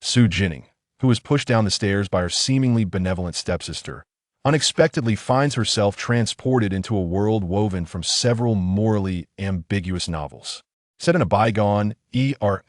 Xu Jinning, who was pushed down the stairs by her seemingly benevolent stepsister, unexpectedly finds herself transported into a world woven from several morally ambiguous novels. Set in a bygone era.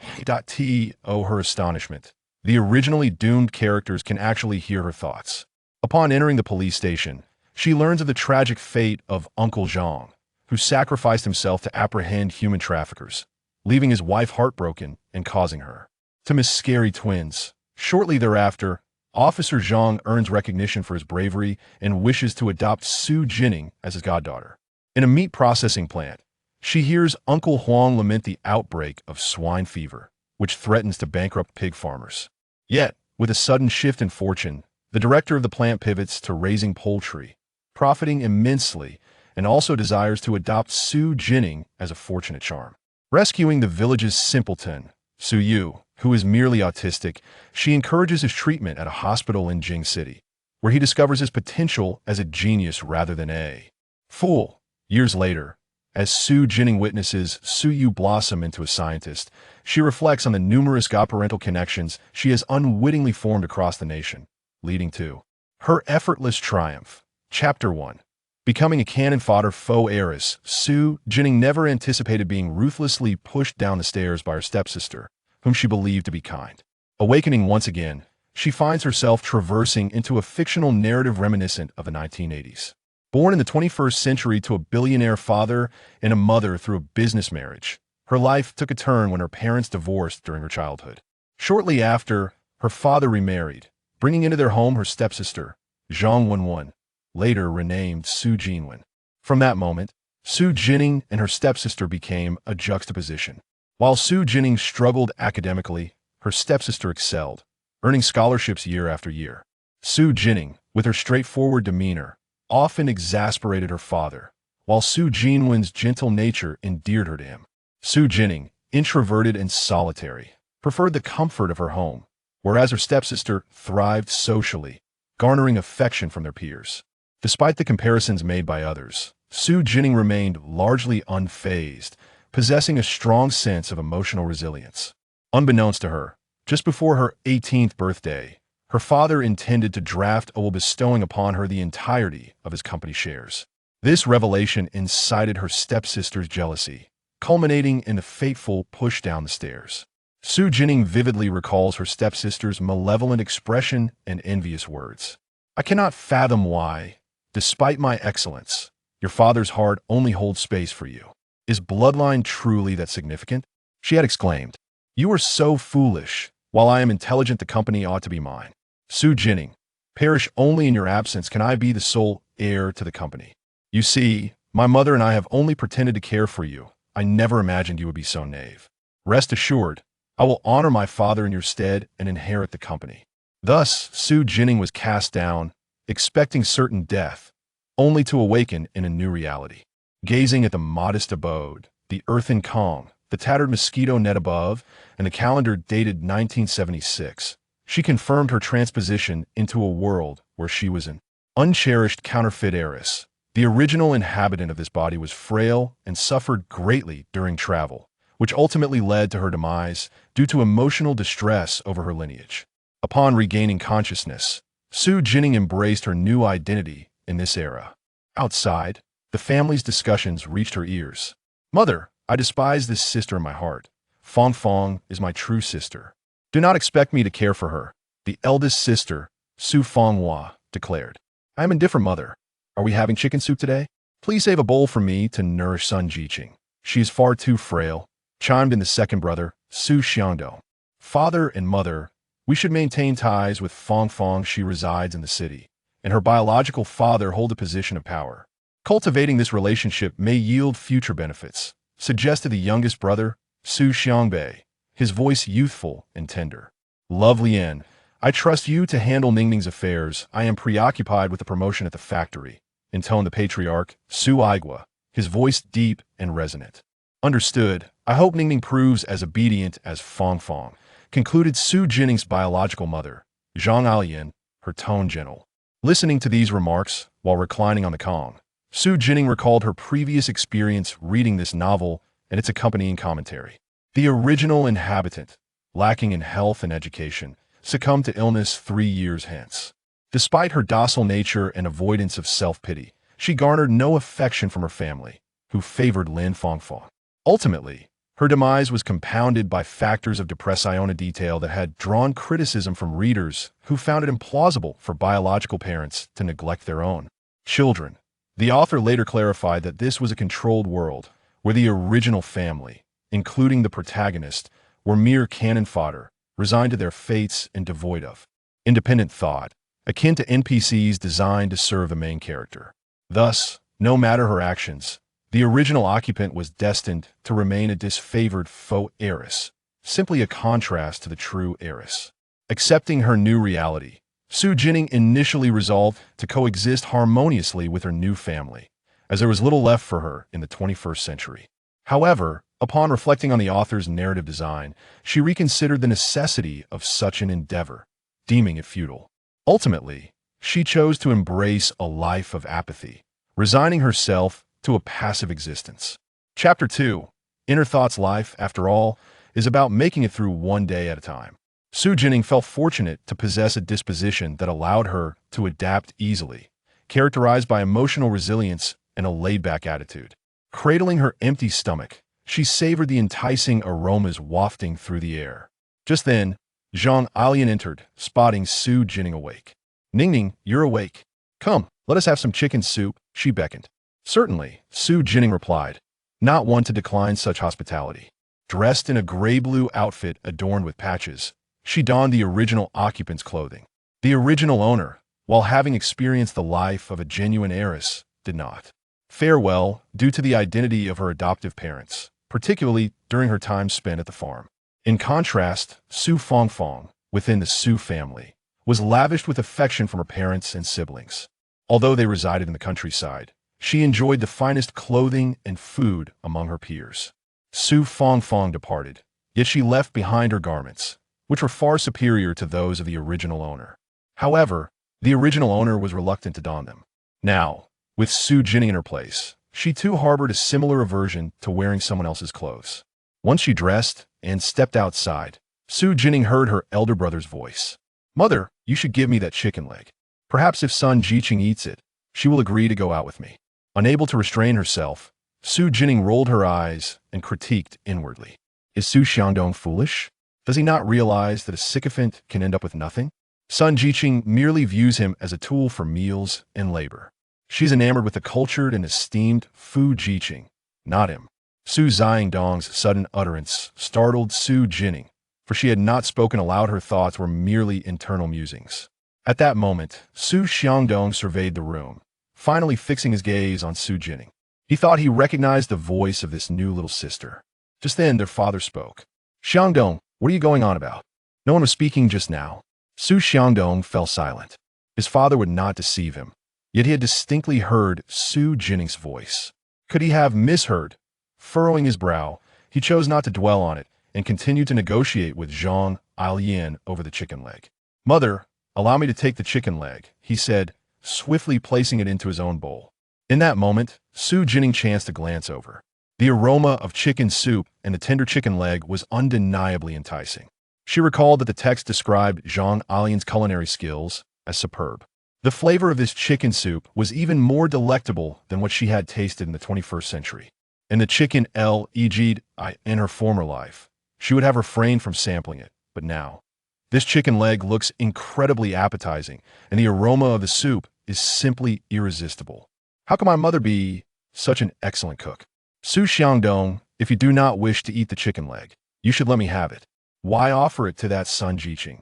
Her astonishment, the originally doomed characters can actually hear her thoughts. Upon entering the police station, she learns of the tragic fate of Uncle Zhang, who sacrificed himself to apprehend human traffickers, leaving his wife heartbroken and causing her to miscarry twins. Shortly thereafter, Officer Zhang earns recognition for his bravery and wishes to adopt Xu Jinning as his goddaughter. In a meat processing plant, she hears Uncle Huang lament the outbreak of swine fever, which threatens to bankrupt pig farmers. Yet, with a sudden shift in fortune, the director of the plant pivots to raising poultry, profiting immensely, and also desires to adopt Xu Jinning as a fortunate charm. Rescuing the village's simpleton, Su Yu, who is merely autistic, she encourages his treatment at a hospital in Jing City, where he discovers his potential as a genius rather than a fool. Years later, as Xu Jinning witnesses Su Yu blossom into a scientist, she reflects on the numerous godparental connections she has unwittingly formed across the nation, leading to her effortless triumph. Chapter 1. Becoming a cannon fodder faux heiress, Xu Jinning never anticipated being ruthlessly pushed down the stairs by her stepsister, whom she believed to be kind. Awakening once again, she finds herself traversing into a fictional narrative reminiscent of the 1980s. Born in the 21st century to a billionaire father and a mother through a business marriage, her life took a turn when her parents divorced during her childhood. Shortly after, her father remarried, bringing into their home her stepsister, Zhang Wenwen, later renamed Xu Jinwen. From that moment, Xu Jinning and her stepsister became a juxtaposition. While Xu Jinning struggled academically, her stepsister excelled, earning scholarships year after year. Xu Jinning, with her straightforward demeanor, often exasperated her father, while Xu Jinwen's gentle nature endeared her to him. Xu Jinning, introverted and solitary, preferred the comfort of her home, whereas her stepsister thrived socially, garnering affection from their peers. Despite the comparisons made by others, Xu Jinning remained largely unfazed, possessing a strong sense of emotional resilience. Unbeknownst to her, just before her 18th birthday, her father intended to draft a will bestowing upon her the entirety of his company shares. This revelation incited her stepsister's jealousy, culminating in a fateful push down the stairs. Xu Jinning vividly recalls her stepsister's malevolent expression and envious words. "I cannot fathom why, despite my excellence, your father's heart only holds space for you. Is bloodline truly that significant?" she had exclaimed. "You are so foolish. While I am intelligent, the company ought to be mine. Xu Jinning, perish only in your absence can I be the sole heir to the company. You see, my mother and I have only pretended to care for you. I never imagined you would be so naive. Rest assured, I will honor my father in your stead and inherit the company." Thus, Xu Jinning was cast down, expecting certain death, only to awaken in a new reality. Gazing at the modest abode, the earthen Kong, the tattered mosquito net above, and the calendar dated 1976, she confirmed her transposition into a world where she was an uncherished counterfeit heiress. The original inhabitant of this body was frail and suffered greatly during travel, which ultimately led to her demise due to emotional distress over her lineage. Upon regaining consciousness, Xu Jinning embraced her new identity in this era. Outside, the family's discussions reached her ears. "Mother, I despise this sister in my heart. Fong Fong is my true sister. Do not expect me to care for her," the eldest sister, Su Fonghua, declared. "I am indifferent, mother. Are we having chicken soup today? Please save a bowl for me to nourish Sun Jiqing. She is far too frail," chimed in the second brother, Su Xiangdou. "Father and mother, we should maintain ties with Fong Fong. She resides in the city, and her biological father holds a position of power. Cultivating this relationship may yield future benefits," suggested the youngest brother, Su Xiangbei, his voice youthful and tender. "Lovely Yen, I trust you to handle Ningning's affairs. I am preoccupied with the promotion at the factory," intoned the patriarch, Su Aigua, his voice deep and resonant. "Understood. I hope Ningning proves as obedient as Fong Fong," concluded Xu Jinning's biological mother, Zhang Alian, her tone gentle. Listening to these remarks while reclining on the Kong, Xu Jinning recalled her previous experience reading this novel and its accompanying commentary. The original inhabitant, lacking in health and education, succumb to illness 3 years hence. Despite her docile nature and avoidance of self-pity, she garnered no affection from her family, who favored Lin Fangfang. Ultimately, her demise was compounded by factors of depression detail that had drawn criticism from readers who found it implausible for biological parents to neglect their own children. The author later clarified that this was a controlled world, where the original family, including the protagonist, were mere cannon fodder, resigned to their fates and devoid of independent thought, akin to NPCs designed to serve the main character. Thus, no matter her actions, the original occupant was destined to remain a disfavored faux heiress, simply a contrast to the true heiress. Accepting her new reality, Xu Jinning initially resolved to coexist harmoniously with her new family, as there was little left for her in the 21st century. However, upon reflecting on the author's narrative design, she reconsidered the necessity of such an endeavor, deeming it futile. Ultimately, she chose to embrace a life of apathy, resigning herself to a passive existence. Chapter 2, Inner Thoughts. Life, after all, is about making it through one day at a time. Xu Jinning felt fortunate to possess a disposition that allowed her to adapt easily, characterized by emotional resilience and a laid-back attitude. Cradling her empty stomach, she savored the enticing aromas wafting through the air. Just then, Zhang Changzheng entered, spotting Xu Jinning awake. "Ningning, you're awake. Come, let us have some chicken soup," she beckoned. "Certainly," Xu Jinning replied, not one to decline such hospitality. Dressed in a gray-blue outfit adorned with patches, she donned the original occupant's clothing. The original owner, while having experienced the life of a genuine heiress, did not fare well due to the identity of her adoptive parents, particularly during her time spent at the farm. In contrast, Xu Fangfang, within the Xu family, was lavished with affection from her parents and siblings. Although they resided in the countryside, she enjoyed the finest clothing and food among her peers. Xu Fangfang departed, yet she left behind her garments, which were far superior to those of the original owner. However, the original owner was reluctant to don them. Now, with Xu Jinning in her place, she too harbored a similar aversion to wearing someone else's clothes. Once she dressed and stepped outside, Xu Jinning heard her elder brother's voice. "Mother, you should give me that chicken leg. Perhaps if son Jiqing eats it, she will agree to go out with me." Unable to restrain herself, Xu Jinning rolled her eyes and critiqued inwardly. Is Xu Xiangdong foolish? Does he not realize that a sycophant can end up with nothing? Sun Jiqing merely views him as a tool for meals and labor. She's enamored with the cultured and esteemed Fu Jiqing, not him. Xu Xiangdong's sudden utterance startled Xu Jinning, for she had not spoken aloud. Her thoughts were merely internal musings. At that moment, Xu Xiangdong surveyed the room, finally fixing his gaze on Xu Jinning. He thought he recognized the voice of this new little sister. Just then, their father spoke. "Xiangdong, what are you going on about? No one was speaking just now." Xu Xiangdong fell silent. His father would not deceive him, yet he had distinctly heard Xu Jinning's voice. Could he have misheard? Furrowing his brow, he chose not to dwell on it and continued to negotiate with Zhang Changzheng over the chicken leg. "Mother, allow me to take the chicken leg," he said, swiftly placing it into his own bowl. In that moment, Xu Jinning chanced to glance over. The aroma of chicken soup and the tender chicken leg was undeniably enticing. She recalled that the text described Zhang Changzheng's culinary skills as superb. The flavor of this chicken soup was even more delectable than what she had tasted in the 21st century. And the chicken leg in her former life, she would have refrained from sampling it, but now, this chicken leg looks incredibly appetizing, and the aroma of the soup is simply irresistible. How can my mother be such an excellent cook? Xu Xiangdong, if you do not wish to eat the chicken leg, you should let me have it. Why offer it to that Sun Jiqing?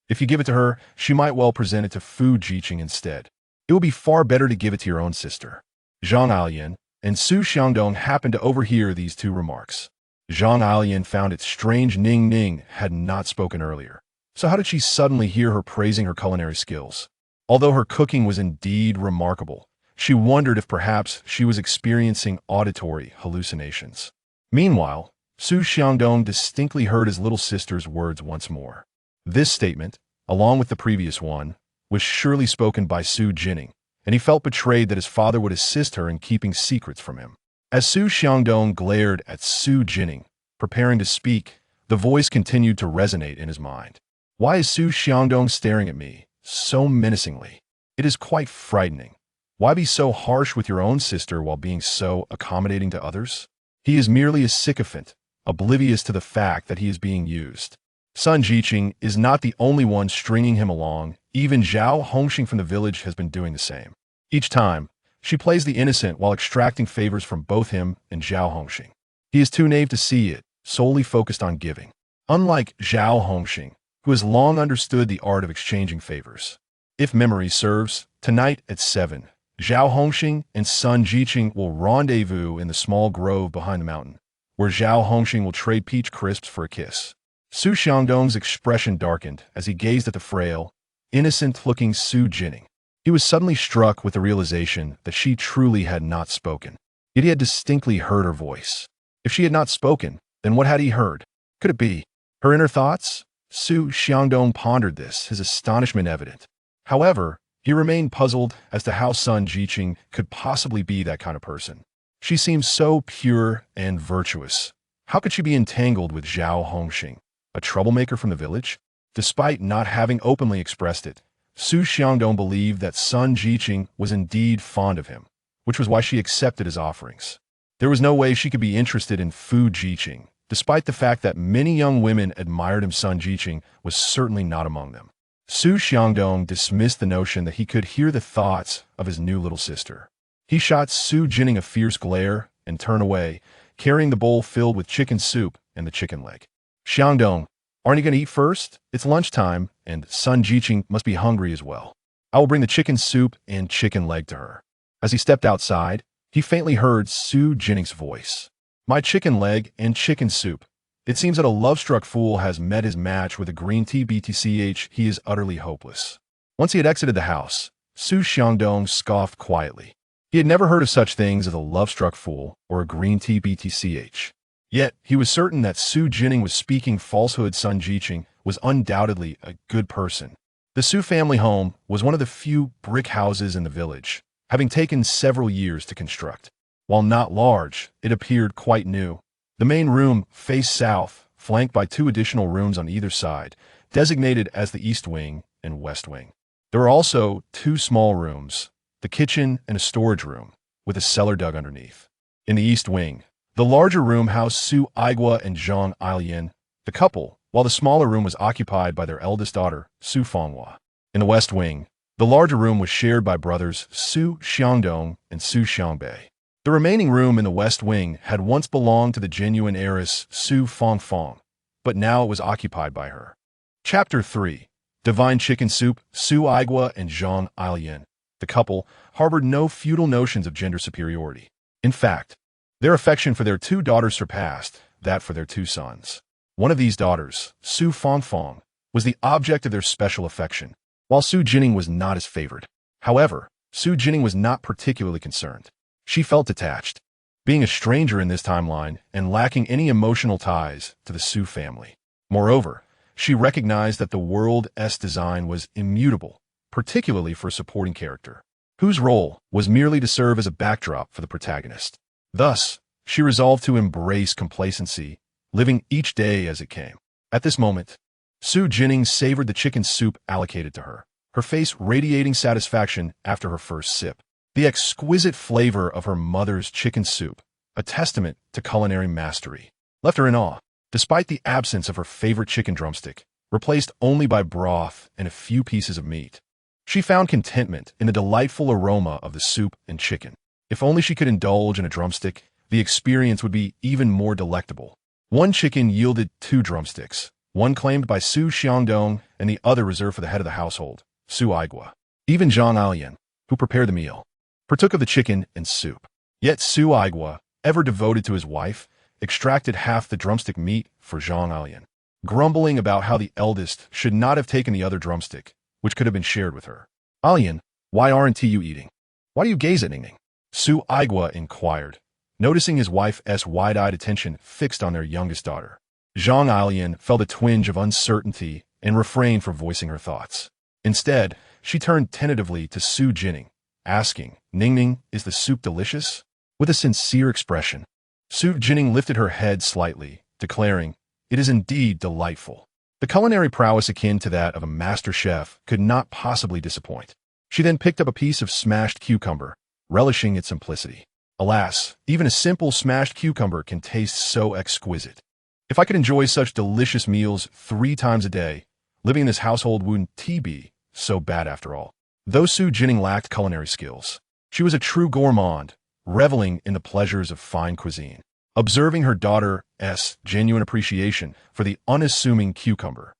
If you give it to her, she might well present it to Fu Jiqing instead. It would be far better to give it to your own sister. Zhang Changzheng and Xu Xiangdong happened to overhear these two remarks. Zhang Changzheng found it strange Ning Ning had not spoken earlier. So how did she suddenly hear her praising her culinary skills? Although her cooking was indeed remarkable, she wondered if perhaps she was experiencing auditory hallucinations. Meanwhile, Xu Xiangdong distinctly heard his little sister's words once more. This statement, along with the previous one, was surely spoken by Xu Jinning, and he felt betrayed that his father would assist her in keeping secrets from him. As Xu Xiangdong glared at Xu Jinning, preparing to speak, the voice continued to resonate in his mind. Why is Xu Xiangdong staring at me so menacingly? It is quite frightening. Why be so harsh with your own sister while being so accommodating to others? He is merely a sycophant, oblivious to the fact that he is being used. Sun Jiqing is not the only one stringing him along. Even Zhao Hongxing from the village has been doing the same. Each time, she plays the innocent while extracting favors from both him and Zhao Hongxing. He is too naive to see it, solely focused on giving. Unlike Zhao Hongxing, who has long understood the art of exchanging favors. If memory serves, tonight at 7, Zhao Hongxing and Sun Jiqing will rendezvous in the small grove behind the mountain, where Zhao Hongxing will trade peach crisps for a kiss. Xu Xiangdong's expression darkened as he gazed at the frail, innocent-looking Xu Jinning. He was suddenly struck with the realization that she truly had not spoken. Yet he had distinctly heard her voice. If she had not spoken, then what had he heard? Could it be her inner thoughts? Xu Xiangdong pondered this, his astonishment evident. However, he remained puzzled as to how Sun Jiqing could possibly be that kind of person. She seemed so pure and virtuous. How could she be entangled with Zhao Hongxing, a troublemaker from the village? Despite not having openly expressed it, Xu Xiangdong believed that Sun Jiqing was indeed fond of him, which was why she accepted his offerings. There was no way she could be interested in Fu Jiqing, despite the fact that many young women admired him. Sun Jiqing was certainly not among them. Xu Xiangdong dismissed the notion that he could hear the thoughts of his new little sister. He shot Xu Jinning a fierce glare and turned away, carrying the bowl filled with chicken soup and the chicken leg. Xiangdong, aren't you going to eat first? It's lunchtime, and Sun Jiqing must be hungry as well. I will bring the chicken soup and chicken leg to her. As he stepped outside, he faintly heard Xu Jinning's voice. My chicken leg and chicken soup. It seems that a love-struck fool has met his match with a green tea BTCH. He is utterly hopeless. Once he had exited the house, Xu Xiangdong scoffed quietly. He had never heard of such things as a love-struck fool or a green tea BTCH. Yet, he was certain that Xu Jinning was speaking falsehood. Sun Jiqing was undoubtedly a good person. The Xu family home was one of the few brick houses in the village, having taken several years to construct. While not large, it appeared quite new. The main room faced south, flanked by 2 additional rooms on either side, designated as the East Wing and West Wing. There were also 2 small rooms, the kitchen and a storage room, with a cellar dug underneath. In the East Wing, the larger room housed Su Aigua and Zhang Ailian, the couple, while the smaller room was occupied by their eldest daughter, Su Fanghua. In the West Wing, the larger room was shared by brothers Xu Xiangdong and Xu Xiangbei. The remaining room in the West Wing had once belonged to the genuine heiress Su Fangfang, but now it was occupied by her. Chapter 3. Divine Chicken Soup. Su Aigua and Zhang Ailian, the couple, harbored no feudal notions of gender superiority. In fact, their affection for their 2 daughters surpassed that for their 2 sons. One of these daughters, Su Fangfang, was the object of their special affection, while Xu Jinning was not as favored. However, Xu Jinning was not particularly concerned. She felt detached, being a stranger in this timeline and lacking any emotional ties to the Xu family. Moreover, she recognized that the world's design was immutable, particularly for a supporting character, whose role was merely to serve as a backdrop for the protagonist. Thus, she resolved to embrace complacency, living each day as it came. At this moment, Xu Jinning savored the chicken soup allocated to her, her face radiating satisfaction after her first sip. The exquisite flavor of her mother's chicken soup, a testament to culinary mastery, left her in awe, despite the absence of her favorite chicken drumstick, replaced only by broth and a few pieces of meat. She found contentment in the delightful aroma of the soup and chicken. If only she could indulge in a drumstick, the experience would be even more delectable. One chicken yielded 2 drumsticks, one claimed by Xu Xiangdong and the other reserved for the head of the household, Su Aigua. Even Zhang Ailian, who prepared the meal, partook of the chicken and soup. Yet Su Aigua, ever devoted to his wife, extracted half the drumstick meat for Zhang Ailian, grumbling about how the eldest should not have taken the other drumstick, which could have been shared with her. Ailian, why aren't you eating? Why do you gaze at Ning? Su Aigua inquired, noticing his wife's wide-eyed attention fixed on their youngest daughter. Zhang Ailian felt a twinge of uncertainty and refrained from voicing her thoughts. Instead, she turned tentatively to Xu Jinning, asking, Ning, is the soup delicious? With a sincere expression, Xu Jinning lifted her head slightly, declaring, it is indeed delightful. The culinary prowess akin to that of a master chef could not possibly disappoint. She then picked up a piece of smashed cucumber, relishing its simplicity. Alas, even a simple smashed cucumber can taste so exquisite. If I could enjoy such delicious meals 3 times a day, living in this household wouldn't be so bad after all. Though Xu Jinning lacked culinary skills, she was a true gourmand, reveling in the pleasures of fine cuisine. Observing her daughter's genuine appreciation for the unassuming cucumber,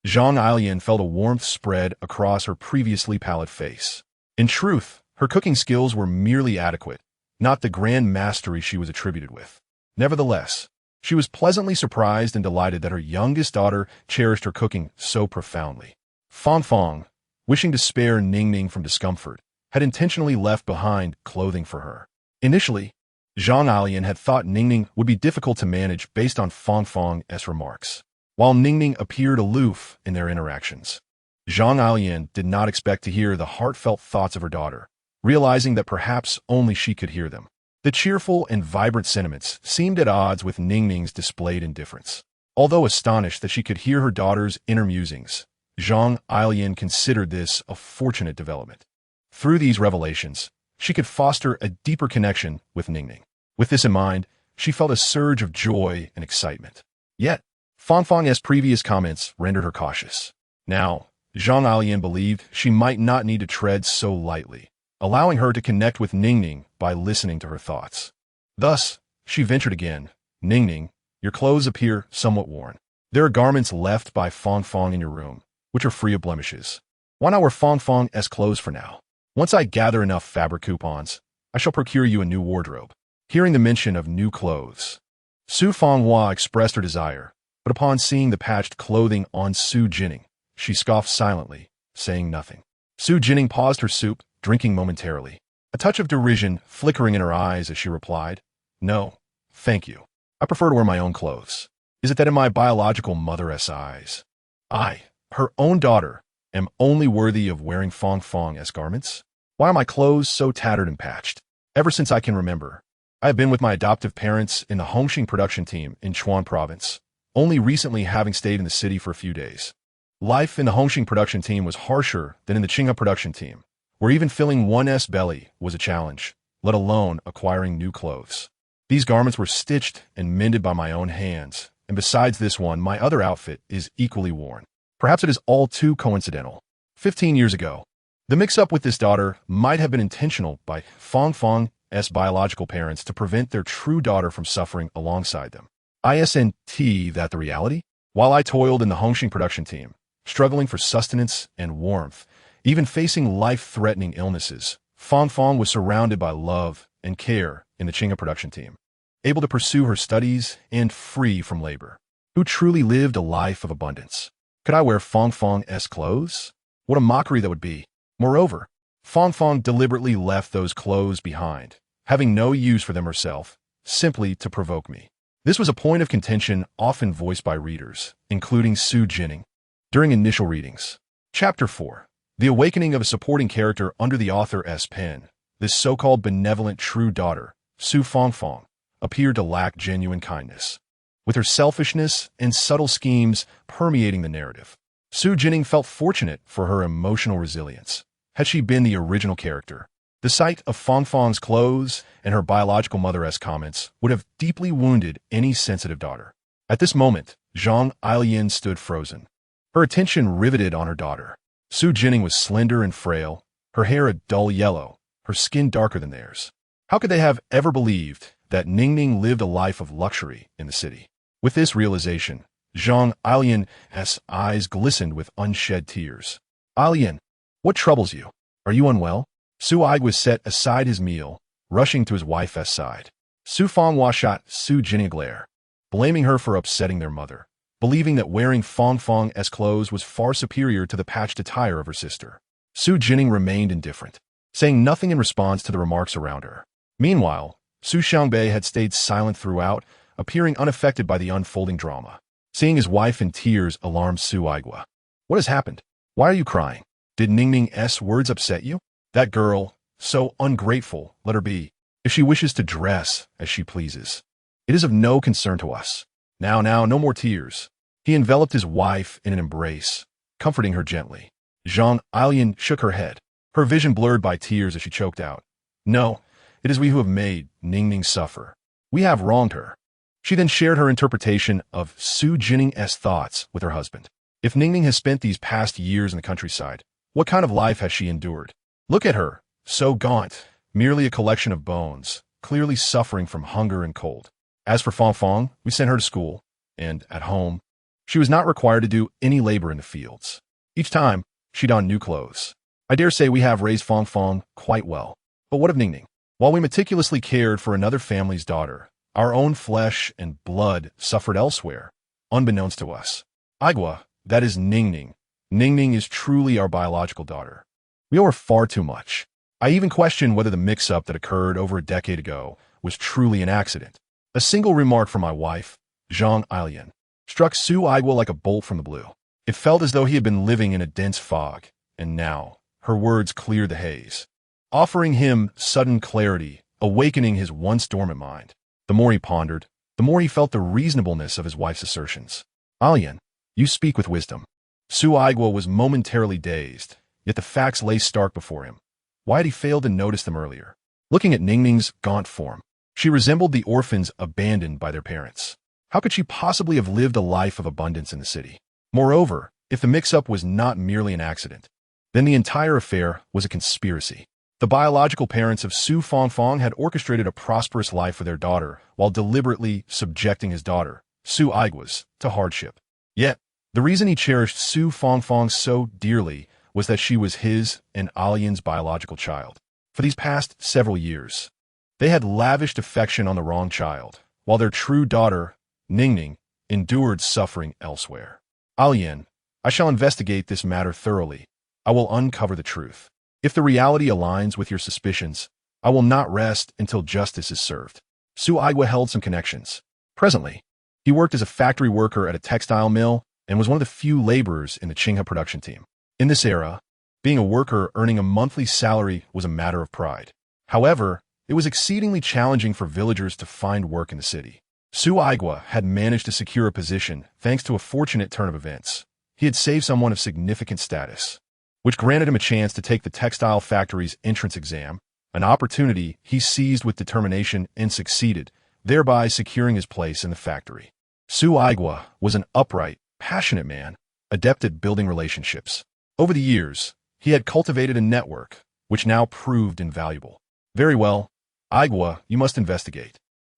Zhang Changzheng felt a warmth spread across her previously pallid face. In truth, her cooking skills were merely adequate, not the grand mastery she was attributed with. Nevertheless, she was pleasantly surprised and delighted that her youngest daughter cherished her cooking so profoundly. Fang, wishing to spare Ningning from discomfort, had intentionally left behind clothing for her. Initially, Zhang Changzheng had thought Ningning would be difficult to manage based on Fang's remarks. While Ningning appeared aloof in their interactions, Zhang Changzheng did not expect to hear the heartfelt thoughts of her daughter, realizing that perhaps only she could hear them. The cheerful and vibrant sentiments seemed at odds with Ningning's displayed indifference. Although astonished that she could hear her daughter's inner musings, Zhang Changzheng considered this a fortunate development. Through these revelations, she could foster a deeper connection with Ningning. With this in mind, she felt a surge of joy and excitement. Yet, Fang's previous comments rendered her cautious. Now, Zhang Changzheng believed she might not need to tread so lightly, allowing her to connect with Ningning by listening to her thoughts. Thus, she ventured again. Ningning, your clothes appear somewhat worn. There are garments left by Fang in your room, which are free of blemishes. Why not wear Fang's clothes for now? Once I gather enough fabric coupons, I shall procure you a new wardrobe. Hearing the mention of new clothes, Su Fanghua expressed her desire, but upon seeing the patched clothing on Xu Jinning, she scoffed silently, saying nothing. Xu Jinning paused her soup, drinking momentarily, a touch of derision flickering in her eyes as she replied, "No, thank you. I prefer to wear my own clothes. Is it that in my biological mother's eyes, I, her own daughter, am only worthy of wearing Fang's garments? Why are my clothes so tattered and patched? Ever since I can remember, I have been with my adoptive parents in the Hongxing production team in Chuan province, only recently having stayed in the city for a few days. Life in the Hongxing production team was harsher than in the Qinghe production team, where even filling one's belly was a challenge, let alone acquiring new clothes. These garments were stitched and mended by my own hands, and besides this one, my other outfit is equally worn. Perhaps it is all too coincidental. 15 years ago, the mix-up with this daughter might have been intentional by Fang's biological parents to prevent their true daughter from suffering alongside them. Isn't that the reality? While I toiled in the Hongxing production team, struggling for sustenance and warmth, even facing life-threatening illnesses, Fang was surrounded by love and care in the Qinghe production team, able to pursue her studies and free from labor. Who truly lived a life of abundance? Could I wear Fang's clothes? What a mockery that would be. Moreover, Fang deliberately left those clothes behind, having no use for them herself, simply to provoke me. This was a point of contention often voiced by readers, including Xu Jinning, during initial readings. Chapter 4. The awakening of a supporting character under the author's pen. This so-called benevolent true daughter, Xu Fang, appeared to lack genuine kindness, with her selfishness and subtle schemes permeating the narrative. Xu Jinning felt fortunate for her emotional resilience. Had she been the original character, the sight of Fang's clothes and her biological mother's comments would have deeply wounded any sensitive daughter. At this moment, Zhang Changzheng stood frozen, her attention riveted on her daughter. Xu Jinning was slender and frail, her hair a dull yellow, her skin darker than theirs. How could they have ever believed that Ningning lived a life of luxury in the city? With this realization, Zhang Changzheng's eyes glistened with unshed tears. "Changzheng, what troubles you? Are you unwell?" Su Aigwa set aside his meal, rushing to his wife's side. Su Fanghua shot Xu Jinning a glare, blaming her for upsetting their mother, believing that wearing Fang's clothes was far superior to the patched attire of her sister. Xu Jinning remained indifferent, saying nothing in response to the remarks around her. Meanwhile, Su Xiangbei had stayed silent throughout, appearing unaffected by the unfolding drama. Seeing his wife in tears alarmed Su Aigwa. "What has happened? Why are you crying? Did Ningning's words upset you? That girl, so ungrateful, let her be. If she wishes to dress as she pleases, it is of no concern to us. Now, no more tears. He enveloped his wife in an embrace, comforting her gently. Zhang Changzheng shook her head, her vision blurred by tears as she choked out. No, it is we who have made Ningning suffer. We have wronged her. She then shared her interpretation of Xu Jinning's thoughts with her husband. If Ningning has spent these past years in the countryside, what kind of life has she endured? Look at her, so gaunt, merely a collection of bones, clearly suffering from hunger and cold. As for Fang, we sent her to school, and, at home, she was not required to do any labor in the fields. Each time, she donned new clothes. I dare say we have raised Fang quite well. But what of Ningning? While we meticulously cared for another family's daughter, our own flesh and blood suffered elsewhere, unbeknownst to us. Aigua, that is Ningning. Ningning is truly our biological daughter. We owe her far too much. I even question whether the mix-up that occurred over a decade ago was truly an accident. A single remark from my wife, Zhang Changzheng, struck Su Aigua like a bolt from the blue. It felt as though he had been living in a dense fog, and now her words cleared the haze, offering him sudden clarity, awakening his once dormant mind. The more he pondered, the more he felt the reasonableness of his wife's assertions. Alien, you speak with wisdom. Su Aigua was momentarily dazed, yet the facts lay stark before him. Why had he failed to notice them earlier? Looking at Ningning's gaunt form, she resembled the orphans abandoned by their parents. How could she possibly have lived a life of abundance in the city? Moreover, if the mix-up was not merely an accident, then the entire affair was a conspiracy. The biological parents of Su Fang had orchestrated a prosperous life for their daughter while deliberately subjecting his daughter, Su Aigua's, to hardship. Yet, the reason he cherished Su Fang so dearly was that she was his and Alien's biological child. For these past several years, they had lavished affection on the wrong child, while their true daughter, Ningning, endured suffering elsewhere. Alien, I shall investigate this matter thoroughly. I will uncover the truth. If the reality aligns with your suspicions, I will not rest until justice is served. Su Aigua held some connections. Presently, he worked as a factory worker at a textile mill and was one of the few laborers in the Qinghe production team. In this era, being a worker earning a monthly salary was a matter of pride. However, it was exceedingly challenging for villagers to find work in the city. Su Aigua had managed to secure a position thanks to a fortunate turn of events. He had saved someone of significant status, which granted him a chance to take the textile factory's entrance exam, an opportunity he seized with determination and succeeded, thereby securing his place in the factory. Su Aigua was an upright, passionate man, adept at building relationships. Over the years, he had cultivated a network, which now proved invaluable. Very well, Aigua, you must investigate.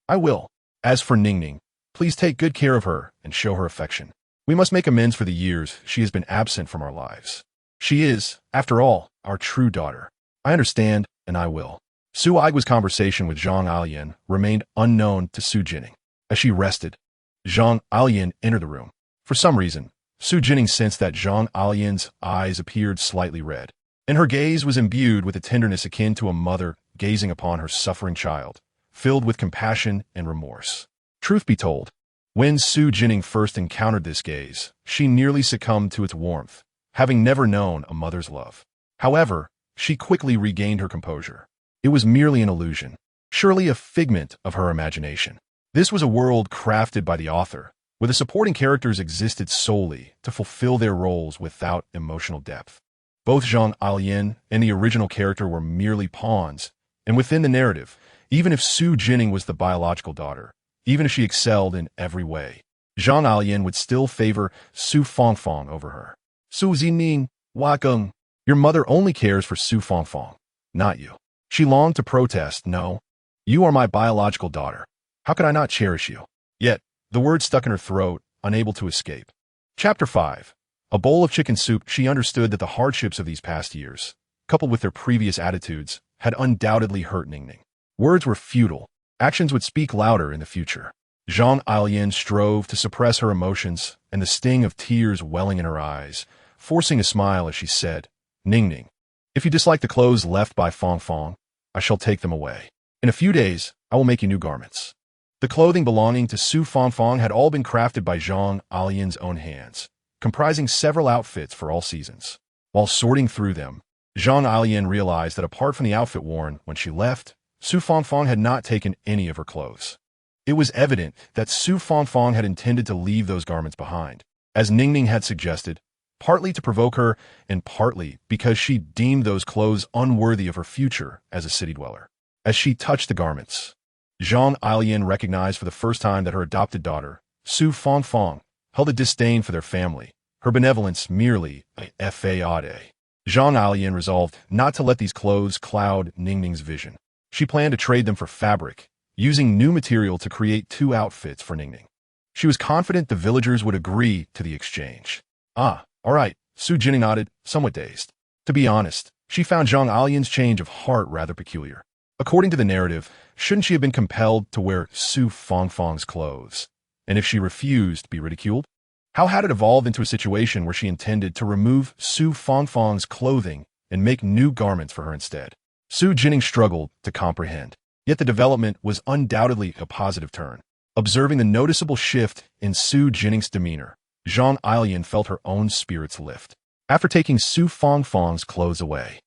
I will. As for Ningning, please take good care of her and show her affection. We must make amends for the years she has been absent from our lives. She is, after all, our true daughter. I understand, and I will. Su Aigua's conversation with Zhang Changzheng remained unknown to Xu Jinning. As she rested, Zhang Changzheng entered the room. For some reason, Xu Jinning sensed that Zhang Changzheng's eyes appeared slightly red, and her gaze was imbued with a tenderness akin to a mother gazing upon her suffering child, filled with compassion and remorse. Truth be told, when Xu Jinning first encountered this gaze, she nearly succumbed to its warmth, having never known a mother's love. However, she quickly regained her composure. It was merely an illusion, surely a figment of her imagination. This was a world crafted by the author, where the supporting characters existed solely to fulfill their roles without emotional depth. Both Zhang Changzheng and the original character were merely pawns, and within the narrative, even if Xu Jinning was the biological daughter, even if she excelled in every way, Zhang Changzheng would still favor Su Fang over her. Xu Jinning, Wakeng, your mother only cares for Su Fang, not you. She longed to protest, no, you are my biological daughter. How could I not cherish you? Yet, the words stuck in her throat, unable to escape. Chapter 5. A bowl of chicken soup. She understood that the hardships of these past years, coupled with their previous attitudes, had undoubtedly hurt Ningning. Words were futile. Actions would speak louder in the future. Zhang Changzheng strove to suppress her emotions and the sting of tears welling in her eyes, forcing a smile as she said, Ningning, if you dislike the clothes left by Fang, I shall take them away. In a few days, I will make you new garments. The clothing belonging to Su Fang had all been crafted by Zhang Changzheng's own hands, comprising several outfits for all seasons. While sorting through them, Zhang Changzheng realized that apart from the outfit worn when she left, Su Fang had not taken any of her clothes. It was evident that Su Fang had intended to leave those garments behind, as Ningning had suggested, partly to provoke her and partly because she deemed those clothes unworthy of her future as a city dweller. As she touched the garments, Zhang Changzheng recognized for the first time that her adopted daughter, Xu Fangfang, held a disdain for their family, her benevolence merely a fade. Zhang Changzheng resolved not to let these clothes cloud Ningning's vision. She planned to trade them for fabric, using new material to create 2 outfits for Ningning. She was confident the villagers would agree to the exchange. Ah, all right, Xu Jinning nodded, somewhat dazed. To be honest, she found Zhang Changzheng's change of heart rather peculiar. According to the narrative, shouldn't she have been compelled to wear Xu Fangfang's clothes? And if she refused, be ridiculed? How had it evolved into a situation where she intended to remove Xu Fangfang's clothing and make new garments for her instead? Xu Jinning struggled to comprehend. Yet the development was undoubtedly a positive turn. Observing the noticeable shift in Xu Jinning's demeanor, Zhang Changzheng felt her own spirits lift. After taking Xu Fangfang's clothes away,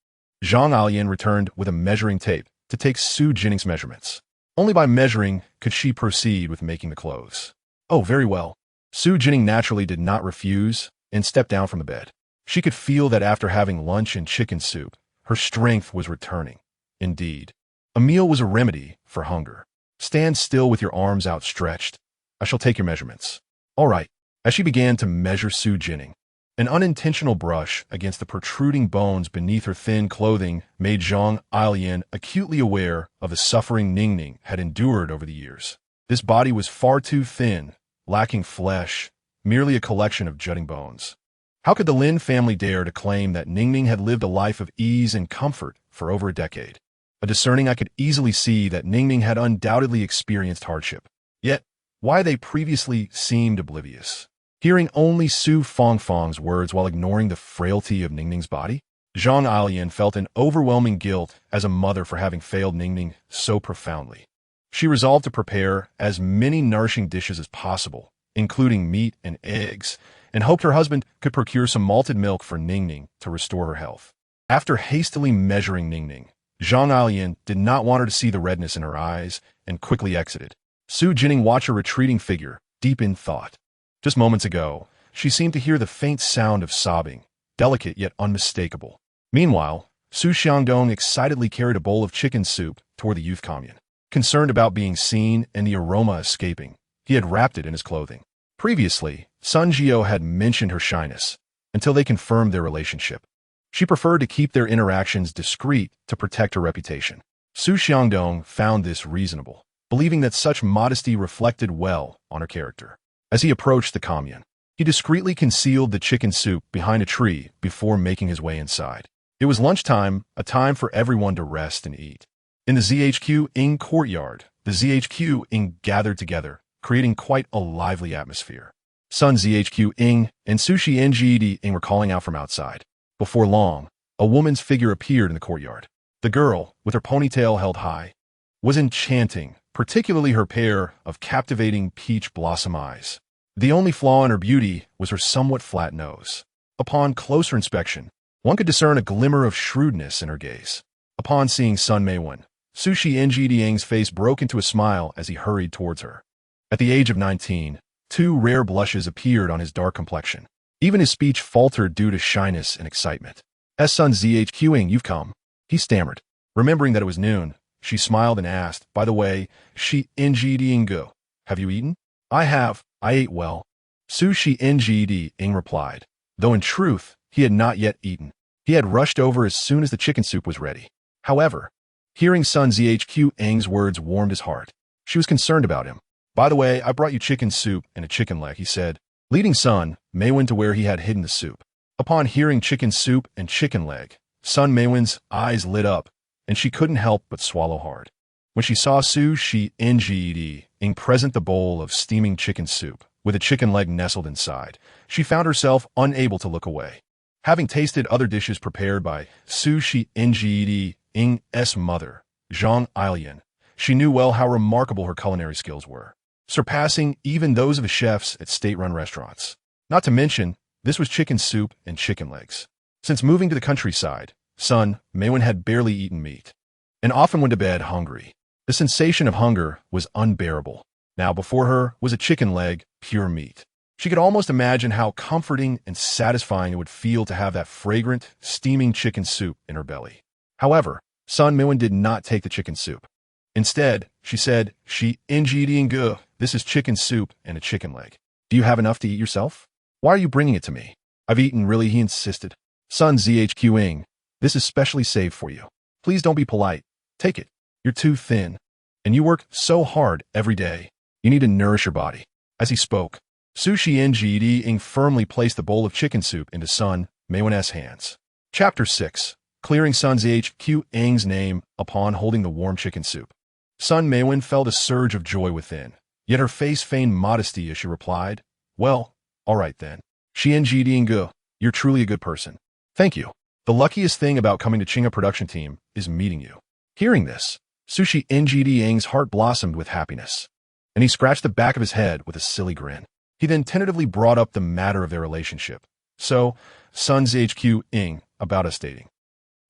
Zhang Changzheng returned with a measuring tape to take Xu Jinning's measurements. Only by measuring could she proceed with making the clothes. Oh, very well. Xu Jinning naturally did not refuse and stepped down from the bed. She could feel that after having lunch and chicken soup, her strength was returning. Indeed, a meal was a remedy for hunger. Stand still with your arms outstretched. I shall take your measurements. All right. As she began to measure Xu Jinning, an unintentional brush against the protruding bones beneath her thin clothing made Zhang Changzheng acutely aware of the suffering Ningning had endured over the years. This body was far too thin, lacking flesh, merely a collection of jutting bones. How could the Lin family dare to claim that Ningning had lived a life of ease and comfort for over a decade? A discerning eye could easily see that Ningning had undoubtedly experienced hardship. Yet, why they previously seemed oblivious? Hearing only Xu Fangfang's words while ignoring the frailty of Ningning's body, Zhang Changzheng felt an overwhelming guilt as a mother for having failed Ningning so profoundly. She resolved to prepare as many nourishing dishes as possible, including meat and eggs, and hoped her husband could procure some malted milk for Ningning to restore her health. After hastily measuring Ningning, Zhang Changzheng did not want her to see the redness in her eyes and quickly exited. Xu Jinning watched her retreating figure, deep in thought. Just moments ago, she seemed to hear the faint sound of sobbing, delicate yet unmistakable. Meanwhile, Xu Xiangdong excitedly carried a bowl of chicken soup toward the youth commune. Concerned about being seen and the aroma escaping, he had wrapped it in his clothing. Previously, Sun Jiao had mentioned her shyness, until they confirmed their relationship. She preferred to keep their interactions discreet to protect her reputation. Xu Xiangdong found this reasonable, believing that such modesty reflected well on her character. As he approached the commune, he discreetly concealed the chicken soup behind a tree before making his way inside. It was lunchtime, a time for everyone to rest and eat. In the ZHQ Ing courtyard, the ZHQ Ing gathered together, creating quite a lively atmosphere. Sun ZHQ Ing and Sushi NGD Ing were calling out from outside. Before long, a woman's figure appeared in the courtyard. The girl, with her ponytail held high, was enchanting, particularly her pair of captivating peach blossom eyes. The only flaw in her beauty was her somewhat flat nose. Upon closer inspection, one could discern a glimmer of shrewdness in her gaze. Upon seeing Sun Meiwen, Sushi Ngding's face broke into a smile as he hurried towards her. At the age of 19, 2 rare blushes appeared on his dark complexion. Even his speech faltered due to shyness and excitement. "S Sun ZHQing, you've come," he stammered. Remembering that it was noon, she smiled and asked, "By the way, Shi Ngding, have you eaten?" "I have. I ate well," Sushi Ngding replied, though in truth, he had not yet eaten. He had rushed over as soon as the chicken soup was ready. However, hearing Sun ZHQing's words warmed his heart. She was concerned about him. "By the way, I brought you chicken soup and a chicken leg," he said, leading Sun Meiwen to where he had hidden the soup. Upon hearing chicken soup and chicken leg, Sun Meiwen's eyes lit up, and she couldn't help but swallow hard. When she saw Sushi Ngding present the bowl of steaming chicken soup, with a chicken leg nestled inside, she found herself unable to look away. Having tasted other dishes prepared by Sushi Ngding's mother, Zhang Changzheng, she knew well how remarkable her culinary skills were, surpassing even those of the chefs at state-run restaurants. Not to mention, this was chicken soup and chicken legs. Since moving to the countryside, Sun Meiwen had barely eaten meat, and often went to bed hungry. The sensation of hunger was unbearable. Now before her was a chicken leg, pure meat. She could almost imagine how comforting and satisfying it would feel to have that fragrant, steaming chicken soup in her belly. However, Sun Meiwen did not take the chicken soup. Instead, she said, this is chicken soup and a chicken leg. Do you have enough to eat yourself? Why are you bringing it to me? I've eaten really, he insisted. Sun Zhqing, this is specially saved for you. Please don't be polite. Take it. You're too thin. And you work so hard every day. You need to nourish your body. As he spoke, Xu Jinning firmly placed the bowl of chicken soup into Sun Meiwen's hands. Chapter 6. Clearing Sun Zhqing's name upon holding the warm chicken soup. Sun Meiwen felt a surge of joy within, yet her face feigned modesty as she replied, well, all right then. Jinning, you're truly a good person. Thank you. The luckiest thing about coming to Qing'a production team is meeting you. Hearing this, Xu Jinning's heart blossomed with happiness, and he scratched the back of his head with a silly grin. He then tentatively brought up the matter of their relationship. So, Sun Zhqing, about us dating.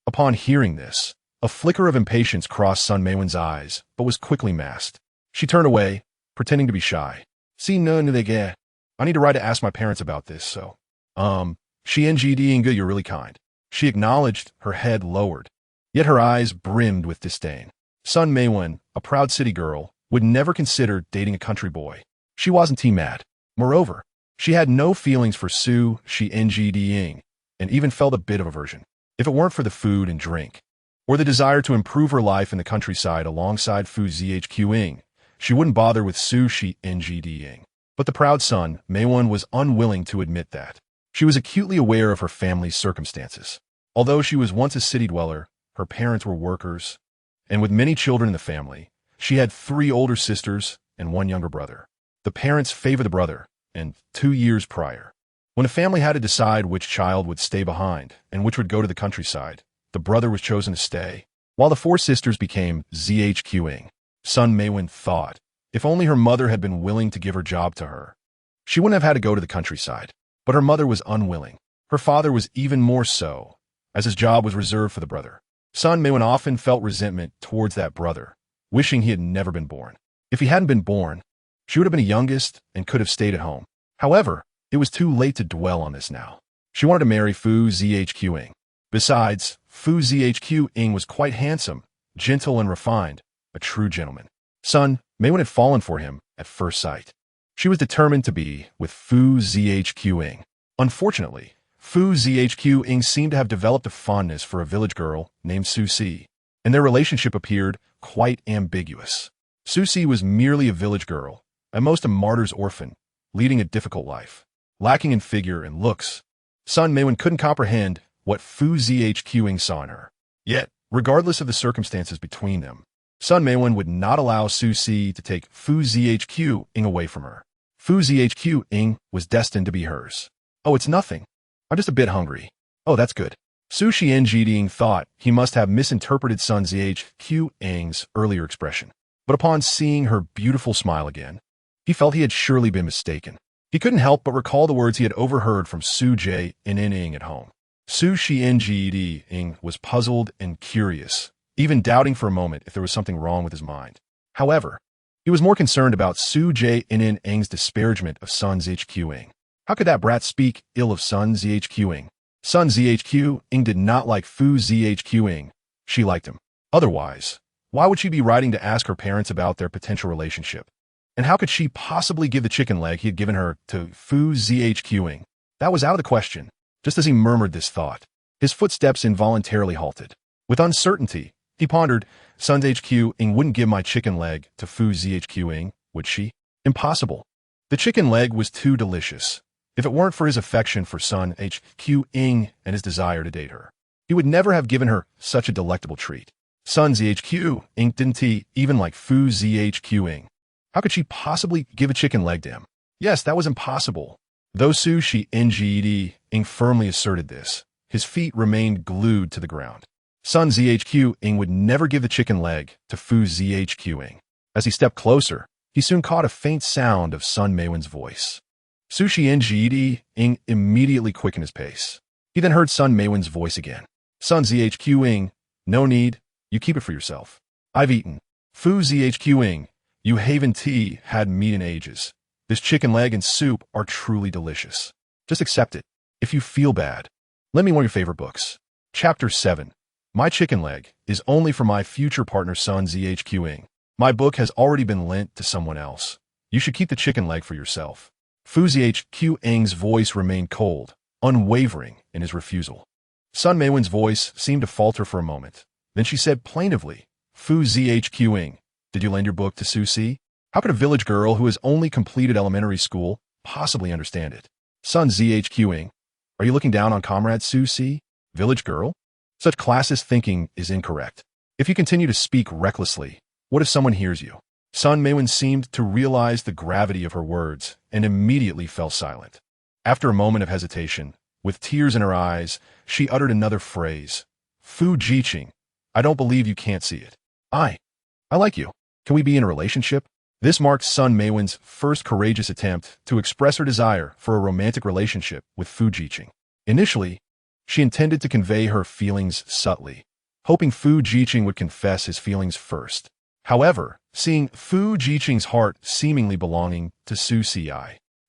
Upon hearing this, a flicker of impatience crossed Sun Meiwen's eyes, but was quickly masked. She turned away, pretending to be shy. I need to write to ask my parents about this, so. Jinning, you're really kind. She acknowledged, her head lowered, yet her eyes brimmed with disdain. Sun Meiwen, a proud city girl, would never consider dating a country boy. She wasn't mad. Moreover, she had no feelings for Xu Jinning, and even felt a bit of aversion. If it weren't for the food and drink, or the desire to improve her life in the countryside alongside Fu Zhqing, she wouldn't bother with Xu Jinning. But the proud Sun Meiwen was unwilling to admit that. She was acutely aware of her family's circumstances. Although she was once a city dweller, her parents were workers, and with many children in the family, she had 3 older sisters and 1 younger brother. The parents favored the brother, and 2 years prior, when a family had to decide which child would stay behind and which would go to the countryside, the brother was chosen to stay, while the 4 sisters became Zhqing. Sun Meiwen thought, if only her mother had been willing to give her job to her, she wouldn't have had to go to the countryside. But her mother was unwilling. Her father was even more so, as his job was reserved for the brother. Sun Meiwen often felt resentment towards that brother, wishing he had never been born. If he hadn't been born, she would have been the youngest and could have stayed at home. However, it was too late to dwell on this now. She wanted to marry Fu Zhqing. Besides, Fu Zhqing was quite handsome, gentle and refined, a true gentleman. Sun Meiwen had fallen for him at first sight. She was determined to be with Fu Zhqing. Unfortunately, Fu Zhqing seemed to have developed a fondness for a village girl named Susi, and their relationship appeared quite ambiguous. Susi was merely a village girl, at most a martyr's orphan, leading a difficult life. Lacking in figure and looks, Sun Meiwen couldn't comprehend what Fu Zhqing saw in her. Yet, regardless of the circumstances between them, Sun Meiwen would not allow Susi to take Fu Zhqing away from her. Fu Zhqing was destined to be hers. Oh, it's nothing. I'm just a bit hungry. Oh, that's good. Xu Jinning thought he must have misinterpreted Sun Zhqing's earlier expression. But upon seeing her beautiful smile again, he felt he had surely been mistaken. He couldn't help but recall the words he had overheard from Xu Jinning at home. Xu Jinning was puzzled and curious, even doubting for a moment if there was something wrong with his mind. However, he was more concerned about Xu Jinning's disparagement of Sun Zhqing. How could that brat speak ill of Sun Zhqing? Sun Zhqing did not like Fu Zhqing. She liked him. Otherwise, why would she be writing to ask her parents about their potential relationship? And how could she possibly give the chicken leg he had given her to Fu Zhqing? That was out of the question. Just as he murmured this thought, his footsteps involuntarily halted. With uncertainty, he pondered, Sun Zhqing wouldn't give my chicken leg to Fu Zhqing, would she? Impossible. The chicken leg was too delicious. If it weren't for his affection for Sun Zhqing and his desire to date her, he would never have given her such a delectable treat. Sun Zhqing didn't even like Fu Zhqing. How could she possibly give a chicken leg to him? Yes, that was impossible. Though Xu Jinning firmly asserted this, his feet remained glued to the ground. Sun Zhqing would never give the chicken leg to Fu Zhqing. As he stepped closer, he soon caught a faint sound of Sun Meiwen's voice. Xu Jinning immediately quickened his pace. He then heard Sun Meiwen's voice again. Sun Zhqing, no need, you keep it for yourself. I've eaten. Fu Zhqing, you haven't had meat in ages. This chicken leg and soup are truly delicious. Just accept it. If you feel bad, lend me one of your favorite books. Chapter 7. My chicken leg is only for my future partner Sun Zhangchangzheng. My book has already been lent to someone else. You should keep the chicken leg for yourself. Fu Zhangchangzheng's voice remained cold, unwavering in his refusal. Sun Meiwen's voice seemed to falter for a moment. Then she said plaintively, Fu Zhangchangzheng, did you lend your book to Su Si? How could a village girl who has only completed elementary school possibly understand it? Sun Zhangchangzheng, are you looking down on comrade Su Si? Village girl? Such classist thinking is incorrect. If you continue to speak recklessly, what if someone hears you? Sun Meiwen seemed to realize the gravity of her words and immediately fell silent. After a moment of hesitation, with tears in her eyes, she uttered another phrase. Fu Jiqing, I don't believe you can't see it. I like you. Can we be in a relationship? This marked Sun Meiwen's first courageous attempt to express her desire for a romantic relationship with Fu Jiqing. Initially, she intended to convey her feelings subtly, hoping Fu Jiqing would confess his feelings first. However, seeing Fu Jiqing's heart seemingly belonging to Su Si,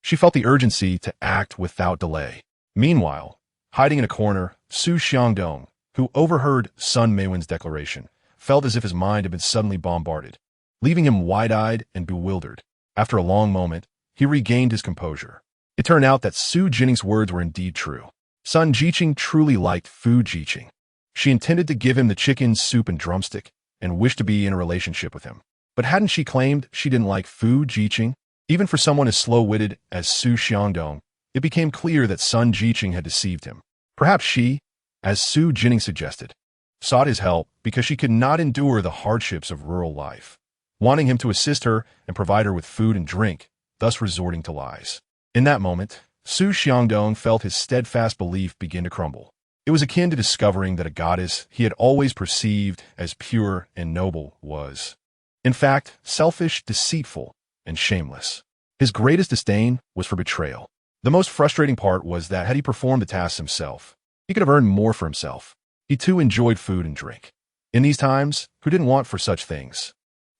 she felt the urgency to act without delay. Meanwhile, hiding in a corner, Su Xiangdong, who overheard Sun Meiwen's declaration, felt as if his mind had been suddenly bombarded, leaving him wide-eyed and bewildered. After a long moment, he regained his composure. It turned out that Xu Jinning's words were indeed true. Sun Jiqing truly liked Fu Jiqing. She intended to give him the chicken soup and drumstick and wished to be in a relationship with him. But hadn't she claimed she didn't like Fu Jiqing? Even for someone as slow-witted as Su Xiangdong, it became clear that Sun Jiqing had deceived him. Perhaps she, as Xu Jinning suggested, sought his help because she could not endure the hardships of rural life, wanting him to assist her and provide her with food and drink, thus resorting to lies. In that moment, Su Xiangdong felt his steadfast belief begin to crumble. It was akin to discovering that a goddess he had always perceived as pure and noble was, in fact, selfish, deceitful, and shameless. His greatest disdain was for betrayal. The most frustrating part was that had he performed the tasks himself, he could have earned more for himself. He too enjoyed food and drink. In these times, who didn't want for such things?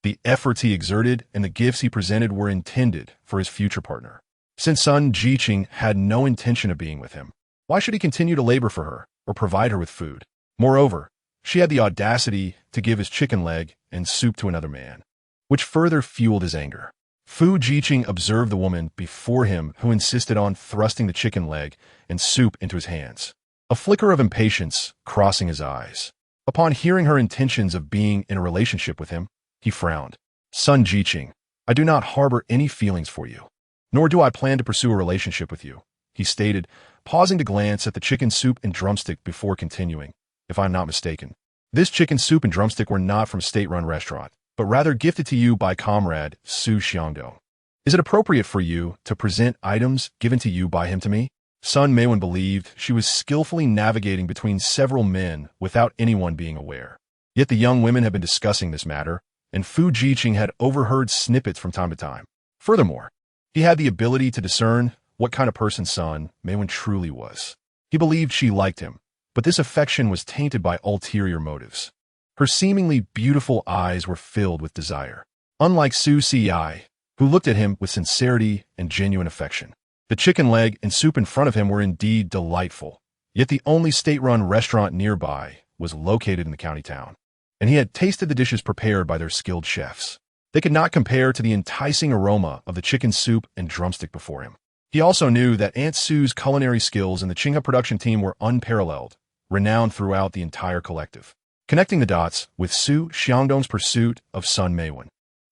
The efforts he exerted and the gifts he presented were intended for his future partner. Since Sun Jiqing had no intention of being with him, why should he continue to labor for her or provide her with food? Moreover, she had the audacity to give his chicken leg and soup to another man, which further fueled his anger. Fu Jiqing observed the woman before him who insisted on thrusting the chicken leg and soup into his hands, a flicker of impatience crossing his eyes. Upon hearing her intentions of being in a relationship with him, he frowned. Sun Jiqing, I do not harbor any feelings for you, nor do I plan to pursue a relationship with you, he stated, pausing to glance at the chicken soup and drumstick before continuing. If I'm not mistaken, this chicken soup and drumstick were not from a state-run restaurant, but rather gifted to you by comrade Su Xiangdong. Is it appropriate for you to present items given to you by him to me? Sun Meiwen believed she was skillfully navigating between several men without anyone being aware. Yet the young women had been discussing this matter, and Fu Jiqing had overheard snippets from time to time. Furthermore, he had the ability to discern what kind of person Sun Meiwen truly was. He believed she liked him, but this affection was tainted by ulterior motives. Her seemingly beautiful eyes were filled with desire. Unlike Su Si, who looked at him with sincerity and genuine affection. The chicken leg and soup in front of him were indeed delightful, yet the only state-run restaurant nearby was located in the county town, and he had tasted the dishes prepared by their skilled chefs. They could not compare to the enticing aroma of the chicken soup and drumstick before him. He also knew that Aunt Sue's culinary skills and the Qinghe production team were unparalleled, renowned throughout the entire collective. Connecting the dots with Su Xiangdong's pursuit of Sun Meiwen,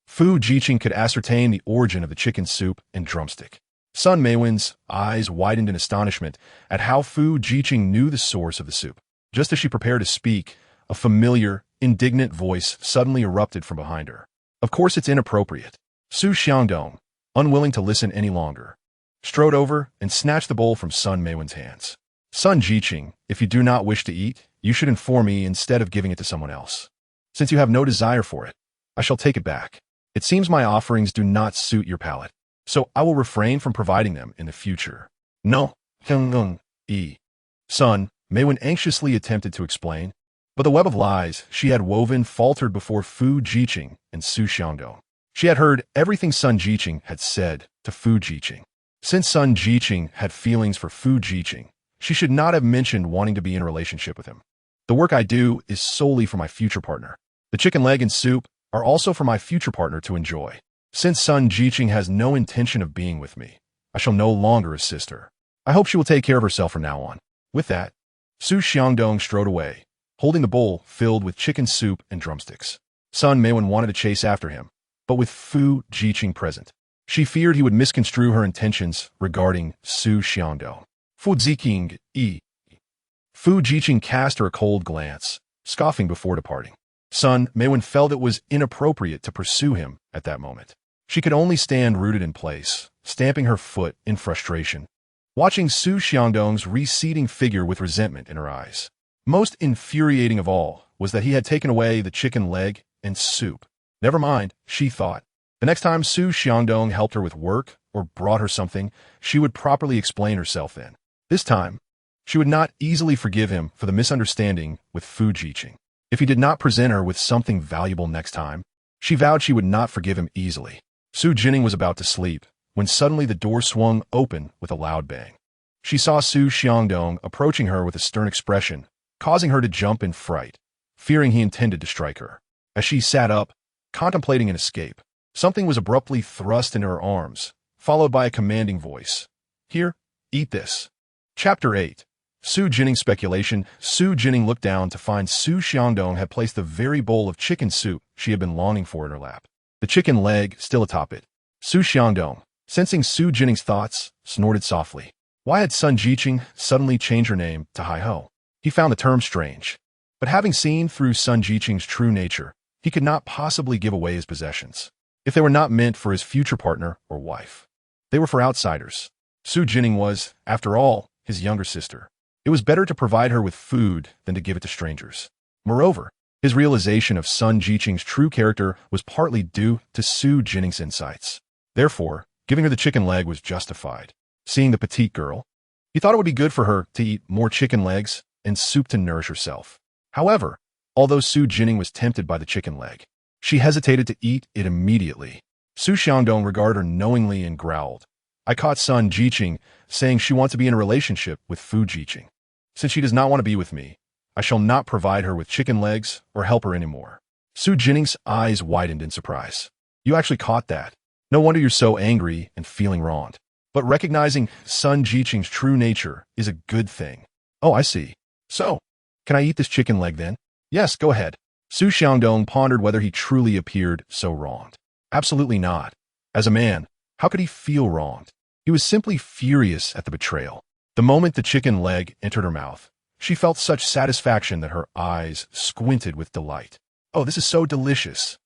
Fu Jiqing could ascertain the origin of the chicken soup and drumstick. Sun Meiwen's eyes widened in astonishment at how Fu Jiqing knew the source of the soup. Just as she prepared to speak, a familiar, indignant voice suddenly erupted from behind her. Of course it's inappropriate. Su Xiangdong, unwilling to listen any longer, strode over and snatched the bowl from Sun Meiwen's hands. Sun Jiqing, if you do not wish to eat, you should inform me instead of giving it to someone else. Since you have no desire for it, I shall take it back. It seems my offerings do not suit your palate, so I will refrain from providing them in the future. No, Sun Meiwen anxiously attempted to explain, but the web of lies she had woven faltered before Fu Jiqing and Su Xiangdong. She had heard everything Sun Jiqing had said to Fu Jiqing. Since Sun Jiqing had feelings for Fu Jiqing, she should not have mentioned wanting to be in a relationship with him. The work I do is solely for my future partner. The chicken leg and soup are also for my future partner to enjoy. Since Sun Jiqing has no intention of being with me, I shall no longer assist her. I hope she will take care of herself from now on. With that, Xu Xiangdong strode away, holding the bowl filled with chicken soup and drumsticks. Sun Meiwen wanted to chase after him, but with Fu Jiqing present, she feared he would misconstrue her intentions regarding Xu Xiangdong. Fu Ziqing e. Fu Jiqing cast her a cold glance, scoffing before departing. Sun Meiwen felt it was inappropriate to pursue him at that moment. She could only stand rooted in place, stamping her foot in frustration, watching Xu Xiangdong's receding figure with resentment in her eyes. Most infuriating of all was that he had taken away the chicken leg and soup. Never mind, she thought. The next time Xu Xiangdong helped her with work or brought her something, she would properly explain herself then. This time, she would not easily forgive him for the misunderstanding with Fu Jiqing. If he did not present her with something valuable next time, she vowed she would not forgive him easily. Xu Jinning was about to sleep, when suddenly the door swung open with a loud bang. She saw Xu Xiangdong approaching her with a stern expression, causing her to jump in fright, fearing he intended to strike her. As she sat up, contemplating an escape, something was abruptly thrust into her arms, followed by a commanding voice. Here, eat this. Chapter 8. Xu Jinning's speculation. Xu Jinning looked down to find Xu Xiangdong had placed the very bowl of chicken soup she had been longing for in her lap, the chicken leg still atop it. Xu Xiangdong, sensing Xu Jinning's thoughts, snorted softly. Why had Sun Jiqing suddenly changed her name to Hai Ho? He found the term strange, but having seen through Sun Jiqing's true nature, he could not possibly give away his possessions. If they were not meant for his future partner or wife, they were for outsiders. Xu Jinning was, after all, his younger sister. It was better to provide her with food than to give it to strangers. Moreover, his realization of Sun Jiqing's true character was partly due to Xu Jinning's insights. Therefore, giving her the chicken leg was justified. Seeing the petite girl, he thought it would be good for her to eat more chicken legs and soup to nourish herself. However, although Xu Jinning was tempted by the chicken leg, she hesitated to eat it immediately. Xu Xiangdong regarded her knowingly and growled. I caught Sun Jiqing saying she wants to be in a relationship with Fu Jiqing. Since she does not want to be with me, I shall not provide her with chicken legs or help her anymore. Xu Jinning's eyes widened in surprise. You actually caught that. No wonder you're so angry and feeling wronged. But recognizing Sun Jiqing's true nature is a good thing. Oh, I see. So, can I eat this chicken leg then? Yes, go ahead. Xu Xiangdong pondered whether he truly appeared so wronged. Absolutely not. As a man, how could he feel wronged? He was simply furious at the betrayal. The moment the chicken leg entered her mouth, she felt such satisfaction that her eyes squinted with delight. Oh, this is so delicious.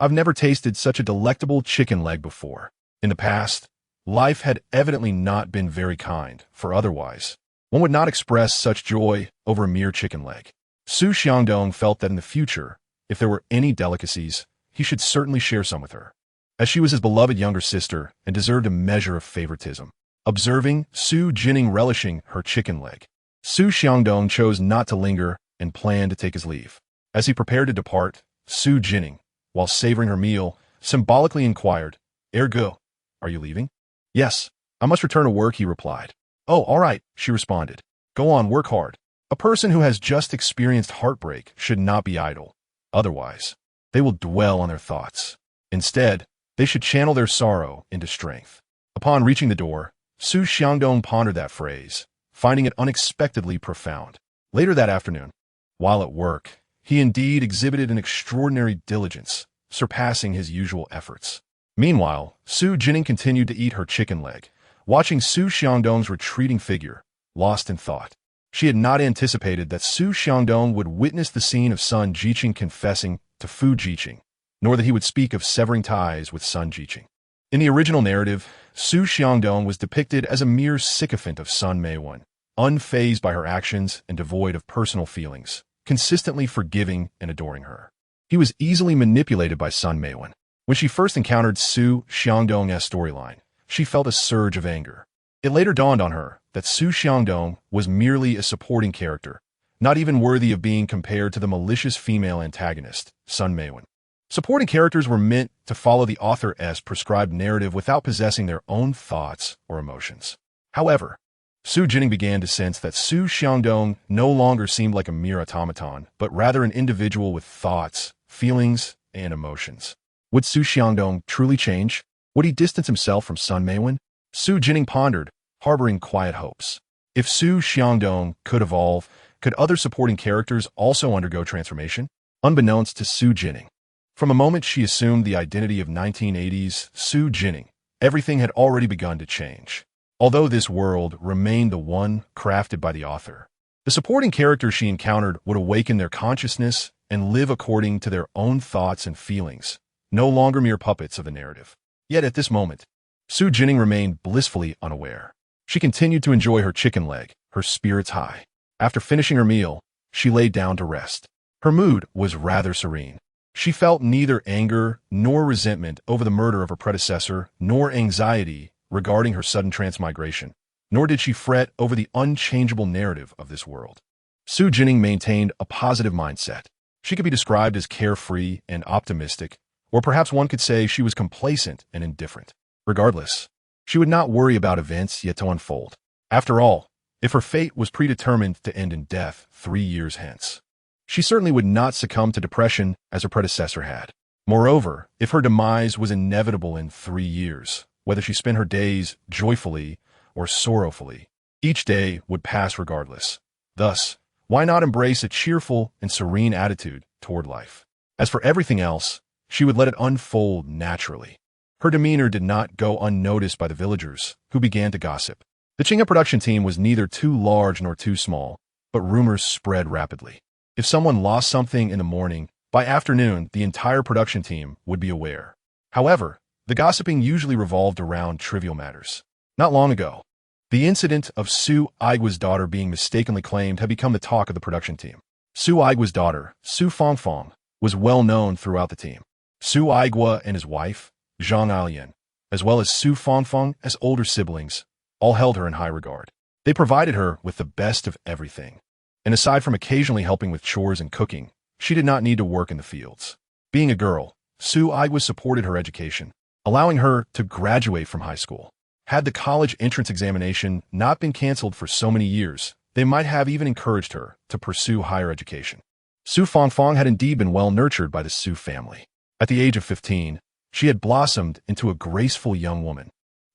I've never tasted such a delectable chicken leg before. In the past, life had evidently not been very kind, for otherwise, one would not express such joy over a mere chicken leg. Xu Xiangdong felt that in the future, if there were any delicacies, he should certainly share some with her, as she was his beloved younger sister and deserved a measure of favoritism. Observing Xu Jinning relishing her chicken leg, Xu Xiangdong chose not to linger and planned to take his leave. As he prepared to depart, Xu Jinning, while savoring her meal, symbolically inquired, Ergo, are you leaving? Yes, I must return to work, he replied. Oh, all right, she responded. Go on, work hard. A person who has just experienced heartbreak should not be idle. Otherwise, they will dwell on their thoughts. Instead, they should channel their sorrow into strength. Upon reaching the door, Xu Xiangdong pondered that phrase, finding it unexpectedly profound. Later that afternoon, while at work, he indeed exhibited an extraordinary diligence, surpassing his usual efforts. Meanwhile, Xu Jinning continued to eat her chicken leg, watching Xu Xiangdong's retreating figure, lost in thought. She had not anticipated that Xu Xiangdong would witness the scene of Sun Jiqing confessing to Fu Jiqing, nor that he would speak of severing ties with Sun Jiqing. In the original narrative, Xu Xiangdong was depicted as a mere sycophant of Sun Meiwen, unfazed by her actions and devoid of personal feelings, consistently forgiving and adoring her. He was easily manipulated by Sun Meiwen. When she first encountered Xu Xiangdong's storyline, she felt a surge of anger. It later dawned on her that Xu Xiangdong was merely a supporting character, not even worthy of being compared to the malicious female antagonist, Sun Meiwen. Supporting characters were meant to follow the author's prescribed narrative without possessing their own thoughts or emotions. However, Xu Jinning began to sense that Xu Xiangdong no longer seemed like a mere automaton, but rather an individual with thoughts, feelings, and emotions. Would Xu Xiangdong truly change? Would he distance himself from Sun Meiwen? Xu Jinning pondered, harboring quiet hopes. If Xu Xiangdong could evolve, could other supporting characters also undergo transformation? Unbeknownst to Xu Jinning, from a moment she assumed the identity of 1980s Xu Jinning, everything had already begun to change. Although this world remained the one crafted by the author, the supporting characters she encountered would awaken their consciousness and live according to their own thoughts and feelings, no longer mere puppets of the narrative. Yet at this moment, Xu Jinning remained blissfully unaware. She continued to enjoy her chicken leg, her spirits high. After finishing her meal, she lay down to rest. Her mood was rather serene. She felt neither anger nor resentment over the murder of her predecessor, nor anxiety regarding her sudden transmigration, nor did she fret over the unchangeable narrative of this world. Xu Jinning maintained a positive mindset. She could be described as carefree and optimistic, or perhaps one could say she was complacent and indifferent. Regardless, she would not worry about events yet to unfold. After all, if her fate was predetermined to end in death 3 years hence, she certainly would not succumb to depression as her predecessor had. Moreover, if her demise was inevitable in 3 years, whether she spent her days joyfully or sorrowfully, each day would pass regardless. Thus, why not embrace a cheerful and serene attitude toward life? As for everything else, she would let it unfold naturally. Her demeanor did not go unnoticed by the villagers, who began to gossip. The Qinghe production team was neither too large nor too small, but rumors spread rapidly. If someone lost something in the morning, by afternoon the entire production team would be aware. However, the gossiping usually revolved around trivial matters. Not long ago, the incident of Xu Aigua's daughter being mistakenly claimed had become the talk of the production team. Xu Aigua's daughter, Xu Fangfang, was well known throughout the team. Xu Aigua and his wife, Zhang Changzheng, as well as Xu Fangfang as older siblings, all held her in high regard. They provided her with the best of everything. And aside from occasionally helping with chores and cooking, she did not need to work in the fields. Being a girl, Xu Aigua supported her education, allowing her to graduate from high school. Had the college entrance examination not been canceled for so many years, they might have even encouraged her to pursue higher education. Xu Fangfang had indeed been well nurtured by the Xu family. At the age of 15, she had blossomed into a graceful young woman.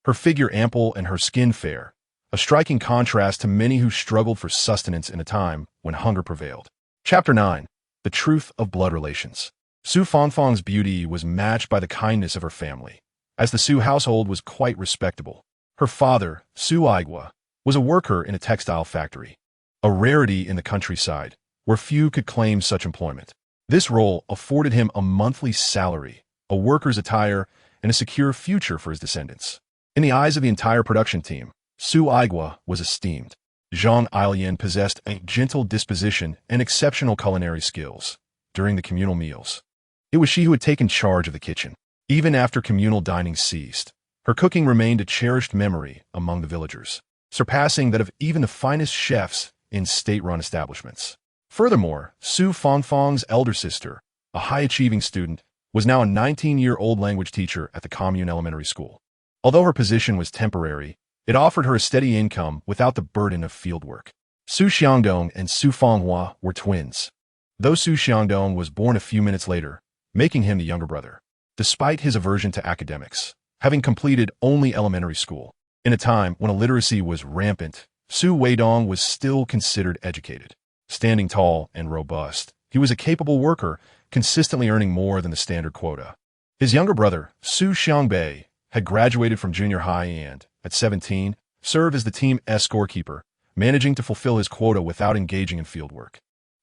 Her figure ample and her skin fair, a striking contrast to many who struggled for sustenance in a time when hunger prevailed. Chapter 9. The Truth of Blood Relations. Xu Fangfang's beauty was matched by the kindness of her family, as the Xu household was quite respectable. Her father, Xu Aigua, was a worker in a textile factory, a rarity in the countryside, where few could claim such employment. This role afforded him a monthly salary, a worker's attire, and a secure future for his descendants. In the eyes of the entire production team, Xu Aigua was esteemed. Zhang Changzheng possessed a gentle disposition and exceptional culinary skills. During the communal meals, it was she who had taken charge of the kitchen. Even after communal dining ceased, her cooking remained a cherished memory among the villagers, surpassing that of even the finest chefs in state-run establishments. Furthermore, Xu Fangfang's elder sister, a high-achieving student, was now a 19-year-old language teacher at the commune elementary school. Although her position was temporary, it offered her a steady income without the burden of fieldwork. Xu Xiangdong and Xu Fanghua were twins, though Xu Xiangdong was born a few minutes later, making him the younger brother. Despite his aversion to academics, having completed only elementary school, in a time when illiteracy was rampant, Xu Weidong was still considered educated. Standing tall and robust, he was a capable worker, consistently earning more than the standard quota. His younger brother, Xu Xiangbei, had graduated from junior high and, at 17, served as the team's scorekeeper, managing to fulfill his quota without engaging in fieldwork.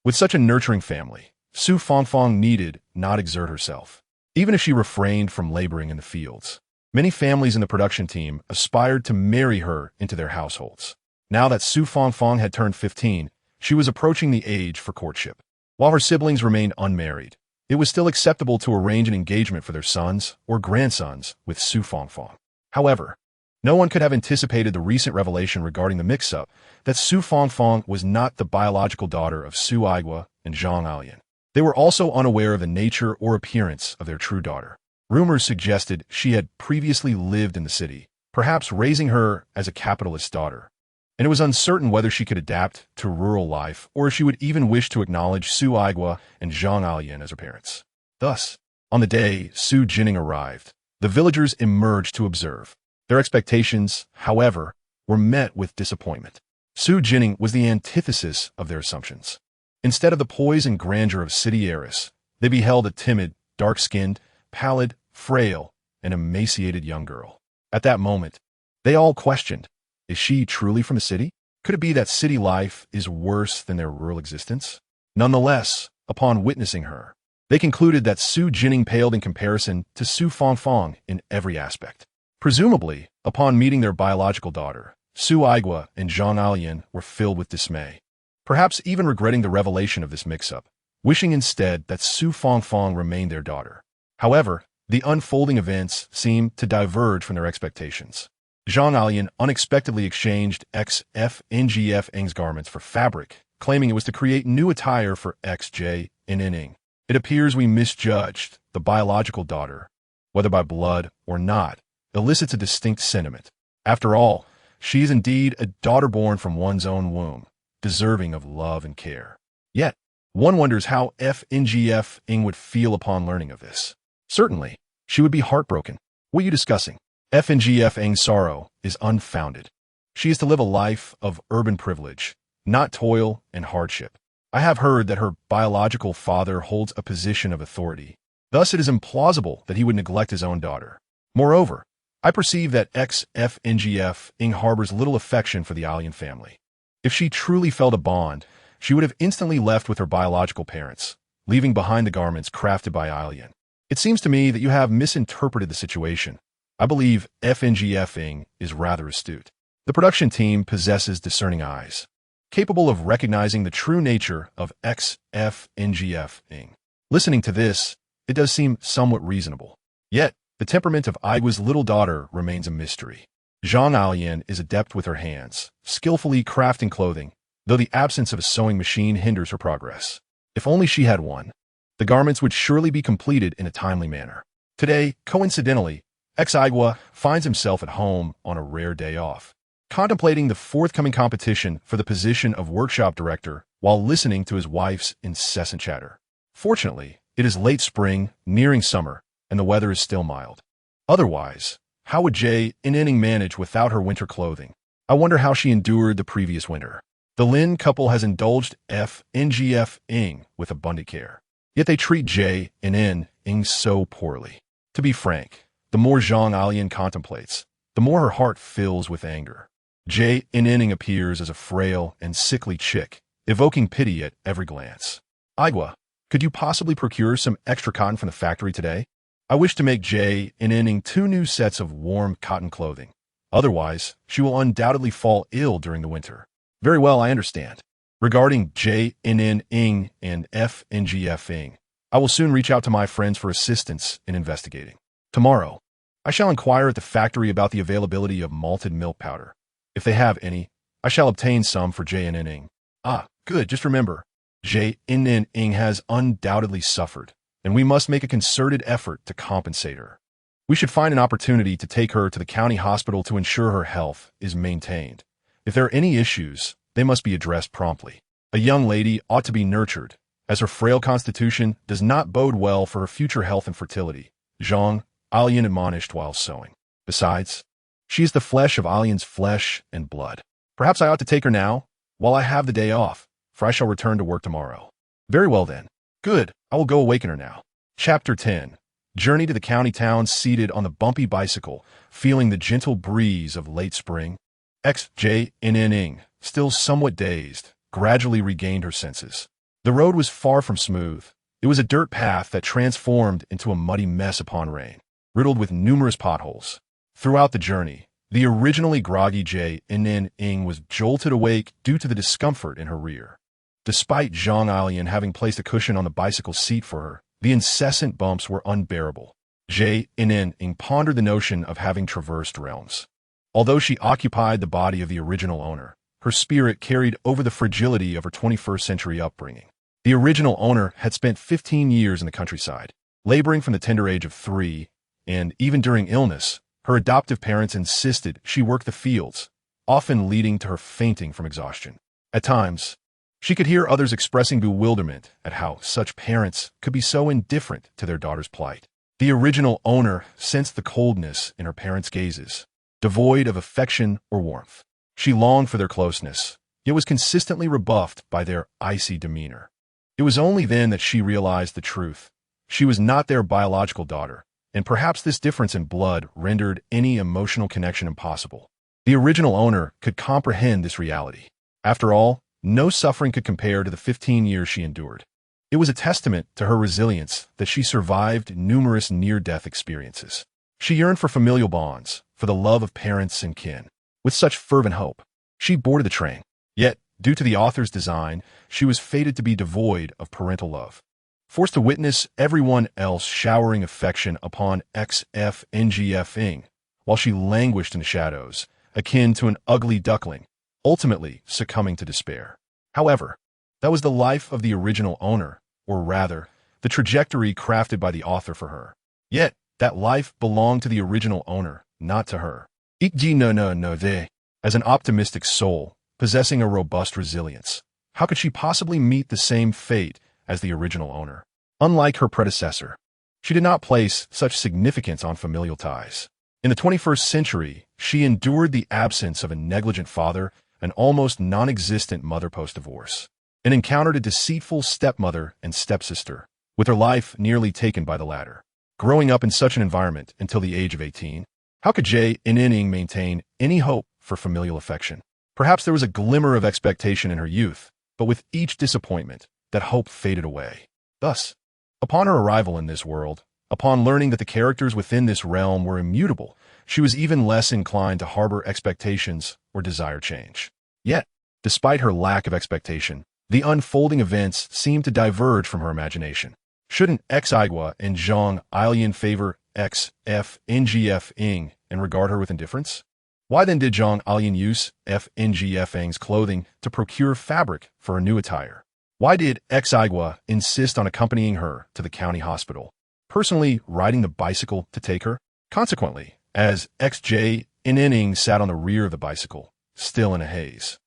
With such a nurturing family, Xu Fangfang needed not exert herself, even if she refrained from laboring in the fields. Many families in the production team aspired to marry her into their households. Now that Xu Fangfang had turned 15, she was approaching the age for courtship. While her siblings remained unmarried, it was still acceptable to arrange an engagement for their sons or grandsons with Xu Fangfang. However, no one could have anticipated the recent revelation regarding the mix-up that Xu Fangfang was not the biological daughter of Xu Aigua and Zhang Changzheng. They were also unaware of the nature or appearance of their true daughter. Rumors suggested she had previously lived in the city, perhaps raising her as a capitalist's daughter, and it was uncertain whether she could adapt to rural life or if she would even wish to acknowledge Su Aigua and Zhang Changzheng as her parents. Thus, on the day Xu Jinning arrived, the villagers emerged to observe. Their expectations, however, were met with disappointment. Xu Jinning was the antithesis of their assumptions. Instead of the poise and grandeur of city heiress, they beheld a timid, dark-skinned, pallid, frail, and emaciated young girl. At that moment, they all questioned, is she truly from the city? Could it be that city life is worse than their rural existence? Nonetheless, upon witnessing her, they concluded that Xu Jinning paled in comparison to Su Fangfang in every aspect. Presumably, upon meeting their biological daughter, Su Aigua and Zhang Changzheng were filled with dismay, perhaps even regretting the revelation of this mix-up, wishing instead that Su Fangfang remained their daughter. However, the unfolding events seemed to diverge from their expectations. Zhang Changzheng unexpectedly exchanged X'Ng's garments for fabric, claiming it was to create new attire for X'Jinning. It appears we misjudged the biological daughter, whether by blood or not, elicits a distinct sentiment. After all, she is indeed a daughter born from one's own womb, deserving of love and care. Yet, one wonders how X'Ing would feel upon learning of this. Certainly, she would be heartbroken. What are you discussing? X'Ing's sorrow is unfounded. She is to live a life of urban privilege, not toil and hardship. I have heard that her biological father holds a position of authority. Thus, it is implausible that he would neglect his own daughter. Moreover, I perceive that X'Ing harbors little affection for the Alien family. If she truly felt a bond, she would have instantly left with her biological parents, leaving behind the garments crafted by Alien. It seems to me that you have misinterpreted the situation. I believe X'Ing is rather astute. The production team possesses discerning eyes, capable of recognizing the true nature of X'Ing. Listening to this, it does seem somewhat reasonable. Yet, the temperament of Aigua's little daughter remains a mystery. Zhang Changzheng is adept with her hands, skillfully crafting clothing, though the absence of a sewing machine hinders her progress. If only she had one, the garments would surely be completed in a timely manner. Today, coincidentally, Aigua finds himself at home on a rare day off, contemplating the forthcoming competition for the position of workshop director while listening to his wife's incessant chatter. Fortunately, it is late spring, nearing summer, and the weather is still mild. Otherwise, how would Jinning manage without her winter clothing? I wonder how she endured the previous winter. The Lin couple has indulged X'Ing with abundant care, yet they treat Jinning so poorly. To be frank, the more Zhang Changzheng contemplates, the more her heart fills with anger. Jinning appears as a frail and sickly chick, evoking pity at every glance. Aigua, could you possibly procure some extra cotton from the factory today? I wish to make Jinning 2 new sets of warm cotton clothing. Otherwise, she will undoubtedly fall ill during the winter. Very well, I understand. Regarding Jinning and X'Ing, I will soon reach out to my friends for assistance in investigating. Tomorrow, I shall inquire at the factory about the availability of malted milk powder. If they have any, I shall obtain some for Jinning. Ah, good, just remember, Jinning has undoubtedly suffered, and we must make a concerted effort to compensate her. We should find an opportunity to take her to the county hospital to ensure her health is maintained. If there are any issues, they must be addressed promptly. A young lady ought to be nurtured, as her frail constitution does not bode well for her future health and fertility, Zhang Changzheng admonished while sewing. Besides, she is the flesh of Alien's flesh and blood. Perhaps I ought to take her now, while I have the day off, for I shall return to work tomorrow. Very well then. Good, I will go awaken her now. Chapter 10. Journey to the county town seated on the bumpy bicycle, feeling the gentle breeze of late spring. Jinning, still somewhat dazed, gradually regained her senses. The road was far from smooth. It was a dirt path that transformed into a muddy mess upon rain, riddled with numerous potholes. Throughout the journey, the originally groggy Jinning was jolted awake due to the discomfort in her rear. Despite Zhang Changzheng having placed a cushion on the bicycle seat for her, the incessant bumps were unbearable. Jinning pondered the notion of having traversed realms. Although she occupied the body of the original owner, her spirit carried over the fragility of her 21st century upbringing. The original owner had spent 15 years in the countryside, laboring from the tender age of 3, and even during illness, her adoptive parents insisted she work the fields, often leading to her fainting from exhaustion. At times, she could hear others expressing bewilderment at how such parents could be so indifferent to their daughter's plight. The original owner sensed the coldness in her parents' gazes, devoid of affection or warmth. She longed for their closeness, yet was consistently rebuffed by their icy demeanor. It was only then that she realized the truth. She was not their biological daughter, and perhaps this difference in blood rendered any emotional connection impossible. The original owner could comprehend this reality. After all, no suffering could compare to the 15 years she endured. It was a testament to her resilience that she survived numerous near-death experiences. She yearned for familial bonds, for the love of parents and kin. With such fervent hope, she boarded the train. Yet, due to the author's design, she was fated to be devoid of parental love. Forced to witness everyone else showering affection upon XFNGFing, while she languished in the shadows, akin to an ugly duckling, ultimately succumbing to despair. However, that was the life of the original owner, or rather, the trajectory crafted by the author for her. Yet, that life belonged to the original owner, not to her. As an optimistic soul, possessing a robust resilience, how could she possibly meet the same fate as the original owner? Unlike her predecessor, she did not place such significance on familial ties. In the 21st century, she endured the absence of a negligent father, an almost non-existent mother post-divorce, and encountered a deceitful stepmother and stepsister, with her life nearly taken by the latter. Growing up in such an environment until the age of 18, how could Zhang Changzheng maintain any hope for familial affection? Perhaps there was a glimmer of expectation in her youth, but with each disappointment, that hope faded away. Thus, upon her arrival in this world, upon learning that the characters within this realm were immutable, she was even less inclined to harbor expectations or desire change. Yet, despite her lack of expectation, the unfolding events seemed to diverge from her imagination. Shouldn't Xigua and Zhang Changzheng favor XFNGFing and regard her with indifference? Why then did Zhang Changzheng use FNGFing's clothing to procure fabric for her new attire? Why did Xigua insist on accompanying her to the county hospital, personally riding the bicycle to take her? Consequently, as Xj Inning sat on the rear of the bicycle, still in a haze,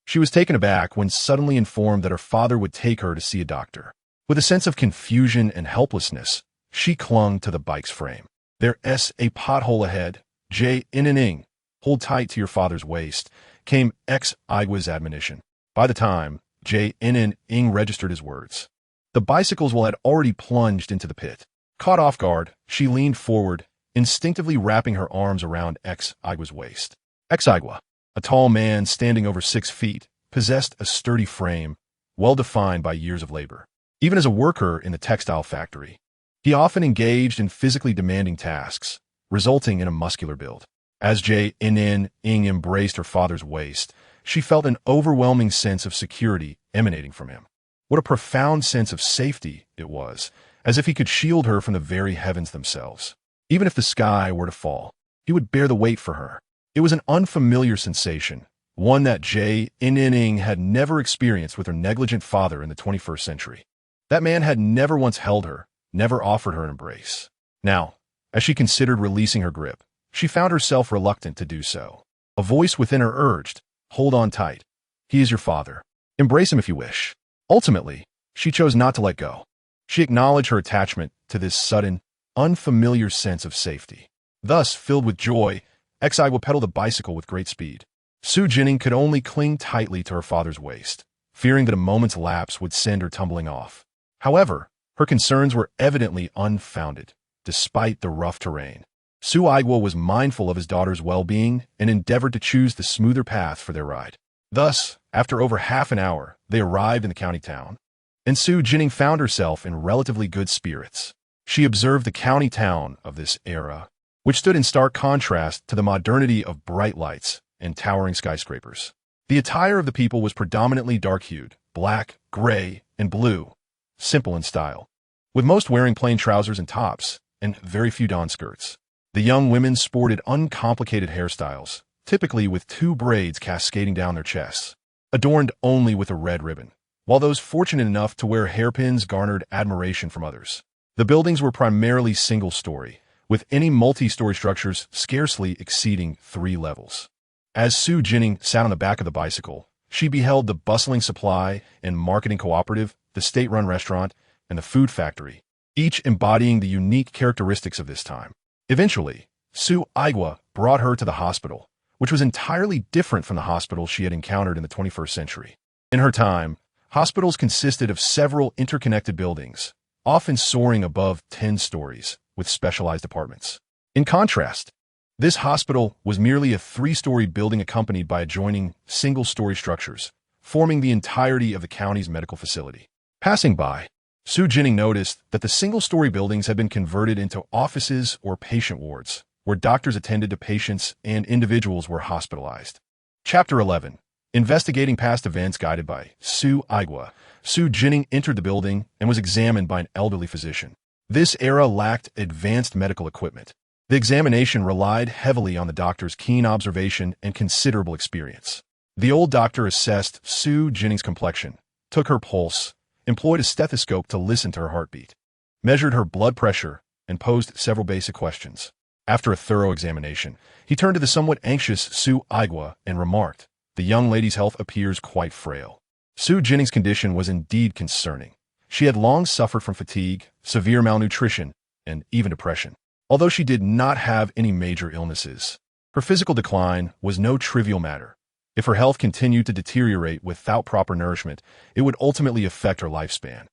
she was taken aback when suddenly informed that her father would take her to see a doctor. With a sense of confusion and helplessness, she clung to the bike's frame. There's a pothole ahead, J. Inning. Hold tight to your father's waist, came Xigua's admonition. By the time J. Inning registered his words, the bicycles had already plunged into the pit. Caught off guard, she leaned forward, instinctively wrapping her arms around Xigua's waist. Xigua, a tall man standing over 6 feet, possessed a sturdy frame, well-defined by years of labor. Even as a worker in the textile factory, he often engaged in physically demanding tasks, resulting in a muscular build. As J. Inning embraced her father's waist, she felt an overwhelming sense of security emanating from him. What a profound sense of safety it was, as if he could shield her from the very heavens themselves. Even if the sky were to fall, he would bear the weight for her. It was an unfamiliar sensation, one that J. Inning had never experienced with her negligent father in the 21st century. That man had never once held her, never offered her an embrace. Now, as she considered releasing her grip, she found herself reluctant to do so. A voice within her urged, "Hold on tight. He is your father. Embrace him if you wish." Ultimately, she chose not to let go. She acknowledged her attachment to this sudden, unfamiliar sense of safety. Thus, filled with joy, Xigua pedaled the bicycle with great speed. Xu Jinning could only cling tightly to her father's waist, fearing that a moment's lapse would send her tumbling off. However, her concerns were evidently unfounded, despite the rough terrain. Xigua was mindful of his daughter's well-being and endeavored to choose the smoother path for their ride. Thus, after over half an hour, they arrived in the county town, and Xu Jinning found herself in relatively good spirits. She observed the county town of this era, which stood in stark contrast to the modernity of bright lights and towering skyscrapers. The attire of the people was predominantly dark-hued, black, gray, and blue, simple in style, with most wearing plain trousers and tops, and very few don skirts. The young women sported uncomplicated hairstyles, typically with 2 braids cascading down their chests, adorned only with a red ribbon, while those fortunate enough to wear hairpins garnered admiration from others. The buildings were primarily single-story, with any multi-story structures scarcely exceeding 3 levels. As Xu Jinning sat on the back of the bicycle, she beheld the bustling supply and marketing cooperative, the state-run restaurant, and the food factory, each embodying the unique characteristics of this time. Eventually, Su Aigua brought her to the hospital, which was entirely different from the hospital she had encountered in the 21st century. In her time, hospitals consisted of several interconnected buildings, often soaring above 10 stories, with specialized departments. In contrast, this hospital was merely a 3-story building accompanied by adjoining single-story structures, forming the entirety of the county's medical facility. Passing by, Xu Jinning noticed that the single-story buildings had been converted into offices or patient wards, where doctors attended to patients and individuals were hospitalized. Chapter 11. Investigating past events guided by Xu Aigua. Xu Jinning entered the building and was examined by an elderly physician. This era lacked advanced medical equipment. The examination relied heavily on the doctor's keen observation and considerable experience. The old doctor assessed Xu Jinning's complexion, took her pulse, employed a stethoscope to listen to her heartbeat, measured her blood pressure, and posed several basic questions. After a thorough examination, he turned to the somewhat anxious Xu Aigua and remarked, "The young lady's health appears quite frail." Xu Jinning's condition was indeed concerning. She had long suffered from fatigue, severe malnutrition, and even depression. Although she did not have any major illnesses, her physical decline was no trivial matter. If her health continued to deteriorate without proper nourishment, it would ultimately affect her lifespan.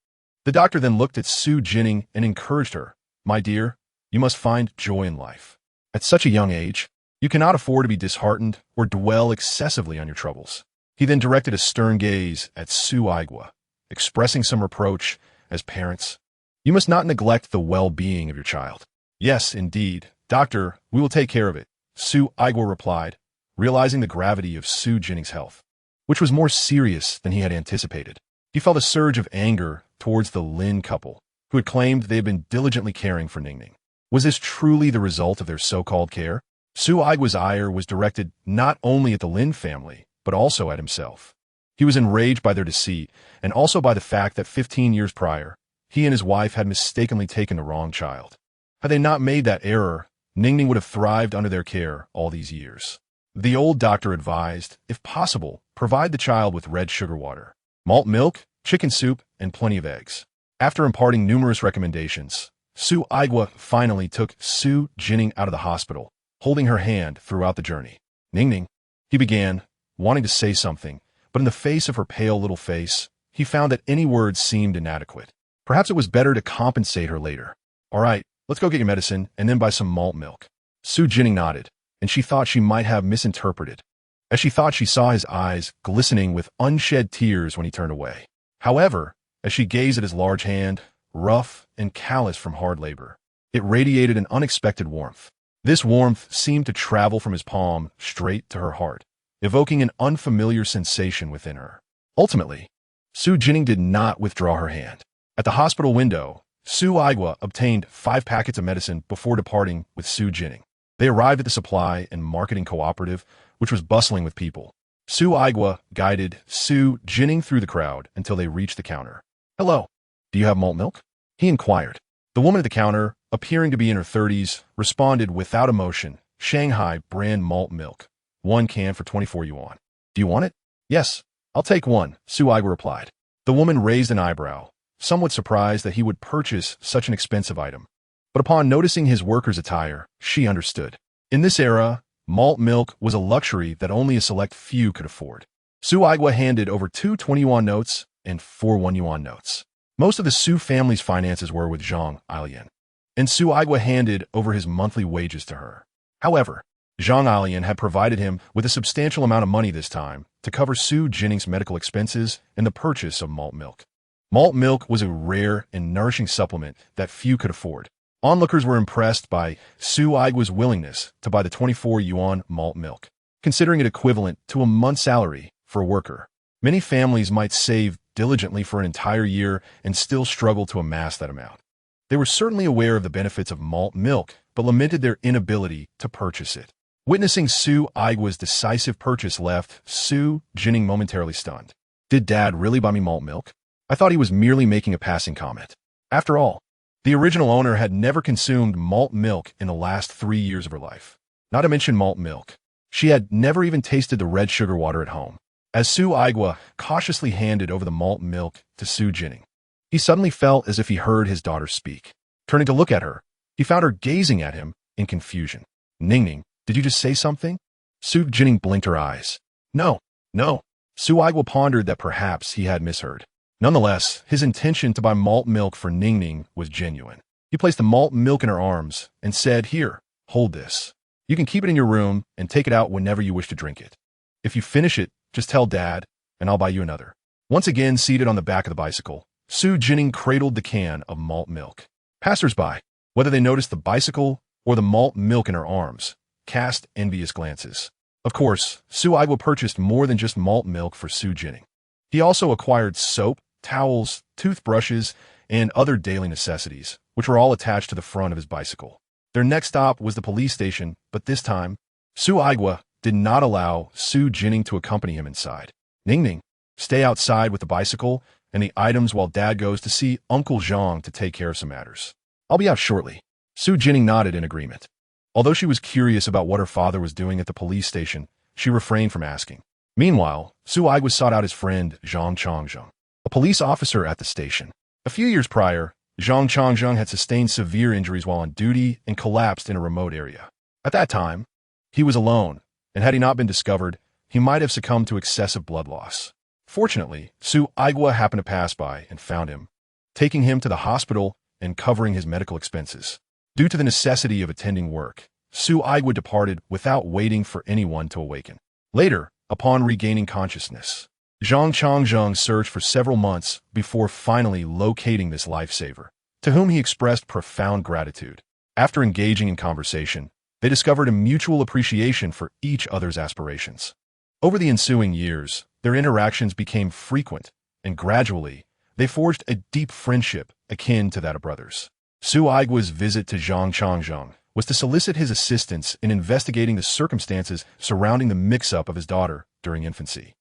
The doctor then looked at Xu Jinning and encouraged her, "My dear, you must find joy in life. At such a young age, you cannot afford to be disheartened or dwell excessively on your troubles." He then directed a stern gaze at Xu Aigua, expressing some reproach. "As parents, you must not neglect the well-being of your child." "Yes, indeed, doctor, we will take care of it," Xu Aigua replied, realizing the gravity of Xu Jinning's health, which was more serious than he had anticipated. He felt a surge of anger towards the Lin couple, who had claimed they had been diligently caring for Ningning. Was this truly the result of their so-called care? Xu Aigua's ire was directed not only at the Lin family, but also at himself. He was enraged by their deceit, and also by the fact that 15 years prior, he and his wife had mistakenly taken the wrong child. Had they not made that error, Ningning would have thrived under their care all these years. The old doctor advised, if possible, provide the child with red sugar water, malt milk, chicken soup, and plenty of eggs. After imparting numerous recommendations, Xu Aigua finally took Xu Jinning out of the hospital, holding her hand throughout the journey. "Ningning," he began, wanting to say something, but in the face of her pale little face, he found that any words seemed inadequate. Perhaps it was better to compensate her later. "All right, let's go get your medicine and then buy some malt milk." Xu Jinning nodded, and she thought she might have misinterpreted, as she thought she saw his eyes glistening with unshed tears when he turned away. However, as she gazed at his large hand, rough and callous from hard labor, it radiated an unexpected warmth. This warmth seemed to travel from his palm straight to her heart, evoking an unfamiliar sensation within her. Ultimately, Xu Jinning did not withdraw her hand. At the hospital window, Xu Aigua obtained 5 packets of medicine before departing with Xu Jinning. They arrived at the supply and marketing cooperative, which was bustling with people. Xu Aigua guided Xu Jinning through the crowd until they reached the counter. "Hello, do you have malt milk?" he inquired. The woman at the counter, appearing to be in her 30s, responded without emotion, "Shanghai brand malt milk. 1 can for 24 yuan. Do you want it?" "Yes, I'll take 1, Xu Aigua replied. The woman raised an eyebrow, somewhat surprised that he would purchase such an expensive item. But upon noticing his worker's attire, she understood. In this era, malt milk was a luxury that only a select few could afford. Xu Aigua handed over 2 20-yuan notes and 4 1-yuan notes. Most of the Xu family's finances were with Zhang Changzheng, and Xu Aigua handed over his monthly wages to her. However, Zhang Changzheng had provided him with a substantial amount of money this time to cover Xu Jinning's medical expenses and the purchase of malt milk. Malt milk was a rare and nourishing supplement that few could afford. Onlookers were impressed by Xu Aigua's willingness to buy the 24 yuan malt milk, considering it equivalent to a month's salary for a worker. Many families might save diligently for an entire year and still struggle to amass that amount. They were certainly aware of the benefits of malt milk, but lamented their inability to purchase it. Witnessing Xu Aigua's decisive purchase left Xu Jinning momentarily stunned. Did Dad really buy me malt milk? I thought he was merely making a passing comment. After all, the original owner had never consumed malt milk in the last 3 years of her life. Not to mention malt milk. She had never even tasted the red sugar water at home. As Su Aigua cautiously handed over the malt milk to Xu Jinning, he suddenly felt as if he heard his daughter speak. Turning to look at her, he found her gazing at him in confusion. Ningning, did you just say something? Xu Jinning blinked her eyes. No. Su Aigua pondered that perhaps he had misheard. Nonetheless, his intention to buy malt milk for Ningning was genuine. He placed the malt milk in her arms and said, "Here, hold this. You can keep it in your room and take it out whenever you wish to drink it. If you finish it, just tell Dad, and I'll buy you another." Once again seated on the back of the bicycle, Xu Jinning cradled the can of malt milk. Passers-by, whether they noticed the bicycle or the malt milk in her arms, cast envious glances. Of course, Su Aigua purchased more than just malt milk for Xu Jinning. He also acquired soap, towels, toothbrushes, and other daily necessities, which were all attached to the front of his bicycle. Their next stop was the police station, but this time, Su Aigua did not allow Xu Jinning to accompany him inside. Ningning, stay outside with the bicycle and the items while Dad goes to see Uncle Zhang to take care of some matters. I'll be out shortly. Xu Jinning nodded in agreement. Although she was curious about what her father was doing at the police station, she refrained from asking. Meanwhile, Su Aigua sought out his friend Zhang Changzheng, a police officer at the station. A few years prior, Zhang Changzheng had sustained severe injuries while on duty and collapsed in a remote area. At that time, he was alone, and had he not been discovered, he might have succumbed to excessive blood loss. Fortunately, Su Aigua happened to pass by and found him, taking him to the hospital and covering his medical expenses. Due to the necessity of attending work, Su Aigua departed without waiting for anyone to awaken. Later, upon regaining consciousness, Zhang Changzheng searched for several months before finally locating this lifesaver, to whom he expressed profound gratitude. After engaging in conversation, they discovered a mutual appreciation for each other's aspirations. Over the ensuing years, their interactions became frequent, and gradually, they forged a deep friendship akin to that of brothers. Su Aigua's visit to Zhang Changzheng was to solicit his assistance in investigating the circumstances surrounding the mix-up of his daughter during infancy,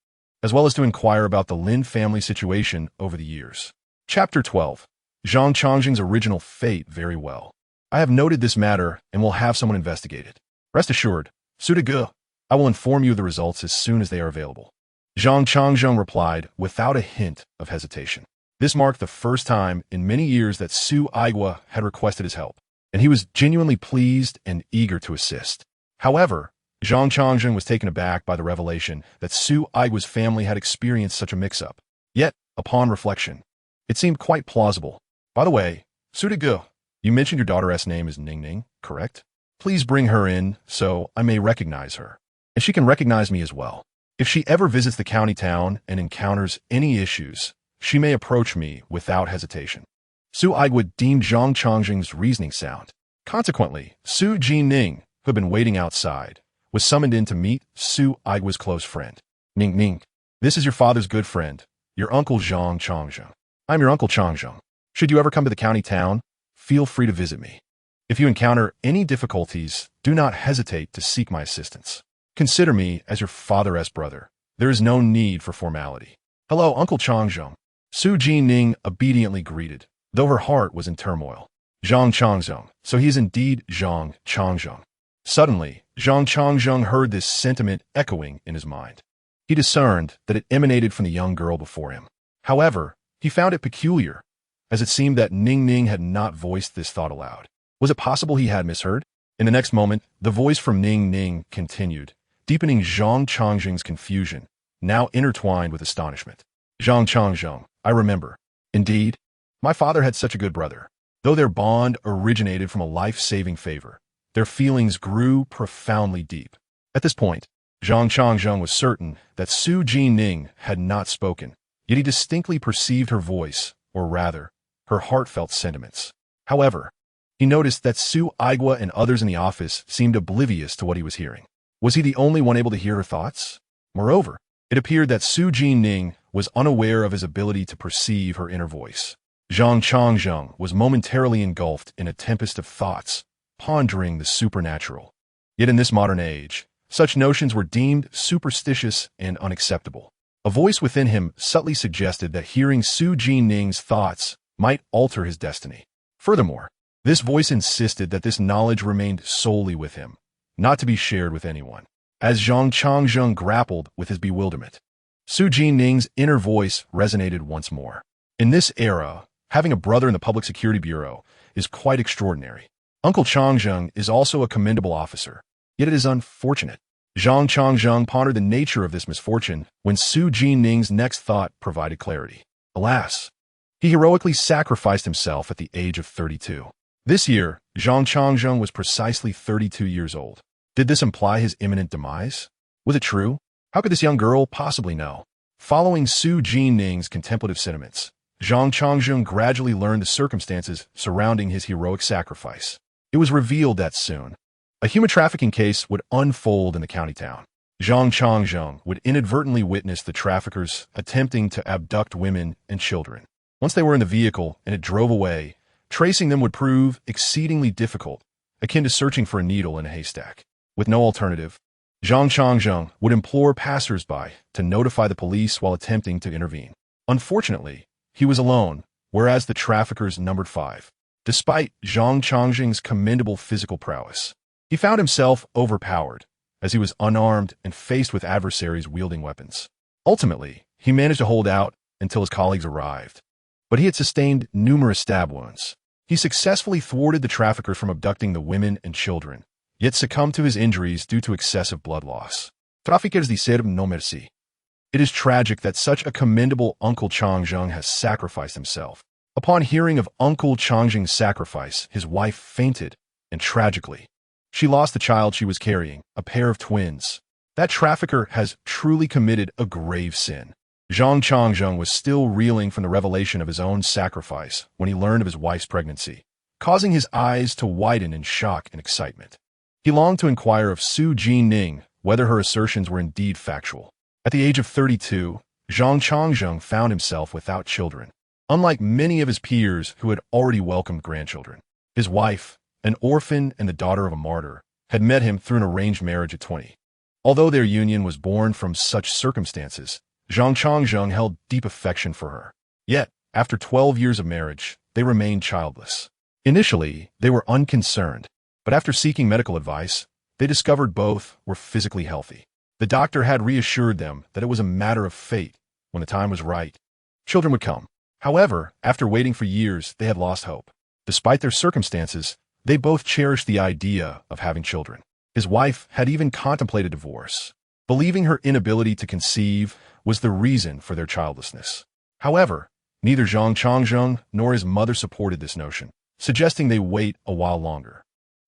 as well as to inquire about the Lin family situation over the years. Chapter 12. Zhang Changzheng's original fate very well. I have noted this matter and will have someone investigate it. Rest assured, Su Ge, I will inform you of the results as soon as they are available. Zhang Changzheng replied without a hint of hesitation. This marked the first time in many years that Su Aigua had requested his help, and he was genuinely pleased and eager to assist. However, Zhang Changzheng was taken aback by the revelation that Su Aigua's family had experienced such a mix-up. Yet, upon reflection, it seemed quite plausible. By the way, Su Ge, you mentioned your daughter's name is Ningning, correct? Please bring her in so I may recognize her, and she can recognize me as well. If she ever visits the county town and encounters any issues, she may approach me without hesitation. Su Aigua deemed Zhang Changzheng's reasoning sound. Consequently, Xu Jinning, who had been waiting outside, was summoned in to meet Su Aigua's close friend. Ning, this is your father's good friend, your uncle Zhang Changzheng. I'm your uncle Changzheng. Should you ever come to the county town, feel free to visit me. If you encounter any difficulties, do not hesitate to seek my assistance. Consider me as your father's brother. There is no need for formality. Hello, Uncle Changzheng. Xu Jinning obediently greeted, though her heart was in turmoil. Zhang Changzheng, so he is indeed Zhang Changzheng. Suddenly, Zhang Changzheng heard this sentiment echoing in his mind. He discerned that it emanated from the young girl before him. However, he found it peculiar, as it seemed that Ningning had not voiced this thought aloud. Was it possible he had misheard? In the next moment, the voice from Ningning continued, deepening Zhang Changzheng's confusion, now intertwined with astonishment. Zhang Changzheng, I remember. Indeed, my father had such a good brother. Though their bond originated from a life-saving favor, their feelings grew profoundly deep. At this point, Zhang Changzheng was certain that Xu Jinning had not spoken, yet he distinctly perceived her voice, or rather, her heartfelt sentiments. However, he noticed that Su Aigua and others in the office seemed oblivious to what he was hearing. Was he the only one able to hear her thoughts? Moreover, it appeared that Xu Jinning was unaware of his ability to perceive her inner voice. Zhang Changzheng was momentarily engulfed in a tempest of thoughts, pondering the supernatural. Yet in this modern age, such notions were deemed superstitious and unacceptable. A voice within him subtly suggested that hearing Xu Jinning's thoughts might alter his destiny. Furthermore, this voice insisted that this knowledge remained solely with him, not to be shared with anyone. As Zhang Changzheng grappled with his bewilderment, Xu Jinning's inner voice resonated once more. In this era, having a brother in the Public Security Bureau is quite extraordinary. Uncle Changzheng is also a commendable officer, yet it is unfortunate. Zhang Changzheng pondered the nature of this misfortune when Xu Jinning's next thought provided clarity. Alas, he heroically sacrificed himself at the age of 32. This year, Zhang Changzheng was precisely 32 years old. Did this imply his imminent demise? Was it true? How could this young girl possibly know? Following Xu Jinning's contemplative sentiments, Zhang Changzheng gradually learned the circumstances surrounding his heroic sacrifice. It was revealed that soon, a human trafficking case would unfold in the county town. Zhang Changzheng would inadvertently witness the traffickers attempting to abduct women and children. Once they were in the vehicle and it drove away, tracing them would prove exceedingly difficult, akin to searching for a needle in a haystack. With no alternative, Zhang Changzheng would implore passers-by to notify the police while attempting to intervene. Unfortunately, he was alone, whereas the traffickers numbered 5. Despite Zhang Changzheng's commendable physical prowess, he found himself overpowered, as he was unarmed and faced with adversaries wielding weapons. Ultimately, he managed to hold out until his colleagues arrived, but he had sustained numerous stab wounds. He successfully thwarted the traffickers from abducting the women and children, yet succumbed to his injuries due to excessive blood loss. Traffickers diserve no mercy. It is tragic that such a commendable Uncle Changzheng has sacrificed himself. Upon hearing of Uncle Changzheng's sacrifice, his wife fainted, and tragically, she lost the child she was carrying, a pair of twins. That trafficker has truly committed a grave sin. Zhang Changzheng was still reeling from the revelation of his own sacrifice when he learned of his wife's pregnancy, causing his eyes to widen in shock and excitement. He longed to inquire of Xu Jinning whether her assertions were indeed factual. At the age of 32, Zhang Changzheng found himself without children, unlike many of his peers who had already welcomed grandchildren. His wife, an orphan and the daughter of a martyr, had met him through an arranged marriage at 20. Although their union was born from such circumstances, Zhang Changzheng held deep affection for her. Yet, after 12 years of marriage, they remained childless. Initially, they were unconcerned, but after seeking medical advice, they discovered both were physically healthy. The doctor had reassured them that it was a matter of fate. When the time was right, children would come. However, after waiting for years, they had lost hope. Despite their circumstances, they both cherished the idea of having children. His wife had even contemplated divorce, believing her inability to conceive was the reason for their childlessness. However, neither Zhang Changzheng nor his mother supported this notion, suggesting they wait a while longer.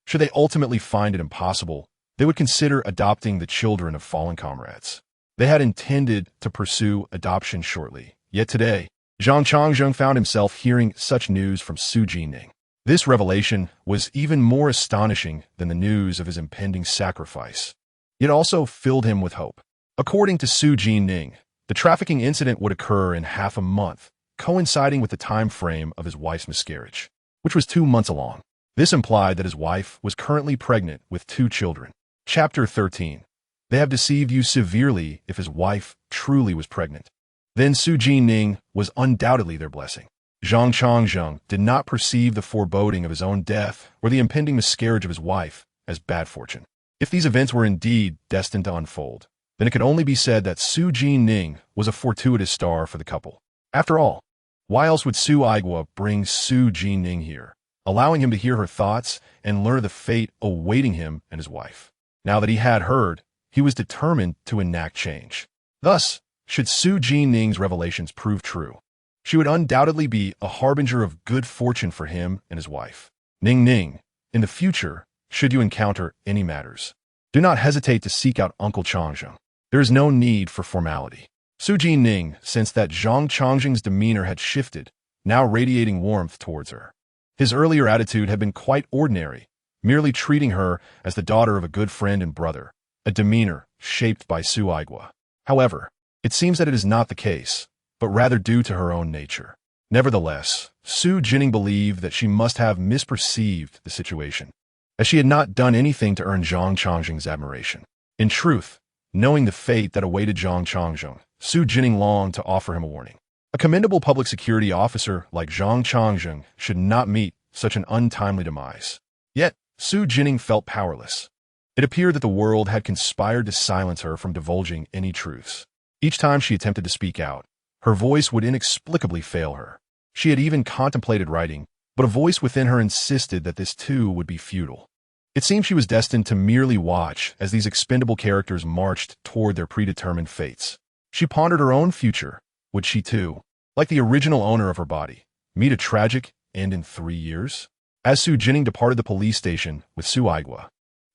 Should they ultimately find it impossible, they would consider adopting the children of fallen comrades. They had intended to pursue adoption shortly, yet today, Zhang Changzheng found himself hearing such news from Xu Jinning. This revelation was even more astonishing than the news of his impending sacrifice. It also filled him with hope. According to Xu Jinning, the trafficking incident would occur in half a month, coinciding with the time frame of his wife's miscarriage, which was 2 months along. This implied that his wife was currently pregnant with 2 children. Chapter 13. They have deceived you severely if his wife truly was pregnant. Then Xu Jinning was undoubtedly their blessing. Zhang Changzheng did not perceive the foreboding of his own death or the impending miscarriage of his wife as bad fortune. If these events were indeed destined to unfold, then it could only be said that Xu Jinning was a fortuitous star for the couple. After all, why else would Su Aigua bring Xu Jinning here, allowing him to hear her thoughts and learn of the fate awaiting him and his wife? Now that he had heard, he was determined to enact change. Thus, should Xu Jinning's revelations prove true, she would undoubtedly be a harbinger of good fortune for him and his wife. Ning, in the future, should you encounter any matters, do not hesitate to seek out Uncle Changzheng. There is no need for formality. Xu Jinning sensed that Zhang Changzheng's demeanor had shifted, now radiating warmth towards her. His earlier attitude had been quite ordinary, merely treating her as the daughter of a good friend and brother, a demeanor shaped by Su Aigua. However, it seems that it is not the case, but rather due to her own nature. Nevertheless, Xu Jinning believed that she must have misperceived the situation, as she had not done anything to earn Zhang Changzheng's admiration. In truth, Knowing the fate that awaited Zhang Changzheng, Xu Jinning longed to offer him a warning. A commendable public security officer like Zhang Changzheng should not meet such an untimely demise. Yet, Xu Jinning felt powerless. It appeared that the world had conspired to silence her from divulging any truths. Each time she attempted to speak out, her voice would inexplicably fail her. She had even contemplated writing, but a voice within her insisted that this too would be futile. It seemed she was destined to merely watch as these expendable characters marched toward their predetermined fates. She pondered her own future. Would she too, like the original owner of her body, meet a tragic end in 3 years? As Xu Jinning departed the police station with Su Aigua,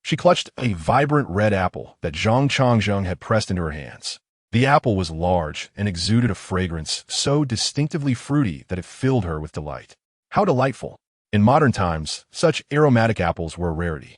she clutched a vibrant red apple that Zhang Changzheng had pressed into her hands. The apple was large and exuded a fragrance so distinctively fruity that it filled her with delight. How delightful! In modern times, such aromatic apples were a rarity.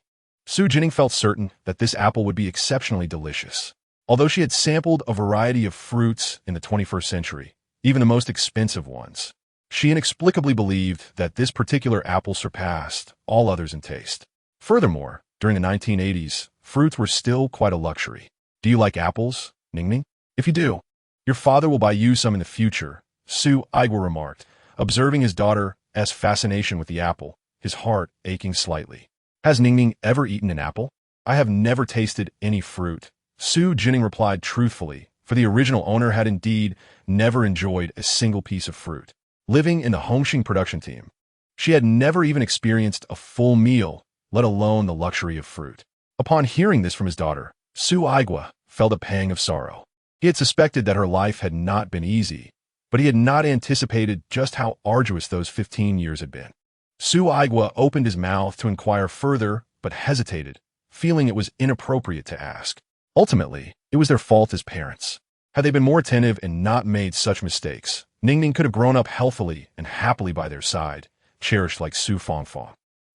Xu Jinning felt certain that this apple would be exceptionally delicious. Although she had sampled a variety of fruits in the 21st century, even the most expensive ones, she inexplicably believed that this particular apple surpassed all others in taste. Furthermore, during the 1980s, fruits were still quite a luxury. Do you like apples, Ningning? If you do, your father will buy you some in the future, Su Aigua remarked, observing his daughter's fascination with the apple, his heart aching slightly. Has Ningning ever eaten an apple? I have never tasted any fruit, Xu Jinning replied truthfully, for the original owner had indeed never enjoyed a single piece of fruit. Living in the Hongxing production team, she had never even experienced a full meal, let alone the luxury of fruit. Upon hearing this from his daughter, Su Aigua felt a pang of sorrow. He had suspected that her life had not been easy, but he had not anticipated just how arduous those 15 years had been. Su Aigua opened his mouth to inquire further, but hesitated, feeling it was inappropriate to ask. Ultimately, it was their fault as parents. Had they been more attentive and not made such mistakes, Ningning could have grown up healthily and happily by their side, cherished like Su Fangfang.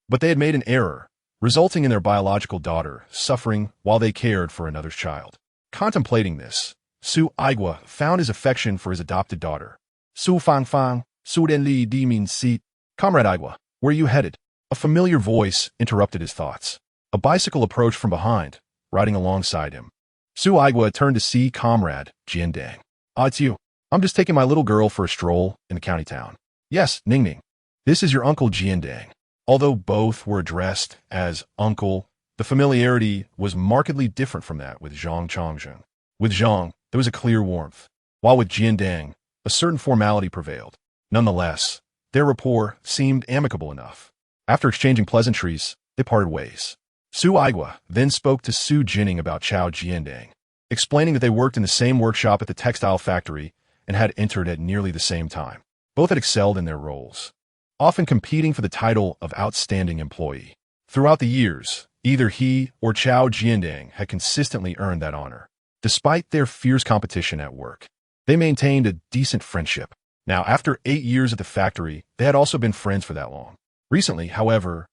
But they had made an error, resulting in their biological daughter suffering while they cared for another's child. Contemplating this, Su Aigua found his affection for his adopted daughter. Su Fangfang, Su Denli Di Min Si. Comrade Aigua, where are you headed? A familiar voice interrupted his thoughts. A bicycle approached from behind, riding alongside him. Su Aigua turned to see Comrade Jiandang. Ah, it's you. I'm just taking my little girl for a stroll in the county town. Yes, Ningning. This is your uncle Jiandang. Although both were addressed as uncle, the familiarity was markedly different from that with Zhang Changzheng. With Zhang, there was a clear warmth, while with Jiandang, a certain formality prevailed. Nonetheless, their rapport seemed amicable enough. After exchanging pleasantries, they parted ways. Su Aigua then spoke to Xu Jinning about Chao Jiandang, explaining that they worked in the same workshop at the textile factory and had entered at nearly the same time. Both had excelled in their roles, often competing for the title of outstanding employee. Throughout the years, either he or Chao Jiandang had consistently earned that honor. Despite their fierce competition at work, they maintained a decent friendship. Now, after 8 years at the factory, they had also been friends for that long. Recently, however,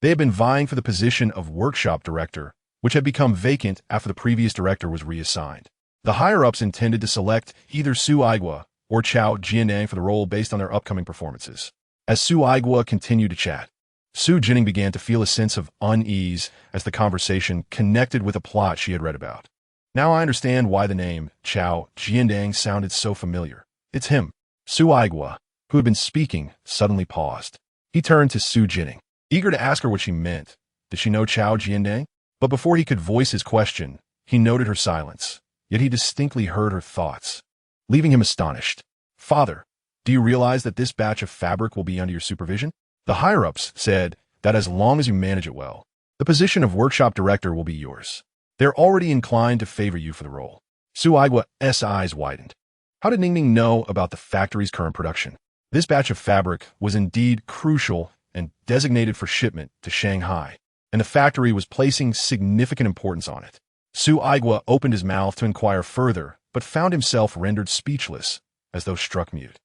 they had been vying for the position of workshop director, which had become vacant after the previous director was reassigned. The higher-ups intended to select either Su Aigua or Chao Jiandang for the role based on their upcoming performances. As Su Aigua continued to chat, Xu Jinning began to feel a sense of unease as the conversation connected with a plot she had read about. Now I understand why the name Chao Jiandang sounded so familiar. It's him. Su Aigua, who had been speaking, suddenly paused. He turned to Xu Jinning, eager to ask her what she meant. Did she know Chao Jiandang? But before he could voice his question, he noted her silence, yet he distinctly heard her thoughts, leaving him astonished. Father, do you realize that this batch of fabric will be under your supervision? The higher-ups said that as long as you manage it well, the position of workshop director will be yours. They're already inclined to favor you for the role. Su Aigua's eyes widened. How did Ningning know about the factory's current production? This batch of fabric was indeed crucial and designated for shipment to Shanghai, and the factory was placing significant importance on it. Su Aigua opened his mouth to inquire further, but found himself rendered speechless, as though struck mute.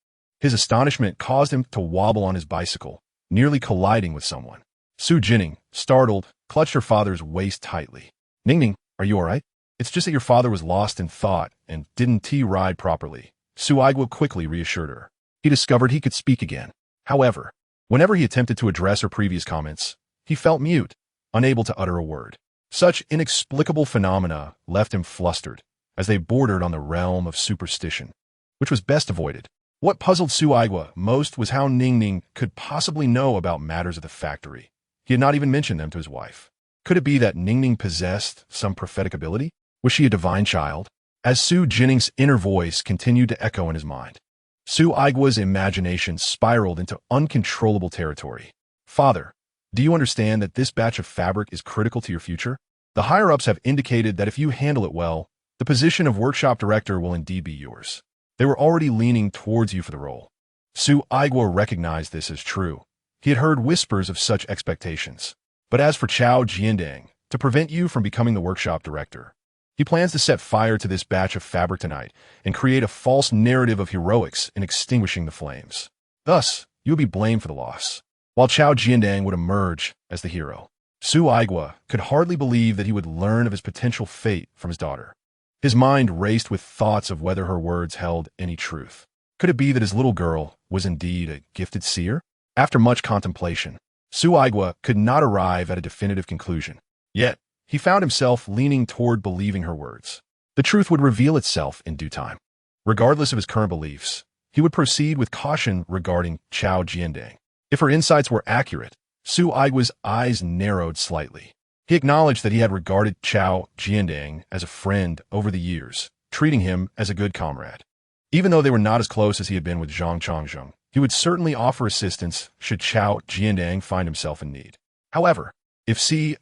His astonishment caused him to wobble on his bicycle, nearly colliding with someone. Xu Jinning, startled, clutched her father's waist tightly. Ningning, are you all right? It's just that your father was lost in thought and didn't ride properly. Su Aigua quickly reassured her. He discovered he could speak again. However, whenever he attempted to address her previous comments, he felt mute, unable to utter a word. Such inexplicable phenomena left him flustered, as they bordered on the realm of superstition, which was best avoided. What puzzled Su Aigua most was how Ningning could possibly know about matters of the factory. He had not even mentioned them to his wife. Could it be that Ningning possessed some prophetic ability? Was she a divine child? As Xu Jinning's inner voice continued to echo in his mind, Su Aigua's imagination spiraled into uncontrollable territory. Father, do you understand that this batch of fabric is critical to your future? The higher-ups have indicated that if you handle it well, the position of workshop director will indeed be yours. They were already leaning towards you for the role. Su Aigua recognized this as true. He had heard whispers of such expectations. But as for Xu Jinning, to prevent you from becoming the workshop director, he plans to set fire to this batch of fabric tonight and create a false narrative of heroics in extinguishing the flames. Thus, you will be blamed for the loss, while Xu Jinning would emerge as the hero. Su Aigua could hardly believe that he would learn of his potential fate from his daughter. His mind raced with thoughts of whether her words held any truth. Could it be that his little girl was indeed a gifted seer? After much contemplation, Su Aigua could not arrive at a definitive conclusion. Yet, he found himself leaning toward believing her words. The truth would reveal itself in due time. Regardless of his current beliefs, he would proceed with caution regarding Xu Jinning. If her insights were accurate, Su Aigua's eyes narrowed slightly. He acknowledged that he had regarded Xu Jinning as a friend over the years, treating him as a good comrade. Even though they were not as close as he had been with Zhang Changzheng, he would certainly offer assistance should Xu Jinning find himself in need. However, if Xu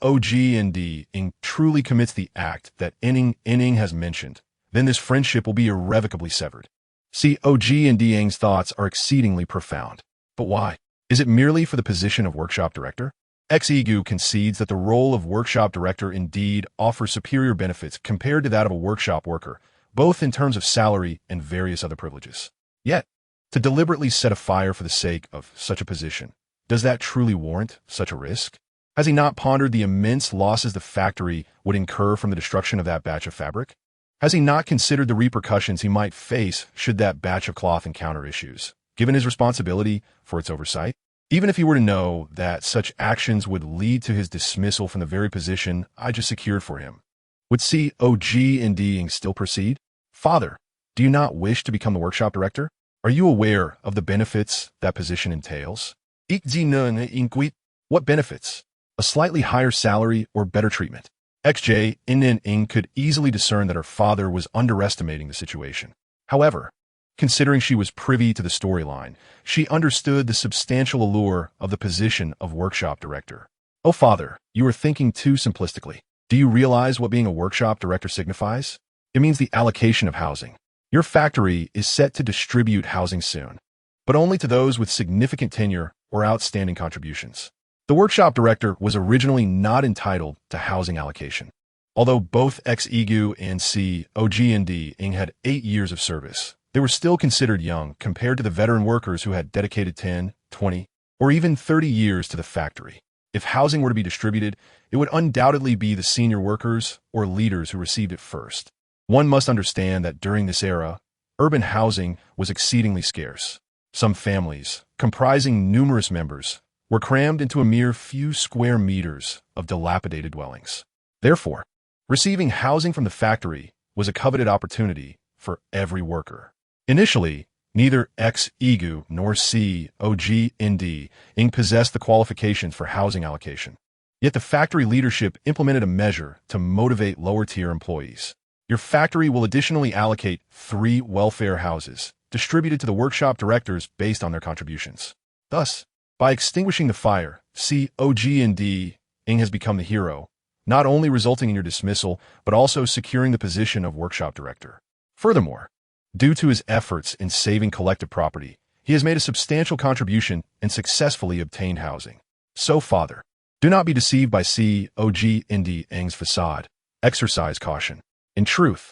truly commits the act that Inning has mentioned, then this friendship will be irrevocably severed. Xu Jinning's thoughts are exceedingly profound. But why? Is it merely for the position of workshop director? Xu concedes that the role of workshop director indeed offers superior benefits compared to that of a workshop worker, both in terms of salary and various other privileges. Yet, to deliberately set a fire for the sake of such a position, does that truly warrant such a risk? Has he not pondered the immense losses the factory would incur from the destruction of that batch of fabric? Has he not considered the repercussions he might face should that batch of cloth encounter issues, given his responsibility for its oversight? Even if he were to know that such actions would lead to his dismissal from the very position I just secured for him, would Xu Jinning still proceed? Father, do you not wish to become the workshop director? Are you aware of the benefits that position entails? What benefits? A slightly higher salary or better treatment? Xu Jinning could easily discern that her father was underestimating the situation. However, considering she was privy to the storyline, she understood the substantial allure of the position of workshop director. Oh, father, you are thinking too simplistically. Do you realize what being a workshop director signifies? It means the allocation of housing. Your factory is set to distribute housing soon, but only to those with significant tenure or outstanding contributions. The workshop director was originally not entitled to housing allocation. Although both Xu and Xu Jinning had 8 years of service, they were still considered young compared to the veteran workers who had dedicated 10, 20, or even 30 years to the factory. If housing were to be distributed, it would undoubtedly be the senior workers or leaders who received it first. One must understand that during this era, urban housing was exceedingly scarce. Some families, comprising numerous members, were crammed into a mere few square meters of dilapidated dwellings. Therefore, receiving housing from the factory was a coveted opportunity for every worker. Initially, neither Xu nor Xu Jinning possessed the qualifications for housing allocation. Yet the factory leadership implemented a measure to motivate lower-tier employees. Your factory will additionally allocate 3 welfare houses, distributed to the workshop directors based on their contributions. Thus, by extinguishing the fire, Xu Jinning has become the hero, not only resulting in your dismissal, but also securing the position of workshop director. Furthermore, due to his efforts in saving collective property, he has made a substantial contribution and successfully obtained housing. So, father, do not be deceived by Xu Jinning's facade. Exercise caution. In truth,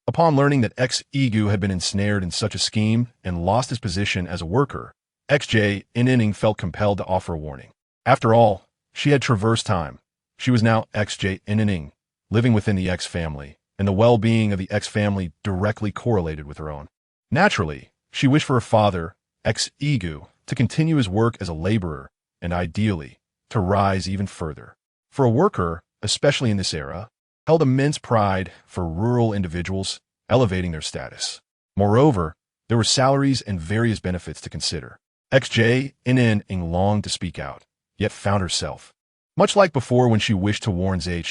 upon learning that Xu had been ensnared in such a scheme and lost his position as a worker, Xu Jinning felt compelled to offer a warning. After all, she had traversed time. She was now Xu Jinning, living within the X family, and the well-being of the X family directly correlated with her own. Naturally, she wished for her father, Xu, to continue his work as a laborer and, ideally, to rise even further. For a worker, especially in this era, held immense pride for rural individuals, elevating their status. Moreover, there were salaries and various benefits to consider. Xu Jinning longed to speak out, yet found herself, much like before when she wished to warn Zhang,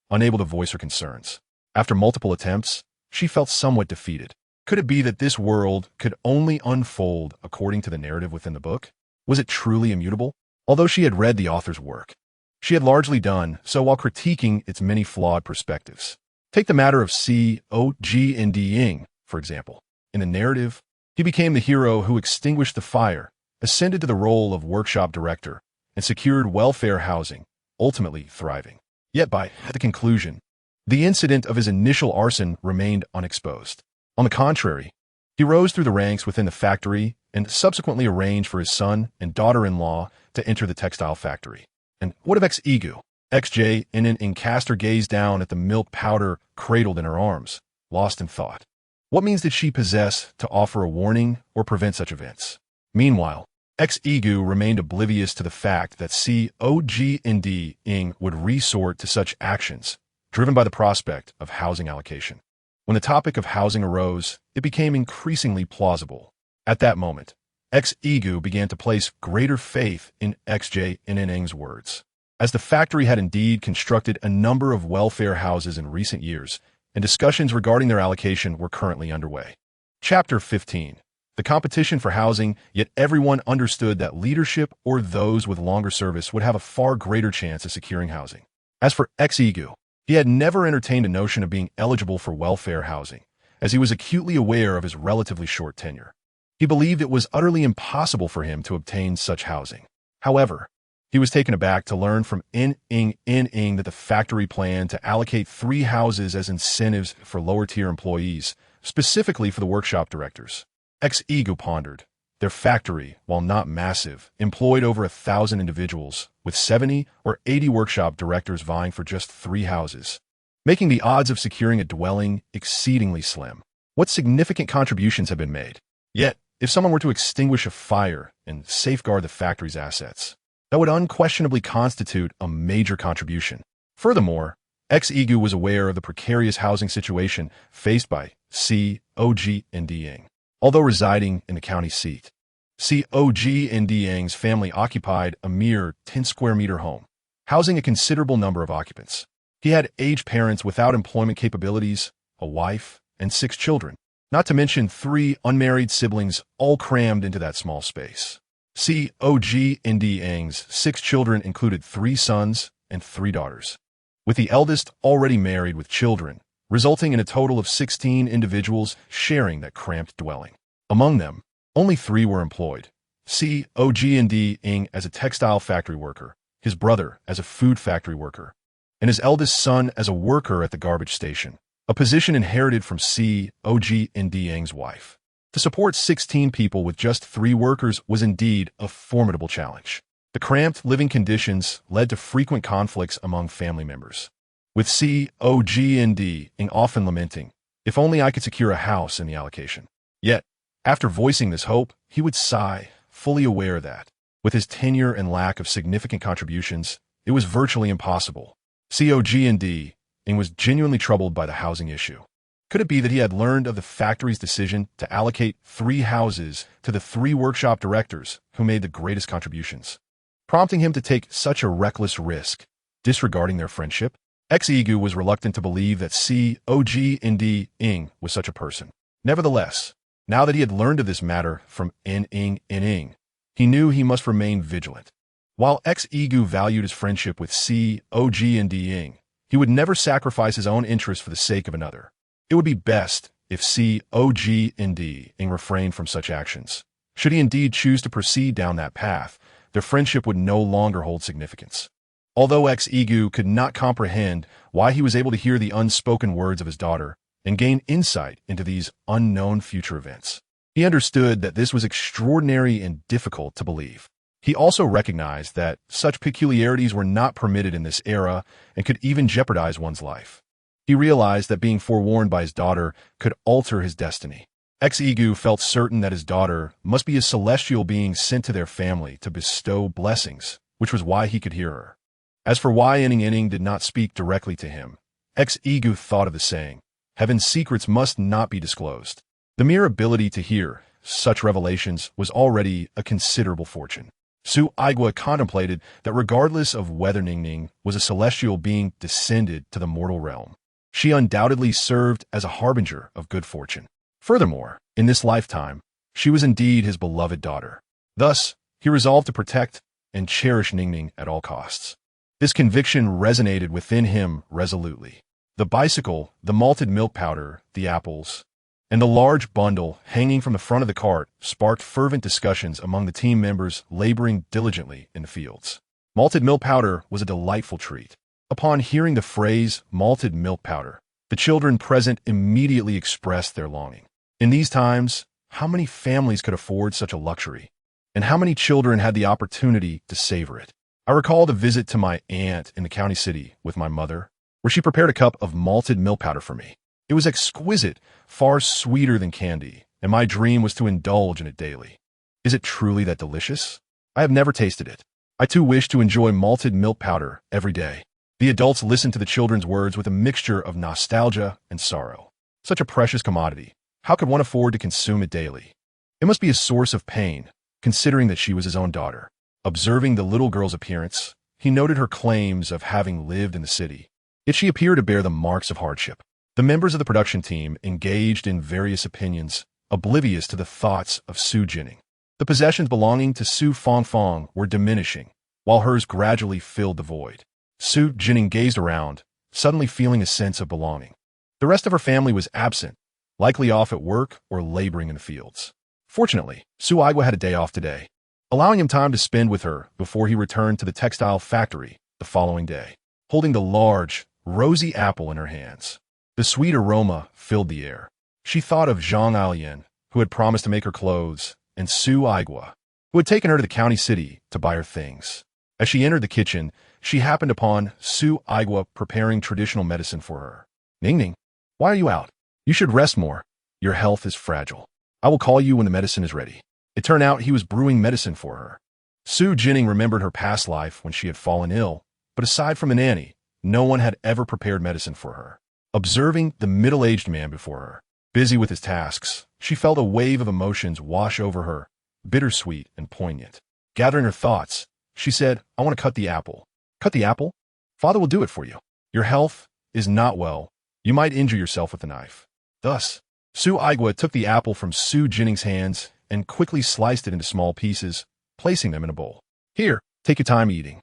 unable to voice her concerns. After multiple attempts, she felt somewhat defeated. Could it be that this world could only unfold according to the narrative within the book? Was it truly immutable? Although she had read the author's work, she had largely done so while critiquing its many flawed perspectives. Take the matter of Xu Jinning, for example. In the narrative, he became the hero who extinguished the fire, ascended to the role of workshop director, and secured welfare housing, ultimately thriving. Yet by the conclusion, the incident of his initial arson remained unexposed. On the contrary, he rose through the ranks within the factory and subsequently arranged for his son and daughter-in-law to enter the textile factory. And what of Xu? Xu Jinning cast her gaze down at the milk powder cradled in her arms, lost in thought. What means did she possess to offer a warning or prevent such events? Meanwhile, Xu remained oblivious to the fact that Xu Jinning would resort to such actions, driven by the prospect of housing allocation. When the topic of housing arose, it became increasingly plausible. At that moment, Xu began to place greater faith in Xu Jinning's words. As the factory had indeed constructed a number of welfare houses in recent years, and discussions regarding their allocation were currently underway. Chapter 15. The competition for housing, yet everyone understood that leadership or those with longer service would have a far greater chance of securing housing. As for Xu, he had never entertained a notion of being eligible for welfare housing, as he was acutely aware of his relatively short tenure. He believed it was utterly impossible for him to obtain such housing. However, he was taken aback to learn from Jinning that the factory planned to allocate 3 houses as incentives for lower-tier employees, specifically for the workshop directors. Xu pondered. Their factory, while not massive, employed over 1,000 individuals, with 70 or 80 workshop directors vying for just 3 houses, making the odds of securing a dwelling exceedingly slim. What significant contributions have been made? Yet, if someone were to extinguish a fire and safeguard the factory's assets, that would unquestionably constitute a major contribution. Furthermore, Xu was aware of the precarious housing situation faced by Xu Jinning. Although residing in the county seat, Xu Jinning's family occupied a mere 10-square-meter home, housing a considerable number of occupants. He had aged parents without employment capabilities, a wife, and 6 children, not to mention 3 unmarried siblings all crammed into that small space. Xu Jinning's 6 children included 3 sons and 3 daughters, with the eldest already married with children, resulting in a total of 16 individuals sharing that cramped dwelling. Among them, only 3 were employed. Xu Jinning as a textile factory worker, his brother as a food factory worker, and his eldest son as a worker at the garbage station, a position inherited from Xu Jinning's wife. To support 16 people with just 3 workers was indeed a formidable challenge. The cramped living conditions led to frequent conflicts among family members, with Xu Jinning often lamenting, "If only I could secure a house in the allocation." Yet, after voicing this hope, he would sigh, fully aware that, with his tenure and lack of significant contributions, it was virtually impossible. Xu Jinning was genuinely troubled by the housing issue. Could it be that he had learned of the factory's decision to allocate 3 houses to the 3 workshop directors who made the greatest contributions, prompting him to take such a reckless risk, disregarding their friendship? Xu was reluctant to believe that Xu Jinning was such a person. Nevertheless, now that he had learned of this matter from Jinning, he knew he must remain vigilant. While Xu valued his friendship with Xu Jinning, he would never sacrifice his own interests for the sake of another. It would be best if Xu Jinning refrained from such actions. Should he indeed choose to proceed down that path, their friendship would no longer hold significance. Although Xu could not comprehend why he was able to hear the unspoken words of his daughter and gain insight into these unknown future events, he understood that this was extraordinary and difficult to believe. He also recognized that such peculiarities were not permitted in this era and could even jeopardize one's life. He realized that being forewarned by his daughter could alter his destiny. Xu felt certain that his daughter must be a celestial being sent to their family to bestow blessings, which was why he could hear her. As for why Inning did not speak directly to him, ex-Egu thought of the saying, heaven's secrets must not be disclosed. The mere ability to hear such revelations was already a considerable fortune. Su Aigua contemplated that regardless of whether Ningning was a celestial being descended to the mortal realm, she undoubtedly served as a harbinger of good fortune. Furthermore, in this lifetime, she was indeed his beloved daughter. Thus, he resolved to protect and cherish Ningning at all costs. This conviction resonated within him resolutely. The bicycle, the malted milk powder, the apples, and the large bundle hanging from the front of the cart sparked fervent discussions among the team members laboring diligently in the fields. Malted milk powder was a delightful treat. Upon hearing the phrase malted milk powder, the children present immediately expressed their longing. In these times, how many families could afford such a luxury? And how many children had the opportunity to savor it? I recalled a visit to my aunt in the county city with my mother, where she prepared a cup of malted milk powder for me. It was exquisite, far sweeter than candy, and my dream was to indulge in it daily. Is it truly that delicious? I have never tasted it. I too wish to enjoy malted milk powder every day. The adults listened to the children's words with a mixture of nostalgia and sorrow. Such a precious commodity. How could one afford to consume it daily? It must be a source of pain, considering that she was his own daughter. Observing the little girl's appearance, he noted her claims of having lived in the city. Yet she appeared to bear the marks of hardship. The members of the production team engaged in various opinions, oblivious to the thoughts of Xu Jinning. The possessions belonging to Xu Fangfang were diminishing, while hers gradually filled the void. Xu Jinning gazed around, suddenly feeling a sense of belonging. The rest of her family was absent, likely off at work or laboring in the fields. Fortunately, Su Aigua had a day off today, allowing him time to spend with her before he returned to the textile factory the following day, holding the large, rosy apple in her hands. The sweet aroma filled the air. She thought of Zhang Changzheng, who had promised to make her clothes, and Su Aigua, who had taken her to the county city to buy her things. As she entered the kitchen, she happened upon Su Aigua preparing traditional medicine for her. Ningning, why are you out? You should rest more. Your health is fragile. I will call you when the medicine is ready. It turned out he was brewing medicine for her. Xu Jinning remembered her past life when she had fallen ill, but aside from the nanny, no one had ever prepared medicine for her. Observing the middle-aged man before her, busy with his tasks, she felt a wave of emotions wash over her, bittersweet and poignant. Gathering her thoughts, she said, I want to cut the apple. Cut the apple? Father will do it for you. Your health is not well. You might injure yourself with the knife. Thus, Su Aigua took the apple from Xu Jinning's hands and quickly sliced it into small pieces, placing them in a bowl. Here, take your time eating.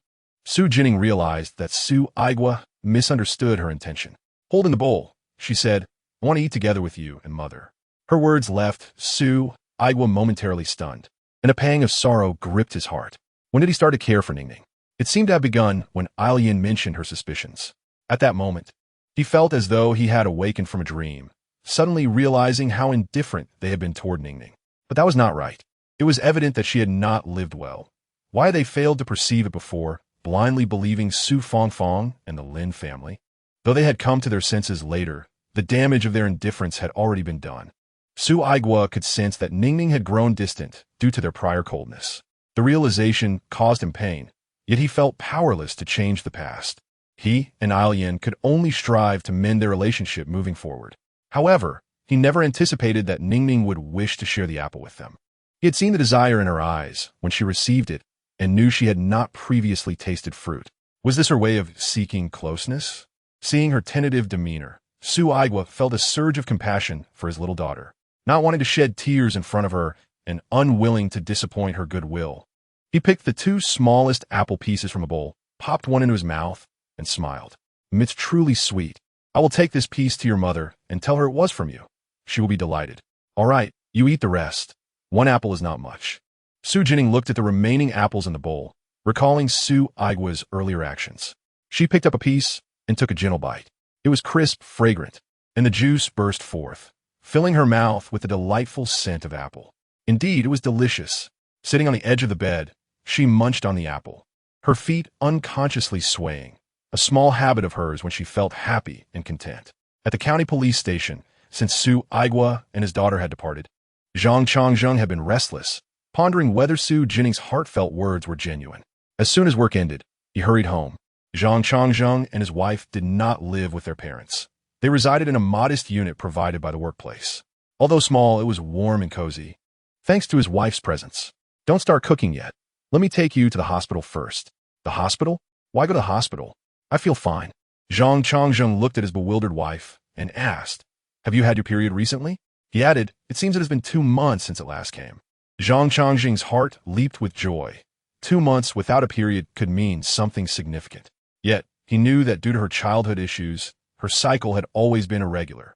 Xu Jinning realized that Su Aigua misunderstood her intention. Holding the bowl, she said, I want to eat together with you and mother. Her words left Su Aigua momentarily stunned, and a pang of sorrow gripped his heart. When did he start to care for Ningning? It seemed to have begun when Ailian mentioned her suspicions. At that moment, he felt as though he had awakened from a dream, suddenly realizing how indifferent they had been toward Ningning. But that was not right. It was evident that she had not lived well. Why they failed to perceive it before, blindly believing Su Fangfang and the Lin family? Though they had come to their senses later, the damage of their indifference had already been done. Su Aigua could sense that Ningning had grown distant due to their prior coldness. The realization caused him pain, yet he felt powerless to change the past. He and Ailian could only strive to mend their relationship moving forward. However, he never anticipated that Ningning would wish to share the apple with them. He had seen the desire in her eyes when she received it and knew she had not previously tasted fruit. Was this her way of seeking closeness? Seeing her tentative demeanor, Su Aigua felt a surge of compassion for his little daughter. Not wanting to shed tears in front of her and unwilling to disappoint her goodwill, he picked the two smallest apple pieces from a bowl, popped one into his mouth, and smiled. It's truly sweet. I will take this piece to your mother and tell her it was from you. She will be delighted. All right, you eat the rest. One apple is not much. Xu Jinning looked at the remaining apples in the bowl, recalling Su Aigua's earlier actions. She picked up a piece and took a gentle bite. It was crisp, fragrant, and the juice burst forth, filling her mouth with the delightful scent of apple. Indeed, it was delicious. Sitting on the edge of the bed, she munched on the apple, her feet unconsciously swaying, a small habit of hers when she felt happy and content. At the county police station, since Su Aigua and his daughter had departed, Zhang Changzheng had been restless, pondering whether Xu Jinning's heartfelt words were genuine. As soon as work ended, he hurried home. Zhang Changzheng and his wife did not live with their parents. They resided in a modest unit provided by the workplace. Although small, it was warm and cozy, thanks to his wife's presence. Don't start cooking yet. Let me take you to the hospital first. The hospital? Why go to the hospital? I feel fine. Zhang Changzheng looked at his bewildered wife and asked, have you had your period recently? He added, it seems it has been 2 months since it last came. Zhang Changzheng's heart leaped with joy. 2 months without a period could mean something significant. Yet, he knew that due to her childhood issues, her cycle had always been irregular.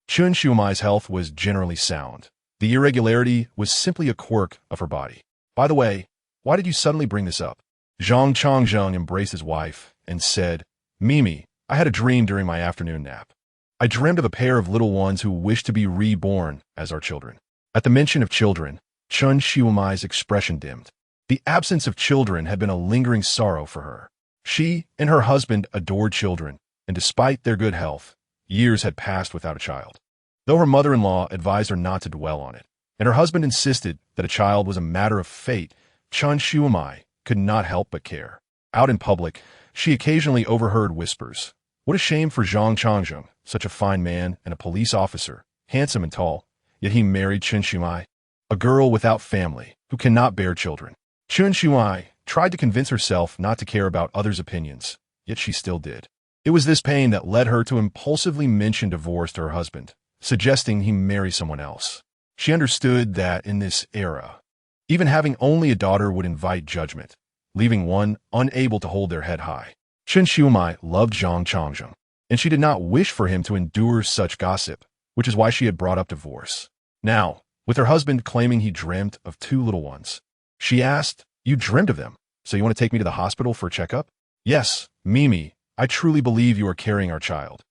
Chun Xiumai's health was generally sound. The irregularity was simply a quirk of her body. By the way, why did you suddenly bring this up? Zhang Changzheng embraced his wife and said, Mimi, I had a dream during my afternoon nap. I dreamed of a pair of little ones who wished to be reborn as our children. At the mention of children, Chun Xiumai's expression dimmed. The absence of children had been a lingering sorrow for her. She and her husband adored children, and despite their good health, years had passed without a child. Though her mother-in-law advised her not to dwell on it, and her husband insisted that a child was a matter of fate, Chun Xiumai could not help but care. Out in public, she occasionally overheard whispers. What a shame for Zhang Changzheng, such a fine man and a police officer, handsome and tall, yet he married Chun Xiumai, a girl without family, who cannot bear children. Chun Xiumai tried to convince herself not to care about others' opinions, yet she still did. It was this pain that led her to impulsively mention divorce to her husband, suggesting he marry someone else. She understood that in this era, even having only a daughter would invite judgment, leaving one unable to hold their head high. Chun Xiumai loved Zhang Changzheng, and she did not wish for him to endure such gossip, which is why she had brought up divorce. Now, with her husband claiming he dreamt of 2 little ones, she asked, you dreamed of them, so you want to take me to the hospital for a checkup? Yes, Mimi, I truly believe you are carrying our child.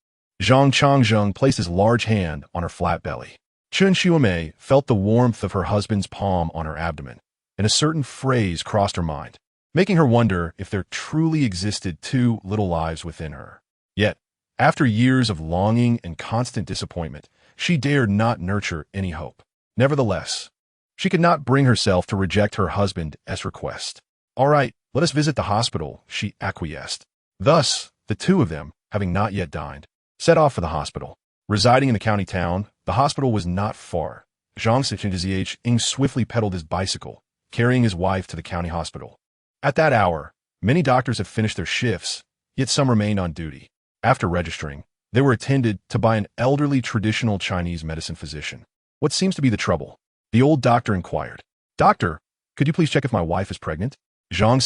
Zhang Changzheng placed his large hand on her flat belly. Chun Xiumai felt the warmth of her husband's palm on her abdomen, and a certain phrase crossed her mind, making her wonder if there truly existed 2 little lives within her. Yet, after years of longing and constant disappointment, she dared not nurture any hope. Nevertheless, she could not bring herself to reject her husband as request. All right, let us visit the hospital, she acquiesced. Thus, the 2 of them, having not yet dined, set off for the hospital. Residing in the county town, the hospital was not far. Zhang Changzheng swiftly pedaled his bicycle, carrying his wife to the county hospital. At that hour, many doctors had finished their shifts, yet some remained on duty. After registering, they were attended to by an elderly traditional Chinese medicine physician. What seems to be the trouble? The old doctor inquired. Doctor, could you please check if my wife is pregnant? Zhang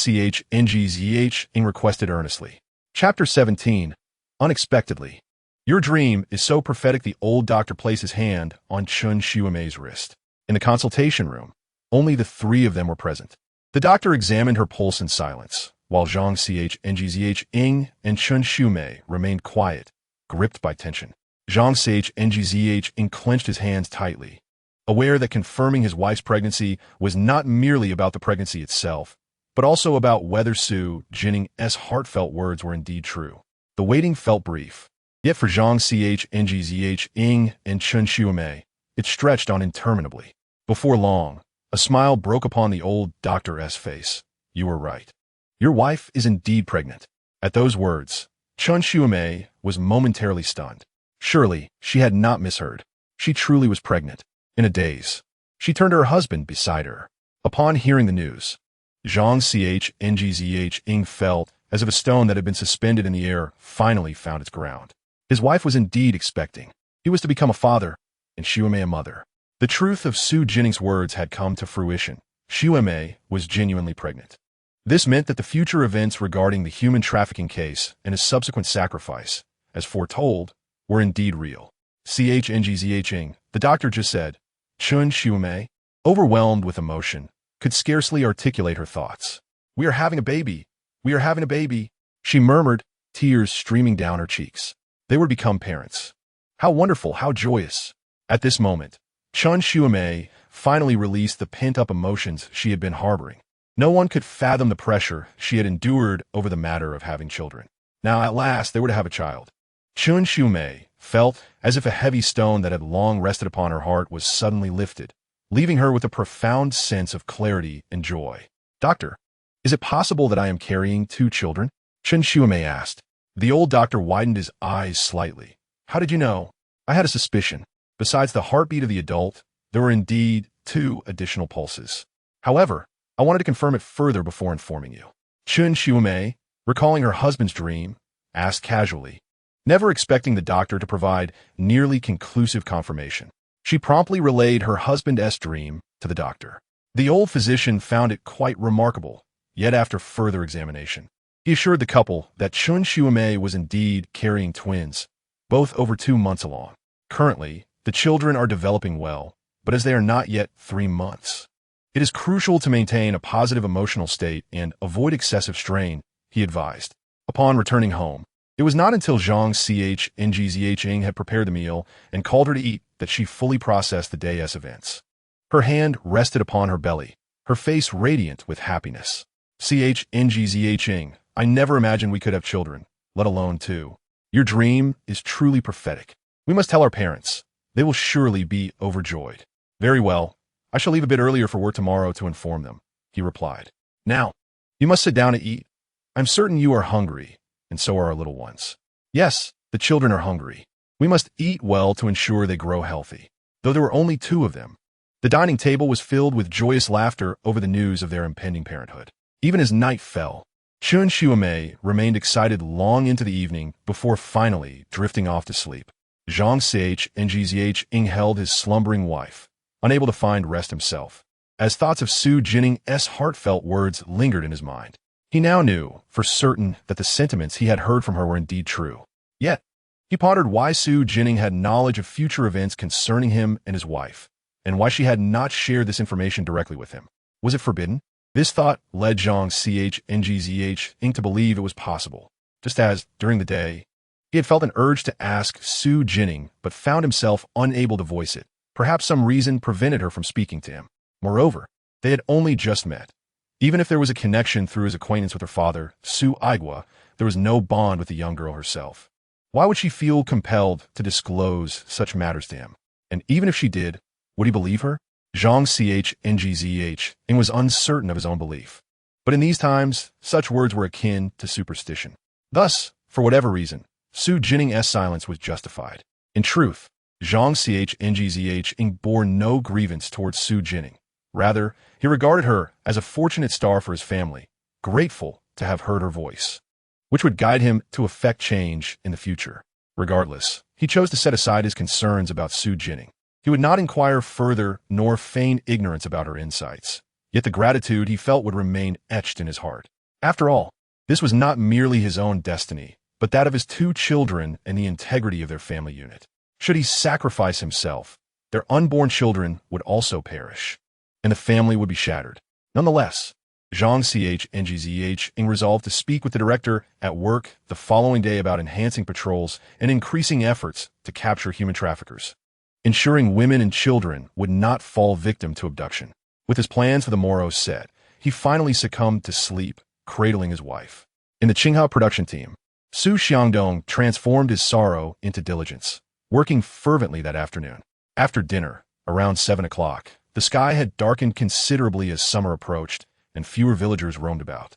Changzheng requested earnestly. Chapter 17. Unexpectedly. Your dream is so prophetic. The old doctor placed his hand on Chun Xiumai's wrist. In the consultation room, only the 3 of them were present. The doctor examined her pulse in silence, while Zhang Changzheng and Chun Xiumai remained quiet, gripped by tension. Zhang Changzheng clenched his hands tightly, aware that confirming his wife's pregnancy was not merely about the pregnancy itself, but also about whether Xu Jinning's heartfelt words were indeed true. The waiting felt brief, yet for Zhang Changzheng and Chun Xiumai, it stretched on interminably. Before long, a smile broke upon the old doctor's face. You were right. Your wife is indeed pregnant. At those words, Chun Xiumai was momentarily stunned. Surely, she had not misheard. She truly was pregnant. In a daze, she turned to her husband beside her. Upon hearing the news, Zhang Changzheng felt as if a stone that had been suspended in the air finally found its ground. His wife was indeed expecting. He was to become a father, and Xiumai a mother. The truth of Xu Jinning's words had come to fruition. Xiumai was genuinely pregnant. This meant that the future events regarding the human trafficking case and his subsequent sacrifice, as foretold, were indeed real. Changzheng, the doctor just said. Chun Xiumai, overwhelmed with emotion, could scarcely articulate her thoughts. We are having a baby. We are having a baby, she murmured, tears streaming down her cheeks. They would become parents. How wonderful, how joyous. At this moment, Chun Xiumai finally released the pent-up emotions she had been harboring. No one could fathom the pressure she had endured over the matter of having children. Now, at last, they were to have a child. Chun Xiumai felt as if a heavy stone that had long rested upon her heart was suddenly lifted, leaving her with a profound sense of clarity and joy. Doctor, is it possible that I am carrying 2 children? Chen Shuamei asked. The old doctor widened his eyes slightly. How did you know? I had a suspicion. Besides the heartbeat of the adult, there were indeed 2 additional pulses. However, I wanted to confirm it further before informing you. Chen Shuamei, recalling her husband's dream, asked casually, never expecting the doctor to provide nearly conclusive confirmation. She promptly relayed her husband's dream to the doctor. The old physician found it quite remarkable, yet after further examination, he assured the couple that Chen Shuamei was indeed carrying twins, both over 2 months along. Currently, the children are developing well, but as they are not yet 3 months, it is crucial to maintain a positive emotional state and avoid excessive strain, he advised. Upon returning home, it was not until Zhang Changzheng had prepared the meal and called her to eat that she fully processed the day's events. Her hand rested upon her belly, her face radiant with happiness. Changzheng, I never imagined we could have children, let alone 2. Your dream is truly prophetic. We must tell our parents. They will surely be overjoyed. Very well. I shall leave a bit earlier for work tomorrow to inform them, he replied. Now, you must sit down and eat. I'm certain you are hungry, and so are our little ones. Yes, the children are hungry. We must eat well to ensure they grow healthy. Though there were only 2 of them, the dining table was filled with joyous laughter over the news of their impending parenthood. Even as night fell, Chen Shuamei remained excited long into the evening before finally drifting off to sleep. Zhang Changzheng held his slumbering wife, unable to find rest himself, as thoughts of Xu Jinning's heartfelt words lingered in his mind. He now knew for certain that the sentiments he had heard from her were indeed true. Yet, he pondered why Xu Jinning had knowledge of future events concerning him and his wife, and why she had not shared this information directly with him. Was it forbidden? This thought led Zhang Changzheng to believe it was possible, just as, during the day, he had felt an urge to ask Xu Jinning but found himself unable to voice it. Perhaps some reason prevented her from speaking to him. Moreover, they had only just met. Even if there was a connection through his acquaintance with her father, Xu Aigua, there was no bond with the young girl herself. Why would she feel compelled to disclose such matters to him? And even if she did, would he believe her? Zhang Changzheng was uncertain of his own belief. But in these times, such words were akin to superstition. Thus, for whatever reason, Xu Jinning's silence was justified. In truth, Zhang Changzheng bore no grievance towards Xu Jinning. Rather, he regarded her as a fortunate star for his family, grateful to have heard her voice, which would guide him to effect change in the future. Regardless, he chose to set aside his concerns about Xu Jinning. He would not inquire further nor feign ignorance about her insights, yet the gratitude he felt would remain etched in his heart. After all, this was not merely his own destiny, but that of his 2 children and the integrity of their family unit. Should he sacrifice himself, their unborn children would also perish, and the family would be shattered. Nonetheless, Zhang Changzheng resolved to speak with the director at work the following day about enhancing patrols and increasing efforts to capture human traffickers, ensuring women and children would not fall victim to abduction. With his plans for the morrow set, he finally succumbed to sleep, cradling his wife. In the Qinghao production team, Xu Xiangdong transformed his sorrow into diligence, working fervently that afternoon. After dinner, around 7 o'clock, the sky had darkened considerably as summer approached, and fewer villagers roamed about.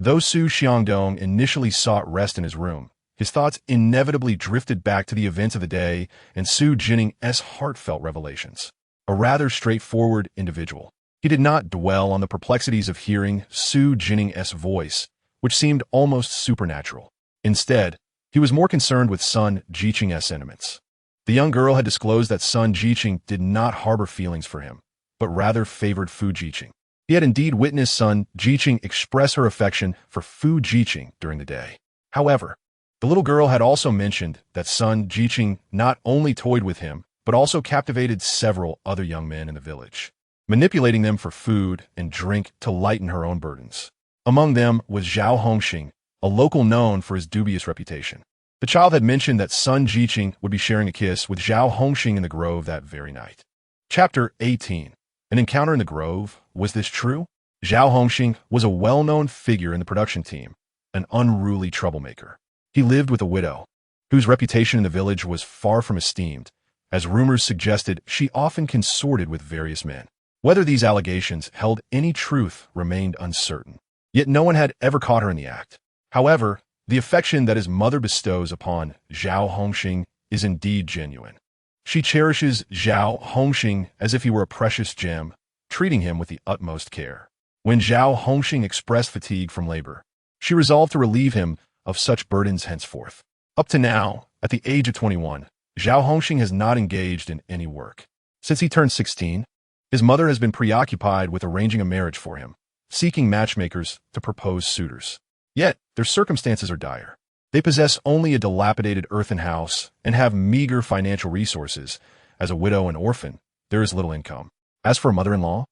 Though Xu Xiangdong initially sought rest in his room, his thoughts inevitably drifted back to the events of the day and Xu Jinning's heartfelt revelations. A rather straightforward individual, he did not dwell on the perplexities of hearing Xu Jinning's voice, which seemed almost supernatural. Instead, he was more concerned with Sun Jiqing's sentiments. The young girl had disclosed that Sun Jiqing did not harbor feelings for him, but rather favored Fu Jiqing. He had indeed witnessed Sun Jiqing express her affection for Fu Jiqing during the day. However, the little girl had also mentioned that Sun Jiqing not only toyed with him, but also captivated several other young men in the village, manipulating them for food and drink to lighten her own burdens. Among them was Zhao Hongxing, a local known for his dubious reputation. The child had mentioned that Sun Jiqing would be sharing a kiss with Zhao Hongxing in the grove that very night. Chapter 18. An encounter in the grove. Was this true? Zhao Hongxing was a well-known figure in the production team, an unruly troublemaker. He lived with a widow, whose reputation in the village was far from esteemed, as rumors suggested she often consorted with various men. Whether these allegations held any truth remained uncertain, yet no one had ever caught her in the act. However, the affection that his mother bestows upon Zhao Hongxing is indeed genuine. She cherishes Zhao Hongxing as if he were a precious gem, treating him with the utmost care. When Zhao Hongxing expressed fatigue from labor, she resolved to relieve him of such burdens henceforth. Up to now, at the age of 21, Zhao Hongxing has not engaged in any work. Since he turned 16, his mother has been preoccupied with arranging a marriage for him, seeking matchmakers to propose suitors. Yet, their circumstances are dire. They possess only a dilapidated earthen house and have meager financial resources. As a widow and orphan, there is little income. As for a mother-in-law,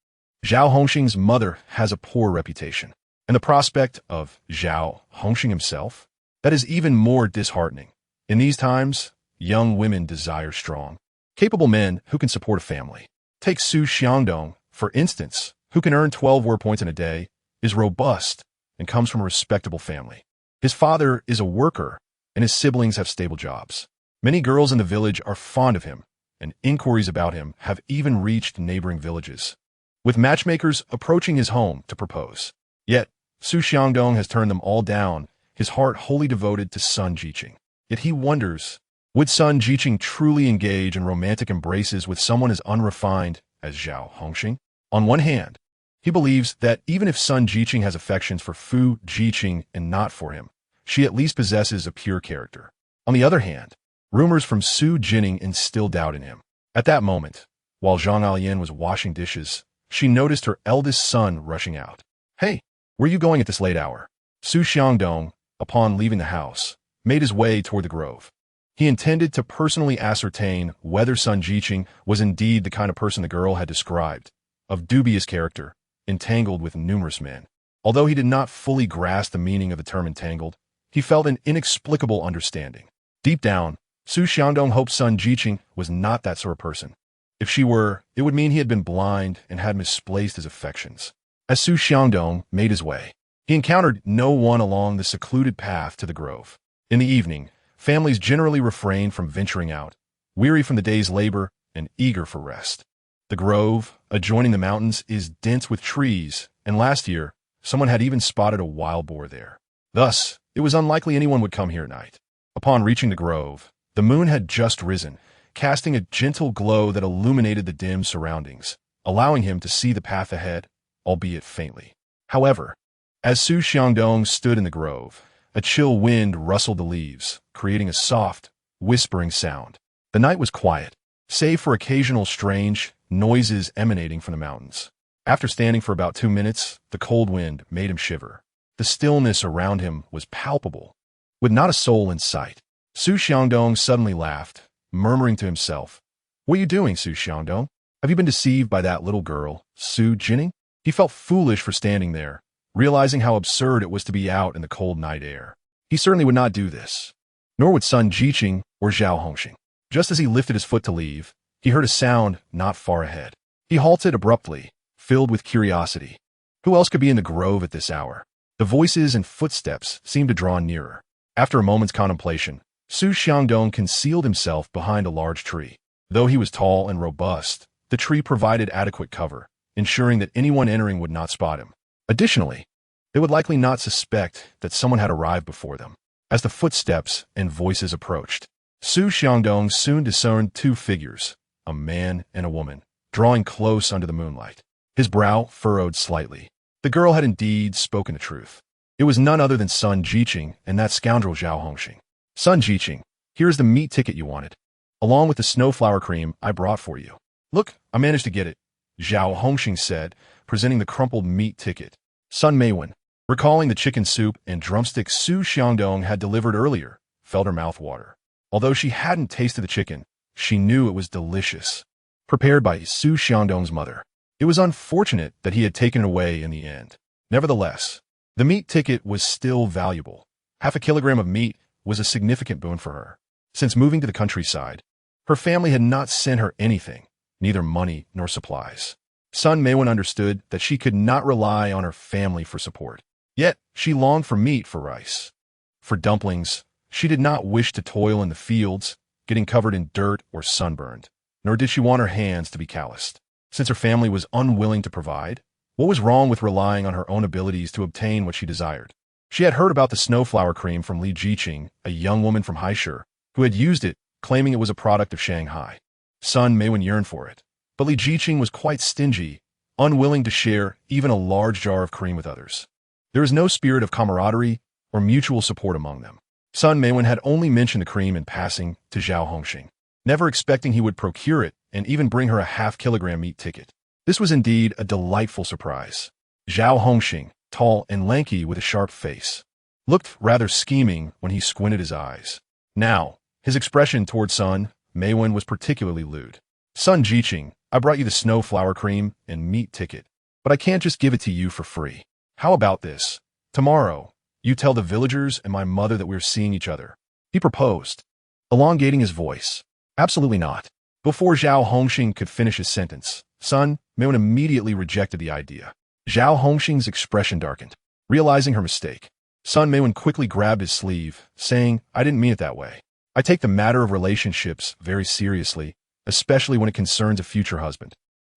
Zhao Hongxing's mother has a poor reputation, and the prospect of Zhao Hongxing himself, that is even more disheartening. In these times, young women desire strong, capable men who can support a family. Take Xu Jinning, for instance, who can earn 12 war points in a day, is robust, and comes from a respectable family. His father is a worker, and his siblings have stable jobs. Many girls in the village are fond of him, and inquiries about him have even reached neighboring villages, with matchmakers approaching his home to propose. Yet, Xu Jinning has turned them all down, his heart wholly devoted to Sun Jiqing. Yet he wonders, would Sun Jiqing truly engage in romantic embraces with someone as unrefined as Zhao Hongxing? On one hand, he believes that even if Sun Jiqing has affections for Fu Jiqing and not for him, she at least possesses a pure character. On the other hand, rumors from Xu Jinning instill doubt in him. At that moment, while Zhang Alian was washing dishes, she noticed her eldest son rushing out. "Hey, where are you going at this late hour?" Xu Jinning, upon leaving the house, made his way toward the grove. He intended to personally ascertain whether Sun Jiqing was indeed the kind of person the girl had described, of dubious character, entangled with numerous men. Although he did not fully grasp the meaning of the term entangled, he felt an inexplicable understanding. Deep down, Xu Jinning hoped Sun Jiqing was not that sort of person. If she were, it would mean he had been blind and had misplaced his affections. As Xu Jinning made his way, he encountered no one along the secluded path to the grove. In the evening, families generally refrain from venturing out, weary from the day's labor and eager for rest. The grove, adjoining the mountains, is dense with trees, and last year, someone had even spotted a wild boar there. Thus, it was unlikely anyone would come here at night. Upon reaching the grove, the moon had just risen, casting a gentle glow that illuminated the dim surroundings, allowing him to see the path ahead, albeit faintly. However, as Xu Jinning stood in the grove, a chill wind rustled the leaves, creating a soft, whispering sound. The night was quiet, save for occasional strange noises emanating from the mountains. After standing for about 2 minutes, the cold wind made him shiver. The stillness around him was palpable, with not a soul in sight. Xu Jinning suddenly laughed, murmuring to himself, "What are you doing, Xu Jinning? Have you been deceived by that little girl, Xu Jinning?" He felt foolish for standing there, realizing how absurd it was to be out in the cold night air. He certainly would not do this, nor would Sun Jiqing or Zhao Hongxing. Just as he lifted his foot to leave, he heard a sound not far ahead. He halted abruptly, filled with curiosity. Who else could be in the grove at this hour? The voices and footsteps seemed to draw nearer. After a moment's contemplation, Xu Jinning concealed himself behind a large tree. Though he was tall and robust, the tree provided adequate cover, ensuring that anyone entering would not spot him. Additionally, they would likely not suspect that someone had arrived before them. As the footsteps and voices approached, Xu Jinning soon discerned 2 figures, a man and a woman, drawing close under the moonlight. His brow furrowed slightly. The girl had indeed spoken the truth. It was none other than Sun Jiqing and that scoundrel Zhao Hongxing. "Sun Jiqing, here is the meat ticket you wanted, along with the snowflower cream I brought for you." "Look, I managed to get it," Zhao Hongxing said, presenting the crumpled meat ticket. Sun Meiwen, recalling the chicken soup and drumsticks Xu Jinning had delivered earlier, felt her mouth water. Although she hadn't tasted the chicken, she knew it was delicious, prepared by Xu Jinning's mother. It was unfortunate that he had taken it away in the end. Nevertheless, the meat ticket was still valuable. Half a kilogram of meat was a significant boon for her. Since moving to the countryside, her family had not sent her anything, neither money nor supplies. Sun Meiwen understood that she could not rely on her family for support. Yet, she longed for meat for rice. For dumplings, she did not wish to toil in the fields, getting covered in dirt or sunburned, nor did she want her hands to be calloused. Since her family was unwilling to provide, what was wrong with relying on her own abilities to obtain what she desired? She had heard about the snowflower cream from Li Jiqing, a young woman from Haishu, who had used it, claiming it was a product of Shanghai. Sun Meiwen yearned for it, but Li Jiqing was quite stingy, unwilling to share even a large jar of cream with others. There was no spirit of camaraderie or mutual support among them. Sun Meiwen had only mentioned the cream in passing to Zhao Hongxing, never expecting he would procure it and even bring her a half-kilogram meat ticket. This was indeed a delightful surprise. Zhao Hongxing, tall and lanky with a sharp face, looked rather scheming when he squinted his eyes. Now, his expression toward Sun Meiwen was particularly lewd. Sun Jiqing, I brought you the snowflower cream and meat ticket, but I can't just give it to you for free. How about this? Tomorrow, you tell the villagers and my mother that we're seeing each other. He proposed, elongating his voice. Absolutely not. Before Zhao Hongxing could finish his sentence, Sun Meiwen immediately rejected the idea. Zhao Hongxing's expression darkened. Realizing her mistake, Sun Meiwen quickly grabbed his sleeve, saying, I didn't mean it that way. I take the matter of relationships very seriously, especially when it concerns a future husband.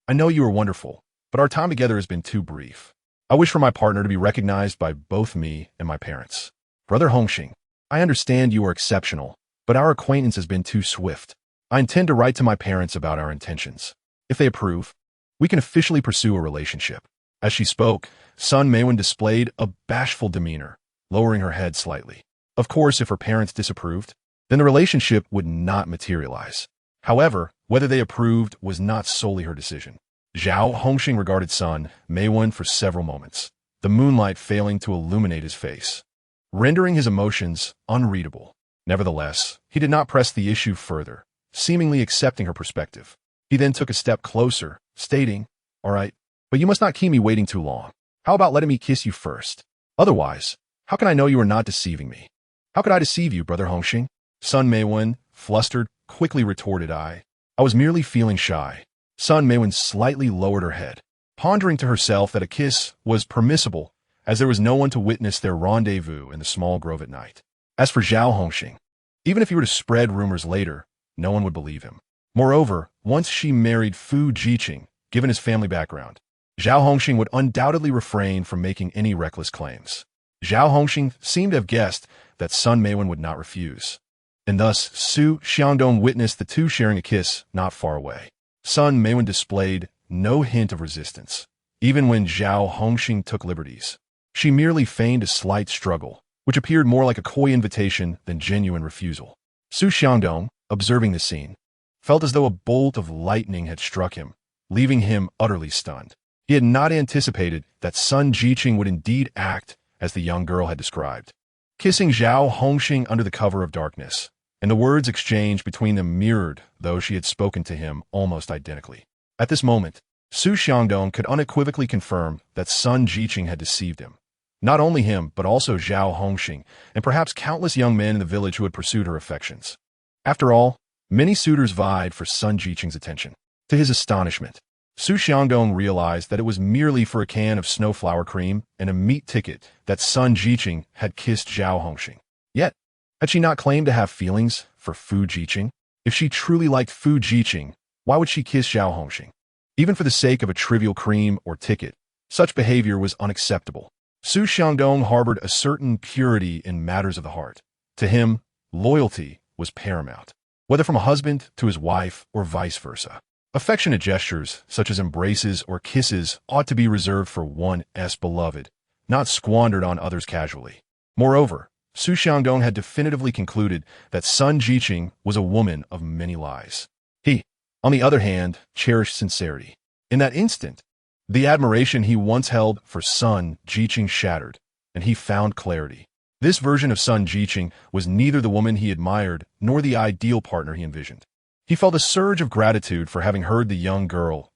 I know you are wonderful, but our time together has been too brief. I wish for my partner to be recognized by both me and my parents. Brother Hongxing, I understand you are exceptional, but our acquaintance has been too swift. I intend to write to my parents about our intentions. If they approve, we can officially pursue a relationship. As she spoke, Sun Meiwen displayed a bashful demeanor, lowering her head slightly. Of course, if her parents disapproved, then the relationship would not materialize. However, whether they approved was not solely her decision. Zhao Hongxing regarded Sun Meiwen for several moments, the moonlight failing to illuminate his face, rendering his emotions unreadable. Nevertheless, he did not press the issue further, seemingly accepting her perspective. He then took a step closer, stating, All right, but you must not keep me waiting too long. How about letting me kiss you first? Otherwise, how can I know you are not deceiving me? How could I deceive you, Brother Hongxing? Sun Meiwen, flustered, quickly retorted, I was merely feeling shy. Sun Meiwen slightly lowered her head, pondering to herself that a kiss was permissible, as there was no one to witness their rendezvous in the small grove at night. As for Zhao Hongxing, even if he were to spread rumors later, no one would believe him. Moreover, once she married Xu Jinning, given his family background, Zhao Hongxing would undoubtedly refrain from making any reckless claims. Zhao Hongxing seemed to have guessed that Sun Meiwen would not refuse, and thus Xu Xiangdong witnessed the two sharing a kiss not far away. Sun Meiwen displayed no hint of resistance, even when Zhao Hongxing took liberties. She merely feigned a slight struggle, which appeared more like a coy invitation than genuine refusal. Xu Xiangdong, observing the scene, felt as though a bolt of lightning had struck him, leaving him utterly stunned. He had not anticipated that Sun Jiqing would indeed act as the young girl had described, kissing Zhao Hongxing under the cover of darkness, and the words exchanged between them mirrored those she had spoken to him almost identically. At this moment, Xu Xiangdong could unequivocally confirm that Sun Jiqing had deceived him. Not only him, but also Zhao Hongxing, and perhaps countless young men in the village who had pursued her affections. After all, many suitors vied for Sun Jiqing's attention. To his astonishment, Xu Xiangdong realized that it was merely for a can of snowflower cream and a meat ticket that Sun Jiqing had kissed Zhao Hongxing. Yet, had she not claimed to have feelings for Xu Jinning? If she truly liked Xu Jinning, why would she kiss Zhao Hongxing? Even for the sake of a trivial cream or ticket, such behavior was unacceptable. Xu Xiangdong harbored a certain purity in matters of the heart. To him, loyalty was paramount, whether from a husband to his wife or vice versa. Affectionate gestures, such as embraces or kisses, ought to be reserved for one's beloved, not squandered on others casually. Moreover, Xu Xiangdong had definitively concluded that Sun Jiqing was a woman of many lies. He, on the other hand, cherished sincerity. In that instant, the admiration he once held for Sun Jiqing shattered, and he found clarity. This version of Sun Jiqing was neither the woman he admired nor the ideal partner he envisioned. He felt a surge of gratitude for having heard the young girl's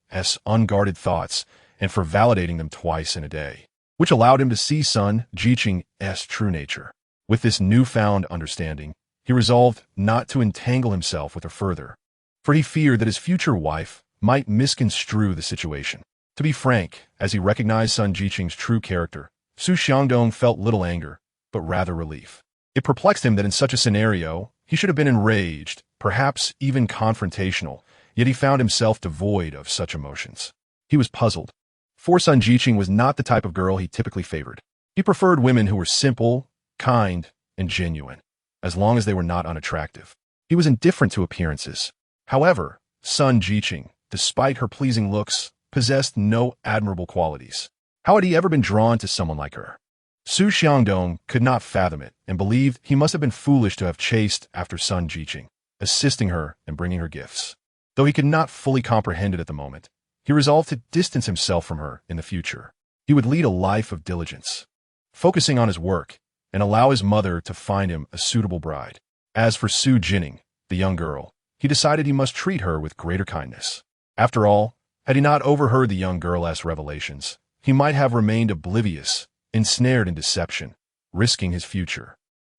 unguarded thoughts and for validating them twice in a day, which allowed him to see Sun Jiqing's true nature. With this newfound understanding, he resolved not to entangle himself with her further, for he feared that his future wife might misconstrue the situation. To be frank, as he recognized Sun Jiqing's true character, Xu Xiangdong felt little anger, but rather relief. It perplexed him that in such a scenario, he should have been enraged, perhaps even confrontational, yet he found himself devoid of such emotions. He was puzzled, for Sun Jiqing was not the type of girl he typically favored. He preferred women who were simple, kind, and genuine, as long as they were not unattractive. He was indifferent to appearances. However, Sun Jiqing, despite her pleasing looks, possessed no admirable qualities. How had he ever been drawn to someone like her? Xu Xiangdong could not fathom it and believed he must have been foolish to have chased after Sun Jiqing, assisting her and bringing her gifts. Though he could not fully comprehend it at the moment, he resolved to distance himself from her in the future. He would lead a life of diligence, focusing on his work, and allow his mother to find him a suitable bride. As for Xu Jinning, the young girl, he decided he must treat her with greater kindness. After all, had he not overheard the young girl's revelations, he might have remained oblivious, ensnared in deception, risking his future.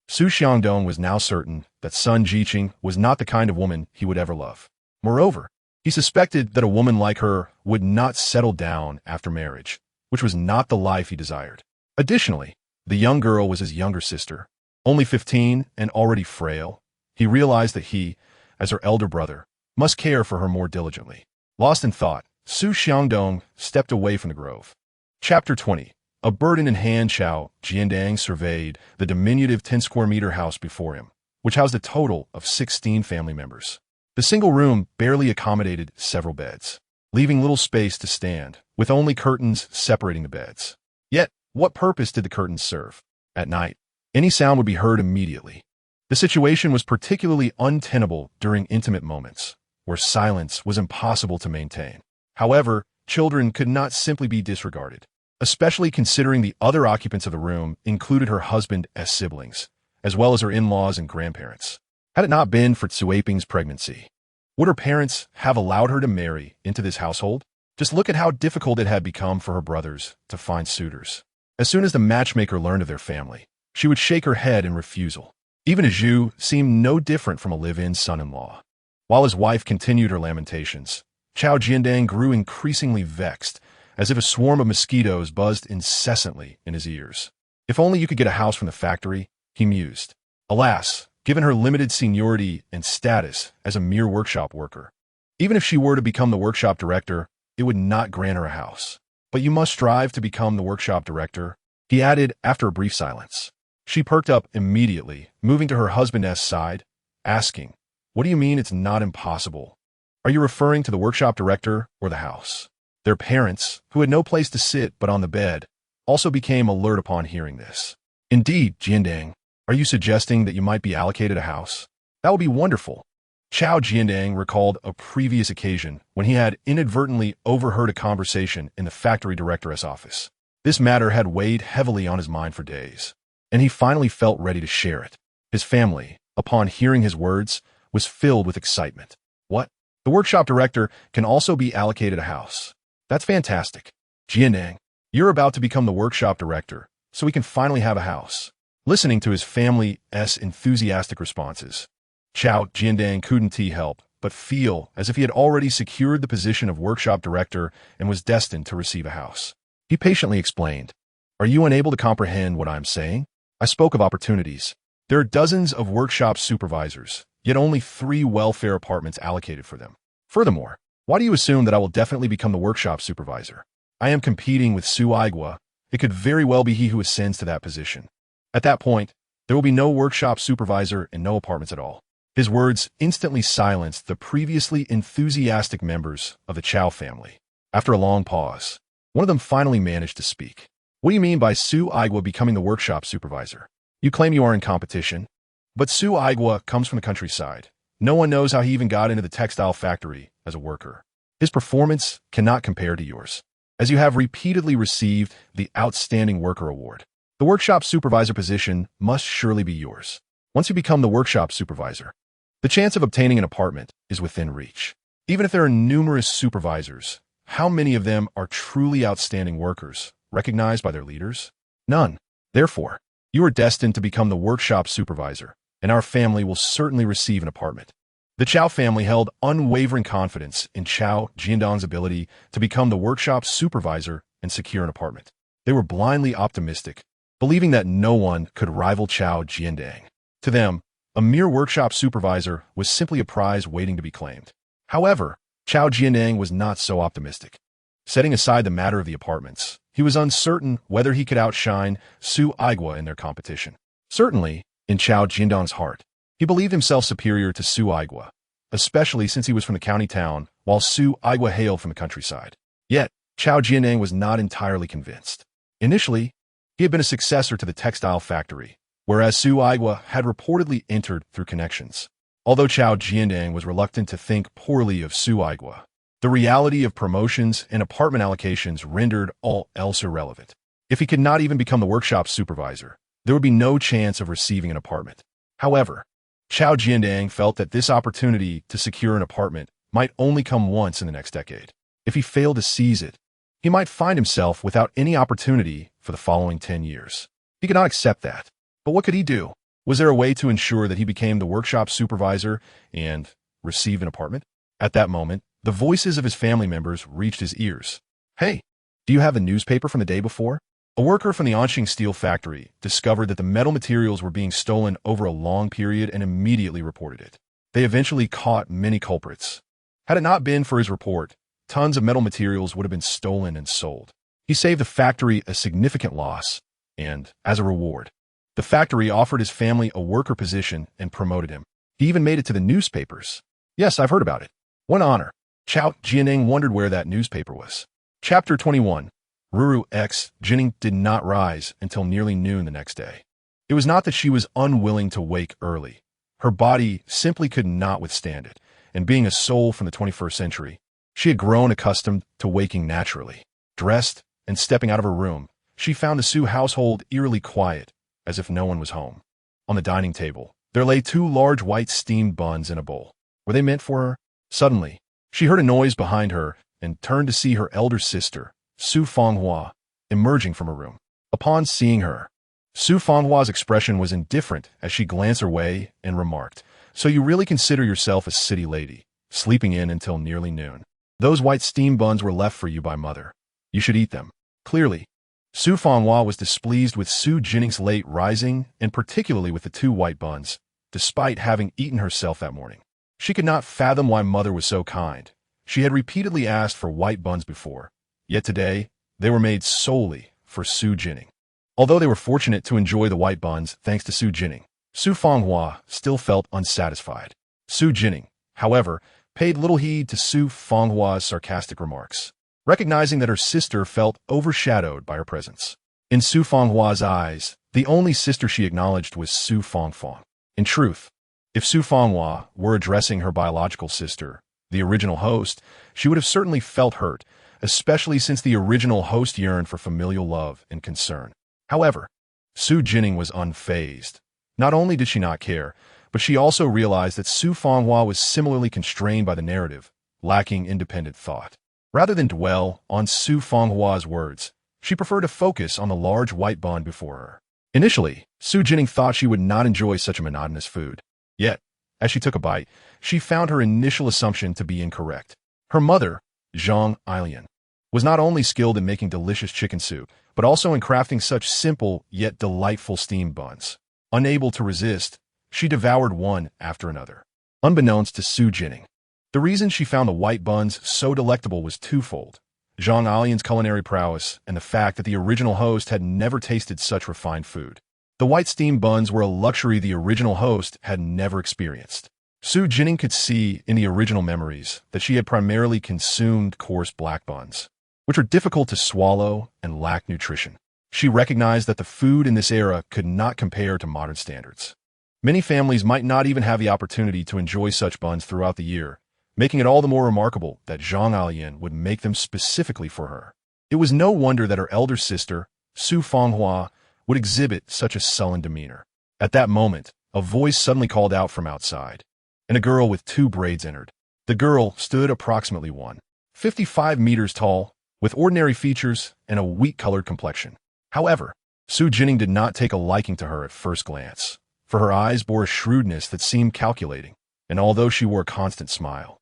Xu Xiangdong was now certain that Sun Jiqing was not the kind of woman he would ever love. Moreover, he suspected that a woman like her would not settle down after marriage, which was not the life he desired. Additionally, the young girl was his younger sister, only 15 and already frail. He realized that he, as her elder brother, must care for her more diligently. Lost in thought, Xu Xiangdong stepped away from the grove. Chapter 20. A burden in hand, Chao Jiandang surveyed the diminutive 10-square-meter house before him, which housed a total of 16 family members. The single room barely accommodated several beds, leaving little space to stand, with only curtains separating the beds. Yet, what purpose did the curtains serve? At night, any sound would be heard immediately. The situation was particularly untenable during intimate moments, where silence was impossible to maintain. However, children could not simply be disregarded, especially considering the other occupants of the room included her husband's siblings, as well as her in-laws and grandparents. Had it not been for Cuiping's pregnancy, would her parents have allowed her to marry into this household? Just look at how difficult it had become for her brothers to find suitors. As soon as the matchmaker learned of their family, she would shake her head in refusal. Even Zhu seemed no different from a live-in son-in-law. While his wife continued her lamentations, Chao Jiandang grew increasingly vexed, as if a swarm of mosquitoes buzzed incessantly in his ears. If only you could get a house from the factory, he mused. Alas, given her limited seniority and status as a mere workshop worker, even if she were to become the workshop director, it would not grant her a house. But you must strive to become the workshop director, he added after a brief silence. She perked up immediately, moving to her husband's side, asking, "What do you mean it's not impossible? Are you referring to the workshop director or the house?" Their parents, who had no place to sit but on the bed, also became alert upon hearing this. "Indeed, Jiandang, are you suggesting that you might be allocated a house? That would be wonderful." Chao Jiandang recalled a previous occasion when he had inadvertently overheard a conversation in the factory director's office. This matter had weighed heavily on his mind for days, and he finally felt ready to share it. His family, upon hearing his words, was filled with excitement. "What? The workshop director can also be allocated a house? That's fantastic. Jiandang, you're about to become the workshop director, so we can finally have a house." Listening to his family's enthusiastic responses, Chao Jiandang couldn't help but feel as if he had already secured the position of workshop director and was destined to receive a house. He patiently explained, "Are you unable to comprehend what I'm saying? I spoke of opportunities. There are dozens of workshop supervisors, yet only 3 welfare apartments allocated for them. Furthermore, why do you assume that I will definitely become the workshop supervisor? I am competing with Su Aigua. It could very well be he who ascends to that position. At that point, there will be no workshop supervisor and no apartments at all." His words instantly silenced the previously enthusiastic members of the Chao family. After a long pause, one of them finally managed to speak. "What do you mean by Su Aigua becoming the workshop supervisor? You claim you are in competition, but Su Aigua comes from the countryside. No one knows how he even got into the textile factory as a worker. His performance cannot compare to yours, as you have repeatedly received the Outstanding Worker Award. The workshop supervisor position must surely be yours. Once you become the workshop supervisor, the chance of obtaining an apartment is within reach. Even if there are numerous supervisors, how many of them are truly outstanding workers, recognized by their leaders? None. Therefore, you are destined to become the workshop supervisor, and our family will certainly receive an apartment." The Chao family held unwavering confidence in Chao Jiandang's ability to become the workshop supervisor and secure an apartment. They were blindly optimistic, believing that no one could rival Chao Jiandang. To them, a mere workshop supervisor was simply a prize waiting to be claimed. However, Chao Jiandang was not so optimistic. Setting aside the matter of the apartments, he was uncertain whether he could outshine Su Aigua in their competition. Certainly, in Chao Jindong's heart, he believed himself superior to Su Aigua, especially since he was from the county town, while Su Aigua hailed from the countryside. Yet, Chao Jinning was not entirely convinced. Initially, he had been a successor to the textile factory, whereas Su Aigua had reportedly entered through connections. Although Chao Jinning was reluctant to think poorly of Su Aigua, the reality of promotions and apartment allocations rendered all else irrelevant. If he could not even become the workshop supervisor, there would be no chance of receiving an apartment. However, Chao Jinning felt that this opportunity to secure an apartment might only come once in the next decade. If he failed to seize it, he might find himself without any opportunity for the following 10 years. He could not accept that. But what could he do? Was there a way to ensure that he became the workshop supervisor and receive an apartment? At that moment, the voices of his family members reached his ears. Hey, do you have the newspaper from the day before? A worker from the Anqing steel factory discovered that the metal materials were being stolen over a long period and immediately reported it. They eventually caught many culprits. Had it not been for his report, tons of metal materials would have been stolen and sold. He saved the factory a significant loss, and, as a reward, the factory offered his family a worker position and promoted him. He even made it to the newspapers. Yes, I've heard about it. What honor. Chao Jinning wondered where that newspaper was. Chapter 21. Ruru X Jinning did not rise until nearly noon the next day. It was not that she was unwilling to wake early. Her body simply could not withstand it, and being a soul from the 21st century, she had grown accustomed to waking naturally. Dressed and stepping out of her room, she found the Su household eerily quiet, as if no one was home. On the dining table, there lay 2 large white steamed buns in a bowl. Were they meant for her? Suddenly, she heard a noise behind her and turned to see her elder sister, Su Fanghua, emerging from her room. Upon seeing her, Su Fanghua's expression was indifferent as she glanced her way and remarked, "So you really consider yourself a city lady, sleeping in until nearly noon. Those white steam buns were left for you by mother. You should eat them." Clearly, Su Fanghua was displeased with Xu Jinning's late rising, and particularly with the 2 white buns, despite having eaten herself that morning. She could not fathom why mother was so kind. She had repeatedly asked for white buns before, yet today they were made solely for Xu Jinning. Although they were fortunate to enjoy the white buns thanks to Xu Jinning, Su Fanghua still felt unsatisfied. Xu Jinning, however, paid little heed to Su Fanghua's sarcastic remarks, recognizing that her sister felt overshadowed by her presence. In Su Fanghua's eyes, the only sister she acknowledged was Su Fangfang. In truth, if Su Fanghua were addressing her biological sister, the original host, she would have certainly felt hurt, especially since the original host yearned for familial love and concern. However, Xu Jinning was unfazed. Not only did she not care, but she also realized that Su Fanghua was similarly constrained by the narrative, lacking independent thought. Rather than dwell on Su Fanghua's words, she preferred to focus on the large white bun before her. Initially, Xu Jinning thought she would not enjoy such a monotonous food. Yet, as she took a bite, she found her initial assumption to be incorrect. Her mother, Zhang Changzheng, was not only skilled in making delicious chicken soup, but also in crafting such simple yet delightful steamed buns. Unable to resist, she devoured one after another. Unbeknownst to Xu Jinning, the reason she found the white buns so delectable was twofold: Zhang Alian's culinary prowess and the fact that the original host had never tasted such refined food. The white steamed buns were a luxury the original host had never experienced. Xu Jinning could see in the original memories that she had primarily consumed coarse black buns, which are difficult to swallow and lack nutrition. She recognized that the food in this era could not compare to modern standards. Many families might not even have the opportunity to enjoy such buns throughout the year, making it all the more remarkable that Zhang Alian would make them specifically for her. It was no wonder that her elder sister, Su Fanghua, would exhibit such a sullen demeanor. At that moment, a voice suddenly called out from outside, and a girl with 2 braids entered. The girl stood approximately 1.55 meters tall, with ordinary features and a wheat-colored complexion. However, Xu Jinning did not take a liking to her at first glance, for her eyes bore a shrewdness that seemed calculating, and although she wore a constant smile,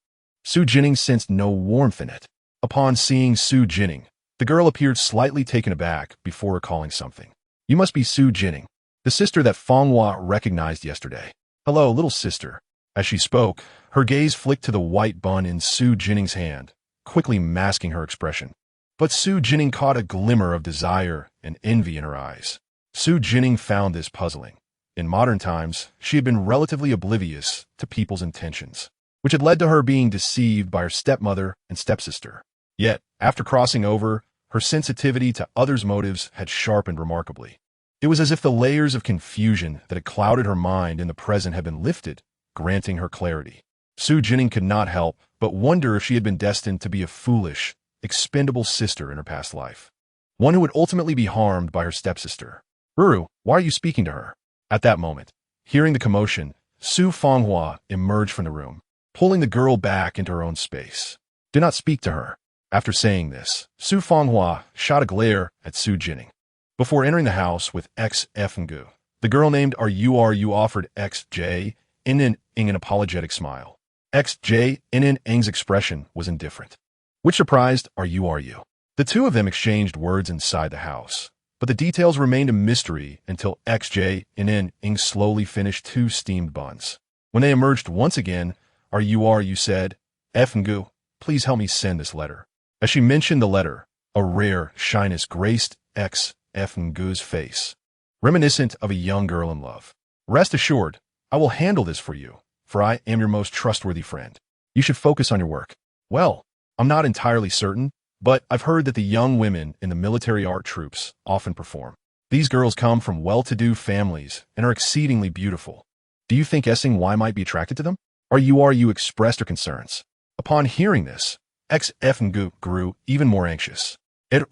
Xu Jinning sensed no warmth in it. Upon seeing Xu Jinning, the girl appeared slightly taken aback before recalling something. "You must be Xu Jinning, the sister that Fanghua recognized yesterday." "Hello, little sister." As she spoke, her gaze flicked to the white bun in Xu Jinning's hand, quickly masking her expression. But Xu Jinning caught a glimmer of desire and envy in her eyes. Xu Jinning found this puzzling. In modern times, she had been relatively oblivious to people's intentions, which had led to her being deceived by her stepmother and stepsister. Yet, after crossing over, her sensitivity to others' motives had sharpened remarkably. It was as if the layers of confusion that had clouded her mind in the present had been lifted, granting her clarity. Xu Jinning could not help but wonder if she had been destined to be a foolish, expendable sister in her past life, one who would ultimately be harmed by her stepsister. Ruru, why are you speaking to her? At that moment, hearing the commotion, Su Fanghua emerged from the room, pulling the girl back into her own space. Do not speak to her. After saying this, Su Fanghua shot a glare at Xu Jinning. Before entering the house with X.F.Ngu, the girl named RU offered X.J.N.N. an apologetic smile. X.J.N.N.'s expression was indifferent, which surprised RU. The two of them exchanged words inside the house, but the details remained a mystery until X.J.N.N. slowly finished 2 steamed buns. When they emerged once again, RU said, F.Ngu, please help me send this letter. As she mentioned the letter, a rare shyness graced X.F.Ngu's face, reminiscent of a young girl in love. Rest assured, I will handle this for you, for I am your most trustworthy friend. You should focus on your work. Well, I'm not entirely certain, but I've heard that the young women in the military art troops often perform. These girls come from well-to-do families and are exceedingly beautiful. Do you think Xingyi might be attracted to them? RU expressed her concerns. Upon hearing this, X.F.Ngu grew even more anxious. It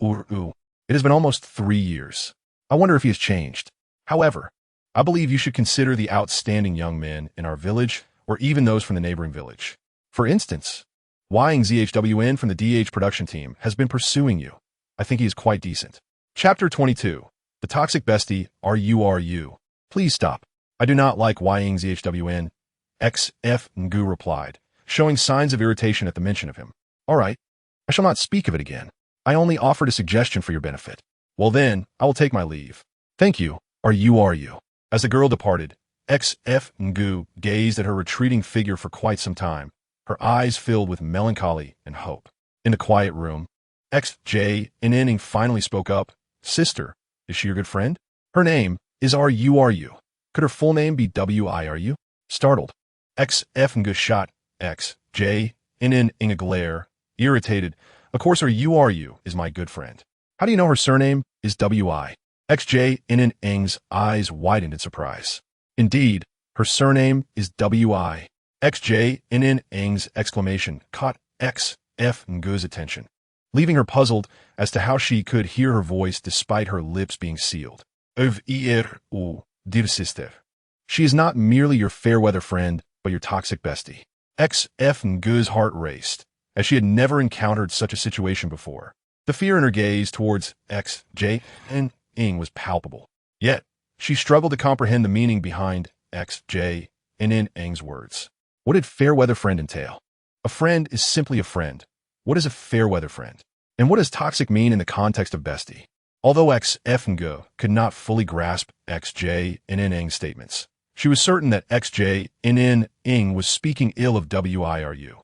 has been almost 3 years. I wonder if he has changed. However, I believe you should consider the outstanding young men in our village or even those from the neighboring village. For instance, Huang ZHWN from the DH production team has been pursuing you. I think he is quite decent. Chapter 22. The Toxic Bestie, RU. Please stop. I do not like Huang ZHWN. X.F.Ngu replied, showing signs of irritation at the mention of him. All right, I shall not speak of it again. I only offered a suggestion for your benefit. Well then, I will take my leave. Thank you, RU. As the girl departed, X.F.Ngu gazed at her retreating figure for quite some time, her eyes filled with melancholy and hope. In the quiet room, X.J.N.N. finally spoke up. Sister, is she your good friend? Her name is RU. Could her full name be WIRU? Startled, X.F.Ngu shot X.J.N.N. a glare, irritated. Of course RU is my good friend. How do you know her surname is WI? X.J.N.N.'s eyes widened in surprise. Indeed, her surname is WI. X.J.N.N.'s exclamation caught X.F.Ngu's attention, leaving her puzzled as to how she could hear her voice despite her lips being sealed. Dear sister. She is not merely your fair-weather friend, but your toxic bestie. X.F.Ngu's heart raced, as she had never encountered such a situation before. The fear in her gaze towards X.J.N.N. was palpable. Yet, she struggled to comprehend the meaning behind X.J.N.N.'s words. What did fair-weather friend entail? A friend is simply a friend. What is a fair-weather friend? And what does toxic mean in the context of bestie? Although X.F.Ngu could not fully grasp X.J.N.N.'s statements, she was certain that X.J.N.N. was speaking ill of WIRU.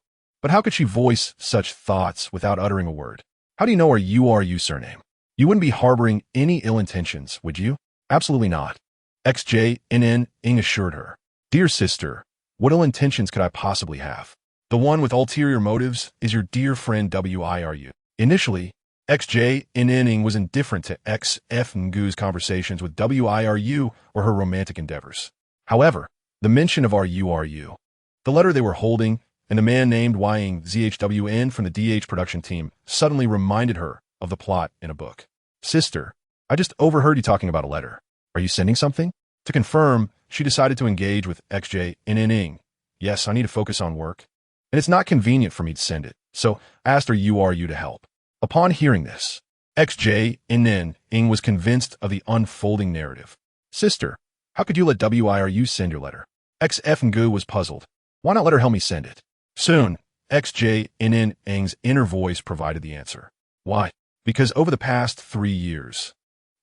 But how could she voice such thoughts without uttering a word? How do you know RU surname? You wouldn't be harboring any ill intentions, would you? Absolutely not. X.J.N.N. assured her. Dear sister, what ill intentions could I possibly have? The one with ulterior motives is your dear friend WIRU. Initially, X.J.N.N. was indifferent to X.F.Ngu's conversations with WIRU or her romantic endeavors. However, the mention of RU, the letter they were holding, and the man named Huang ZHWN from the DH production team suddenly reminded her of the plot in a book. Sister, I just overheard you talking about a letter. Are you sending something? To confirm, she decided to engage with X.J.N.N. Yes, I need to focus on work, and it's not convenient for me to send it, so I asked RU to help. Upon hearing this, X.J.N.N. was convinced of the unfolding narrative. Sister, how could you let WIRU send your letter? X.F.Ngu was puzzled. Why not let her help me send it? Soon, X.J.N.N.'s inner voice provided the answer. Why? Because over the past 3 years,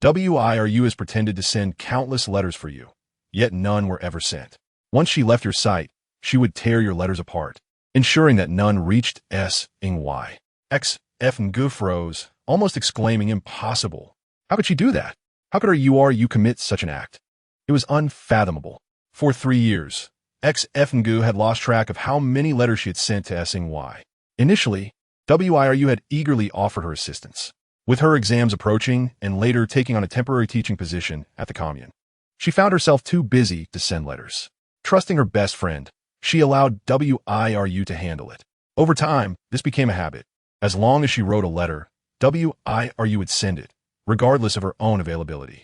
WIRU has pretended to send countless letters for you, yet none were ever sent. Once she left your sight, she would tear your letters apart, ensuring that none reached Xingyi. X.F.Ngu froze, almost exclaiming, "Impossible! How could she do that? How could you commit such an act?" It was unfathomable. For 3 years, Xu had lost track of how many letters she had sent to Xing. Initially, Wiru had eagerly offered her assistance. With her exams approaching and later taking on a temporary teaching position at the commune, she found herself too busy to send letters. Trusting her best friend, she allowed Wiru to handle it. Over time, this became a habit. As long as she wrote a letter, Wiru would send it, regardless of her own availability.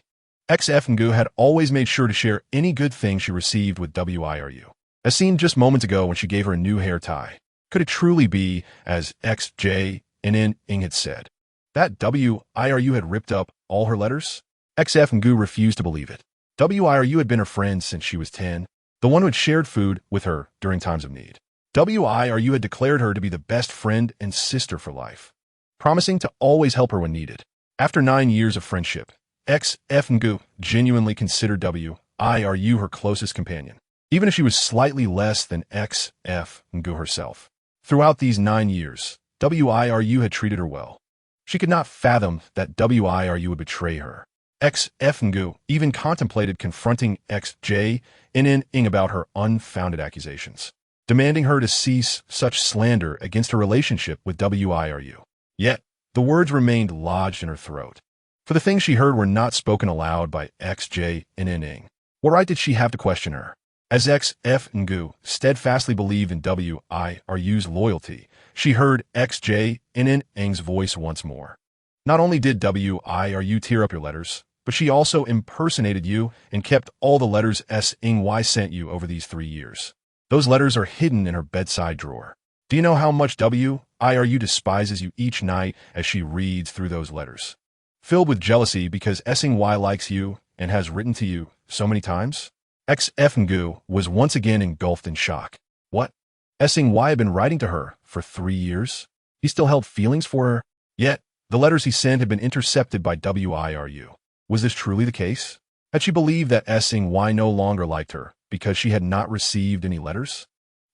Xu had always made sure to share any good thing she received with Wiru. As seen just moments ago when she gave her a new hair tie. Could it truly be, as Xing had said, that Wiru had ripped up all her letters? Xu refused to believe it. Wiru had been her friend since she was 10, the one who had shared food with her during times of need. Wiru had declared her to be the best friend and sister for life, promising to always help her when needed. After 9 years of friendship, Xu genuinely considered Wiru her closest companion, even if she was slightly less than Xu herself. Throughout these 9 years, Wiru had treated her well. She could not fathom that Wiru would betray her. Xu even contemplated confronting Jinning about her unfounded accusations, demanding her to cease such slander against her relationship with Wiru. Yet, the words remained lodged in her throat, for the things she heard were not spoken aloud by Jinning. What right did she have to question her? As Xu steadfastly believed in Wiru's loyalty, she heard Jinning's voice once more. Not only did Wiru tear up your letters, but she also impersonated you and kept all the letters Xing sent you over these 3 years. Those letters are hidden in her bedside drawer. Do you know how much Wiru despises you each night as she reads through those letters? Filled with jealousy because Xing likes you and has written to you so many times? Xu was once again engulfed in shock. What? Xing had been writing to her for 3 years? He still held feelings for her? Yet, the letters he sent had been intercepted by Wiru. Was this truly the case? Had she believed that Xing no longer liked her because she had not received any letters?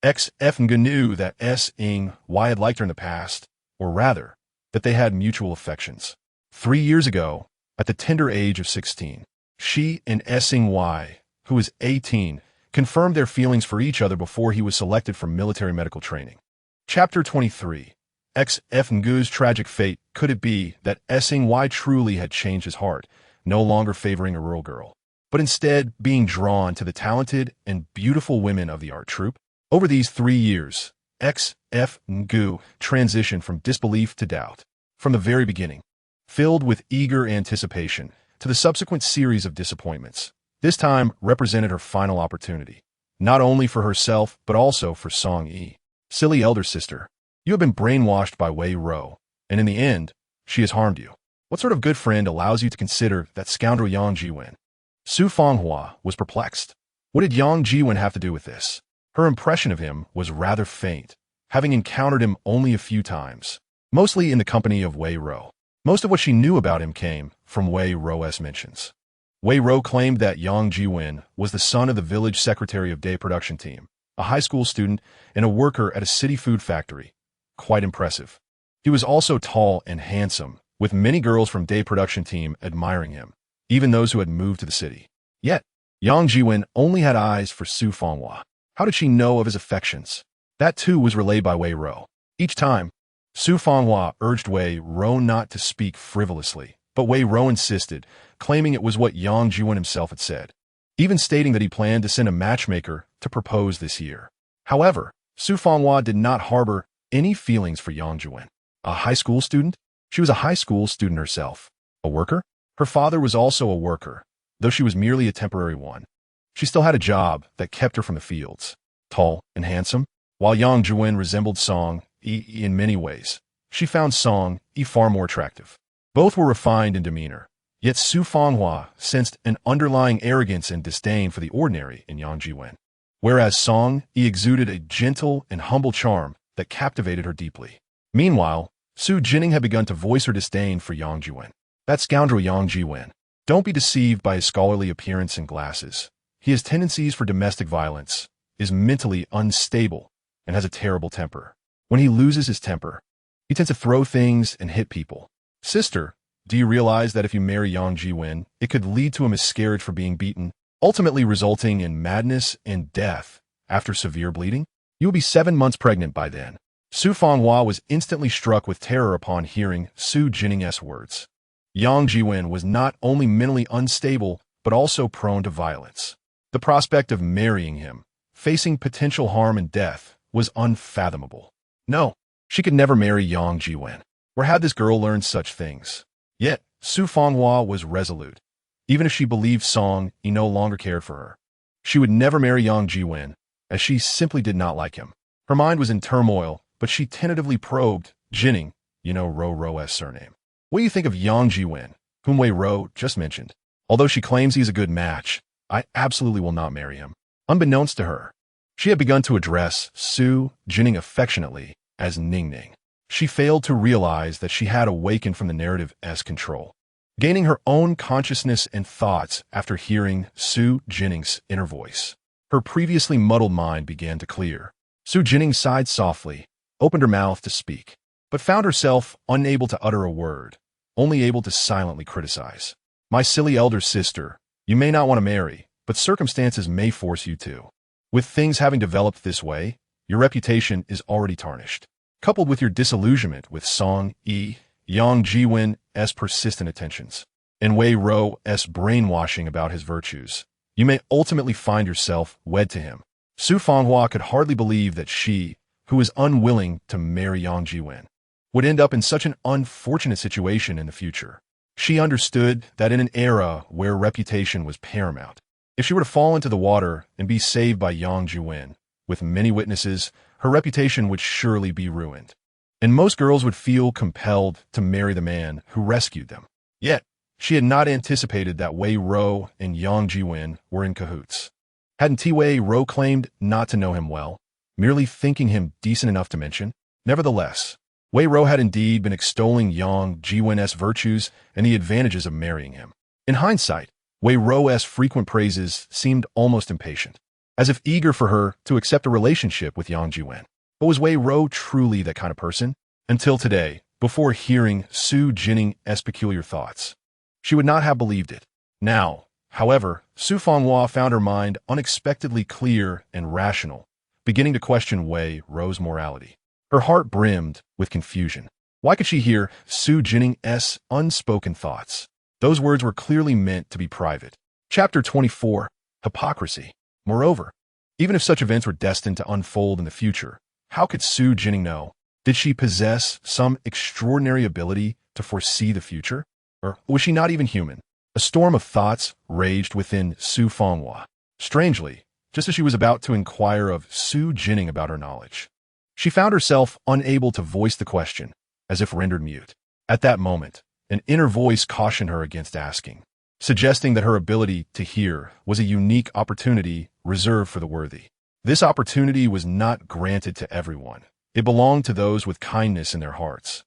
Xu knew that Xing had liked her in the past, or rather, that they had mutual affections. 3 years ago, at the tender age of 16, she and Xing, who was 18, confirmed their feelings for each other before he was selected for military medical training. Chapter 23. Xu's tragic fate. Could it be that Xing truly had changed his heart, no longer favoring a rural girl, but instead being drawn to the talented and beautiful women of the art troupe? Over these 3 years, Xu transitioned from disbelief to doubt. From the very beginning, filled with eager anticipation, to the subsequent series of disappointments, this time represented her final opportunity, not only for herself but also for Song Yi. Silly elder sister, you have been brainwashed by Wei Ro, and in the end, she has harmed you. What sort of good friend allows you to consider that scoundrel Yang Jiwen? Su Fanghua was perplexed. What did Yang Jiwen have to do with this? Her impression of him was rather faint, having encountered him only a few times, mostly in the company of Wei Ro. Most of what she knew about him came from Wei Ro's mentions. Wei Ro claimed that Yang Jiwen was the son of the village secretary of day production team, a high school student and a worker at a city food factory. Quite impressive. He was also tall and handsome, with many girls from day production team admiring him, even those who had moved to the city. Yet, Yang Jiwen only had eyes for Su Fanghua. How did she know of his affections? That too was relayed by Wei Ro. Each time, Su Fanghua urged Wei Ro not to speak frivolously, but Wei Ro insisted, claiming it was what Yang Jiwen himself had said, even stating that he planned to send a matchmaker to propose this year. However, Su Fanghua did not harbor any feelings for Yang Jiwen. A high school student? She was a high school student herself. A worker? Her father was also a worker, though she was merely a temporary one. She still had a job that kept her from the fields. Tall and handsome, while Yang Jiwen resembled Song Yi in many ways, she found Song Yi far more attractive. Both were refined in demeanor, yet Su Fanghua sensed an underlying arrogance and disdain for the ordinary in Yang Jiwen, whereas Song Yi exuded a gentle and humble charm that captivated her deeply. Meanwhile, Xu Jinning had begun to voice her disdain for Yang Jiwen. That scoundrel Yang Jiwen. Don't be deceived by his scholarly appearance and glasses. He has tendencies for domestic violence, is mentally unstable, and has a terrible temper. When he loses his temper, he tends to throw things and hit people. Sister, do you realize that if you marry Yang Jiwen, it could lead to a miscarriage for being beaten, ultimately resulting in madness and death after severe bleeding? You will be 7 months pregnant by then. Su Fanghua was instantly struck with terror upon hearing Xu Jinning's words. Yang Jiwen was not only mentally unstable, but also prone to violence. The prospect of marrying him, facing potential harm and death, was unfathomable. No, she could never marry Yang Jiwen. Where had this girl learned such things? Yet, Su Fanghua was resolute. Even if she believed Song Yi no longer cared for her, she would never marry Yang Jiwen, as she simply did not like him. Her mind was in turmoil, but she tentatively probed Jinning, Ro's surname. What do you think of Yang Jiwen, whom Wei Ro just mentioned? Although she claims he's a good match, I absolutely will not marry him. Unbeknownst to her, she had begun to address Xu Jinning affectionately as Ning Ning. She failed to realize that she had awakened from the narrative's control, gaining her own consciousness and thoughts after hearing Xu Jinning's inner voice. Her previously muddled mind began to clear. Xu Jinning sighed softly, opened her mouth to speak, but found herself unable to utter a word, only able to silently criticize. My silly elder sister, you may not want to marry, but circumstances may force you to. With things having developed this way, your reputation is already tarnished. Coupled with your disillusionment with Song Yi, Yang Jiwen's persistent attentions, and Wei Ro's brainwashing about his virtues, you may ultimately find yourself wed to him. Su Fanghua could hardly believe that she, who was unwilling to marry Yang Jiwen, would end up in such an unfortunate situation in the future. She understood that in an era where reputation was paramount, if she were to fall into the water and be saved by Yang Jiwen, with many witnesses, her reputation would surely be ruined, and most girls would feel compelled to marry the man who rescued them. Yet, she had not anticipated that Wei Ro and Yang Jiwen were in cahoots. Hadn't Wei Ro claimed not to know him well, merely thinking him decent enough to mention? Nevertheless, Wei Ro had indeed been extolling Yang Jiwen's virtues and the advantages of marrying him. In hindsight, Wei Ro's frequent praises seemed almost impatient, as if eager for her to accept a relationship with Yang Jiwen. But was Wei Ro truly that kind of person? Until today, before hearing Xu Jinning's peculiar thoughts, she would not have believed it. Now, however, Su Fanghua found her mind unexpectedly clear and rational, beginning to question Wei Ro's morality. Her heart brimmed with confusion. Why could she hear Xu Jinning's unspoken thoughts? Those words were clearly meant to be private. Chapter 24. Hypocrisy. Moreover, even if such events were destined to unfold in the future, how could Xu Jinning know? Did she possess some extraordinary ability to foresee the future? Or was she not even human? A storm of thoughts raged within Su Fanghua. Strangely, just as she was about to inquire of Xu Jinning about her knowledge, she found herself unable to voice the question, as if rendered mute. At that moment, an inner voice cautioned her against asking, suggesting that her ability to hear was a unique opportunity reserved for the worthy. This opportunity was not granted to everyone. It belonged to those with kindness in their hearts.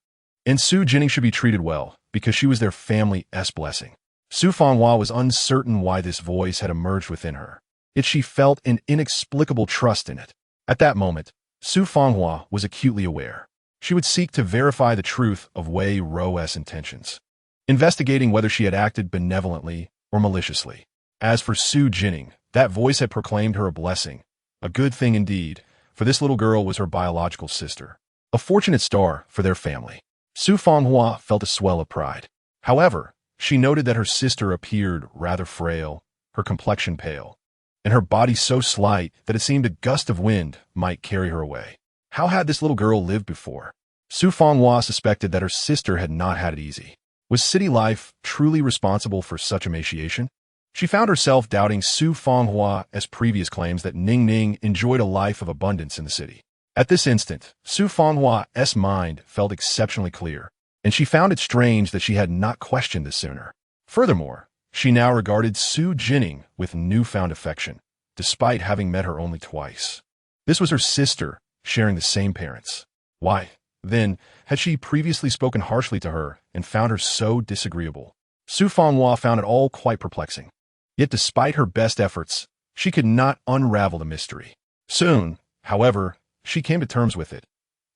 And Xu Jinning should be treated well, because she was their family's blessing. Su Fanghua was uncertain why this voice had emerged within her, yet she felt an inexplicable trust in it. At that moment, Su Fanghua was acutely aware. She would seek to verify the truth of Wei Ro's intentions, investigating whether she had acted benevolently or maliciously. As for Xu Jinning, that voice had proclaimed her a blessing, a good thing indeed, for this little girl was her biological sister, a fortunate star for their family. Su Fanghua felt a swell of pride. However, she noted that her sister appeared rather frail, her complexion pale, and her body so slight that it seemed a gust of wind might carry her away. How had this little girl lived before? Su Fanghua suspected that her sister had not had it easy. Was city life truly responsible for such emaciation? She found herself doubting Su Fanghua's previous claims that Ning Ning enjoyed a life of abundance in the city. At this instant, Su Fanghua's mind felt exceptionally clear, and she found it strange that she had not questioned this sooner. Furthermore, she now regarded Xu Jinning with newfound affection, despite having met her only twice. This was her sister, sharing the same parents. Why, then, had she previously spoken harshly to her and found her so disagreeable? Su Fanghua found it all quite perplexing. Yet despite her best efforts, she could not unravel the mystery. Soon, however, she came to terms with it.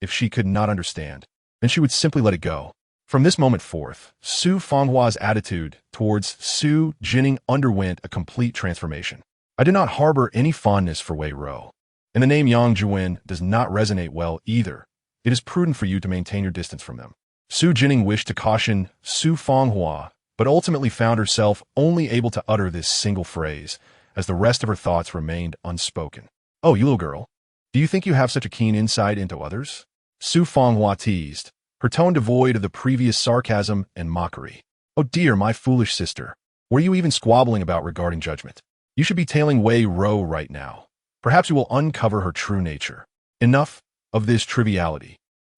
If she could not understand, then she would simply let it go. From this moment forth, Xu Fanghua's attitude towards Xu Jinning underwent a complete transformation. I did not harbor any fondness for Wei Rou, and the name Yang Juwen does not resonate well either. It is prudent for you to maintain your distance from them. Xu Jinning wished to caution Xu Fanghua, but ultimately found herself only able to utter this single phrase, as the rest of her thoughts remained unspoken. Oh, you little girl. Do you think you have such a keen insight into others? Xu Fanghua teased, her tone devoid of the previous sarcasm and mockery. Oh dear, my foolish sister. What are you even squabbling about regarding judgment? You should be tailing Wei Rou right now. Perhaps you will uncover her true nature. Enough of this triviality.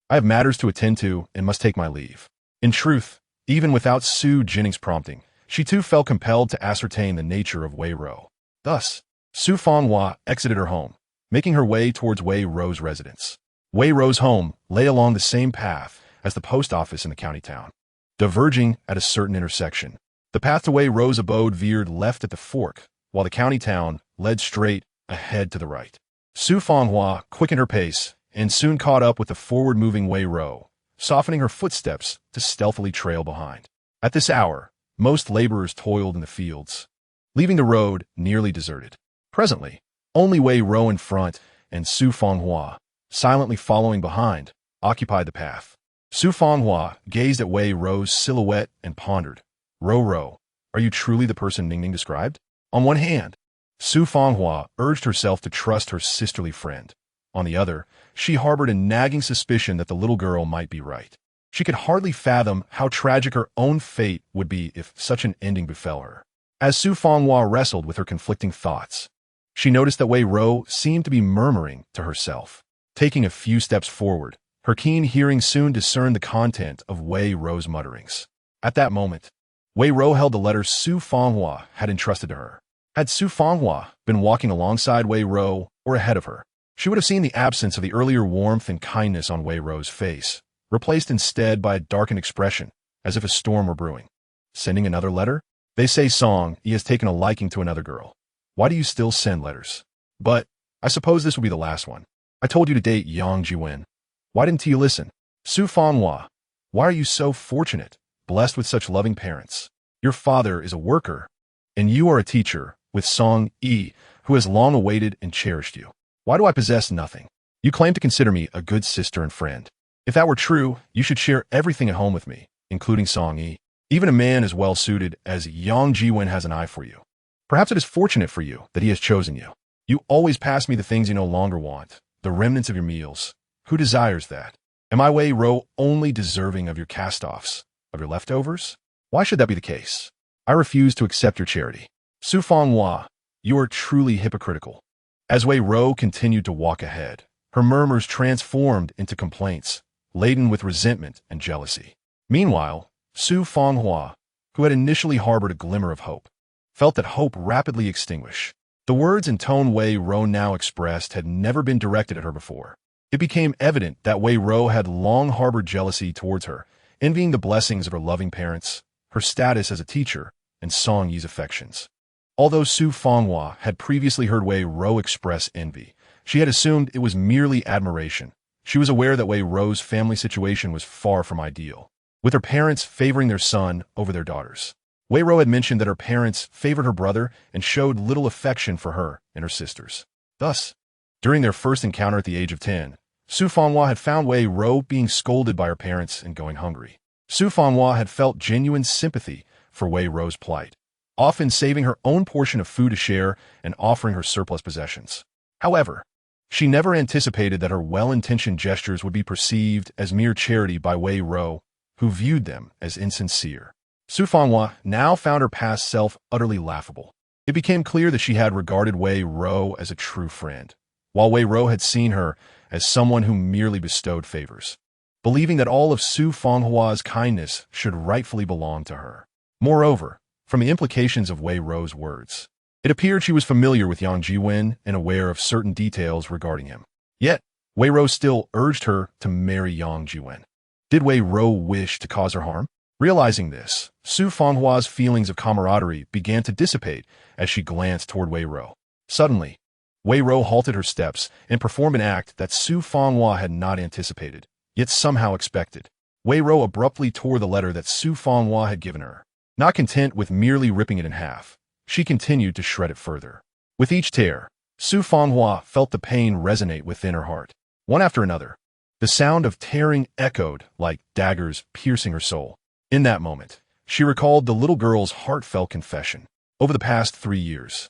I have matters to attend to and must take my leave. In truth, even without Xu Jinning's prompting, she too felt compelled to ascertain the nature of Wei Rou. Thus, Xu Fanghua exited her home, making her way towards Wei Rou's residence. Wei Rou's home lay along the same path as the post office in the county town. Diverging at a certain intersection, the path to Wei Rou's abode veered left at the fork, while the county town led straight ahead to the right. Xu Fanghua quickened her pace and soon caught up with the forward-moving Wei Rou, softening her footsteps to stealthily trail behind. At this hour, most laborers toiled in the fields, leaving the road nearly deserted. Presently, only Wei Rou in front and Xu Fanghua, silently following behind, occupied the path. Xu Fanghua gazed at Wei Rou's silhouette and pondered. Rou, are you truly the person Ningning described? On one hand, Xu Fanghua urged herself to trust her sisterly friend. On the other, she harbored a nagging suspicion that the little girl might be right. She could hardly fathom how tragic her own fate would be if such an ending befell her. As Xu Fanghua wrestled with her conflicting thoughts, she noticed that Wei Rou seemed to be murmuring to herself. Taking a few steps forward, her keen hearing soon discerned the content of Wei Rou's mutterings. At that moment, Wei Rou held the letter Xu Fanghua had entrusted to her. Had Xu Fanghua been walking alongside Wei Rou or ahead of her, she would have seen the absence of the earlier warmth and kindness on Wei Rou's face, replaced instead by a darkened expression, as if a storm were brewing. Sending another letter? They say Song, he has taken a liking to another girl. Why do you still send letters? But I suppose this will be the last one. I told you to date Yang Jiwen. Why didn't you listen? Xu Fanghua, why are you so fortunate, blessed with such loving parents? Your father is a worker, and you are a teacher, with Song Yi, who has long awaited and cherished you. Why do I possess nothing? You claim to consider me a good sister and friend. If that were true, you should share everything at home with me, including Song Yi. Even a man as well-suited as Yang Jiwen has an eye for you. Perhaps it is fortunate for you that he has chosen you. You always pass me the things you no longer want, the remnants of your meals. Who desires that? Am I Wei Rou only deserving of your cast-offs, of your leftovers? Why should that be the case? I refuse to accept your charity. Xu Fanghua, you are truly hypocritical. As Wei Rou continued to walk ahead, her murmurs transformed into complaints, laden with resentment and jealousy. Meanwhile, Xu Fanghua, who had initially harbored a glimmer of hope, felt that hope rapidly extinguished. The words and tone Wei Rou now expressed had never been directed at her before. It became evident that Wei Rou had long harbored jealousy towards her, envying the blessings of her loving parents, her status as a teacher, and Song Yi's affections. Although Xu Fanghua had previously heard Wei Rou express envy, she had assumed it was merely admiration. She was aware that Wei Rou's family situation was far from ideal, with her parents favoring their son over their daughters. Wei Rou had mentioned that her parents favored her brother and showed little affection for her and her sisters. Thus, during their first encounter at the age of 10, Xu Fanghua had found Wei Rou being scolded by her parents and going hungry. Xu Fanghua had felt genuine sympathy for Wei Rou's plight, often saving her own portion of food to share and offering her surplus possessions. However, she never anticipated that her well-intentioned gestures would be perceived as mere charity by Wei Rou, who viewed them as insincere. Xu Fanghua now found her past self utterly laughable. It became clear that she had regarded Wei Rou as a true friend, while Wei Rou had seen her as someone who merely bestowed favors, believing that all of Xu Fanghua's kindness should rightfully belong to her. Moreover, from the implications of Wei Rou's words, it appeared she was familiar with Yang Jiwen and aware of certain details regarding him. Yet, Wei Rou still urged her to marry Yang Jiwen. Did Wei Rou wish to cause her harm? Realizing this, Xu Fanghua's feelings of camaraderie began to dissipate as she glanced toward Wei Rou. Suddenly, Wei Rou halted her steps and performed an act that Xu Fanghua had not anticipated, yet somehow expected. Wei Ro abruptly tore the letter that Su Fanghua had given her. Not content with merely ripping it in half, she continued to shred it further. With each tear, Su Fanghua felt the pain resonate within her heart. One after another, the sound of tearing echoed like daggers piercing her soul. In that moment, she recalled the little girl's heartfelt confession. Over the past 3 years,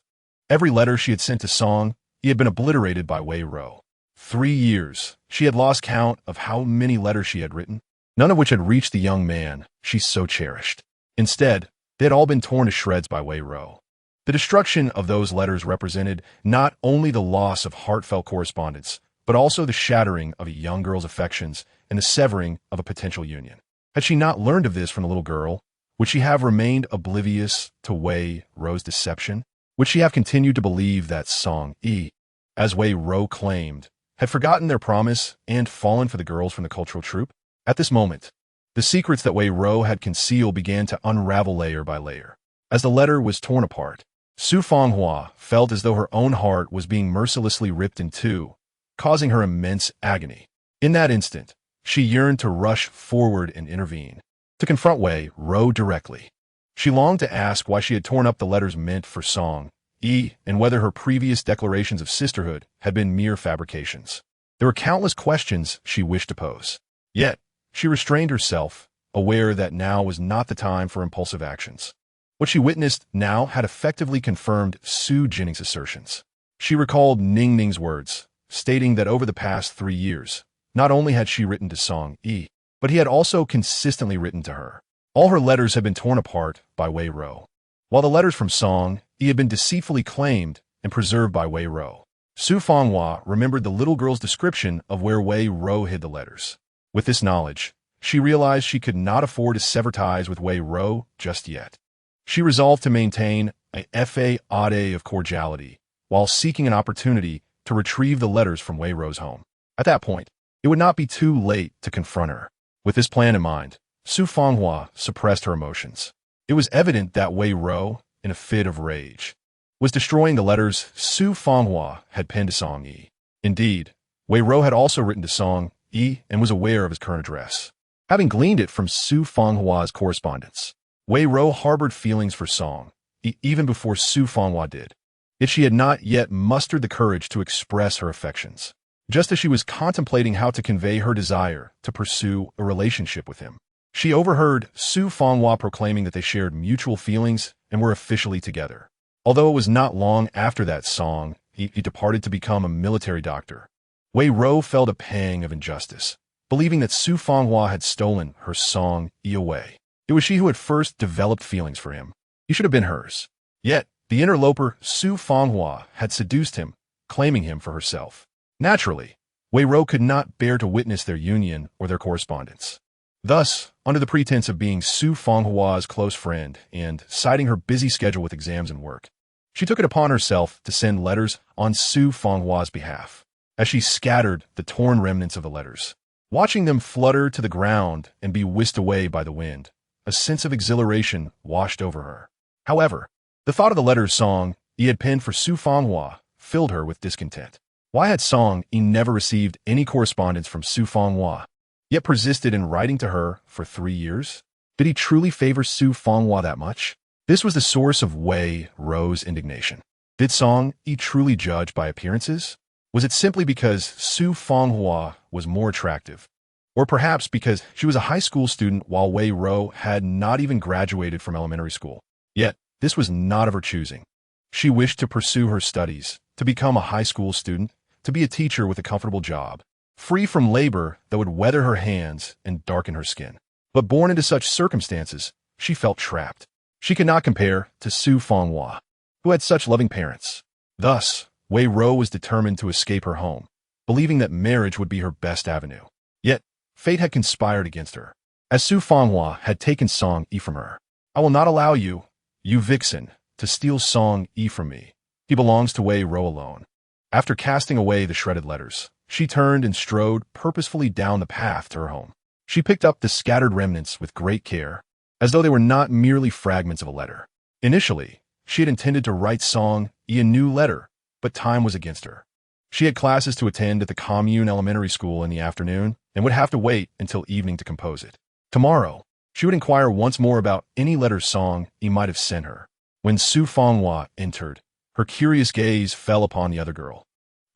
every letter she had sent to Song, he had been obliterated by Wei Ro. 3 years, she had lost count of how many letters she had written, none of which had reached the young man she so cherished. Instead, they had all been torn to shreds by Wei Ro. The destruction of those letters represented not only the loss of heartfelt correspondence, but also the shattering of a young girl's affections and the severing of a potential union. Had she not learned of this from the little girl, would she have remained oblivious to Wei Ro's deception? Would she have continued to believe that Song Yi, as Wei Ro claimed, had forgotten their promise and fallen for the girls from the cultural troupe? At this moment, the secrets that Wei Ro had concealed began to unravel layer by layer. As the letter was torn apart, Su Fanghua felt as though her own heart was being mercilessly ripped in two, causing her immense agony. In that instant, she yearned to rush forward and intervene, to confront Wei Ro directly. She longed to ask why she had torn up the letters meant for Song Yi and whether her previous declarations of sisterhood had been mere fabrications. There were countless questions she wished to pose. Yet, she restrained herself, aware that now was not the time for impulsive actions. What she witnessed now had effectively confirmed Xu Jinning's assertions. She recalled Ning Ning's words, stating that over the past 3 years, not only had she written to Song Yi, but he had also consistently written to her. All her letters had been torn apart by Wei Ro, while the letters from Song Yi had been deceitfully claimed and preserved by Wei Ro. Su Fanghua remembered the little girl's description of where Wei Ro hid the letters. With this knowledge, she realized she could not afford to sever ties with Wei Ro just yet. She resolved to maintain a facade of cordiality while seeking an opportunity to retrieve the letters from Wei Ro's home. At that point, it would not be too late to confront her. With this plan in mind, Su Fanghua suppressed her emotions. It was evident that Wei Ro, in a fit of rage, was destroying the letters Su Fanghua had penned to Song Yi. Indeed, Wei Ro had also written to Song Yi and was aware of his current address. Having gleaned it from Su Fanghua's correspondence, Wei Ro harbored feelings for Song Yi even before Su Fanghua did. Yet she had not yet mustered the courage to express her affections, just as she was contemplating how to convey her desire to pursue a relationship with him. She overheard Su Fanghua proclaiming that they shared mutual feelings and were officially together. Although it was not long after that Song Yi departed to become a military doctor, Wei Ro felt a pang of injustice, believing that Su Fanghua had stolen her Song Yi away. It was she who had first developed feelings for him. He should have been hers. Yet, the interloper Su Fanghua had seduced him, claiming him for herself. Naturally, Wei Ro could not bear to witness their union or their correspondence. Thus, under the pretense of being Su Fanghua's close friend and citing her busy schedule with exams and work, she took it upon herself to send letters on Su Fanghua's behalf. As she scattered the torn remnants of the letters, watching them flutter to the ground and be whisked away by the wind, a sense of exhilaration washed over her. However, the thought of the letters Song Yi had penned for Su Fanghua filled her with discontent. Why had Song Yi never received any correspondence from Su Fanghua, yet persisted in writing to her for 3 years? Did he truly favor Su Fanghua that much? This was the source of Wei Ro's indignation. Did Song Yi truly judge by appearances? Was it simply because Su Fanghua was more attractive? Or perhaps because she was a high school student while Wei Ro had not even graduated from elementary school? Yet, this was not of her choosing. She wished to pursue her studies, to become a high school student, to be a teacher with a comfortable job, free from labor that would weather her hands and darken her skin. But born into such circumstances, she felt trapped. She could not compare to Su Fanghua, who had such loving parents. Thus, Wei Ro was determined to escape her home, believing that marriage would be her best avenue. Yet, fate had conspired against her, as Su Fanghua had taken Song Yi from her. I will not allow you, you vixen, to steal Song Yi from me. He belongs to Wei Ro alone. After casting away the shredded letters, she turned and strode purposefully down the path to her home. She picked up the scattered remnants with great care, as though they were not merely fragments of a letter. Initially, she had intended to write Song Yi a new letter, but time was against her. She had classes to attend at the commune elementary school in the afternoon, and would have to wait until evening to compose it. Tomorrow, she would inquire once more about any letter Song he might have sent her. When Su Fanghua entered, her curious gaze fell upon the other girl.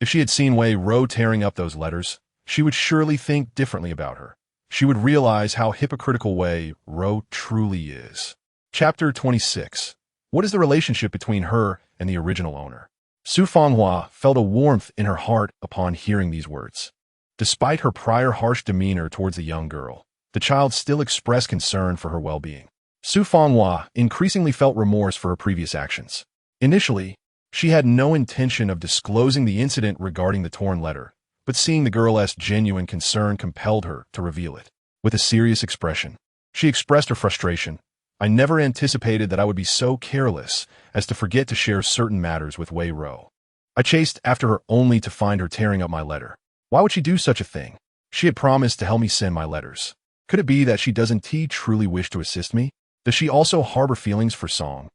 If she had seen Wei Ro tearing up those letters, she would surely think differently about her. She would realize how hypocritical Wei Ro truly is. Chapter 26. What is the relationship between her and the original owner? Su Fanghua felt a warmth in her heart upon hearing these words. Despite her prior harsh demeanor towards the young girl, the child still expressed concern for her well-being. Su Fanghua increasingly felt remorse for her previous actions. Initially, she had no intention of disclosing the incident regarding the torn letter, but seeing the girl's genuine concern compelled her to reveal it. With a serious expression, she expressed her frustration. I never anticipated that I would be so careless as to forget to share certain matters with Wei Ro. I chased after her only to find her tearing up my letter. Why would she do such a thing? She had promised to help me send my letters. Could it be that she doesn't truly wish to assist me? Does she also harbor feelings for Song?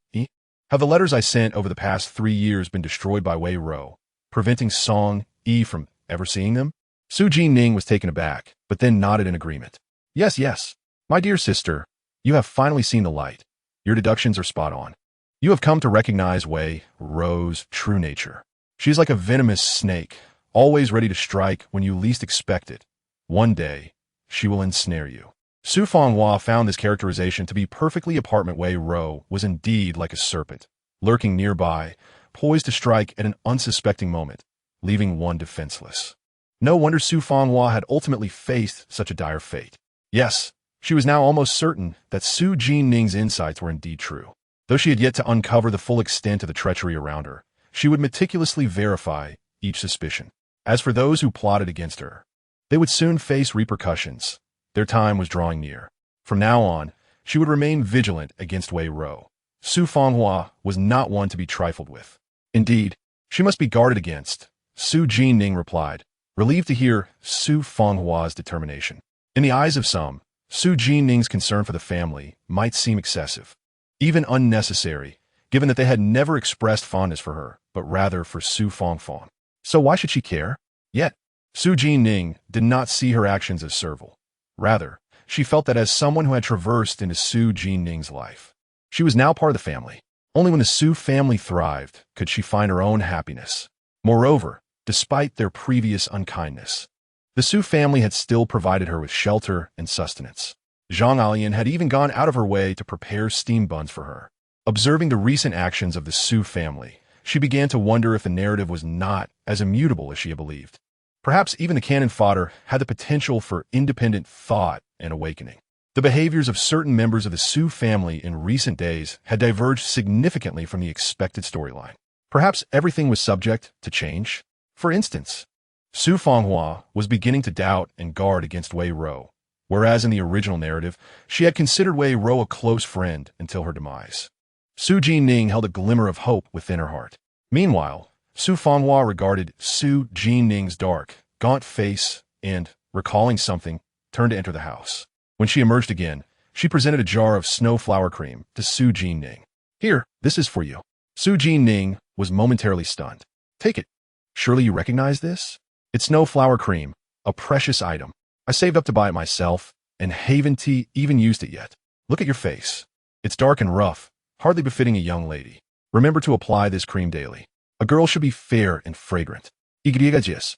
Have the letters I sent over the past 3 years been destroyed by Wei Ro, preventing Song from ever seeing them? Xu Jinning was taken aback, but then nodded in agreement. Yes. My dear sister, you have finally seen the light. Your deductions are spot on. You have come to recognize Wei Ro's true nature. She is like a venomous snake, always ready to strike when you least expect it. One day, she will ensnare you. Su Fanghua found this characterization to be perfectly apparent. Wei Ro was indeed like a serpent, lurking nearby, poised to strike at an unsuspecting moment, leaving one defenseless. No wonder Su Fanghua had ultimately faced such a dire fate. Yes, she was now almost certain that Xu Jinning's insights were indeed true. Though she had yet to uncover the full extent of the treachery around her, she would meticulously verify each suspicion. As for those who plotted against her, they would soon face repercussions. Their time was drawing near. From now on, she would remain vigilant against Wei Ro. Su Fanghua was not one to be trifled with. Indeed, she must be guarded against, Xu Jinning replied, relieved to hear Su Fanghua's determination. In the eyes of some, Xu Jinning's concern for the family might seem excessive, even unnecessary, given that they had never expressed fondness for her, but rather for Su Fanghua. So why should she care? Yet, Xu Jinning did not see her actions as servile. Rather, she felt that as someone who had traversed into Xu Jinning's life, she was now part of the family. Only when the Su family thrived could she find her own happiness. Moreover, despite their previous unkindness, the Su family had still provided her with shelter and sustenance. Zhang Alian had even gone out of her way to prepare steam buns for her. Observing the recent actions of the Su family, she began to wonder if the narrative was not as immutable as she had believed. Perhaps even the canon Fodder had the potential for independent thought and awakening. The behaviors of certain members of the Su family in recent days had diverged significantly from the expected storyline. Perhaps everything was subject to change. For instance, Su Fanghua was beginning to doubt and guard against Wei Ro, whereas in the original narrative, she had considered Wei Ro a close friend until her demise. Xu Jinning held a glimmer of hope within her heart. Meanwhile, Su Fanghua regarded Xu Jinning's dark, gaunt face and, recalling something, turned to enter the house. When she emerged again, she presented a jar of snowflower cream to Xu Jinning. Here, this is for you. Xu Jinning was momentarily stunned. Take it. Surely you recognize this? It's snowflower cream, a precious item. I saved up to buy it myself, and haven't even used it yet. Look at your face. It's dark and rough, hardly befitting a young lady. Remember to apply this cream daily. A girl should be fair and fragrant. Igriagajis.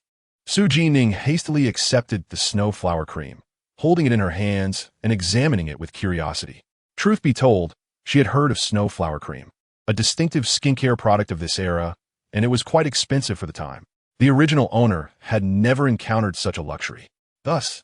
Xu Jinning hastily accepted the snowflower cream, holding it in her hands and examining it with curiosity. Truth be told, she had heard of snowflower cream, a distinctive skincare product of this era, and it was quite expensive for the time. The original owner had never encountered such a luxury. Thus,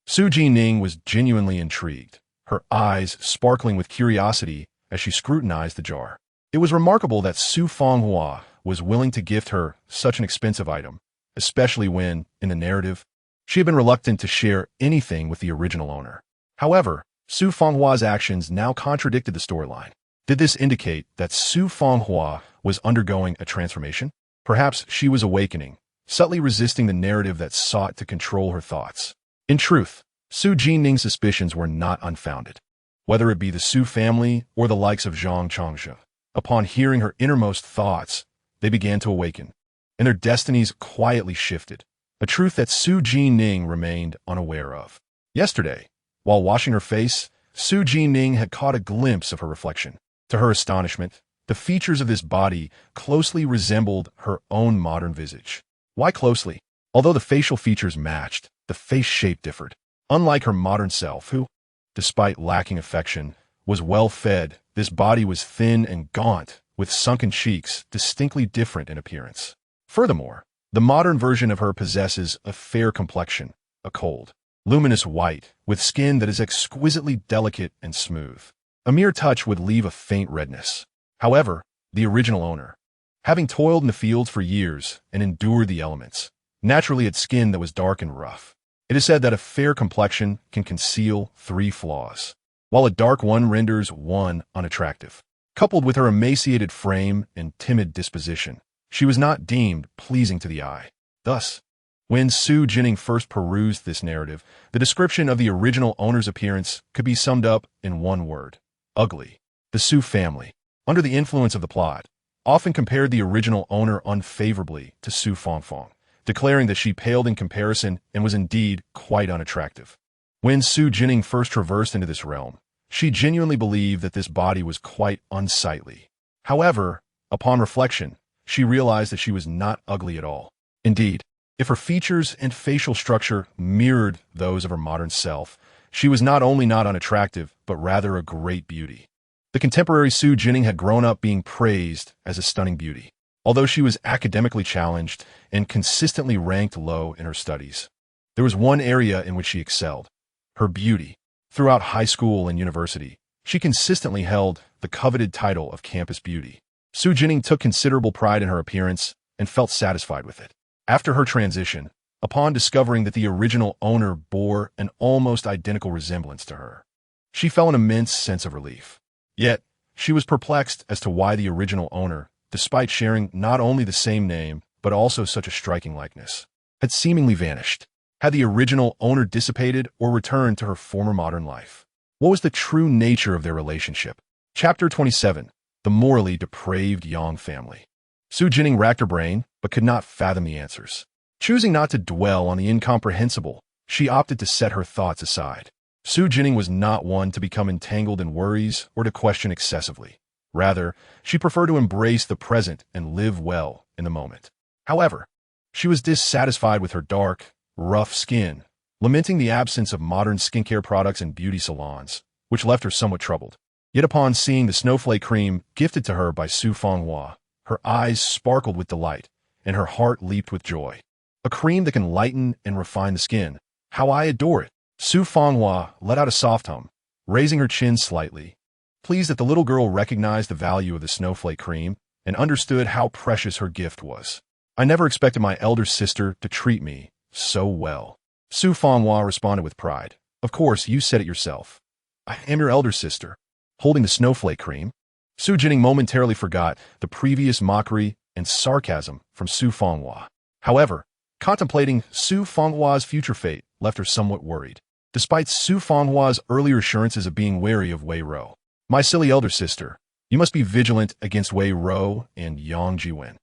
Xu Jinning was genuinely intrigued, her eyes sparkling with curiosity as she scrutinized the jar. It was remarkable that Su Fanghua was willing to gift her such an expensive item, especially when, in the narrative, she had been reluctant to share anything with the original owner. However, Su Fanghua's actions now contradicted the storyline. Did this indicate that Su Fanghua was undergoing a transformation? Perhaps she was awakening, subtly resisting the narrative that sought to control her thoughts. In truth, Xu Jinning's suspicions were not unfounded. Whether it be the Su family or the likes of Zhang Changzheng, upon hearing her innermost thoughts, they began to awaken, and their destinies quietly shifted. a truth that Xu Jinning remained unaware of. Yesterday, while washing her face, Xu Jinning had caught a glimpse of her reflection. To her astonishment, the features of this body closely resembled her own modern visage. Why closely? Although the facial features matched, the face shape differed. Unlike her modern self, who, despite lacking affection, was well-fed, this body was thin and gaunt, with sunken cheeks distinctly different in appearance. Furthermore, the modern version of her possesses a fair complexion, a cold, luminous white, with skin that is exquisitely delicate and smooth. A mere touch would leave a faint redness. However, the original owner, having toiled in the fields for years and endured the elements, naturally had skin that was dark and rough. It is said that a fair complexion can conceal 3 flaws, while a dark one renders one unattractive. Coupled with her emaciated frame and timid disposition, she was not deemed pleasing to the eye. Thus, when Xu Jinning first perused this narrative, the description of the original owner's appearance could be summed up in one word: ugly. The Xu family, under the influence of the plot, often compared the original owner unfavorably to Xu Fangfang, declaring that she paled in comparison and was indeed quite unattractive. When Xu Jinning first traversed into this realm, she genuinely believed that this body was quite unsightly. However, upon reflection, she realized that she was not ugly at all. Indeed, if her features and facial structure mirrored those of her modern self, she was not only not unattractive, but rather a great beauty. The contemporary Xu Jinning had grown up being praised as a stunning beauty, although she was academically challenged and consistently ranked low in her studies. There was one area in which she excelled: her beauty. Throughout high school and university, she consistently held the coveted title of campus beauty. Xu Jinning took considerable pride in her appearance and felt satisfied with it. After her transition, upon discovering that the original owner bore an almost identical resemblance to her, she felt an immense sense of relief. Yet, she was perplexed as to why the original owner, despite sharing not only the same name, but also such a striking likeness, had seemingly vanished. Had the original owner dissipated or returned to her former modern life? What was the true nature of their relationship? Chapter 27. The morally depraved Yang family. Xu Jinning racked her brain, but could not fathom the answers. Choosing not to dwell on the incomprehensible, she opted to set her thoughts aside. Xu Jinning was not one to become entangled in worries or to question excessively. Rather, she preferred to embrace the present and live well in the moment. However, she was dissatisfied with her dark, rough skin, lamenting the absence of modern skincare products and beauty salons, which left her somewhat troubled. Yet upon seeing the snowflake cream gifted to her by Xu Fanghua, her eyes sparkled with delight, and her heart leaped with joy. A cream that can lighten and refine the skin. How I adore it! Xu Fanghua let out a soft hum, raising her chin slightly, pleased that the little girl recognized the value of the snowflake cream and understood how precious her gift was. I never expected my elder sister to treat me so well. Xu Fanghua responded with pride. Of course, you said it yourself. I am your elder sister. Holding the snowflake cream, Xu Jinning momentarily forgot the previous mockery and sarcasm from Xu Fanghua. However, contemplating Xu Fanghua's future fate left her somewhat worried, despite Xu Fanghua's earlier assurances of being wary of Wei Rou. My silly elder sister, you must be vigilant against Wei Rou and Yang Jiwen.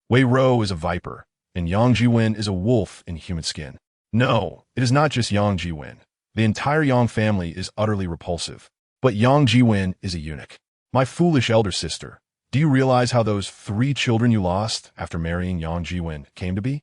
Wei Rou is a viper, and Yang Jiwen is a wolf in human skin. No, it is not just Yang Jiwen. The entire Yang family is utterly repulsive. But Yang Jiwen is a eunuch. My foolish elder sister, do you realize how those 3 children you lost after marrying Yang Jiwen came to be?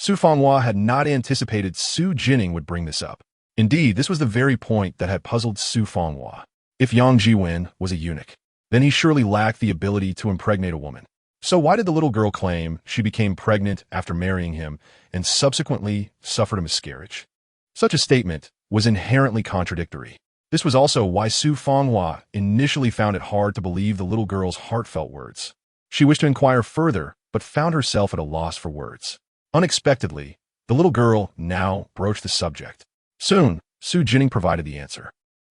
Xu Fanghua had not anticipated Xu Jinning would bring this up. Indeed, this was the very point that had puzzled Xu Fanghua. If Yang Jiwen was a eunuch, then he surely lacked the ability to impregnate a woman. So why did the little girl claim she became pregnant after marrying him and subsequently suffered a miscarriage? Such a statement was inherently contradictory. This was also why Xu Fanghua initially found it hard to believe the little girl's heartfelt words. She wished to inquire further, but found herself at a loss for words. Unexpectedly, the little girl now broached the subject. Soon, Xu Jinning provided the answer.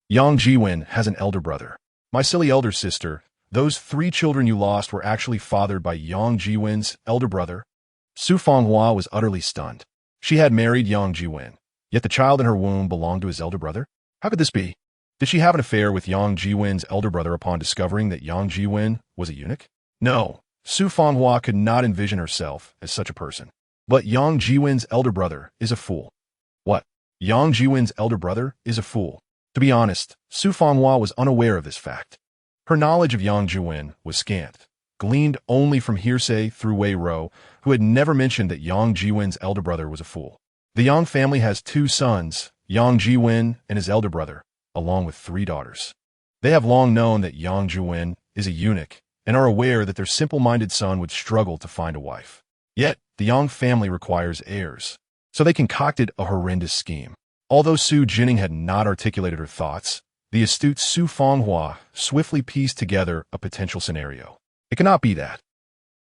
Yang Jiwen has an elder brother. My silly elder sister, those 3 children you lost were actually fathered by Yang Jiwen's elder brother. Xu Fanghua was utterly stunned. She had married Yang Jiwen, yet the child in her womb belonged to his elder brother? How could this be? Did she have an affair with Yang Jiwen's elder brother upon discovering that Yang Jiwen was a eunuch? No, Xu Fanghua could not envision herself as such a person. But Yang Jiwen's elder brother is a fool. What? Yang Jiwen's elder brother is a fool. To be honest, Su Fanghua was unaware of this fact. Her knowledge of Yang Jiwen was scant, gleaned only from hearsay through Wei Rou, who had never mentioned that Yang Jiwen's elder brother was a fool. The Yang family has 2 sons, Yang Jiwen and his elder brother, along with 3 daughters. They have long known that Yang Jiwen is a eunuch and are aware that their simple-minded son would struggle to find a wife. Yet, the Yang family requires heirs, so they concocted a horrendous scheme. Although Xu Jinning had not articulated her thoughts, the astute Su Fanghua swiftly pieced together a potential scenario. It cannot be that.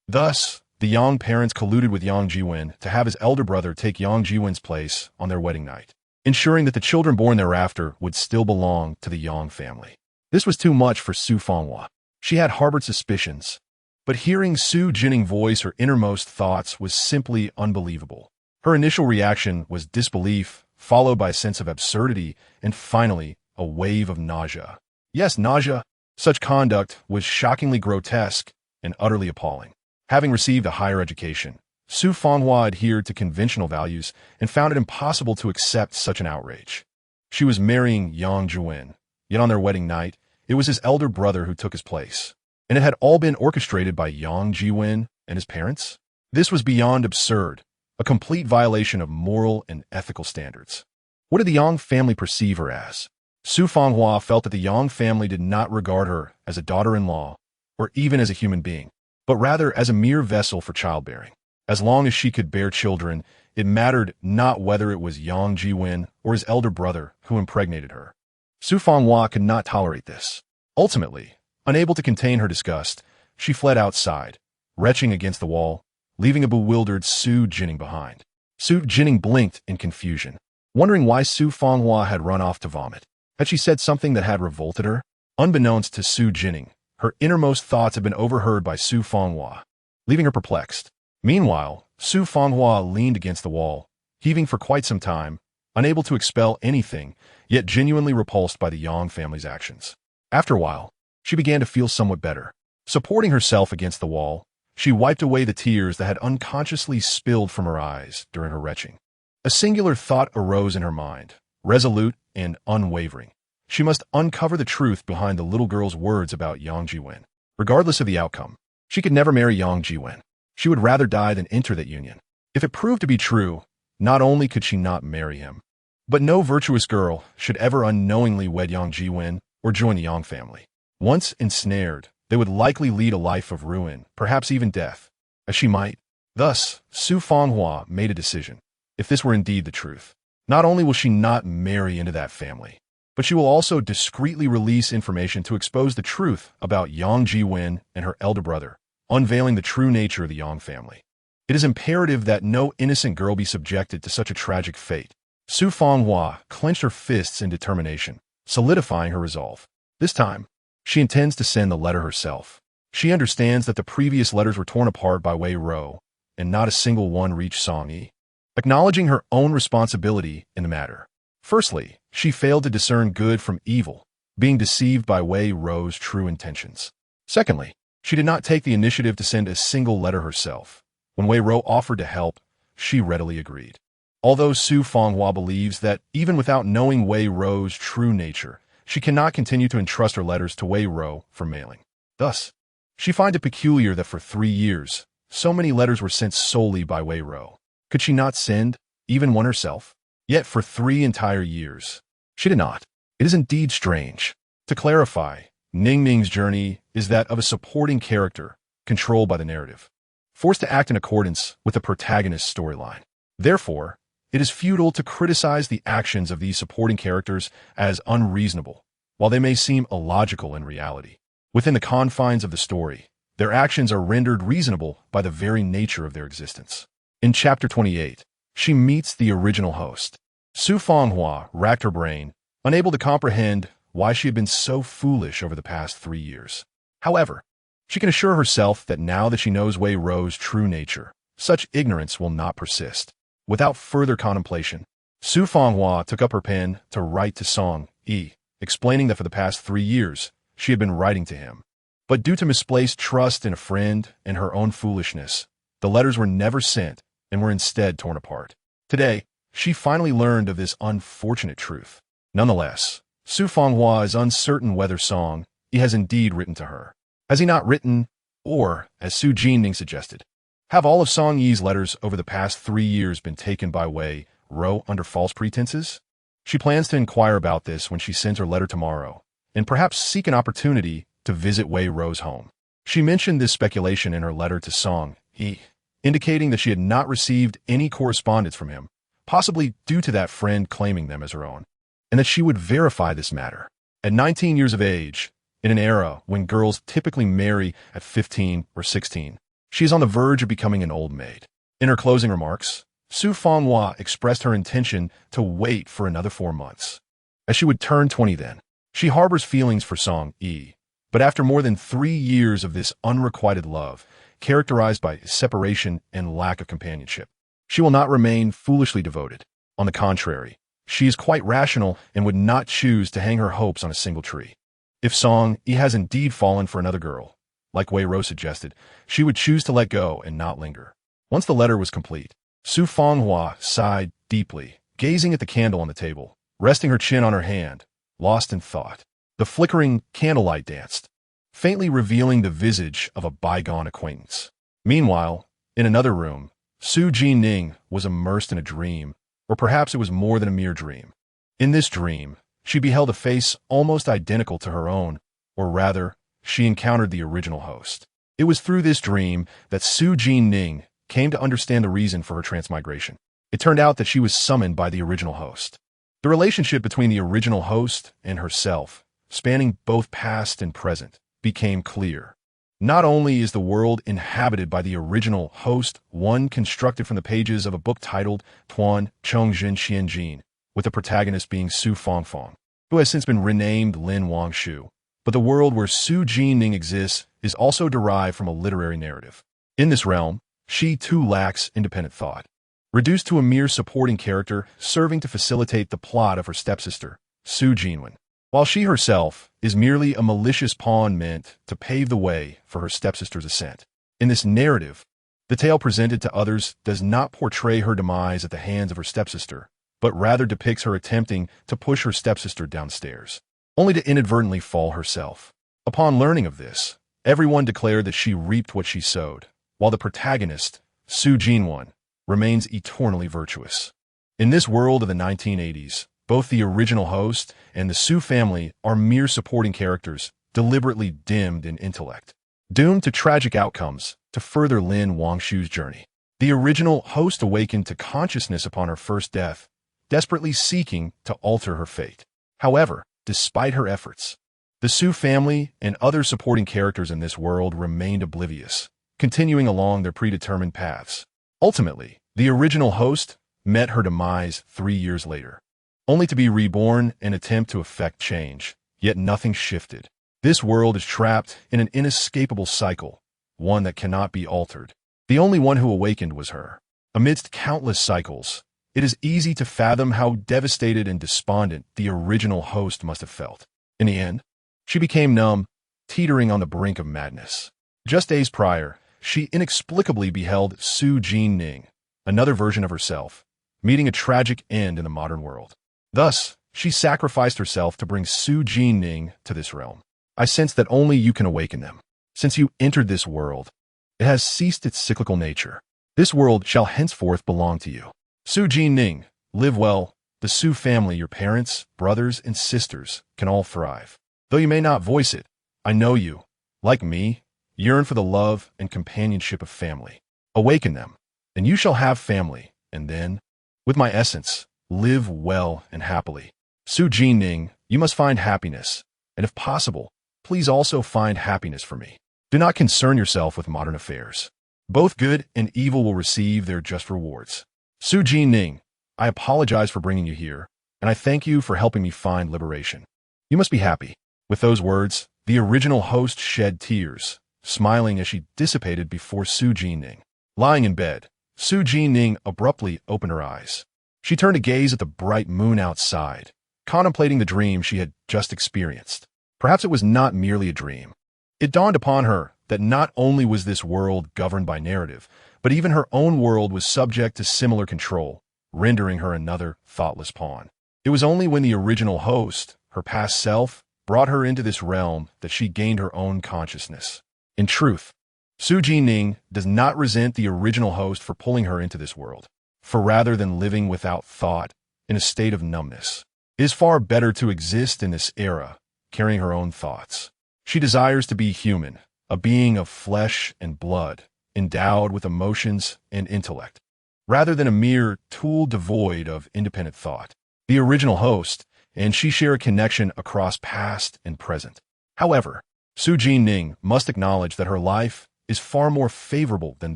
Thus, the Yang parents colluded with Yang Jiwen to have his elder brother take Yang Jiwen's place on their wedding night, ensuring that the children born thereafter would still belong to the Yang family. This was too much for Su Fanghua. She had harbored suspicions, but hearing Xu Jinning voice her innermost thoughts was simply unbelievable. Her initial reaction was disbelief, followed by a sense of absurdity, and finally, a wave of nausea. Yes, nausea. Such conduct was shockingly grotesque and utterly appalling. Having received a higher education, Su Fanghua adhered to conventional values and found it impossible to accept such an outrage. She was marrying Yang Jiwen, yet on their wedding night, it was his elder brother who took his place, and it had all been orchestrated by Yang Jiwen and his parents? This was beyond absurd, a complete violation of moral and ethical standards. What did the Yang family perceive her as? Su Fanghua felt that the Yang family did not regard her as a daughter-in-law, or even as a human being, but rather as a mere vessel for childbearing. As long as she could bear children, it mattered not whether it was Yang Jiwen or his elder brother who impregnated her. Su Fanghua could not tolerate this. Ultimately, unable to contain her disgust, she fled outside, retching against the wall, leaving a bewildered Xu Jinning behind. Xu Jinning blinked in confusion, wondering why Su Fanghua had run off to vomit. Had she said something that had revolted her? Unbeknownst to Xu Jinning, her innermost thoughts had been overheard by Su Fanghua, leaving her perplexed. Meanwhile, Su Fanghua leaned against the wall, heaving for quite some time, unable to expel anything, yet genuinely repulsed by the Yang family's actions. After a while, she began to feel somewhat better. Supporting herself against the wall, she wiped away the tears that had unconsciously spilled from her eyes during her retching. A singular thought arose in her mind, resolute and unwavering. She must uncover the truth behind the little girl's words about Yang Jiwen. Regardless of the outcome, she could never marry Yang Jiwen. She would rather die than enter that union. If it proved to be true, not only could she not marry him, but no virtuous girl should ever unknowingly wed Yang Jiwen or join the Yang family. Once ensnared, they would likely lead a life of ruin, perhaps even death, as she might. Thus, Su Fanghua made a decision. If this were indeed the truth, not only will she not marry into that family, but she will also discreetly release information to expose the truth about Yang Jiwen and her elder brother, unveiling the true nature of the Yang family. It is imperative that no innocent girl be subjected to such a tragic fate. Su Fanghua clenched her fists in determination, solidifying her resolve. This time, she intends to send the letter herself. She understands that the previous letters were torn apart by Wei Rou, and not a single one reached Song Yi. Acknowledging her own responsibility in the matter. Firstly, she failed to discern good from evil, being deceived by Wei Rou's true intentions. Secondly, she did not take the initiative to send a single letter herself. When Wei Rou offered to help, she readily agreed. Although Su Fanghua believes that even without knowing Wei Rou's true nature, she cannot continue to entrust her letters to Wei Rou for mailing. Thus, she finds it peculiar that for 3 years, so many letters were sent solely by Wei Rou. Could she not send even one herself? Yet for 3 entire years, she did not. It is indeed strange. To clarify, Ning Ming's journey is that of a supporting character, controlled by the narrative, forced to act in accordance with the protagonist's storyline. Therefore, it is futile to criticize the actions of these supporting characters as unreasonable, while they may seem illogical in reality. Within the confines of the story, their actions are rendered reasonable by the very nature of their existence. In Chapter 28, she meets the original host. Su Fanghua racked her brain, unable to comprehend why she had been so foolish over the past 3 years. However, she can assure herself that now that she knows Wei Rou's true nature, such ignorance will not persist. Without further contemplation, Su Fanghua took up her pen to write to Song Yi, explaining that for the past 3 years, she had been writing to him. But due to misplaced trust in a friend and her own foolishness, the letters were never sent, and were instead torn apart. Today, she finally learned of this unfortunate truth. Nonetheless, Su Fanghua is uncertain whether Song Yi has indeed written to her. Has he not written, or, as Xu Jinning suggested, have all of Song Yi's letters over the past 3 years been taken by Wei Ro under false pretenses? She plans to inquire about this when she sends her letter tomorrow, and perhaps seek an opportunity to visit Wei Ro's home. She mentioned this speculation in her letter to Song Yi, indicating that she had not received any correspondence from him, possibly due to that friend claiming them as her own, and that she would verify this matter. At 19 years of age, in an era when girls typically marry at 15 or 16, she is on the verge of becoming an old maid. In her closing remarks, Su Fanghua expressed her intention to wait for another 4 months, as she would turn 20 then. She harbors feelings for Song Yi, but after more than 3 years of this unrequited love, characterized by separation and lack of companionship, she will not remain foolishly devoted. On the contrary, she is quite rational and would not choose to hang her hopes on a single tree. If Song Yi has indeed fallen for another girl, like Wei Ro suggested, she would choose to let go and not linger. Once the letter was complete, Su Fanghua sighed deeply, gazing at the candle on the table, resting her chin on her hand, lost in thought. The flickering candlelight danced, faintly revealing the visage of a bygone acquaintance. Meanwhile, in another room, Xu Jinning was immersed in a dream, or perhaps it was more than a mere dream. In this dream, she beheld a face almost identical to her own, or rather, she encountered the original host. It was through this dream that Xu Jinning came to understand the reason for her transmigration. It turned out that she was summoned by the original host. The relationship between the original host and herself, spanning both past and present, became clear. Not only is the world inhabited by the original host, one constructed from the pages of a book titled Zhang Changzheng, with the protagonist being Su Fangfang, who has since been renamed Lin Wangshu, but the world where Xu Jinning exists is also derived from a literary narrative. In this realm, she too lacks independent thought. Reduced to a mere supporting character serving to facilitate the plot of her stepsister, Xu Jinwen, while she herself is merely a malicious pawn meant to pave the way for her stepsister's ascent. In this narrative, the tale presented to others does not portray her demise at the hands of her stepsister, but rather depicts her attempting to push her stepsister downstairs, only to inadvertently fall herself. Upon learning of this, everyone declared that she reaped what she sowed, while the protagonist, Xu Jinwen, remains eternally virtuous. In this world of the 1980s, both the original host and the Xu family are mere supporting characters, deliberately dimmed in intellect, doomed to tragic outcomes to further Lin Wangshu's journey. The original host awakened to consciousness upon her first death, desperately seeking to alter her fate. However, despite her efforts, the Xu family and other supporting characters in this world remained oblivious, continuing along their predetermined paths. Ultimately, the original host met her demise 3 years later, only to be reborn and attempt to effect change, yet nothing shifted. This world is trapped in an inescapable cycle, one that cannot be altered. The only one who awakened was her. Amidst countless cycles, it is easy to fathom how devastated and despondent the original host must have felt. In the end, she became numb, teetering on the brink of madness. Just days prior, she inexplicably beheld Xu Jinning, another version of herself, meeting a tragic end in the modern world. Thus, she sacrificed herself to bring Xu Jinning to this realm. I sense that only you can awaken them. Since you entered this world, it has ceased its cyclical nature. This world shall henceforth belong to you. Xu Jinning, live well. The Xu family, your parents, brothers, and sisters, can all thrive. Though you may not voice it, I know you, like me, yearn for the love and companionship of family. Awaken them, and you shall have family, and then, with my essence, live well and happily. Xu Jinning, you must find happiness, and if possible, please also find happiness for me. Do not concern yourself with modern affairs. Both good and evil will receive their just rewards. Xu Jinning, I apologize for bringing you here, and I thank you for helping me find liberation. You must be happy. With those words, the original host shed tears, smiling as she dissipated before Xu Jinning. Lying in bed, Xu Jinning abruptly opened her eyes. She turned to gaze at the bright moon outside, contemplating the dream she had just experienced. Perhaps it was not merely a dream. It dawned upon her that not only was this world governed by narrative, but even her own world was subject to similar control, rendering her another thoughtless pawn. It was only when the original host, her past self, brought her into this realm that she gained her own consciousness. In truth, Xu Jinning does not resent the original host for pulling her into this world, for rather than living without thought, in a state of numbness, it is far better to exist in this era, carrying her own thoughts. She desires to be human, a being of flesh and blood, endowed with emotions and intellect, rather than a mere tool devoid of independent thought. The original host and she share a connection across past and present. However, Xu Jinning must acknowledge that her life is far more favorable than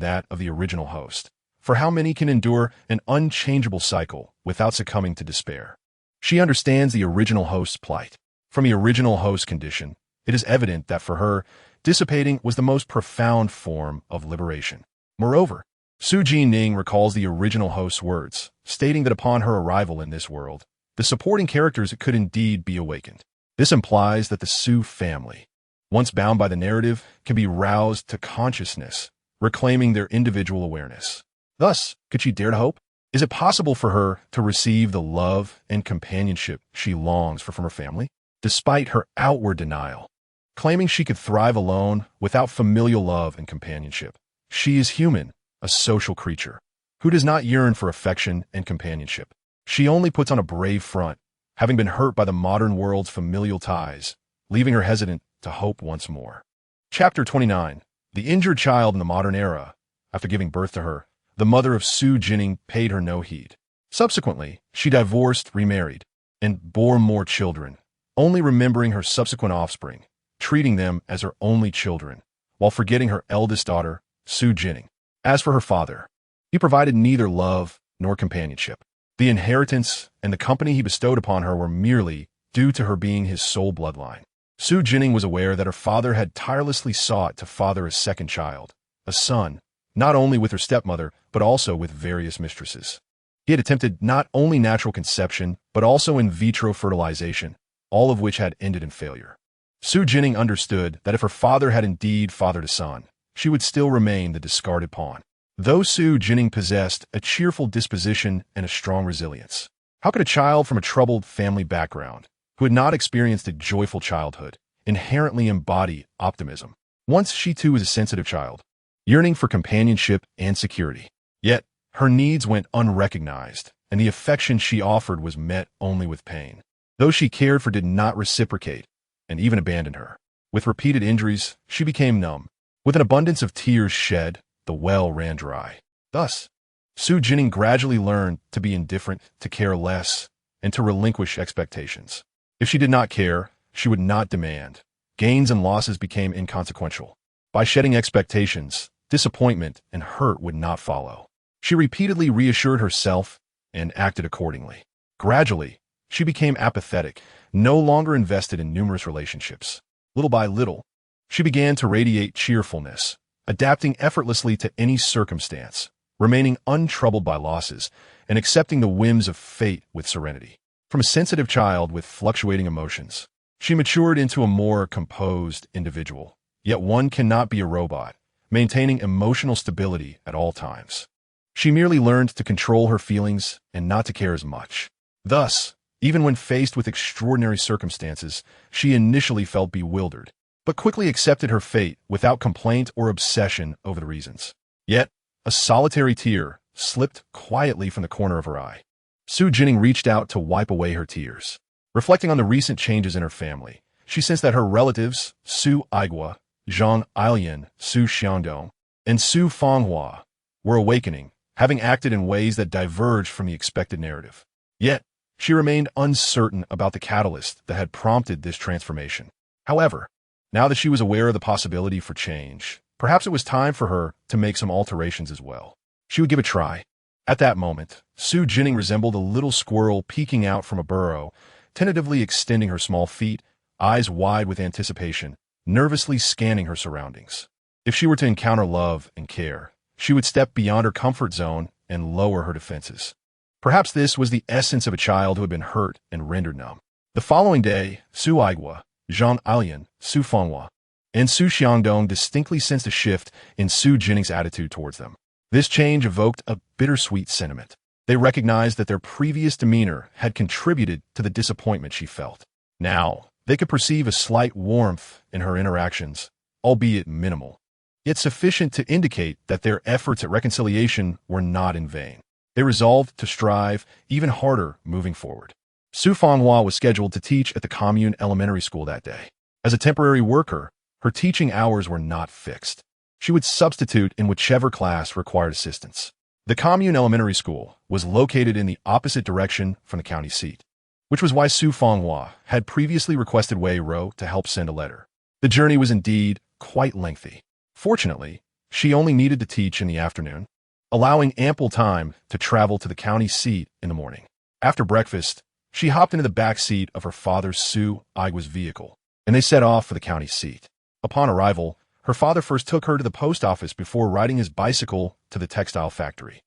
that of the original host. For how many can endure an unchangeable cycle without succumbing to despair? She understands the original host's plight. From the original host condition, it is evident that for her, dissipating was the most profound form of liberation. Moreover, Xu Jinning recalls the original host's words, stating that upon her arrival in this world, the supporting characters could indeed be awakened. This implies that the Xu family, once bound by the narrative, can be roused to consciousness, reclaiming their individual awareness. Thus, could she dare to hope? Is it possible for her to receive the love and companionship she longs for from her family? Despite her outward denial, claiming she could thrive alone without familial love and companionship, she is human, a social creature, who does not yearn for affection and companionship. She only puts on a brave front, having been hurt by the modern world's familial ties, leaving her hesitant to hope once more. Chapter 29. The injured child in the modern era. After giving birth to her, the mother of Xu Jinning paid her no heed. Subsequently, she divorced, remarried, and bore more children, only remembering her subsequent offspring, treating them as her only children, while forgetting her eldest daughter, Xu Jinning. As for her father, he provided neither love nor companionship. The inheritance and the company he bestowed upon her were merely due to her being his sole bloodline. Xu Jinning was aware that her father had tirelessly sought to father a second child, a son, not only with her stepmother, but also with various mistresses. He had attempted not only natural conception, but also in vitro fertilization, all of which had ended in failure. Xu Jinning understood that if her father had indeed fathered a son, she would still remain the discarded pawn. Though Xu Jinning possessed a cheerful disposition and a strong resilience, how could a child from a troubled family background, who had not experienced a joyful childhood, inherently embody optimism? Once she too was a sensitive child, yearning for companionship and security. Yet, her needs went unrecognized, and the affection she offered was met only with pain. Those she cared for did not reciprocate, and even abandoned her. With repeated injuries, she became numb. With an abundance of tears shed, the well ran dry. Thus, Xu Jinning gradually learned to be indifferent, to care less, and to relinquish expectations. If she did not care, she would not demand. Gains and losses became inconsequential. By shedding expectations, disappointment and hurt would not follow. She repeatedly reassured herself and acted accordingly. Gradually, she became apathetic, no longer invested in numerous relationships. Little by little, she began to radiate cheerfulness, adapting effortlessly to any circumstance, remaining untroubled by losses, and accepting the whims of fate with serenity. From a sensitive child with fluctuating emotions, she matured into a more composed individual. Yet one cannot be a robot, maintaining emotional stability at all times. She merely learned to control her feelings and not to care as much. Thus, even when faced with extraordinary circumstances, she initially felt bewildered, but quickly accepted her fate without complaint or obsession over the reasons. Yet, a solitary tear slipped quietly from the corner of her eye. Xu Jinning reached out to wipe away her tears. Reflecting on the recent changes in her family, she sensed that her relatives, Xu Aigua, Zhang Changzheng, Xu Xiangdong, and Xu Fanghua, were awakening, having acted in ways that diverged from the expected narrative. Yet, she remained uncertain about the catalyst that had prompted this transformation. However, now that she was aware of the possibility for change, perhaps it was time for her to make some alterations as well. She would give a try. At that moment, Xu Jinning resembled a little squirrel peeking out from a burrow, tentatively extending her small feet, eyes wide with anticipation, nervously scanning her surroundings. If she were to encounter love and care, she would step beyond her comfort zone and lower her defenses. Perhaps this was the essence of a child who had been hurt and rendered numb. The following day, Xu Aigua, Zhang Changzheng, Xu Fanghua, and Xu Xiangdong distinctly sensed a shift in Xu Jinning's attitude towards them. This change evoked a bittersweet sentiment. They recognized that their previous demeanor had contributed to the disappointment she felt. Now, they could perceive a slight warmth in her interactions, albeit minimal, yet sufficient to indicate that their efforts at reconciliation were not in vain. They resolved to strive even harder moving forward. Su Fanghua was scheduled to teach at the commune elementary school that day. As a temporary worker, her teaching hours were not fixed. She would substitute in whichever class required assistance. The commune elementary school was located in the opposite direction from the county seat, which was why Su Fanghua had previously requested Wei Ro to help send a letter. The journey was indeed quite lengthy. Fortunately, she only needed to teach in the afternoon, allowing ample time to travel to the county seat in the morning. After breakfast, she hopped into the back seat of her father Su Igwa's vehicle, and they set off for the county seat. Upon arrival, her father first took her to the post office before riding his bicycle to the textile factory.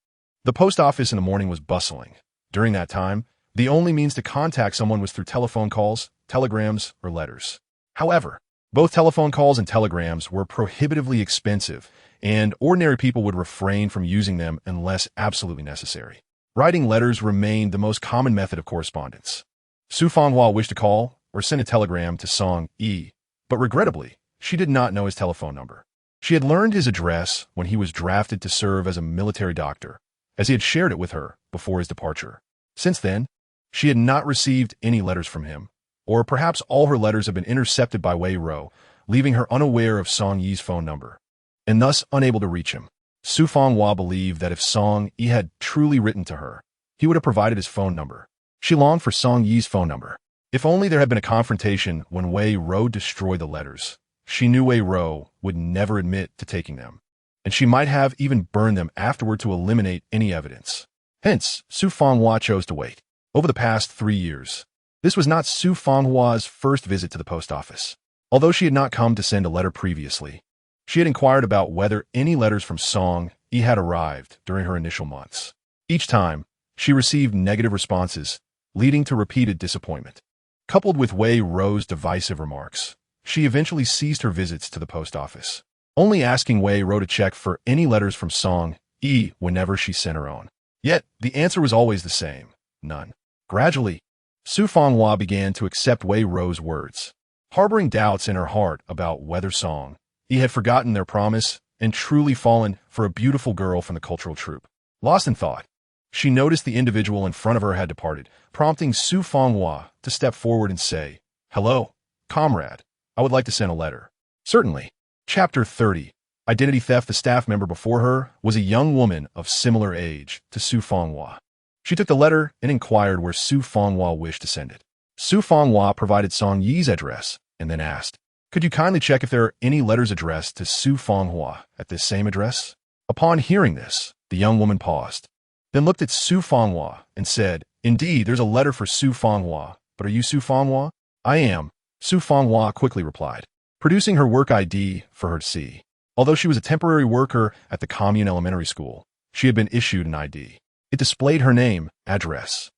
The post office in the morning was bustling. During that time, the only means to contact someone was through telephone calls, telegrams, or letters. However, both telephone calls and telegrams were prohibitively expensive, and ordinary people would refrain from using them unless absolutely necessary. Writing letters remained the most common method of correspondence. Su Fanghua wished to call or send a telegram to Song Yi, but regrettably, she did not know his telephone number. She had learned his address when he was drafted to serve as a military doctor, as he had shared it with her before his departure. Since then, she had not received any letters from him, or perhaps all her letters had been intercepted by Wei Ro, leaving her unaware of Song Yi's phone number, and thus unable to reach him. Su Fanghua believed that if Song Yi had truly written to her, he would have provided his phone number. She longed for Song Yi's phone number. If only there had been a confrontation when Wei Ro destroyed the letters. She knew Wei Ro would never admit to taking them, and she might have even burned them afterward to eliminate any evidence. Hence, Su Fanghua chose to wait. Over the past 3 years, this was not Su Fanghua's first visit to the post office. Although she had not come to send a letter previously, she had inquired about whether any letters from Song Yi had arrived during her initial months. Each time, she received negative responses, leading to repeated disappointment. Coupled with Wei Ro's divisive remarks, she eventually ceased her visits to the post office, only asking Wei Ro to check for any letters from Song Yi whenever she sent her own. Yet, the answer was always the same: none. Gradually, Su Fanghua began to accept Wei Ro's words, harboring doubts in her heart about whether Song Yi had forgotten their promise and truly fallen for a beautiful girl from the cultural troupe. Lost in thought, she noticed the individual in front of her had departed, prompting Su Fanghua to step forward and say, "Hello, comrade. I would like to send a letter." Certainly. Chapter 30. Identity theft. The staff member before her was a young woman of similar age to Su Fanghua. She took the letter and inquired where Su Fanghua wished to send it. Su Fanghua provided Song Yi's address and then asked, "Could you kindly check if there are any letters addressed to Su Fanghua at this same address?" Upon hearing this, the young woman paused, then looked at Su Fanghua and said, "Indeed, there's a letter for Su Fanghua, but are you Su Fanghua?" "I am," Su Fanghua quickly replied, producing her work ID for her to see. Although she was a temporary worker at the commune elementary school, she had been issued an ID. It displayed her name, address,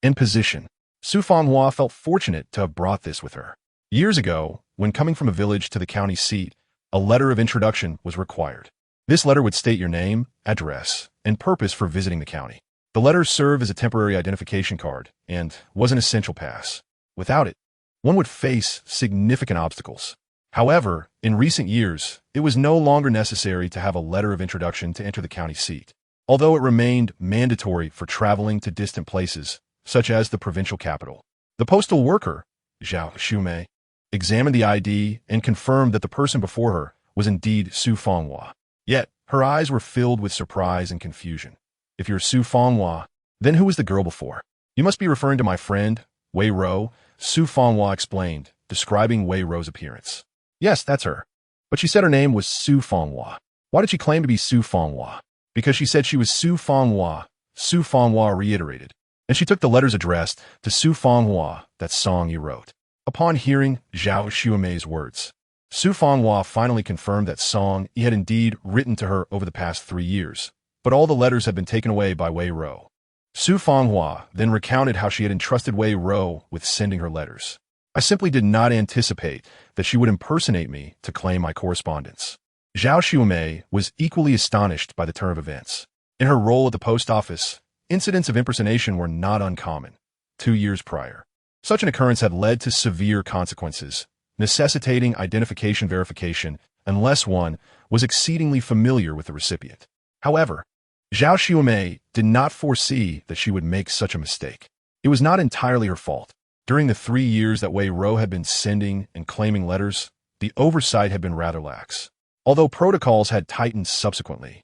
and position. Su Fanghua felt fortunate to have brought this with her. Years ago, when coming from a village to the county seat, a letter of introduction was required. This letter would state your name, address, and purpose for visiting the county. The letter served as a temporary identification card and was an essential pass. Without it, one would face significant obstacles. However, in recent years, it was no longer necessary to have a letter of introduction to enter the county seat, although it remained mandatory for traveling to distant places, such as the provincial capital. The postal worker, Zhao Shumei, examined the ID and confirmed that the person before her was indeed Su Fanghua. Yet, her eyes were filled with surprise and confusion. "If you're Su Fanghua, then who was the girl before?" "You must be referring to my friend, Wei Ro," Su Fanghua explained, describing Wei Ro's appearance. "Yes, that's her. But she said her name was Su Fanghua." "Why did she claim to be Su Fanghua?" "Because she said she was Su Fanghua," Su Fanghua reiterated, and she took the letters addressed to Su Fanghua that Song Yi wrote. Upon hearing Zhao Shumei's words, Su Fanghua finally confirmed that Song Yi had indeed written to her over the past 3 years, but all the letters had been taken away by Wei Ro. Su Fanghua then recounted how she had entrusted Wei Ro with sending her letters. "I simply did not anticipate that she would impersonate me to claim my correspondence. Zhao Xiumei was equally astonished by the turn of events. In her role at the post office, incidents of impersonation were not uncommon. 2 years prior, such an occurrence had led to severe consequences, necessitating identification verification unless one was exceedingly familiar with the recipient. However, Zhao Xiumei did not foresee that she would make such a mistake. It was not entirely her fault. During the 3 years that Wei Ro had been sending and claiming letters, the oversight had been rather lax. Although protocols had tightened subsequently,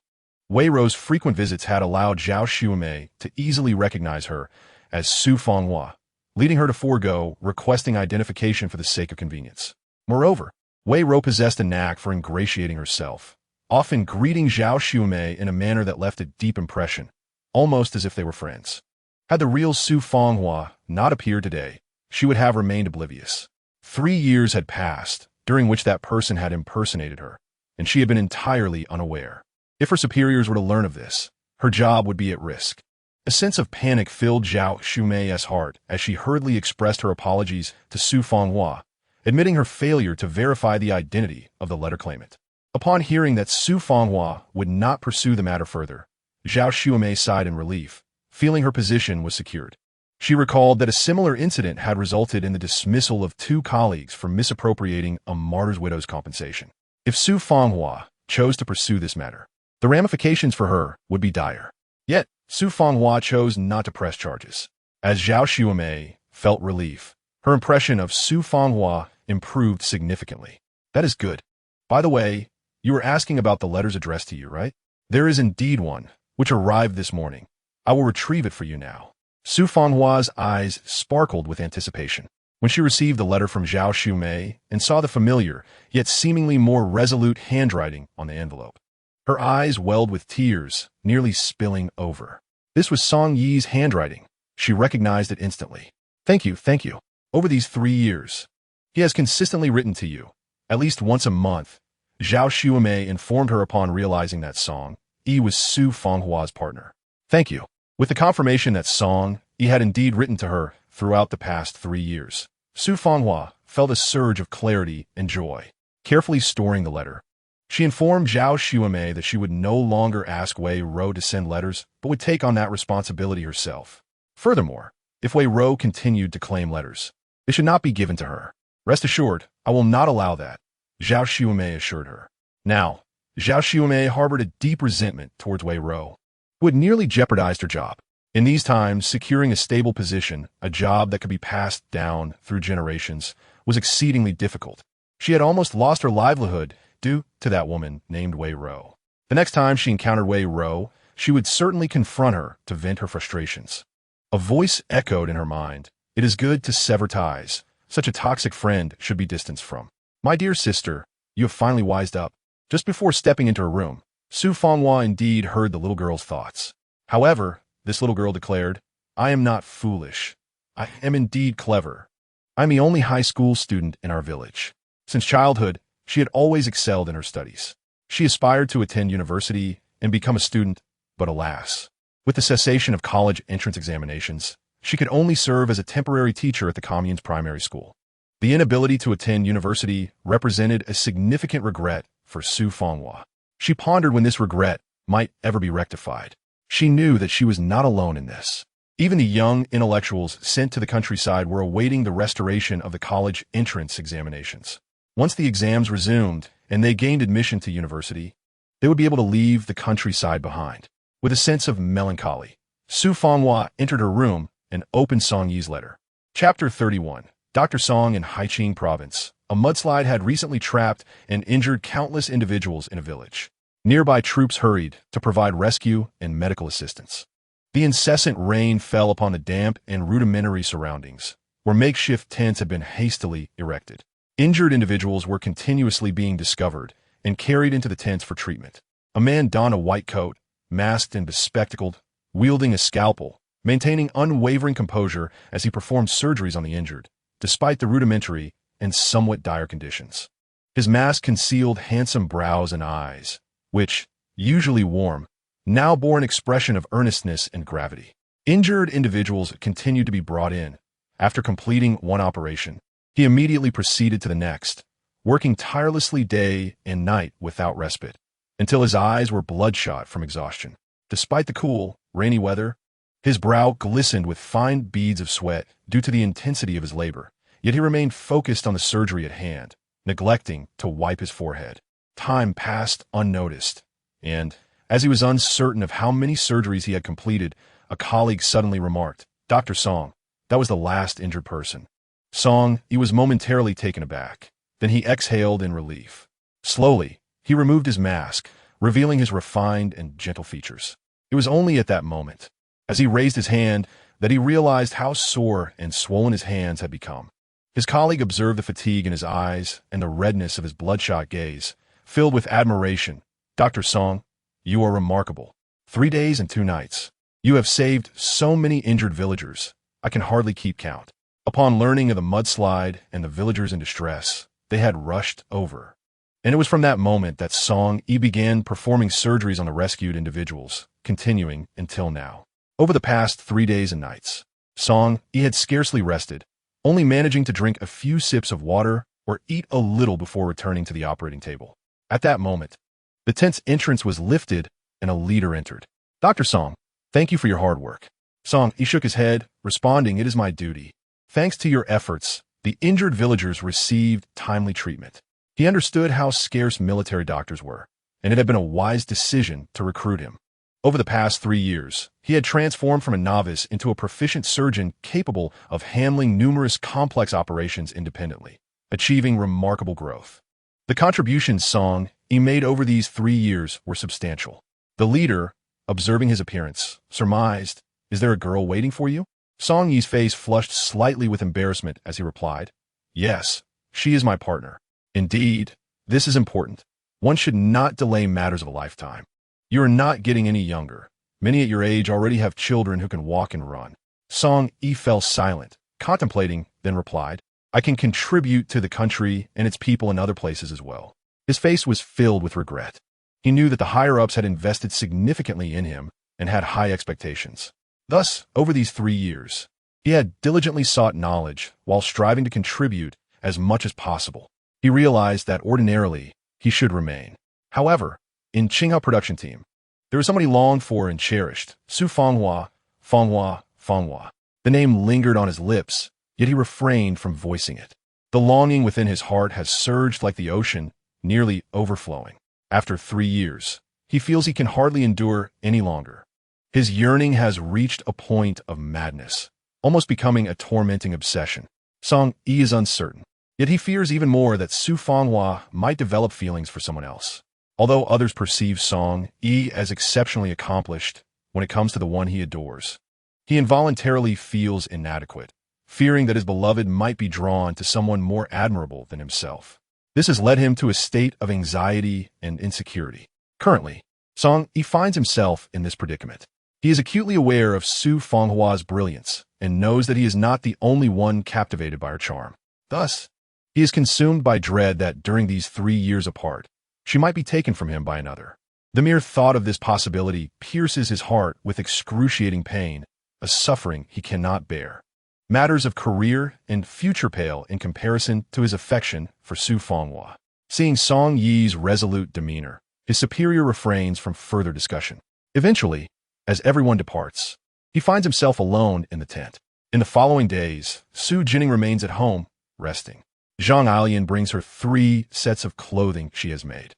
Wei Ro's frequent visits had allowed Zhao Xiumei to easily recognize her as Su Fenghua, leading her to forego requesting identification for the sake of convenience. Moreover, Wei Ro possessed a knack for ingratiating herself, often greeting Zhao Xiumei in a manner that left a deep impression, almost as if they were friends. Had the real Su Fenghua not appeared today, she would have remained oblivious. 3 years had passed, during which that person had impersonated her, and she had been entirely unaware. If her superiors were to learn of this, her job would be at risk. A sense of panic filled Zhao Xiumei's heart as she hurriedly expressed her apologies to Su Fenghua, admitting her failure to verify the identity of the letter claimant. Upon hearing that Su Fenghua would not pursue the matter further, Zhao Xiumei sighed in relief, feeling her position was secured. She recalled that a similar incident had resulted in the dismissal of 2 colleagues for misappropriating a martyr's widow's compensation. If Su Fenghua chose to pursue this matter, the ramifications for her would be dire. Yet, Su Fenghua chose not to press charges. As Zhao Xiumei felt relief, her impression of Su Fenghua improved significantly. That is good. By the way, you were asking about the letters addressed to you, right? There is indeed one, which arrived this morning. I will retrieve it for you now. Su Fenghua's eyes sparkled with anticipation when she received the letter from Zhao Xiumei and saw the familiar, yet seemingly more resolute handwriting on the envelope. Her eyes welled with tears, nearly spilling over. This was Song Yi's handwriting. She recognized it instantly. Thank you. Over these 3 years, he has consistently written to you, at least once a month. Zhao Xiumei informed her upon realizing that Song Yi was Su Fenghua's partner. Thank you. With the confirmation that Song Yi had indeed written to her throughout the past 3 years, Su Fenghua felt a surge of clarity and joy. Carefully storing the letter, she informed Zhao Xiumei that she would no longer ask Wei Ro to send letters, but would take on that responsibility herself. Furthermore, if Wei Ro continued to claim letters, they should not be given to her. Rest assured, I will not allow that, Zhao Xiumei assured her. Now, Zhao Xiumei harbored a deep resentment towards Wei Ro, who had nearly jeopardized her job. In these times, securing a stable position, a job that could be passed down through generations, was exceedingly difficult. She had almost lost her livelihood due to that woman named Wei Ro. The next time she encountered Wei Ro, she would certainly confront her to vent her frustrations. A voice echoed in her mind. It is good to sever ties. Such a toxic friend should be distanced from. My dear sister, you have finally wised up. Just before stepping into her room, Su Fenghua indeed heard the little girl's thoughts. However, this little girl declared, I am not foolish. I am indeed clever. I am the only high school student in our village. Since childhood, she had always excelled in her studies. She aspired to attend university and become a student, but alas, with the cessation of college entrance examinations, she could only serve as a temporary teacher at the commune's primary school. The inability to attend university represented a significant regret for Su Fenghua. She pondered when this regret might ever be rectified. She knew that she was not alone in this. Even the young intellectuals sent to the countryside were awaiting the restoration of the college entrance examinations. Once the exams resumed and they gained admission to university, they would be able to leave the countryside behind. With a sense of melancholy, Su Fenghua entered her room and opened Song Yi's letter. Chapter 31. Dr. Song in Haiqing Province. A mudslide had recently trapped and injured countless individuals in a village. Nearby troops hurried to provide rescue and medical assistance. The incessant rain fell upon the damp and rudimentary surroundings, where makeshift tents had been hastily erected. Injured individuals were continuously being discovered and carried into the tents for treatment. A man donned a white coat, masked and bespectacled, wielding a scalpel, maintaining unwavering composure as he performed surgeries on the injured, despite the rudimentary and somewhat dire conditions. His mask concealed handsome brows and eyes, which, usually warm, now bore an expression of earnestness and gravity. Injured individuals continued to be brought in. After completing one operation, he immediately proceeded to the next, working tirelessly day and night without respite, until his eyes were bloodshot from exhaustion. Despite the cool, rainy weather, his brow glistened with fine beads of sweat due to the intensity of his labor, yet he remained focused on the surgery at hand, neglecting to wipe his forehead. Time passed unnoticed, and, as he was uncertain of how many surgeries he had completed, a colleague suddenly remarked, "Dr. Song, that was the last injured person." Song, he was momentarily taken aback. Then he exhaled in relief. Slowly, he removed his mask, revealing his refined and gentle features. It was only at that moment, as he raised his hand, that he realized how sore and swollen his hands had become. His colleague observed the fatigue in his eyes and the redness of his bloodshot gaze, filled with admiration. "Dr. Song, you are remarkable. 3 days and 2 nights. You have saved so many injured villagers, I can hardly keep count." Upon learning of the mudslide and the villagers in distress, they had rushed over. And it was from that moment that Song Yi began performing surgeries on the rescued individuals, continuing until now. Over the past 3 days and nights, Song Yi had scarcely rested, only managing to drink a few sips of water or eat a little before returning to the operating table. At that moment, the tent's entrance was lifted and a leader entered. "Dr. Song, thank you for your hard work." Song Yi shook his head, responding, "It is my duty. Thanks to your efforts, the injured villagers received timely treatment." He understood how scarce military doctors were, and it had been a wise decision to recruit him. Over the past 3 years, he had transformed from a novice into a proficient surgeon capable of handling numerous complex operations independently, achieving remarkable growth. The contributions Song Yi made over these 3 years were substantial. The leader, observing his appearance, surmised, "Is there a girl waiting for you?" Song Yi's face flushed slightly with embarrassment as he replied, "Yes, she is my partner." "Indeed, this is important. One should not delay matters of a lifetime. You are not getting any younger. Many at your age already have children who can walk and run." Song Yi fell silent, contemplating, then replied, "I can contribute to the country and its people in other places as well." His face was filled with regret. He knew that the higher-ups had invested significantly in him and had high expectations. Thus, over these 3 years, he had diligently sought knowledge while striving to contribute as much as possible. He realized that ordinarily he should remain. However, in Qinghao production team, there was somebody longed for and cherished, Su Fanghua, Fanghua, Fanghua. The name lingered on his lips, yet he refrained from voicing it. The longing within his heart has surged like the ocean, nearly overflowing. After 3 years, he feels he can hardly endure any longer. His yearning has reached a point of madness, almost becoming a tormenting obsession. Song Yi is uncertain, yet he fears even more that Su Fanghua might develop feelings for someone else. Although others perceive Song Yi as exceptionally accomplished when it comes to the one he adores, he involuntarily feels inadequate, fearing that his beloved might be drawn to someone more admirable than himself. This has led him to a state of anxiety and insecurity. Currently, Song Yi finds himself in this predicament. He is acutely aware of Su Fanghua's brilliance and knows that he is not the only one captivated by her charm. Thus, he is consumed by dread that during these 3 years apart, she might be taken from him by another. The mere thought of this possibility pierces his heart with excruciating pain, a suffering he cannot bear. Matters of career and future pale in comparison to his affection for Su Fanghua. Seeing Song Yi's resolute demeanor, his superior refrains from further discussion. Eventually, as everyone departs, he finds himself alone in the tent. In the following days, Xu Jinning remains at home, resting. Zhang Changzheng brings her 3 sets of clothing she has made.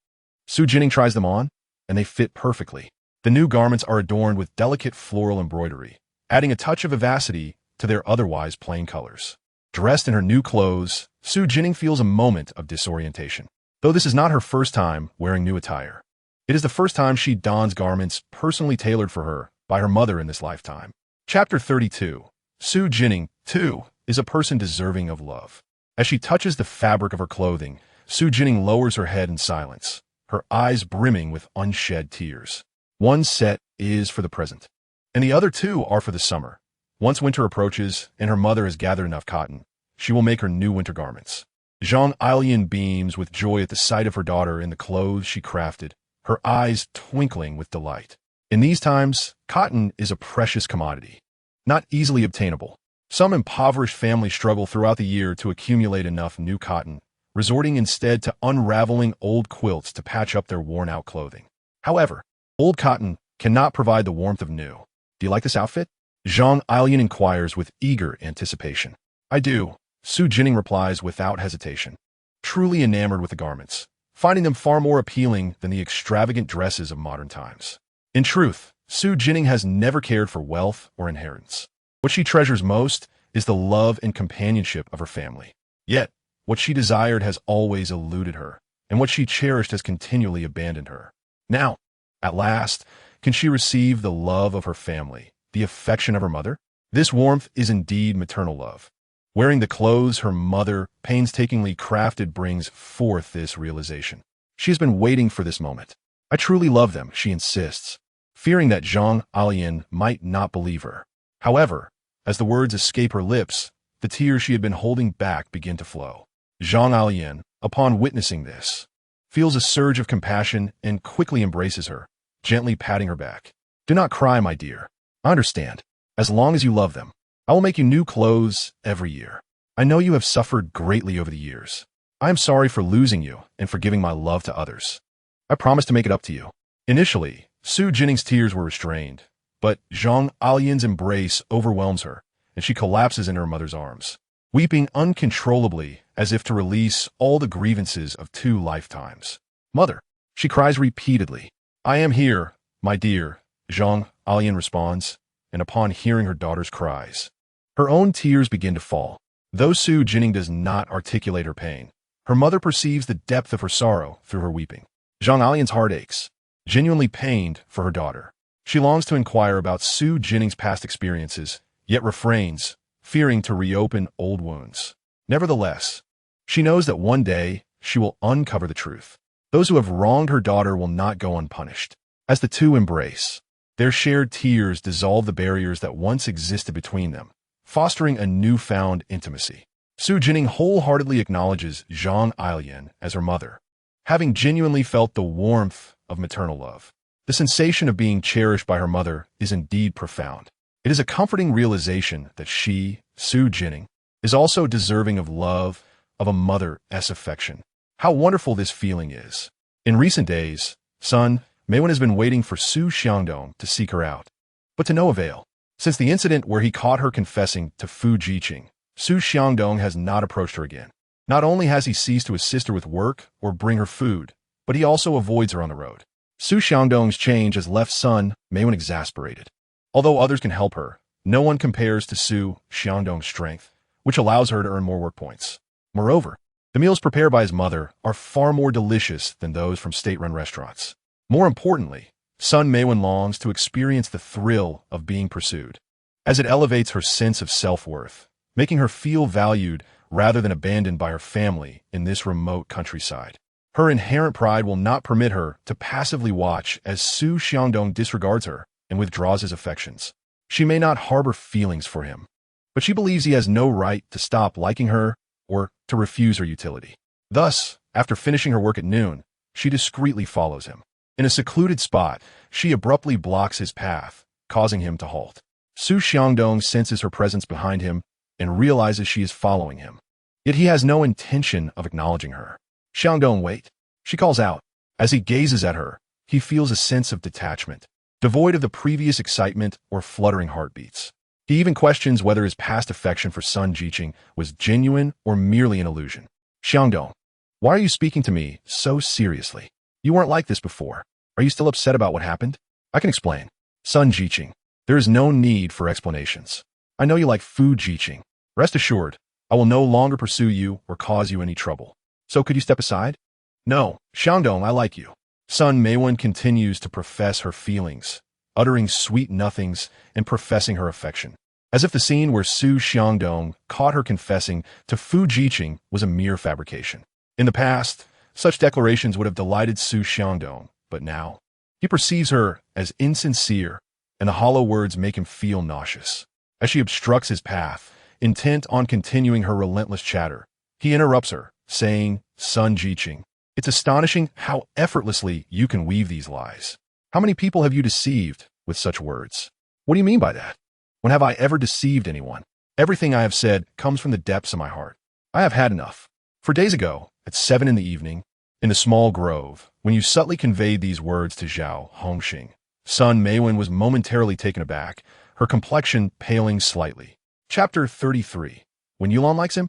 Xu Jinning tries them on, and they fit perfectly. The new garments are adorned with delicate floral embroidery, adding a touch of vivacity to their otherwise plain colors. Dressed in her new clothes, Xu Jinning feels a moment of disorientation. Though this is not her first time wearing new attire, it is the first time she dons garments personally tailored for her by her mother in this lifetime. Chapter 32. Xu Jinning, too, is a person deserving of love. As she touches the fabric of her clothing, Xu Jinning lowers her head in silence, her eyes brimming with unshed tears. One set is for the present, and the other 2 are for the summer. Once winter approaches and her mother has gathered enough cotton, she will make her new winter garments. Zhang Changzheng beams with joy at the sight of her daughter in the clothes she crafted, her eyes twinkling with delight. In these times, cotton is a precious commodity, not easily obtainable. Some impoverished families struggle throughout the year to accumulate enough new cotton, resorting instead to unraveling old quilts to patch up their worn-out clothing. However, old cotton cannot provide the warmth of new. Do you like this outfit? Zhang Changzheng inquires with eager anticipation. I do, Xu Jinning replies without hesitation, truly enamored with the garments, finding them far more appealing than the extravagant dresses of modern times. In truth, Xu Jinning has never cared for wealth or inheritance. What she treasures most is the love and companionship of her family. Yet, what she desired has always eluded her, and what she cherished has continually abandoned her. Now, at last, can she receive the love of her family, the affection of her mother? This warmth is indeed maternal love. Wearing the clothes her mother painstakingly crafted brings forth this realization. She has been waiting for this moment. I truly love them, she insists, fearing that Zhang Changzheng might not believe her. However, as the words escape her lips, the tears she had been holding back begin to flow. Zhang Changzheng, upon witnessing this, feels a surge of compassion and quickly embraces her, gently patting her back. Do not cry, my dear. I understand. As long as you love them, I will make you new clothes every year. I know you have suffered greatly over the years. I am sorry for losing you and for giving my love to others. I promise to make it up to you. Initially, Xu Jinning's tears were restrained, but Zhang Changzheng's embrace overwhelms her, and she collapses in her mother's arms, weeping uncontrollably as if to release all the grievances of 2 lifetimes. Mother, she cries repeatedly. I am here, my dear, Zhang Changzheng responds, and upon hearing her daughter's cries, her own tears begin to fall. Though Xu Jinning does not articulate her pain, her mother perceives the depth of her sorrow through her weeping. Zhang Changzheng's heart aches, genuinely pained for her daughter. She longs to inquire about Xu Jinning's past experiences, yet refrains, fearing to reopen old wounds. Nevertheless, she knows that one day she will uncover the truth. Those who have wronged her daughter will not go unpunished. As the two embrace, their shared tears dissolve the barriers that once existed between them, fostering a newfound intimacy. Xu Jinning wholeheartedly acknowledges Zhang Changzheng as her mother, having genuinely felt the warmth of maternal love. The sensation of being cherished by her mother is indeed profound. It is a comforting realization that she, Xu Jinning, is also deserving of love, of a mother's affection. How wonderful this feeling is. In recent days, Sun Meiwen has been waiting for Xu Xiangdong to seek her out, but to no avail. Since the incident where he caught her confessing to Fu Jiqing, Xu Xiangdong has not approached her again. Not only has he ceased to assist her with work or bring her food, but he also avoids her on the road. Xu Xiangdong's change has left Sun Meiwen exasperated. Although others can help her, no one compares to Xu Xiangdong's strength, which allows her to earn more work points. Moreover, the meals prepared by his mother are far more delicious than those from state-run restaurants. More importantly, Sun Meiwen longs to experience the thrill of being pursued, as it elevates her sense of self-worth, making her feel valued rather than abandoned by her family in this remote countryside. Her inherent pride will not permit her to passively watch as Xu Xiangdong disregards her and withdraws his affections. She may not harbor feelings for him, but she believes he has no right to stop liking her or to refuse her utility. Thus, after finishing her work at noon, she discreetly follows him. In a secluded spot, she abruptly blocks his path, causing him to halt. Xu Xiangdong senses her presence behind him and realizes she is following him. Yet he has no intention of acknowledging her. Xiangdong, wait, she calls out. As he gazes at her, he feels a sense of detachment, devoid of the previous excitement or fluttering heartbeats. He even questions whether his past affection for Sun Jiqing was genuine or merely an illusion. Xiangdong, why are you speaking to me so seriously? You weren't like this before. Are you still upset about what happened? I can explain. Sun Jiqing, there is no need for explanations. I know you like Fu Jiqing. Rest assured, I will no longer pursue you or cause you any trouble. So could you step aside? No, Xiangdong, I like you. Sun Meiwen continues to profess her feelings, uttering sweet nothings and professing her affection, as if the scene where Xu Xiangdong caught her confessing to Fu Jiqing was a mere fabrication. In the past, such declarations would have delighted Xu Xiangdong, but now, he perceives her as insincere, and the hollow words make him feel nauseous. As she obstructs his path, intent on continuing her relentless chatter, he interrupts her, saying, Sun Jiqing, it's astonishing how effortlessly you can weave these lies. How many people have you deceived with such words? What do you mean by that? When have I ever deceived anyone? Everything I have said comes from the depths of my heart. I have had enough. For days ago, at 7 in the evening, in the small grove, when you subtly conveyed these words to Zhao Hongxing, son Meiwen was momentarily taken aback, her complexion paling slightly. Chapter 33. When Yulan likes him?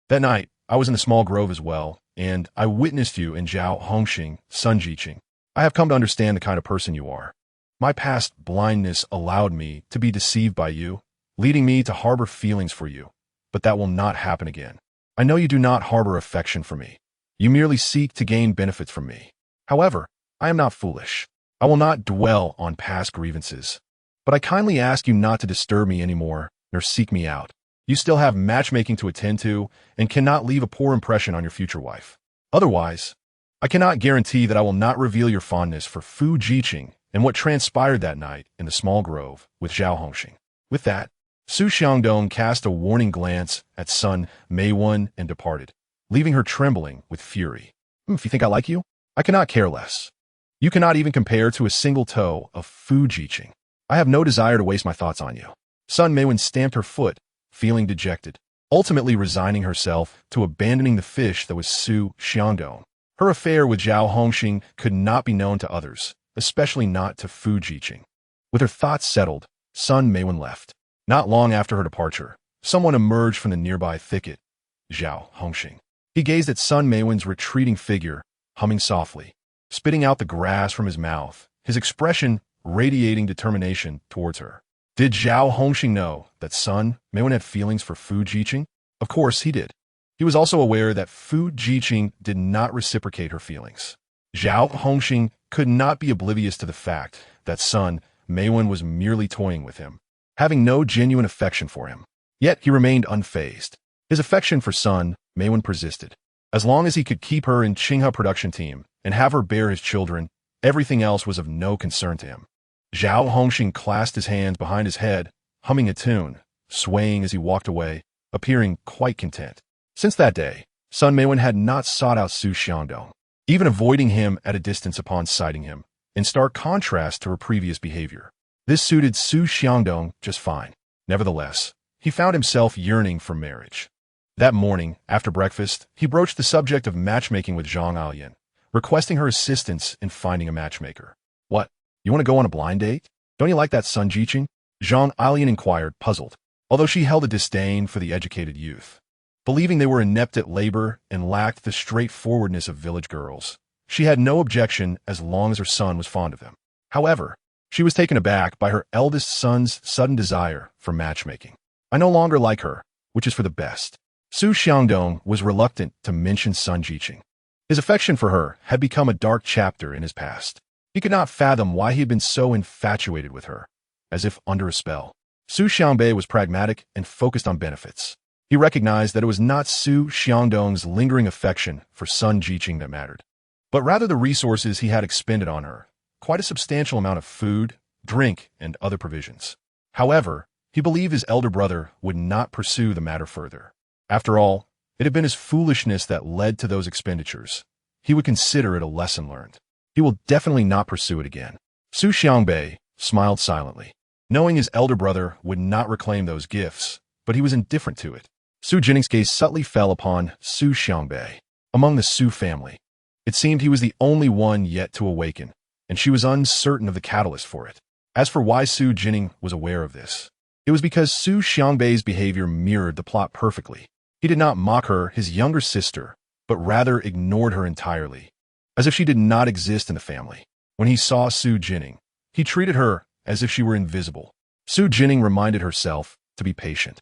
That night, I was in the small grove as well, and I witnessed you and Zhao Hongxing, son Jiqing. I have come to understand the kind of person you are. My past blindness allowed me to be deceived by you, leading me to harbor feelings for you, but that will not happen again. I know you do not harbor affection for me. You merely seek to gain benefits from me. However, I am not foolish. I will not dwell on past grievances. But I kindly ask you not to disturb me anymore, nor seek me out. You still have matchmaking to attend to, and cannot leave a poor impression on your future wife. Otherwise, I cannot guarantee that I will not reveal your fondness for Fu Jiqing and what transpired that night in the small grove with Zhao Hongxing. With that, Xu Xiangdong cast a warning glance at son Meiwen and departed, leaving her trembling with fury. If you think I like you, I cannot care less. You cannot even compare to a single toe of Fu Jiqing. I have no desire to waste my thoughts on you. Son Meiwen stamped her foot, feeling dejected, ultimately resigning herself to abandoning the fish that was Xu Xiangdong. Her affair with Zhao Hongxing could not be known to others, especially not to Fu Jiqing. With her thoughts settled, son Meiwen left. Not long after her departure, someone emerged from the nearby thicket. Zhao Hongxing. He gazed at son Meiwen's retreating figure, humming softly, spitting out the grass from his mouth, his expression radiating determination towards her. Did Zhao Hongxing know that son Meiwen had feelings for Fu Jiqing? Of course he did. He was also aware that Fu Jiqing did not reciprocate her feelings. Zhao Hongxing could not be oblivious to the fact that son Meiwen was merely toying with him, having no genuine affection for him. Yet he remained unfazed. His affection for son Meiwen persisted. As long as he could keep her in Qinghe production team and have her bear his children, everything else was of no concern to him. Zhao Hongxing clasped his hands behind his head, humming a tune, swaying as he walked away, appearing quite content. Since that day, son Meiwen had not sought out Xu Xiangdong, even avoiding him at a distance upon sighting him, in stark contrast to her previous behavior. This suited Xu Xiangdong just fine. Nevertheless, he found himself yearning for marriage. That morning, after breakfast, he broached the subject of matchmaking with Zhang Alian, requesting her assistance in finding a matchmaker. What? You want to go on a blind date? Don't you like that son Jiqing? Zhang Alian inquired, puzzled, although she held a disdain for the educated youth. Believing they were inept at labor and lacked the straightforwardness of village girls, she had no objection as long as her son was fond of them. However, she was taken aback by her eldest son's sudden desire for matchmaking. I no longer like her, which is for the best. Xu Xiangdong was reluctant to mention son Jiqing. His affection for her had become a dark chapter in his past. He could not fathom why he had been so infatuated with her, as if under a spell. Xu Xiangbei was pragmatic and focused on benefits. He recognized that it was not Xu Xiangdong's lingering affection for son Jiqing that mattered, but rather the resources he had expended on her, quite a substantial amount of food, drink, and other provisions. However, he believed his elder brother would not pursue the matter further. After all, it had been his foolishness that led to those expenditures. He would consider it a lesson learned. He will definitely not pursue it again. Xu Xiangbei smiled silently, knowing his elder brother would not reclaim those gifts, but he was indifferent to it. Xu Jinning's gaze subtly fell upon Xu Xiangbei. Among the Xu family, it seemed he was the only one yet to awaken, and she was uncertain of the catalyst for it. As for why Xu Jinning was aware of this, it was because Xu Xiangbei's behavior mirrored the plot perfectly. He did not mock her, his younger sister, but rather ignored her entirely, as if she did not exist in the family. When he saw Xu Jinning, he treated her as if she were invisible. Xu Jinning reminded herself to be patient,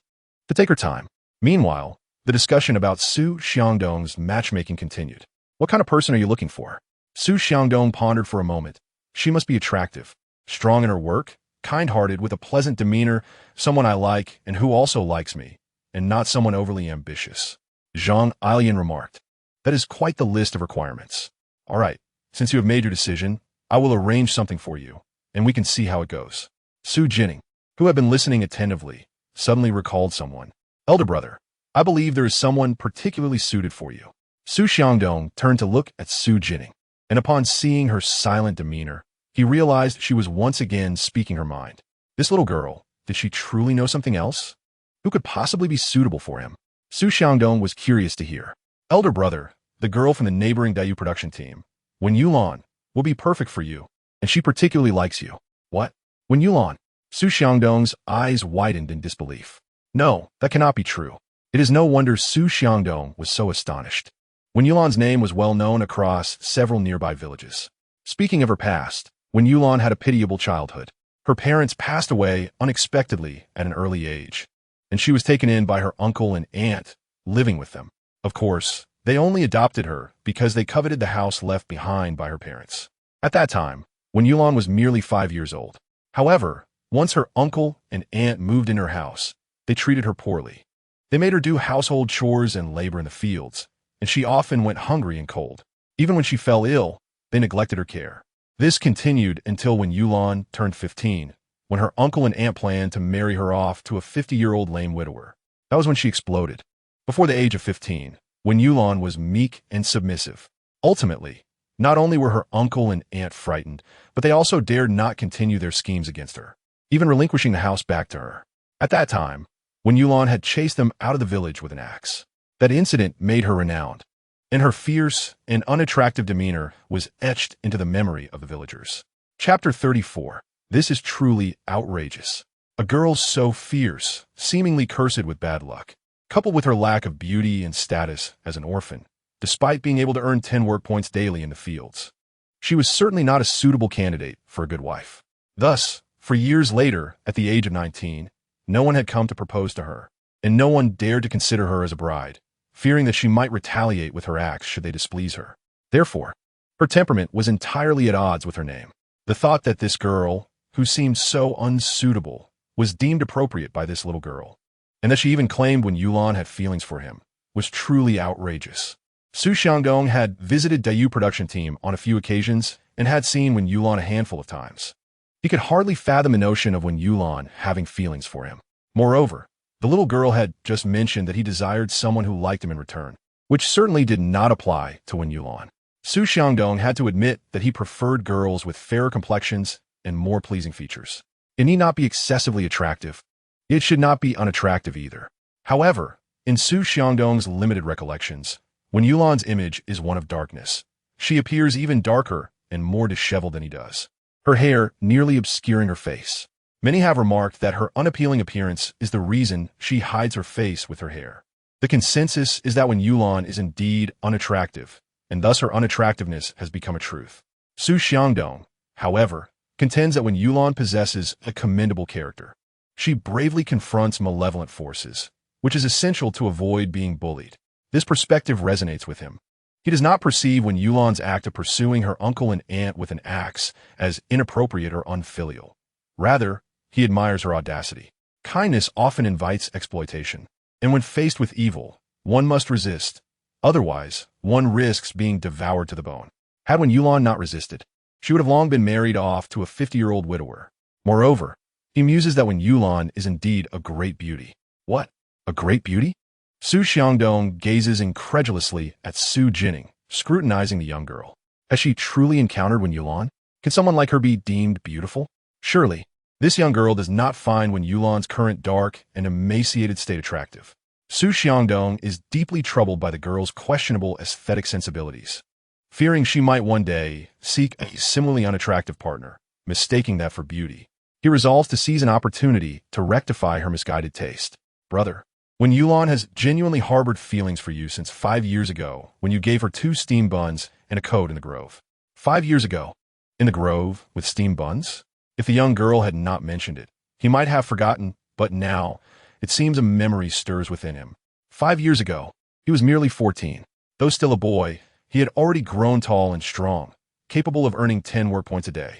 to take her time. Meanwhile, the discussion about Xu Xiangdong's matchmaking continued. What kind of person are you looking for? Xu Xiangdong pondered for a moment. She must be attractive, strong in her work, kind-hearted, with a pleasant demeanor, someone I like and who also likes me, and not someone overly ambitious. Zhang Alian remarked. That is quite the list of requirements. All right, since you have made your decision, I will arrange something for you, and we can see how it goes. Xu Jinning, who had been listening attentively, suddenly recalled someone. Elder brother, I believe there is someone particularly suited for you. Xu Xiangdong turned to look at Xu Jinning, and upon seeing her silent demeanor, he realized she was once again speaking her mind. This little girl, did she truly know something else? Who could possibly be suitable for him? Xu Xiangdong was curious to hear. Elder brother, the girl from the neighboring Dayu production team, Wen Yulan, will be perfect for you, and she particularly likes you. What? Wen Yulan? Xu Xiangdong's eyes widened in disbelief. No, that cannot be true. It is no wonder Xu Xiangdong was so astonished. Wen Yulan's name was well known across several nearby villages. Speaking of her past, Wen Yulan had a pitiable childhood. Her parents passed away unexpectedly at an early age, and she was taken in by her uncle and aunt, living with them. Of course, they only adopted her because they coveted the house left behind by her parents. At that time, Wen Yulan was merely 5 years old. However, once her uncle and aunt moved in her house, they treated her poorly. They made her do household chores and labor in the fields, and she often went hungry and cold. Even when she fell ill, they neglected her care. This continued until Wen Yulan turned 15, when her uncle and aunt planned to marry her off to a 50-year-old lame widower. That was when she exploded. Before the age of 15, Wen Yulan was meek and submissive. Ultimately, not only were her uncle and aunt frightened, but they also dared not continue their schemes against her, even relinquishing the house back to her. At that time, Wen Yulan had chased them out of the village with an axe. That incident made her renowned, and her fierce and unattractive demeanor was etched into the memory of the villagers. Chapter 34. This is truly outrageous. A girl so fierce, seemingly cursed with bad luck, coupled with her lack of beauty and status as an orphan, despite being able to earn 10 work points daily in the fields. She was certainly not a suitable candidate for a good wife. Thus, for years later, at the age of 19, no one had come to propose to her, and no one dared to consider her as a bride, fearing that she might retaliate with her acts should they displease her. Therefore, her temperament was entirely at odds with her name. The thought that this girl, who seemed so unsuitable, was deemed appropriate by this little girl, and that she even claimed Wen Yulan had feelings for him, was truly outrageous. Xu Xiangdong had visited Dayu production team on a few occasions and had seen Wen Yulan a handful of times. He could hardly fathom the notion of Wen Yulan having feelings for him. Moreover, the little girl had just mentioned that he desired someone who liked him in return, which certainly did not apply to Wen Yulan. Xu Xiangdong had to admit that he preferred girls with fairer complexions and more pleasing features. It need not be excessively attractive. It should not be unattractive either. However, in Xu Xiangdong's limited recollections, Wen Yulan's image is one of darkness. She appears even darker and more disheveled than he does, her hair nearly obscuring her face. Many have remarked that her unappealing appearance is the reason she hides her face with her hair. The consensus is that Wen Yulan is indeed unattractive, and thus her unattractiveness has become a truth. Xu Xiangdong, however, contends that Wen Yulan possesses a commendable character. She bravely confronts malevolent forces, which is essential to avoid being bullied. This perspective resonates with him. He does not perceive Wen Yulan's act of pursuing her uncle and aunt with an axe as inappropriate or unfilial. Rather, he admires her audacity. Kindness often invites exploitation, and when faced with evil, one must resist. Otherwise, one risks being devoured to the bone. Had Wen Yulan not resisted, she would have long been married off to a 50-year-old widower. Moreover, he muses that Wen Yulan is indeed a great beauty. What? A great beauty? Xu Xiangdong gazes incredulously at Xu Jinning, scrutinizing the young girl. Has she truly encountered Wen Yulan? Can someone like her be deemed beautiful? Surely, this young girl does not find Wen Yulan's current dark and emaciated state attractive. Xu Xiangdong is deeply troubled by the girl's questionable aesthetic sensibilities, fearing she might one day seek a similarly unattractive partner, mistaking that for beauty. He resolves to seize an opportunity to rectify her misguided taste. Brother, Wen Yulan has genuinely harbored feelings for you since 5 years ago when you gave her 2 steamed buns and a coat in the grove. 5 years ago? In the grove, with steamed buns? If the young girl had not mentioned it, he might have forgotten, but now, it seems a memory stirs within him. 5 years ago, he was merely 14. Though still a boy, he had already grown tall and strong, capable of earning 10 work points a day.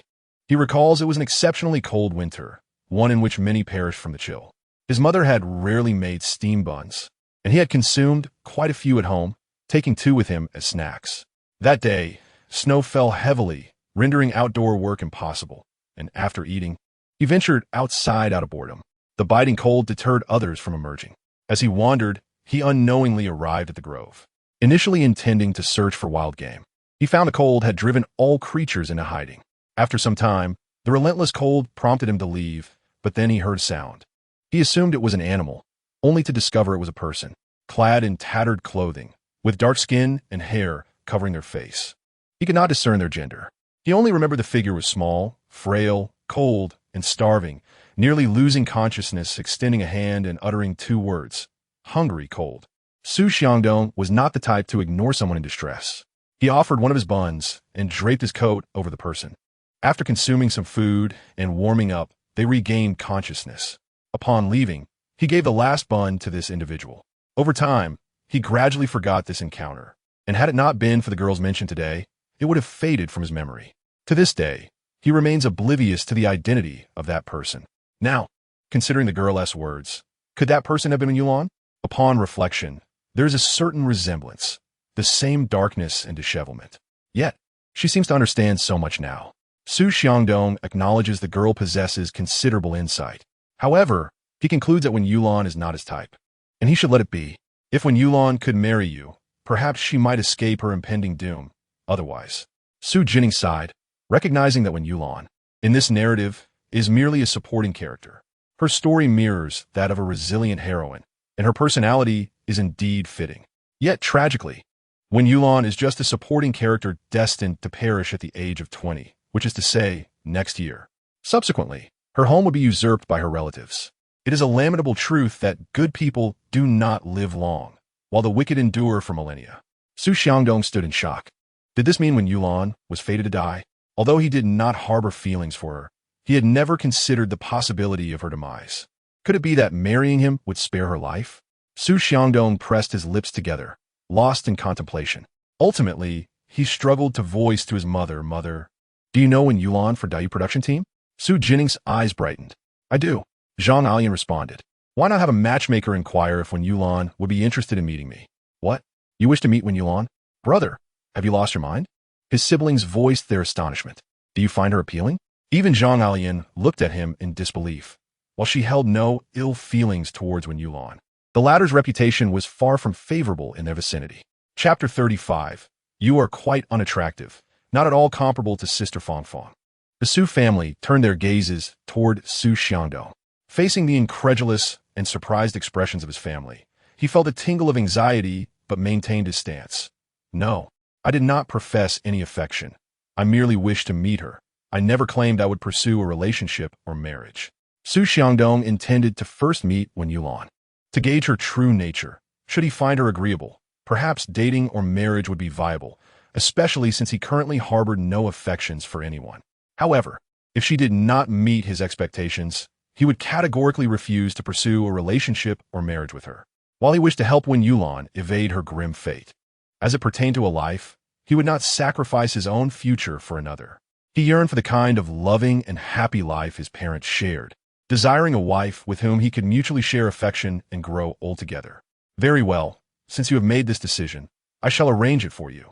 He recalls it was an exceptionally cold winter, one in which many perished from the chill. His mother had rarely made steamed buns, and he had consumed quite a few at home, taking 2 with him as snacks. That day, snow fell heavily, rendering outdoor work impossible, and after eating, he ventured outside out of boredom. The biting cold deterred others from emerging. As he wandered, he unknowingly arrived at the grove. Initially intending to search for wild game, he found the cold had driven all creatures into hiding. After some time, the relentless cold prompted him to leave, but then he heard sound. He assumed it was an animal, only to discover it was a person, clad in tattered clothing, with dark skin and hair covering their face. He could not discern their gender. He only remembered the figure was small, frail, cold, and starving, nearly losing consciousness, extending a hand and uttering two words, hungry, cold. Xu Jinning was not the type to ignore someone in distress. He offered one of his buns and draped his coat over the person. After consuming some food and warming up, they regained consciousness. Upon leaving, he gave the last bun to this individual. Over time, he gradually forgot this encounter, and had it not been for the girl's mention today, it would have faded from his memory. To this day, he remains oblivious to the identity of that person. Now, considering the girl's words, could that person have been Yulan? Upon reflection, there is a certain resemblance, the same darkness and dishevelment. Yet, she seems to understand so much now. Xu Jinning acknowledges the girl possesses considerable insight. However, he concludes that Wen Yulan is not his type, and he should let it be. If Wen Yulan could marry you, perhaps she might escape her impending doom. Otherwise, Xu Jinning sighed, recognizing that Wen Yulan, in this narrative, is merely a supporting character. Her story mirrors that of a resilient heroine, and her personality is indeed fitting. Yet, tragically, Wen Yulan is just a supporting character destined to perish at the age of 20, which is to say, next year. Subsequently, her home would be usurped by her relatives. It is a lamentable truth that good people do not live long, while the wicked endure for millennia. Xu Jinning stood in shock. Did this mean Wen Yulan was fated to die? Although he did not harbor feelings for her, he had never considered the possibility of her demise. Could it be that marrying him would spare her life? Xu Jinning pressed his lips together, lost in contemplation. Ultimately, he struggled to voice to his mother, "Mother, do you know Wen Yulan for Daiyu production team?" Xu Jinning's eyes brightened. "I do," Zhang Changzheng responded. "Why not have a matchmaker inquire if Wen Yulan would be interested in meeting me?" "What? You wish to meet Wen Yulan? Brother, have you lost your mind?" His siblings voiced their astonishment. "Do you find her appealing?" Even Zhang Changzheng looked at him in disbelief, while she held no ill feelings towards Wen Yulan. The latter's reputation was far from favorable in their vicinity. Chapter 35. You are quite unattractive, not at all comparable to Sister Fangfang. The Xu family turned their gazes toward Xu Jinning. Facing the incredulous and surprised expressions of his family, he felt a tingle of anxiety but maintained his stance. "No, I did not profess any affection. I merely wished to meet her. I never claimed I would pursue a relationship or marriage." Xu Jinning intended to first meet Wen Yulan. To gauge her true nature, should he find her agreeable, perhaps dating or marriage would be viable, especially since he currently harbored no affections for anyone. However, if she did not meet his expectations, he would categorically refuse to pursue a relationship or marriage with her, while he wished to help Wen Yulan evade her grim fate. As it pertained to a life, he would not sacrifice his own future for another. He yearned for the kind of loving and happy life his parents shared, desiring a wife with whom he could mutually share affection and grow old together. "Very well, since you have made this decision, I shall arrange it for you,"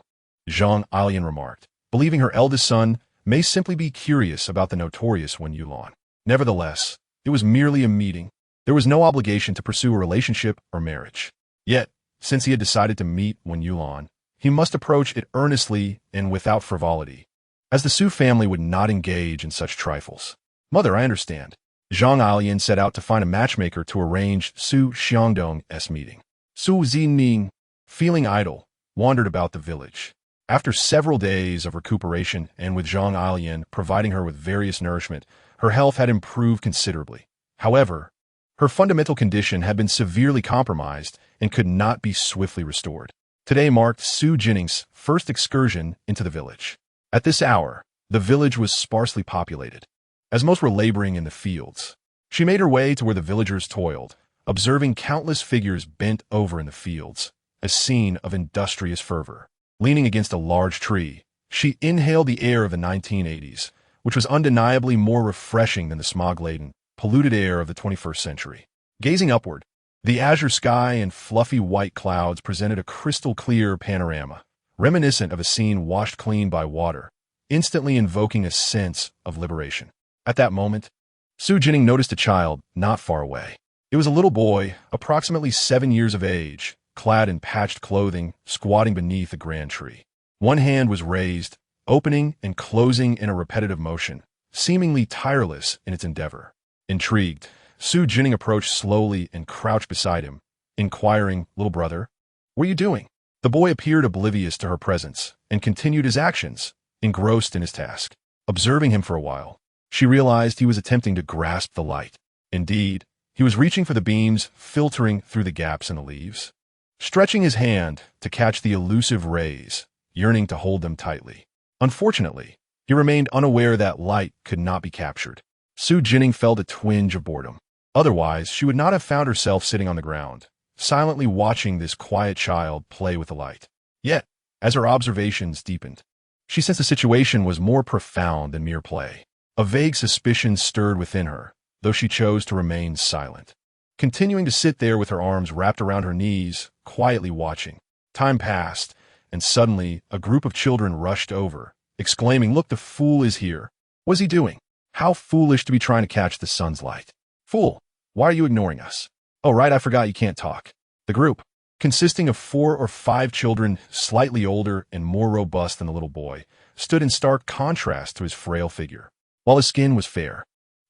Zhang Changzheng remarked, believing her eldest son may simply be curious about the notorious Wen Yulan. Nevertheless, it was merely a meeting. There was no obligation to pursue a relationship or marriage. Yet, since he had decided to meet Wen Yulan, he must approach it earnestly and without frivolity, as the Xu family would not engage in such trifles. "Mother, I understand." Zhang Changzheng set out to find a matchmaker to arrange Xu Jining's meeting. Xu Jinning, feeling idle, wandered about the village. After several days of recuperation and with Zhang Changzheng providing her with various nourishment, her health had improved considerably. However, her fundamental condition had been severely compromised and could not be swiftly restored. Today marked Xu Jinning's first excursion into the village. At this hour, the village was sparsely populated, as most were laboring in the fields. She made her way to where the villagers toiled, observing countless figures bent over in the fields, a scene of industrious fervor. Leaning against a large tree, she inhaled the air of the 1980s, which was undeniably more refreshing than the smog-laden, polluted air of the 21st century. Gazing upward, the azure sky and fluffy white clouds presented a crystal-clear panorama, reminiscent of a scene washed clean by water, instantly invoking a sense of liberation. At that moment, Xu Jinning noticed a child not far away. It was a little boy, approximately 7 years of age, clad in patched clothing, squatting beneath a grand tree. One hand was raised, opening and closing in a repetitive motion, seemingly tireless in its endeavor. Intrigued, Xu Jinning approached slowly and crouched beside him, inquiring, "Little brother, what are you doing?" The boy appeared oblivious to her presence and continued his actions, engrossed in his task. Observing him for a while, she realized he was attempting to grasp the light. Indeed, he was reaching for the beams filtering through the gaps in the leaves, stretching his hand to catch the elusive rays, yearning to hold them tightly. Unfortunately, he remained unaware that light could not be captured. Xu Jinning felt a twinge of boredom. Otherwise, she would not have found herself sitting on the ground, silently watching this quiet child play with the light. Yet, as her observations deepened, she sensed the situation was more profound than mere play. A vague suspicion stirred within her, though she chose to remain silent. Continuing to sit there with her arms wrapped around her knees, quietly watching. Time passed, and suddenly a group of children rushed over, exclaiming, "Look, the fool is here. What's he doing? How foolish to be trying to catch the sun's light. Fool, why are you ignoring us? Oh, right, I forgot you can't talk." The group, consisting of 4 or 5 children, slightly older and more robust than the little boy, stood in stark contrast to his frail figure. While his skin was fair,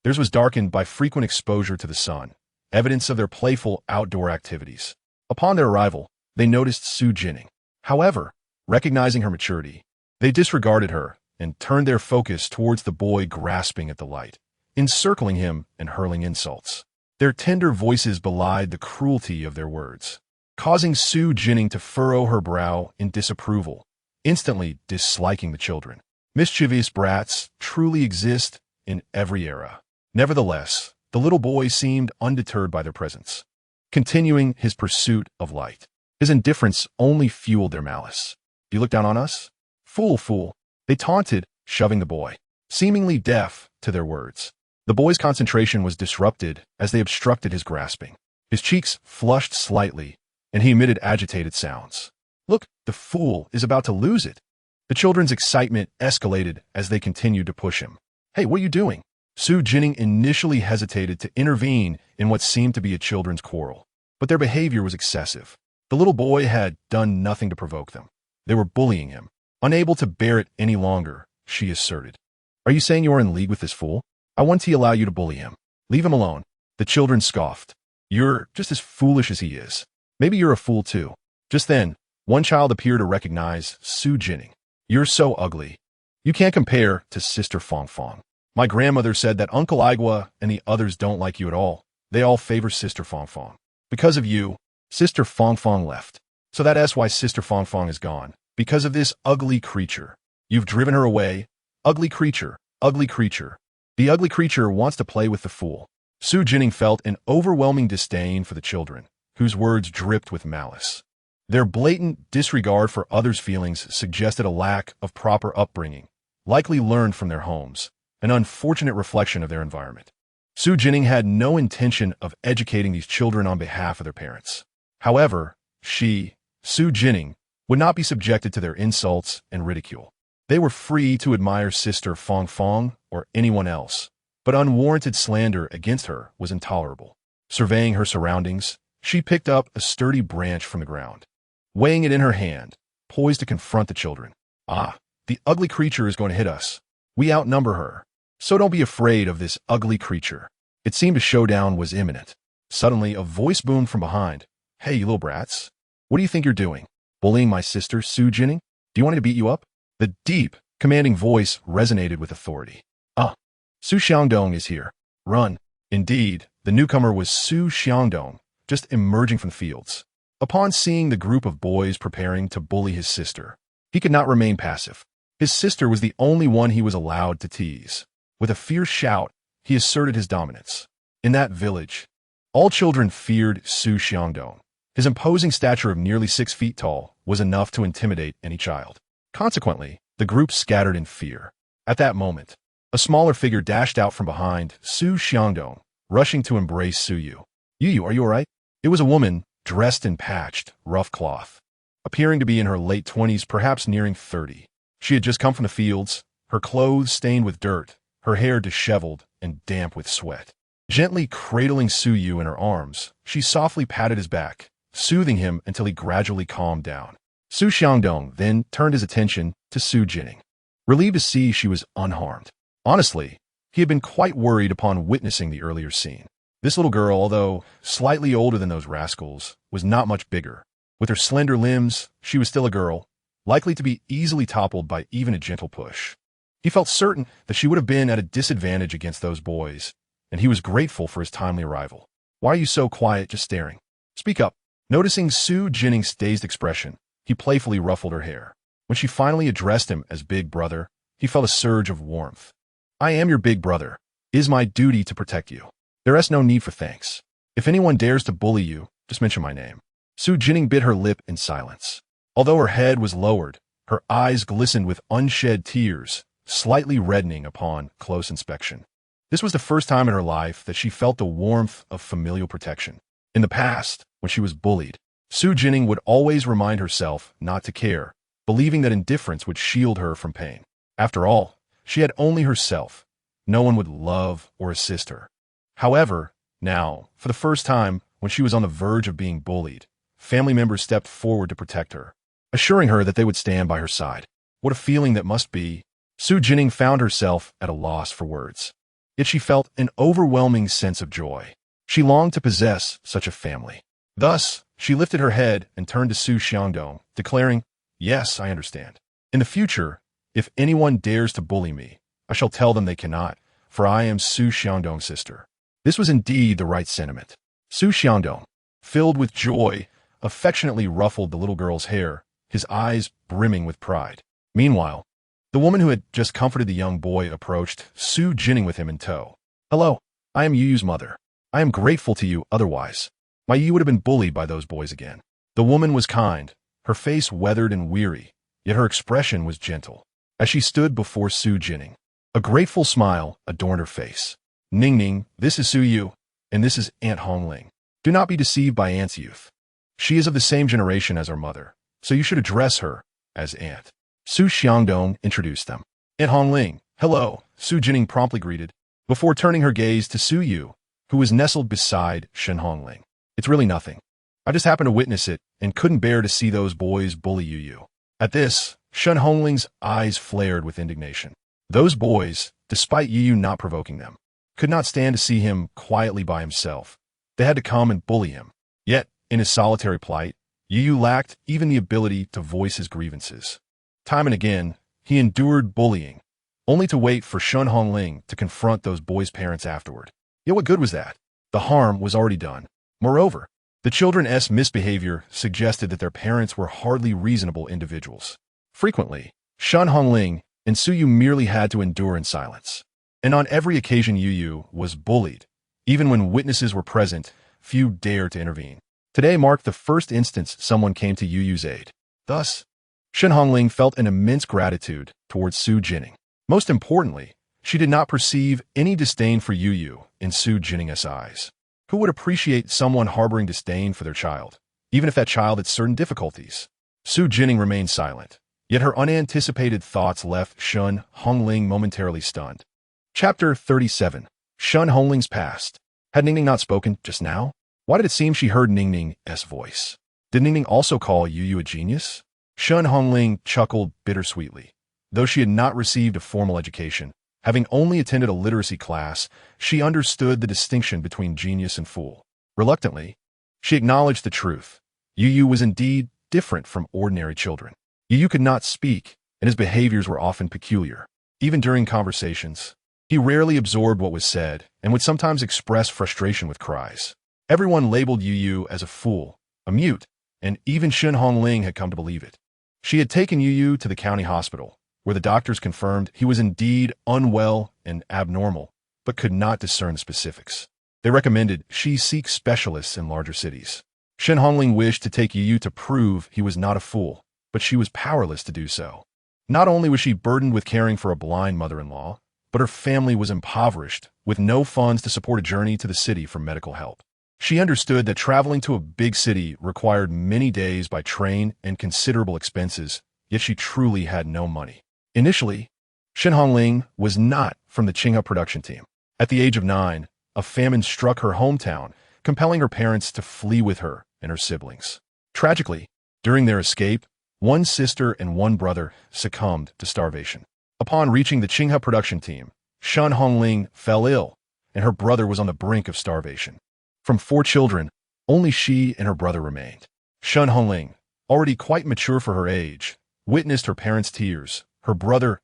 theirs was darkened by frequent exposure to the sun, evidence of their playful outdoor activities. Upon their arrival, they noticed Xu Jinning. However, recognizing her maturity, they disregarded her and turned their focus towards the boy grasping at the light, encircling him and hurling insults. Their tender voices belied the cruelty of their words, causing Xu Jinning to furrow her brow in disapproval, instantly disliking the children. Mischievous brats truly exist in every era. Nevertheless, the little boy seemed undeterred by their presence, continuing his pursuit of light. His indifference only fueled their malice. "Do you look down on us? Fool, fool," they taunted, shoving the boy, seemingly deaf to their words. The boy's concentration was disrupted as they obstructed his grasping. His cheeks flushed slightly, and he emitted agitated sounds. "Look, the fool is about to lose it." The children's excitement escalated as they continued to push him. "Hey, what are you doing?" Xu Jinning initially hesitated to intervene in what seemed to be a children's quarrel, but their behavior was excessive. The little boy had done nothing to provoke them. They were bullying him. Unable to bear it any longer, she asserted, "Are you saying you are in league with this fool? I want to allow you to bully him. Leave him alone." The children scoffed. "You're just as foolish as he is. Maybe you're a fool too." Just then, one child appeared to recognize Xu Jinning. "You're so ugly. You can't compare to Sister Fong Fong. My grandmother said that Uncle Igua and the others don't like you at all. They all favor Sister Fong Fong. Because of you, Sister Fong Fong left. So that's why Sister Fong Fong is gone. Because of this ugly creature. You've driven her away. Ugly creature, ugly creature. The ugly creature wants to play with the fool." Xu Jinning felt an overwhelming disdain for the children, whose words dripped with malice. Their blatant disregard for others' feelings suggested a lack of proper upbringing, likely learned from their homes, an unfortunate reflection of their environment. Xu Jinning had no intention of educating these children on behalf of their parents. However, she, Xu Jinning, would not be subjected to their insults and ridicule. They were free to admire Sister Fong Fong or anyone else, but unwarranted slander against her was intolerable. Surveying her surroundings, she picked up a sturdy branch from the ground. Weighing it in her hand, poised to confront the children. "Ah, the ugly creature is going to hit us. We outnumber her. So don't be afraid of this ugly creature." It seemed a showdown was imminent. Suddenly, a voice boomed from behind. "Hey, you little brats. What do you think you're doing? Bullying my sister, Xu Jinning? Do you want me to beat you up?" The deep, commanding voice resonated with authority. "Ah, Xu Xiangdong is here. Run." Indeed, the newcomer was Xu Xiangdong, just emerging from the fields. Upon seeing the group of boys preparing to bully his sister, he could not remain passive. His sister was the only one he was allowed to tease. With a fierce shout, he asserted his dominance. In that village, all children feared Xu Xiangdong. His imposing stature of nearly 6 feet tall was enough to intimidate any child. Consequently, the group scattered in fear. At that moment, a smaller figure dashed out from behind Xu Xiangdong, rushing to embrace Xu Yu. "Yu, are you all right?" It was a woman, dressed in patched, rough cloth, appearing to be in her late 20s, perhaps nearing 30. She had just come from the fields, her clothes stained with dirt, her hair disheveled and damp with sweat. Gently cradling Xu Yu in her arms, she softly patted his back, soothing him until he gradually calmed down. Xu Xiangdong then turned his attention to Xu Jinning, relieved to see she was unharmed. Honestly, he had been quite worried upon witnessing the earlier scene. This little girl, although slightly older than those rascals, was not much bigger, With her slender limbs, she was still a girl, likely to be easily toppled by even a gentle push. He felt certain that she would have been at a disadvantage against those boys, and he was grateful for his timely arrival. "Why are you so quiet, just staring? Speak up." Noticing Xu Jinning's dazed expression, he playfully ruffled her hair. When she finally addressed him as big brother, he felt a surge of warmth. "I am your big brother. It is my duty to protect you. There is no need for thanks. If anyone dares to bully you, just mention my name." Xu Jinning bit her lip in silence. Although her head was lowered, her eyes glistened with unshed tears, slightly reddening upon close inspection. This was the first time in her life that she felt the warmth of familial protection. In the past, when she was bullied, Xu Jinning would always remind herself not to care, believing that indifference would shield her from pain. After all, she had only herself. No one would love or assist her. However, now, for the first time, when she was on the verge of being bullied, family members stepped forward to protect her, assuring her that they would stand by her side. What a feeling that must be. Xu Jinning found herself at a loss for words. Yet she felt an overwhelming sense of joy. She longed to possess such a family. Thus, she lifted her head and turned to Xu Xiangdong, declaring, "Yes, I understand. In the future, if anyone dares to bully me, I shall tell them they cannot, for I am Xu Xiangdong's sister." This was indeed the right sentiment. Xu Xiangdong, filled with joy, affectionately ruffled the little girl's hair, his eyes brimming with pride. Meanwhile, the woman who had just comforted the young boy approached, Xu Jinning with him in tow. "Hello, I am Yu's mother. I am grateful to you otherwise. My Yu would have been bullied by those boys again." The woman was kind, her face weathered and weary, yet her expression was gentle. As she stood before Xu Jinning, a grateful smile adorned her face. "Ning Ning, this is Xu Yu, and this is Aunt Hongling. Do not be deceived by Aunt's youth. She is of the same generation as our mother, so you should address her as Aunt." Xu Xiangdong introduced them. "Aunt Hongling, hello," Xu Jinning promptly greeted, before turning her gaze to Xu Yu, who was nestled beside Shen Hongling. "It's really nothing. I just happened to witness it and couldn't bear to see those boys bully Yu." At this, Shen Hongling's eyes flared with indignation. Those boys, despite Yu not provoking them, could not stand to see him quietly by himself. They had to come and bully him. Yet, in his solitary plight, Yu lacked even the ability to voice his grievances. Time and again, he endured bullying, only to wait for Shen Hongling to confront those boys' parents afterward. Yet what good was that? The harm was already done. Moreover, the children's misbehavior suggested that their parents were hardly reasonable individuals. Frequently, Shen Hongling and Xu Yu merely had to endure in silence. And on every occasion Yu was bullied. Even when witnesses were present, few dared to intervene. Today marked the first instance someone came to Yu's aid. Thus, Shen Hongling felt an immense gratitude towards Xu Jinning. Most importantly, she did not perceive any disdain for Yu in Xu Jinning's eyes. Who would appreciate someone harboring disdain for their child, even if that child had certain difficulties? Xu Jinning remained silent, yet her unanticipated thoughts left Shen Hongling momentarily stunned. Chapter 37. Shen Hongling's past. Had Ning Ning not spoken just now? Why did it seem she heard Ning Ning's voice? Did Ning Ning also call Yu a genius? Shen Hongling chuckled bittersweetly. Though she had not received a formal education, having only attended a literacy class, she understood the distinction between genius and fool. Reluctantly, she acknowledged the truth. Yu was indeed different from ordinary children. Yu could not speak, and his behaviors were often peculiar. Even during conversations, he rarely absorbed what was said and would sometimes express frustration with cries. Everyone labeled Yu as a fool, a mute, and even Shen Hongling had come to believe it. She had taken Yu to the county hospital, where the doctors confirmed he was indeed unwell and abnormal, but could not discern the specifics. They recommended she seek specialists in larger cities. Shen Hongling wished to take Yu to prove he was not a fool, but she was powerless to do so. Not only was she burdened with caring for a blind mother-in-law, but her family was impoverished, with no funds to support a journey to the city for medical help. She understood that traveling to a big city required many days by train and considerable expenses, yet she truly had no money. Initially, Shen Hongling was not from the Qinghe production team. At the age of 9, a famine struck her hometown, compelling her parents to flee with her and her siblings. Tragically, during their escape, one sister and one brother succumbed to starvation. Upon reaching the Qinghe production team, Shen Hongling fell ill, and her brother was on the brink of starvation. From 4 children, only she and her brother remained. Xu Jinning, already quite mature for her age, witnessed her parents' tears, her brother's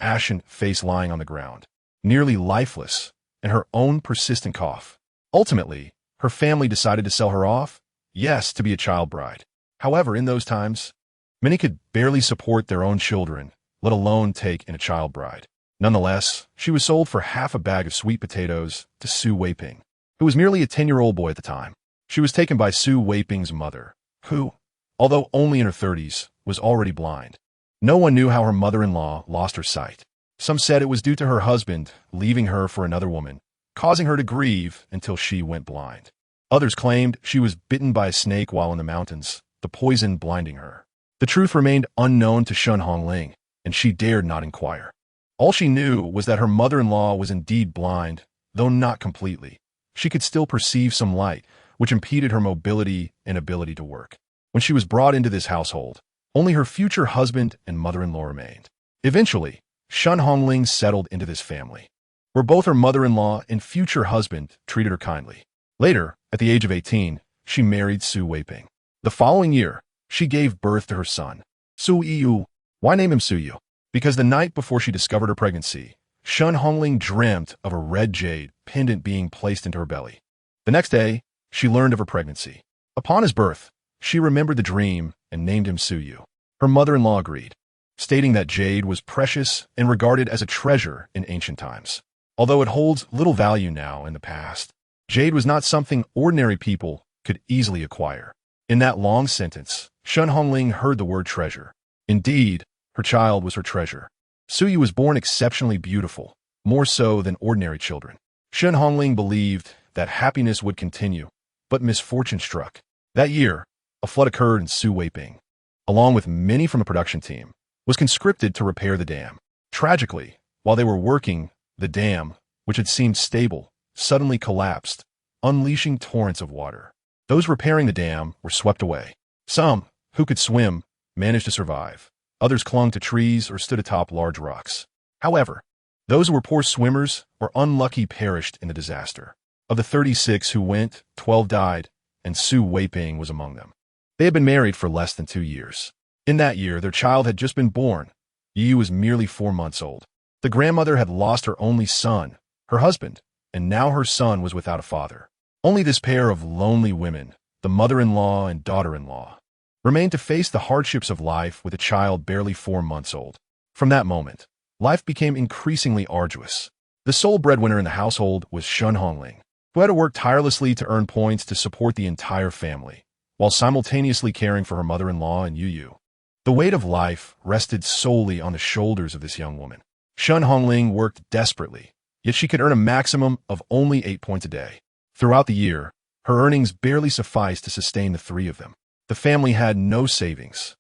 ashen face lying on the ground, nearly lifeless, and her own persistent cough. Ultimately, her family decided to sell her off, yes, to be a child bride. However, in those times, many could barely support their own children, let alone take in a child bride. Nonetheless, she was sold for half a bag of sweet potatoes to Xu Weiping, who was merely a 10-year-old boy at the time. She was taken by Xu Weiping's mother, who, although only in her 30s, was already blind. No one knew how her mother-in-law lost her sight. Some said it was due to her husband leaving her for another woman, causing her to grieve until she went blind. Others claimed she was bitten by a snake while in the mountains, the poison blinding her. The truth remained unknown to Xu Jinning, and she dared not inquire. All she knew was that her mother-in-law was indeed blind, though not completely. She could still perceive some light, which impeded her mobility and ability to work. When she was brought into this household, only her future husband and mother-in-law remained. Eventually, Xu Jinning settled into this family, where both her mother-in-law and future husband treated her kindly. Later, at the age of 18, she married Xu Weiping. The following year, she gave birth to her son, Xu Yu. Why name him Xu Yu? Because the night before she discovered her pregnancy, Xu Jinning dreamt of a red jade pendant being placed into her belly. The next day, she learned of her pregnancy. Upon his birth, she remembered the dream and named him Xu Yu. Her mother-in-law agreed, stating that jade was precious and regarded as a treasure in ancient times. Although it holds little value now in the past, jade was not something ordinary people could easily acquire. In that long sentence, Xu Jinning heard the word treasure. Indeed, her child was her treasure. Xu Yu was born exceptionally beautiful, more so than ordinary children. Xu Jinning believed that happiness would continue, but misfortune struck. That year, a flood occurred in Xu Weiping. Along with many from the production team, was conscripted to repair the dam. Tragically, while they were working, the dam, which had seemed stable, suddenly collapsed, unleashing torrents of water. Those repairing the dam were swept away. Some, who could swim, managed to survive. Others clung to trees or stood atop large rocks. However, those who were poor swimmers or unlucky perished in the disaster. Of the 36 who went, 12 died, and Xu Weiping was among them. They had been married for less than 2 years. In that year, their child had just been born. Yu was merely 4 months old. The grandmother had lost her only son, her husband, and now her son was without a father. Only this pair of lonely women, the mother-in-law and daughter-in-law, remained to face the hardships of life with a child barely 4 months old. From that moment, life became increasingly arduous. The sole breadwinner in the household was Xu Jinning, who had to work tirelessly to earn points to support the entire family, while simultaneously caring for her mother-in-law and Yu. The weight of life rested solely on the shoulders of this young woman. Xu Jinning worked desperately, yet she could earn a maximum of only 8 points a day. Throughout the year, her earnings barely sufficed to sustain the 3 of them. The family had no savings,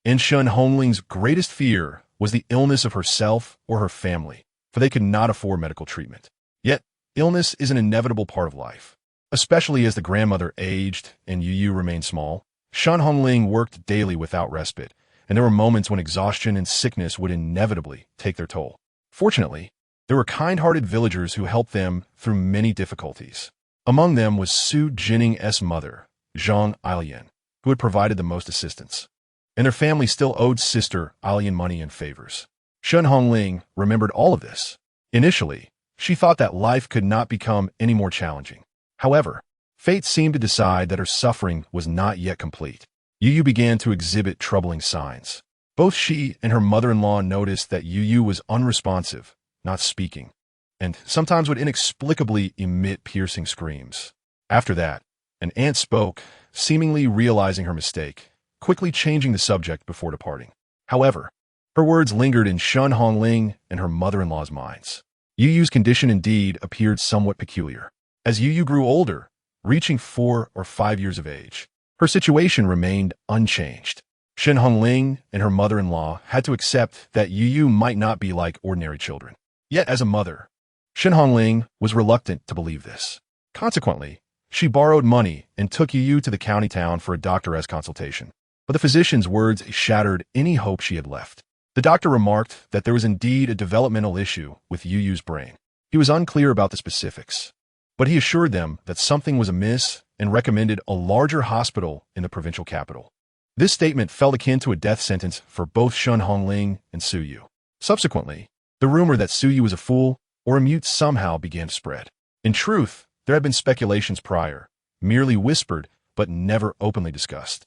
and Xu Jining's greatest fear was the illness of herself or her family, for they could not afford medical treatment. Yet, illness is an inevitable part of life, especially as the grandmother aged and Yu remained small. Xu Jinning worked daily without respite, and there were moments when exhaustion and sickness would inevitably take their toll. Fortunately, there were kind-hearted villagers who helped them through many difficulties. Among them was Xu Jinning's mother, Zhang Changzheng, who had provided the most assistance. And their family still owed sister Changzheng money and favors. Xu Jinning remembered all of this. Initially, she thought that life could not become any more challenging. However, fate seemed to decide that her suffering was not yet complete. Yu began to exhibit troubling signs. Both she and her mother-in-law noticed that Yu was unresponsive, not speaking, and sometimes would inexplicably emit piercing screams. After that, an aunt spoke, seemingly realizing her mistake, quickly changing the subject before departing. However, her words lingered in Xu Jinning and her mother-in-law's minds. Yu's condition indeed appeared somewhat peculiar. As Yu grew older, reaching 4 or 5 years of age, her situation remained unchanged. Xu Jinning and her mother-in-law had to accept that Yu might not be like ordinary children. Yet as a mother, Xu Jinning was reluctant to believe this. Consequently, she borrowed money and took Yu to the county town for a doctor's consultation. But the physician's words shattered any hope she had left. The doctor remarked that there was indeed a developmental issue with Yu's brain. He was unclear about the specifics, but he assured them that something was amiss and recommended a larger hospital in the provincial capital. This statement felt akin to a death sentence for both Xu Jinning and Xu Yu. Subsequently, the rumor that Xu Yu was a fool or a mute somehow began to spread. In truth, there had been speculations prior, merely whispered but never openly discussed.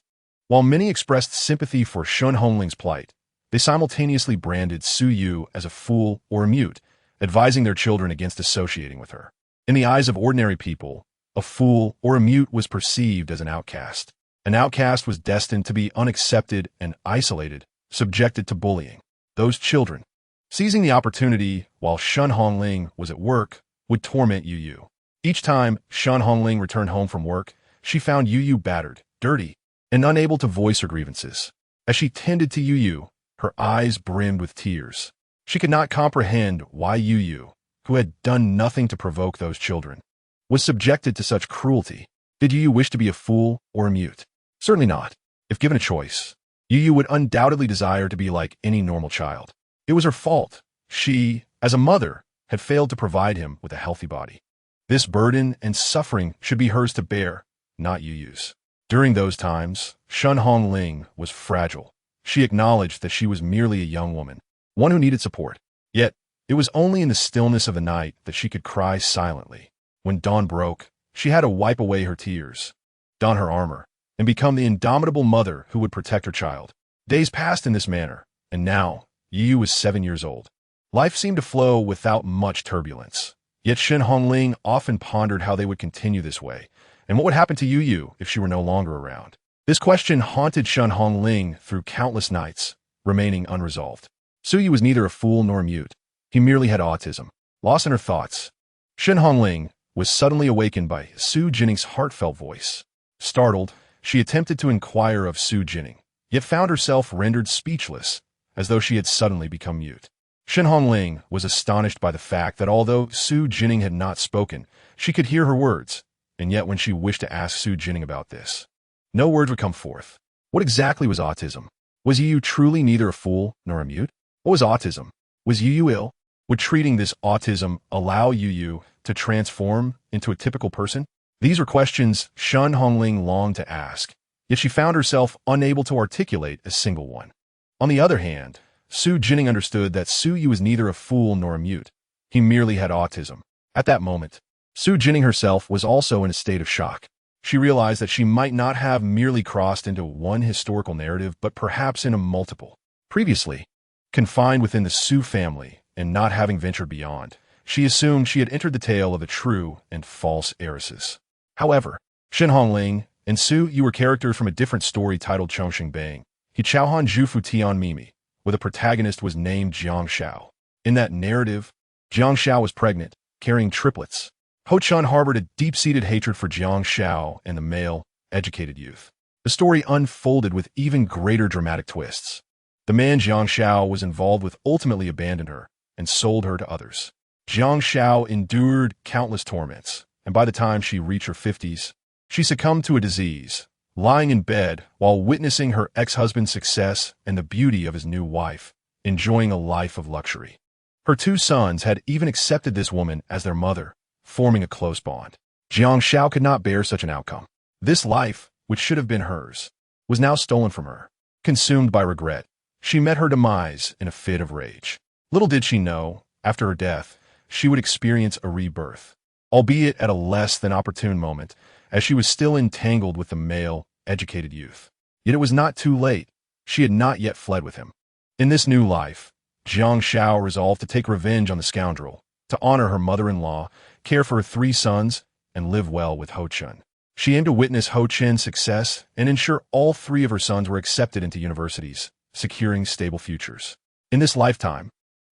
While many expressed sympathy for Xu Jining's plight, they simultaneously branded Xu Yu as a fool or a mute, advising their children against associating with her. In the eyes of ordinary people, a fool or a mute was perceived as an outcast. An outcast was destined to be unaccepted and isolated, subjected to bullying. Those children, seizing the opportunity while Xu Jinning was at work, would torment Yu Yu. Each time Xu Jinning returned home from work, she found Yu Yu battered, dirty, and unable to voice her grievances. As she tended to Yu Yu, her eyes brimmed with tears. She could not comprehend why Yu Yu, who had done nothing to provoke those children, was subjected to such cruelty. Did Yu Yu wish to be a fool or a mute? Certainly not. If given a choice, Yu Yu would undoubtedly desire to be like any normal child. It was her fault. She, as a mother, had failed to provide him with a healthy body. This burden and suffering should be hers to bear, not Yu Yu's. During those times, Xu Jinning was fragile. She acknowledged that she was merely a young woman, one who needed support. Yet, it was only in the stillness of the night that she could cry silently. When dawn broke, she had to wipe away her tears, don her armor, and become the indomitable mother who would protect her child. Days passed in this manner, and now, Yu Yu was 7 years old. Life seemed to flow without much turbulence. Yet Xu Jinning often pondered how they would continue this way, and what would happen to Yu Yu if she were no longer around. This question haunted Xu Jinning through countless nights, remaining unresolved. Xu Yu was neither a fool nor a mute. He merely had autism. Lost in her thoughts, Xu Jinning was suddenly awakened by Xu Jinning's heartfelt voice. Startled, she attempted to inquire of Xu Jinning, yet found herself rendered speechless, as though she had suddenly become mute. Xu Jinning was astonished by the fact that although Xu Jinning had not spoken, she could hear her words, and yet when she wished to ask Xu Jinning about this, no words would come forth. What exactly was autism? Was Yu Yu truly neither a fool nor a mute? What was autism? Was Yu Yu ill? Would treating this autism allow Yu Yu to transform into a typical person? These were questions Xu Jinning longed to ask, yet she found herself unable to articulate a single one. On the other hand, Xu Jinning understood that Xu Yu was neither a fool nor a mute. He merely had autism. At that moment, Xu Jinning herself was also in a state of shock. She realized that she might not have merely crossed into one historical narrative, but perhaps into multiple. Previously, confined within the Xu family and not having ventured beyond, she assumed she had entered the tale of the true and false heiresses. However, Xu Jinning and Xu Yu were characters from a different story titled Chongqing He Chaohan Zhufu Tian Mimi, where the protagonist was named Jiang Shao. In that narrative, Jiang Shao was pregnant, carrying triplets. Ho Chun harbored a deep-seated hatred for Jiang Shao and the male, educated youth. The story unfolded with even greater dramatic twists. The man Jiang Shao was involved with ultimately abandoned her and sold her to others. Jiang Shao endured countless torments, and by the time she reached her 50s, she succumbed to a disease, lying in bed while witnessing her ex-husband's success and the beauty of his new wife, enjoying a life of luxury. Her 2 sons had even accepted this woman as their mother, forming a close bond. Jiang Shao could not bear such an outcome. This life, which should have been hers, was now stolen from her. Consumed by regret, she met her demise in a fit of rage. Little did she know, after her death, she would experience a rebirth, albeit at a less than opportune moment, as she was still entangled with the male, educated youth. Yet it was not too late. She had not yet fled with him. In this new life, Jiang Shao resolved to take revenge on the scoundrel, to honor her mother-in-law, care for her 3 sons, and live well with Ho Chun. She aimed to witness Ho Chun's success and ensure all 3 of her sons were accepted into universities, securing stable futures. In this lifetime,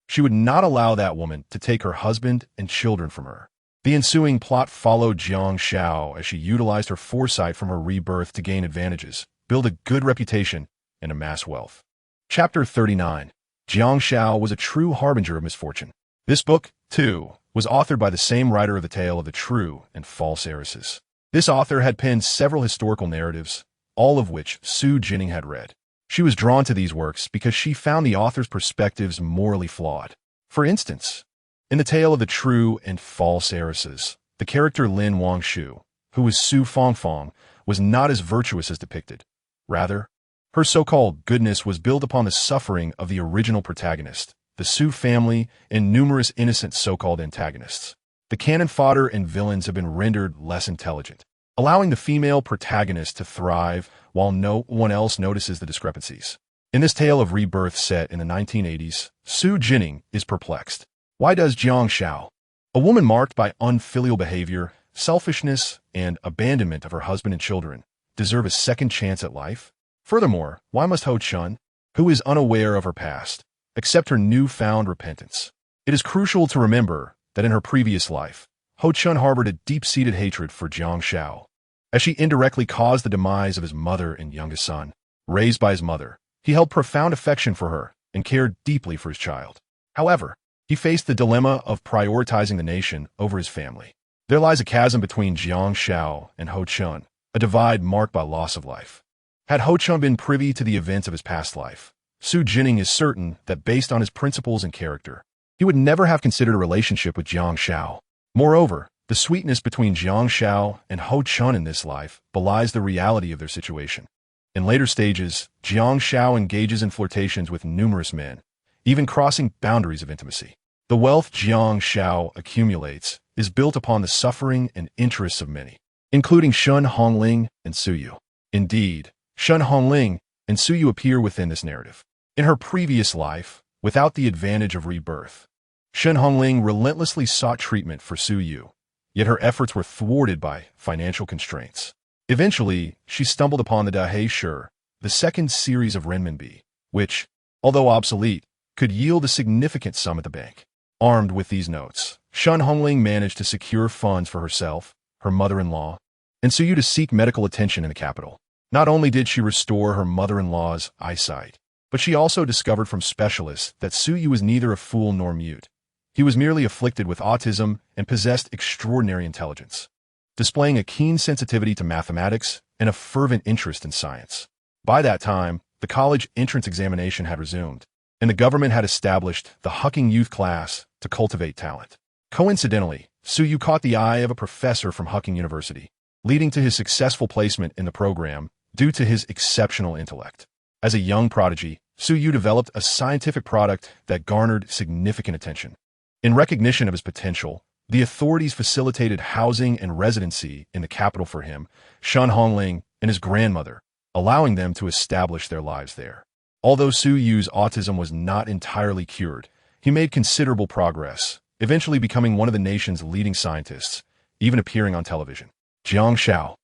she would not allow that woman to take her husband and children from her. The ensuing plot followed Jiang Shao as she utilized her foresight from her rebirth to gain advantages, build a good reputation, and amass wealth. Chapter 39. Jiang Shao was a true harbinger of misfortune. This book, too, was authored by the same writer of the tale of the true and false heiresses. This author had penned several historical narratives, all of which Xu Jinning had read. She was drawn to these works because she found the author's perspectives morally flawed. For instance, in the tale of the true and false heiresses, the character Lin Wangshu, who was Xu Fangfang, was not as virtuous as depicted. Rather, her so-called goodness was built upon the suffering of the original protagonist, the Xu family, and numerous innocent so-called antagonists. The canon fodder and villains have been rendered less intelligent, allowing the female protagonist to thrive while no one else notices the discrepancies. In this tale of rebirth set in the 1980s, Xu Jinning is perplexed. Why does Zhang Changzheng, a woman marked by unfilial behavior, selfishness, and abandonment of her husband and children, deserve a second chance at life? Furthermore, why must Ho Chun, who is unaware of her past, accept her newfound repentance? It is crucial to remember that in her previous life, Ho Chun harbored a deep-seated hatred for Zhang Changzheng, as she indirectly caused the demise of his mother and youngest son. Raised by his mother, he held profound affection for her and cared deeply for his child. However, he faced the dilemma of prioritizing the nation over his family. There lies a chasm between Zhang Changzheng and Ho Chun, a divide marked by loss of life. Had Ho Chun been privy to the events of his past life, Xu Jinning is certain that based on his principles and character, he would never have considered a relationship with Zhang Changzheng. Moreover, the sweetness between Zhang Changzheng and Ho Chun in this life belies the reality of their situation. In later stages, Zhang Changzheng engages in flirtations with numerous men, even crossing boundaries of intimacy. The wealth Zhang Changzheng accumulates is built upon the suffering and interests of many, including Shun Hongling and Su Yu. Indeed, Shun Hongling and Su Yu appear within this narrative. In her previous life, without the advantage of rebirth, Shun Hongling relentlessly sought treatment for Su Yu, yet her efforts were thwarted by financial constraints. Eventually, she stumbled upon the Dahei Shi, the second series of renminbi, which, although obsolete, could yield a significant sum at the bank. Armed with these notes, Shun Hongling managed to secure funds for herself, her mother-in-law, and Su Yu to seek medical attention in the capital. Not only did she restore her mother-in-law's eyesight, but she also discovered from specialists that Su Yu was neither a fool nor mute. He was merely afflicted with autism and possessed extraordinary intelligence, displaying a keen sensitivity to mathematics and a fervent interest in science. By that time, the college entrance examination had resumed, and the government had established the Hucking Youth class to cultivate talent. Coincidentally, Su Yu caught the eye of a professor from Hucking University, leading to his successful placement in the program due to his exceptional intellect. As a young prodigy, Su Yu developed a scientific product that garnered significant attention. In recognition of his potential, the authorities facilitated housing and residency in the capital for him, Shun Hongling, and his grandmother, allowing them to establish their lives there. Although Su Yu's autism was not entirely cured, he made considerable progress, eventually becoming one of the nation's leading scientists, even appearing on television. Zhang Changzheng,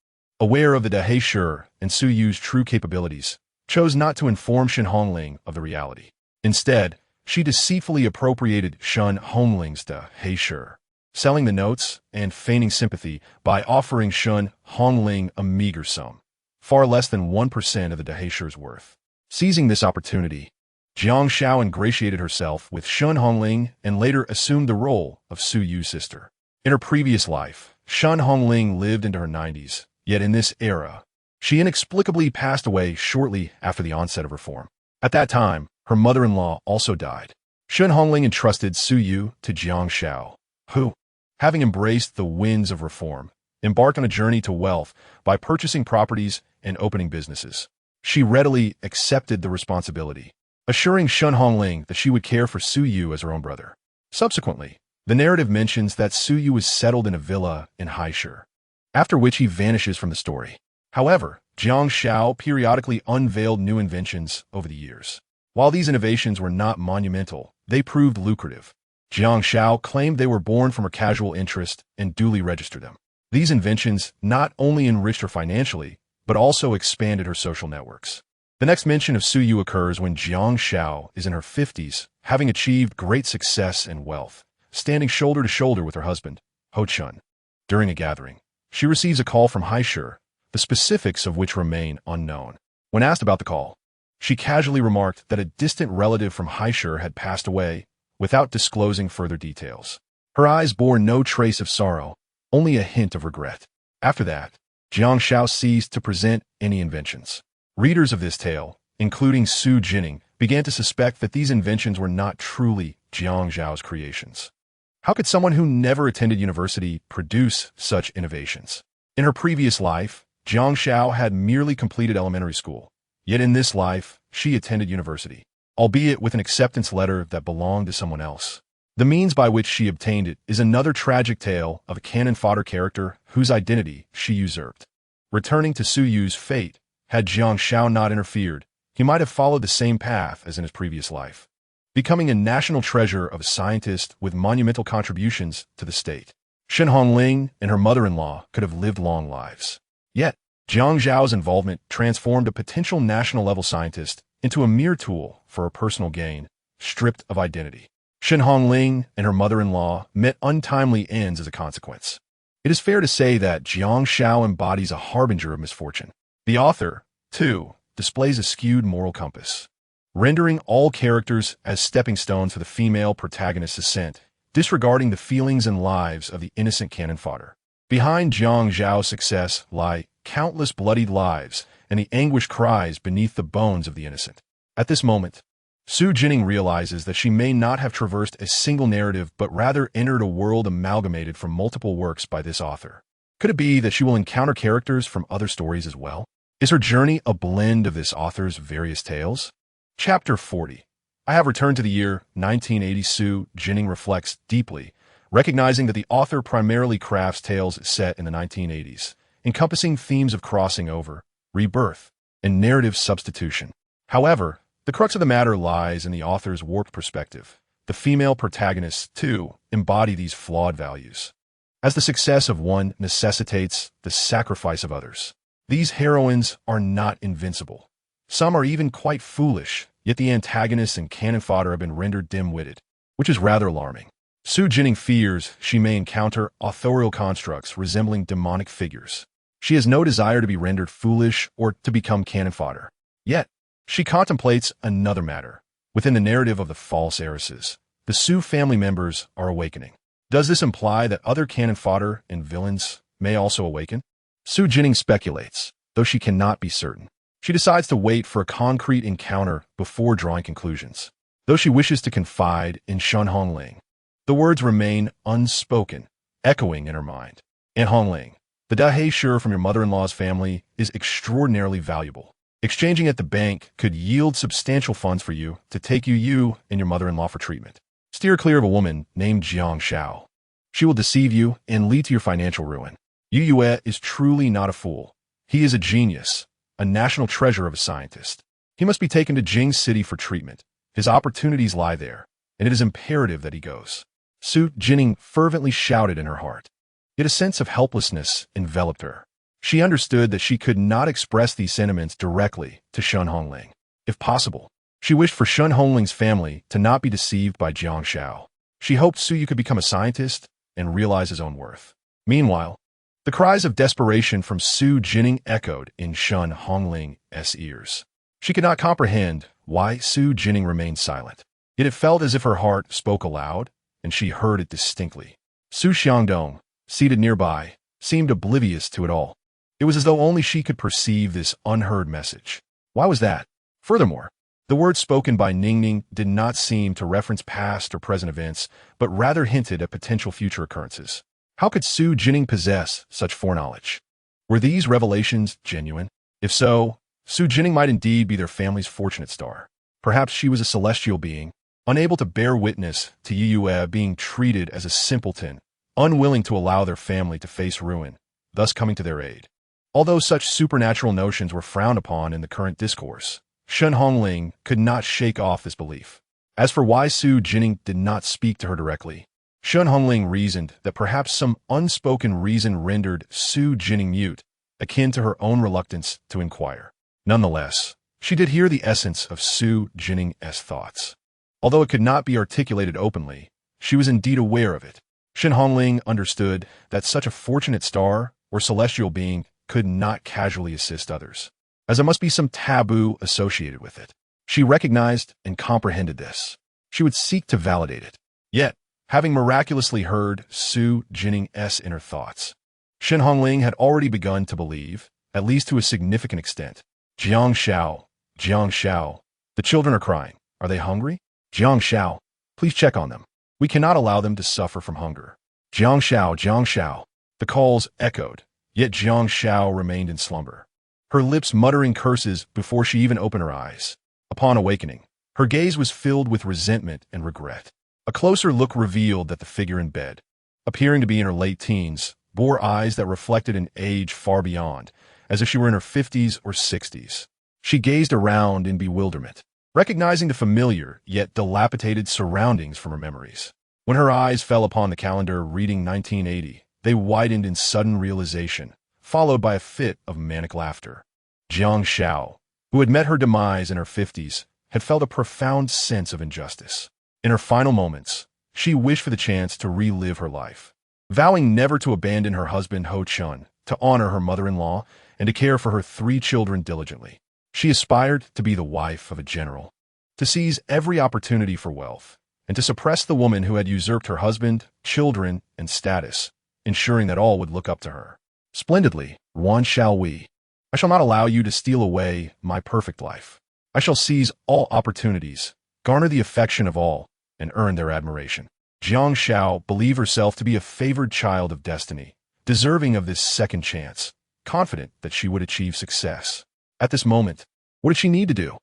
aware of the Dahei Shi and Su Yu's true capabilities, chose not to inform Shun Hongling of the reality. Instead, she deceitfully appropriated Shun Hongling's Dahei Shi, selling the notes and feigning sympathy by offering Shun Hongling a meager sum, far less than 1% of the Dahei Shi's worth. Seizing this opportunity, Zhang Changzheng ingratiated herself with Shun Hongling and later assumed the role of Su Yu's sister. In her previous life, Shun Hongling lived into her 90s, yet in this era, she inexplicably passed away shortly after the onset of reform. At that time, her mother-in-law also died. Shun Hongling entrusted Su Yu to Zhang Changzheng, who, having embraced the winds of reform, embarked on a journey to wealth by purchasing properties and opening businesses. She readily accepted the responsibility, assuring Shun Hongling that she would care for Su Yu as her own brother. Subsequently, the narrative mentions that Su Yu was settled in a villa in Haishi, after which he vanishes from the story. However, Zhang Changzheng periodically unveiled new inventions over the years. While these innovations were not monumental, they proved lucrative. Zhang Changzheng claimed they were born from her casual interest and duly registered them. These inventions not only enriched her financially, but also expanded her social networks. The next mention of Su Yu occurs when Zhang Changzheng is in her 50s, having achieved great success and wealth, standing shoulder to shoulder with her husband, Ho Chun. During a gathering, she receives a call from Haishi, the specifics of which remain unknown. When asked about the call, she casually remarked that a distant relative from Haishi had passed away, without disclosing further details. Her eyes bore no trace of sorrow, only a hint of regret. After that, Zhang Changzheng ceased to present any inventions. Readers of this tale, including Xu Jinning, began to suspect that these inventions were not truly Zhang Zhao's creations. How could someone who never attended university produce such innovations? In her previous life, Zhang Xiao had merely completed elementary school. Yet in this life, she attended university, albeit with an acceptance letter that belonged to someone else. The means by which she obtained it is another tragic tale of a cannon fodder character whose identity she usurped. Returning to Su Yu's fate, had Zhang Xiao not interfered, he might have followed the same path as in his previous life, becoming a national treasure of a scientist with monumental contributions to the state. Shen Hongling and her mother-in-law could have lived long lives. Yet, Zhang Zhao's involvement transformed a potential national-level scientist into a mere tool for her personal gain, stripped of identity. Shen Hongling and her mother-in-law met untimely ends as a consequence. It is fair to say that Zhang Xiao embodies a harbinger of misfortune. The author, too, displays a skewed moral compass, rendering all characters as stepping stones for the female protagonist's ascent, disregarding the feelings and lives of the innocent cannon fodder. Behind Zhang Zhao's success lie countless bloodied lives and the anguished cries beneath the bones of the innocent. At this moment, Xu Jinning realizes that she may not have traversed a single narrative but rather entered a world amalgamated from multiple works by this author. Could it be that she will encounter characters from other stories as well? Is her journey a blend of this author's various tales? Chapter 40. I have returned to the year 1980. Xu Jinning reflects deeply, recognizing that the author primarily crafts tales set in the 1980s, encompassing themes of crossing over, rebirth, and narrative substitution. However, the crux of the matter lies in the author's warped perspective. The female protagonists, too, embody these flawed values. As the success of one necessitates the sacrifice of others, these heroines are not invincible. Some are even quite foolish, yet the antagonists and cannon fodder have been rendered dim-witted, which is rather alarming. Xu Jinning fears she may encounter authorial constructs resembling demonic figures. She has no desire to be rendered foolish or to become cannon fodder. Yet, she contemplates another matter. Within the narrative of the false heiresses, the Xu family members are awakening. Does this imply that other cannon fodder and villains may also awaken? Xu Jinning speculates, though she cannot be certain. She decides to wait for a concrete encounter before drawing conclusions. Though she wishes to confide in Shen Hongling, the words remain unspoken, echoing in her mind. And Hongling, the dahe sure from your mother-in-law's family is extraordinarily valuable. Exchanging at the bank could yield substantial funds for you to take you and your mother-in-law for treatment. Steer clear of a woman named Zhang Xiao. She will deceive you and lead to your financial ruin. Yu Yue is truly not a fool. He is a genius, a national treasure of a scientist. He must be taken to Jing City for treatment. His opportunities lie there, and it is imperative that he goes. Xu Jinning fervently shouted in her heart. Yet a sense of helplessness enveloped her. She understood that she could not express these sentiments directly to Shen Hongling. If possible, she wished for Shen Hongling's family to not be deceived by Zhang Xiao. She hoped Su Yu could become a scientist and realize his own worth. Meanwhile, the cries of desperation from Xu Jinning echoed in Shen Hongling's ears. She could not comprehend why Xu Jinning remained silent. Yet it felt as if her heart spoke aloud, and she heard it distinctly. Su Xiangdong, seated nearby, seemed oblivious to it all. It was as though only she could perceive this unheard message. Why was that? Furthermore, the words spoken by Ningning did not seem to reference past or present events, but rather hinted at potential future occurrences. How could Xu Jinning possess such foreknowledge? Were these revelations genuine? If so, Xu Jinning might indeed be their family's fortunate star. Perhaps she was a celestial being, unable to bear witness to Yu Yue being treated as a simpleton, unwilling to allow their family to face ruin, thus coming to their aid. Although such supernatural notions were frowned upon in the current discourse, Shen Hongling could not shake off this belief. As for why Xu Jinning did not speak to her directly, Shen Hongling reasoned that perhaps some unspoken reason rendered Xu Jinning mute, akin to her own reluctance to inquire. Nonetheless, she did hear the essence of Xu Jinning's thoughts. Although it could not be articulated openly, she was indeed aware of it. Shen Hongling understood that such a fortunate star or celestial being could not casually assist others, as there must be some taboo associated with it. She recognized and comprehended this. She would seek to validate it. Yet, having miraculously heard Xu Jinning's inner thoughts, Shen Hongling had already begun to believe, at least to a significant extent. Zhang Xiao, the children are crying. Are they hungry? Zhang Xiao, please check on them. We cannot allow them to suffer from hunger. Zhang Xiao. The calls echoed, Yet Zhang Xiao remained in slumber, her lips muttering curses before she even opened her eyes. Upon awakening, her gaze was filled with resentment and regret. A closer look revealed that the figure in bed, appearing to be in her late teens, bore eyes that reflected an age far beyond, as if she were in her 50s or 60s. She gazed around in bewilderment, recognizing the familiar yet dilapidated surroundings from her memories. When her eyes fell upon the calendar reading 1980, they widened in sudden realization, followed by a fit of manic laughter. Zhang Xiao, who had met her demise in her 50s, had felt a profound sense of injustice. In her final moments, she wished for the chance to relive her life, vowing never to abandon her husband Ho Chun, to honor her mother-in-law, and to care for her 3 children diligently. She aspired to be the wife of a general, to seize every opportunity for wealth, and to suppress the woman who had usurped her husband, children, and status, ensuring that all would look up to her. Splendidly, Yuan shall we. I shall not allow you to steal away my perfect life. I shall seize all opportunities, garner the affection of all, and earn their admiration. Zhang Xiao believed herself to be a favored child of destiny, deserving of this second chance, confident that she would achieve success. At this moment, what did she need to do?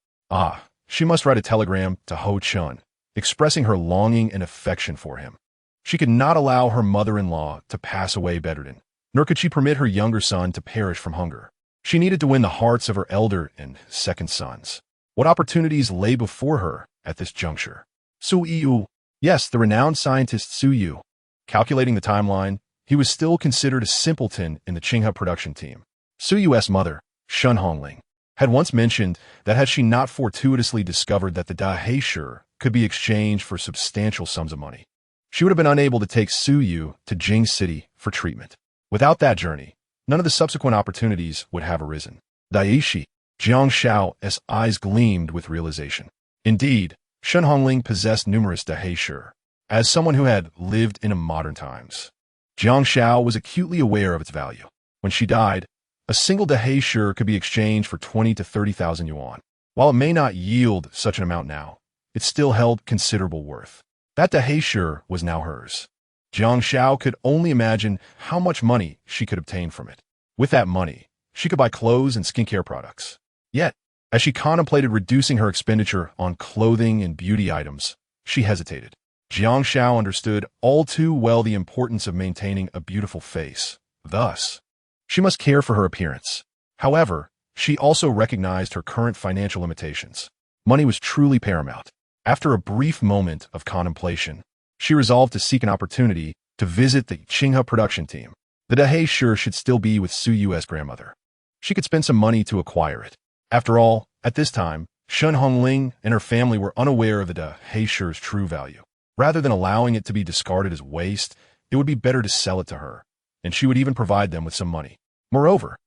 She must write a telegram to Ho Chun, expressing her longing and affection for him. She could not allow her mother-in-law to pass away bedridden, nor could she permit her younger son to perish from hunger. She needed to win the hearts of her elder and second sons. What opportunities lay before her at this juncture? Su Yu. Yes, the renowned scientist Su Yu. Calculating the timeline, he was still considered a simpleton in the Qinghe production team. Su Yu's mother, Shen Hongling, had once mentioned that had she not fortuitously discovered that the Daheisher could be exchanged for substantial sums of money, she would have been unable to take Su Yu to Jing City for treatment. Without that journey, none of the subsequent opportunities would have arisen. Daishi. Zhang Xiao's eyes gleamed with realization. Indeed, Shen Hongling possessed numerous Daheisher. As someone who had lived in modern times, Zhang Xiao was acutely aware of its value. When she died, a single Daheisher could be exchanged for 20 to 30,000 yuan. While it may not yield such an amount now, it still held considerable worth. That Daheisher was now hers. Zhang Xiao could only imagine how much money she could obtain from it. With that money, she could buy clothes and skincare products. Yet, as she contemplated reducing her expenditure on clothing and beauty items, she hesitated. Zhang Xiao understood all too well the importance of maintaining a beautiful face. Thus, she must care for her appearance. However, she also recognized her current financial limitations. Money was truly paramount. After a brief moment of contemplation, she resolved to seek an opportunity to visit the Qinghe production team. The Daheisher should still be with Su Yu's grandmother. She could spend some money to acquire it. After all, at this time, Shen Hongling and her family were unaware of the Daheisher's true value. Rather than allowing it to be discarded as waste, it would be better to sell it to her, and she would even provide them with some money. Moreover,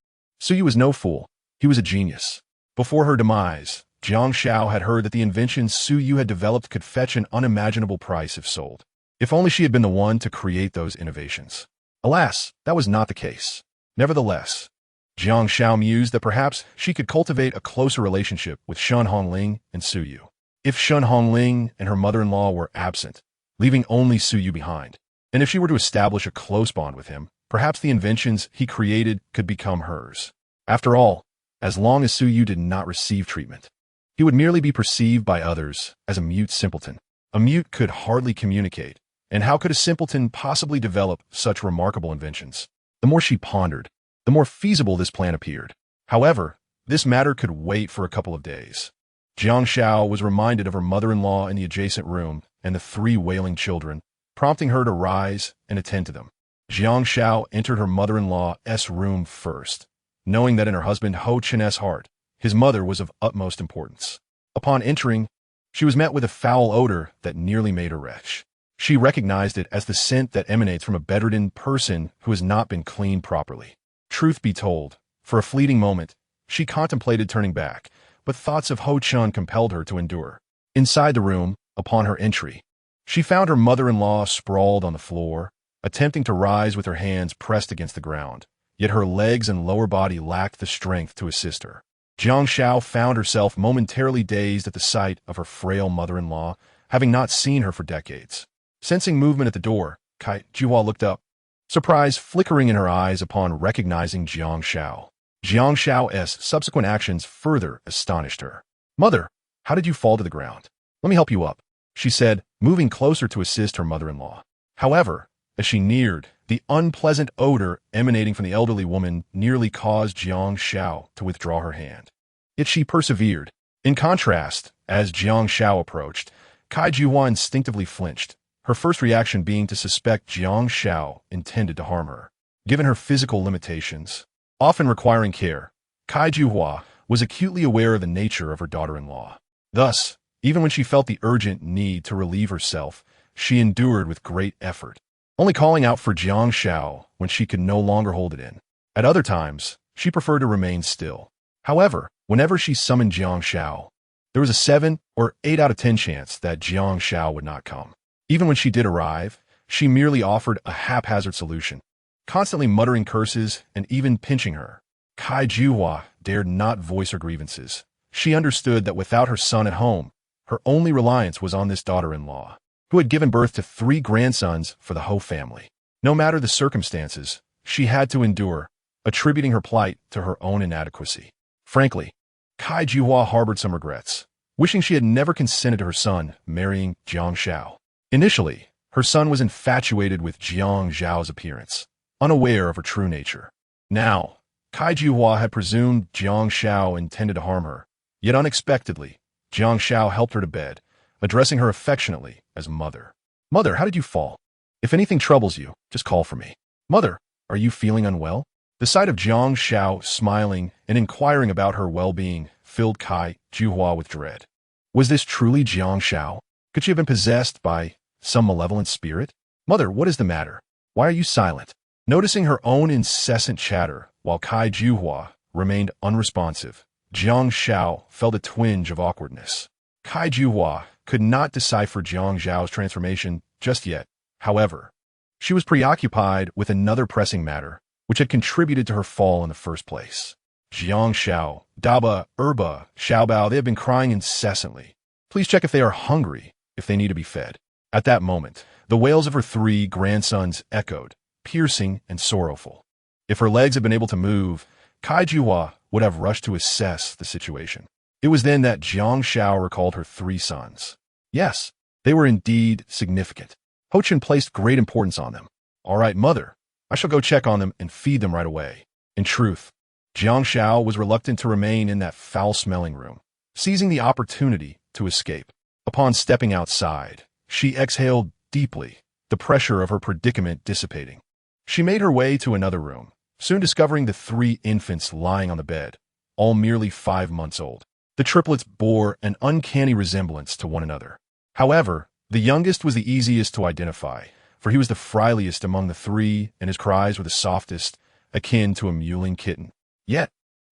Su Yu was no fool. He was a genius. Before her demise, Zhang Xiao had heard that the inventions Su Yu had developed could fetch an unimaginable price if sold. If only she had been the one to create those innovations. Alas, that was not the case. Nevertheless, Zhang Xiao mused that perhaps she could cultivate a closer relationship with Shen Hongling and Su Yu. If Shen Hongling and her mother-in-law were absent, leaving only Su Yu behind, and if she were to establish a close bond with him, perhaps the inventions he created could become hers. After all, as long as Su Yu did not receive treatment, he would merely be perceived by others as a mute simpleton. A mute could hardly communicate, and how could a simpleton possibly develop such remarkable inventions? The more she pondered, the more feasible this plan appeared. However, this matter could wait for a couple of days. Zhang Xiao was reminded of her mother-in-law in the adjacent room and the 3 wailing children, prompting her to rise and attend to them. Zhang Xiao entered her mother-in-law's room first, knowing that in her husband Ho Chun's heart, his mother was of utmost importance. Upon entering, she was met with a foul odor that nearly made her retch. She recognized it as the scent that emanates from a bedridden person who has not been cleaned properly. Truth be told, for a fleeting moment, she contemplated turning back, but thoughts of Ho Chun compelled her to endure. Inside the room, upon her entry, she found her mother-in-law sprawled on the floor, attempting to rise with her hands pressed against the ground, yet her legs and lower body lacked the strength to assist her. Zhang Xiao found herself momentarily dazed at the sight of her frail mother-in-law, having not seen her for decades. Sensing movement at the door, Kai Juhua looked up. surprise flickering in her eyes upon recognizing Jiang Shao. Jiang Shao's subsequent actions further astonished her. "Mother, how did you fall to the ground? Let me help you up," she said, moving closer to assist her mother-in-law. However, as she neared, the unpleasant odor emanating from the elderly woman nearly caused Jiang Shao to withdraw her hand. Yet she persevered. In contrast, as Jiang Shao approached, Kai Juhua instinctively flinched, her first reaction being to suspect Jiang Shao intended to harm her. Given her physical limitations, often requiring care, Kai Juhua was acutely aware of the nature of her daughter-in-law. Thus, even when she felt the urgent need to relieve herself, she endured with great effort, only calling out for Jiang Shao when she could no longer hold it in. At other times, she preferred to remain still. However, whenever she summoned Jiang Shao, there was a 7 or 8 out of 10 chance that Jiang Shao would not come. Even when she did arrive, she merely offered a haphazard solution, constantly muttering curses and even pinching her. Kai Juhua dared not voice her grievances. She understood that without her son at home, her only reliance was on this daughter-in-law, who had given birth to 3 grandsons for the Ho family. No matter the circumstances, she had to endure, attributing her plight to her own inadequacy. Frankly, Kai Juhua harbored some regrets, wishing she had never consented to her son marrying Jiang Shao. Initially, her son was infatuated with Jiang Zhao's appearance, unaware of her true nature. Now, Kai Juhua had presumed Jiang Shao intended to harm her, yet unexpectedly, Jiang Shao helped her to bed, addressing her affectionately as Mother. "Mother, how did you fall? If anything troubles you, just call for me." "Mother, are you feeling unwell?" The sight of Jiang Shao smiling and inquiring about her well-being filled Kai Juhua with dread. Was this truly Jiang Shao? Could she have been possessed by some malevolent spirit? "Mother, what is the matter? Why are you silent?" Noticing her own incessant chatter while Kai Juhua remained unresponsive, Jiang Shao felt a twinge of awkwardness. Kai Juhua could not decipher Jiang Zhao's transformation just yet. However, she was preoccupied with another pressing matter, which had contributed to her fall in the first place. Jiang Shao, Daba, Erba, Xiaobao, they have been crying incessantly. Please check if they are hungry, if they need to be fed. At that moment, the wails of her 3 grandsons echoed, piercing and sorrowful. If her legs had been able to move, Kai Juhua would have rushed to assess the situation. It was then that Jiang Shao recalled her 3 sons. Yes, they were indeed significant. Ho Chen placed great importance on them. "All right, Mother, I shall go check on them and feed them right away." In truth, Jiang Shao was reluctant to remain in that foul-smelling room, seizing the opportunity to escape. Upon stepping outside, she exhaled deeply, the pressure of her predicament dissipating. She made her way to another room, soon discovering the 3 infants lying on the bed, all merely 5 months old. The triplets bore an uncanny resemblance to one another. However, the youngest was the easiest to identify, for he was the friliest among the 3, and his cries were the softest, akin to a mewling kitten. Yet,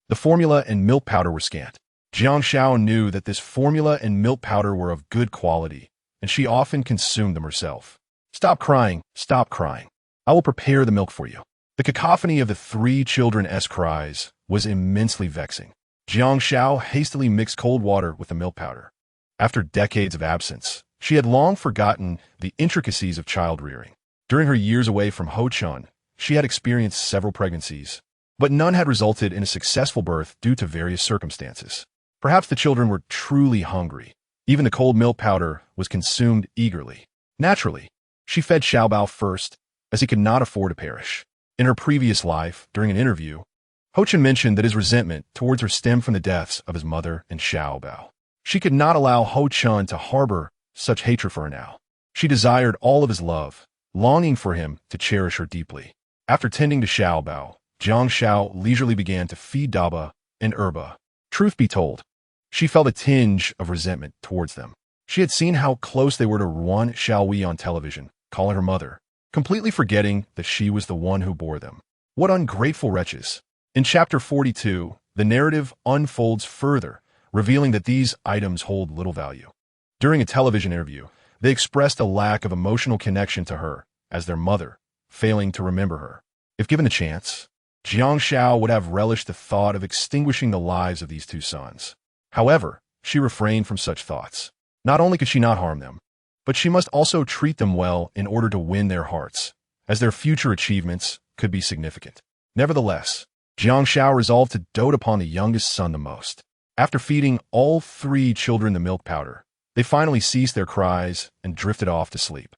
the formula and milk powder were scant. Jiang Shao knew that this formula and milk powder were of good quality, and she often consumed them herself. Stop crying, I will prepare the milk for you." The cacophony of the 3 children's cries was immensely vexing. Jiang Shao hastily mixed cold water with the milk powder. After decades of absence, she had long forgotten the intricacies of child-rearing. During her years away from Ho Chun, she had experienced several pregnancies, but none had resulted in a successful birth due to various circumstances. Perhaps the children were truly hungry. Even the cold milk powder was consumed eagerly. Naturally, she fed Xiaobao first, as he could not afford to perish. In her previous life, during an interview, Ho Chen mentioned that his resentment towards her stemmed from the deaths of his mother and Xiaobao. She could not allow Ho Chun to harbor such hatred for her now. She desired all of his love, longing for him to cherish her deeply. After tending to Xiaobao, Jiang Shao leisurely began to feed Daba and Erba. Truth be told, she felt a tinge of resentment towards them. She had seen how close they were to Ruan Xiaowei on television, calling her mother, completely forgetting that she was the one who bore them. What ungrateful wretches! In Chapter 42, the narrative unfolds further, revealing that these items hold little value. During a television interview, they expressed a lack of emotional connection to her as their mother, failing to remember her. If given the chance, Jiang Shao would have relished the thought of extinguishing the lives of these 2 sons. However, she refrained from such thoughts. Not only could she not harm them, but she must also treat them well in order to win their hearts, as their future achievements could be significant. Nevertheless, Jiang Shao resolved to dote upon the youngest son the most. After feeding all 3 children the milk powder, they finally ceased their cries and drifted off to sleep.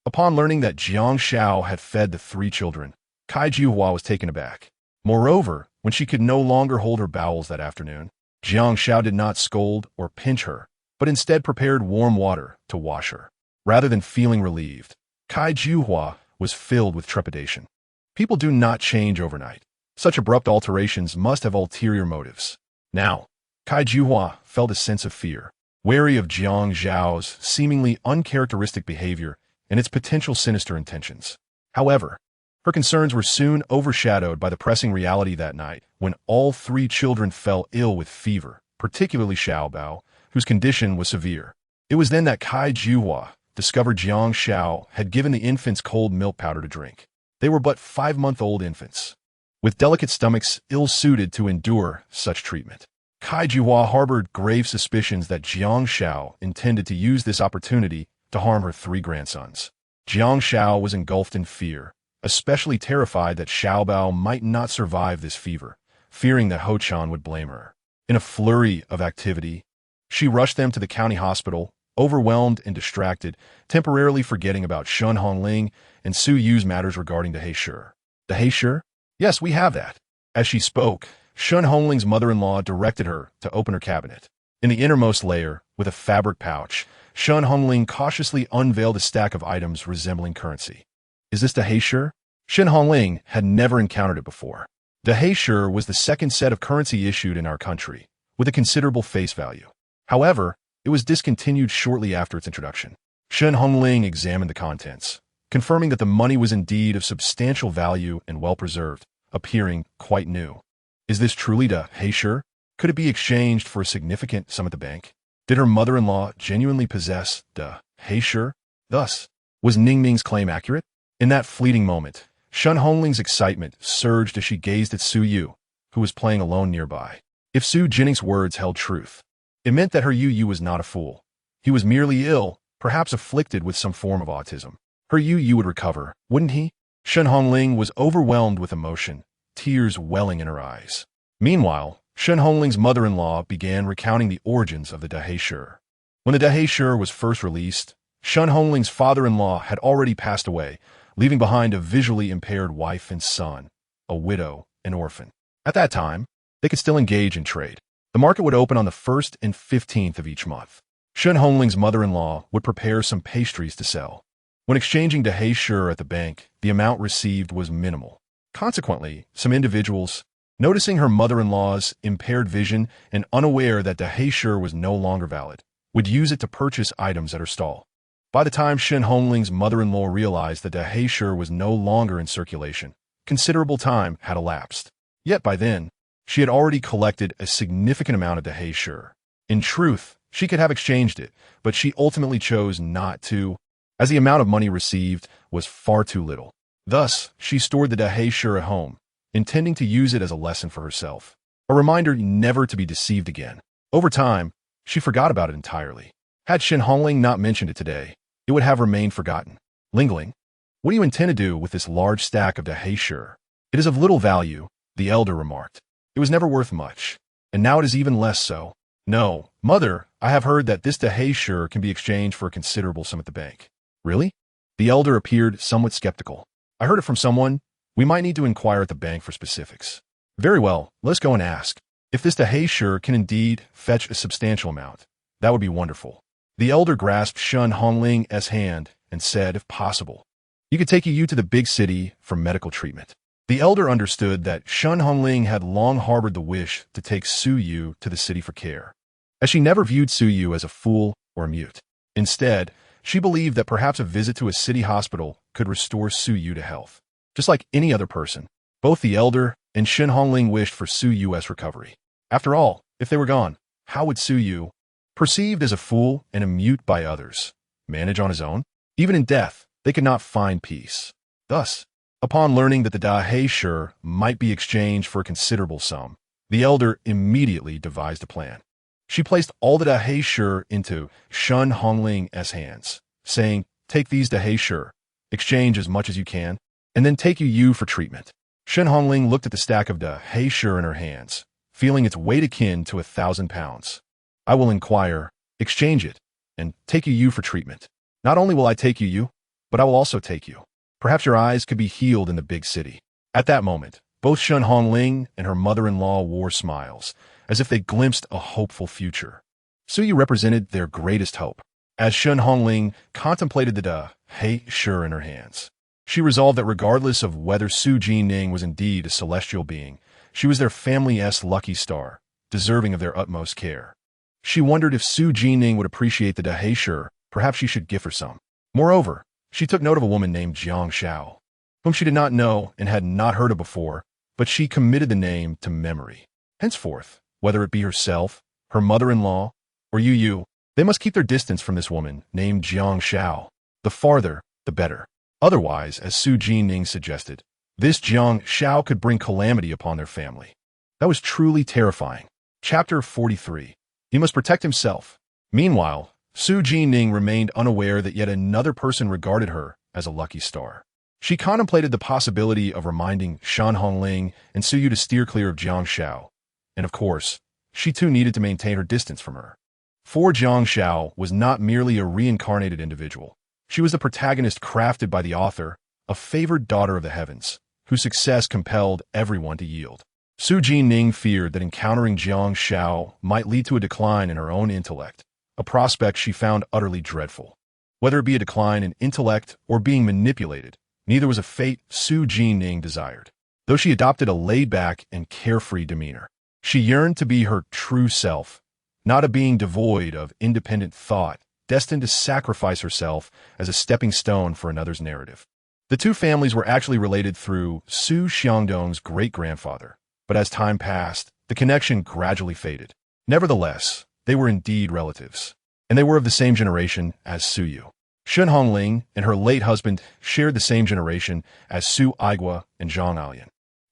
Upon learning that Jiang Shao had fed the 3 children, Cai Juhua was taken aback. Moreover, when she could no longer hold her bowels that afternoon, Jiang Shao did not scold or pinch her, but instead prepared warm water to wash her. Rather than feeling relieved, Cai Juhua was filled with trepidation. People do not change overnight. Such abrupt alterations must have ulterior motives. Now, Cai Juhua felt a sense of fear, wary of Jiang Zhao's seemingly uncharacteristic behavior and its potential sinister intentions. However, her concerns were soon overshadowed by the pressing reality that night when all 3 children fell ill with fever, particularly Xiaobao, whose condition was severe. It was then that Cai Juhua discovered Jiang Shao had given the infants cold milk powder to drink. They were but 5-month-old infants, with delicate stomachs ill-suited to endure such treatment. Cai Juhua harbored grave suspicions that Jiang Shao intended to use this opportunity to harm her 3 grandsons. Jiang Shao was engulfed in fear, especially terrified that Xiaobao might not survive this fever, fearing that Ho Chan would blame her. In a flurry of activity, she rushed them to the county hospital, overwhelmed and distracted, temporarily forgetting about Shen Hongling and Su Yu's matters regarding the Heisher. The Heisher? Yes, we have that. As she spoke, Shen Hongling's mother-in-law directed her to open her cabinet. In the innermost layer, with a fabric pouch, Shen Hongling cautiously unveiled a stack of items resembling currency. Is this the Heisher? Shen Hongling had never encountered it before. The Heisher was the second set of currency issued in our country, with a considerable face value. However, it was discontinued shortly after its introduction. Shen Hongling examined the contents, confirming that the money was indeed of substantial value and well-preserved, appearing quite new. Is this truly the Heisher? Could it be exchanged for a significant sum at the bank? Did her mother-in-law genuinely possess the Heisher? Thus, was Ningming's claim accurate? In that fleeting moment, Shen Hongling's excitement surged as she gazed at Su Yu, who was playing alone nearby. If Xu Jinning's words held truth, it meant that her Yu was not a fool. He was merely ill, perhaps afflicted with some form of autism. Her Yu would recover, wouldn't he? Shen Hongling was overwhelmed with emotion, tears welling in her eyes. Meanwhile, Shen Hongling's mother-in-law began recounting the origins of the Daheisher. When the Daheisher was first released, Shen Hongling's father-in-law had already passed away, leaving behind a visually impaired wife and son, a widow, and orphan. At that time, they could still engage in trade. The market would open on the 1st and 15th of each month. Shen Hongling's mother-in-law would prepare some pastries to sell. When exchanging Daheisher at the bank, the amount received was minimal. Consequently, some individuals, noticing her mother-in-law's impaired vision and unaware that Daheisher was no longer valid, would use it to purchase items at her stall. By the time Shen Hongling's mother-in-law realized that Daheisher was no longer in circulation, considerable time had elapsed. Yet by then, she had already collected a significant amount of Daheisher. In truth, she could have exchanged it, but she ultimately chose not to, as the amount of money received was far too little. Thus, she stored the Daheisher at home, intending to use it as a lesson for herself, a reminder never to be deceived again. Over time, she forgot about it entirely. Had Shen Hongling not mentioned it today, it would have remained forgotten. Lingling, what do you intend to do with this large stack of Daheisher? It is of little value, the elder remarked. It was never worth much, and now it is even less so. No, mother, I have heard that this Daheisher can be exchanged for a considerable sum at the bank. Really? The elder appeared somewhat skeptical. I heard it from someone. We might need to inquire at the bank for specifics. Very well, let's go and ask. If this Daheisher can indeed fetch a substantial amount, that would be wonderful. The elder grasped Shen Hongling's hand and said, if possible, you could take Yu to the big city for medical treatment. The elder understood that Shen Hongling had long harbored the wish to take Su Yu to the city for care, as she never viewed Su Yu as a fool or a mute. Instead, she believed that perhaps a visit to a city hospital could restore Su Yu to health. Just like any other person, both the elder and Shen Hongling wished for Su Yu's recovery. After all, if they were gone, how would Su Yu, perceived as a fool and a mute by others, manage on his own? Even in death, they could not find peace. Thus, upon learning that the Daheisher might be exchanged for a considerable sum, the elder immediately devised a plan. She placed all the Daheisher into Shen Hongling's hands, saying, take these Daheisher, exchange as much as you can, and then take you for treatment. Shen Hongling looked at the stack of da He Shi in her hands, feeling its weight akin to 1,000 pounds. I will inquire, exchange it, and take you for treatment. Not only will I take you, but I will also take you. Perhaps your eyes could be healed in the big city. At that moment, both Shen Hongling and her mother-in-law wore smiles, as if they glimpsed a hopeful future. Su represented their greatest hope. As Shen Hongling contemplated the da He Shi in her hands, she resolved that regardless of whether Xu Jinning was indeed a celestial being, she was their family's lucky star, deserving of their utmost care. She wondered if Xu Jinning would appreciate the da He Shi, perhaps she should give her some. Moreover, she took note of a woman named Jiang Xiao, whom she did not know and had not heard of before, but she committed the name to memory. Henceforth, whether it be herself, her mother-in-law, or Yu, they must keep their distance from this woman named Jiang Xiao. The farther, the better. Otherwise, as Xu Jinning suggested, this Jiang Xiao could bring calamity upon their family. That was truly terrifying. Chapter 43. He must protect himself. Meanwhile, Xu Jinning remained unaware that yet another person regarded her as a lucky star. She contemplated the possibility of reminding Shen Hongling and Su to steer clear of Jiang Xiao, and of course, she too needed to maintain her distance from her. For Jiang Xiao was not merely a reincarnated individual. She was the protagonist crafted by the author, a favored daughter of the heavens, whose success compelled everyone to yield. Xu Jinning feared that encountering Jiang Xiao might lead to a decline in her own intellect, a prospect she found utterly dreadful. Whether it be a decline in intellect or being manipulated, neither was a fate Xu Jinning desired. Though she adopted a laid-back and carefree demeanor, she yearned to be her true self, not a being devoid of independent thought, destined to sacrifice herself as a stepping stone for another's narrative. The two families were actually related through Xu Xiangdong's great-grandfather, but as time passed, the connection gradually faded. Nevertheless, they were indeed relatives, and they were of the same generation as Su Yu. Shen Hongling and her late husband shared the same generation as Su Aigua and Zhang Alian.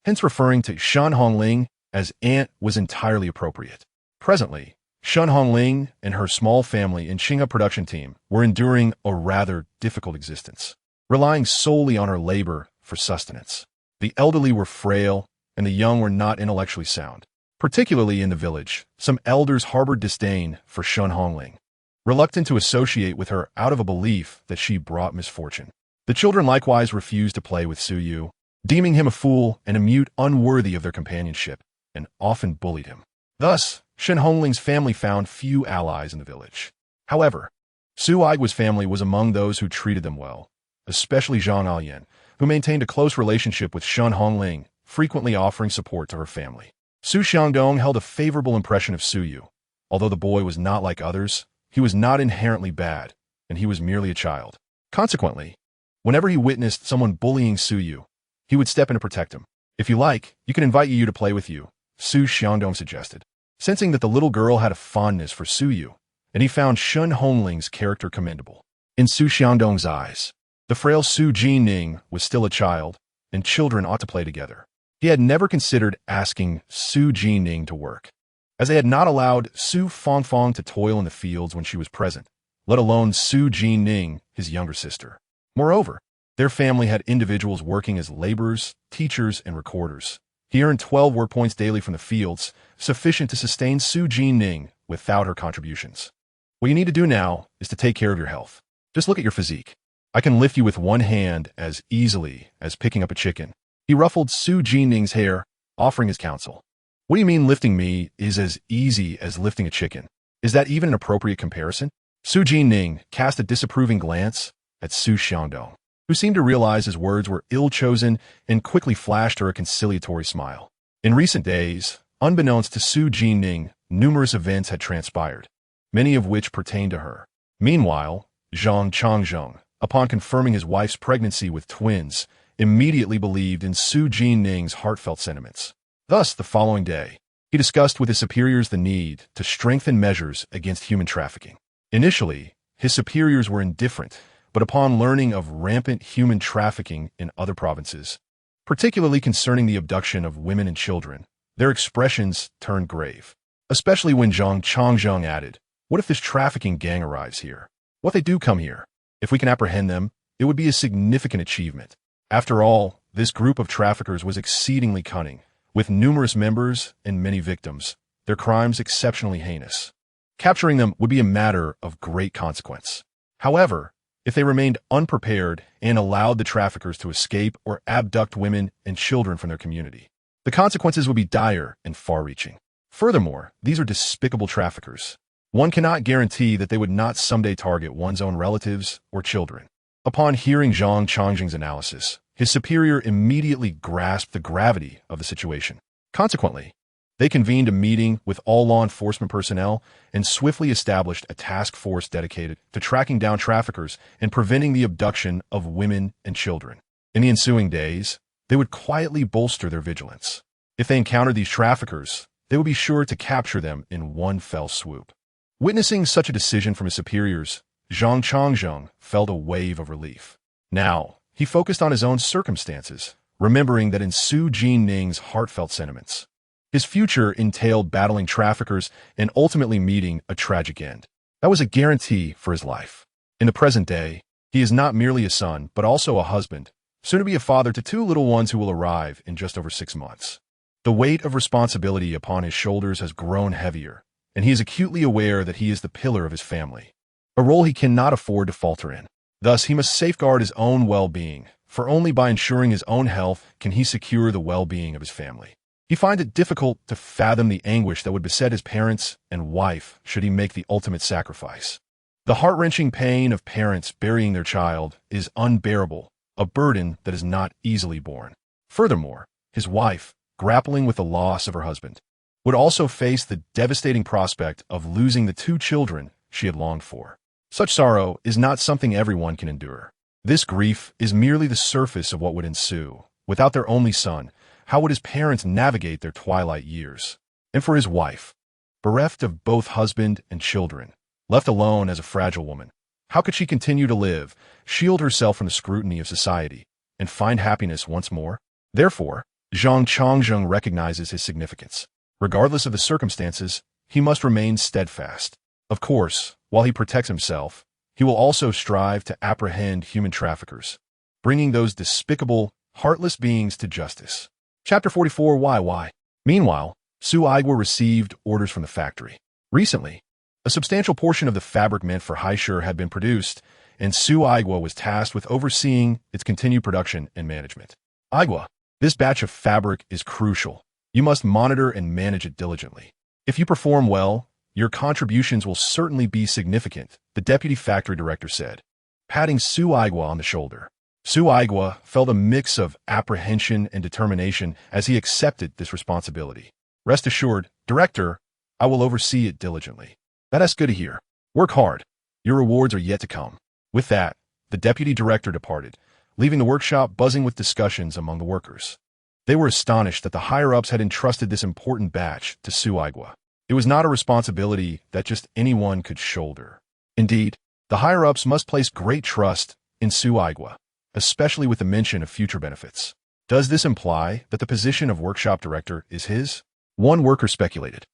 Hence referring to Shen Hongling as aunt was entirely appropriate. Presently, Shen Hongling and her small family and Xinghe production team were enduring a rather difficult existence, relying solely on her labor for sustenance. The elderly were frail, and the young were not intellectually sound. Particularly in the village, some elders harbored disdain for Shen Hongling, reluctant to associate with her out of a belief that she brought misfortune. The children likewise refused to play with Su Yu, deeming him a fool and a mute unworthy of their companionship, and often bullied him. Thus, Shen Hongling's family found few allies in the village. However, Su Aigua's family was among those who treated them well, especially Zhang Alian, who maintained a close relationship with Shen Hongling, frequently offering support to her family. Xu Xiangdong held a favorable impression of Su Yu. Although the boy was not like others, he was not inherently bad, and he was merely a child. Consequently, whenever he witnessed someone bullying Su Yu, he would step in to protect him. If you like, you can invite Yu to play with you, Xu Xiangdong suggested, sensing that the little girl had a fondness for Su Yu, and he found Shen Hongling's character commendable. In Xu Xiangdong's eyes, the frail Xu Jinning was still a child, and children ought to play together. He had never considered asking Xu Jinning to work, as they had not allowed Xu Fangfang to toil in the fields when she was present, let alone Xu Jinning, his younger sister. Moreover, their family had individuals working as laborers, teachers, and recorders. He earned 12 work points daily from the fields, sufficient to sustain Xu Jinning without her contributions. What you need to do now is to take care of your health. Just look at your physique. I can lift you with one hand as easily as picking up a chicken. He ruffled Xu Jinning's hair, offering his counsel. What do you mean lifting me is as easy as lifting a chicken? Is that even an appropriate comparison? Xu Jinning cast a disapproving glance at Xu Xiangdong, who seemed to realize his words were ill-chosen and quickly flashed her a conciliatory smile. In recent days, unbeknownst to Xu Jinning, numerous events had transpired, many of which pertained to her. Meanwhile, Zhang Changzheng, upon confirming his wife's pregnancy with twins, immediately believed in Xu Jinning's heartfelt sentiments. Thus, the following day, he discussed with his superiors the need to strengthen measures against human trafficking. Initially, his superiors were indifferent, but upon learning of rampant human trafficking in other provinces, particularly concerning the abduction of women and children, their expressions turned grave. Especially when Zhang Changzheng added, "What if this trafficking gang arrives here? What they do come here? If we can apprehend them, it would be a significant achievement." After all, this group of traffickers was exceedingly cunning, with numerous members and many victims, their crimes exceptionally heinous. Capturing them would be a matter of great consequence. However, if they remained unprepared and allowed the traffickers to escape or abduct women and children from their community, the consequences would be dire and far-reaching. Furthermore, these are despicable traffickers. One cannot guarantee that they would not someday target one's own relatives or children. Upon hearing Zhang Changzheng's analysis, his superior immediately grasped the gravity of the situation. Consequently, they convened a meeting with all law enforcement personnel and swiftly established a task force dedicated to tracking down traffickers and preventing the abduction of women and children. In the ensuing days, they would quietly bolster their vigilance. If they encountered these traffickers, they would be sure to capture them in one fell swoop. Witnessing such a decision from his superiors, Zhang Changzheng felt a wave of relief. Now, he focused on his own circumstances, remembering that in Xu Jinning's heartfelt sentiments, his future entailed battling traffickers and ultimately meeting a tragic end. That was a guarantee for his life. In the present day, he is not merely a son, but also a husband, soon to be a father to 2 little ones who will arrive in just over 6 months. The weight of responsibility upon his shoulders has grown heavier, and he is acutely aware that he is the pillar of his family, a role he cannot afford to falter in. Thus, he must safeguard his own well-being, for only by ensuring his own health can he secure the well-being of his family. He finds it difficult to fathom the anguish that would beset his parents and wife should he make the ultimate sacrifice. The heart-wrenching pain of parents burying their child is unbearable, a burden that is not easily borne. Furthermore, his wife, grappling with the loss of her husband, would also face the devastating prospect of losing the 2 children she had longed for. Such sorrow is not something everyone can endure. This grief is merely the surface of what would ensue. Without their only son, how would his parents navigate their twilight years? And for his wife, bereft of both husband and children, left alone as a fragile woman, how could she continue to live, shield herself from the scrutiny of society, and find happiness once more? Therefore, Zhang Changzheng recognizes his significance. Regardless of the circumstances, he must remain steadfast. Of course, while he protects himself, he will also strive to apprehend human traffickers, bringing those despicable, heartless beings to justice. Chapter 44. Why? Meanwhile, Xu Aigua received orders from the factory. Recently, a substantial portion of the fabric meant for Haishur had been produced, and Xu Aigua was tasked with overseeing its continued production and management. Aigua, this batch of fabric is crucial. You must monitor and manage it diligently. If you perform well, your contributions will certainly be significant, the deputy factory director said, patting Xu Aigua on the shoulder. Xu Aigua felt a mix of apprehension and determination as he accepted this responsibility. Rest assured, Director, I will oversee it diligently. That's good to hear. Work hard. Your rewards are yet to come. With that, the deputy director departed, leaving the workshop buzzing with discussions among the workers. They were astonished that the higher-ups had entrusted this important batch to Xu Aigua. It was not a responsibility that just anyone could shoulder. Indeed, the higher-ups must place great trust in Xu Aigua, especially with the mention of future benefits. Does this imply that the position of workshop director is his? One worker speculated.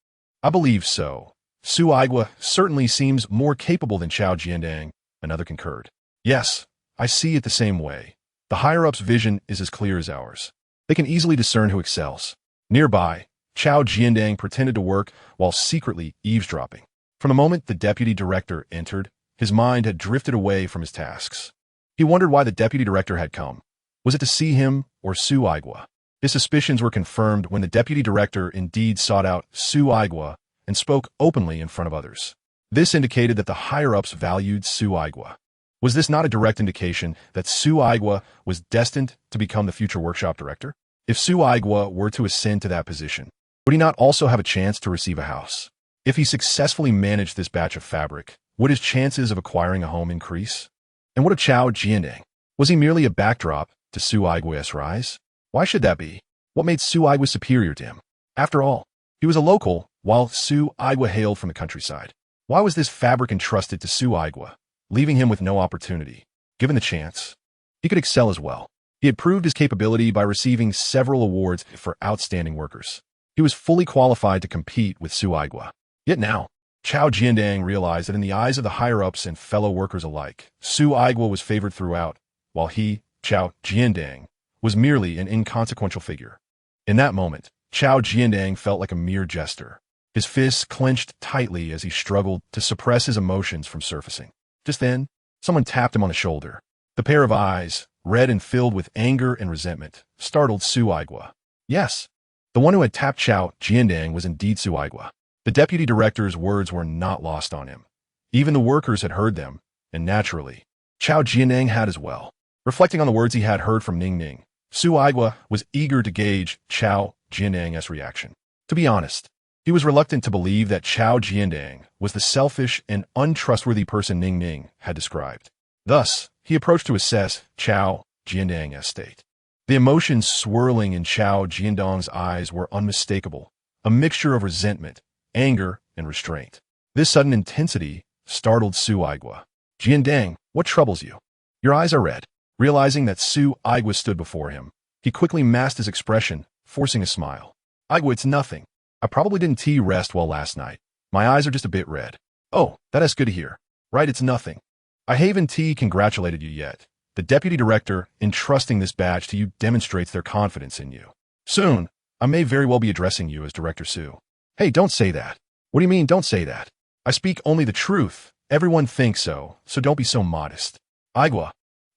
I believe so. Xu Aigua certainly seems more capable than Zhang Changzheng, another concurred. Yes, I see it the same way. The higher-ups' vision is as clear as ours. They can easily discern who excels. Nearby, Zhang Changzheng pretended to work while secretly eavesdropping. From the moment the deputy director entered, his mind had drifted away from his tasks. He wondered why the deputy director had come. Was it to see him or Xu Aigua? His suspicions were confirmed when the deputy director indeed sought out Xu Aigua and spoke openly in front of others. This indicated that the higher-ups valued Xu Aigua. Was this not a direct indication that Xu Aigua was destined to become the future workshop director? If Xu Aigua were to ascend to that position, would he not also have a chance to receive a house? If he successfully managed this batch of fabric, would his chances of acquiring a home increase? And what of Zhang Jinning? Was he merely a backdrop to Xu Aigua's rise? Why should that be? What made Xu Aigua superior to him? After all, he was a local, while Xu Aigua hailed from the countryside. Why was this fabric entrusted to Xu Aigua, leaving him with no opportunity? Given the chance, he could excel as well. He had proved his capability by receiving several awards for outstanding workers. He was fully qualified to compete with Xu Aigua. Yet now, Zhang Changzheng realized that in the eyes of the higher-ups and fellow workers alike, Xu Aigua was favored throughout, while he, Zhang Changzheng, was merely an inconsequential figure. In that moment, Zhang Changzheng felt like a mere jester. His fists clenched tightly as he struggled to suppress his emotions from surfacing. Just then, someone tapped him on the shoulder. The pair of eyes, red and filled with anger and resentment, startled Xu Aigua. Yes, the one who had tapped Zhang Changzheng was indeed Xu Aigua. The deputy director's words were not lost on him. Even the workers had heard them, and naturally, Zhang Changzheng had as well. Reflecting on the words he had heard from Ning Ning, Xu Aigua was eager to gauge Zhang Changzheng's reaction. To be honest, he was reluctant to believe that Zhang Changzheng was the selfish and untrustworthy person Ning Ning had described. Thus, he approached to assess Zhang Changzheng's state. The emotions swirling in Zhang Changzheng's eyes were unmistakable, a mixture of resentment, anger, and restraint. This sudden intensity startled Xu Aigua. "Changzheng, what troubles you? Your eyes are red." Realizing that Xu Aigua stood before him, he quickly masked his expression, forcing a smile. "Aigua, it's nothing. I probably didn't rest well last night. My eyes are just a bit red." "Oh, that is good to hear. Right, it's nothing. I haven't congratulated you yet. The deputy director entrusting this badge to you demonstrates their confidence in you. Soon, I may very well be addressing you as Director Xu." "Hey, don't say that." "What do you mean, don't say that? I speak only the truth. Everyone thinks so don't be so modest." "Aigua,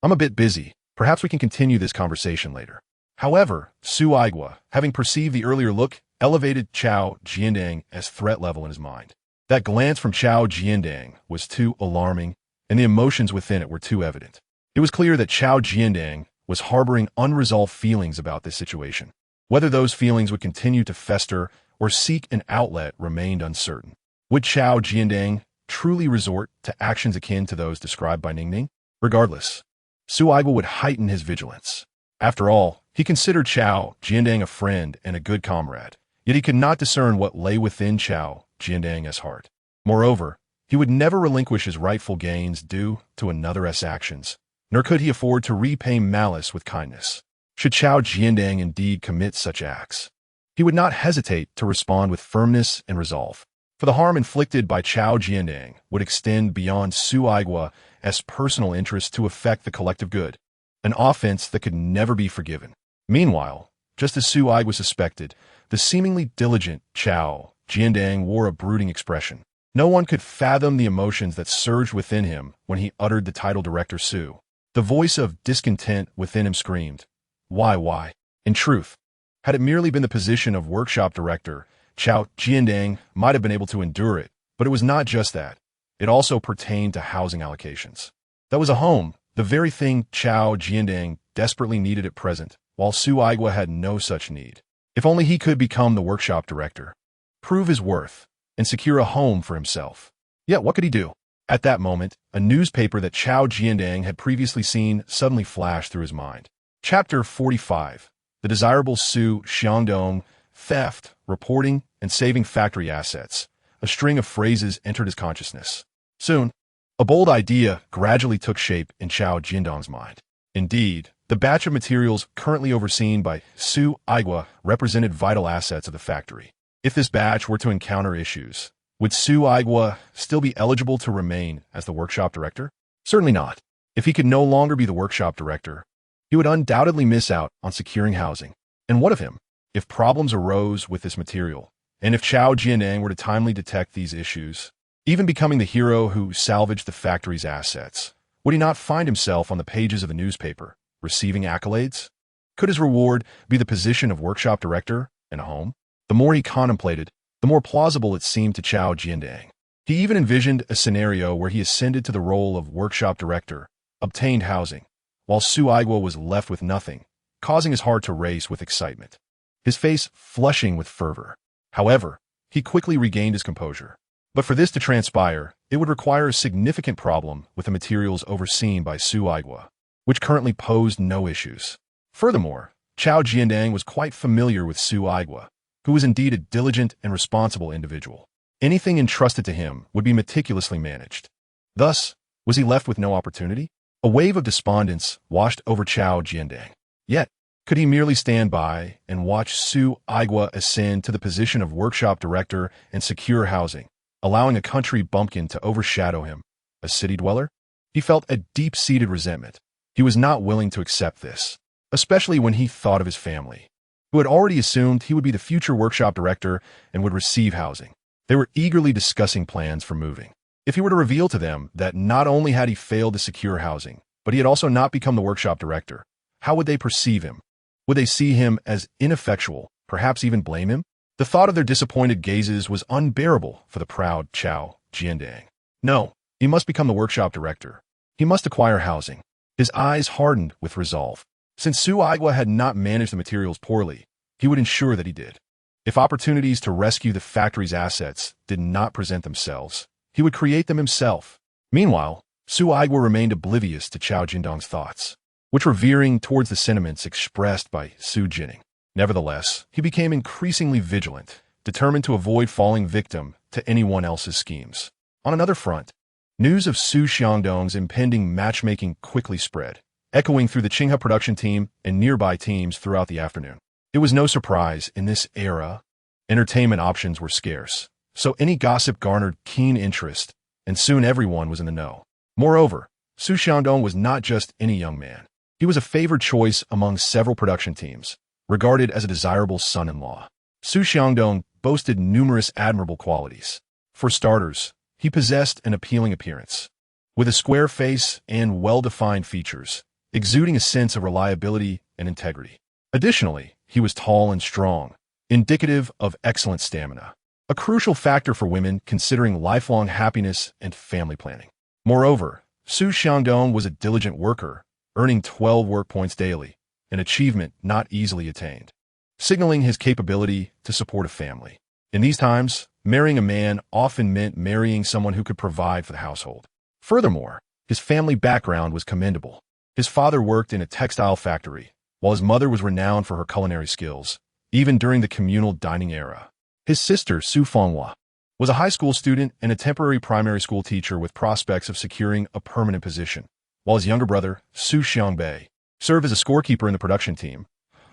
I'm a bit busy. Perhaps we can continue this conversation later." However, Xu Aigua, having perceived the earlier look, elevated Zhang Changzheng as threat level in his mind. That glance from Zhang Changzheng was too alarming, and the emotions within it were too evident. It was clear that Zhang Changzheng was harboring unresolved feelings about this situation. Whether those feelings would continue to fester or seek an outlet remained uncertain. Would Zhang Changzheng truly resort to actions akin to those described by Ning Ning? Regardless, Xu Aigua would heighten his vigilance. After all, he considered Zhang Changzheng a friend and a good comrade, yet he could not discern what lay within Zhang Changzheng's heart. Moreover, he would never relinquish his rightful gains due to another's actions, nor could he afford to repay malice with kindness. Should Zhang Changzheng indeed commit such acts, he would not hesitate to respond with firmness and resolve. For the harm inflicted by Zhang Changzheng would extend beyond Xu Aigua's personal interest to affect the collective good, an offense that could never be forgiven. Meanwhile, just as Xu Aigua suspected, the seemingly diligent Zhang Changzheng wore a brooding expression. No one could fathom the emotions that surged within him when he uttered the title Director Xu. The voice of discontent within him screamed, Why? In truth, had it merely been the position of workshop director, Zhang Changzheng might have been able to endure it, but it was not just that. It also pertained to housing allocations. That was a home, the very thing Zhang Changzheng desperately needed at present, while Xu Aigua had no such need. If only he could become the workshop director, prove his worth, and secure a home for himself. Yet what could he do? At that moment, a newspaper that Zhang Changzheng had previously seen suddenly flashed through his mind. Chapter 45. The Desirable Xu Xiangdong, Theft, Reporting, and Saving Factory Assets. A string of phrases entered his consciousness. Soon, a bold idea gradually took shape in Zhang Changzheng's mind. Indeed, the batch of materials currently overseen by Xu Aigua represented vital assets of the factory. If this batch were to encounter issues, would Xu Aigua still be eligible to remain as the workshop director? Certainly not. If he could no longer be the workshop director, he would undoubtedly miss out on securing housing. And what of him? If problems arose with this material, and if Zhang Changzheng were to timely detect these issues, even becoming the hero who salvaged the factory's assets, would he not find himself on the pages of the newspaper, receiving accolades? Could his reward be the position of workshop director and a home? The more he contemplated, the more plausible it seemed to Zhang Changzheng. He even envisioned a scenario where he ascended to the role of workshop director, obtained housing, while Xu Aigua was left with nothing, causing his heart to race with excitement, his face flushing with fervor. However, he quickly regained his composure. But for this to transpire, it would require a significant problem with the materials overseen by Xu Aigua, which currently posed no issues. Furthermore, Zhang Changzheng was quite familiar with Xu Aigua, who was indeed a diligent and responsible individual. Anything entrusted to him would be meticulously managed. Thus, was he left with no opportunity? A wave of despondence washed over Zhang Changzheng. Yet, could he merely stand by and watch Xu Aigua ascend to the position of workshop director and secure housing, allowing a country bumpkin to overshadow him, a city dweller? He felt a deep-seated resentment. He was not willing to accept this, especially when he thought of his family, who had already assumed he would be the future workshop director and would receive housing. They were eagerly discussing plans for moving. If he were to reveal to them that not only had he failed to secure housing, but he had also not become the workshop director, how would they perceive him? Would they see him as ineffectual, perhaps even blame him? The thought of their disappointed gazes was unbearable for the proud Zhang Changzheng. No, he must become the workshop director. He must acquire housing. His eyes hardened with resolve. Since Su Aigua had not managed the materials poorly, he would ensure that he did. If opportunities to rescue the factory's assets did not present themselves, he would create them himself. Meanwhile, Su Aigua remained oblivious to Zhao Jindong's thoughts, which were veering towards the sentiments expressed by Xu Jinning. Nevertheless, he became increasingly vigilant, determined to avoid falling victim to anyone else's schemes. On another front, news of Xu Xiangdong's impending matchmaking quickly spread, echoing through the Qinghe production team and nearby teams throughout the afternoon. It was no surprise in this era, entertainment options were scarce, so any gossip garnered keen interest, and soon everyone was in the know. Moreover, Xu Xiangdong was not just any young man. He was a favored choice among several production teams, regarded as a desirable son-in-law. Xu Xiangdong boasted numerous admirable qualities. For starters, he possessed an appealing appearance, with a square face and well-defined features, exuding a sense of reliability and integrity. Additionally, he was tall and strong, indicative of excellent stamina, a crucial factor for women considering lifelong happiness and family planning. Moreover, Xu Xiangdong was a diligent worker, earning 12 work points daily, an achievement not easily attained, signaling his capability to support a family. In these times, marrying a man often meant marrying someone who could provide for the household. Furthermore, his family background was commendable. His father worked in a textile factory, while his mother was renowned for her culinary skills, even during the communal dining era. His sister, Su Fanghua, was a high school student and a temporary primary school teacher with prospects of securing a permanent position, while his younger brother, Su Xiangbei, served as a scorekeeper in the production team,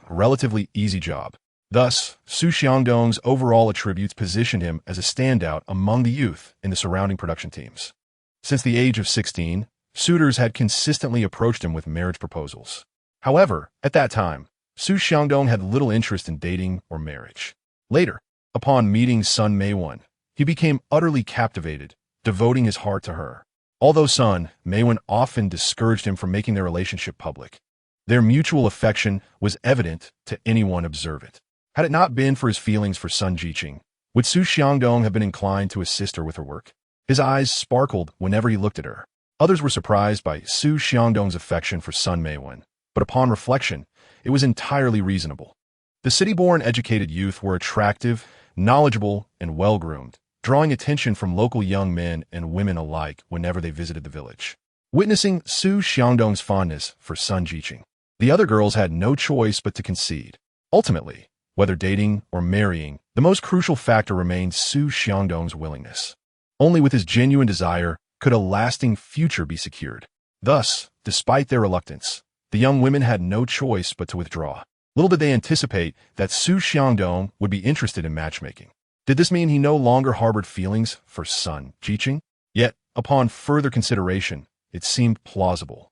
a relatively easy job. Thus, Xu Xiangdong's overall attributes positioned him as a standout among the youth in the surrounding production teams. Since the age of 16, suitors had consistently approached him with marriage proposals. However, at that time, Xu Xiangdong had little interest in dating or marriage. Later, upon meeting Sun Meiwen, he became utterly captivated, devoting his heart to her. Although Sun Meiwen often discouraged him from making their relationship public, their mutual affection was evident to anyone observant. Had it not been for his feelings for Sun Jiqing, would Xu Xiangdong have been inclined to assist her with her work? His eyes sparkled whenever he looked at her. Others were surprised by Xu Xiangdong's affection for Sun Meiwen, but upon reflection, it was entirely reasonable. The city-born educated youth were attractive, knowledgeable, and well-groomed, drawing attention from local young men and women alike whenever they visited the village. Witnessing Xu Xiangdong's fondness for Sun Jiqing, the other girls had no choice but to concede. Ultimately, whether dating or marrying, the most crucial factor remained Xu Xiangdong's willingness. Only with his genuine desire could a lasting future be secured. Thus, despite their reluctance, the young women had no choice but to withdraw. Little did they anticipate that Xu Xiangdong would be interested in matchmaking. Did this mean he no longer harbored feelings for Sun Jiqing? Yet, upon further consideration, it seemed plausible.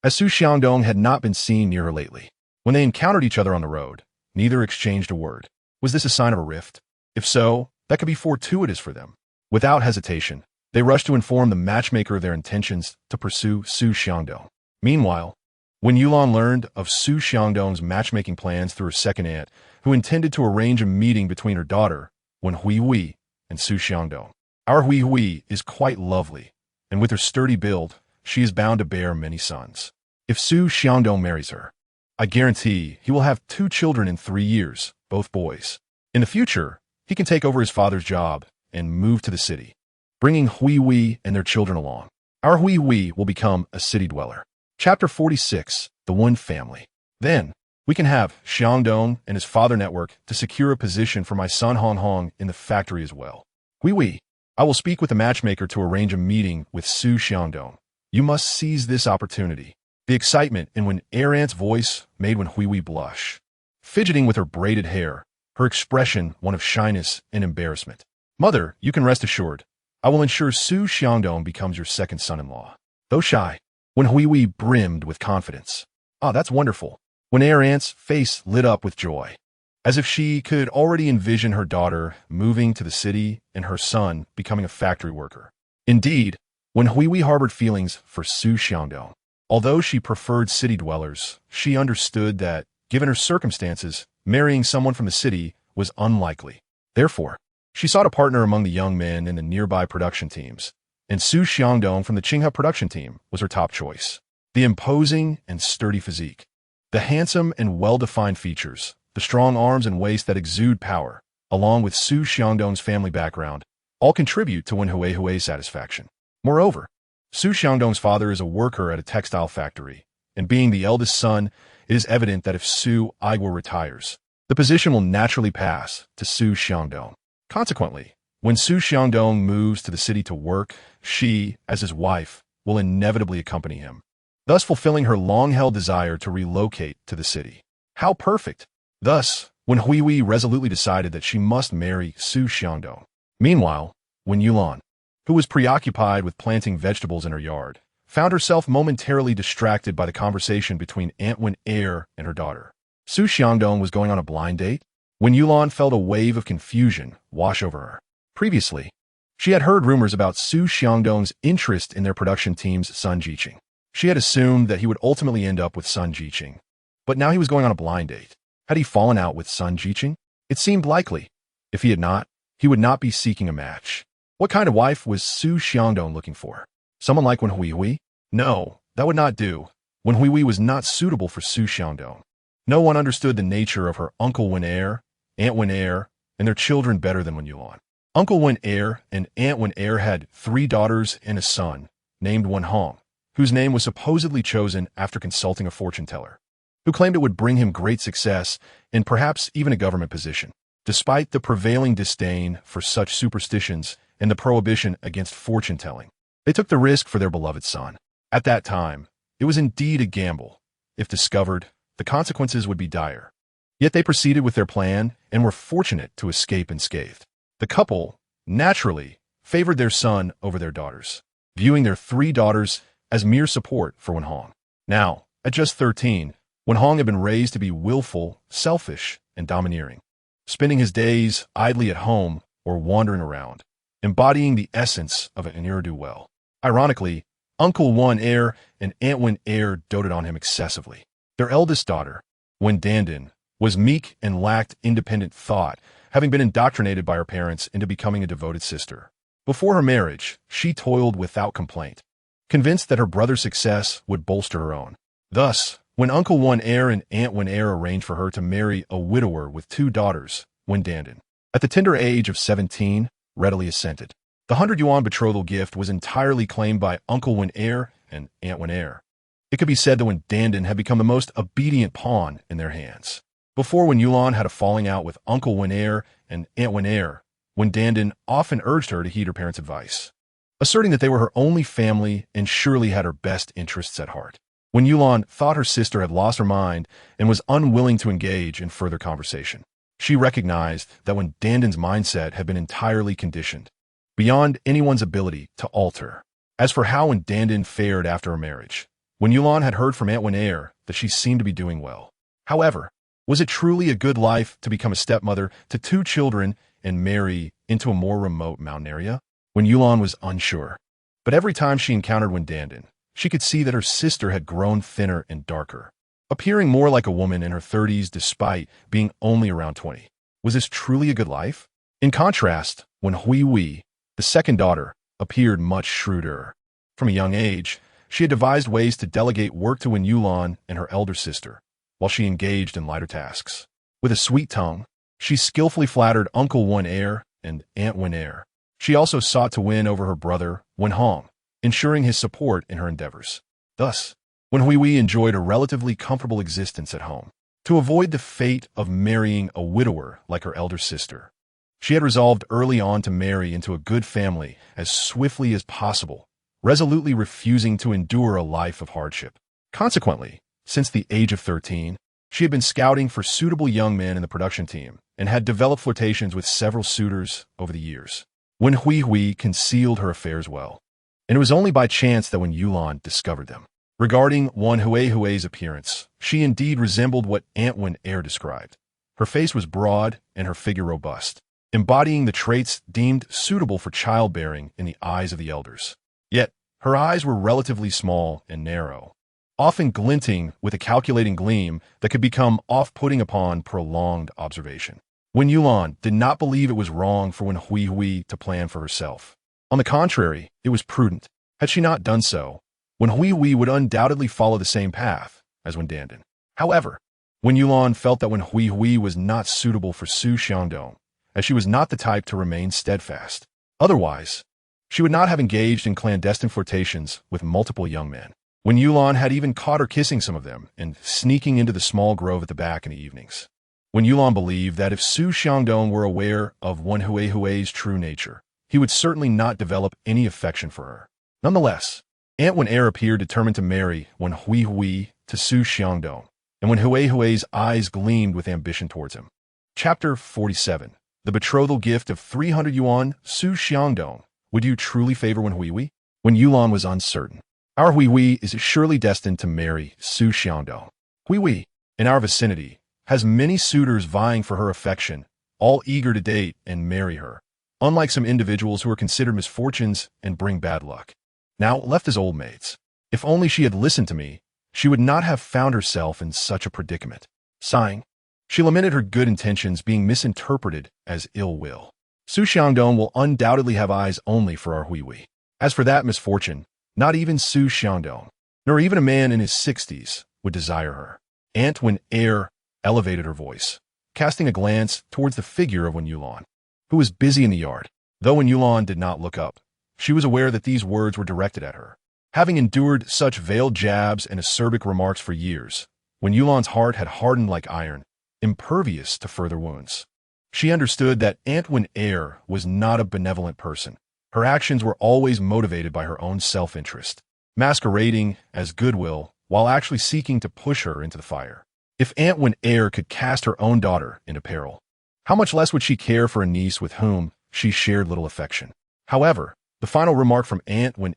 As Xu Xiangdong had not been seen near her lately, when they encountered each other on the road, neither exchanged a word. Was this a sign of a rift? If so, that could be fortuitous for them. Without hesitation, they rushed to inform the matchmaker of their intentions to pursue Xu Xiangdong. Meanwhile, when Yulan learned of Xu Xiangdong's matchmaking plans through her second aunt, who intended to arrange a meeting between her daughter, Hui Hui, and Xu Xiangdong. Our Hui Hui is quite lovely, and with her sturdy build, she is bound to bear many sons. If Xu Xiangdong marries her, I guarantee he will have 2 children in 3 years, both boys. In the future, he can take over his father's job and move to the city, bringing Hui Hui and their children along. Our Hui Hui will become a city dweller. Chapter 46, The One Family. Then, we can have Xiangdong and his father network to secure a position for my son Hong in the factory as well. Hui Hui, I will speak with the matchmaker to arrange a meeting with Xu Xiangdong. You must seize this opportunity. The excitement in Wen Erant's voice made Hui Hui blush. Fidgeting with her braided hair, her expression one of shyness and embarrassment. Mother, you can rest assured, I will ensure Xu Xiangdong becomes your second son-in-law. Though shy, When Hui brimmed with confidence. "Ah, that's wonderful." When Aunt's face lit up with joy, as if she could already envision her daughter moving to the city and her son becoming a factory worker. Indeed, when Hui harbored feelings for Xu Jinning, although she preferred city dwellers, she understood that, given her circumstances, marrying someone from the city was unlikely. Therefore, she sought a partner among the young men in the nearby production teams, and Xu Jinning from the Qinghe production team was her top choice. The imposing and sturdy physique, the handsome and well-defined features, the strong arms and waist that exude power, along with Xu Jining's family background, all contribute to win Hui's satisfaction. Moreover, Xu Jining's father is a worker at a textile factory, and being the eldest son, it is evident that if Xu Igor retires, the position will naturally pass to Xu Jinning. Consequently, when Xu Jinning moves to the city to work, she, as his wife, will inevitably accompany him, thus fulfilling her long-held desire to relocate to the city. How perfect! Thus, when Hui resolutely decided that she must marry Xu Jinning. Meanwhile, when Yulan, who was preoccupied with planting vegetables in her yard, found herself momentarily distracted by the conversation between Aunt Wen and her daughter. Xu Jinning was going on a blind date when Yulan felt a wave of confusion wash over her. Previously, she had heard rumors about Xu Jining's interest in their production team's Sun Jiqing. She had assumed that he would ultimately end up with Sun Jiqing, but now he was going on a blind date. Had he fallen out with Sun Jiqing? It seemed likely. If he had not, he would not be seeking a match. What kind of wife was Xu Jinning looking for? Someone like Wen Hui? No, that would not do. Wen Hui was not suitable for Xu Jinning. No one understood the nature of her Uncle Wen Aunt Wen and their children better than Wen Yulan. Uncle Wen and Aunt Wen had 3 daughters and a son, named Wen Huang, whose name was supposedly chosen after consulting a fortune teller, who claimed it would bring him great success and perhaps even a government position. Despite the prevailing disdain for such superstitions and the prohibition against fortune-telling, they took the risk for their beloved son. At that time, it was indeed a gamble. If discovered, the consequences would be dire. Yet they proceeded with their plan and were fortunate to escape unscathed. The couple, naturally, favored their son over their daughters, viewing their 3 daughters as mere support for Wen Hong. Now, at just 13, Wen Hong had been raised to be willful, selfish, and domineering, spending his days idly at home or wandering around, embodying the essence of an ne'er-do-well. Ironically, Uncle Wen and Aunt Wen doted on him excessively. Their eldest daughter, Wen Dandan, was meek and lacked independent thought, having been indoctrinated by her parents into becoming a devoted sister. Before her marriage, she toiled without complaint, convinced that her brother's success would bolster her own. Thus, when Uncle Wen and Aunt Wen arranged for her to marry a widower with 2 daughters, Wen Dandan, at the tender age of 17, readily assented. The 100 yuan betrothal gift was entirely claimed by Uncle Wen and Aunt Wen. It could be said that Wen Dandan had become the most obedient pawn in their hands. Before Wen Yulan had a falling out with Uncle Wen and Aunt Wen Dandan often urged her to heed her parents' advice, asserting that they were her only family and surely had her best interests at heart. Wen Yulan thought her sister had lost her mind and was unwilling to engage in further conversation. She recognized that Wen Dandan's mindset had been entirely conditioned, beyond anyone's ability to alter. As for how Wen Dandan fared after her marriage, Wen Yulan had heard from Aunt Wen that she seemed to be doing well. However, was it truly a good life to become a stepmother to 2 children and marry into a more remote mountain area? Wen Yulan was unsure. But every time she encountered Wen Dandan, she could see that her sister had grown thinner and darker, appearing more like a woman in her 30s despite being only around 20. Was this truly a good life? In contrast, when Hui, the second daughter, appeared much shrewder. From a young age, she had devised ways to delegate work to Wen Yulan and her elder sister, while she engaged in lighter tasks. With a sweet tongue, she skillfully flattered Uncle Wen and Aunt Wen. She also sought to win over her brother, Wen Hong, ensuring his support in her endeavors. Thus, Wen Hui enjoyed a relatively comfortable existence at home. To avoid the fate of marrying a widower like her elder sister, she had resolved early on to marry into a good family as swiftly as possible, resolutely refusing to endure a life of hardship. Consequently, since the age of 13, she had been scouting for suitable young men in the production team and had developed flirtations with several suitors over the years. Wen Hui concealed her affairs well, and it was only by chance that Wen Yulan discovered them. Regarding Wan Hui's appearance, she indeed resembled what Aunt Wen described. Her face was broad and her figure robust, embodying the traits deemed suitable for childbearing in the eyes of the elders. Yet, her eyes were relatively small and narrow, often glinting with a calculating gleam that could become off-putting upon prolonged observation. Wen Yulan did not believe it was wrong for Wen Hui to plan for herself. On the contrary, it was prudent. Had she not done so, Wen Hui would undoubtedly follow the same path as Wen Dandan. However, Wen Yulan felt that Wen Hui was not suitable for Xu Xiangdong, as she was not the type to remain steadfast. Otherwise, she would not have engaged in clandestine flirtations with multiple young men. Wen Yulan had even caught her kissing some of them and sneaking into the small grove at the back in the evenings. Wen Yulan believed that if Xu Xiangdong were aware of Wen Hui's true nature, he would certainly not develop any affection for her. Nonetheless, Aunt Wen appeared determined to marry Wen Hui to Xu Xiangdong, and Wen Hui's eyes gleamed with ambition towards him. Chapter 47. The betrothal gift of 300 yuan. Xu Xiangdong, would you truly favor Wen Hui? Wen Yulan was uncertain. Our Hui is surely destined to marry Xu Xiangdong. Hui, in our vicinity, has many suitors vying for her affection, all eager to date and marry her, unlike some individuals who are considered misfortunes and bring bad luck. Now left as old maids. If only she had listened to me, she would not have found herself in such a predicament. Sighing, she lamented her good intentions being misinterpreted as ill will. Xu Xiangdong will undoubtedly have eyes only for our Hui. As for that misfortune, not even Xu Xiangdong, nor even a man in his 60s, would desire her. Aunt Wen elevated her voice, casting a glance towards the figure of Wen Yulan, who was busy in the yard. Though Wen Yulan did not look up, she was aware that these words were directed at her. Having endured such veiled jabs and acerbic remarks for years, Wen Yulan's heart had hardened like iron, impervious to further wounds. She understood that Aunt Wen was not a benevolent person. Her actions were always motivated by her own self-interest, masquerading as goodwill while actually seeking to push her into the fire. If Aunt Wen could cast her own daughter into peril, how much less would she care for a niece with whom she shared little affection? However, the final remark from Aunt Wen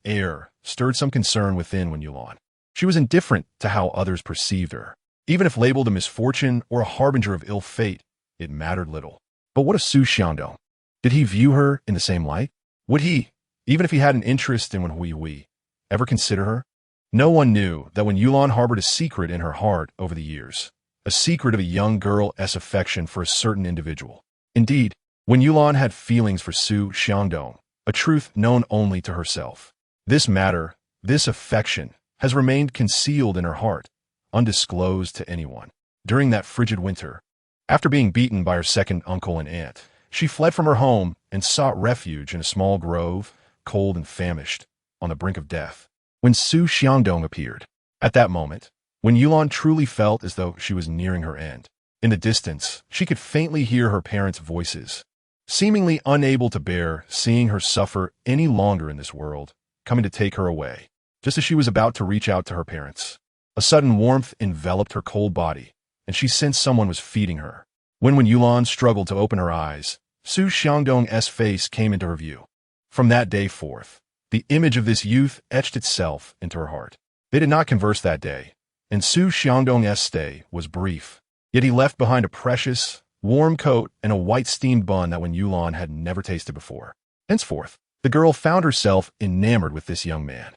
stirred some concern within Wen Yulan. She was indifferent to how others perceived her. Even if labeled a misfortune or a harbinger of ill fate, it mattered little. But what of Xu Xiangdong? Did he view her in the same light? Would he, even if he had an interest in Wen Hui, ever consider her? No one knew that Wen Yulan harbored a secret in her heart over the years, a secret of a young girl's affection for a certain individual. Indeed, Wen Yulan had feelings for Xu Xiangdong, a truth known only to herself. This matter, this affection, has remained concealed in her heart, undisclosed to anyone. During that frigid winter, after being beaten by her second uncle and aunt, she fled from her home and sought refuge in a small grove, cold and famished, on the brink of death, when Xu Xiangdong appeared. At that moment, Wen Yulan truly felt as though she was nearing her end. In the distance, she could faintly hear her parents' voices, seemingly unable to bear seeing her suffer any longer in this world, coming to take her away. Just as she was about to reach out to her parents, a sudden warmth enveloped her cold body, and she sensed someone was feeding her. When Wen Yulan struggled to open her eyes, Xu Xiangdong's face came into her view. From that day forth, the image of this youth etched itself into her heart. They did not converse that day, and Xu Xiangdong's stay was brief. Yet he left behind a precious, warm coat and a white steamed bun that Wen Yulan had never tasted before. Henceforth, the girl found herself enamored with this young man.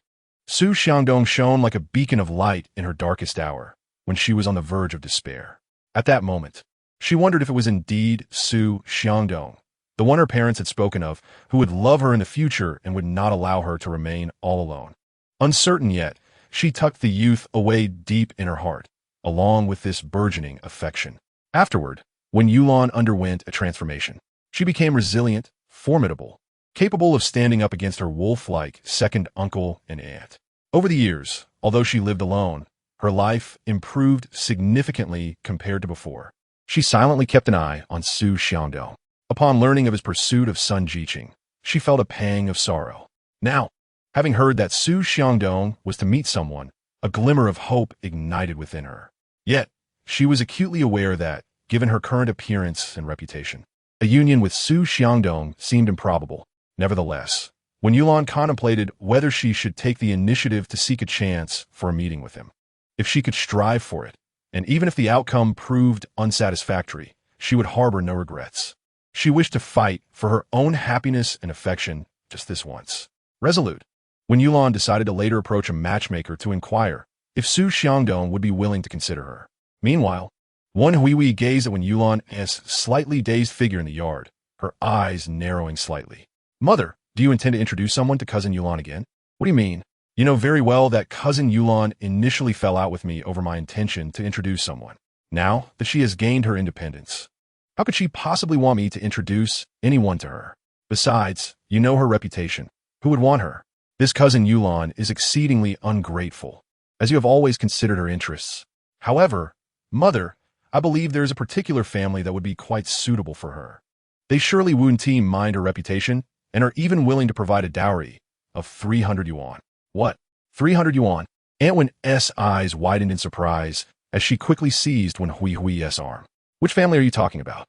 Xu Xiangdong shone like a beacon of light in her darkest hour, when she was on the verge of despair. At that moment, she wondered if it was indeed Xu Xiangdong, the one her parents had spoken of, who would love her in the future and would not allow her to remain all alone. Uncertain yet, she tucked the youth away deep in her heart, along with this burgeoning affection. Afterward, Wen Yulan underwent a transformation. She became resilient, formidable, capable of standing up against her wolf-like second uncle and aunt. Over the years, although she lived alone, her life improved significantly compared to before. She silently kept an eye on Xu Xiangdong. Upon learning of his pursuit of Sun Jiqing, she felt a pang of sorrow. Now, having heard that Xu Xiangdong was to meet someone, a glimmer of hope ignited within her. Yet, she was acutely aware that, given her current appearance and reputation, a union with Xu Xiangdong seemed improbable. Nevertheless, Wen Yulan contemplated whether she should take the initiative to seek a chance for a meeting with him. If she could strive for it, and even if the outcome proved unsatisfactory, she would harbor no regrets. She wished to fight for her own happiness and affection just this once. Resolute, Wen Yulan decided to later approach a matchmaker to inquire if Xu Jinning would be willing to consider her. Meanwhile, Wen Huihui gazed at Wen Yulan's slightly dazed figure in the yard, her eyes narrowing slightly. Mother, do you intend to introduce someone to Cousin Yulan again? What do you mean? You know very well that Cousin Yulan initially fell out with me over my intention to introduce someone. Now that she has gained her independence, how could she possibly want me to introduce anyone to her? Besides, you know her reputation. Who would want her? This Cousin Yulan is exceedingly ungrateful, as you have always considered her interests. However, Mother, I believe there is a particular family that would be quite suitable for her. They surely wouldn't mind her reputation, and are even willing to provide a dowry of 300 yuan. What? 300 yuan? Aunt Wen's eyes widened in surprise as she quickly seized Wen Huihui's arm. Which family are you talking about?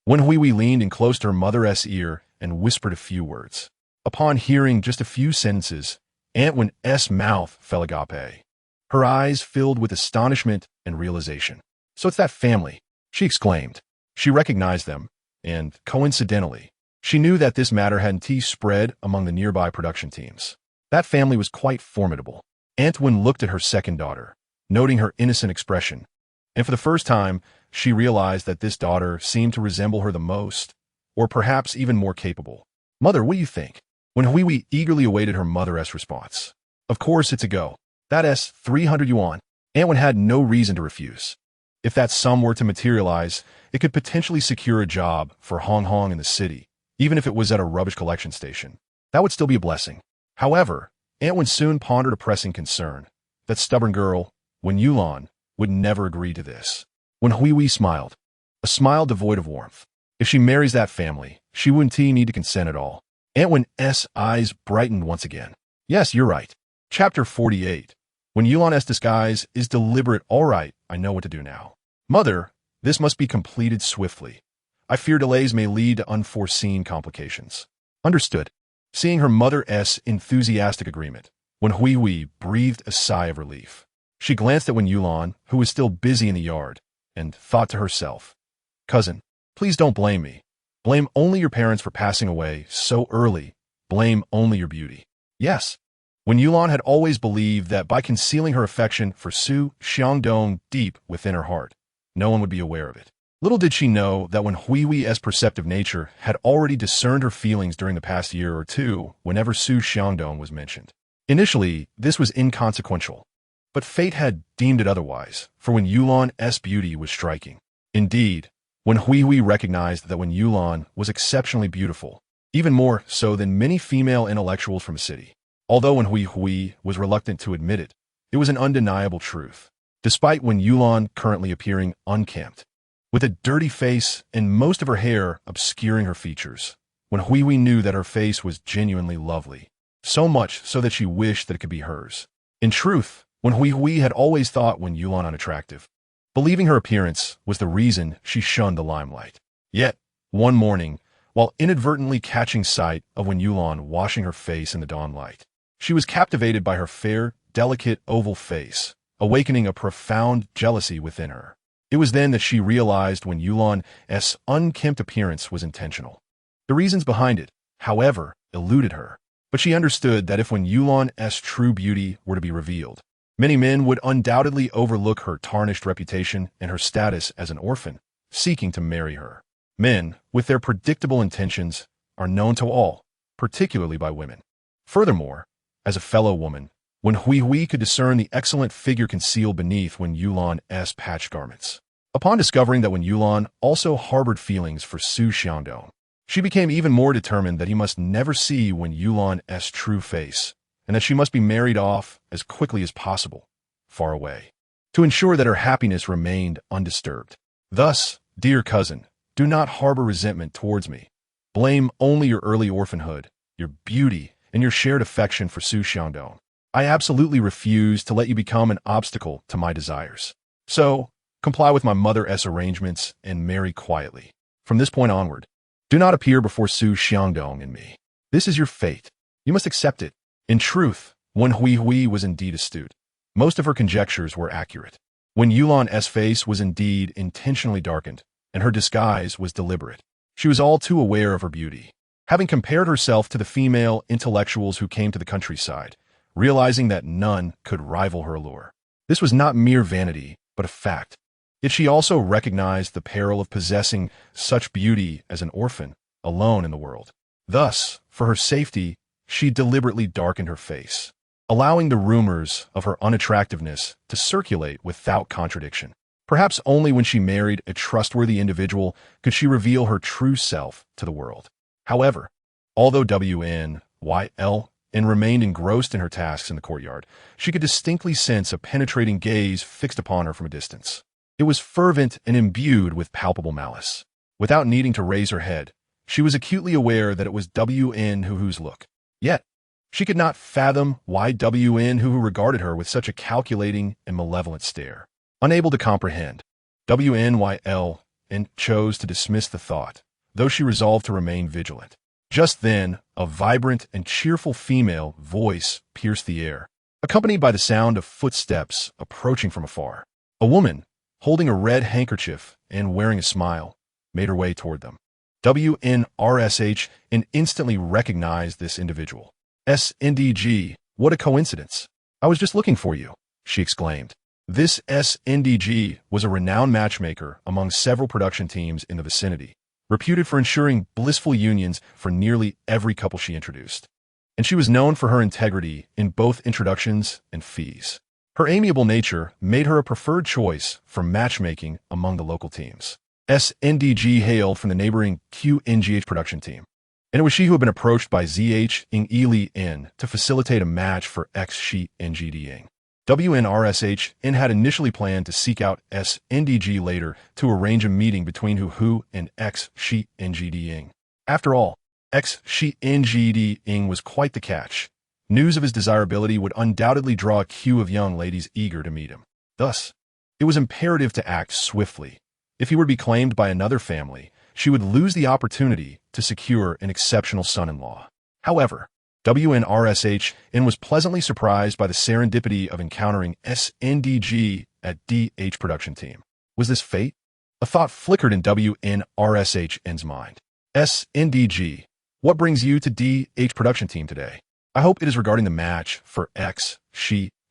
Wen Huihui leaned in close to her mother's ear and whispered a few words. Upon hearing just a few sentences, Aunt Wen's mouth fell agape. Her eyes filled with astonishment and realization. So it's that family, she exclaimed. She recognized them, and, coincidentally, she knew that this matter hadn't spread among the nearby production teams. That family was quite formidable. Aunt Wen looked at her second daughter, noting her innocent expression, and for the first time, she realized that this daughter seemed to resemble her the most, or perhaps even more capable. Mother, what do you think? Wen Huihui eagerly awaited her mother's response. Of course it's a go. That's 300 yuan. Aunt Wen had no reason to refuse. If that sum were to materialize, it could potentially secure a job for Huang in the city, even if it was at a rubbish collection station. That would still be a blessing. However, Aunt Wen soon pondered a pressing concern. That stubborn girl, Wen Yulan, would never agree to this. Wen Huihui smiled, a smile devoid of warmth. If she marries that family, she wouldn't need to consent at all. Aunt Wen's eyes brightened once again. Yes, you're right. Chapter 48. Wen Yulan's disguise is deliberate. All right, I know what to do now. Mother, this must be completed swiftly. I fear delays may lead to unforeseen complications. Understood. Seeing her mother's enthusiastic agreement, Wen Huihui breathed a sigh of relief. She glanced at Wen Yulan, who was still busy in the yard, and thought to herself, Cousin, please don't blame me. Blame only your parents for passing away so early. Blame only your beauty. Yes. Wen Yulan had always believed that by concealing her affection for Xu Jinning deep within her heart, no one would be aware of it. Little did she know that Wen Huihui's perceptive nature had already discerned her feelings during the past year or two whenever Xu Jinning was mentioned. Initially, this was inconsequential, but fate had deemed it otherwise, for Wen Yulan's beauty was striking. Indeed, Wen Huihui recognized that Wen Yulan was exceptionally beautiful, even more so than many female intellectuals from the city. Although Wen Huihui was reluctant to admit it, it was an undeniable truth. Despite Wen Yulan currently appearing unkempt, with a dirty face and most of her hair obscuring her features, Wen Huihui knew that her face was genuinely lovely, so much so that she wished that it could be hers. In truth, Wen Huihui had always thought Wen Yulan unattractive, believing her appearance was the reason she shunned the limelight. Yet, one morning, while inadvertently catching sight of Wen Yulan washing her face in the dawnlight, she was captivated by her fair, delicate oval face, awakening a profound jealousy within her. It was then that she realized Wen Yulan's unkempt appearance was intentional. The reasons behind it, however, eluded her, but she understood that if Wen Yulan's true beauty were to be revealed, many men would undoubtedly overlook her tarnished reputation and her status as an orphan, seeking to marry her. Men, with their predictable intentions, are known to all, particularly by women. Furthermore, as a fellow woman, Wen Huihui could discern the excellent figure concealed beneath Wen Yulan's patched garments. Upon discovering that Wen Yulan also harbored feelings for Xu Jinning, she became even more determined that he must never see Wen Yulan's true face, and that she must be married off as quickly as possible, far away, to ensure that her happiness remained undisturbed. Thus, dear cousin, do not harbor resentment towards me. Blame only your early orphanhood, your beauty, and your shared affection for Xu Jinning. I absolutely refuse to let you become an obstacle to my desires. So, comply with my mother's arrangements and marry quietly. From this point onward, do not appear before Xu Jinning and me. This is your fate. You must accept it. In truth, Wen Hui was indeed astute. Most of her conjectures were accurate. When Yulan's face was indeed intentionally darkened, and her disguise was deliberate. She was all too aware of her beauty. Having compared herself to the female intellectuals who came to the countryside, realizing that none could rival her allure. This was not mere vanity, but a fact. Yet she also recognized the peril of possessing such beauty as an orphan, alone in the world. Thus, for her safety, she deliberately darkened her face, allowing the rumors of her unattractiveness to circulate without contradiction. Perhaps only when she married a trustworthy individual could she reveal her true self to the world. However, although Wyl remained engrossed in her tasks in the courtyard, she could distinctly sense a penetrating gaze fixed upon her from a distance. It was fervent and imbued with palpable malice. Without needing to raise her head, she was acutely aware that it was Hu's look. Yet, she could not fathom why Hu regarded her with such a calculating and malevolent stare. Unable to comprehend, Wyl chose to dismiss the thought, though she resolved to remain vigilant. Just then, a vibrant and cheerful female voice pierced the air, accompanied by the sound of footsteps approaching from afar. A woman, holding a red handkerchief and wearing a smile, made her way toward them. WNRSH instantly recognized this individual. SNDG, what a coincidence. I was just looking for you, she exclaimed. This SNDG was a renowned matchmaker among several production teams in the vicinity, reputed for ensuring blissful unions for nearly every couple she introduced. And she was known for her integrity in both introductions and fees. Her amiable nature made her a preferred choice for matchmaking among the local teams. SNDG hailed from the neighboring QNGH production team, and it was she who had been approached by ZH to facilitate a match for Xu Jinning. WNRSH had initially planned to seek out SNDG later to arrange a meeting between Hu and Xu Jinning. After all, Xu Jinning was quite the catch. News of his desirability would undoubtedly draw a queue of young ladies eager to meet him. Thus, it was imperative to act swiftly. If he were to be claimed by another family, she would lose the opportunity to secure an exceptional son-in-law. However, WNRSH was pleasantly surprised by the serendipity of encountering SNDG at DH production team. Was this fate? A thought flickered in WNRSH's mind. SNDG, what brings you to DH production team today? I hope it is regarding the match for Xu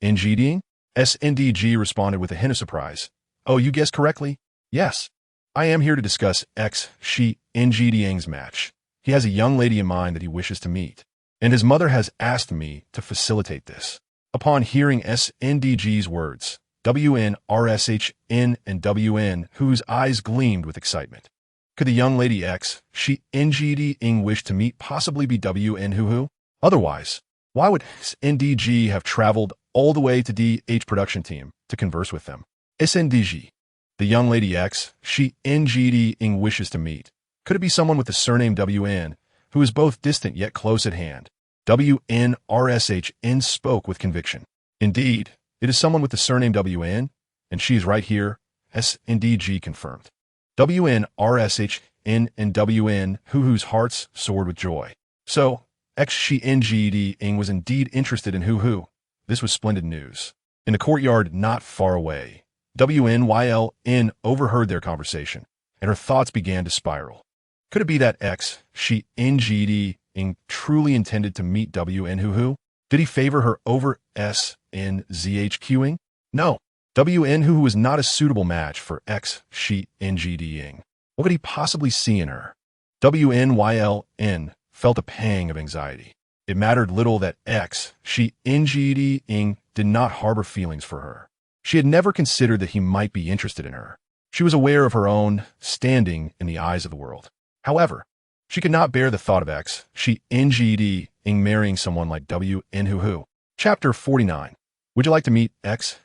Jinning. SNDG responded with a hint of surprise. Oh, you guessed correctly? Yes. I am here to discuss Xu Jinning's match. He has a young lady in mind that he wishes to meet, and his mother has asked me to facilitate this. Upon hearing SNDG's words, WNRSH and whose eyes gleamed with excitement. Could the young lady Xu Jinning wish to meet possibly be Hu? Otherwise, why would SNDG have traveled all the way to DH production team to converse with them? SNDG, the young lady Xu Jinning wishes to meet. Could it be someone with the surname WN, who is both distant yet close at hand? WNRSH spoke with conviction. Indeed, it is someone with the surname WN, and she is right here, SNDG confirmed. WNRSH and whose hearts soared with joy. So, Xu Jinning was indeed interested in Hu. This was splendid news. In the courtyard not far away, WNYL overheard their conversation, and her thoughts began to spiral. Could it be that Xu Jinning truly intended to meet Hu? Did he favor her over SNZHQing? No. Hu was not a suitable match for Xu Jinning. What could he possibly see in her? WNYL felt a pang of anxiety. It mattered little that Xu Jinning did not harbor feelings for her. She had never considered that he might be interested in her. She was aware of her own standing in the eyes of the world. However, she could not bear the thought of Xu Jinning marrying someone like Hu. Chapter 49. Would you like to meet Xu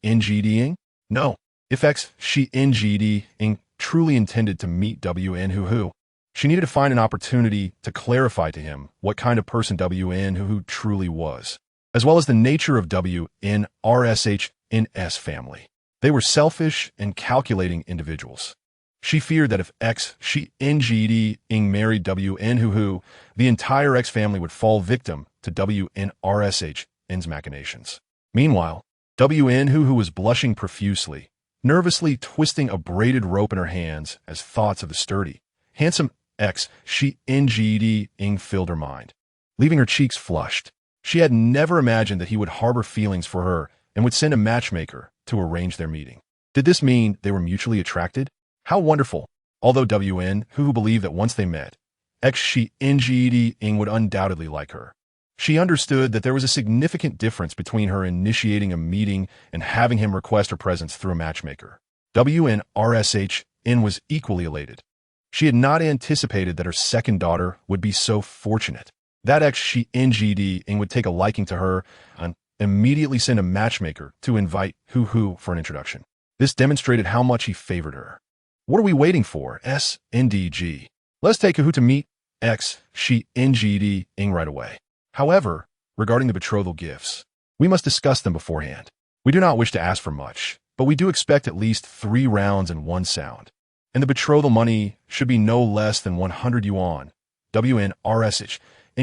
Jinning? No. If Xu Jinning truly intended to meet Hu, she needed to find an opportunity to clarify to him what kind of person Hu truly was, as well as the nature of WNRSH's family. They were selfish and calculating individuals. She feared that if Xu Jinning married Hu, the entire X family would fall victim to WNRSHN's machinations. Meanwhile, WN who was blushing profusely, nervously twisting a braided rope in her hands as thoughts of the sturdy, handsome Xu Jinning filled her mind, leaving her cheeks flushed. She had never imagined that he would harbor feelings for her and would send a matchmaker to arrange their meeting. Did this mean they were mutually attracted? How wonderful! Although WN who believed that once they met, Xu Jinning would undoubtedly like her. She understood that there was a significant difference between her initiating a meeting and having him request her presence through a matchmaker. WNRSHN was equally elated. She had not anticipated that her second daughter would be so fortunate. That Xu Jinning would take a liking to her and immediately send a matchmaker to invite Hu for an introduction. This demonstrated how much he favored her. What are we waiting for, SNDG? Let's take Hu to meet Xu Jinning right away. However, regarding the betrothal gifts, we must discuss them beforehand. We do not wish to ask for much, but we do expect at least 3 rounds and 1 sound. And the betrothal money should be no less than 100 yuan. WNRSH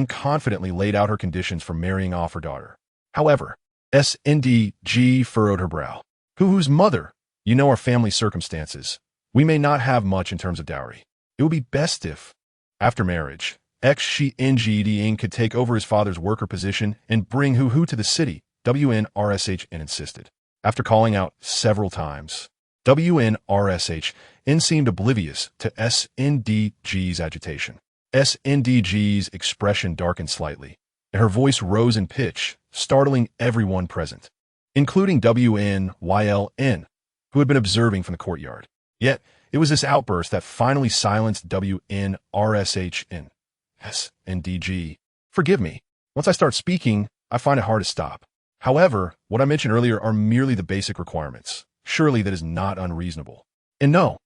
confidently laid out her conditions for marrying off her daughter. However, SNDG furrowed her brow. Hu's mother, you know our family circumstances. We may not have much in terms of dowry. It would be best if, after marriage, Xu Jinning could take over his father's worker position and bring Hu to the city, WNRSH insisted. After calling out several times, WNRSH seemed oblivious to SNDG's agitation. SNDG's expression darkened slightly, and her voice rose in pitch, startling everyone present, including WNYLN, who had been observing from the courtyard. Yet, it was this outburst that finally silenced WNRSH. SNDG. Forgive me. Once I start speaking, I find it hard to stop. However, what I mentioned earlier are merely the basic requirements. Surely that is not unreasonable. And no,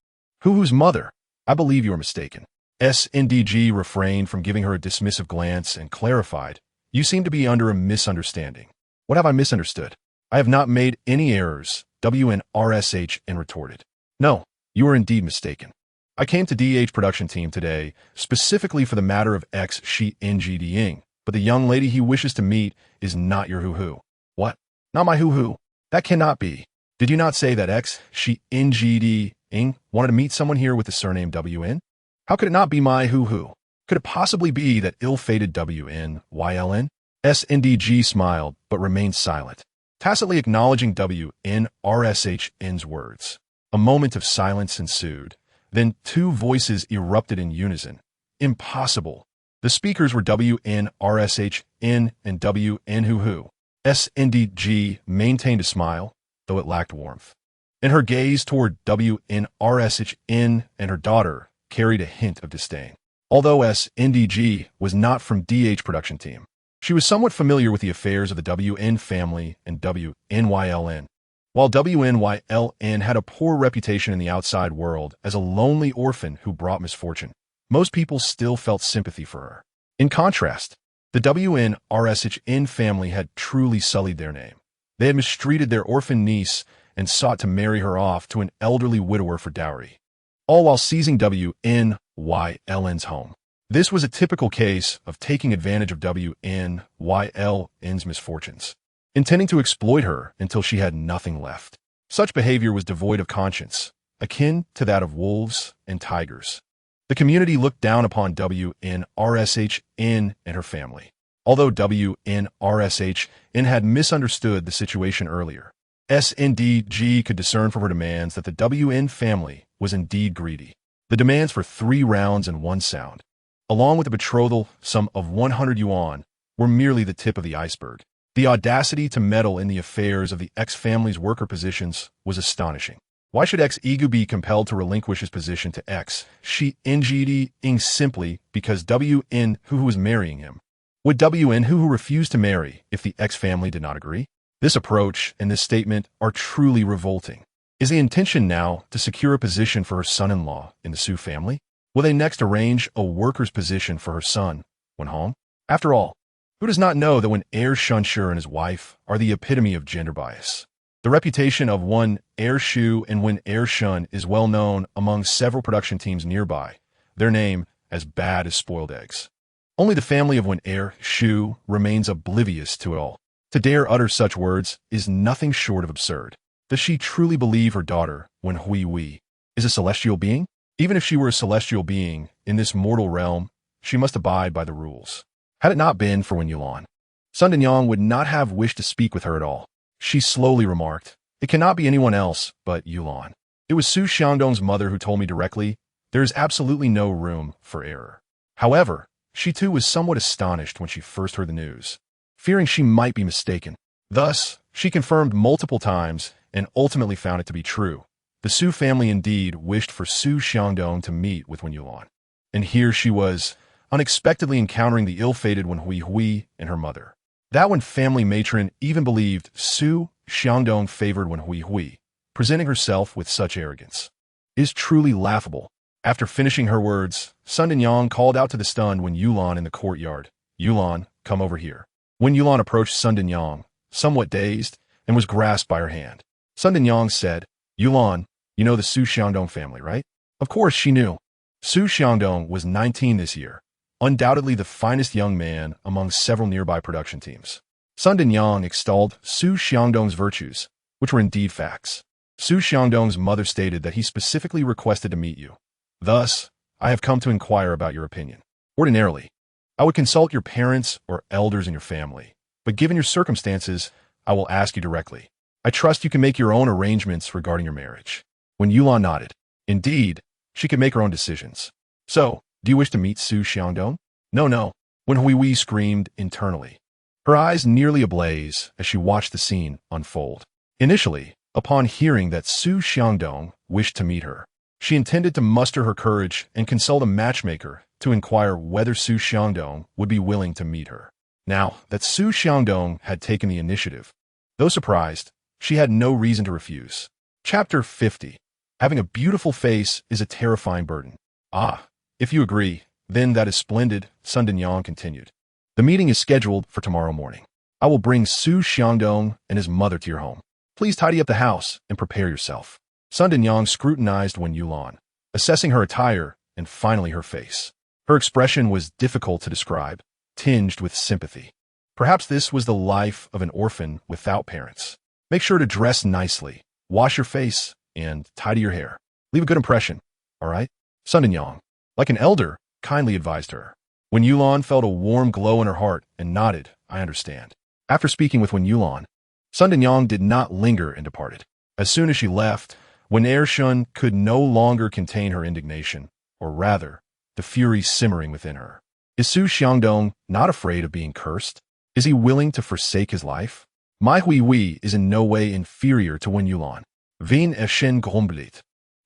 Hu's mother, I believe you are mistaken. SNDG refrained from giving her a dismissive glance and clarified, you seem to be under a misunderstanding. What have I misunderstood? I have not made any errors, WNRSH retorted. No, you are indeed mistaken. I came to DH production team today specifically for the matter of Xu Jinning, but the young lady he wishes to meet is not your Hu. What? Not my Hu? That cannot be. Did you not say that Xu Jinning wanted to meet someone here with the surname WN? How could it not be my Hu? Could it possibly be that ill-fated WNYLN? SNDG smiled, but remained silent, tacitly acknowledging WNRSHN's words. A moment of silence ensued. Then 2 voices erupted in unison. Impossible. The speakers were WNRSHN and WN Hu. SNDG maintained a smile, though it lacked warmth. And her gaze toward WNRSHN and her daughter carried a hint of disdain. Although SNDG was not from DH production team, she was somewhat familiar with the affairs of the WN family and WNYLN. While WNYLN had a poor reputation in the outside world as a lonely orphan who brought misfortune, most people still felt sympathy for her. In contrast, the WNRSHN family had truly sullied their name. They had mistreated their orphan niece and sought to marry her off to an elderly widower for dowry, all while seizing WNYLN's home. This was a typical case of taking advantage of WNYLN's misfortunes, intending to exploit her until she had nothing left. Such behavior was devoid of conscience, akin to that of wolves and tigers. The community looked down upon WNRSHN and her family. Although WNRSHN had misunderstood the situation earlier, SNDG could discern from her demands that the WN family was indeed greedy. The demands for 3 rounds and 1 sound, along with the betrothal sum of 100 yuan, were merely the tip of the iceberg. The audacity to meddle in the affairs of the X family's worker positions was astonishing. Why should Xu be compelled to relinquish his position to Xu Jinning simply because WN Hu was marrying him? Would WN Hu refuse to marry if the X family did not agree? This approach and this statement are truly revolting. Is the intention now to secure a position for her son-in-law in the Xu family? Will they next arrange a worker's position for her son when home? After all, who does not know that when Heir Shunsher and his wife are the epitome of gender bias? The reputation of one Heir Shu and one Heir Shun is well known among several production teams nearby, their name as bad as spoiled eggs. Only the family of Wen heir, Xu, remains oblivious to it all. To dare utter such words is nothing short of absurd. Does she truly believe her daughter, Wen Hui, is a celestial being? Even if she were a celestial being in this mortal realm, she must abide by the rules. Had it not been for Wen Yulan, Sun Dinyang would not have wished to speak with her at all. She slowly remarked, "It cannot be anyone else but Yulan. It was Xu Xiangdong's mother who told me directly, there is absolutely no room for error." However, she too was somewhat astonished when she first heard the news, fearing she might be mistaken. Thus, she confirmed multiple times and ultimately found it to be true. The Su family indeed wished for Xu Xiangdong to meet with Wen Yulan. And here she was, unexpectedly encountering the ill-fated Wen Hui and her mother. That Wen family matron even believed Xu Xiangdong favored Wen Hui, presenting herself with such arrogance. It is truly laughable. After finishing her words, Sun Dinyang called out to the stunned Wen Yulan in the courtyard, "Yulan, come over here." Wen Yulan approached Sun Dinyang, somewhat dazed, and was grasped by her hand. Sun Dinyang said, "Yulan, you know the Xu Xiangdong family, right?" Of course she knew. Xu Xiangdong was 19 this year, undoubtedly the finest young man among several nearby production teams. Sun Dinyang extolled Xu Xiangdong's virtues, which were indeed facts. Xu Xiangdong's mother stated that he specifically requested to meet you. Thus, I have come to inquire about your opinion. Ordinarily, I would consult your parents or elders in your family, but given your circumstances, I will ask you directly. I trust you can make your own arrangements regarding your marriage. When Yulan nodded, indeed, she could make her own decisions. So, do you wish to meet Xu Xiangdong? No. Wen Hui screamed internally, her eyes nearly ablaze as she watched the scene unfold. Initially, upon hearing that Xu Xiangdong wished to meet her, she intended to muster her courage and consult a matchmaker to inquire whether Xu Xiangdong would be willing to meet her. Now that Xu Xiangdong had taken the initiative, though surprised, she had no reason to refuse. Chapter 50. Having a beautiful face is a terrifying burden. Ah, if you agree, then that is splendid, Sun Dinyang continued. The meeting is scheduled for tomorrow morning. I will bring Xu Xiangdong and his mother to your home. Please tidy up the house and prepare yourself. Sun Dinyang scrutinized Wen Yulan, assessing her attire and finally her face. Her expression was difficult to describe, tinged with sympathy. Perhaps this was the life of an orphan without parents. Make sure to dress nicely, wash your face, and tidy your hair. Leave a good impression, all right? Sun Dinyang, like an elder, kindly advised her. Wen Yulan felt a warm glow in her heart and nodded, I understand. After speaking with Wen Yulan, Sun Dinyang did not linger and departed. As soon as she left, Wen Ershun could no longer contain her indignation, or rather, the fury simmering within her. Is Xu Xiangdong not afraid of being cursed? Is he willing to forsake his life? Mai Hui is in no way inferior to Wen Yulan. Vien Eshen Gomblit.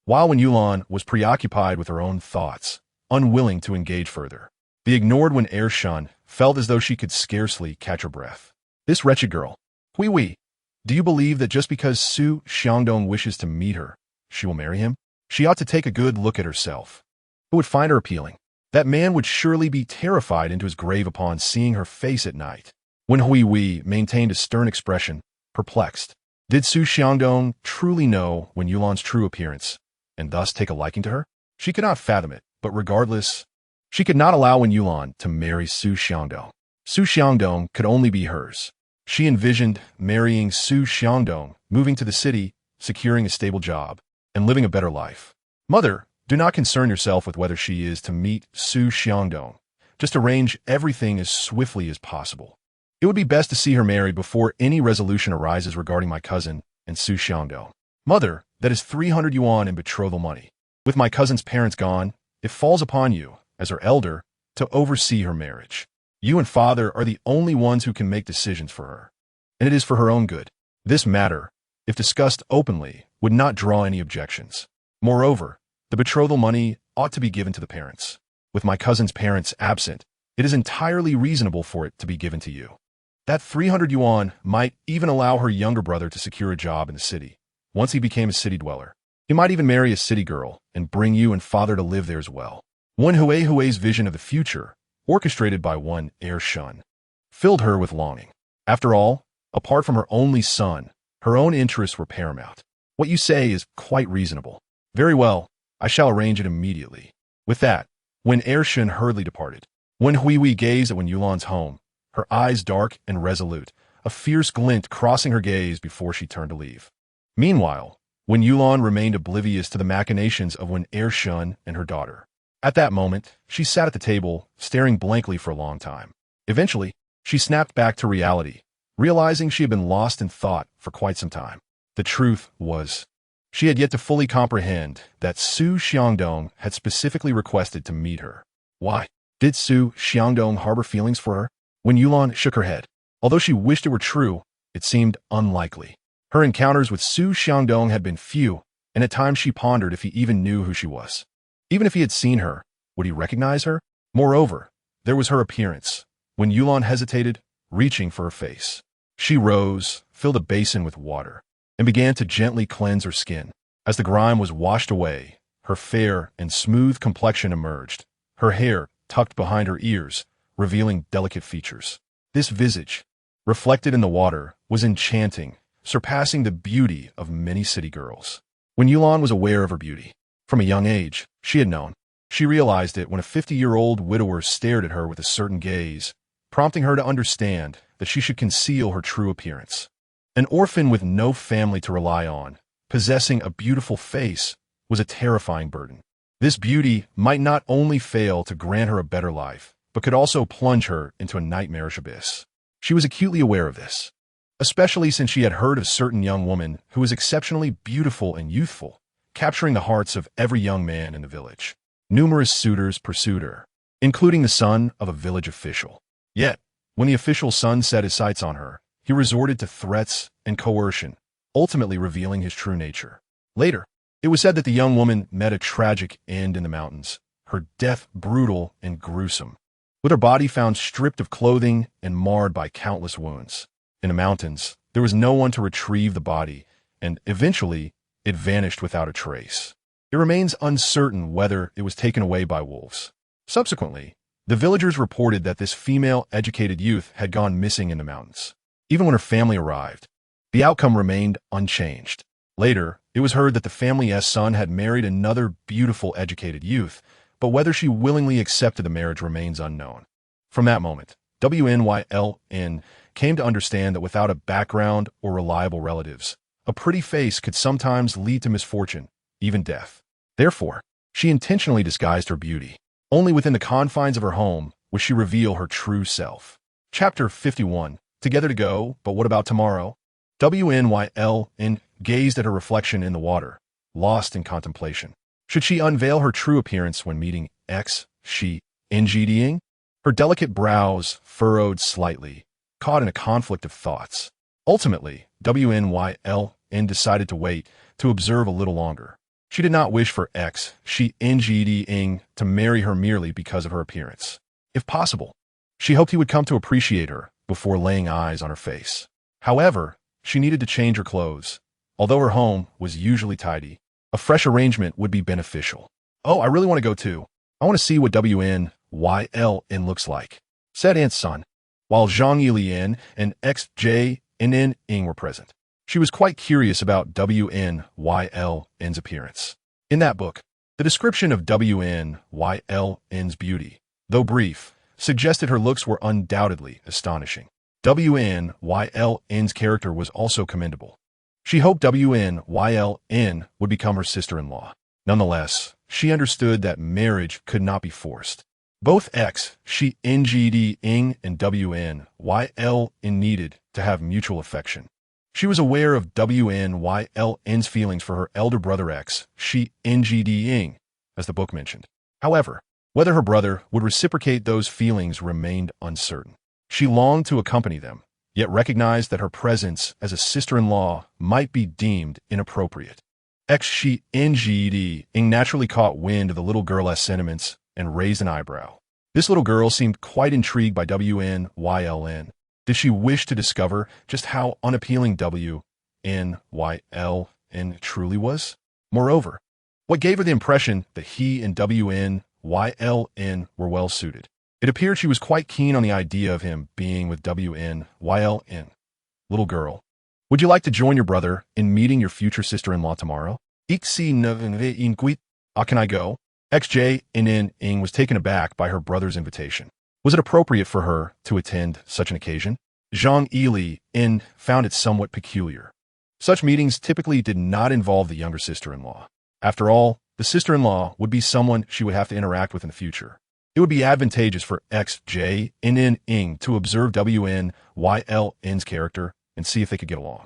While Wen Yulan was preoccupied with her own thoughts, unwilling to engage further, the ignored Wen Ershun felt as though she could scarcely catch her breath. This wretched girl, Hui, do you believe that just because Xu Xiangdong wishes to meet her, she will marry him? She ought to take a good look at herself. Who would find her appealing? That man would surely be terrified into his grave upon seeing her face at night. Wen Hui maintained a stern expression, perplexed. Did Xu Xiangdong truly know Wen Yulan's true appearance, and thus take a liking to her? She could not fathom it, but regardless, she could not allow Wen Yulan to marry Xu Xiangdong. Xu Xiangdong could only be hers. She envisioned marrying Xu Xiangdong, moving to the city, securing a stable job, and living a better life. Mother, do not concern yourself with whether she is to meet Xu Xiangdong. Just arrange everything as swiftly as possible. It would be best to see her married before any resolution arises regarding my cousin and Xu Xiangdong. Mother, that is 300 yuan in betrothal money. With my cousin's parents gone, it falls upon you, as her elder, to oversee her marriage. You and father are the only ones who can make decisions for her, and it is for her own good. This matter, if discussed openly, would not draw any objections. Moreover, the betrothal money ought to be given to the parents. With my cousin's parents absent, it is entirely reasonable for it to be given to you. That 300 yuan might even allow her younger brother to secure a job in the city. Once he became a city dweller, he might even marry a city girl and bring you and father to live there as well. Wen Hui's vision of the future, orchestrated by Wen Ershun, filled her with longing. After all, apart from her only son, her own interests were paramount. What you say is quite reasonable. Very well, I shall arrange it immediately. With that, Wen Ershun hurriedly departed. When Hui gazed at Wen Yulan's home, her eyes dark and resolute, a fierce glint crossing her gaze before she turned to leave. Meanwhile, Wen Yulan remained oblivious to the machinations of Wen Ershun and her daughter. At that moment, she sat at the table, staring blankly for a long time. Eventually, she snapped back to reality, realizing she had been lost in thought for quite some time. The truth was, she had yet to fully comprehend that Xu Xiangdong had specifically requested to meet her. Why? Did Xu Xiangdong harbor feelings for her? Wen Yulan shook her head. Although she wished it were true, it seemed unlikely. Her encounters with Xu Xiangdong had been few, and at times she pondered if he even knew who she was. Even if he had seen her, would he recognize her? Moreover, there was her appearance. Wen Yulan hesitated, reaching for her face. She rose, filled a basin with water, and began to gently cleanse her skin. As the grime was washed away, her fair and smooth complexion emerged, her hair tucked behind her ears, revealing delicate features. This visage, reflected in the water, was enchanting, surpassing the beauty of many city girls. Wen Yulan was aware of her beauty. From a young age, she had known. She realized it when a 50-year-old widower stared at her with a certain gaze, prompting her to understand that she should conceal her true appearance. An orphan with no family to rely on, possessing a beautiful face, was a terrifying burden. This beauty might not only fail to grant her a better life, but could also plunge her into a nightmarish abyss. She was acutely aware of this, especially since she had heard of a certain young woman who was exceptionally beautiful and youthful, capturing the hearts of every young man in the village. Numerous suitors pursued her, including the son of a village official. Yet, when the official's son set his sights on her, he resorted to threats and coercion, ultimately revealing his true nature. Later, it was said that the young woman met a tragic end in the mountains, her death brutal and gruesome, with her body found stripped of clothing and marred by countless wounds. In the mountains, there was no one to retrieve the body, and eventually, it vanished without a trace. It remains uncertain whether it was taken away by wolves. Subsequently, the villagers reported that this female educated youth had gone missing in the mountains. Even when her family arrived, the outcome remained unchanged. Later, it was heard that the family's son had married another beautiful educated youth, but whether she willingly accepted the marriage remains unknown. From that moment, WNYLN came to understand that without a background or reliable relatives, a pretty face could sometimes lead to misfortune, even death. Therefore, she intentionally disguised her beauty. Only within the confines of her home would she reveal her true self. Chapter 51. Together to go, but what about tomorrow? WNYLN gazed at her reflection in the water, lost in contemplation. Should she unveil her true appearance when meeting Xu Jinning? Her delicate brows furrowed slightly, caught in a conflict of thoughts. Ultimately, WNYLN decided to wait to observe a little longer. She did not wish for Xu Jinning to marry her merely because of her appearance. If possible, she hoped he would come to appreciate her before laying eyes on her face. However, she needed to change her clothes. Although her home was usually tidy, a fresh arrangement would be beneficial. "Oh, I really want to go too. I want to see what WNYLN looks like," said Aunt Sun, while Zhang Yilian and XJNN were present. She was quite curious about WNYLN's appearance. In that book, the description of WNYLN's beauty, though brief, suggested her looks were undoubtedly astonishing. WNYLN's character was also commendable. She hoped WNYLN would become her sister-in-law. Nonetheless, she understood that marriage could not be forced. Both Xu Jinning and WNYLN needed to have mutual affection. She was aware of WNYLN's feelings for her elder brother Xu Jinning, as the book mentioned. However, whether her brother would reciprocate those feelings remained uncertain. She longed to accompany them, yet recognized that her presence as a sister-in-law might be deemed inappropriate. Xu Jinning naturally caught wind of the little girl's sentiments and raised an eyebrow. This little girl seemed quite intrigued by WNYLN. Did she wish to discover just how unappealing WNYLN truly was? Moreover, what gave her the impression that he and WNYLN were well suited? It appeared she was quite keen on the idea of him being with WNYLN. "Little girl, would you like to join your brother in meeting your future sister-in-law tomorrow?" Can I go? XJNN was taken aback by her brother's invitation. Was it appropriate for her to attend such an occasion? Zhang Changzheng found it somewhat peculiar. Such meetings typically did not involve the younger sister-in-law. After all, the sister-in-law would be someone she would have to interact with in the future. It would be advantageous for Xu Jinning to observe Wen's character and see if they could get along.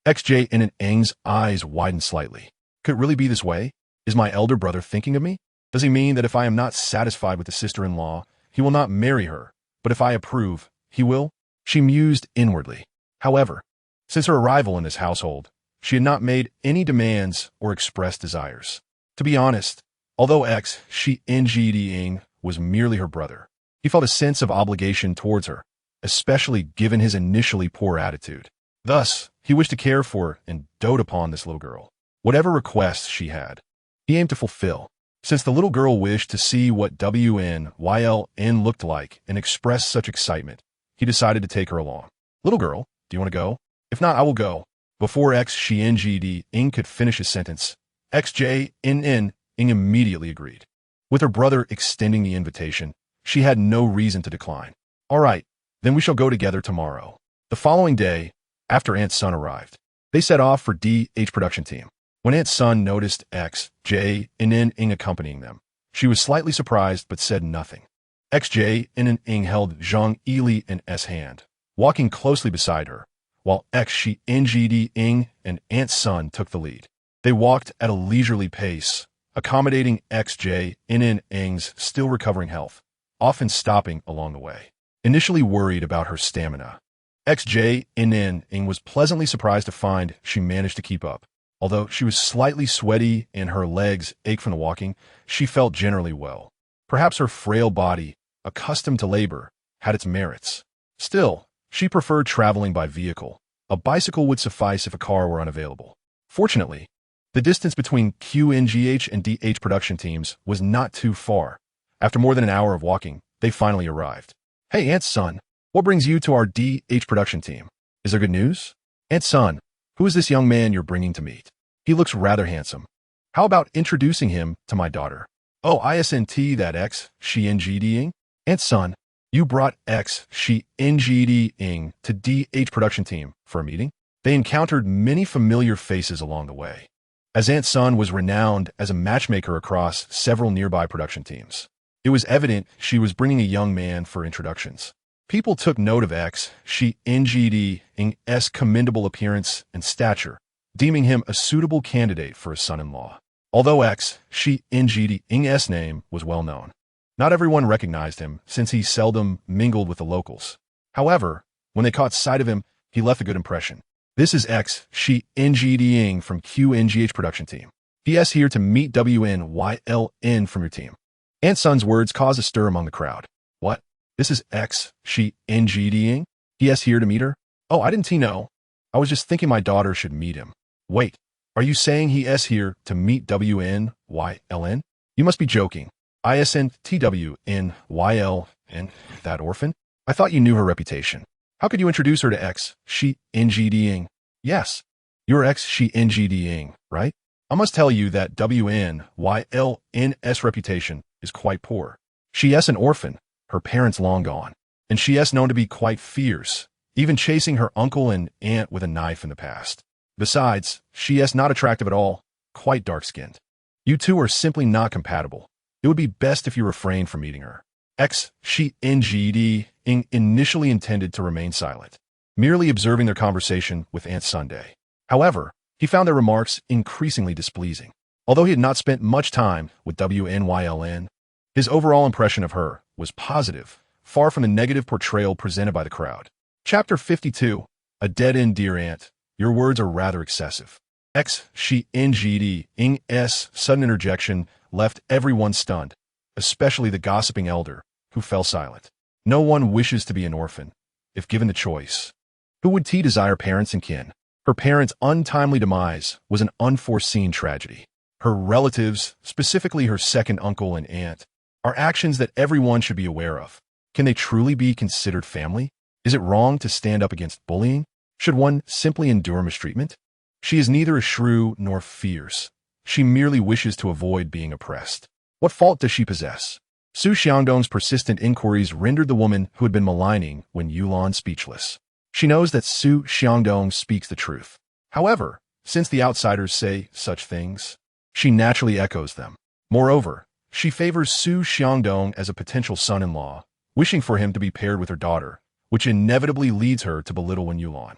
Xu Jinning's eyes widened slightly. Could it really be this way? Is my elder brother thinking of me? Does he mean that if I am not satisfied with the sister-in-law, he will not marry her, but if I approve, he will? She mused inwardly. However, since her arrival in this household, she had not made any demands or expressed desires. To be honest, although Xu Jinning was merely her brother, he felt a sense of obligation towards her, especially given his initially poor attitude. Thus, he wished to care for and dote upon this little girl. Whatever requests she had, he aimed to fulfill. Since the little girl wished to see what Wen's looked like and expressed such excitement, he decided to take her along. Little girl, do you want to go? If not, I will go. Before Xu Jinning could finish his sentence, Xu Jinning immediately agreed. With her brother extending the invitation, she had no reason to decline. All right, then we shall go together tomorrow. The following day, after Aunt's son arrived, they set off for DH production team. When Aunt's son noticed Xu Jinning accompanying them, she was slightly surprised but said nothing. Xu Jinning held Zhang Changzheng's hand, walking closely beside her, while Xu Jinning and Aunt's son took the lead. They walked at a leisurely pace, accommodating Xu Jinning's still recovering health, often stopping along the way. Initially worried about her stamina, Xu Jinning was pleasantly surprised to find she managed to keep up. Although she was slightly sweaty and her legs ached from the walking, she felt generally well. Perhaps her frail body, accustomed to labor, had its merits. Still, she preferred traveling by vehicle. A bicycle would suffice if a car were unavailable. Fortunately, the distance between QNGH and DH production teams was not too far. After more than an hour of walking, they finally arrived. Hey, Aunt's son, what brings you to our DH production team? Is there good news? Aunt's son, who is this young man you're bringing to meet? He looks rather handsome. How about introducing him to my daughter? Oh, isn't that Xu Jinning? Aunt's son, you brought Xu Jinning to DH production team for a meeting? They encountered many familiar faces along the way, as Aunt's son was renowned as a matchmaker across several nearby production teams. It was evident she was bringing a young man for introductions. People took note of Xu Jinning's commendable appearance and stature, deeming him a suitable candidate for a son-in-law. Although Xu Jinning's name was well known, not everyone recognized him since he seldom mingled with the locals. However, when they caught sight of him, he left a good impression. This is Xu Jinning from QNGH production team. He.S. here to meet WNYLN from your team. Aunt's son's words caused a stir among the crowd. What? This is Xu Jinning? He.S. here to meet her? Oh, I didn't know. I was just thinking my daughter should meet him. Wait, are you saying he.S. here to meet WNYLN? You must be joking. ISNTWNYLN, that orphan? I thought you knew her reputation. How could you introduce her to Xu Jinning? Yes, you're Xu Jinning, right? I must tell you that WNYLN's reputation is quite poor. She's an orphan, her parents long gone, and she's known to be quite fierce, even chasing her uncle and aunt with a knife in the past. Besides, she's not attractive at all, quite dark-skinned. You two are simply not compatible. It would be best if you refrained from meeting her. Xu Jinning initially intended to remain silent, merely observing their conversation with Aunt Sunday. However, he found their remarks increasingly displeasing. Although he had not spent much time with WNYLN, his overall impression of her was positive, far from the negative portrayal presented by the crowd. Chapter 52, A Dead-End Dear Aunt, your words are rather excessive. Xu Jinning's sudden interjection left everyone stunned, especially the gossiping elder, who fell silent. No one wishes to be an orphan, if given the choice. Who would desire parents and kin? Her parents' untimely demise was an unforeseen tragedy. Her relatives, specifically her second uncle and aunt, are actions that everyone should be aware of. Can they truly be considered family? Is it wrong to stand up against bullying? Should one simply endure mistreatment? She is neither a shrew nor fierce. She merely wishes to avoid being oppressed. What fault does she possess? Xu Xiangdong's persistent inquiries rendered the woman who had been maligning Wen Yulan speechless. She knows that Xu Xiangdong speaks the truth. However, since the outsiders say such things, she naturally echoes them. Moreover, she favors Xu Xiangdong as a potential son-in-law, wishing for him to be paired with her daughter, which inevitably leads her to belittle Wen Yulan.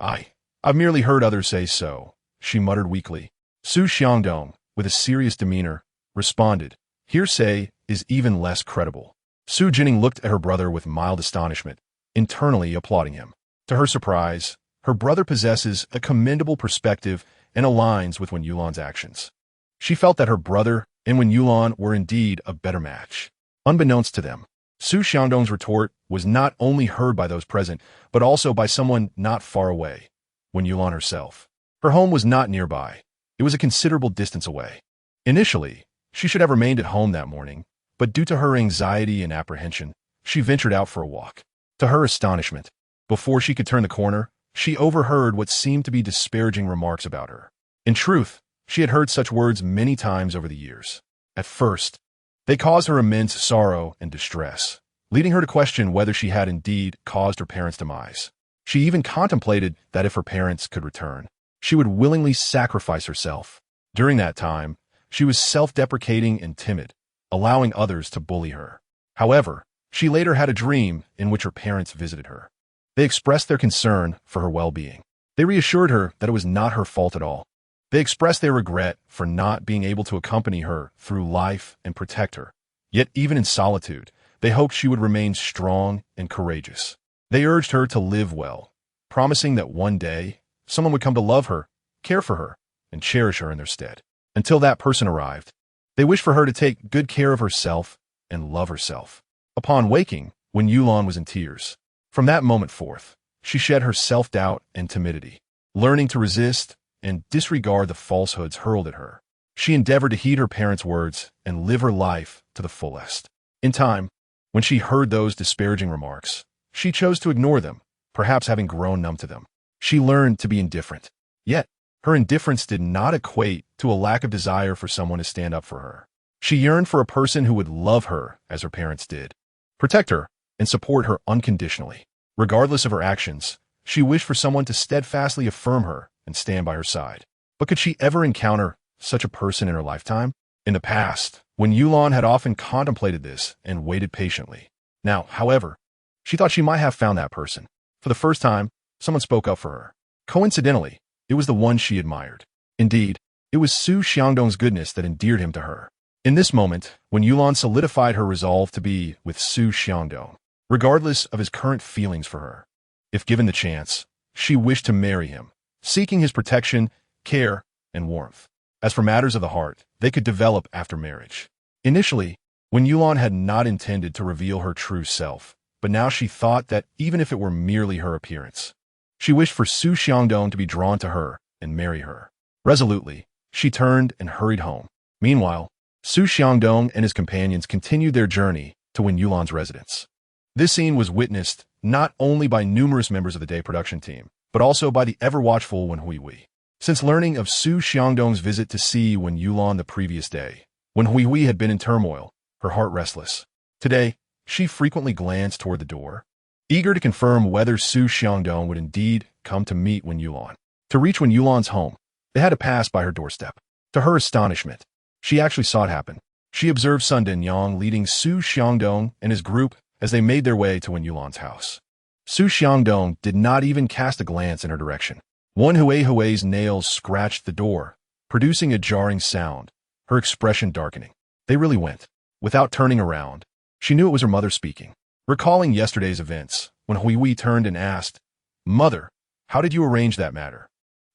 I've merely heard others say so, she muttered weakly. Xu Xiangdong, with a serious demeanor, responded, hearsay is even less credible. Xu Jinning looked at her brother with mild astonishment, internally applauding him. To her surprise, her brother possesses a commendable perspective and aligns with Wen Yulan's actions. She felt that her brother and Wen Yulan were indeed a better match. Unbeknownst to them, Xu Xiangdong's retort was not only heard by those present, but also by someone not far away, Wen Yulan herself. Her home was not nearby. It was a considerable distance away. Initially, she should have remained at home that morning, but due to her anxiety and apprehension, she ventured out for a walk. To her astonishment, before she could turn the corner, she overheard what seemed to be disparaging remarks about her. In truth, she had heard such words many times over the years. At first, they caused her immense sorrow and distress, leading her to question whether she had indeed caused her parents' demise. She even contemplated that if her parents could return, she would willingly sacrifice herself. During that time, she was self-deprecating and timid, allowing others to bully her. However, she later had a dream in which her parents visited her. They expressed their concern for her well-being. They reassured her that it was not her fault at all. They expressed their regret for not being able to accompany her through life and protect her. Yet even in solitude, they hoped she would remain strong and courageous. They urged her to live well, promising that one day, someone would come to love her, care for her, and cherish her in their stead. Until that person arrived, they wished for her to take good care of herself and love herself. Upon waking, Wen Yulan was in tears. From that moment forth, she shed her self-doubt and timidity, learning to resist and disregard the falsehoods hurled at her. She endeavored to heed her parents' words and live her life to the fullest. In time, when she heard those disparaging remarks, she chose to ignore them, perhaps having grown numb to them. She learned to be indifferent. Yet, her indifference did not equate to a lack of desire for someone to stand up for her. She yearned for a person who would love her as her parents did, protect her, and support her unconditionally. Regardless of her actions, she wished for someone to steadfastly affirm her and stand by her side. But could she ever encounter such a person in her lifetime? In the past, Wen Yulan had often contemplated this and waited patiently. Now, however, she thought she might have found that person. For the first time, someone spoke up for her. Coincidentally, it was the one she admired. Indeed, it was Xu Xiangdong's goodness that endeared him to her. In this moment, Wen Yulan solidified her resolve to be with Xu Xiangdong, regardless of his current feelings for her. If given the chance, she wished to marry him, seeking his protection, care, and warmth. As for matters of the heart, they could develop after marriage. Initially, Wen Yulan had not intended to reveal her true self, but now she thought that even if it were merely her appearance, she wished for Xu Xiangdong to be drawn to her and marry her. Resolutely, she turned and hurried home. Meanwhile, Xu Xiangdong and his companions continued their journey to Wen Yulan's residence. This scene was witnessed not only by numerous members of the day production team, but also by the ever-watchful Wen Huihui. Since learning of Xu Xiangdong's visit to see Wen Yulan the previous day, Wen Huihui had been in turmoil, her heart restless. Today, she frequently glanced toward the door, eager to confirm whether Xu Xiangdong would indeed come to meet Wen Yulan. To reach Wen Yulan's home, they had to pass by her doorstep. To her astonishment, she actually saw it happen. She observed Sun Yang leading Xu Xiangdong and his group as they made their way to Wen Yulan's house. Xu Xiangdong did not even cast a glance in her direction. Wen Huihui's nails scratched the door, producing a jarring sound, her expression darkening. They really went. Without turning around, she knew it was her mother speaking. Recalling yesterday's events, when Huihui turned and asked, "Mother, how did you arrange that matter?"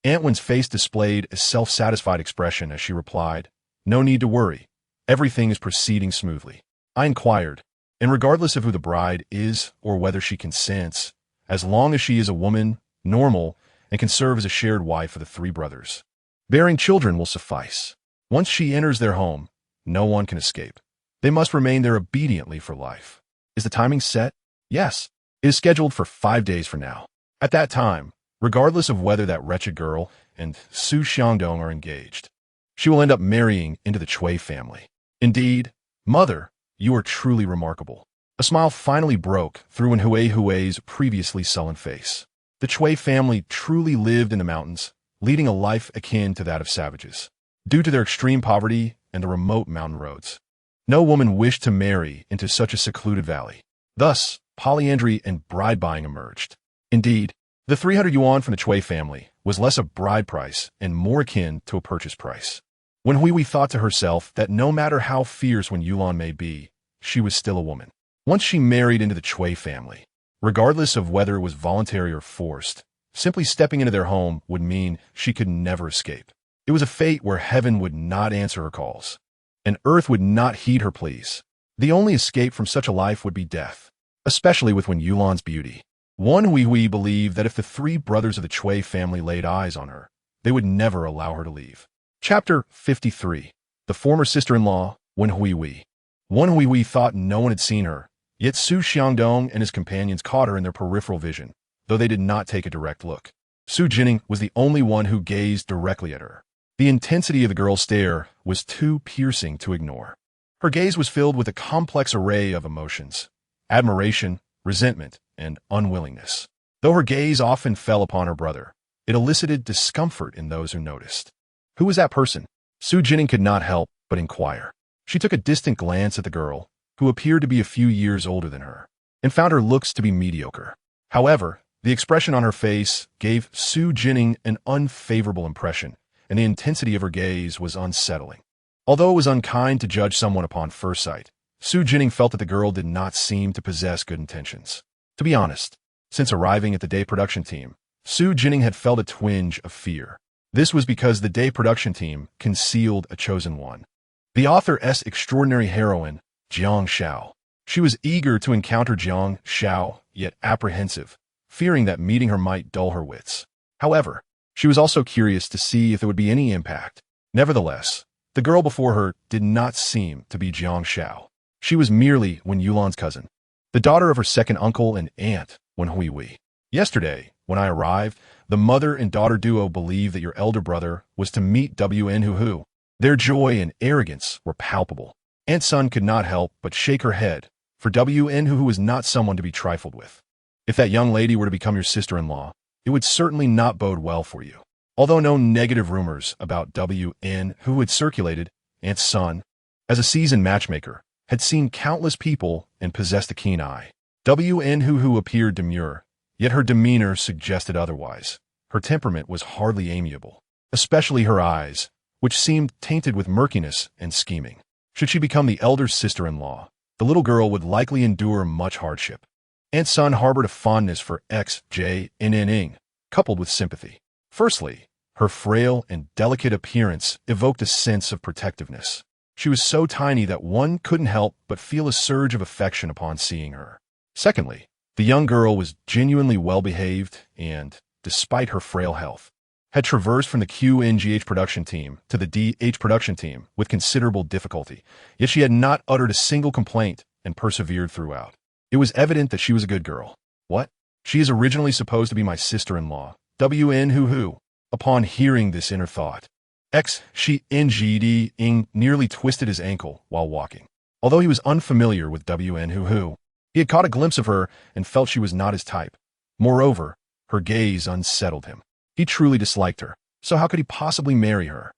Aunt Wen's face displayed a self-satisfied expression as she replied, "No need to worry. Everything is proceeding smoothly. I inquired, and regardless of who the bride is or whether she consents, as long as she is a woman, normal, and can serve as a shared wife for the three brothers, bearing children will suffice. Once she enters their home, no one can escape. They must remain there obediently for life. Is the timing set? Yes. It is scheduled for 5 days from now. At that time, regardless of whether that wretched girl and Xu Xiangdong are engaged, she will end up marrying into the Chui family. Indeed, mother, you are truly remarkable." A smile finally broke through in Hui's previously sullen face. The Chui family truly lived in the mountains, leading a life akin to that of savages. Due to their extreme poverty and the remote mountain roads, no woman wished to marry into such a secluded valley. Thus, polyandry and bride buying emerged. Indeed, the 300 yuan from the Chui family was less a bride price and more akin to a purchase price. When Hui thought to herself that no matter how fierce Wen Yulan may be, she was still a woman. Once she married into the Chui family, regardless of whether it was voluntary or forced, simply stepping into their home would mean she could never escape. It was a fate where heaven would not answer her calls, and earth would not heed her pleas. The only escape from such a life would be death, especially with Wen Yulan's beauty. One Hui believed that if the three brothers of the Chui family laid eyes on her, they would never allow her to leave. Chapter 53. The former sister-in-law, Wen Hui. One Hui thought no one had seen her, yet Xu Xiangdong and his companions caught her in their peripheral vision, though they did not take a direct look. Xu Jinning was the only one who gazed directly at her. The intensity of the girl's stare was too piercing to ignore. Her gaze was filled with a complex array of emotions: admiration, resentment, and unwillingness. Though her gaze often fell upon her brother, it elicited discomfort in those who noticed. Who was that person? Xu Jinning could not help but inquire. She took a distant glance at the girl, who appeared to be a few years older than her, and found her looks to be mediocre. However, the expression on her face gave Xu Jinning an unfavorable impression, and the intensity of her gaze was unsettling. Although it was unkind to judge someone upon first sight, Xu Jinning felt that the girl did not seem to possess good intentions. To be honest, since arriving at the day production team, Xu Jinning had felt a twinge of fear. This was because the day production team concealed a chosen one. The author's extraordinary heroine, Jiang Xiao. She was eager to encounter Jiang Xiao, yet apprehensive, fearing that meeting her might dull her wits. However, she was also curious to see if there would be any impact. Nevertheless, the girl before her did not seem to be Jiang Xiao. She was merely Wen Yulan's cousin, the daughter of her second uncle and aunt, Wen Hui. Yesterday, when I arrived, the mother and daughter duo believed that your elder brother was to meet W.N. Hu. Their joy and arrogance were palpable. Aunt Sun could not help but shake her head, for W.N. Hu was not someone to be trifled with. If that young lady were to become your sister-in-law, it would certainly not bode well for you. Although no negative rumors about W.N. Hu had circulated, Aunt Sun, as a seasoned matchmaker, had seen countless people and possessed a keen eye. W.N. Hu appeared demure, yet her demeanor suggested otherwise. Her temperament was hardly amiable, especially her eyes, which seemed tainted with murkiness and scheming. Should she become the elder sister-in-law, the little girl would likely endure much hardship. Aunt Sun harbored a fondness for Xu, coupled with sympathy. Firstly, her frail and delicate appearance evoked a sense of protectiveness. She was so tiny that one couldn't help but feel a surge of affection upon seeing her. Secondly, the young girl was genuinely well-behaved and, despite her frail health, had traversed from the QNGH production team to the DH production team with considerable difficulty, yet she had not uttered a single complaint and persevered throughout. It was evident that she was a good girl. What? She is originally supposed to be my sister-in-law, W.N. Hu. Upon hearing this inner thought, Xu Jinning nearly twisted his ankle while walking. Although he was unfamiliar with W.N. Hu, he had caught a glimpse of her and felt she was not his type. Moreover, her gaze unsettled him. He truly disliked her, so how could he possibly marry her?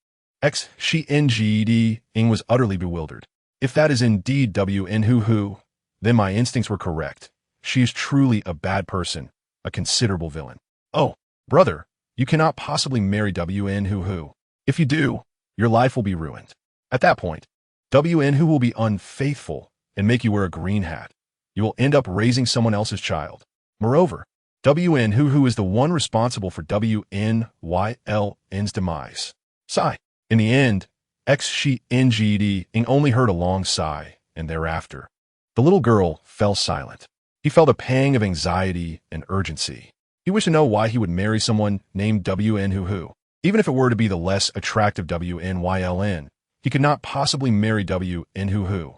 Xu Jinning was utterly bewildered. If that is indeed W.N. Hu, then my instincts were correct. She is truly a bad person, a considerable villain. Oh, brother, you cannot possibly marry W.N. Hu. If you do, your life will be ruined. At that point, W.N. Hu will be unfaithful and make you wear a green hat. You will end up raising someone else's child. Moreover, W.N. Hu is the one responsible for W.N.Y.L.'s demise. Sigh. In the end, Xu Jinning only heard a long sigh, and thereafter, the little girl fell silent. He felt a pang of anxiety and urgency. He wished to know why he would marry someone named W.N. Hu. Even if it were to be the less attractive W.N.Y.L.N., he could not possibly marry W.N. Hu.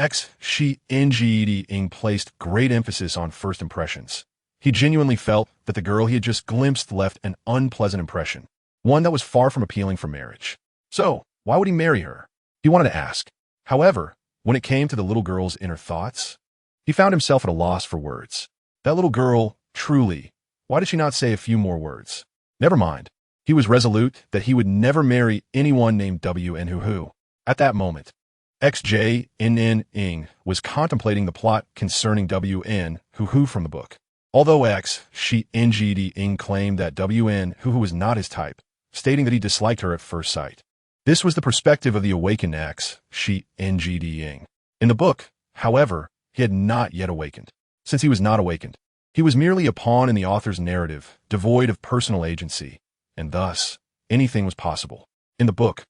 Xu Jinning placed great emphasis on first impressions. He genuinely felt that the girl he had just glimpsed left an unpleasant impression, one that was far from appealing for marriage. So, why would he marry her? He wanted to ask. However, when it came to the little girl's inner thoughts, he found himself at a loss for words. That little girl, truly, why did she not say a few more words? Never mind. He was resolute that he would never marry anyone named W.N. Hu. At that moment, Xu was contemplating the plot concerning W.N. Hu from the book. Although Xu Jinning claimed that W.N. Hu was not his type, stating that he disliked her at first sight. This was the perspective of the awakened Xu Jinning. In the book, however, he had not yet awakened. Since he was not awakened, he was merely a pawn in the author's narrative, devoid of personal agency, and thus, anything was possible. In the book,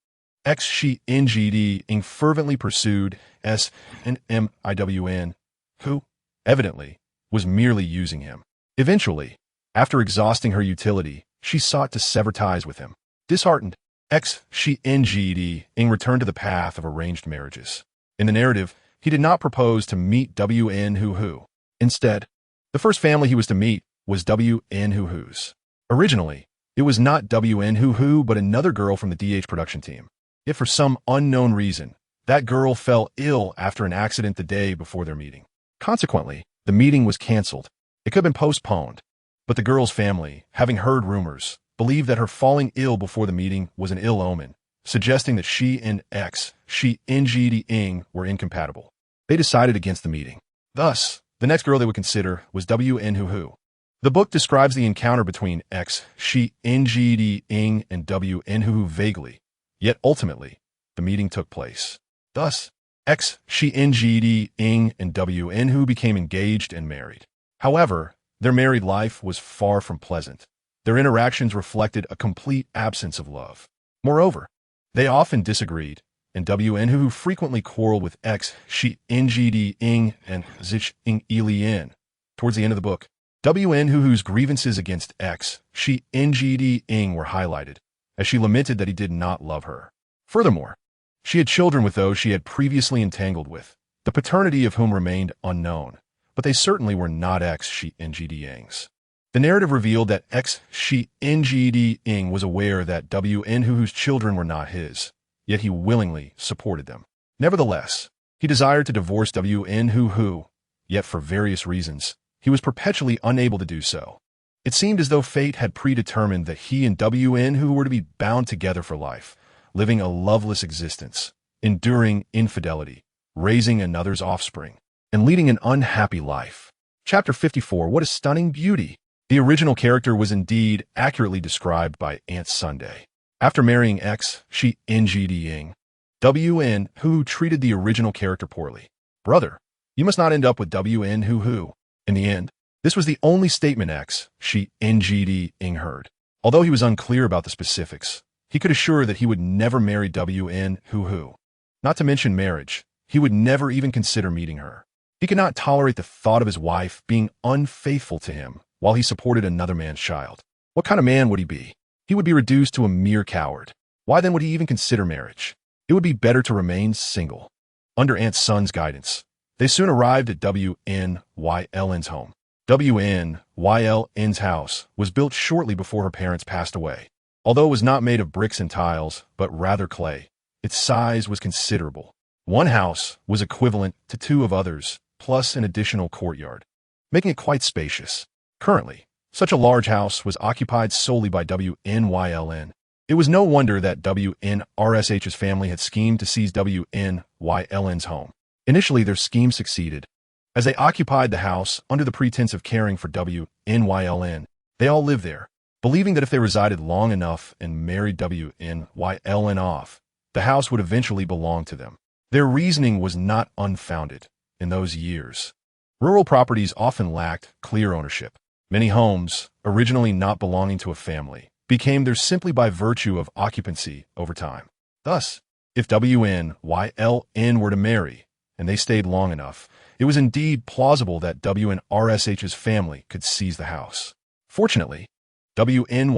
Xu Jinning fervently pursued SNMIWN, who, evidently, was merely using him. Eventually, after exhausting her utility, she sought to sever ties with him. Disheartened, Xu Jinning returned to the path of arranged marriages. In the narrative, he did not propose to meet W.N. Hu. Instead, the first family he was to meet was W.N. Hu's. Originally, it was not W.N. Hu but another girl from the DH production team. Yet for some unknown reason, that girl fell ill after an accident the day before their meeting. Consequently, the meeting was canceled. It could have been postponed, but the girl's family, having heard rumors, believed that her falling ill before the meeting was an ill omen, suggesting that she and Xu Jinning were incompatible. They decided against the meeting. Thus, the next girl they would consider was W.N. Hu. The book describes the encounter between Xu Jinning and W.N. Hu vaguely, yet ultimately, the meeting took place. Thus, Xu Jinning and W.N. Hu became engaged and married. However, their married life was far from pleasant. Their interactions reflected a complete absence of love. Moreover, they often disagreed, and W.N. Hu frequently quarreled with Xu Jinning and Zhang. Towards the end of the book, W.N. Hu's grievances against Xu Jinning were highlighted, as she lamented that he did not love her. Furthermore, she had children with those she had previously entangled with, the paternity of whom remained unknown, but they certainly were not Xu Jinning's. The narrative revealed that Xu Jinning was aware that W.N. Hu's children were not his, yet he willingly supported them. Nevertheless, he desired to divorce W.N. Hu, yet for various reasons, he was perpetually unable to do so. It seemed as though fate had predetermined that he and W.N. Hu were to be bound together for life, living a loveless existence, enduring infidelity, raising another's offspring, and leading an unhappy life. Chapter 54. What a stunning beauty! The original character was indeed accurately described by Aunt Sunday. After marrying Xu Jinning, W.N. Hu treated the original character poorly. Brother, you must not end up with W.N. Hu. In the end, this was the only statement Xu Jinning heard. Although he was unclear about the specifics, he could assure that he would never marry W.N. Hu. Not to mention marriage, he would never even consider meeting her. He could not tolerate the thought of his wife being unfaithful to him while he supported another man's child. What kind of man would he be? He would be reduced to a mere coward. Why then would he even consider marriage? It would be better to remain single. Under Aunt Sun's guidance, they soon arrived at W.N.'s home. W.N.'s house was built shortly before her parents passed away. Although it was not made of bricks and tiles, but rather clay, its size was considerable. One house was equivalent to two of others, plus an additional courtyard, making it quite spacious. Currently, such a large house was occupied solely by W.N.'. It was no wonder that W.N.'s family had schemed to seize W.N.'s home. Initially, their scheme succeeded. As they occupied the house under the pretense of caring for W.N., they all lived there, believing that if they resided long enough and married W.N. off, the house would eventually belong to them. Their reasoning was not unfounded. In those years, rural properties often lacked clear ownership. Many homes, originally not belonging to a family, became theirs simply by virtue of occupancy over time. Thus, if W.N. were to marry, and they stayed long enough, it was indeed plausible that W.N.'s family could seize the house. Fortunately, W.N.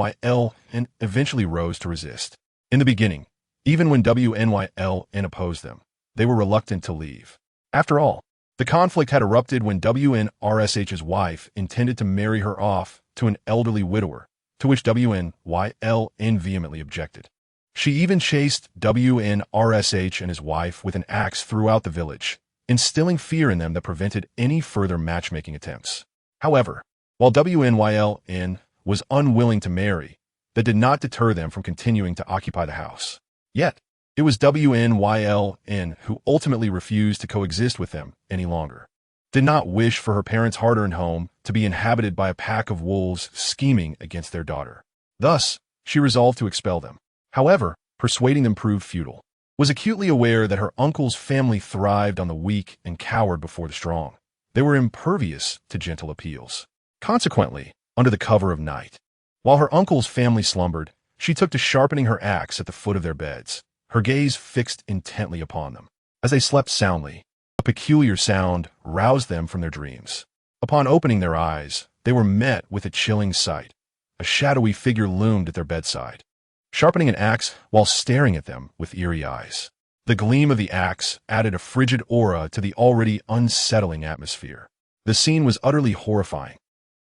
eventually rose to resist. In the beginning, even when W.N. opposed them, they were reluctant to leave. After all, the conflict had erupted when W.N.'s wife intended to marry her off to an elderly widower, to which W.N. vehemently objected. She even chased WNRSH and his wife with an axe throughout the village, instilling fear in them that prevented any further matchmaking attempts. However, while WNYLN was unwilling to marry, that did not deter them from continuing to occupy the house. Yet, it was WNYLN who ultimately refused to coexist with them any longer. Did not wish for her parents' hard-earned home to be inhabited by a pack of wolves scheming against their daughter. Thus, she resolved to expel them. However, persuading them proved futile. Was acutely aware that her uncle's family thrived on the weak and cowered before the strong. They were impervious to gentle appeals. Consequently, under the cover of night, while her uncle's family slumbered, she took to sharpening her axe at the foot of their beds, her gaze fixed intently upon them. As they slept soundly, a peculiar sound roused them from their dreams. Upon opening their eyes, they were met with a chilling sight. A shadowy figure loomed at their bedside, sharpening an axe while staring at them with eerie eyes. The gleam of the axe added a frigid aura to the already unsettling atmosphere. The scene was utterly horrifying.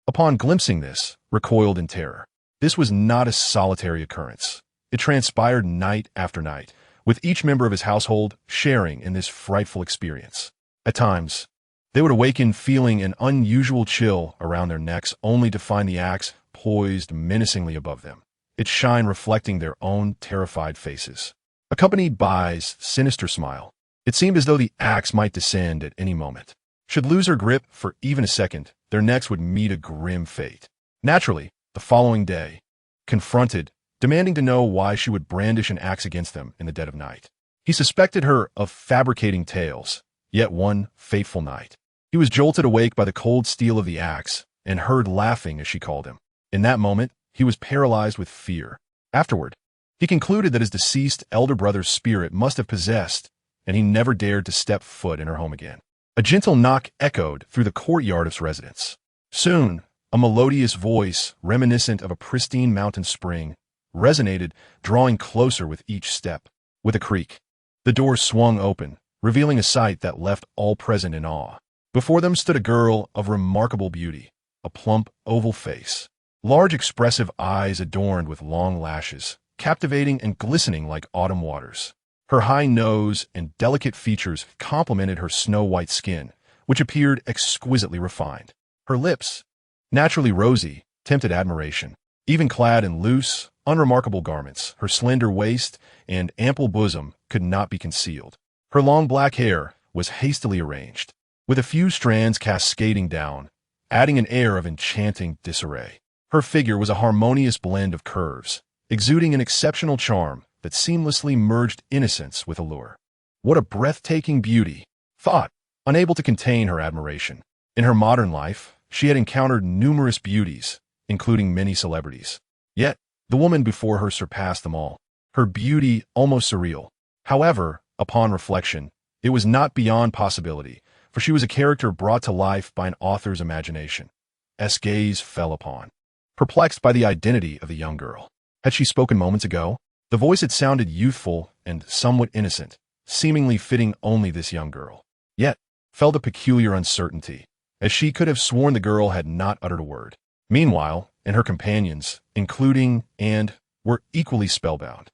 Upon glimpsing this, recoiled in terror. This was not a solitary occurrence. It transpired night after night, with each member of his household sharing in this frightful experience. At times, they would awaken feeling an unusual chill around their necks only to find the axe poised menacingly above them, its shine reflecting their own terrified faces. Accompanied by his sinister smile, it seemed as though the axe might descend at any moment. Should lose her grip for even a second, their necks would meet a grim fate. Naturally, the following day, confronted, demanding to know why she would brandish an axe against them in the dead of night. He suspected her of fabricating tales, yet one fateful night, he was jolted awake by the cold steel of the axe and heard laughing as she called him. In that moment, he was paralyzed with fear. Afterward, he concluded that his deceased elder brother's spirit must have possessed, and he never dared to step foot in her home again. A gentle knock echoed through the courtyard of his residence. Soon, a melodious voice, reminiscent of a pristine mountain spring, resonated, drawing closer with each step. With a creak, the door swung open, revealing a sight that left all present in awe. Before them stood a girl of remarkable beauty, a plump, oval face, large expressive eyes adorned with long lashes, captivating and glistening like autumn waters. Her high nose and delicate features complemented her snow-white skin, which appeared exquisitely refined. Her lips, naturally rosy, tempted admiration. Even clad in loose, unremarkable garments, her slender waist and ample bosom could not be concealed. Her long black hair was hastily arranged, with a few strands cascading down, adding an air of enchanting disarray. Her figure was a harmonious blend of curves, exuding an exceptional charm that seamlessly merged innocence with allure. What a breathtaking beauty, thought, unable to contain her admiration. In her modern life, she had encountered numerous beauties, including many celebrities. Yet, the woman before her surpassed them all, her beauty almost surreal. However, upon reflection, it was not beyond possibility, for she was a character brought to life by an author's imagination. S. gaze fell upon, perplexed by the identity of the young girl. Had she spoken moments ago? The voice had sounded youthful and somewhat innocent, seemingly fitting only this young girl. Yet, felt a peculiar uncertainty, as she could have sworn the girl had not uttered a word. Meanwhile, and her companions, including and were equally spellbound.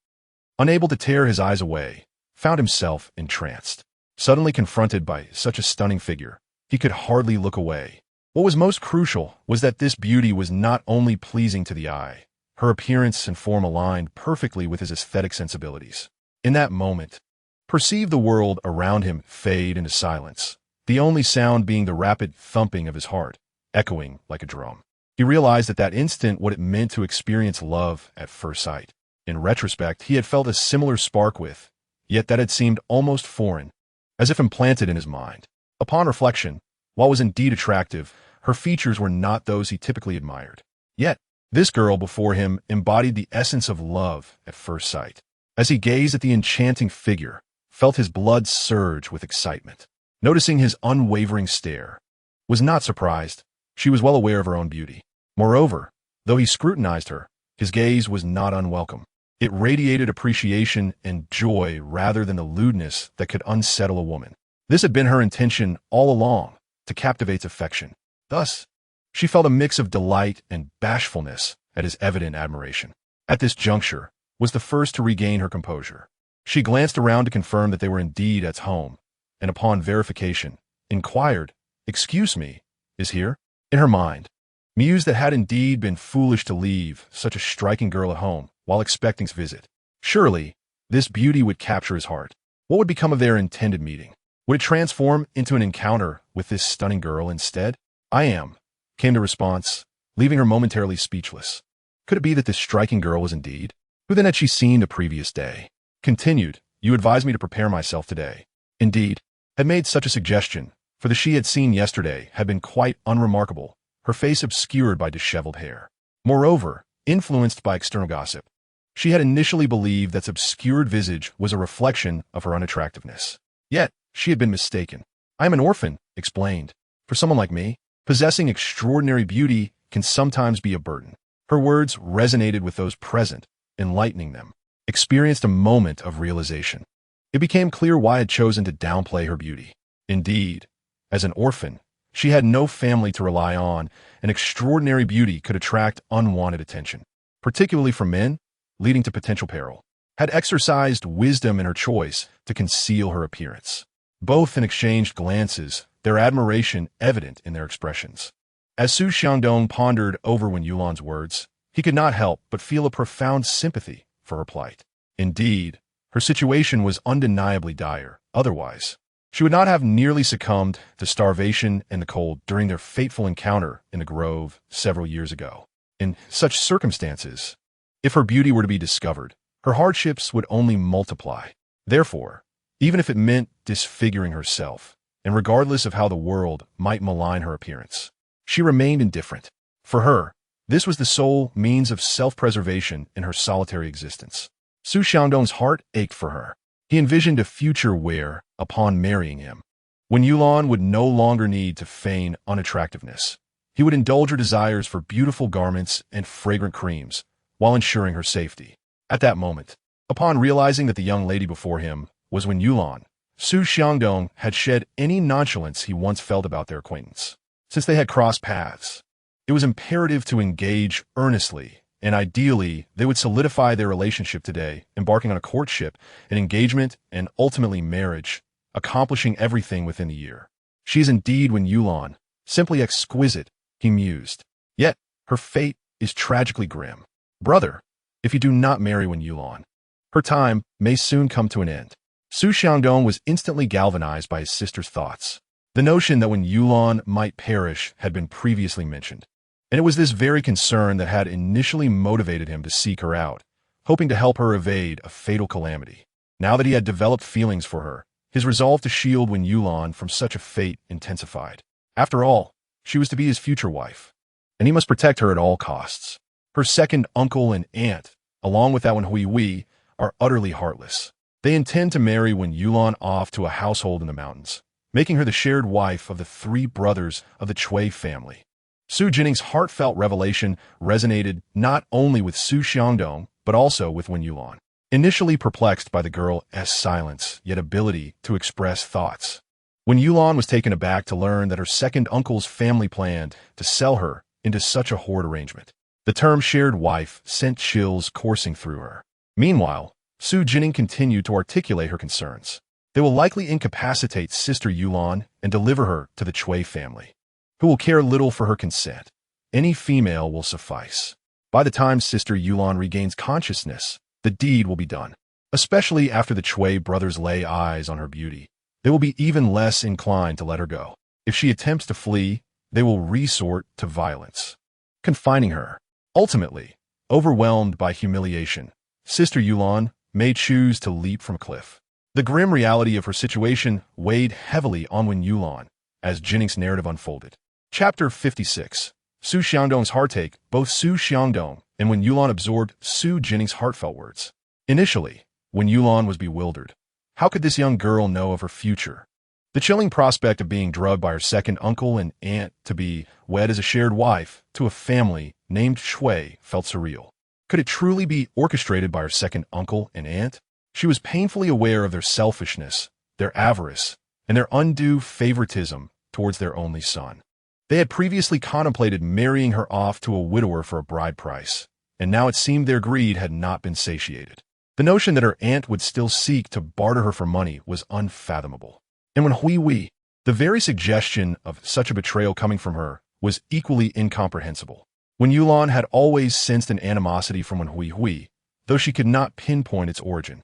Unable to tear his eyes away, found himself entranced. Suddenly confronted by such a stunning figure, he could hardly look away. What was most crucial was that this beauty was not only pleasing to the eye, her appearance and form aligned perfectly with his aesthetic sensibilities. In that moment, perceived the world around him fade into silence, the only sound being the rapid thumping of his heart, echoing like a drum. He realized at that instant what it meant to experience love at first sight. In retrospect, he had felt a similar spark with, yet that had seemed almost foreign, as if implanted in his mind. Upon reflection, while was indeed attractive, her features were not those he typically admired. Yet, this girl before him embodied the essence of love at first sight. As he gazed at the enchanting figure, felt his blood surge with excitement. Noticing his unwavering stare, was not surprised. She was well aware of her own beauty. Moreover, though he scrutinized her, his gaze was not unwelcome. It radiated appreciation and joy rather than the lewdness that could unsettle a woman. This had been her intention all along, to captivate affection. Thus, she felt a mix of delight and bashfulness at his evident admiration. At this juncture, was the first to regain her composure. She glanced around to confirm that they were indeed at home, and upon verification, inquired, "Excuse me, is here?" In her mind, mused that had indeed been foolish to leave such a striking girl at home while expecting his visit. Surely, this beauty would capture his heart. What would become of their intended meeting? Would it transform into an encounter with this stunning girl instead? "I am," came the response, leaving her momentarily speechless. Could it be that this striking girl was indeed? Who then had she seen the previous day? Continued, "You advised me to prepare myself today." Indeed, had made such a suggestion, for the she had seen yesterday had been quite unremarkable, her face obscured by disheveled hair. Moreover, influenced by external gossip, she had initially believed that obscured visage was a reflection of her unattractiveness. Yet, she had been mistaken. "I am an orphan," explained. "For someone like me, possessing extraordinary beauty can sometimes be a burden." Her words resonated with those present, enlightening them. Experienced a moment of realization. It became clear why I had chosen to downplay her beauty. Indeed, as an orphan, she had no family to rely on, and extraordinary beauty could attract unwanted attention, particularly from men, leading to potential peril. Had exercised wisdom in her choice to conceal her appearance. Both had exchanged glances, their admiration evident in their expressions. As Xu Jinning pondered over Wen Yulan's words, he could not help but feel a profound sympathy for her plight. Indeed, her situation was undeniably dire. Otherwise, she would not have nearly succumbed to starvation and the cold during their fateful encounter in the grove several years ago. In such circumstances, if her beauty were to be discovered, her hardships would only multiply. Therefore, even if it meant disfiguring herself, and regardless of how the world might malign her appearance, she remained indifferent. For her, this was the sole means of self-preservation in her solitary existence. Xu Jining's heart ached for her. He envisioned a future where, upon marrying him, Wen Yulan would no longer need to feign unattractiveness. He would indulge her desires for beautiful garments and fragrant creams, while ensuring her safety. At that moment, upon realizing that the young lady before him was Wen Yulan, Xu Jinning had shed any nonchalance he once felt about their acquaintance. Since they had crossed paths, it was imperative to engage earnestly, and ideally, they would solidify their relationship today, embarking on a courtship, an engagement, and ultimately marriage, accomplishing everything within the year. She is indeed Wen Yulan, simply exquisite, he mused. Yet, her fate is tragically grim. Brother, if you do not marry Wen Yulan, her time may soon come to an end. Xu Jinning was instantly galvanized by his sister's thoughts. The notion that Wen Yulan might perish had been previously mentioned, and it was this very concern that had initially motivated him to seek her out, hoping to help her evade a fatal calamity. Now that he had developed feelings for her, his resolve to shield Wen Yulan from such a fate intensified. After all, she was to be his future wife, and he must protect her at all costs. Her second uncle and aunt, along with that Wen Huihui, are utterly heartless. They intend to marry Wen Yulan off to a household in the mountains, making her the shared wife of the three brothers of the Chui family. Xu Jinning's heartfelt revelation resonated not only with Xu Jinning, but also with Wen Yulan. Initially perplexed by the girl's silence, yet ability to express thoughts, Wen Yulan was taken aback to learn that her second uncle's family planned to sell her into such a horrid arrangement. The term shared wife sent chills coursing through her. Meanwhile, Xu Jinning continued to articulate her concerns. They will likely incapacitate Sister Yulan and deliver her to the Chui family, who will care little for her consent. Any female will suffice. By the time Sister Yulan regains consciousness, the deed will be done. Especially after the Chui brothers lay eyes on her beauty, they will be even less inclined to let her go. If she attempts to flee, they will resort to violence, confining her. Ultimately, overwhelmed by humiliation, Sister Yulan may choose to leap from a cliff. The grim reality of her situation weighed heavily on Wen Yulan as Jinning's narrative unfolded. Chapter 56. Xu Jining's heartache. Both Xu Jinning and Wen Yulan absorbed Xu Jinning's heartfelt words. Initially, Wen Yulan was bewildered. How could this young girl know of her future? The chilling prospect of being drugged by her second uncle and aunt to be wed as a shared wife to a family named Chui felt surreal. Could it truly be orchestrated by her second uncle and aunt? She was painfully aware of their selfishness, their avarice, and their undue favoritism towards their only son. They had previously contemplated marrying her off to a widower for a bride price, and now it seemed their greed had not been satiated. The notion that her aunt would still seek to barter her for money was unfathomable. And when Hui, the very suggestion of such a betrayal coming from her was equally incomprehensible. When Yulan had always sensed an animosity from Wen Hui, though she could not pinpoint its origin,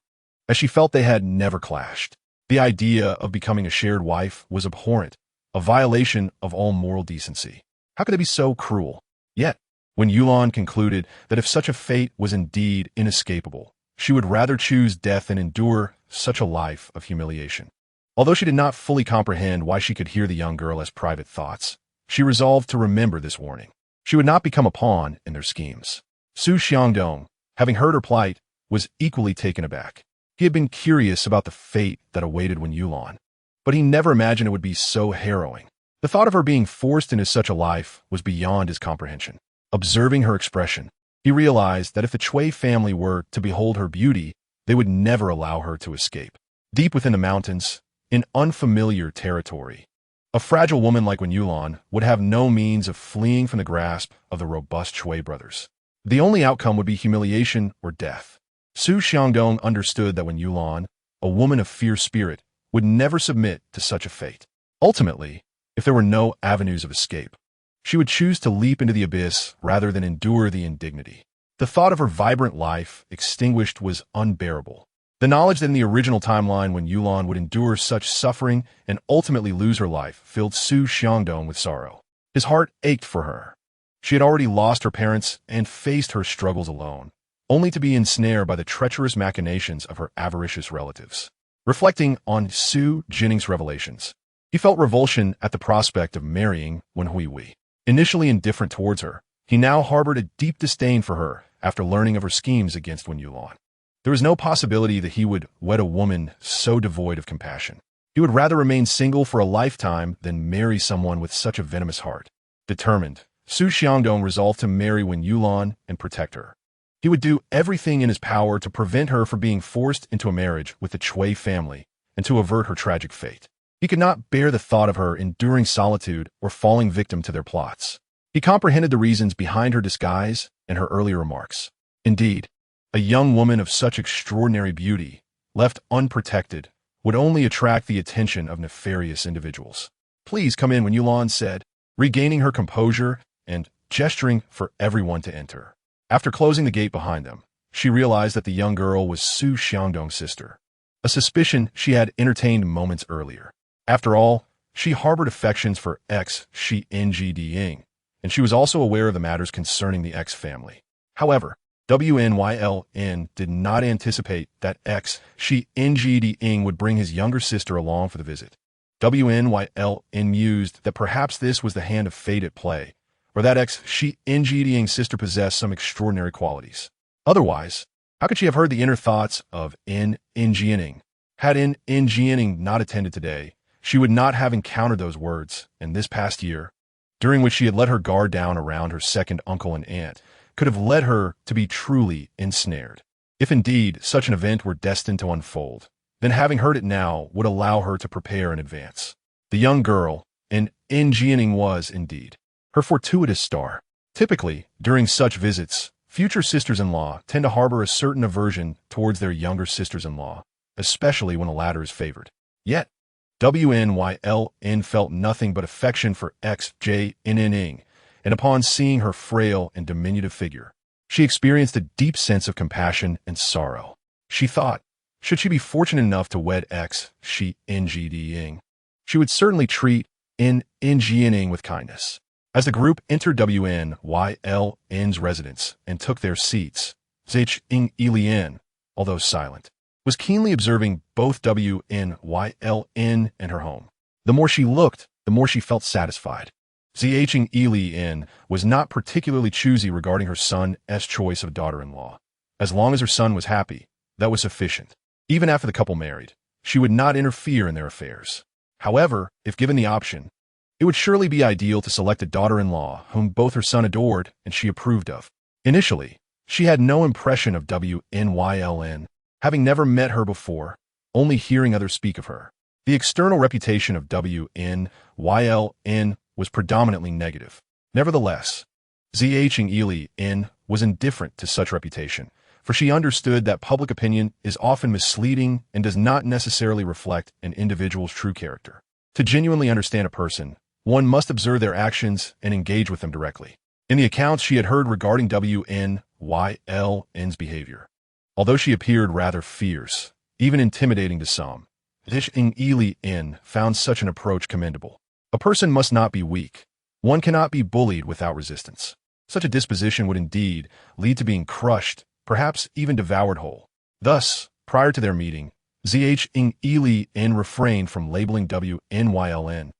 as she felt they had never clashed. The idea of becoming a shared wife was abhorrent, a violation of all moral decency. How could they be so cruel? Yet, when Yulan concluded that if such a fate was indeed inescapable, she would rather choose death than endure such a life of humiliation. Although she did not fully comprehend why she could hear the young girl as private thoughts, she resolved to remember this warning. She would not become a pawn in their schemes. Xu Jinning, having heard her plight, was equally taken aback. He had been curious about the fate that awaited Wen Yulan, but he never imagined it would be so harrowing. The thought of her being forced into such a life was beyond his comprehension. Observing her expression, he realized that if the Chui family were to behold her beauty, they would never allow her to escape. Deep within the mountains, in unfamiliar territory, a fragile woman like Wen Yulan would have no means of fleeing from the grasp of the robust Chui brothers. The only outcome would be humiliation or death. Xu Jinning understood that Wen Yulan, a woman of fierce spirit, would never submit to such a fate. Ultimately, if there were no avenues of escape, she would choose to leap into the abyss rather than endure the indignity. The thought of her vibrant life extinguished was unbearable. The knowledge that in the original timeline Wen Yulan would endure such suffering and ultimately lose her life filled Xu Jinning with sorrow. His heart ached for her. She had already lost her parents and faced her struggles alone, only to be ensnared by the treacherous machinations of her avaricious relatives. Reflecting on Xu Jinning's revelations, he felt revulsion at the prospect of marrying Wen Hui. Initially indifferent towards her, he now harbored a deep disdain for her after learning of her schemes against Wen Yulan. There was no possibility that he would wed a woman so devoid of compassion. He would rather remain single for a lifetime than marry someone with such a venomous heart. Determined, Xu Jinning resolved to marry Wen Yulan and protect her. He would do everything in his power to prevent her from being forced into a marriage with the Chui family and to avert her tragic fate. He could not bear the thought of her enduring solitude or falling victim to their plots. He comprehended the reasons behind her disguise and her earlier remarks. Indeed, a young woman of such extraordinary beauty, left unprotected, would only attract the attention of nefarious individuals. "Please come in," Wen Yulan said, regaining her composure and gesturing for everyone to enter. After closing the gate behind them, she realized that the young girl was Xu Jining's sister, a suspicion she had entertained moments earlier. After all, she harbored affections for Xu Jinning, and she was also aware of the matters concerning the X family. However, Wnyln did not anticipate that Xu Jinning would bring his younger sister along for the visit. Wnyln mused that perhaps this was the hand of fate at play, or that Xu Jinning's sister possessed some extraordinary qualities. Otherwise, how could she have heard the inner thoughts of Jinning? Had Jinning not attended today, she would not have encountered those words, and this past year, during which she had let her guard down around her second uncle and aunt, could have led her to be truly ensnared. If indeed such an event were destined to unfold, then having heard it now would allow her to prepare in advance. The young girl, Jinning, was, indeed, her fortuitous star. Typically, during such visits, future sisters-in-law tend to harbor a certain aversion towards their younger sisters-in-law, especially when the latter is favored. Yet, Wnyln felt nothing but affection for Xu Jinning, and upon seeing her frail and diminutive figure, she experienced a deep sense of compassion and sorrow. She thought, should she be fortunate enough to wed Xu Jinning, she would certainly treat Jinning with kindness. As the group entered Wnyln's residence and took their seats, Zhang, although silent, was keenly observing both Wnyln and her home. The more she looked, the more she felt satisfied. Zhang was not particularly choosy regarding her son's choice of daughter-in-law. As long as her son was happy, that was sufficient. Even after the couple married, she would not interfere in their affairs. However, if given the option, it would surely be ideal to select a daughter-in-law whom both her son adored and she approved of. Initially, she had no impression of Wnyln, having never met her before, only hearing others speak of her. The external reputation of Wnyln was predominantly negative. Nevertheless, Zhang was indifferent to such reputation, for she understood that public opinion is often misleading and does not necessarily reflect an individual's true character. To genuinely understand a person, one must observe their actions and engage with them directly. In the accounts she had heard regarding WNYLN's behavior, although she appeared rather fierce, even intimidating to some, Zhang found such an approach commendable. A person must not be weak. One cannot be bullied without resistance. Such a disposition would indeed lead to being crushed, perhaps even devoured whole. Thus, prior to their meeting, Zhang refrained from labeling WNYLN,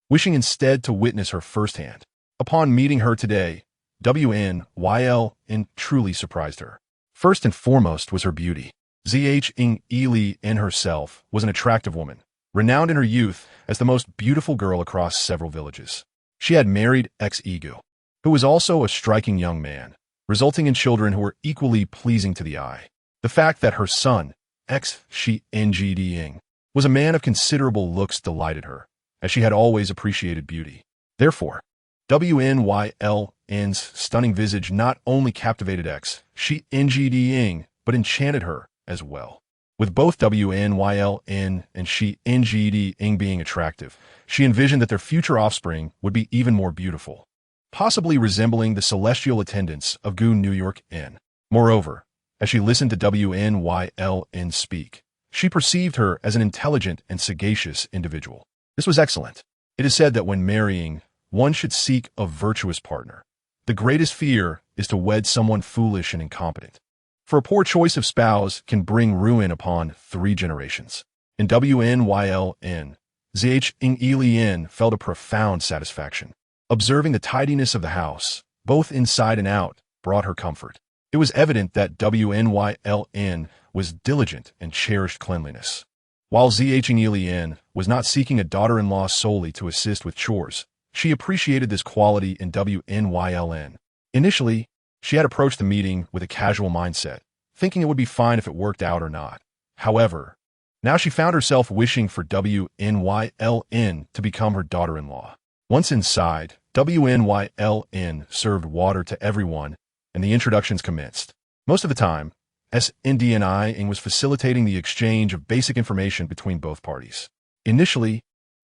wishing instead to witness her firsthand. Upon meeting her today, WNYLN truly surprised her. First and foremost was her beauty. Zhang herself was an attractive woman, renowned in her youth as the most beautiful girl across several villages. She had married Xu, who was also a striking young man, resulting in children who were equally pleasing to the eye. The fact that her son, Xu Jinning, was a man of considerable looks delighted her, as she had always appreciated beauty. Therefore, WNYLN's stunning visage not only captivated Xu Jinning, but enchanted her as well. With both WNYLN and Xu Jinning being attractive, she envisioned that their future offspring would be even more beautiful, possibly resembling the celestial attendants of Gu New York N. Moreover, as she listened to WNYLN speak, she perceived her as an intelligent and sagacious individual. This was excellent. It is said that when marrying, one should seek a virtuous partner. The greatest fear is to wed someone foolish and incompetent, for a poor choice of spouse can bring ruin upon 3 generations. In WNYLN, Zhang felt a profound satisfaction. Observing the tidiness of the house, both inside and out, brought her comfort. It was evident that WNYLN was diligent and cherished cleanliness. While Zhang was not seeking a daughter-in-law solely to assist with chores, she appreciated this quality in WNYLN. Initially, she had approached the meeting with a casual mindset, thinking it would be fine if it worked out or not. However, now she found herself wishing for WNYLN to become her daughter-in-law. Once inside, WNYLN served water to everyone, and the introductions commenced. Most of the time, SNDNI was facilitating the exchange of basic information between both parties. Initially,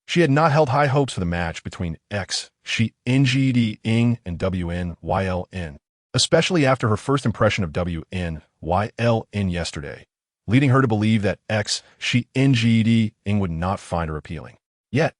she had not held high hopes for the match between Xu Jinning and WNYLN, especially after her first impression of WNYLN yesterday, leading her to believe that Xu Jinning would not find her appealing. Yet,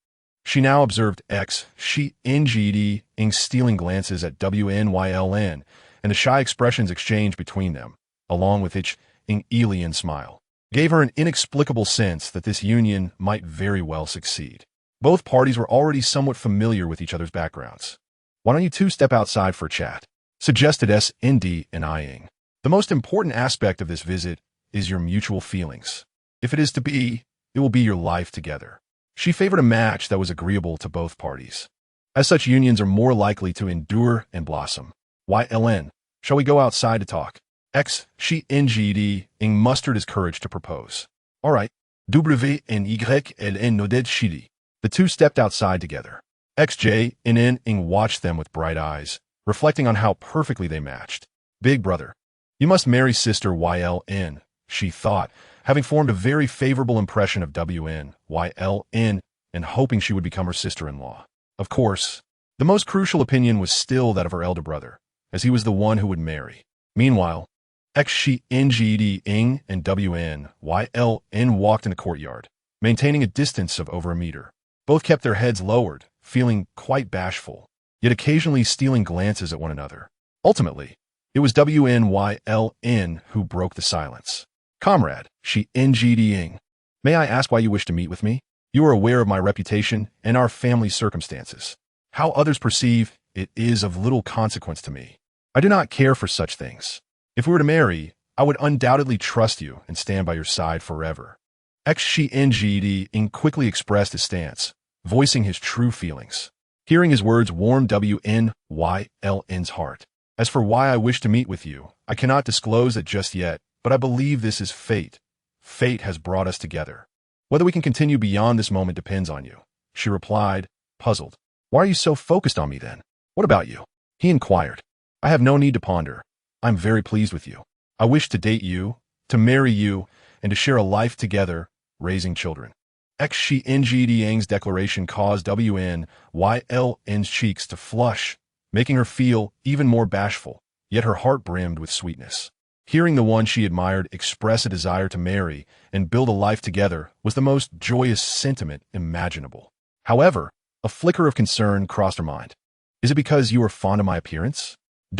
she now observed Xu Jinning stealing glances at WNYLN and the shy expressions exchanged between them, along with Jin's smile, gave her an inexplicable sense that this union might very well succeed. Both parties were already somewhat familiar with each other's backgrounds. "Why don't you two step outside for a chat?" suggested SNDNI. "The most important aspect of this visit is your mutual feelings. If it is to be, it will be your life together." She favored a match that was agreeable to both parties, as such unions are more likely to endure and blossom. "YLN, shall we go outside to talk?" Xu Jinning mustered his courage to propose. "All right, WNYLN nodded shidi." The two stepped outside together. Xu watched them with bright eyes, reflecting on how perfectly they matched. "Big brother, you must marry sister YLN," she thought, having formed a very favorable impression of WNYLN and hoping she would become her sister-in-law. Of course, the most crucial opinion was still that of her elder brother, as he was the one who would marry. Meanwhile, Xu Jinning and WNYLN walked in the courtyard, maintaining a distance of over a meter. Both kept their heads lowered, feeling quite bashful, yet occasionally stealing glances at one another. Ultimately, it was WNYLN who broke the silence. "Comrade, Xu Jinning, may I ask why you wish to meet with me? You are aware of my reputation and our family circumstances. How others perceive it is of little consequence to me. I do not care for such things. If we were to marry, I would undoubtedly trust you and stand by your side forever." Xu Jinning quickly expressed his stance, voicing his true feelings. Hearing his words warmed WNYLN's heart. "As for why I wish to meet with you, I cannot disclose it just yet, but I believe this is fate. Fate has brought us together. Whether we can continue beyond this moment depends on you," she replied, puzzled. "Why are you so focused on me then? What about you?" he inquired. "I have no need to ponder. I'm very pleased with you. I wish to date you, to marry you, and to share a life together, raising children. Xu Jining's declaration caused Wnyln's cheeks to flush, making her feel even more bashful, yet her heart brimmed with sweetness. Hearing the one she admired express a desire to marry and build a life together was the most joyous sentiment imaginable. However, a flicker of concern crossed her mind. Is it because you are fond of my appearance? If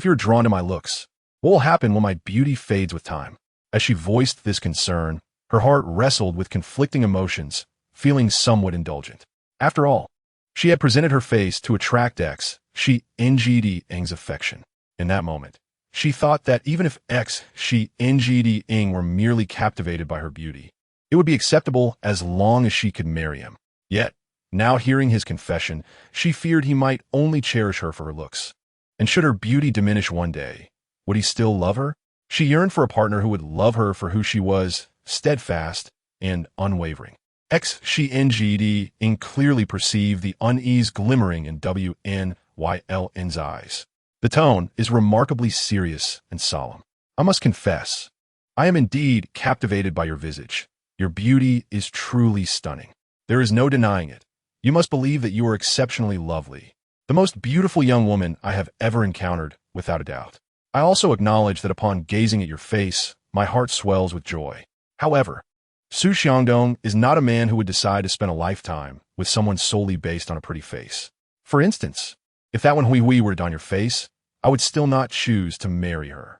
you're drawn to my looks, what will happen when my beauty fades with time? As she voiced this concern, her heart wrestled with conflicting emotions, feeling somewhat indulgent. After all, she had presented her face to attract Xu Jining's affection. In that moment, she thought that even if Xu Jinning were merely captivated by her beauty, it would be acceptable as long as she could marry him. Yet, now hearing his confession, she feared he might only cherish her for her looks. And should her beauty diminish one day, would he still love her? She yearned for a partner who would love her for who she was, steadfast and unwavering. Xu Jinning clearly perceived the unease glimmering in Wnyln's eyes. The tone is remarkably serious and solemn. I must confess, I am indeed captivated by your visage. Your beauty is truly stunning. There is no denying it. You must believe that you are exceptionally lovely. The most beautiful young woman I have ever encountered, without a doubt. I also acknowledge that upon gazing at your face, my heart swells with joy. However, Xu Jinning is not a man who would decide to spend a lifetime with someone solely based on a pretty face. For instance, if that one Hui were on your face, I would still not choose to marry her.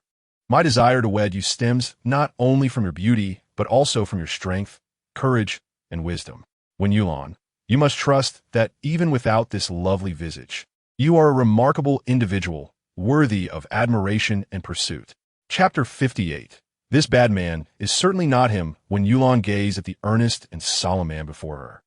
My desire to wed you stems not only from your beauty, but also from your strength, courage, and wisdom. When Yulan, you must trust that even without this lovely visage, you are a remarkable individual, worthy of admiration and pursuit. Chapter 58. This bad man is certainly not him when Yulan gazed at the earnest and solemn man before her,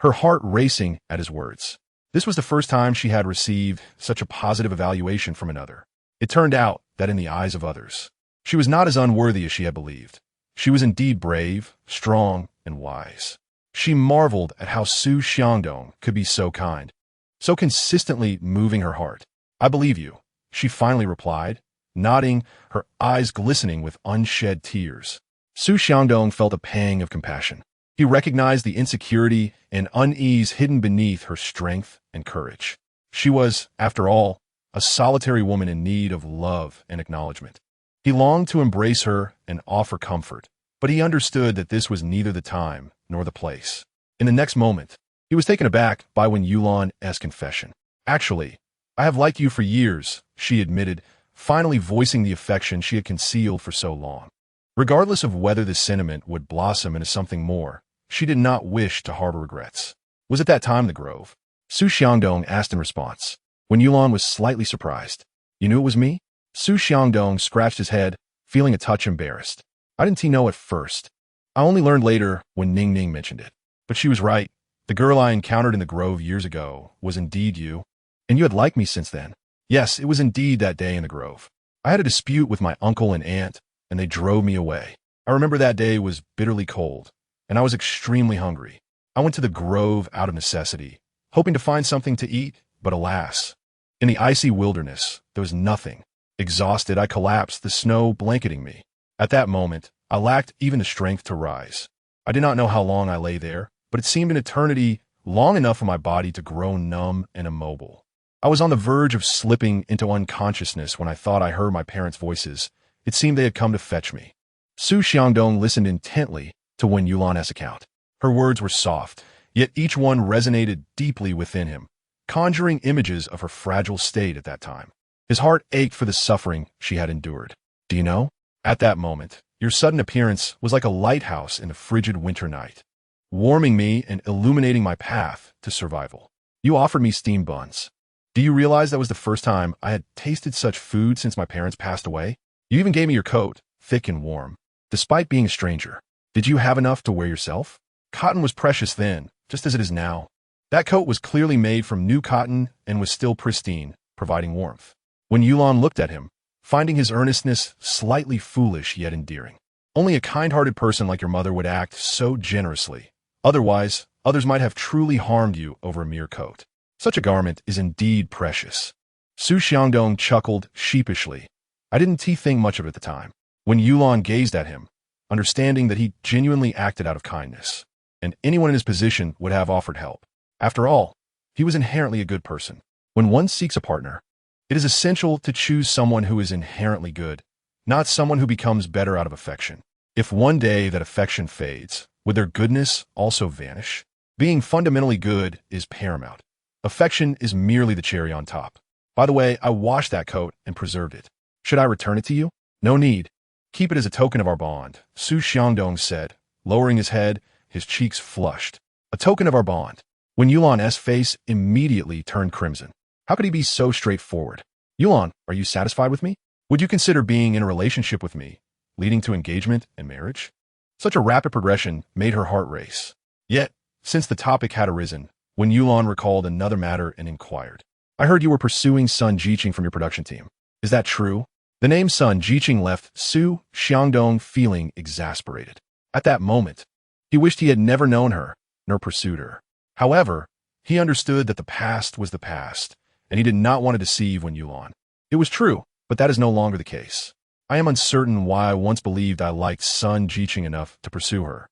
her heart racing at his words. This was the first time she had received such a positive evaluation from another. It turned out that in the eyes of others, she was not as unworthy as she had believed. She was indeed brave, strong, and wise. She marveled at how Xu Jinning could be so kind, so consistently moving her heart. I believe you, she finally replied, nodding, her eyes glistening with unshed tears. Xu Jinning felt a pang of compassion. He recognized the insecurity and unease hidden beneath her strength and courage. She was, after all, a solitary woman in need of love and acknowledgement. He longed to embrace her and offer comfort, but he understood that this was neither the time nor the place. In the next moment, he was taken aback by Yulan's confession. Actually, I have liked you for years, she admitted, finally voicing the affection she had concealed for so long. Regardless of whether this sentiment would blossom into something more, she did not wish to harbor regrets. Was it that time in the grove? Xu Jinning asked in response, when Yulan was slightly surprised. You knew it was me? Xu Jinning scratched his head, feeling a touch embarrassed. I didn't know at first. I only learned later when Ning mentioned it. But she was right. The girl I encountered in the grove years ago was indeed you. And you had liked me since then. Yes, it was indeed that day in the grove. I had a dispute with my uncle and aunt, and they drove me away. I remember that day was bitterly cold, and I was extremely hungry. I went to the grove out of necessity, hoping to find something to eat, but alas, in the icy wilderness, there was nothing. Exhausted, I collapsed, the snow blanketing me. At that moment, I lacked even the strength to rise. I did not know how long I lay there, but it seemed an eternity, long enough for my body to grow numb and immobile. I was on the verge of slipping into unconsciousness when I thought I heard my parents' voices. It seemed they had come to fetch me. Xu Jinning listened intently to Yulan's account. Her words were soft, yet each one resonated deeply within him, conjuring images of her fragile state at that time. His heart ached for the suffering she had endured. Do you know? At that moment, your sudden appearance was like a lighthouse in a frigid winter night, warming me and illuminating my path to survival. You offered me steamed buns. Do you realize that was the first time I had tasted such food since my parents passed away? You even gave me your coat, thick and warm. Despite being a stranger, did you have enough to wear yourself? Cotton was precious then, just as it is now. That coat was clearly made from new cotton and was still pristine, providing warmth. When Yulan looked at him, finding his earnestness slightly foolish yet endearing. Only a kind-hearted person like your mother would act so generously. Otherwise, others might have truly harmed you over a mere coat. Such a garment is indeed precious. Xu Xiangdong chuckled sheepishly. I didn't think much of it at the time. When Yulan gazed at him, understanding that he genuinely acted out of kindness, and anyone in his position would have offered help. After all, he was inherently a good person. When one seeks a partner, it is essential to choose someone who is inherently good, not someone who becomes better out of affection. If one day that affection fades, would their goodness also vanish? Being fundamentally good is paramount. Affection is merely the cherry on top. By the way, I washed that coat and preserved it. Should I return it to you? No need. Keep it as a token of our bond, Xu Xiangdong said, lowering his head, his cheeks flushed. A token of our bond. When Yulan's face immediately turned crimson. How could he be so straightforward? Yulan, are you satisfied with me? Would you consider being in a relationship with me, leading to engagement and marriage? Such a rapid progression made her heart race. Yet, since the topic had arisen, when Yulan recalled another matter and inquired, I heard you were pursuing Sun Jiqing from your production team. Is that true? The name Sun Jiqing left Xu Xiangdong feeling exasperated. At that moment, he wished he had never known her, nor pursued her. However, he understood that the past was the past, and he did not want to deceive Wen Yulan. It was true, but that is no longer the case. I am uncertain why I once believed I liked Sun Jiqing enough to pursue her,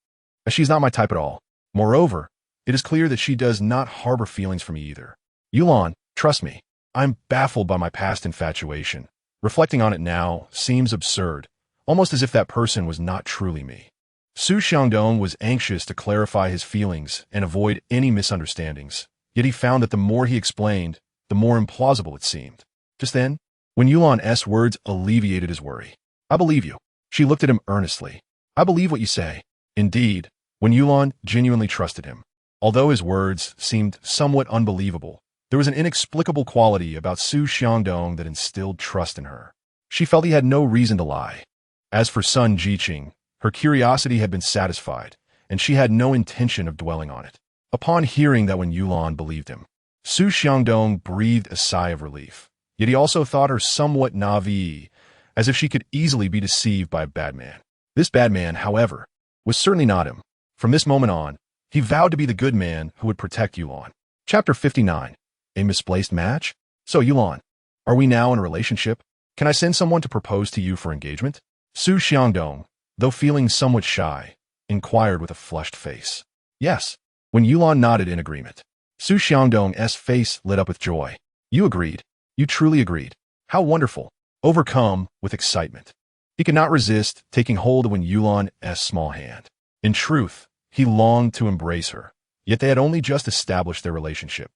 as she's not my type at all. Moreover, it is clear that she does not harbor feelings for me either. Yulan, trust me, I'm baffled by my past infatuation. Reflecting on it now seems absurd, almost as if that person was not truly me. Xu Xiangdong was anxious to clarify his feelings and avoid any misunderstandings, yet he found that the more he explained, the more implausible it seemed. Just then, when Yulan's words alleviated his worry. I believe you. She looked at him earnestly. I believe what you say. Indeed, when Yulan genuinely trusted him. Although his words seemed somewhat unbelievable, there was an inexplicable quality about Xu Xiangdong that instilled trust in her. She felt he had no reason to lie. As for Sun Jiqing, her curiosity had been satisfied, and she had no intention of dwelling on it. Upon hearing that when Yulan believed him, Xu Xiangdong breathed a sigh of relief. Yet he also thought her somewhat naive, as if she could easily be deceived by a bad man. This bad man, however, was certainly not him. From this moment on, he vowed to be the good man who would protect Yulan. Chapter 59. A misplaced match? So Yulan, are we now in a relationship? Can I send someone to propose to you for engagement? Xu Xiangdong, though feeling somewhat shy, inquired with a flushed face. Yes. When Yulan nodded in agreement, Xu Xiangdong's face lit up with joy. You agreed. You truly agreed. How wonderful. Overcome with excitement, he could not resist taking hold of Yulan's small hand. In truth, he longed to embrace her, yet they had only just established their relationship.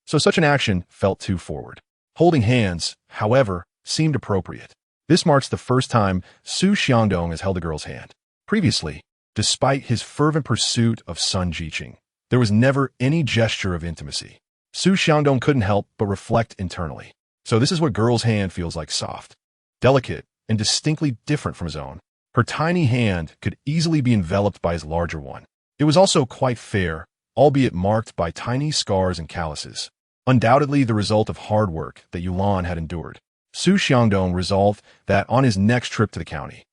So such an action felt too forward. Holding hands, however, seemed appropriate. This marks the first time Xu Xiangdong has held a girl's hand. Previously, despite his fervent pursuit of Sun Jiqing, there was never any gesture of intimacy. Xu Xiangdong couldn't help but reflect internally. So this is what girl's hand feels like: soft, delicate, and distinctly different from his own. Her tiny hand could easily be enveloped by his larger one. It was also quite fair, albeit marked by tiny scars and calluses. Undoubtedly the result of hard work that Yulan had endured. Xu Xiangdong resolved that on his next trip to the county,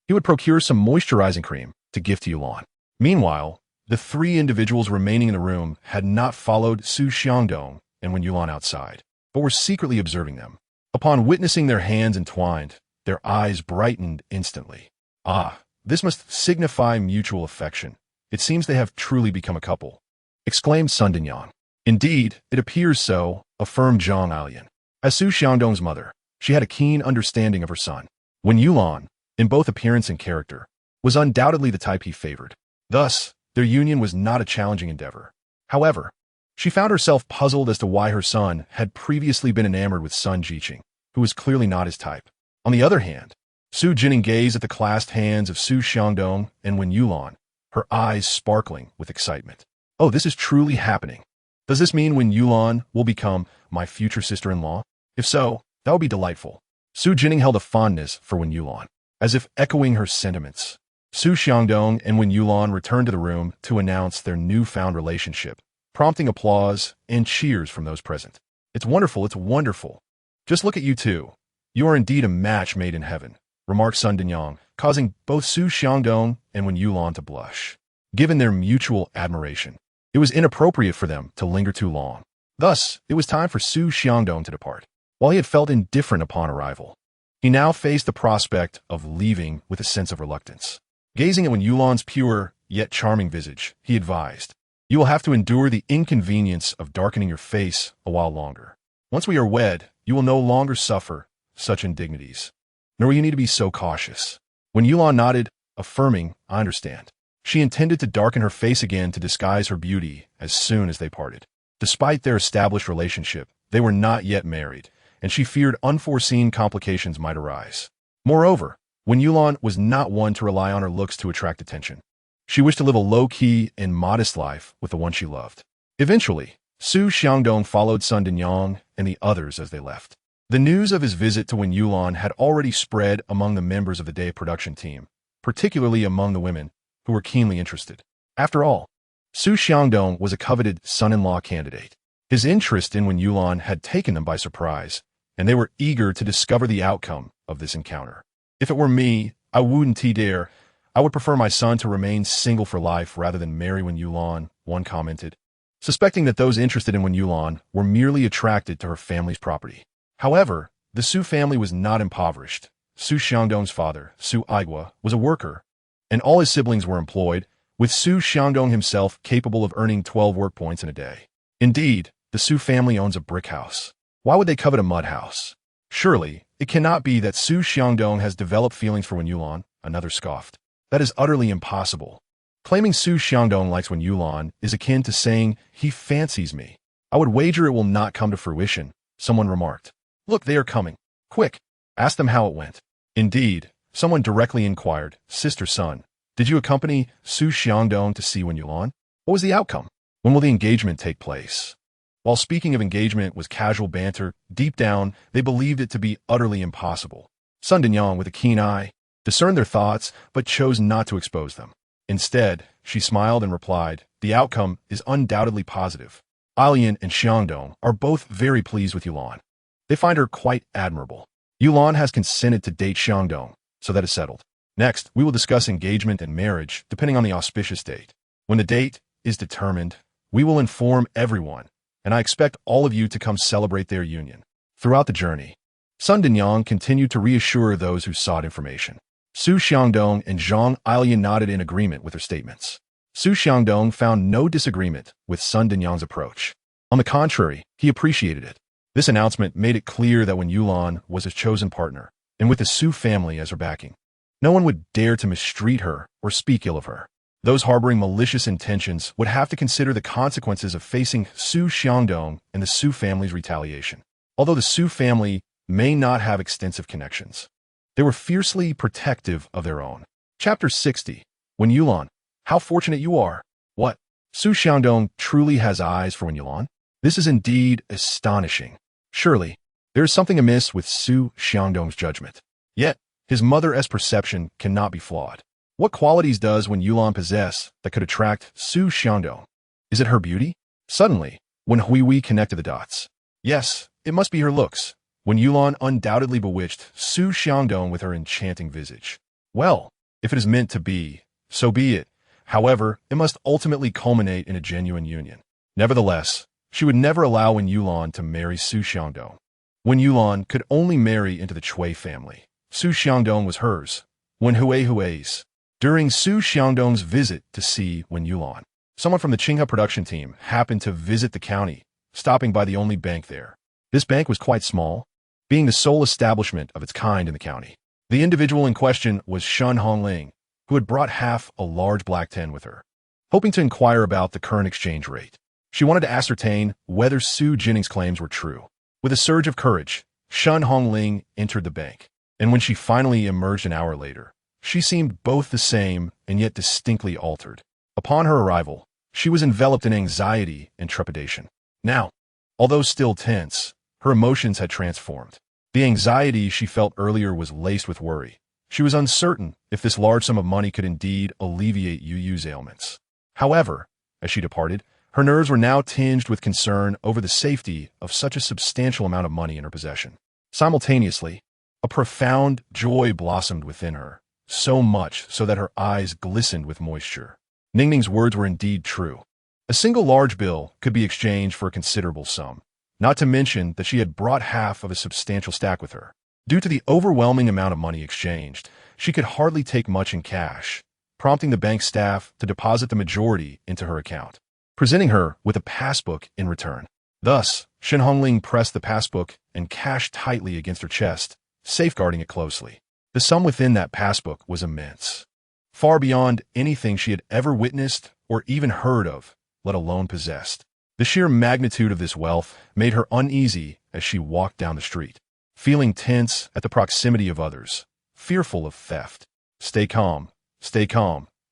he would procure some moisturizing cream to gift to Yulan. Meanwhile, the three individuals remaining in the room had not followed Xu Xiangdong and Yulan outside, but were secretly observing them. Upon witnessing their hands entwined, their eyes brightened instantly. Ah, this must signify mutual affection. It seems they have truly become a couple, exclaimed Sun Dinyang. Indeed, it appears so, affirmed Zhang Alian. As Xu Xiangdong's mother, she had a keen understanding of her son. When Yulan, in both appearance and character, was undoubtedly the type he favored. Thus, their union was not a challenging endeavor. However, she found herself puzzled as to why her son had previously been enamored with Sun Jiqing, who was clearly not his type. On the other hand, Xu Jinning gazed at the clasped hands of Xu Xiangdong and Wen Yulan, her eyes sparkling with excitement. Oh, this is truly happening. Does this mean Wen Yulan will become my future sister-in-law? If so, that would be delightful. Xu Jinning held a fondness for Wen Yulan, as if echoing her sentiments. Xu Xiangdong and Wen Yulan returned to the room to announce their newfound relationship, prompting applause and cheers from those present. It's wonderful, it's wonderful. Just look at you two. You are indeed a match made in heaven, remarked Sun Dinyang, causing both Xu Xiangdong and Wen Yulan to blush. Given their mutual admiration, it was inappropriate for them to linger too long. Thus, it was time for Xu Xiangdong to depart. While he had felt indifferent upon arrival, he now faced the prospect of leaving with a sense of reluctance. Gazing at Wen Yulan's pure, yet charming visage, he advised, "You will have to endure the inconvenience of darkening your face a while longer. Once we are wed, you will no longer suffer such indignities, nor will you need to be so cautious." Wen Yulan nodded, affirming, "I understand." She intended to darken her face again to disguise her beauty as soon as they parted. Despite their established relationship, they were not yet married, and she feared unforeseen complications might arise. Moreover, Wen Yulan was not one to rely on her looks to attract attention. She wished to live a low-key and modest life with the one she loved. Eventually, Xu Xiangdong followed Sun Dinyang and the others as they left. The news of his visit to Wen Yulan had already spread among the members of the day production team, particularly among the women, who were keenly interested. After all, Xu Xiangdong was a coveted son-in-law candidate. His interest in Wen Yulan had taken them by surprise, and they were eager to discover the outcome of this encounter. "If it were me, I wouldn't dare. I would prefer my son to remain single for life rather than marry Wen Yulan," one commented, suspecting that those interested in Wen Yulan were merely attracted to her family's property. However, the Xu family was not impoverished. Xu Xiangdong's father, Xu Aigua, was a worker, and all his siblings were employed, with Xu Xiangdong himself capable of earning 12 work points in a day. Indeed, the Xu family owns a brick house. Why would they covet a mud house? Surely, it cannot be that Xu Xiangdong has developed feelings for Wen Yulan, another scoffed. That is utterly impossible. Claiming Xu Xiangdong likes Wen Yulan is akin to saying, "He fancies me." "I would wager it will not come to fruition," someone remarked. "Look, they are coming. Quick, ask them how it went." Indeed, someone directly inquired, "Sister Sun, did you accompany Xu Xiangdong to see Wen Yulan? What was the outcome? When will the engagement take place?" While speaking of engagement was casual banter, deep down, they believed it to be utterly impossible. Sun Dinyang, with a keen eye, discerned their thoughts, but chose not to expose them. Instead, she smiled and replied, "The outcome is undoubtedly positive. Alian and Xiangdong are both very pleased with Yulan. They find her quite admirable. Yulan has consented to date Xiangdong, so that is settled. Next, we will discuss engagement and marriage, depending on the auspicious date. When the date is determined, we will inform everyone, and I expect all of you to come celebrate their union." Throughout the journey, Sun Dinyang continued to reassure those who sought information. Xu Xiangdong and Zhang Alian nodded in agreement with her statements. Xu Xiangdong found no disagreement with Sun Dinyang's approach. On the contrary, he appreciated it. This announcement made it clear that Wen Yulan was his chosen partner, and with the Xu family as her backing, no one would dare to mistreat her or speak ill of her. Those harboring malicious intentions would have to consider the consequences of facing Xu Xiangdong and the Xu family's retaliation. Although the Xu family may not have extensive connections, they were fiercely protective of their own. Chapter 60. Wen Yulan, how fortunate you are. What? Xu Xiangdong truly has eyes for Wen Yulan? This is indeed astonishing. Surely, there is something amiss with Xu Xiangdong's judgment. Yet, his mother's perception cannot be flawed. What qualities does Wen Yulan possess that could attract Xu Xiangdong? Is it her beauty? Suddenly, Wen Huihui connected the dots. Yes, it must be her looks. Wen Yulan undoubtedly bewitched Xu Xiangdong with her enchanting visage. Well, if it is meant to be, so be it. However, it must ultimately culminate in a genuine union. Nevertheless, she would never allow Wen Yulan to marry Xu Xiangdong. Wen Yulan could only marry into the Chui family. Xu Xiangdong was hers, Wen Hui's. During Xu Xiangdong's visit to see Wen Yulan, someone from the Qinghe production team happened to visit the county, stopping by the only bank there. This bank was quite small, being the sole establishment of its kind in the county. The individual in question was Shen Hongling, who had brought half a large black tin with her, hoping to inquire about the current exchange rate. She wanted to ascertain whether Xu Jinning's claims were true. With a surge of courage, Shen Hongling entered the bank, and when she finally emerged an hour later, she seemed both the same and yet distinctly altered. Upon her arrival, she was enveloped in anxiety and trepidation. Now, although still tense, her emotions had transformed. The anxiety she felt earlier was laced with worry. She was uncertain if this large sum of money could indeed alleviate Yu Yu's ailments. However, as she departed, her nerves were now tinged with concern over the safety of such a substantial amount of money in her possession. Simultaneously, a profound joy blossomed within her, so much so that her eyes glistened with moisture. Ningning's words were indeed true. A single large bill could be exchanged for a considerable sum. not to mention that she had brought half of a substantial stack with her. Due to the overwhelming amount of money exchanged, she could hardly take much in cash, prompting the bank staff to deposit the majority into her account, presenting her with a passbook in return. Thus, Shen Hongling pressed the passbook and cash tightly against her chest, safeguarding it closely. The sum within that passbook was immense, far beyond anything she had ever witnessed or even heard of, let alone possessed. The sheer magnitude of this wealth made her uneasy as she walked down the street, feeling tense at the proximity of others, fearful of theft. Stay calm,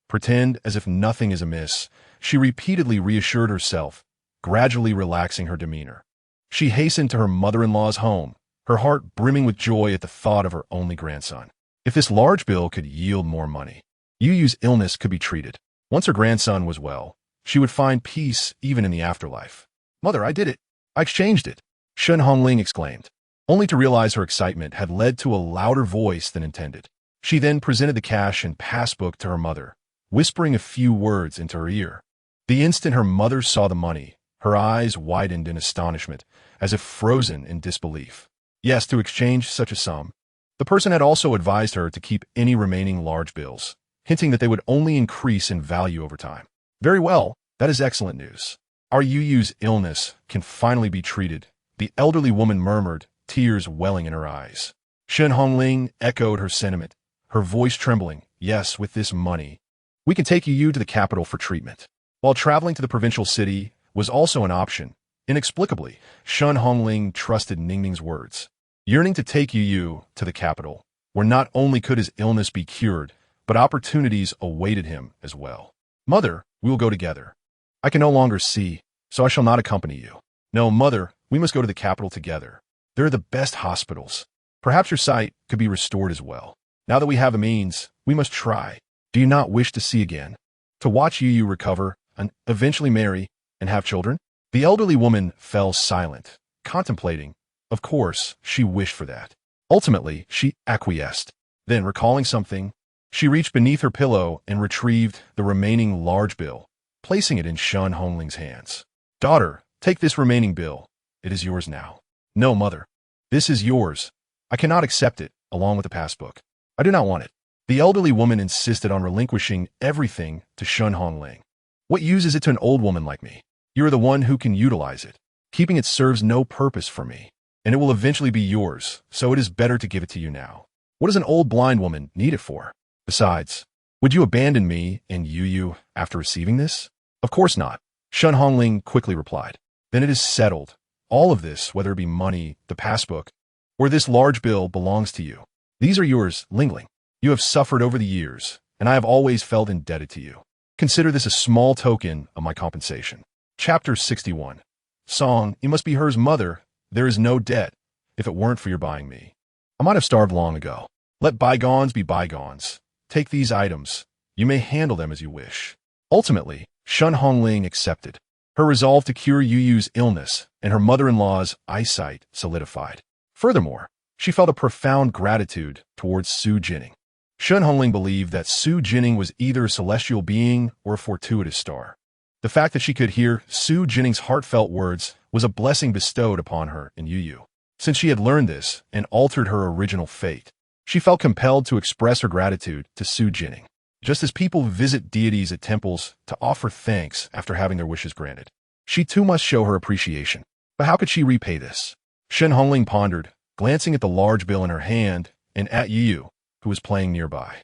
pretend as if nothing is amiss, she repeatedly reassured herself, gradually relaxing her demeanor. She hastened to her mother-in-law's home, her heart brimming with joy at the thought of her only grandson. If this large bill could yield more money, Yu Yu's illness could be treated. Once her grandson was well, she would find peace even in the afterlife. "Mother, I did it. I exchanged it," Shen Hongling exclaimed, only to realize her excitement had led to a louder voice than intended. She then presented the cash and passbook to her mother, whispering a few words into her ear. The instant her mother saw the money, her eyes widened in astonishment, as if frozen in disbelief. Yes, to exchange such a sum. The person had also advised her to keep any remaining large bills, hinting that they would only increase in value over time. "Very well, that is excellent news. Our Yu Yu's illness can finally be treated," the elderly woman murmured, tears welling in her eyes. Shen Hongling echoed her sentiment, her voice trembling. "Yes, with this money, we can take Yu Yu to the capital for treatment." While traveling to the provincial city was also an option, inexplicably, Shen Hongling trusted Ningning's words, yearning to take Yu Yu to the capital, where not only could his illness be cured, but opportunities awaited him as well. "Mother, we will go together. I can no longer see, so I shall not accompany you." "No, mother, we must go to the capital together. There are the best hospitals. Perhaps your sight could be restored as well. Now that we have the means, we must try. Do you not wish to see again? To watch Yu Yu recover and eventually marry and have children?" The elderly woman fell silent, contemplating. Of course, she wished for that. Ultimately, she acquiesced. Then, recalling something, she reached beneath her pillow and retrieved the remaining large bill, placing it in Shen Hongling's hands. "Daughter, take this remaining bill. It is yours now." "No, mother. This is yours. I cannot accept it, along with the passbook. I do not want it." The elderly woman insisted on relinquishing everything to Shen Hongling. "What use is it to an old woman like me? You are the one who can utilize it. Keeping it serves no purpose for me, and it will eventually be yours, so it is better to give it to you now. What does an old blind woman need it for? Besides, would you abandon me and Yu Yu after receiving this?" "Of course not," Shen Hongling quickly replied. "Then it is settled. All of this, whether it be money, the passbook, or this large bill, belongs to you. These are yours, Lingling. You have suffered over the years, and I have always felt indebted to you. Consider this a small token of my compensation." Chapter 61. Song, "You must be her's mother. There is no debt, if it weren't for your buying me. I might have starved long ago. Let bygones be bygones. Take these items. You may handle them as you wish." Ultimately, Shen Hongling accepted. Her resolve to cure Yu Yu's illness and her mother-in-law's eyesight solidified. Furthermore, she felt a profound gratitude towards Xu Jinning. Shen Hongling believed that Xu Jinning was either a celestial being or a fortuitous star. The fact that she could hear Xu Jinning's heartfelt words was a blessing bestowed upon her and Yu Yu. Since she had learned this and altered her original fate, she felt compelled to express her gratitude to Xu Jinning. Just as people visit deities at temples to offer thanks after having their wishes granted, she too must show her appreciation. But how could she repay this? Shen Hongling pondered, glancing at the large bill in her hand and at Yu Yu, who was playing nearby.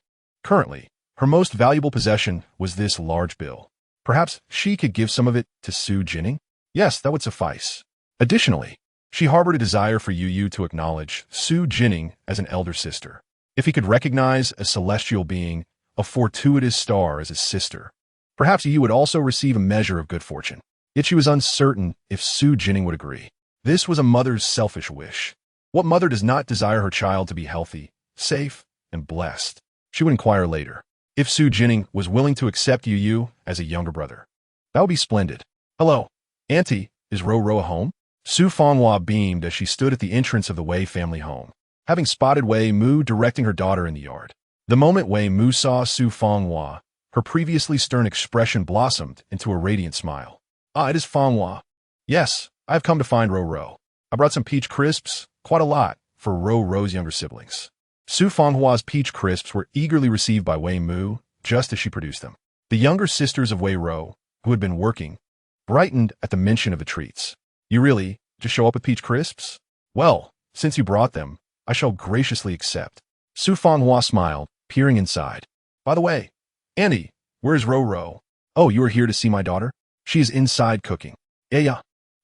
Currently, her most valuable possession was this large bill. Perhaps she could give some of it to Xu Jinning? Yes, that would suffice. Additionally, she harbored a desire for Yu Yu to acknowledge Xu Jinning as an elder sister. If he could recognize a celestial being, a fortuitous star as his sister, perhaps Yu Yu would also receive a measure of good fortune. Yet she was uncertain if Xu Jinning would agree. This was a mother's selfish wish. What mother does not desire her child to be healthy, safe, and blessed? She would inquire later. If Xu Jinning was willing to accept Yu Yu as a younger brother, that would be splendid. "Hello, Auntie, is Ro at home?" Su Fanghua beamed as she stood at the entrance of the Wei family home, having spotted Wei Mu directing her daughter in the yard. The moment Wei Mu saw Su Fanghua, her previously stern expression blossomed into a radiant smile. "Ah, it is Fanghua." "Yes, I've come to find Ro. I brought some peach crisps, quite a lot, for Ro's younger siblings. Su Fenghua's peach crisps were eagerly received by Wei Mu, just as she produced them. The younger sisters of Wei Ro, who had been working, brightened at the mention of the treats. You really just show up with peach crisps? Well, since you brought them, I shall graciously accept. Su Fenghua smiled, peering inside. By the way, Andy, where is Ro? Oh, you are here to see my daughter? She is inside cooking. Yeah.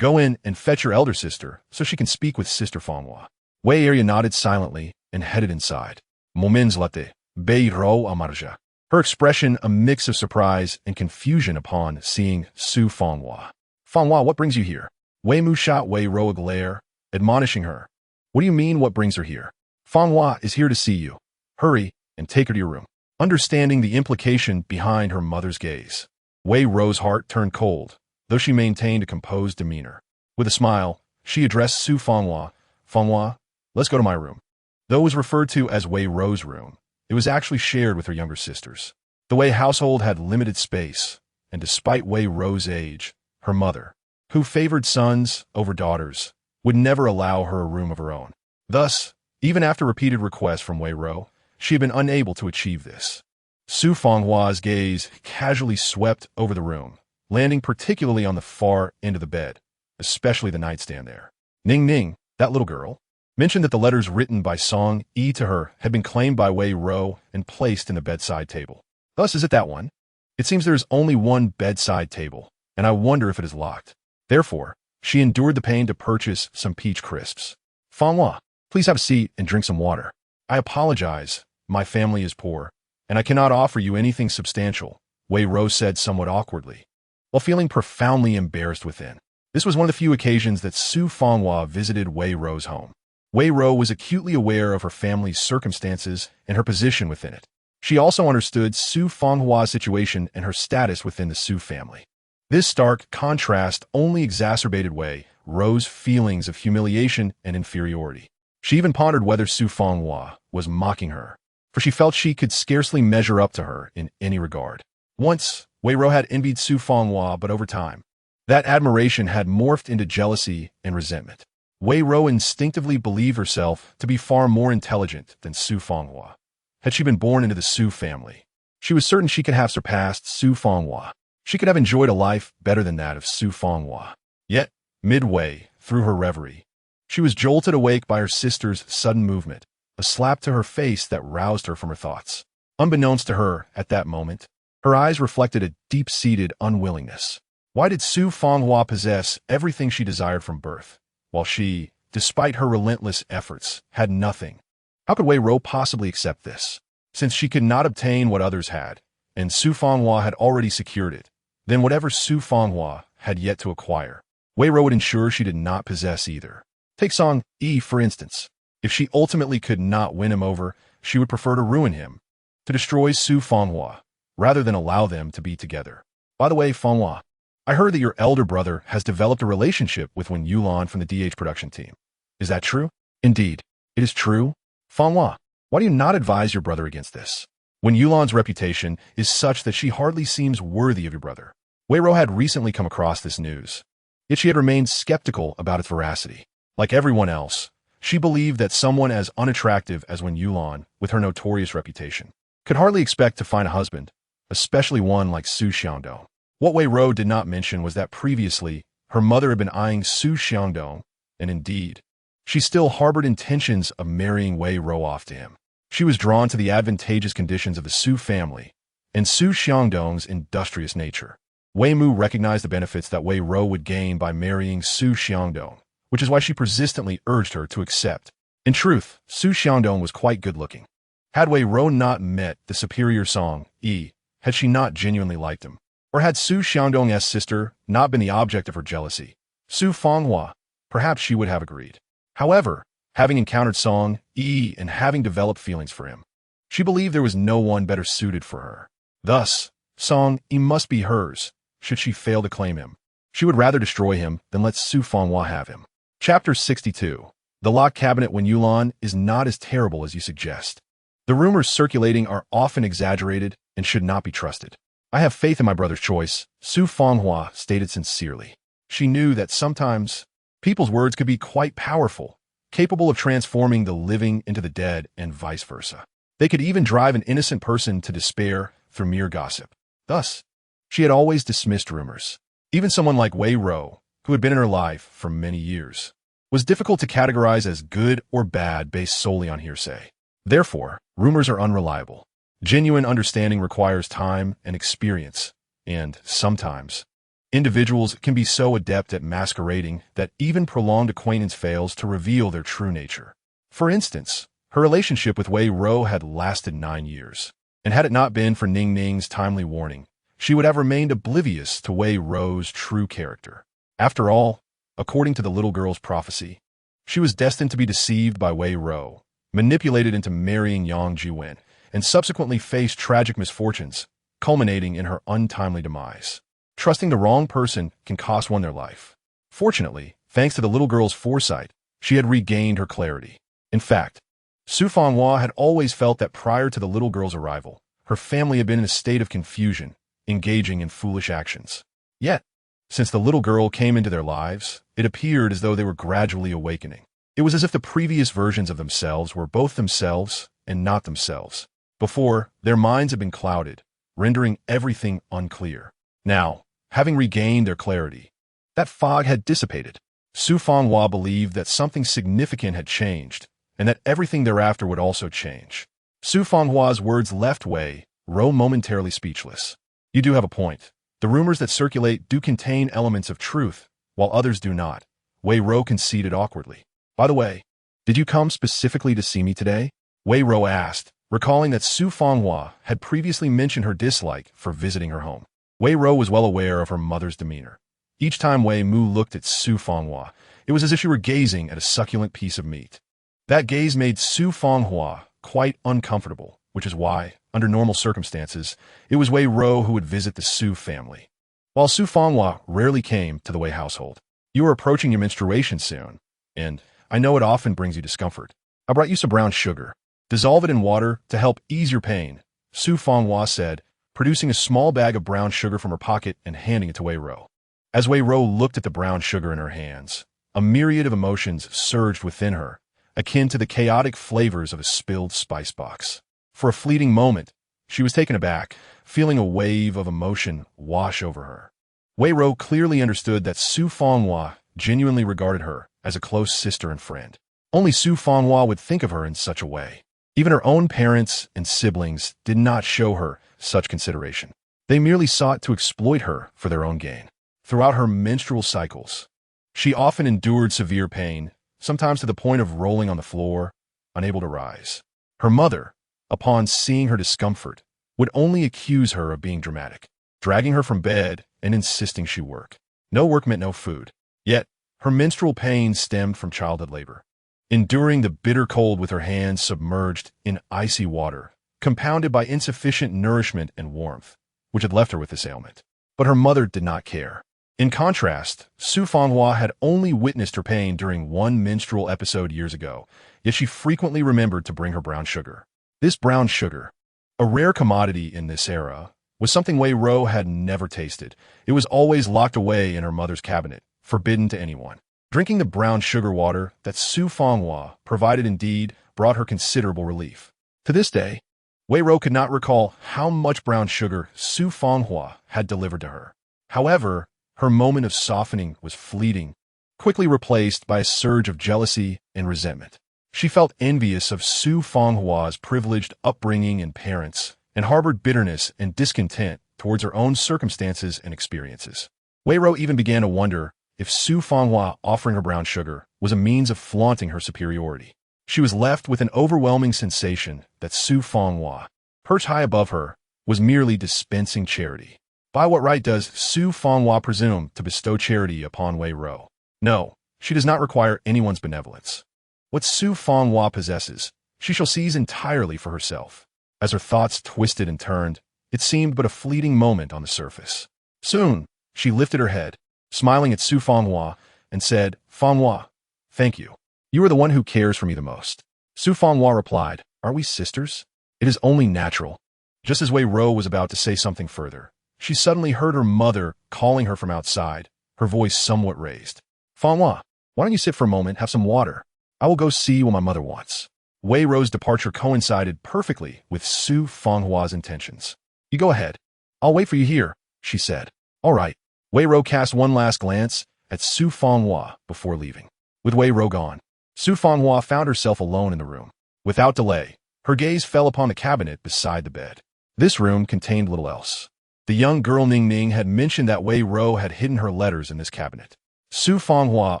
Go in and fetch your elder sister so she can speak with Sister Fenghua. Wei Area nodded silently and headed inside. Moments later, Bei Ro amarja. Her expression a mix of surprise and confusion upon seeing Su Fenghua. Fenghua, what brings you here? Wei Mu shot Wei Ro a glare, admonishing her. What do you mean what brings her here? Fenghua is here to see you. Hurry and take her to your room. Understanding the implication behind her mother's gaze, Wei Ro's heart turned cold, though she maintained a composed demeanor. With a smile, she addressed Su Fenghua. Fenghua, let's go to my room. Though it was referred to as Wei Ro's room, it was actually shared with her younger sisters. The Wei household had limited space, and despite Wei Ro's age, her mother, who favored sons over daughters, would never allow her a room of her own. Thus, even after repeated requests from Wei Ro, she had been unable to achieve this. Su Fenghua's gaze casually swept over the room, landing particularly on the far end of the bed, especially the nightstand there. Ning, that little girl, mentioned that the letters written by Song Yi to her had been claimed by Wei Ro and placed in the bedside table. Thus, is it that one? It seems there is only one bedside table, and I wonder if it is locked. Therefore, she endured the pain to purchase some peach crisps. Fenghua, please have a seat and drink some water. I apologize, my family is poor, and I cannot offer you anything substantial, Wei Ro said somewhat awkwardly, while feeling profoundly embarrassed within. This was one of the few occasions that Su Fenghua visited Wei Ro's home. Wei Ro was acutely aware of her family's circumstances and her position within it. She also understood Su Fenghua's situation and her status within the Su family. This stark contrast only exacerbated Wei Ro's feelings of humiliation and inferiority. She even pondered whether Su Fenghua was mocking her, for she felt she could scarcely measure up to her in any regard. Once, Wei Ro had envied Su Fenghua, but over time, that admiration had morphed into jealousy and resentment. Wei Ro instinctively believed herself to be far more intelligent than Su Fenghua. Had she been born into the Su family, she was certain she could have surpassed Su Fenghua. She could have enjoyed a life better than that of Su Fenghua. Yet, midway through her reverie, she was jolted awake by her sister's sudden movement, a slap to her face that roused her from her thoughts. Unbeknownst to her at that moment, her eyes reflected a deep-seated unwillingness. Why did Su Fenghua possess everything she desired from birth, while she, despite her relentless efforts, had nothing? How could Wei Ro possibly accept this? Since she could not obtain what others had, and Su Fenghua had already secured it, then whatever Su Fenghua had yet to acquire, Wei Ro would ensure she did not possess either. Take Song Yi, for instance. If she ultimately could not win him over, she would prefer to ruin him, to destroy Su Fenghua, rather than allow them to be together. By the way, Fenghua, I heard that your elder brother has developed a relationship with Wen Yulan from the DH production team. Is that true? Indeed, it is true. Fenghua, why do you not advise your brother against this? Wen Yulan's reputation is such that she hardly seems worthy of your brother. Wei Ro had recently come across this news, yet she had remained skeptical about its veracity. Like everyone else, she believed that someone as unattractive as Wen Yulan, with her notorious reputation, could hardly expect to find a husband, especially one like Su Xiangdong. What Wei Ro did not mention was that previously, her mother had been eyeing Su Xiangdong, and indeed, she still harbored intentions of marrying Wei Ro off to him. She was drawn to the advantageous conditions of the Su family and Su Xiangdong's industrious nature. Wei Mu recognized the benefits that Wei Ro would gain by marrying Su Xiangdong, which is why she persistently urged her to accept. In truth, Su Xiangdong was quite good-looking. Had Wei Ro not met the superior Song Yi, had she not genuinely liked him, or had Su Xiangdong's sister not been the object of her jealousy, Su Fenghua, perhaps she would have agreed. However, having encountered Song Yi and having developed feelings for him, she believed there was no one better suited for her. Thus, Song Yi must be hers, should she fail to claim him. She would rather destroy him than let Su Fenghua have him. Chapter 62. The locked cabinet Wen Yulan is not as terrible as you suggest. The rumors circulating are often exaggerated and should not be trusted. I have faith in my brother's choice, Su Fenghua stated sincerely. She knew that sometimes people's words could be quite powerful, capable of transforming the living into the dead and vice versa. They could even drive an innocent person to despair through mere gossip. Thus, she had always dismissed rumors. Even someone like Wei Ro, who had been in her life for many years, was difficult to categorize as good or bad based solely on hearsay. Therefore, rumors are unreliable. Genuine understanding requires time and experience, and sometimes, individuals can be so adept at masquerading that even prolonged acquaintance fails to reveal their true nature. For instance, her relationship with Wei Ro had lasted 9 years, and had it not been for Ning Ning's timely warning, she would have remained oblivious to Wei Ro's true character. After all, according to the little girl's prophecy, she was destined to be deceived by Wei Ro, manipulated into marrying Yang Jiwen, and subsequently face tragic misfortunes, culminating in her untimely demise. Trusting the wrong person can cost one their life. Fortunately, thanks to the little girl's foresight, she had regained her clarity. In fact, Su Fanghua had always felt that prior to the little girl's arrival, her family had been in a state of confusion, engaging in foolish actions. Yet, since the little girl came into their lives, it appeared as though they were gradually awakening. It was as if the previous versions of themselves were both themselves and not themselves. Before, their minds had been clouded, rendering everything unclear. Now, having regained their clarity, that fog had dissipated. Su Fanghua believed that something significant had changed, and that everything thereafter would also change. Su Fanghua's words left Wei Ro momentarily speechless. You do have a point. The rumors that circulate do contain elements of truth, while others do not, Wei Ro conceded awkwardly. By the way, did you come specifically to see me today? Wei Ro asked, recalling that Su Fanghua had previously mentioned her dislike for visiting her home. Wei Ro was well aware of her mother's demeanor. Each time Wei Mu looked at Su Fanghua, it was as if she were gazing at a succulent piece of meat. That gaze made Su Fanghua quite uncomfortable, which is why, under normal circumstances, it was Wei Ro who would visit the Su family. While Su Fanghua rarely came to the Wei household. You are approaching your menstruation soon, and I know it often brings you discomfort. I brought you some brown sugar. Dissolve it in water to help ease your pain, Su Fanghua said, producing a small bag of brown sugar from her pocket and handing it to Wei Ro. As Wei Ro looked at the brown sugar in her hands, a myriad of emotions surged within her, akin to the chaotic flavors of a spilled spice box. For a fleeting moment, she was taken aback, feeling a wave of emotion wash over her. Wei Ro clearly understood that Su Fanghua genuinely regarded her as a close sister and friend. Only Su Fanghua would think of her in such a way. Even her own parents and siblings did not show her such consideration. They merely sought to exploit her for their own gain. Throughout her menstrual cycles, she often endured severe pain, sometimes to the point of rolling on the floor, unable to rise. Her mother, upon seeing her discomfort, would only accuse her of being dramatic, dragging her from bed and insisting she work. No work meant no food. Yet, her menstrual pain stemmed from childhood labor. Enduring the bitter cold with her hands submerged in icy water, compounded by insufficient nourishment and warmth, which had left her with this ailment. But her mother did not care. In contrast, Su Fanghua had only witnessed her pain during one menstrual episode years ago, yet she frequently remembered to bring her brown sugar. This brown sugar, a rare commodity in this era, was something Wei Ro had never tasted. It was always locked away in her mother's cabinet, forbidden to anyone. Drinking the brown sugar water that Su Fanghua provided indeed brought her considerable relief. To this day, Wei Ro could not recall how much brown sugar Su Fanghua had delivered to her. However, her moment of softening was fleeting, quickly replaced by a surge of jealousy and resentment. She felt envious of Su Fanghua's privileged upbringing and parents, and harbored bitterness and discontent towards her own circumstances and experiences. Wei Ro even began to wonder if Su Fanghua offering her brown sugar was a means of flaunting her superiority. She was left with an overwhelming sensation that Su Fanghua, perched high above her, was merely dispensing charity. By what right does Su Fanghua presume to bestow charity upon Wei Ro? No, she does not require anyone's benevolence. What Su Fanghua possesses, she shall seize entirely for herself. As her thoughts twisted and turned, it seemed but a fleeting moment on the surface. Soon, she lifted her head, smiling at Su Fanghua, and said, Fanghua, thank you. You are the one who cares for me the most. Su Fanghua replied, Aren't we sisters? It is only natural. Just as Wei Ro was about to say something further, she suddenly heard her mother calling her from outside, her voice somewhat raised. Fanghua, why don't you sit for a moment, have some water? I will go see what my mother wants. Wei Rou's departure coincided perfectly with Su Fanghua's intentions. You go ahead. I'll wait for you here, she said. All right. Wei Rou cast one last glance at Su Fanghua before leaving. With Wei Rou gone, Su Fanghua found herself alone in the room. Without delay, her gaze fell upon the cabinet beside the bed. This room contained little else. The young girl Ning Ning had mentioned that Wei Rou had hidden her letters in this cabinet. Su Fanghua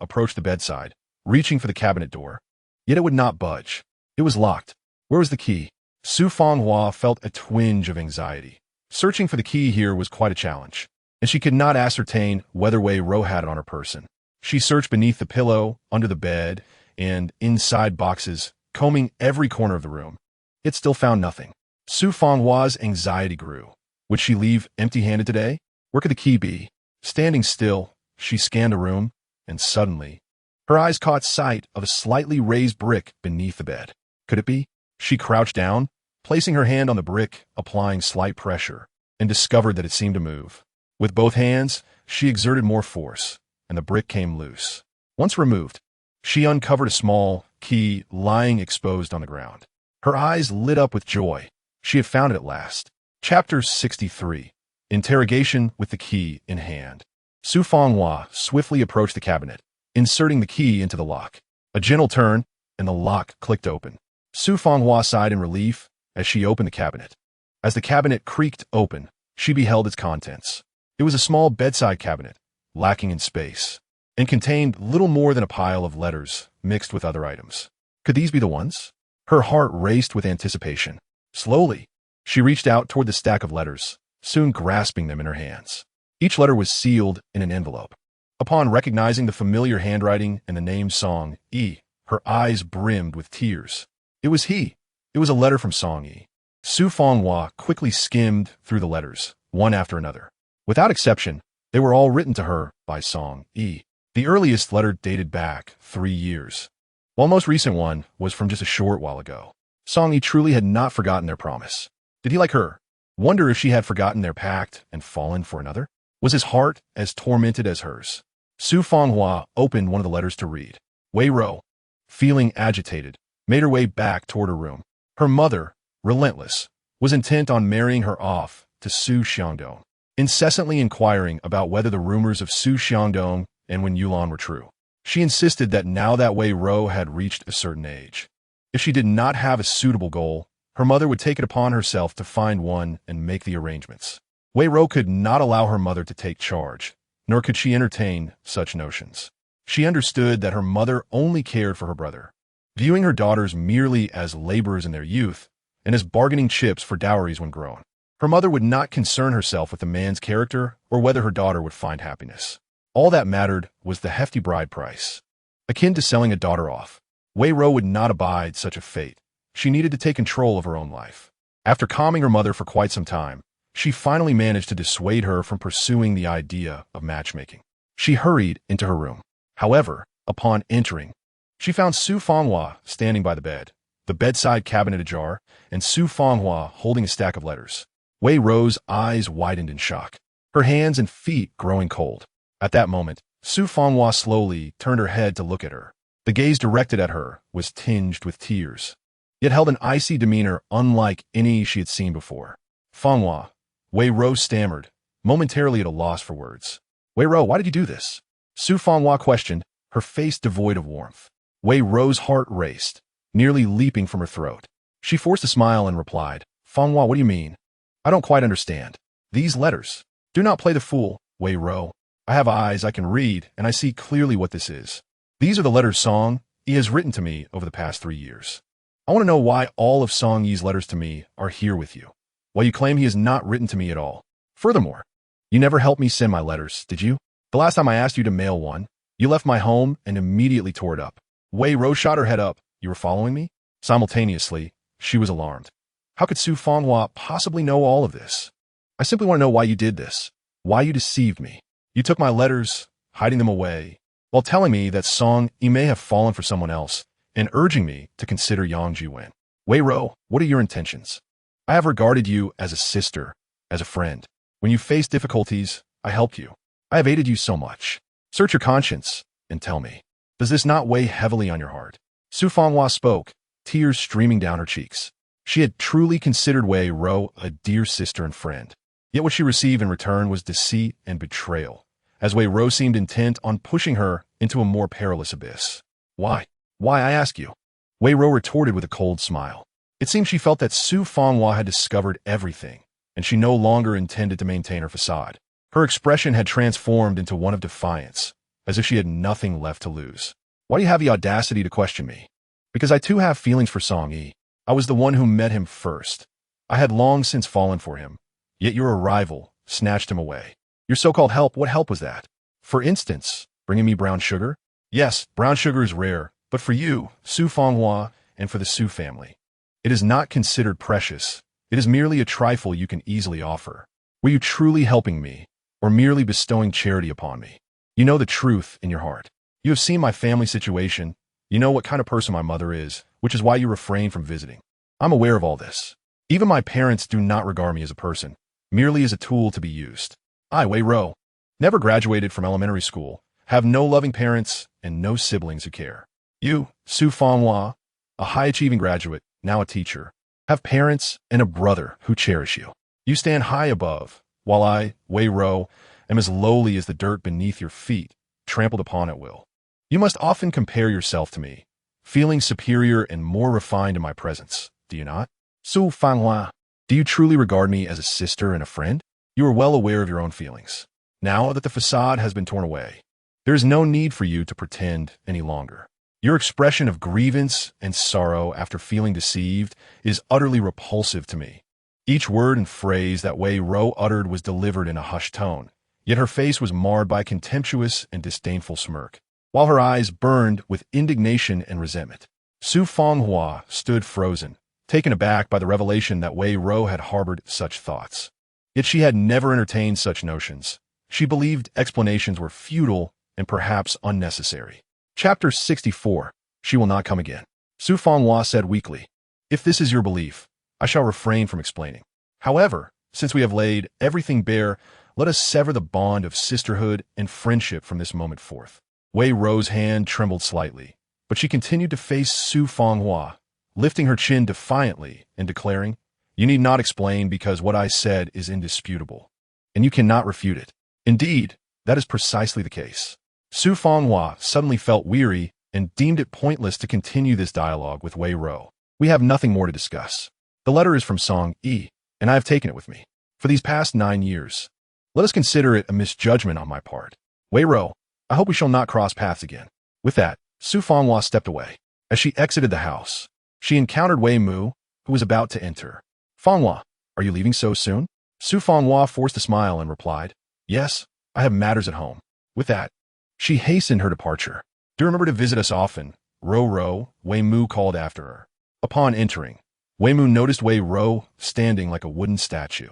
approached the bedside, reaching for the cabinet door. Yet it would not budge. It was locked. Where was the key? Su Fanghua felt a twinge of anxiety. Searching for the key here was quite a challenge, and she could not ascertain whether Wei Rou had it on her person. She searched beneath the pillow, under the bed, and inside boxes, combing every corner of the room. It still found nothing. Su Fanghua's anxiety grew. Would she leave empty-handed today? Where could the key be? Standing still, she scanned the room, and suddenly, her eyes caught sight of a slightly raised brick beneath the bed. Could it be? She crouched down, placing her hand on the brick, applying slight pressure, and discovered that it seemed to move. With both hands, she exerted more force, and the brick came loose. Once removed, she uncovered a small key lying exposed on the ground. Her eyes lit up with joy. She had found it at last. Chapter 63. Interrogation with the key in hand. Su Fanghua swiftly approached the cabinet, inserting the key into the lock. A gentle turn, and the lock clicked open. Su Fanghua sighed in relief as she opened the cabinet. As the cabinet creaked open, she beheld its contents. It was a small bedside cabinet, lacking in space, and contained little more than a pile of letters mixed with other items. Could these be the ones? Her heart raced with anticipation. Slowly, she reached out toward the stack of letters, soon grasping them in her hands. Each letter was sealed in an envelope. Upon recognizing the familiar handwriting and the name Song Yi, her eyes brimmed with tears. It was he. It was a letter from Song Yi. Su Fanghua quickly skimmed through the letters, one after another. Without exception, they were all written to her by Song Yi. The earliest letter dated back 3 years, while most recent one was from just a short while ago. Song Yi truly had not forgotten their promise. Did he like her? Wonder if she had forgotten their pact and fallen for another? Was his heart as tormented as hers? Su Fanghua opened one of the letters to read. Wei Rou, feeling agitated, made her way back toward her room. Her mother, relentless, was intent on marrying her off to Xu Xiangdong, incessantly inquiring about whether the rumors of Xu Xiangdong and Wen Yulan were true. She insisted that now that Wei Rou had reached a certain age, if she did not have a suitable goal, her mother would take it upon herself to find one and make the arrangements. Wei Rou could not allow her mother to take charge, nor could she entertain such notions. She understood that her mother only cared for her brother, viewing her daughters merely as laborers in their youth and as bargaining chips for dowries when grown. Her mother would not concern herself with the man's character or whether her daughter would find happiness. All that mattered was the hefty bride price. Akin to selling a daughter off, Wei Rou would not abide such a fate. She needed to take control of her own life. After calming her mother for quite some time, she finally managed to dissuade her from pursuing the idea of matchmaking. She hurried into her room. However, upon entering, she found Su Fanghua standing by the bed, the bedside cabinet ajar, and Su Fanghua holding a stack of letters. Wei Rou's eyes widened in shock, her hands and feet growing cold. At that moment, Su Fanghua slowly turned her head to look at her. The gaze directed at her was tinged with tears, yet held an icy demeanor unlike any she had seen before. Fanghua, Wei Rou stammered, momentarily at a loss for words. Wei Rou, why did you do this? Su Fanghua questioned, her face devoid of warmth. Wei Rou's heart raced, nearly leaping from her throat. She forced a smile and replied, Fanghua, what do you mean? I don't quite understand. These letters. Do not play the fool, Wei Rou. I have eyes, I can read, and I see clearly what this is. These are the letters Song Yi has written to me over the past 3 years. I want to know why all of Song Yi's letters to me are here with you, while you claim he has not written to me at all. Furthermore, you never helped me send my letters, did you? The last time I asked you to mail one, you left my home and immediately tore it up. Wei Rou shot her head up. You were following me? Simultaneously, she was alarmed. How could Su Fanghua possibly know all of this? I simply want to know why you did this, why you deceived me. You took my letters, hiding them away, while telling me that Song Yi may have fallen for someone else, and urging me to consider Yang Jiwen. Wei Rou, what are your intentions? I have regarded you as a sister, as a friend. When you faced difficulties, I helped you. I have aided you so much. Search your conscience and tell me, does this not weigh heavily on your heart? Su Fanghua spoke, tears streaming down her cheeks. She had truly considered Wei Ro a dear sister and friend. Yet what she received in return was deceit and betrayal, as Wei Ro seemed intent on pushing her into a more perilous abyss. Why? Why, I ask you? Wei Ro retorted with a cold smile. It seemed she felt that Su Fanghua had discovered everything, and she no longer intended to maintain her facade. Her expression had transformed into one of defiance, as if she had nothing left to lose. Why do you have the audacity to question me? Because I too have feelings for Song Yi. I was the one who met him first. I had long since fallen for him, yet your arrival snatched him away. Your so-called help, what help was that? For instance, bringing me brown sugar? Yes, brown sugar is rare, but for you, Su Fanghua, and for the Su family, it is not considered precious. It is merely a trifle you can easily offer. Were you truly helping me, or merely bestowing charity upon me? You know the truth in your heart. You have seen my family situation. You know what kind of person my mother is, which is why you refrain from visiting. I'm aware of all this. Even my parents do not regard me as a person, merely as a tool to be used. I, Wei Ro, never graduated from elementary school, have no loving parents, and no siblings who care. You, Su Fanghua, a high-achieving graduate, now a teacher, have parents and a brother who cherish you. You stand high above, while I, Wei Ro, am as lowly as the dirt beneath your feet, trampled upon at will. You must often compare yourself to me, feeling superior and more refined in my presence, do you not? Su Fanghua, do you truly regard me as a sister and a friend? You are well aware of your own feelings. Now that the facade has been torn away, there is no need for you to pretend any longer. Your expression of grievance and sorrow after feeling deceived is utterly repulsive to me. Each word and phrase that Wei Ro uttered was delivered in a hushed tone, yet her face was marred by a contemptuous and disdainful smirk, while her eyes burned with indignation and resentment. Su Fanghua stood frozen, taken aback by the revelation that Wei Ro had harbored such thoughts. Yet she had never entertained such notions. She believed explanations were futile and perhaps unnecessary. Chapter 64. She will not come again. Su Fanghua said weakly, if this is your belief, I shall refrain from explaining. However, since we have laid everything bare, let us sever the bond of sisterhood and friendship from this moment forth. Wei Ro's hand trembled slightly, but she continued to face Su Fanghua, lifting her chin defiantly and declaring, you need not explain because what I said is indisputable, and you cannot refute it. Indeed, that is precisely the case. Su Fanghua suddenly felt weary and deemed it pointless to continue this dialogue with Wei Ro. We have nothing more to discuss. The letter is from Song Yi, and I have taken it with me. For these past 9 years, let us consider it a misjudgment on my part. Wei Ro, I hope we shall not cross paths again. With that, Su Fanghua stepped away. As she exited the house, she encountered Wei Mu, who was about to enter. Fanghua, are you leaving so soon? Su Fanghua forced a smile and replied, yes, I have matters at home. With that, she hastened her departure. Do remember to visit us often, Ro, Wei Mu called after her. Upon entering, Wei Mu noticed Wei Ro standing like a wooden statue.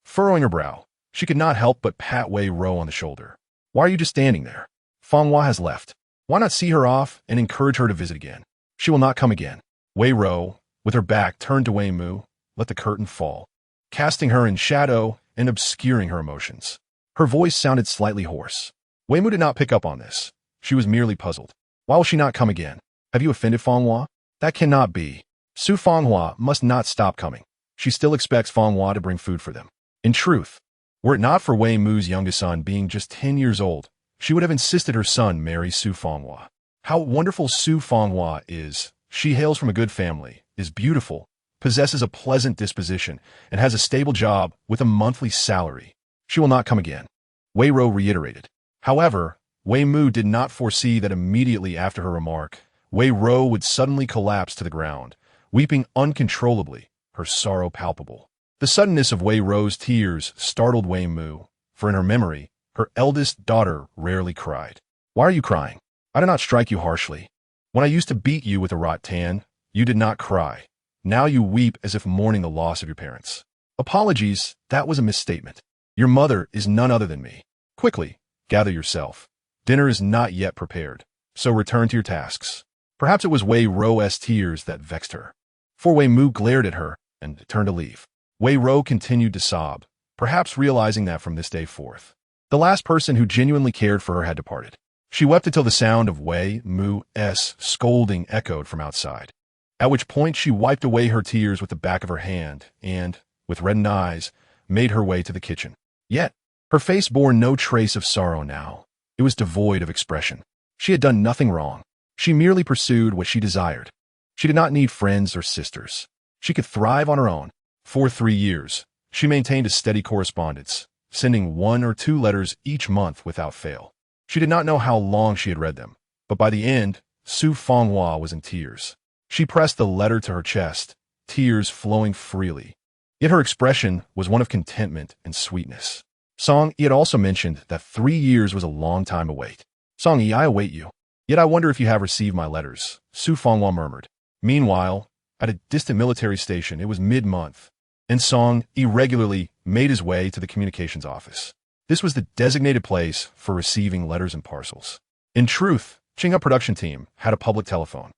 Furrowing her brow, she could not help but pat Wei Ro on the shoulder. Why are you just standing there? Fanghua has left. Why not see her off and encourage her to visit again? She will not come again. Wei Ro, with her back turned to Wei Mu, let the curtain fall, casting her in shadow and obscuring her emotions. Her voice sounded slightly hoarse. Wei Mu did not pick up on this. She was merely puzzled. Why will she not come again? Have you offended Fanghua? That cannot be. Su Fanghua must not stop coming. She still expects Fanghua to bring food for them. In truth, were it not for Wei Mu's youngest son being just 10 years old, she would have insisted her son marry Su Fanghua. How wonderful Su Fanghua is. She hails from a good family, is beautiful, possesses a pleasant disposition, and has a stable job with a monthly salary. She will not come again. Wei Ro reiterated. However, Wei Mu did not foresee that immediately after her remark, Wei Ro would suddenly collapse to the ground, weeping uncontrollably, her sorrow palpable. The suddenness of Wei Ro's tears startled Wei Mu, for in her memory, her eldest daughter rarely cried. Why are you crying? I did not strike you harshly. When I used to beat you with a rattan, you did not cry. Now you weep as if mourning the loss of your parents. Apologies, that was a misstatement. Your mother is none other than me. Quickly, gather yourself. Dinner is not yet prepared, so return to your tasks. Perhaps it was Wei Ro's tears that vexed her. For Wei Mu glared at her and turned to leave. Wei Ro continued to sob, perhaps realizing that from this day forth, The last person who genuinely cared for her had departed. She wept until the sound of Wei Mu's scolding echoed from outside, at which point she wiped away her tears with the back of her hand and, with reddened eyes, made her way to the kitchen. Yet, her face bore no trace of sorrow now. It was devoid of expression. She had done nothing wrong. She merely pursued what she desired. She did not need friends or sisters. She could thrive on her own. For 3 years, she maintained a steady correspondence, sending 1 or 2 letters each month without fail. She did not know how long she had read them, but by the end, Xu Jinning was in tears. She pressed the letter to her chest, tears flowing freely. Yet her expression was one of contentment and sweetness. Song-yi had also mentioned that 3 years was a long time to wait. Song-yi, I await you. Yet I wonder if you have received my letters, Xu Jinning murmured. Meanwhile, at a distant military station, it was mid-month, and Song-yi regularly made his way to the communications office. This was the designated place for receiving letters and parcels. In truth, Qing'e production team had a public telephone,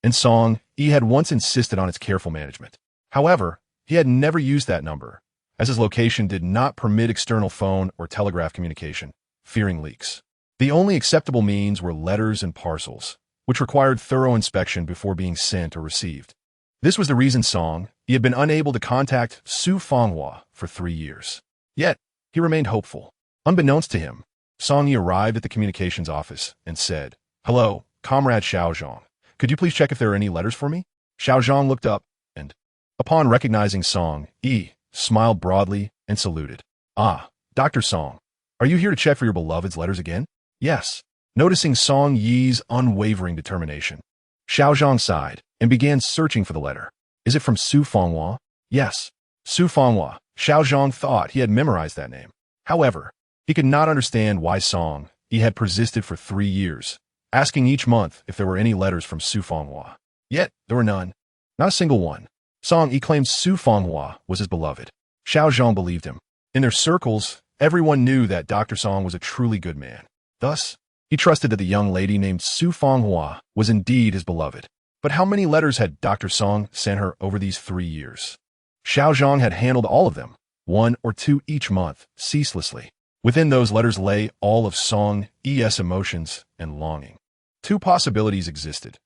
and Song-yi had once insisted on its careful management. However, he had never used that number, as his location did not permit external phone or telegraph communication, fearing leaks. The only acceptable means were letters and parcels, which required thorough inspection before being sent or received. This was the reason Song-yi had been unable to contact Xu Jinning for 3 years. Yet, he remained hopeful. Unbeknownst to him, Song-yi arrived at the communications office and said, "Hello, Comrade Xiaozhang. Could you please check if there are any letters for me?" Xiaozhang looked up and, upon recognizing Song-yi, smiled broadly and saluted. "Ah, Dr. Song, are you here to check for your beloved's letters again?" "Yes." Noticing Song-yi's unwavering determination, Xiaozhang sighed and began searching for the letter. "Is it from Xu Jinning?" "Yes." Xu Jinning. Xiaozhang thought he had memorized that name. However, he could not understand why Song-yi had persisted for 3 years, asking each month if there were any letters from Xu Jinning. Yet, there were none. Not a single one. Song-yi claimed Xu Jinning was his beloved. Xiaozhang believed him. In their circles, everyone knew that Dr. Song was a truly good man. Thus, he trusted that the young lady named Xu Jinning was indeed his beloved. But how many letters had Dr. Song sent her over these 3 years? Xiaozhang had handled all of them, 1 or 2 each month, ceaselessly. Within those letters lay all of Song-yi's emotions and longing. 2 possibilities existed.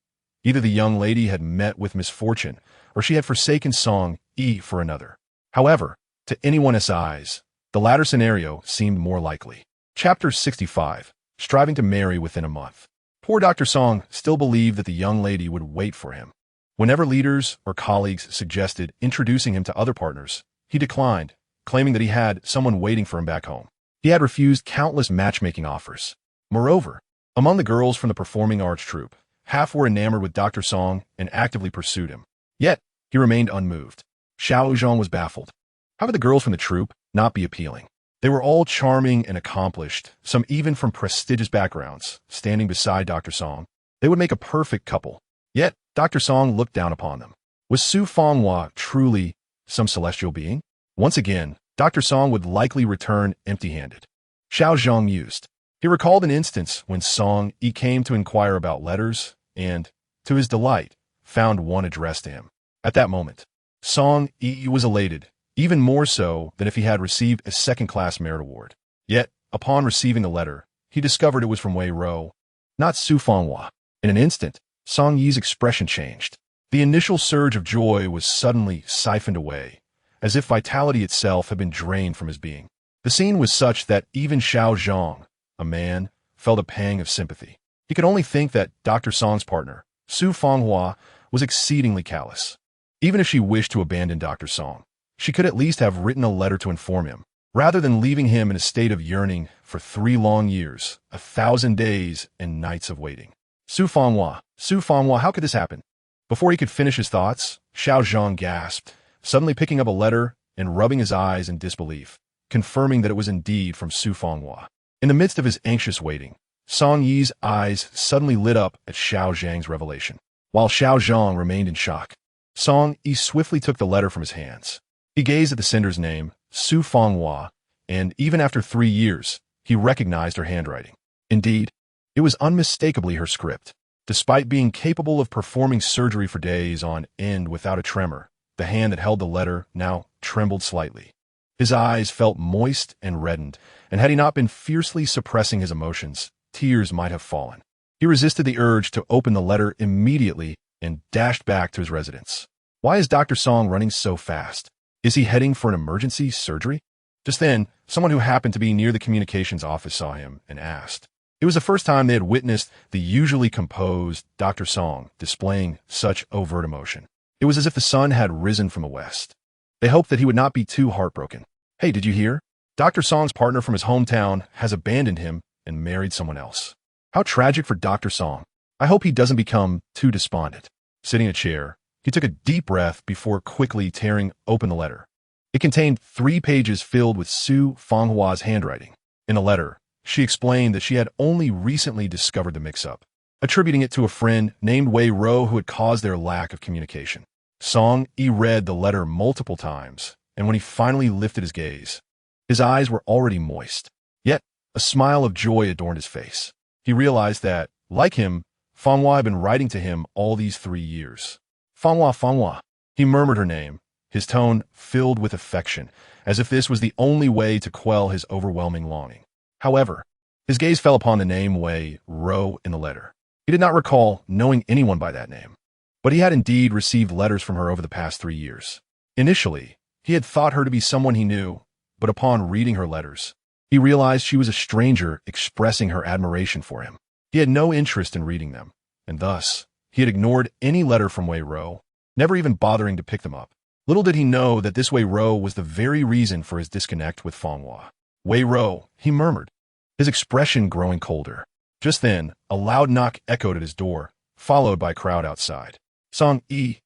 Either the young lady had met with misfortune, or she had forsaken Song-yi for another. However, to anyone's eyes, the latter scenario seemed more likely. Chapter 65. Striving to marry within a month. Poor Dr. Song still believed that the young lady would wait for him. Whenever leaders or colleagues suggested introducing him to other partners, he declined, claiming that he had someone waiting for him back home. He had refused countless matchmaking offers. Moreover, among the girls from the performing arts troupe, half were enamored with Dr. Song and actively pursued him. Yet, he remained unmoved. Xiaozhang was baffled. How could the girls from the troupe not be appealing? They were all charming and accomplished, some even from prestigious backgrounds, standing beside Dr. Song. They would make a perfect couple. Yet, Dr. Song looked down upon them. Was Xu Jinning truly some celestial being? Once again, Dr. Song would likely return empty-handed. Xiaozhang mused. He recalled an instance when Song-yi came to inquire about letters and, to his delight, found one addressed to him. At that moment, Song-yi was elated, even more so than if he had received a second-class merit award. Yet, upon receiving the letter, he discovered it was from Wei Ro, not Xu Jinning. In an instant, Song-yi's expression changed. The initial surge of joy was suddenly siphoned away, as if vitality itself had been drained from his being. The scene was such that even Xiaozhang, a man, felt a pang of sympathy. He could only think that Dr. Song's partner, Xu Jinning, was exceedingly callous. Even if she wished to abandon Dr. Song, she could at least have written a letter to inform him, rather than leaving him in a state of yearning for 3 long years, 1,000 days and nights of waiting. Xu Jinning, how could this happen? Before he could finish his thoughts, Xiaozhang gasped, suddenly picking up a letter and rubbing his eyes in disbelief, confirming that it was indeed from Xu Jinning. In the midst of his anxious waiting, Song-yi's eyes suddenly lit up at Xiaozhang's revelation. While Xiaozhang remained in shock, Song-yi swiftly took the letter from his hands. He gazed at the sender's name, Xu Jinning, and even after 3 years, he recognized her handwriting. Indeed, it was unmistakably her script. Despite being capable of performing surgery for days on end without a tremor, the hand that held the letter now trembled slightly. His eyes felt moist and reddened, and had he not been fiercely suppressing his emotions, tears might have fallen. He resisted the urge to open the letter immediately and dashed back to his residence. Why is Dr. Song running so fast? Is he heading for an emergency surgery? Just then, someone who happened to be near the communications office saw him and asked. It was the first time they had witnessed the usually composed Dr. Song displaying such overt emotion. It was as if the sun had risen from the west. They hoped that he would not be too heartbroken. Hey, did you hear? Dr. Song's partner from his hometown has abandoned him and married someone else. How tragic for Dr. Song. I hope he doesn't become too despondent. Sitting in a chair, he took a deep breath before quickly tearing open the letter. It contained 3 pages filled with Xu Fanghua's handwriting. In the letter, she explained that she had only recently discovered the mix-up, attributing it to a friend named Wei Ro who had caused their lack of communication. Song Yi read the letter multiple times, and when he finally lifted his gaze, his eyes were already moist. Yet, a smile of joy adorned his face. He realized that, like him, Fanghua had been writing to him all these 3 years. Fanghua, Fanghua. He murmured her name, his tone filled with affection, as if this was the only way to quell his overwhelming longing. However, his gaze fell upon the name Wei Ro in the letter. He did not recall knowing anyone by that name, but he had indeed received letters from her over the past 3 years. Initially, he had thought her to be someone he knew, but upon reading her letters, he realized she was a stranger expressing her admiration for him. He had no interest in reading them, and thus, he had ignored any letter from Wei Ro, never even bothering to pick them up. Little did he know that this Wei Ro was the very reason for his disconnect with Fanghua. Wei Ro, he murmured, his expression growing colder. Just then, a loud knock echoed at his door, followed by a crowd outside. Song Yi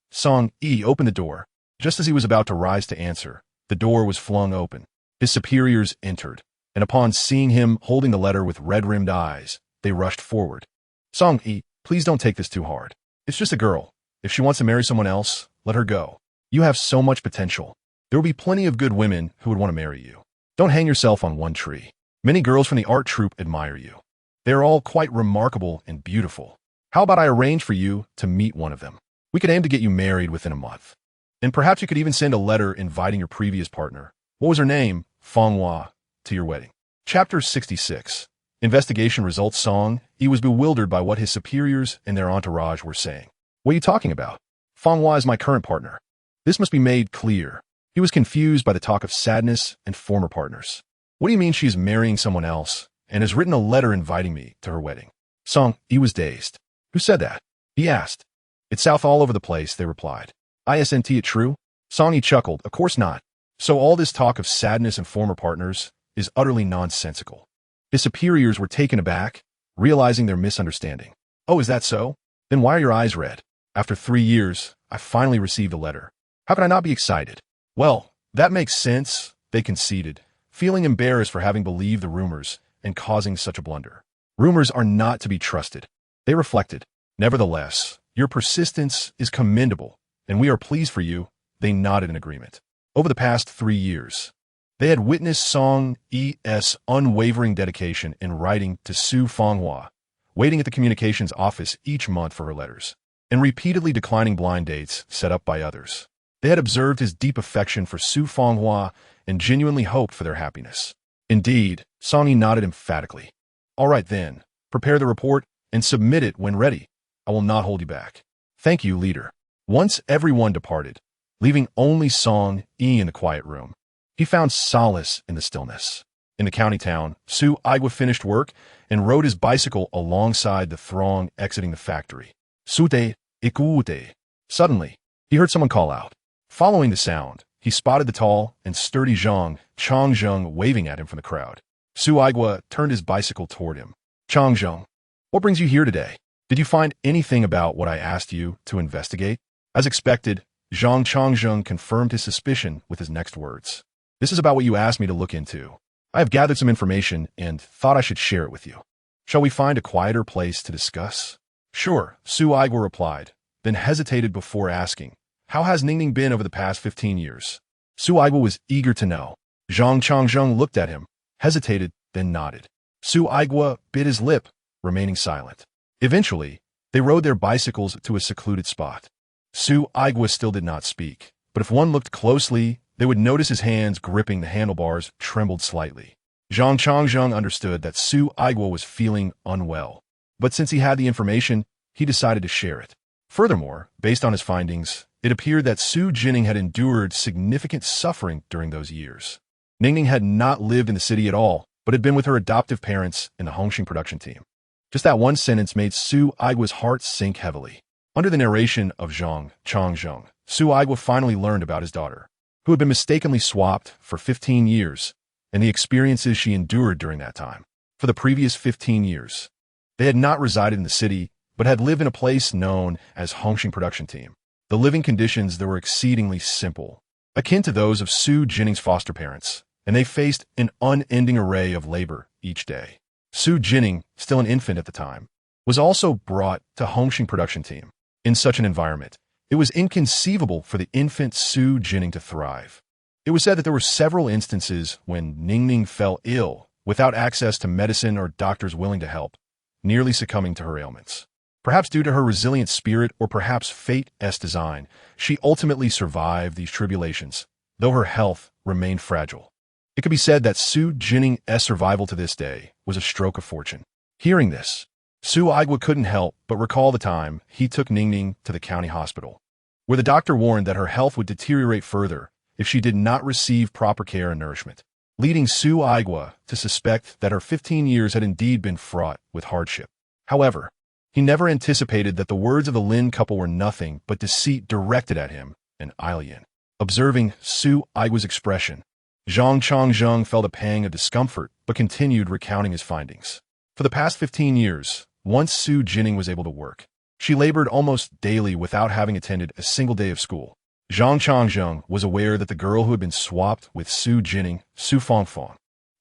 opened the door. Just as he was about to rise to answer, the door was flung open. His superiors entered, and upon seeing him holding the letter with red-rimmed eyes, they rushed forward. Song Yi, please don't take this too hard. It's just a girl. If she wants to marry someone else, let her go. You have so much potential. There will be plenty of good women who would want to marry you. Don't hang yourself on one tree. Many girls from the art troupe admire you. They are all quite remarkable and beautiful. How about I arrange for you to meet one of them? We could aim to get you married within a month. And perhaps you could even send a letter inviting your previous partner, what was her name, Fanghua, to your wedding. Chapter 66. Investigation results. Song Yi was bewildered by what his superiors and their entourage were saying. What are you talking about? Fanghua is my current partner. This must be made clear. He was confused by the talk of sadness and former partners. What do you mean she is marrying someone else and has written a letter inviting me to her wedding? Song Yi was dazed. Who said that? He asked. It's south all over the place, they replied. Isn't it true? Song Yi chuckled. Of course not. So all this talk of sadness and former partners is utterly nonsensical. His superiors were taken aback, realizing their misunderstanding. Oh, is that so? Then why are your eyes red? After 3 years, I finally received a letter. How can I not be excited? Well, that makes sense, they conceded, feeling embarrassed for having believed the rumors and causing such a blunder. Rumors are not to be trusted. They reflected. Nevertheless, your persistence is commendable, and we are pleased for you. They nodded in agreement. Over the past 3 years, they had witnessed Song Yi's unwavering dedication in writing to Xu Fanghua, waiting at the communications office each month for her letters, and repeatedly declining blind dates set up by others. They had observed his deep affection for Xu Fanghua and genuinely hoped for their happiness. Indeed, Song Yi nodded emphatically. All right then, prepare the report and submit it when ready. I will not hold you back. Thank you, leader. Once everyone departed, leaving only Song Yi in the quiet room, he found solace in the stillness. In the county town, Xu Jinning finished work and rode his bicycle alongside the throng exiting the factory. Sute, ikute. Suddenly, he heard someone call out. Following the sound, he spotted the tall and sturdy Zhang Changzheng waving at him from the crowd. Xu Jinning turned his bicycle toward him. Changzheng, what brings you here today? Did you find anything about what I asked you to investigate? As expected, Zhang Changzheng confirmed his suspicion with his next words. This is about what you asked me to look into. I have gathered some information and thought I should share it with you. Shall we find a quieter place to discuss? Sure, Xu Jinning replied, then hesitated before asking, how has Ningning been over the past 15 years? Xu Jinning was eager to know. Zhang Changzheng looked at him, hesitated, then nodded. Xu Jinning bit his lip, remaining silent. Eventually, they rode their bicycles to a secluded spot. Xu Jinning still did not speak, but if one looked closely, they would notice his hands gripping the handlebars trembled slightly. Zhang Changzheng understood that Xu Aigua was feeling unwell, but since he had the information, he decided to share it. Furthermore, based on his findings, it appeared that Xu Jinning had endured significant suffering during those years. Ningning had not lived in the city at all, but had been with her adoptive parents in the Hongxing production team. Just that one sentence made Xu Aigua's heart sink heavily. Under the narration of Zhang Changzheng, Xu Aigua finally learned about his daughter, who had been mistakenly swapped for 15 years, and the experiences she endured during that time. For the previous 15 years, they had not resided in the city, but had lived in a place known as Hongxing production team. The living conditions there were exceedingly simple, akin to those of Xu Jinning's foster parents, and they faced an unending array of labor each day. Xu Jinning, still an infant at the time, was also brought to Hongxing production team. In such an environment, it was inconceivable for the infant Xu Jinning to thrive. It was said that there were several instances when Ningning fell ill without access to medicine or doctors willing to help, nearly succumbing to her ailments. Perhaps due to her resilient spirit or perhaps fate's design, she ultimately survived these tribulations, though her health remained fragile. It could be said that Xu Jinning's survival to this day was a stroke of fortune. Hearing this, Xu Aigua couldn't help but recall the time he took Ningning to the county hospital, where the doctor warned that her health would deteriorate further if she did not receive proper care and nourishment, leading Xu Aigua to suspect that her 15 years had indeed been fraught with hardship. However, he never anticipated that the words of the Lin couple were nothing but deceit directed at him and Ailian. Observing Xu Aigua's expression, Zhang Changzheng felt a pang of discomfort but continued recounting his findings. For the past 15 years, once Xu Jinning was able to work, she labored almost daily without having attended a single day of school. Zhang Changzheng was aware that the girl who had been swapped with Xu Jinning, Xu Fangfang,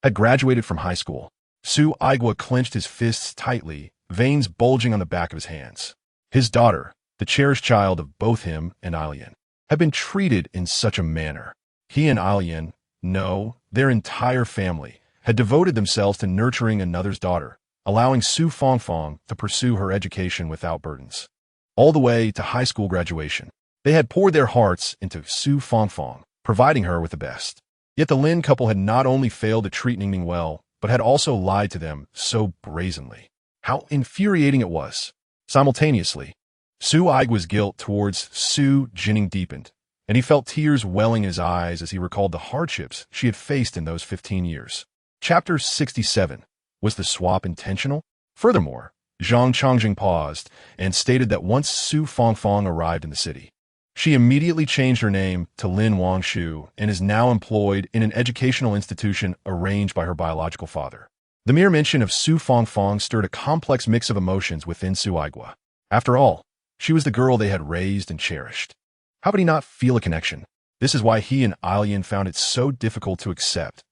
had graduated from high school. Xu Aigua clenched his fists tightly, veins bulging on the back of his hands. His daughter, the cherished child of both him and Ailian, had been treated in such a manner. He and Ailian, no, their entire family, had devoted themselves to nurturing another's daughter, allowing Xu Fangfang to pursue her education without burdens. All the way to high school graduation, they had poured their hearts into Xu Fangfang, providing her with the best. Yet the Lin couple had not only failed to treat Ningning well, but had also lied to them so brazenly. How infuriating it was. Simultaneously, Xu Aigua's guilt towards Xu Jinning deepened, and he felt tears welling in his eyes as he recalled the hardships she had faced in those 15 years. Chapter 67. Was the swap intentional? Furthermore, Zhang Changzheng paused and stated that once Xu Fangfang arrived in the city, she immediately changed her name to Lin Wangshu and is now employed in an educational institution arranged by her biological father. The mere mention of Xu Fangfang stirred a complex mix of emotions within Xu Aigua. After all, she was the girl they had raised and cherished. How could he not feel a connection? This is why he and Ailian found it so difficult to accept.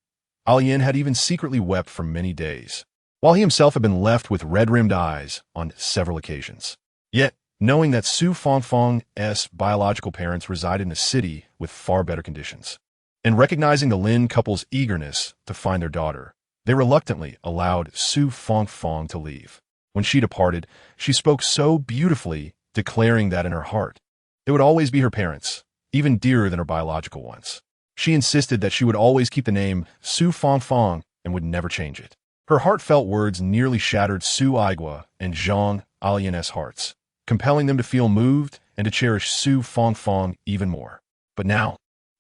Ailian had even secretly wept for many days, while he himself had been left with red-rimmed eyes on several occasions. Yet, knowing that Xu Fangfang's biological parents resided in a city with far better conditions, and recognizing the Lin couple's eagerness to find their daughter, they reluctantly allowed Xu Fangfang to leave. When she departed, she spoke so beautifully, declaring that in her heart, they would always be her parents, even dearer than her biological ones. She insisted that she would always keep the name Xu Fangfang and would never change it. Her heartfelt words nearly shattered Xu Aigua and Zhang Ailian's hearts, compelling them to feel moved and to cherish Xu Fangfang even more. But now,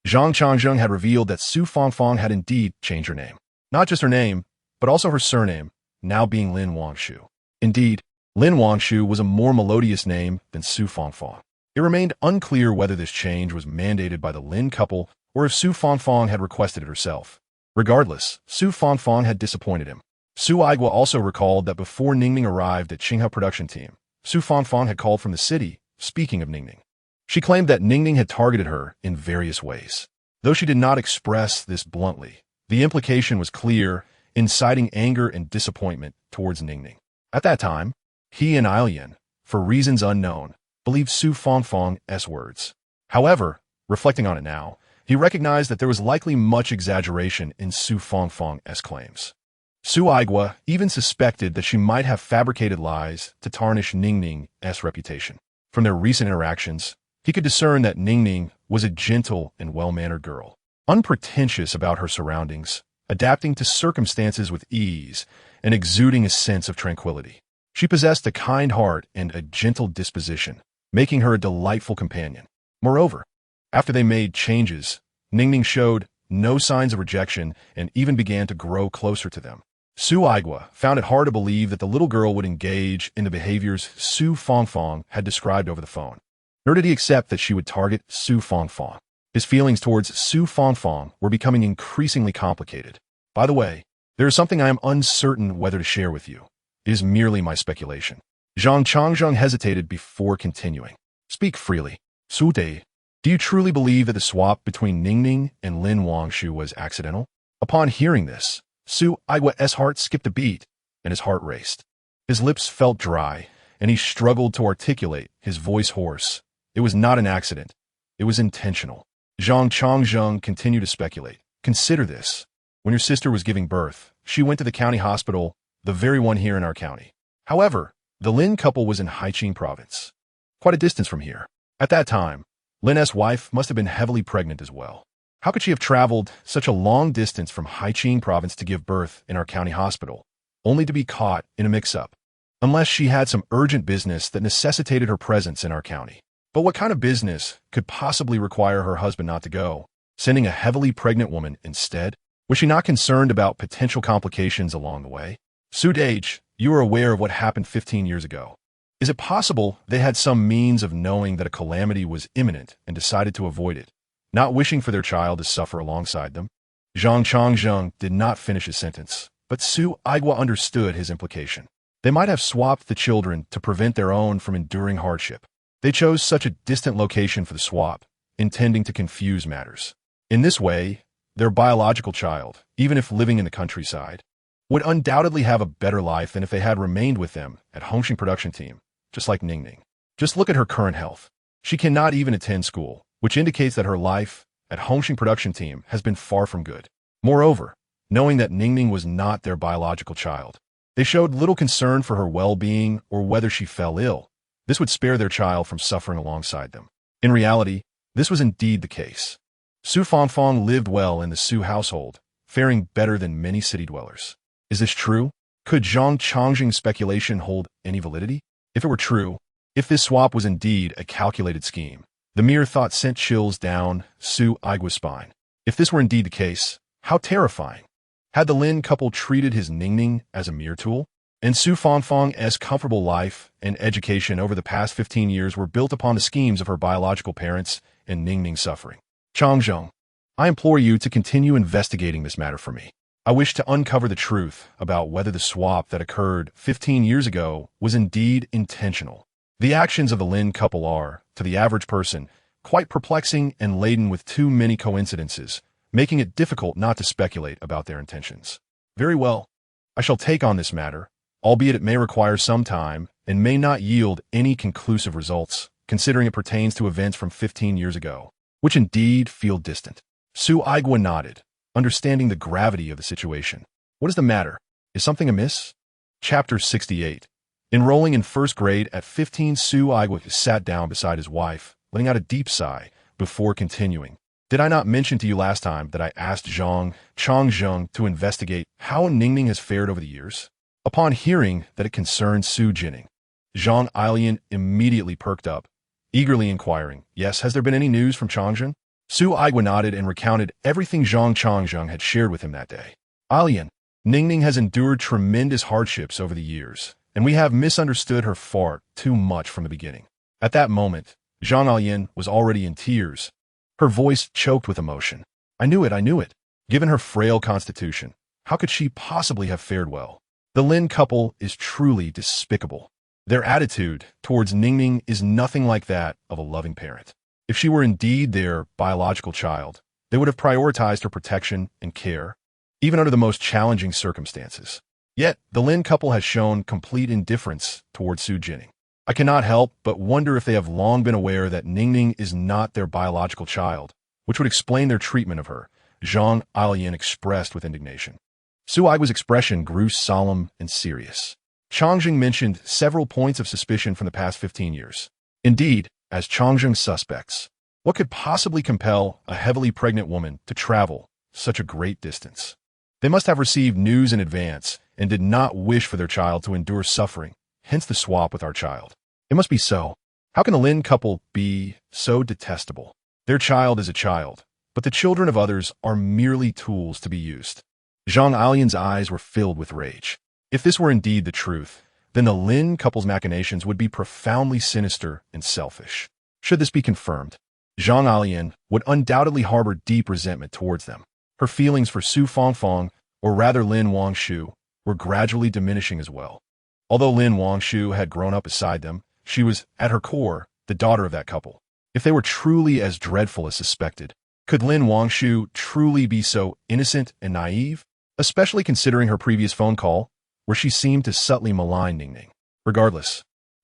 Zhang Changzheng had revealed that Xu Fangfang had indeed changed her name. Not just her name, but also her surname, now being Lin Wangshu. Indeed, Lin Wangshu was a more melodious name than Xu Fangfang. It remained unclear whether this change was mandated by the Lin couple or if Xu Fangfang had requested it herself. Regardless, Xu Fangfang had disappointed him. Xu Aigua also recalled that before Ningning arrived at Qinghe production team, Xu Fangfang had called from the city, speaking of Ningning. She claimed that Ningning had targeted her in various ways. Though she did not express this bluntly, the implication was clear, inciting anger and disappointment towards Ningning. At that time, he and Ailian, for reasons unknown, believed Xu Fangfang's words. However, reflecting on it now, he recognized that there was likely much exaggeration in Xu Fangfang's claims. Xu Aigua even suspected that she might have fabricated lies to tarnish Ningning's reputation. From their recent interactions, he could discern that Ningning was a gentle and well-mannered girl, unpretentious about her surroundings, adapting to circumstances with ease, and exuding a sense of tranquility. She possessed a kind heart and a gentle disposition, making her a delightful companion. Moreover, after they made changes, Ningning showed no signs of rejection and even began to grow closer to them. Su Aigua found it hard to believe that the little girl would engage in the behaviors Su Fangfang had described over the phone. Nor did he accept that she would target Su Fangfang. His feelings towards Su Fangfang were becoming increasingly complicated. By the way, there is something I am uncertain whether to share with you. It is merely my speculation. Zhang Changzheng hesitated before continuing. Speak freely. Su Dei, do you truly believe that the swap between Ningning and Lin Wangshu was accidental? Upon hearing this, Su Aigua's heart skipped a beat, and his heart raced. His lips felt dry, and he struggled to articulate, his voice hoarse. It was not an accident. It was intentional. Zhang Changzheng continued to speculate. Consider this. When your sister was giving birth, she went to the county hospital, the very one here in our county. However, the Lin couple was in Haiqing province, quite a distance from here. At that time, Lin's wife must have been heavily pregnant as well. How could she have traveled such a long distance from Haiqing province to give birth in our county hospital, only to be caught in a mix-up? Unless she had some urgent business that necessitated her presence in our county. But what kind of business could possibly require her husband not to go, sending a heavily pregnant woman instead? Was she not concerned about potential complications along the way? Su Dage, you are aware of what happened 15 years ago. Is it possible they had some means of knowing that a calamity was imminent and decided to avoid it, not wishing for their child to suffer alongside them? Zhang Changzheng did not finish his sentence, but Su Aigua understood his implication. They might have swapped the children to prevent their own from enduring hardship. They chose such a distant location for the swap, intending to confuse matters. In this way, their biological child, even if living in the countryside, would undoubtedly have a better life than if they had remained with them at Hongxing production team, just like Ningning. Just look at her current health. She cannot even attend school, which indicates that her life at Hongxing production team has been far from good. Moreover, knowing that Ningning was not their biological child, they showed little concern for her well-being or whether she fell ill. This would spare their child from suffering alongside them. In reality, this was indeed the case. Su Fangfang lived well in the Su household, faring better than many city dwellers. Is this true? Could Zhang Changzheng's speculation hold any validity? If it were true, if this swap was indeed a calculated scheme, the mere thought sent chills down Su Aigua's spine. If this were indeed the case, how terrifying. Had the Lin couple treated his Ningning as a mere tool? And Su Fangfang's comfortable life and education over the past 15 years were built upon the schemes of her biological parents and Ningning's suffering. Changzheng, I implore you to continue investigating this matter for me. I wish to uncover the truth about whether the swap that occurred 15 years ago was indeed intentional. The actions of the Lin couple are, to the average person, quite perplexing and laden with too many coincidences, making it difficult not to speculate about their intentions. Very well. I shall take on this matter, albeit it may require some time and may not yield any conclusive results, considering it pertains to events from 15 years ago, which indeed feel distant. Su Aigua nodded, understanding the gravity of the situation. What is the matter? Is something amiss? Chapter 68. Enrolling in first grade at 15, Su Aigua sat down beside his wife, letting out a deep sigh, before continuing. Did I not mention to you last time that I asked Zhang Changzheng to investigate how Ningning has fared over the years? Upon hearing that it concerned Xu Jinning, Zhang Ilian immediately perked up, eagerly inquiring, Yes, has there been any news from Changzheng? Su Aigua nodded and recounted everything Zhang Changzheng had shared with him that day. Ilian, Ningning has endured tremendous hardships over the years, and we have misunderstood her far too much from the beginning. At that moment, Zhang Ilian was already in tears, her voice choked with emotion. I knew it. Given her frail constitution, how could she possibly have fared well? The Lin couple is truly despicable. Their attitude towards Ningning is nothing like that of a loving parent. If she were indeed their biological child, they would have prioritized her protection and care, even under the most challenging circumstances. Yet, the Lin couple has shown complete indifference towards Xu Jinning. I cannot help but wonder if they have long been aware that Ningning is not their biological child, which would explain their treatment of her, Zhang Ilian expressed with indignation. Su Aigua's expression grew solemn and serious. Changzheng mentioned several points of suspicion from the past 15 years. Indeed, as Changzheng suspects, What could possibly compel a heavily pregnant woman to travel such a great distance? They must have received news in advance and did not wish for their child to endure suffering, hence the swap with our child. It must be so. How can the Lin couple be so detestable? Their child is a child, but the children of others are merely tools to be used. Zhang Alian's eyes were filled with rage. If this were indeed the truth, then the Lin couple's machinations would be profoundly sinister and selfish. Should this be confirmed, Zhang Alian would undoubtedly harbor deep resentment towards them. Her feelings for Su Fangfang, or rather Lin Wangshu, were gradually diminishing as well. Although Lin Wangshu had grown up beside them, she was, at her core, the daughter of that couple. If they were truly as dreadful as suspected, could Lin Wangshu truly be so innocent and naive? Especially considering her previous phone call, where she seemed to subtly malign Ningning. Regardless,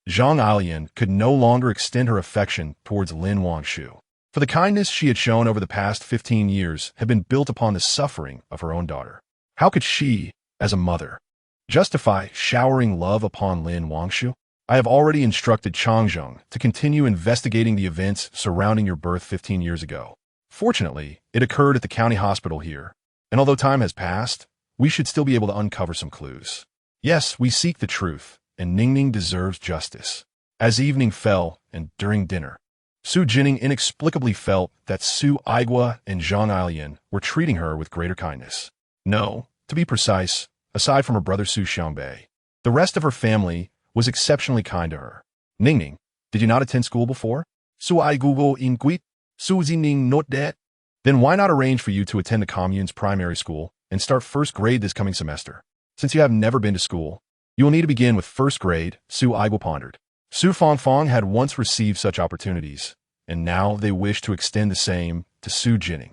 Zhang Alian could no longer extend her affection towards Lin Wangshu, for the kindness she had shown over the past 15 years had been built upon the suffering of her own daughter. How could she, as a mother, justify showering love upon Lin Wangshu? I have already instructed Changzheng to continue investigating the events surrounding your birth 15 years ago. Fortunately, it occurred at the county hospital here, and although time has passed, we should still be able to uncover some clues. Yes, we seek the truth, and Ningning deserves justice. As evening fell, and during dinner, Xu Jinning inexplicably felt that Su Aigua and Zhang Alian were treating her with greater kindness. No, to be precise, aside from her brother Su Xiangbei, the rest of her family was exceptionally kind to her. Ningning, did you not attend school before? Su Aiguo Inguit, Xu Jinning not that? Then why not arrange for you to attend the commune's primary school and start first grade this coming semester? Since you have never been to school, you will need to begin with first grade, Su Aiguo pondered. Su Fangfang had once received such opportunities, and now they wished to extend the same to Xu Jinning.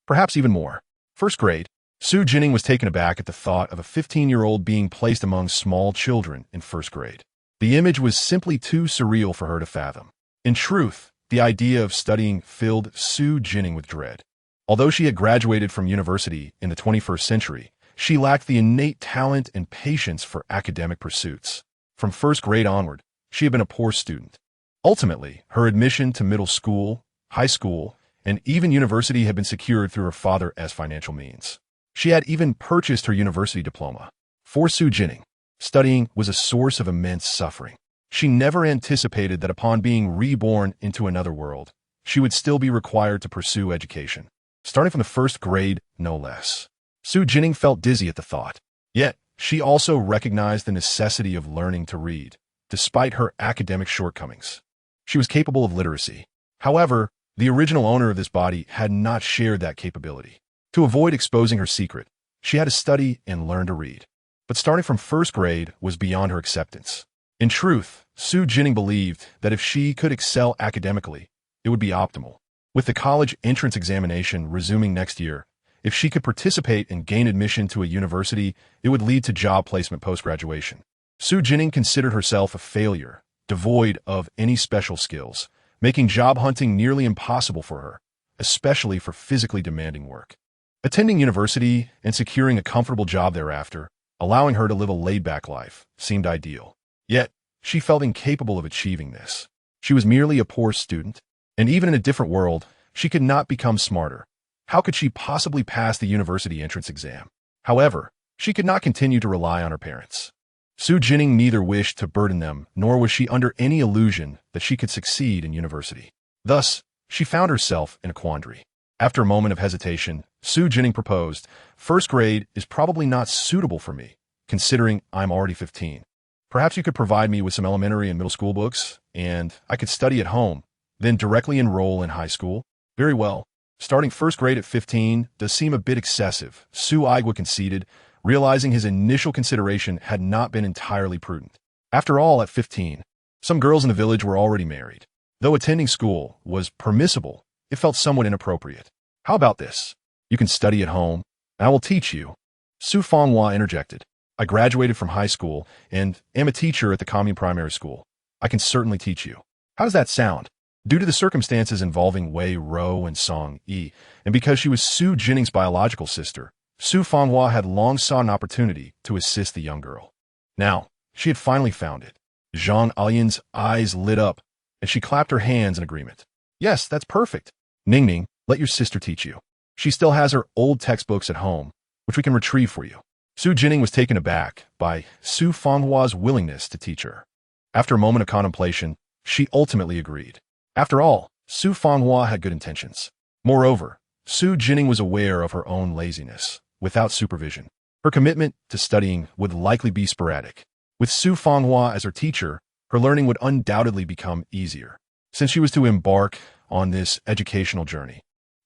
Perhaps even more. First grade, Xu Jinning was taken aback at the thought of a 15-year-old being placed among small children in first grade. The image was simply too surreal for her to fathom. In truth, the idea of studying filled Xu Jinning with dread. Although she had graduated from university in the 21st century, she lacked the innate talent and patience for academic pursuits. From first grade onward, she had been a poor student. Ultimately, her admission to middle school, high school, and even university had been secured through her father's financial means. She had even purchased her university diploma. For Xu Jinning, studying was a source of immense suffering. She never anticipated that upon being reborn into another world, she would still be required to pursue education, starting from the first grade, no less. Xu Jinning felt dizzy at the thought. Yet, she also recognized the necessity of learning to read, despite her academic shortcomings. She was capable of literacy. However, the original owner of this body had not shared that capability. To avoid exposing her secret, she had to study and learn to read. But starting from first grade was beyond her acceptance. In truth, Xu Jinning believed that if she could excel academically, it would be optimal. With the college entrance examination resuming next year, if she could participate and gain admission to a university, it would lead to job placement post-graduation. Xu Jinning considered herself a failure, devoid of any special skills, making job hunting nearly impossible for her, especially for physically demanding work. Attending university and securing a comfortable job thereafter, allowing her to live a laid-back life, seemed ideal. Yet, she felt incapable of achieving this. She was merely a poor student, and even in a different world, she could not become smarter. How could she possibly pass the university entrance exam? However, she could not continue to rely on her parents. Xu Jinning neither wished to burden them, nor was she under any illusion that she could succeed in university. Thus, she found herself in a quandary. After a moment of hesitation, Xu Jinning proposed, "First grade is probably not suitable for me, considering I'm already 15. Perhaps you could provide me with some elementary and middle school books, and I could study at home, then directly enroll in high school." Very well. Starting first grade at 15 does seem a bit excessive, Su Aigua conceded, realizing his initial consideration had not been entirely prudent. After all, at 15, some girls in the village were already married. Though attending school was permissible, it felt somewhat inappropriate. How about this? You can study at home, and I will teach you. Su Fanghua interjected. I graduated from high school and am a teacher at the commune primary school. I can certainly teach you. How does that sound? Due to the circumstances involving Wei Ro and Song Yi, and because she was Xu Jinning's biological sister, Su Fanghua had long sought an opportunity to assist the young girl. Now, she had finally found it. Zhang Alian's eyes lit up, and she clapped her hands in agreement. Yes, that's perfect. Ning Ning, let your sister teach you. She still has her old textbooks at home, which we can retrieve for you. Xu Jinning was taken aback by Su Fanghua's willingness to teach her. After a moment of contemplation, she ultimately agreed. After all, Su Fanghua had good intentions. Moreover, Xu Jinning was aware of her own laziness. Without supervision, her commitment to studying would likely be sporadic. With Su Fanghua as her teacher, her learning would undoubtedly become easier, since she was to embark on this educational journey.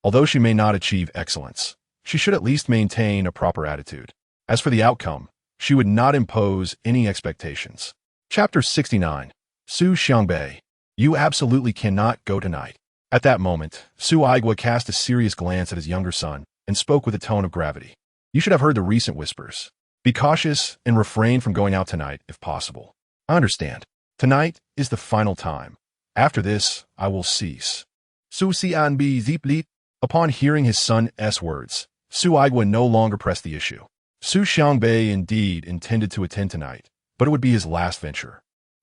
Although she may not achieve excellence, she should at least maintain a proper attitude. As for the outcome, she would not impose any expectations. Chapter 69. Su Xiangbei. You absolutely cannot go tonight. At that moment, Su Aigua cast a serious glance at his younger son and spoke with a tone of gravity. You should have heard the recent whispers. Be cautious and refrain from going out tonight if possible. I understand. Tonight is the final time. After this, I will cease. Su Xian Bi Zipli. Upon hearing his son's words, Su Aigua no longer pressed the issue. Su Xiangbei indeed intended to attend tonight, but it would be his last venture.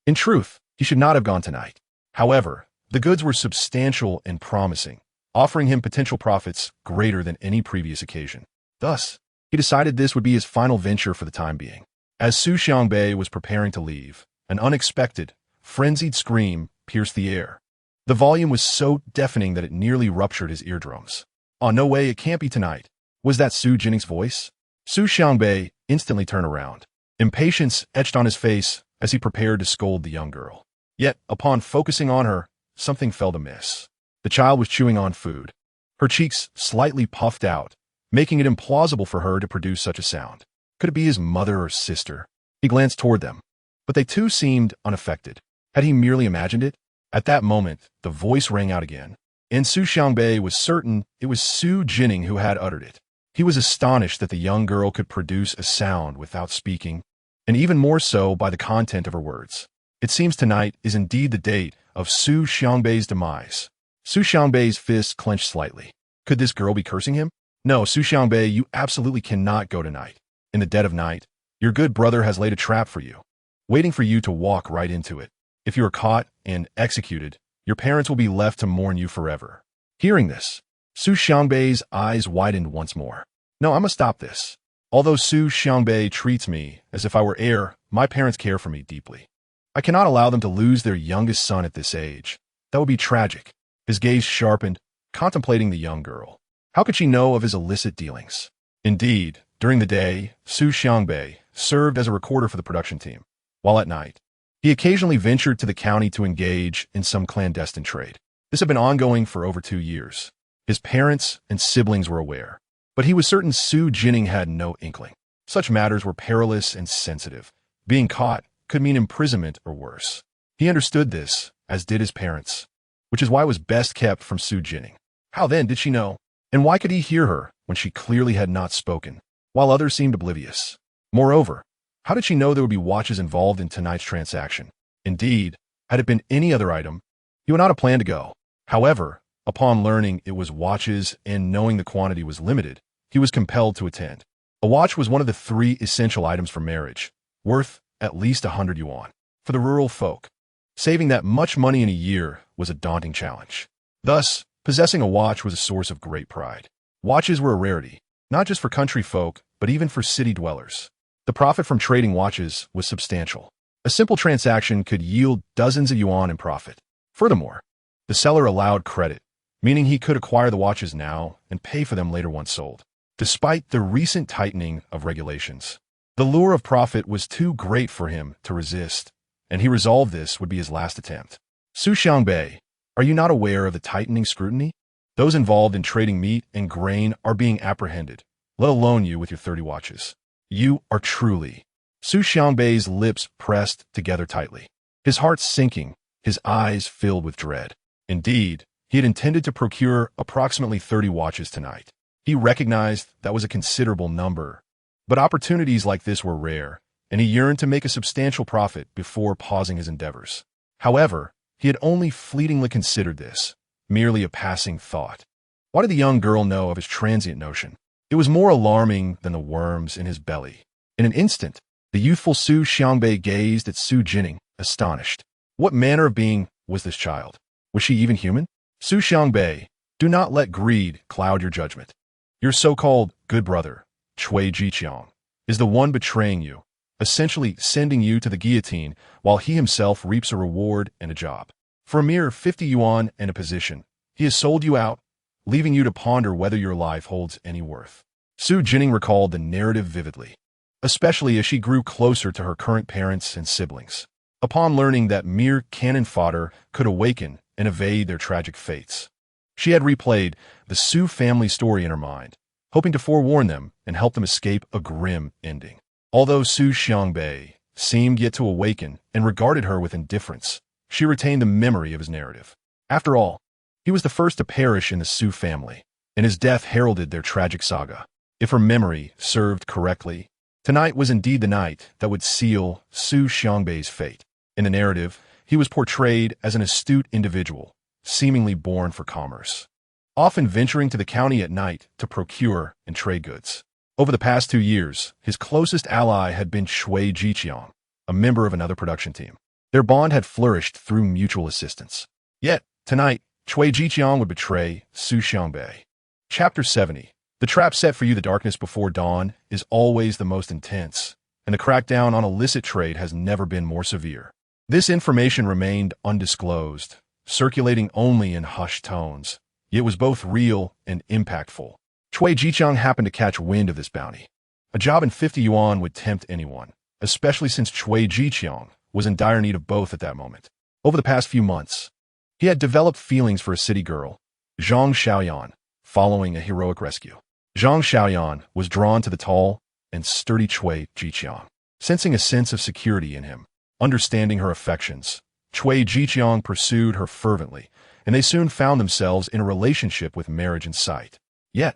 In truth, he should not have gone tonight. However, the goods were substantial and promising, offering him potential profits greater than any previous occasion. Thus, he decided this would be his final venture for the time being. As Su Xiangbei was preparing to leave, an unexpected, frenzied scream pierced the air. The volume was so deafening that it nearly ruptured his eardrums. Oh, no way, it can't be tonight. Was that Xu Jinning's voice? Su Xiangbei instantly turned around. Impatience etched on his face as he prepared to scold the young girl. Yet, upon focusing on her, something felt amiss. The child was chewing on food. Her cheeks slightly puffed out, making it implausible for her to produce such a sound. Could it be his mother or sister? He glanced toward them, but they too seemed unaffected. Had he merely imagined it? At that moment, the voice rang out again, and Su Xiangbei was certain it was Xu Jinning who had uttered it. He was astonished that the young girl could produce a sound without speaking, and even more so by the content of her words. It seems tonight is indeed the date of Su Xiangbei's demise. Su Xiangbei's fist clenched slightly. Could this girl be cursing him? No, Su Xiangbei, you absolutely cannot go tonight. In the dead of night, your good brother has laid a trap for you, waiting for you to walk right into it. If you are caught and executed, your parents will be left to mourn you forever. Hearing this, Su Xiangbei's eyes widened once more. No, I must stop this. Although Su Xiangbei treats me as if I were heir, my parents care for me deeply. I cannot allow them to lose their youngest son at this age. That would be tragic. His gaze sharpened, contemplating the young girl. How could she know of his illicit dealings? Indeed, during the day, Su Xiangbei served as a recorder for the production team, while at night, he occasionally ventured to the county to engage in some clandestine trade. This had been ongoing for over 2 years. His parents and siblings were aware, but he was certain Xu Jinning had no inkling. Such matters were perilous and sensitive. Being caught could mean imprisonment or worse. He understood this, as did his parents, which is why it was best kept from Xu Jinning. How then did she know? And why could he hear her when she clearly had not spoken, while others seemed oblivious? Moreover, how did she know there would be watches involved in tonight's transaction? Indeed, had it been any other item, he would not have planned to go. However, upon learning it was watches and knowing the quantity was limited, he was compelled to attend. A watch was one of the 3 essential items for marriage, worth at least 100 yuan. For the rural folk, saving that much money in a year was a daunting challenge. Thus, possessing a watch was a source of great pride. Watches were a rarity, not just for country folk, but even for city dwellers. The profit from trading watches was substantial. A simple transaction could yield dozens of yuan in profit. Furthermore, the seller allowed credit, meaning he could acquire the watches now and pay for them later once sold. Despite the recent tightening of regulations, the lure of profit was too great for him to resist, and he resolved this would be his last attempt. Su Xiangbei, are you not aware of the tightening scrutiny? Those involved in trading meat and grain are being apprehended, let alone you with your 30 watches. You are truly. Su Xiangbei's lips pressed together tightly, his heart sinking, his eyes filled with dread. Indeed, he had intended to procure approximately 30 watches tonight. He recognized that was a considerable number, but opportunities like this were rare, and he yearned to make a substantial profit before pausing his endeavors. However, he had only fleetingly considered this, merely a passing thought. Why did the young girl know of his transient notion? It was more alarming than the worms in his belly. In an instant, the youthful Su Xiangbei gazed at Xu Jinning, astonished. What manner of being was this child? Was she even human? Xu Xiangbei, do not let greed cloud your judgment. Your so-called good brother, Cui Jiqiang, is the one betraying you, essentially sending you to the guillotine while he himself reaps a reward and a job. For a mere 50 yuan and a position, he has sold you out, leaving you to ponder whether your life holds any worth. Xu Jinning recalled the narrative vividly, especially as she grew closer to her current parents and siblings. Upon learning that mere cannon fodder could awaken and evade their tragic fates, she had replayed the Xu family story in her mind, hoping to forewarn them and help them escape a grim ending. Although Xu Xiangbei seemed yet to awaken and regarded her with indifference, she retained the memory of his narrative. After all, he was the first to perish in the Xu family, and his death heralded their tragic saga. If her memory served correctly, tonight was indeed the night that would seal Xu Xiangbei's fate. In the narrative, he was portrayed as an astute individual, seemingly born for commerce, often venturing to the county at night to procure and trade goods. Over the past 2 years, his closest ally had been Cui Jiqiang, a member of another production team. Their bond had flourished through mutual assistance. Yet, tonight, Cui Jiqiang would betray Xu Xiangbei. Chapter 70. The trap set for you, the darkness before dawn, is always the most intense, and the crackdown on illicit trade has never been more severe. This information remained undisclosed, circulating only in hushed tones, yet was both real and impactful. Cui Jiqiang happened to catch wind of this bounty. A job in 50 yuan would tempt anyone, especially since Cui Jiqiang was in dire need of both at that moment. Over the past few months, he had developed feelings for a city girl, Zhang Xiaoyan, following a heroic rescue. Zhang Xiaoyan was drawn to the tall and sturdy Cui Jiqiang, sensing a sense of security in him. Understanding her affections, Cui Jiqiang pursued her fervently, and they soon found themselves in a relationship with marriage in sight. Yet,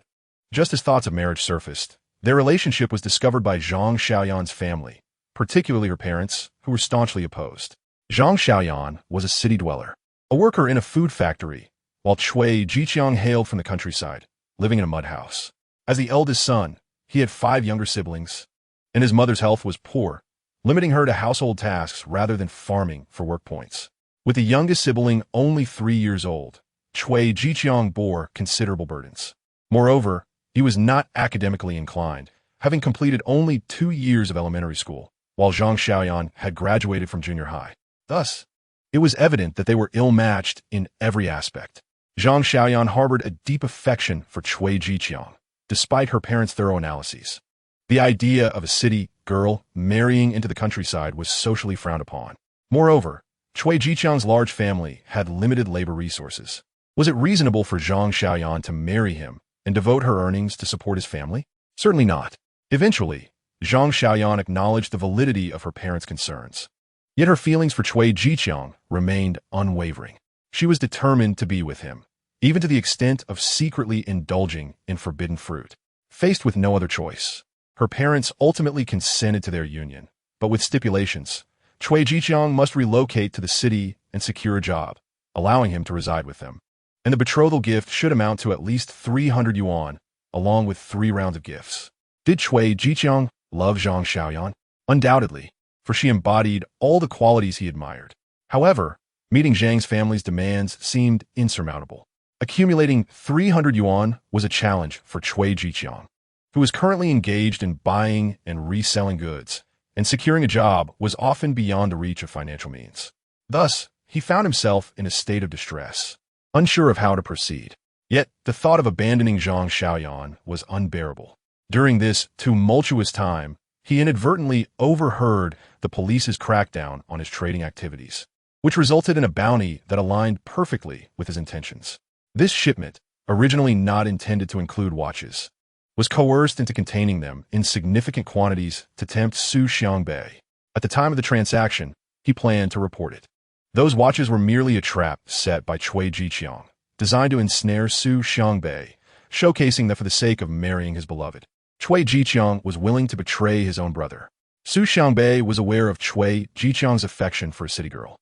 just as thoughts of marriage surfaced, their relationship was discovered by Zhang Xiaoyan's family, particularly her parents, who were staunchly opposed. Zhang Xiaoyan was a city dweller, a worker in a food factory, while Cui Jiqiang hailed from the countryside, living in a mud house. As the eldest son, he had 5 younger siblings, and his mother's health was poor, limiting her to household tasks rather than farming for work points. With the youngest sibling only 3 years old, Cui Jiqiang bore considerable burdens. Moreover, he was not academically inclined, having completed only 2 years of elementary school, while Zhang Xiaoyan had graduated from junior high. Thus, it was evident that they were ill-matched in every aspect. Zhang Xiaoyan harbored a deep affection for Cui Jiqiang, despite her parents' thorough analyses. The idea of a city girl marrying into the countryside was socially frowned upon. Moreover, Cui Jiqiang's large family had limited labor resources. Was it reasonable for Zhang Xiaoyan to marry him and devote her earnings to support his family? Certainly not. Eventually, Zhang Xiaoyan acknowledged the validity of her parents' concerns. Yet her feelings for Cui Jiqiang remained unwavering. She was determined to be with him, even to the extent of secretly indulging in forbidden fruit. Faced with no other choice, her parents ultimately consented to their union, but with stipulations. Cui Jiqiang must relocate to the city and secure a job, allowing him to reside with them. And the betrothal gift should amount to at least 300 yuan, along with 3 rounds of gifts. Did Cui Jiqiang love Zhang Xiaoyan? Undoubtedly, for she embodied all the qualities he admired. However, meeting Zhang's family's demands seemed insurmountable. Accumulating 300 yuan was a challenge for Cui Jiqiang, who was currently engaged in buying and reselling goods, and securing a job was often beyond the reach of financial means. Thus, he found himself in a state of distress, unsure of how to proceed. Yet, the thought of abandoning Zhang Xiaoyan was unbearable. During this tumultuous time, he inadvertently overheard the police's crackdown on his trading activities, which resulted in a bounty that aligned perfectly with his intentions. This shipment, originally not intended to include watches, was coerced into containing them in significant quantities to tempt Xu Xiangbei. At the time of the transaction, he planned to report it. Those watches were merely a trap set by Cui Jiqiang, designed to ensnare Xu Xiangbei, showcasing that for the sake of marrying his beloved, Cui Jiqiang was willing to betray his own brother. Xu Xiangbei was aware of Cui Jiqiang's affection for a city girl,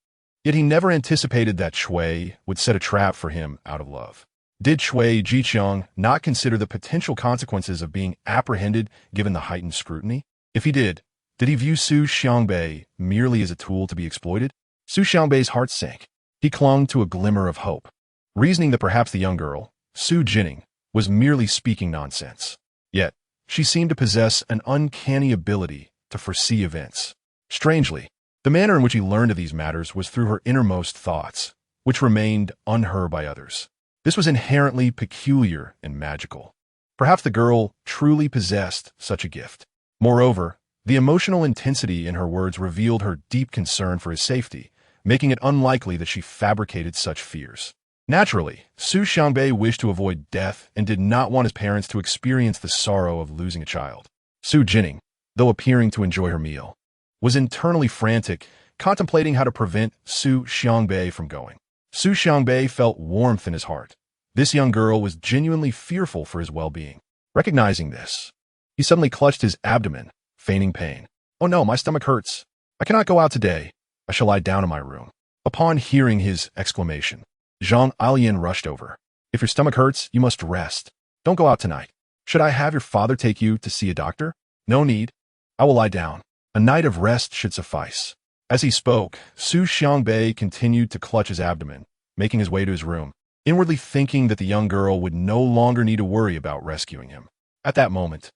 yet he never anticipated that Cui would set a trap for him out of love. Did Cui Jiqiang not consider the potential consequences of being apprehended given the heightened scrutiny? If he did he view Xu Xiangbei merely as a tool to be exploited? Xu Xiangbei's heart sank. He clung to a glimmer of hope. reasoning that perhaps the young girl, Xu Jinning, was merely speaking nonsense. Yet, she seemed to possess an uncanny ability to foresee events. Strangely, the manner in which he learned of these matters was through her innermost thoughts, which remained unheard by others. This was inherently peculiar and magical. Perhaps the girl truly possessed such a gift. Moreover, the emotional intensity in her words revealed her deep concern for his safety, making it unlikely that she fabricated such fears. Naturally, Xu Xiangbei wished to avoid death and did not want his parents to experience the sorrow of losing a child. Xu Jinning, though appearing to enjoy her meal, was internally frantic, contemplating how to prevent Xu Xiangbei from going. Xu Xiangbei felt warmth in his heart. This young girl was genuinely fearful for his well-being. Recognizing this, he suddenly clutched his abdomen, feigning pain. "Oh no, my stomach hurts. I cannot go out today. I shall lie down in my room." Upon hearing his exclamation, Zhang Changzheng rushed over. "If your stomach hurts, you must rest. Don't go out tonight. Should I have your father take you to see a doctor?" "No need. I will lie down. A night of rest should suffice." As he spoke, Xu Xiangbei continued to clutch his abdomen, making his way to his room, inwardly thinking that the young girl would no longer need to worry about rescuing him. At that moment,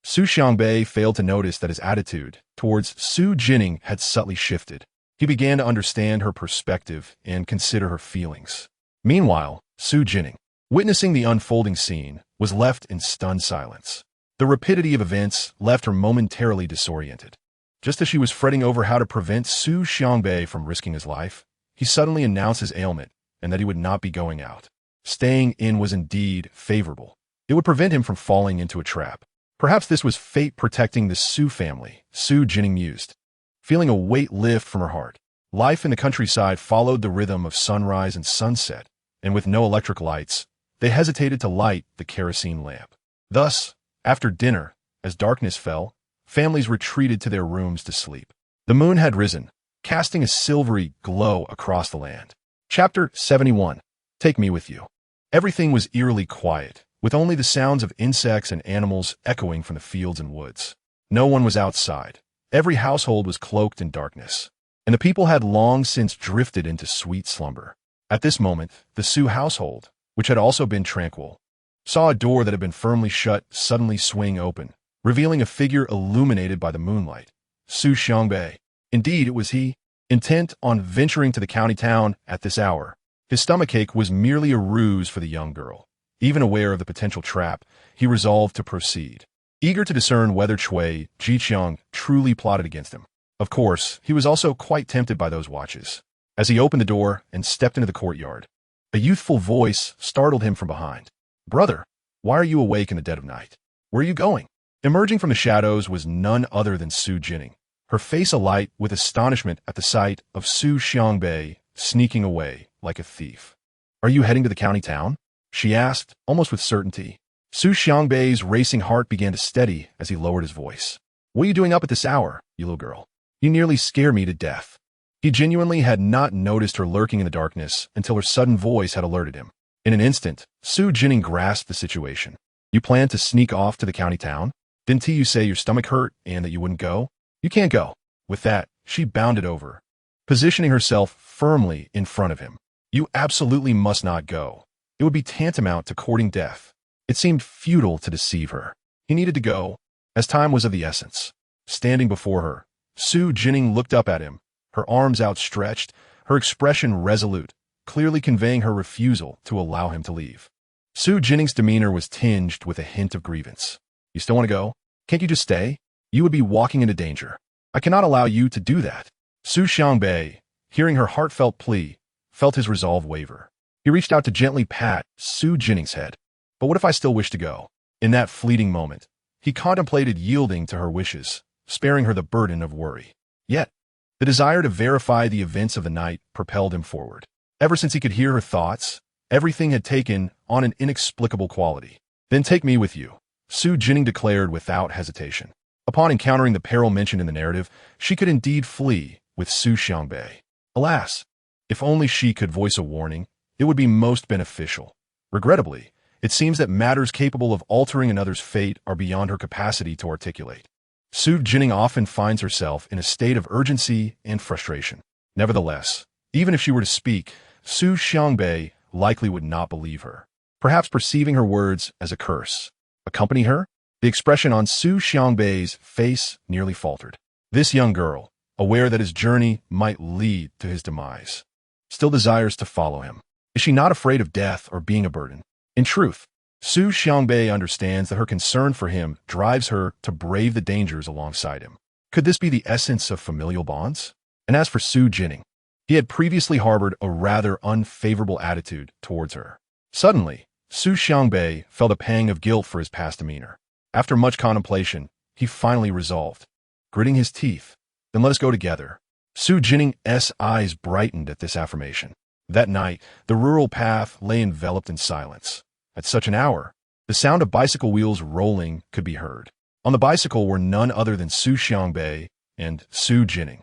Xu Xiangbei failed to notice that his attitude towards Xu Jinning had subtly shifted. He began to understand her perspective and consider her feelings. Meanwhile, Xu Jinning, witnessing the unfolding scene, was left in stunned silence. The rapidity of events left her momentarily disoriented. Just as she was fretting over how to prevent Xu Xiangbei from risking his life, he suddenly announced his ailment and that he would not be going out. Staying in was indeed favorable. It would prevent him from falling into a trap. Perhaps this was fate protecting the Xu family, Xu Jinning mused. Feeling a weight lift from her heart, life in the countryside followed the rhythm of sunrise and sunset, and with no electric lights, they hesitated to light the kerosene lamp. Thus, after dinner, as darkness fell, families retreated to their rooms to sleep. The moon had risen, casting a silvery glow across the land. Chapter 71. Take me with you. Everything was eerily quiet, with only the sounds of insects and animals echoing from the fields and woods. No one was outside. Every household was cloaked in darkness, and the people had long since drifted into sweet slumber. At this moment, the Xu household, which had also been tranquil, saw a door that had been firmly shut suddenly swing open, revealing a figure illuminated by the moonlight. Xu Xiangbei. Indeed, it was he, intent on venturing to the county town at this hour. His stomachache was merely a ruse for the young girl. Even aware of the potential trap, he resolved to proceed, eager to discern whether Cui Jiqiang truly plotted against him. Of course, he was also quite tempted by those watches. As he opened the door and stepped into the courtyard, a youthful voice startled him from behind. "Brother, why are you awake in the dead of night? Where are you going?" Emerging from the shadows was none other than Xu Jinning, her face alight with astonishment at the sight of Xu Xiangbei sneaking away like a thief. "Are you heading to the county town?" she asked, almost with certainty. Xu Xiangbei's racing heart began to steady as he lowered his voice. "What are you doing up at this hour, you little girl? You nearly scare me to death." He genuinely had not noticed her lurking in the darkness until her sudden voice had alerted him. In an instant, Xu Jinning grasped the situation. "You plan to sneak off to the county town? Didn't you say your stomach hurt and that you wouldn't go? You can't go." With that, she bounded over, positioning herself firmly in front of him. "You absolutely must not go. It would be tantamount to courting death." It seemed futile to deceive her. He needed to go, as time was of the essence. Standing before her, Xu Jinning looked up at him, her arms outstretched, her expression resolute, clearly conveying her refusal to allow him to leave. Xu Jinning's demeanor was tinged with a hint of grievance. "You still want to go? Can't you just stay? You would be walking into danger. I cannot allow you to do that." Xu Xiangbei, hearing her heartfelt plea, felt his resolve waver. He reached out to gently pat Xu Jinning's head. "But what if I still wish to go?" In that fleeting moment, he contemplated yielding to her wishes, sparing her the burden of worry. Yet, the desire to verify the events of the night propelled him forward. Ever since he could hear her thoughts, everything had taken on an inexplicable quality. "Then take me with you," Xu Jinning declared without hesitation. Upon encountering the peril mentioned in the narrative, she could indeed flee with Xu Xiangbei. Alas, if only she could voice a warning, it would be most beneficial. Regrettably, it seems that matters capable of altering another's fate are beyond her capacity to articulate. Xu Jinning often finds herself in a state of urgency and frustration. Nevertheless, even if she were to speak, Xu Xiangbei likely would not believe her, perhaps perceiving her words as a curse. Accompany her? The expression on Xu Xiangbei's face nearly faltered. This young girl, aware that his journey might lead to his demise, still desires to follow him. Is she not afraid of death or being a burden? In truth, Xu Xiangbei understands that her concern for him drives her to brave the dangers alongside him. Could this be the essence of familial bonds? And as for Xu Jinning, he had previously harbored a rather unfavorable attitude towards her. Suddenly, Xu Xiangbei felt a pang of guilt for his past demeanor. After much contemplation, he finally resolved, gritting his teeth, "Then let us go together." Xu Jinning's eyes brightened at this affirmation. That night, the rural path lay enveloped in silence. At such an hour, the sound of bicycle wheels rolling could be heard. On the bicycle were none other than Xu Xiangbei and Xu Jinning,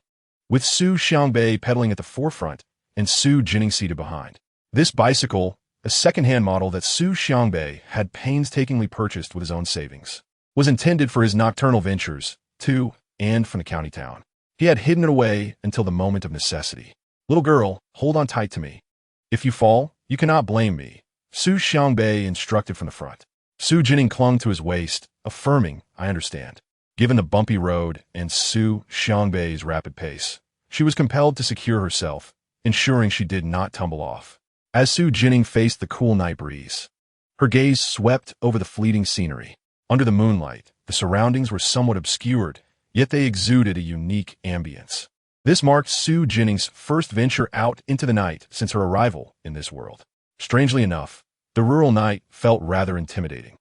with Xu Xiangbei pedaling at the forefront and Xu Jinning seated behind. This bicycle, a second-hand model that Xu Xiangbei had painstakingly purchased with his own savings, was intended for his nocturnal ventures to and from the county town. He had hidden it away until the moment of necessity. "Little girl, hold on tight to me. If you fall, you cannot blame me," Xu Xiangbei instructed from the front. Xu Jinning clung to his waist, affirming, "I understand." Given the bumpy road and Xu Xiangbei's rapid pace, she was compelled to secure herself, ensuring she did not tumble off. As Xu Jinning faced the cool night breeze, her gaze swept over the fleeting scenery. Under the moonlight, the surroundings were somewhat obscured, yet they exuded a unique ambience. This marked Xu Jinning's first venture out into the night since her arrival in this world. Strangely enough, the rural night felt rather intimidating.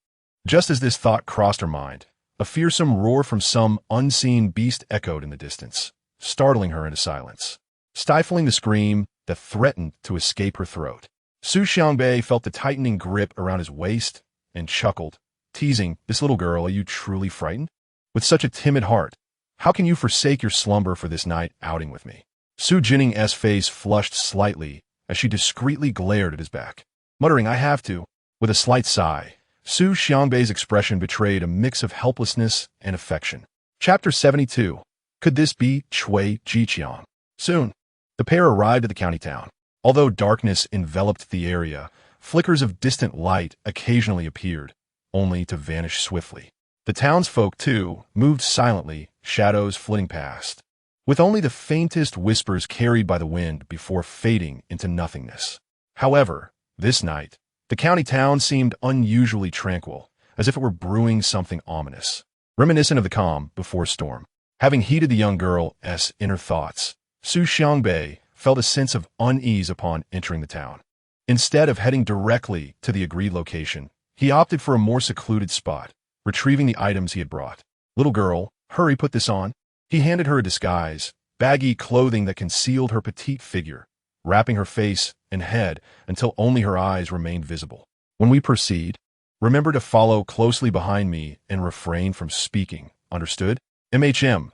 Just as this thought crossed her mind, a fearsome roar from some unseen beast echoed in the distance, startling her into silence, stifling the scream that threatened to escape her throat. Xu Xiangbei felt the tightening grip around his waist and chuckled, teasing, "This little girl, are you truly frightened? With such a timid heart, how can you forsake your slumber for this night outing with me?" Xu Jinning's face flushed slightly as she discreetly glared at his back, muttering, "I have to." With a slight sigh, Xu Xiangbei's expression betrayed a mix of helplessness and affection. Chapter 72. Could this be Cui Jiqiang? Soon, the pair arrived at the county town. Although darkness enveloped the area, flickers of distant light occasionally appeared, only to vanish swiftly. The townsfolk, too, moved silently, shadows flitting past, with only the faintest whispers carried by the wind before fading into nothingness. However, this night, the county town seemed unusually tranquil, as if it were brewing something ominous, reminiscent of the calm before storm. Having heeded the young girl's inner thoughts, Xu Xiangbei felt a sense of unease upon entering the town. Instead of heading directly to the agreed location, he opted for a more secluded spot, retrieving the items he had brought. "Little girl, hurry, put this on." He handed her a disguise, baggy clothing that concealed her petite figure, wrapping her face and head until only her eyes remained visible. "When we proceed, remember to follow closely behind me and refrain from speaking. Understood?" Xu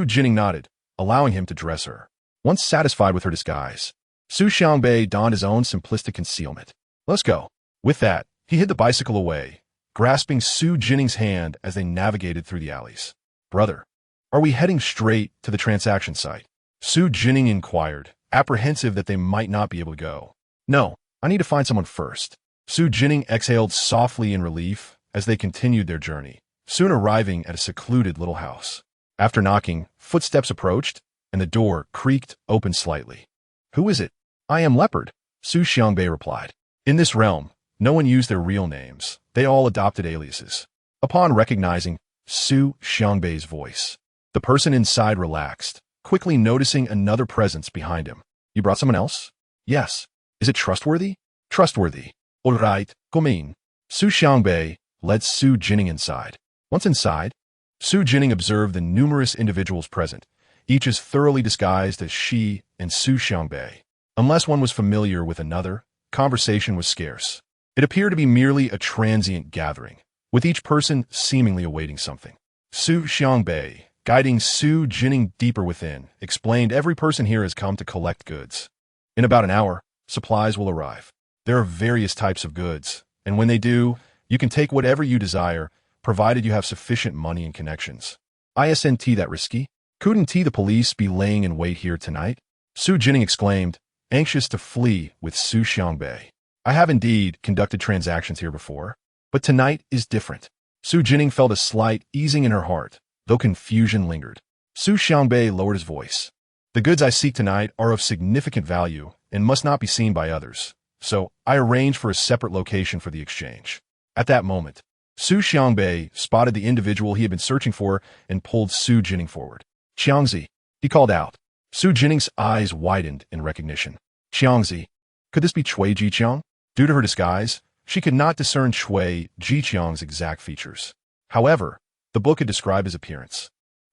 Jinning nodded, allowing him to dress her. Once satisfied with her disguise, Xu Xiangbei donned his own simplistic concealment. "Let's go." With that, he hid the bicycle away, grasping Xu Jinning's hand as they navigated through the alleys. "Brother, are we heading straight to the transaction site?" Xu Jinning inquired, apprehensive that they might not be able to go. "No, I need to find someone first." Xu Jinning exhaled softly in relief as they continued their journey, soon arriving at a secluded little house. After knocking, footsteps approached, and the door creaked open slightly. "Who is it?" "I am Leopard," Xu Xiangbei replied. In this realm, no one used their real names. They all adopted aliases. Upon recognizing Xu Xiangbei's voice, the person inside relaxed, quickly noticing another presence behind him. "You brought someone else?" "Yes." "Is it trustworthy?" "Trustworthy." "All right, come in." Xu Xiangbei led Xu Jinning inside. Once inside, Xu Jinning observed the numerous individuals present, each as thoroughly disguised as she and Xu Xiangbei. Unless one was familiar with another, conversation was scarce. It appeared to be merely a transient gathering, with each person seemingly awaiting something. Xu Xiangbei, guiding Xu Jinning deeper within, explained, "Every person here has come to collect goods. In about an hour, supplies will arrive. There are various types of goods, and when they do, you can take whatever you desire, provided you have sufficient money and connections." "Isn't that risky? Couldn't the police be laying in wait here tonight?" Xu Jinning exclaimed, anxious to flee with Xu Xiangbei. I have indeed conducted transactions here before, but tonight is different. Xu Jinning felt a slight easing in her heart, though confusion lingered. Xu Xiangbei lowered his voice. The goods I seek tonight are of significant value and must not be seen by others, so I arranged for a separate location for the exchange. At that moment, Xu Xiangbei spotted the individual he had been searching for and pulled Xu Jinning forward. Qiangzi, he called out. Xu Jinning's eyes widened in recognition. Qiangzi, could this be Cui Jiqiang? Due to her disguise, she could not discern Cui Jiqiang's exact features. However, the book had described his appearance.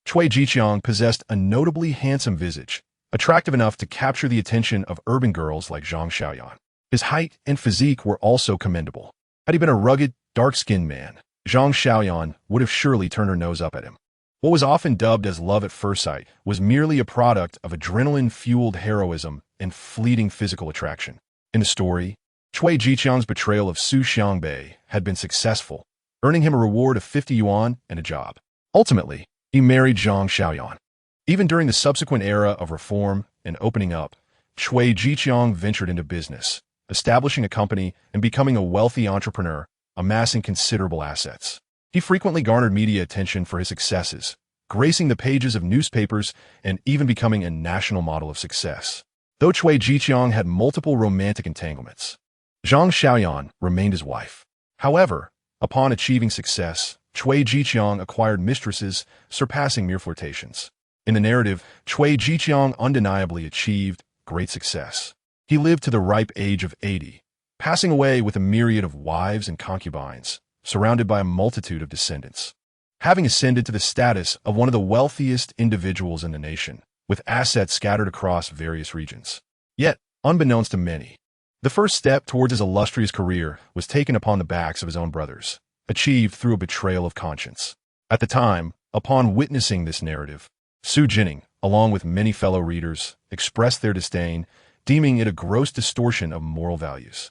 Cui Jiqiang possessed a notably handsome visage, attractive enough to capture the attention of urban girls like Zhang Xiaoyan. His height and physique were also commendable. Had he been a rugged, dark-skinned man, Zhang Xiaoyan would have surely turned her nose up at him. What was often dubbed as love at first sight was merely a product of adrenaline-fueled heroism and fleeting physical attraction. In the story, Cui Jiqiang's betrayal of Xu Xiangbei had been successful, earning him a reward of 50 yuan and a job. Ultimately, he married Zhang Xiaoyan. Even during the subsequent era of reform and opening up, Cui Jiqiang ventured into business, establishing a company and becoming a wealthy entrepreneur, amassing considerable assets. He frequently garnered media attention for his successes, gracing the pages of newspapers and even becoming a national model of success. Though Cui Jiqiang had multiple romantic entanglements, Zhang Xiaoyan remained his wife. However, upon achieving success, Cui Jiqiang acquired mistresses, surpassing mere flirtations. In the narrative, Cui Jiqiang undeniably achieved great success. He lived to the ripe age of 80, passing away with a myriad of wives and concubines, surrounded by a multitude of descendants. Having ascended to the status of one of the wealthiest individuals in the nation, with assets scattered across various regions. Yet, unbeknownst to many, the first step towards his illustrious career was taken upon the backs of his own brothers, achieved through a betrayal of conscience. At the time, upon witnessing this narrative, Xu Jinning, along with many fellow readers, expressed their disdain, deeming it a gross distortion of moral values.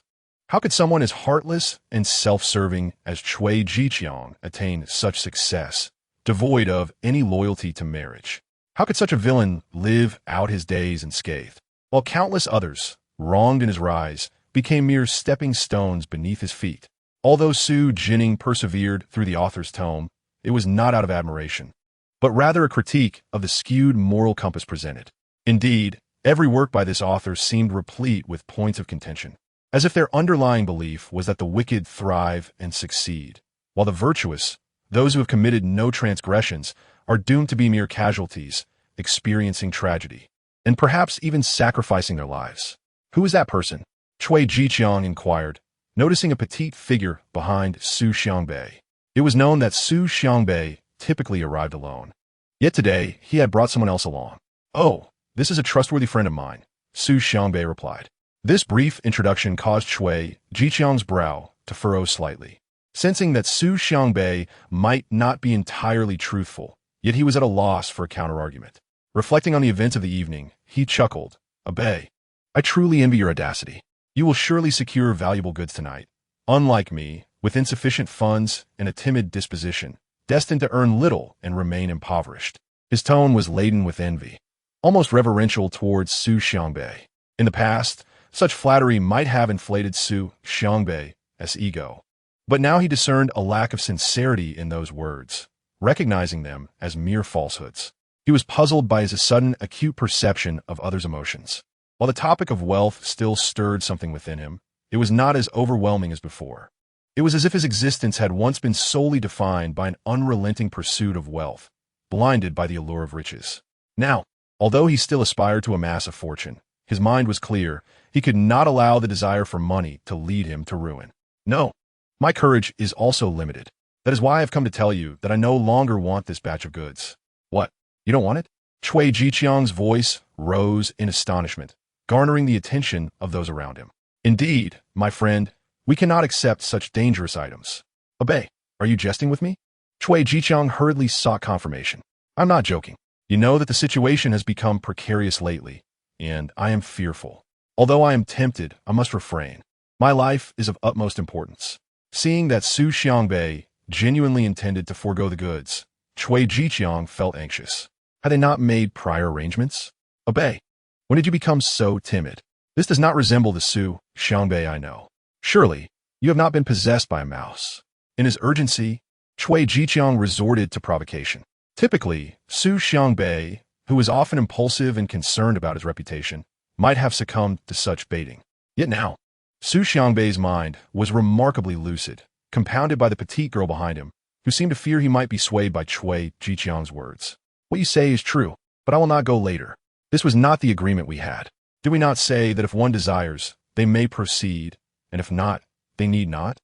How could someone as heartless and self-serving as Cui Jiqiang attain such success, devoid of any loyalty to marriage? How could such a villain live out his days unscathed, while countless others, wronged in his rise, became mere stepping stones beneath his feet? Although Xu Jinning persevered through the author's tome, it was not out of admiration, but rather a critique of the skewed moral compass presented. Indeed, every work by this author seemed replete with points of contention, as if their underlying belief was that the wicked thrive and succeed, while the virtuous, those who have committed no transgressions, are doomed to be mere casualties, experiencing tragedy, and perhaps even sacrificing their lives. Who is that person? Cui Jiqiang inquired, noticing a petite figure behind Xu Xiangbei. It was known that Xu Xiangbei typically arrived alone. Yet today, he had brought someone else along. Oh, this is a trustworthy friend of mine, Xu Xiangbei replied. This brief introduction caused Cui Jiqiang's brow to furrow slightly. Sensing that Xu Xiangbei might not be entirely truthful, yet he was at a loss for a counterargument. Reflecting on the events of the evening, he chuckled. "Abei, I truly envy your audacity. You will surely secure valuable goods tonight. Unlike me, with insufficient funds and a timid disposition, destined to earn little and remain impoverished." His tone was laden with envy, almost reverential towards Xu Xiangbei. In the past, such flattery might have inflated Xu Xiangbei's ego, but now he discerned a lack of sincerity in those words, recognizing them as mere falsehoods. He was puzzled by his sudden, acute perception of others' emotions. While the topic of wealth still stirred something within him, it was not as overwhelming as before. It was as if his existence had once been solely defined by an unrelenting pursuit of wealth, blinded by the allure of riches. Now, although he still aspired to amass a fortune, his mind was clear. He could not allow the desire for money to lead him to ruin. No, my courage is also limited. That is why I've come to tell you that I no longer want this batch of goods. What? You don't want it? Cui Jiqiang's voice rose in astonishment, garnering the attention of those around him. Indeed, my friend, we cannot accept such dangerous items. Abei, are you jesting with me? Cui Jiqiang hurriedly sought confirmation. I'm not joking. You know that the situation has become precarious lately, and I am fearful. Although I am tempted, I must refrain. My life is of utmost importance. Seeing that Xu Xiangbei genuinely intended to forego the goods, Cui Jiqiang felt anxious. Had they not made prior arrangements? Abei, when did you become so timid? This does not resemble the Xu Xiangbei I know. Surely, you have not been possessed by a mouse. In his urgency, Cui Jiqiang resorted to provocation. Typically, Xu Xiangbei, who was often impulsive and concerned about his reputation, might have succumbed to such baiting. Yet now, Xu Xiangbei's mind was remarkably lucid, compounded by the petite girl behind him, who seemed to fear he might be swayed by Cui Jiqiang's words. What you say is true, but I will not go later. This was not the agreement we had. Did we not say that if one desires, they may proceed, and if not, they need not?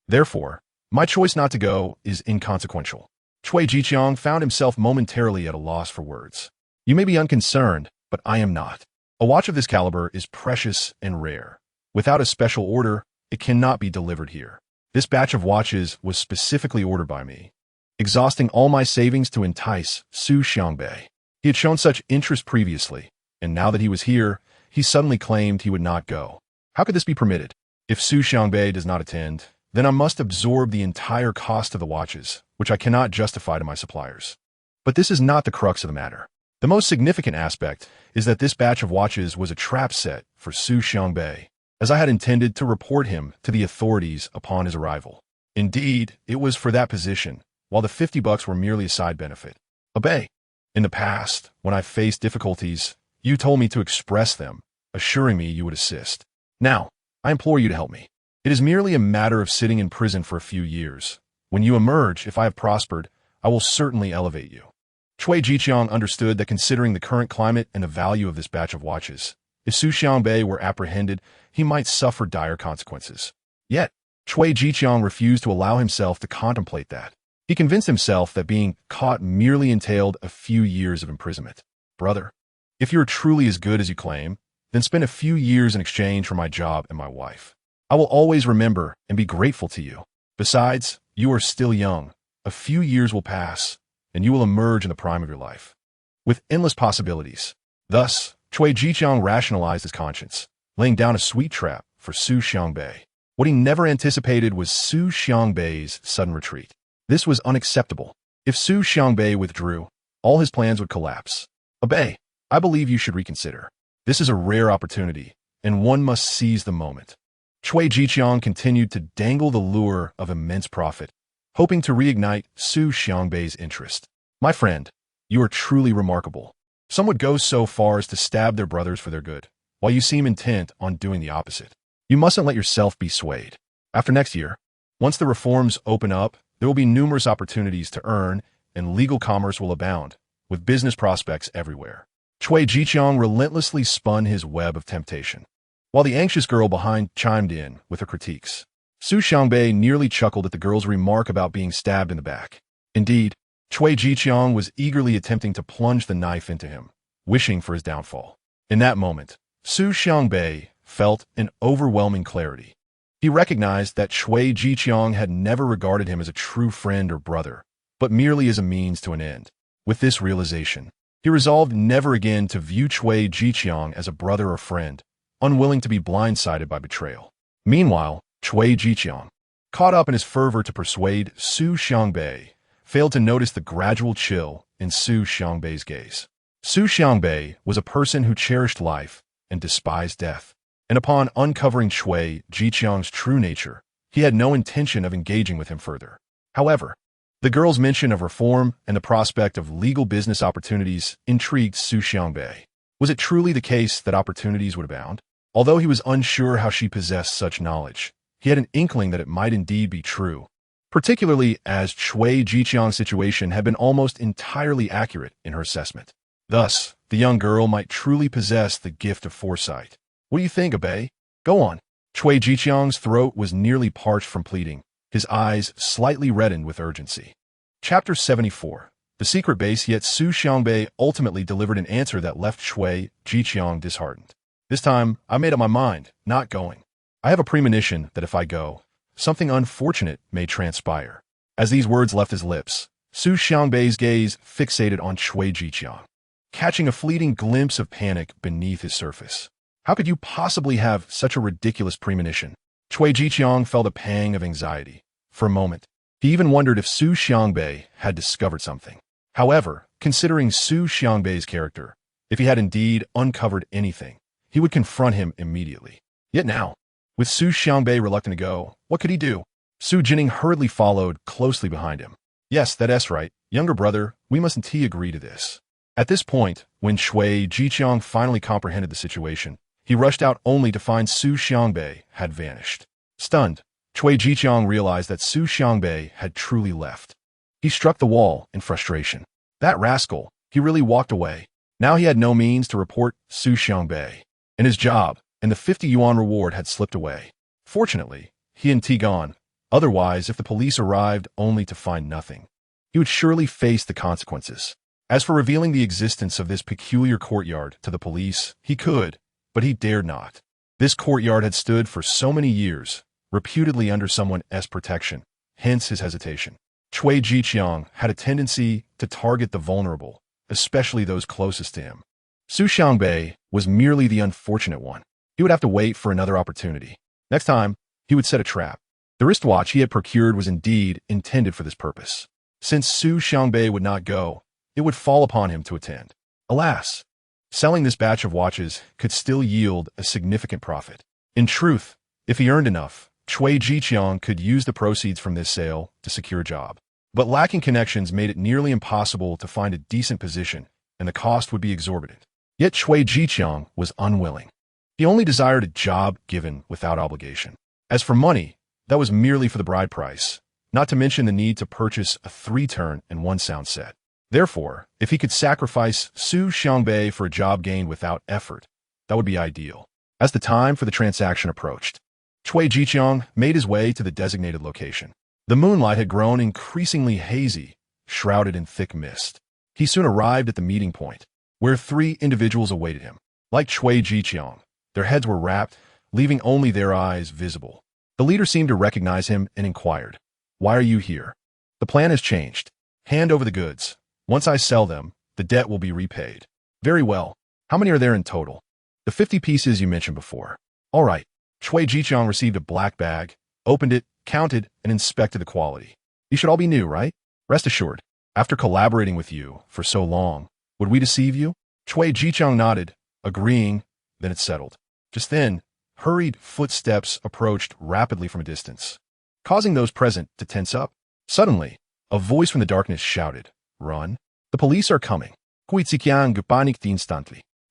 Therefore, my choice not to go is inconsequential. Cui Jiqiang found himself momentarily at a loss for words. You may be unconcerned, but I am not. A watch of this caliber is precious and rare. Without a special order, it cannot be delivered here. This batch of watches was specifically ordered by me, exhausting all my savings to entice Xu Xiangbei. He had shown such interest previously, and now that he was here, he suddenly claimed he would not go. How could this be permitted? If Xu Xiangbei does not attend, then I must absorb the entire cost of the watches, which I cannot justify to my suppliers. But this is not the crux of the matter. The most significant aspect is that this batch of watches was a trap set for Xu Xiangbei, as I had intended to report him to the authorities upon his arrival. Indeed, it was for that position, while the $50 were merely a side benefit. Obey. In the past, when I faced difficulties, you told me to express them, assuring me you would assist. Now, I implore you to help me. It is merely a matter of sitting in prison for a few years. When you emerge, if I have prospered, I will certainly elevate you. Cui Jiqiang understood that considering the current climate and the value of this batch of watches, if Xu Xiangbei were apprehended, he might suffer dire consequences. Yet, Cui Jiqiang refused to allow himself to contemplate that. He convinced himself that being caught merely entailed a few years of imprisonment. Brother, if you are truly as good as you claim, then spend a few years in exchange for my job and my wife. I will always remember and be grateful to you. Besides, you are still young. A few years will pass, and you will emerge in the prime of your life, with endless possibilities. Thus, Cui Jiqiang rationalized his conscience, laying down a sweet trap for Xu Xiangbei. What he never anticipated was Xu Xiangbei's sudden retreat. This was unacceptable. If Xu Xiangbei withdrew, all his plans would collapse. Obey. I believe you should reconsider. This is a rare opportunity, and one must seize the moment. Cui Jiqiang continued to dangle the lure of immense profit, hoping to reignite Xu Xiangbei's interest. My friend, you are truly remarkable. Some would go so far as to stab their brothers for their good, while you seem intent on doing the opposite. You mustn't let yourself be swayed. After next year, once the reforms open up, there will be numerous opportunities to earn, and legal commerce will abound, with business prospects everywhere. Cui Jiqiang relentlessly spun his web of temptation, while the anxious girl behind chimed in with her critiques. Xu Xiangbei nearly chuckled at the girl's remark about being stabbed in the back. Indeed, Cui Jiqiang was eagerly attempting to plunge the knife into him, wishing for his downfall. In that moment, Xu Xiangbei felt an overwhelming clarity. He recognized that Cui Jiqiang had never regarded him as a true friend or brother, but merely as a means to an end. With this realization, he resolved never again to view Cui Jiqiang as a brother or friend, unwilling to be blindsided by betrayal. Meanwhile, Cui Jiqiang, caught up in his fervor to persuade Xu Xiangbei, failed to notice the gradual chill in Xu Xiangbei's gaze. Xu Xiangbei was a person who cherished life and despised death, and upon uncovering Cui Jiqiang's true nature, he had no intention of engaging with him further. However, the girl's mention of reform and the prospect of legal business opportunities intrigued Xu Xiangbei. Was it truly the case that opportunities would abound? Although he was unsure how she possessed such knowledge, he had an inkling that it might indeed be true, particularly as Cui Jiqiang's situation had been almost entirely accurate in her assessment. Thus, the young girl might truly possess the gift of foresight. What do you think, Abe? Go on. Cui Jiqiang's throat was nearly parched from pleading, his eyes slightly reddened with urgency. Chapter 74. The secret base. Yet Xu Xiangbei ultimately delivered an answer that left Cui Jiqiang disheartened. This time, I made up my mind, not going. I have a premonition that if I go, something unfortunate may transpire. As these words left his lips, Xu Xiangbei's gaze fixated on Cui Jiqiang, catching a fleeting glimpse of panic beneath his surface. How could you possibly have such a ridiculous premonition? Cui Jiqiang felt a pang of anxiety. For a moment, he even wondered if Xu Xiangbei had discovered something. However, considering Xu Xiangbei's character, if he had indeed uncovered anything, he would confront him immediately. Yet now, With Xu Xiangbei reluctant to go, what could he do? Xu Jinning hurriedly followed closely behind him. Yes, that's right. Younger brother, we mustn't agree to this. At this point, when Shui Jiqiang finally comprehended the situation, he rushed out only to find Xu Xiangbei had vanished. Stunned, Shui Jiqiang realized that Xu Xiangbei had truly left. He struck the wall in frustration. That rascal, he really walked away. Now he had no means to report Xu Xiangbei, and his job and the 50 yuan reward had slipped away. Fortunately, he and Ti gone. Otherwise, if the police arrived only to find nothing, he would surely face the consequences. As for revealing the existence of this peculiar courtyard to the police, he could, but he dared not. This courtyard had stood for so many years, reputedly under someone's protection, hence his hesitation. Shui Jiqiang had a tendency to target the vulnerable, especially those closest to him. Xu Xiangbei was merely the unfortunate one. He would have to wait for another opportunity. Next time, he would set a trap. The wristwatch he had procured was indeed intended for this purpose. Since Xu Xiangbei would not go, it would fall upon him to attend. Alas, selling this batch of watches could still yield a significant profit. In truth, if he earned enough, Shui Jiqiang could use the proceeds from this sale to secure a job. But lacking connections made it nearly impossible to find a decent position, and the cost would be exorbitant. Yet Shui Jiqiang was unwilling. He only desired a job given without obligation. As for money, that was merely for the bride price, not to mention the need to purchase a 3-turn and 1-sound set. Therefore, if he could sacrifice Xu Xiangbei for a job gained without effort, that would be ideal. As the time for the transaction approached, Shui Jiqiang made his way to the designated location. The moonlight had grown increasingly hazy, shrouded in thick mist. He soon arrived at the meeting point, where 3 individuals awaited him. Like Shui Jiqiang, their heads were wrapped, leaving only their eyes visible. The leader seemed to recognize him and inquired, "Why are you here?" "The plan has changed. Hand over the goods. Once I sell them, the debt will be repaid." "Very well. How many are there in total?" "The 50 pieces you mentioned before." "All right." Shui Jiqiang received a black bag, opened it, counted, and inspected the quality. "These should all be new, right?" "Rest assured. After collaborating with you for so long, would we deceive you?" Shui Jiqiang nodded, agreeing, then it settled. Just then, hurried footsteps approached rapidly from a distance, causing those present to tense up. Suddenly, a voice from the darkness shouted, "Run! The police are coming!"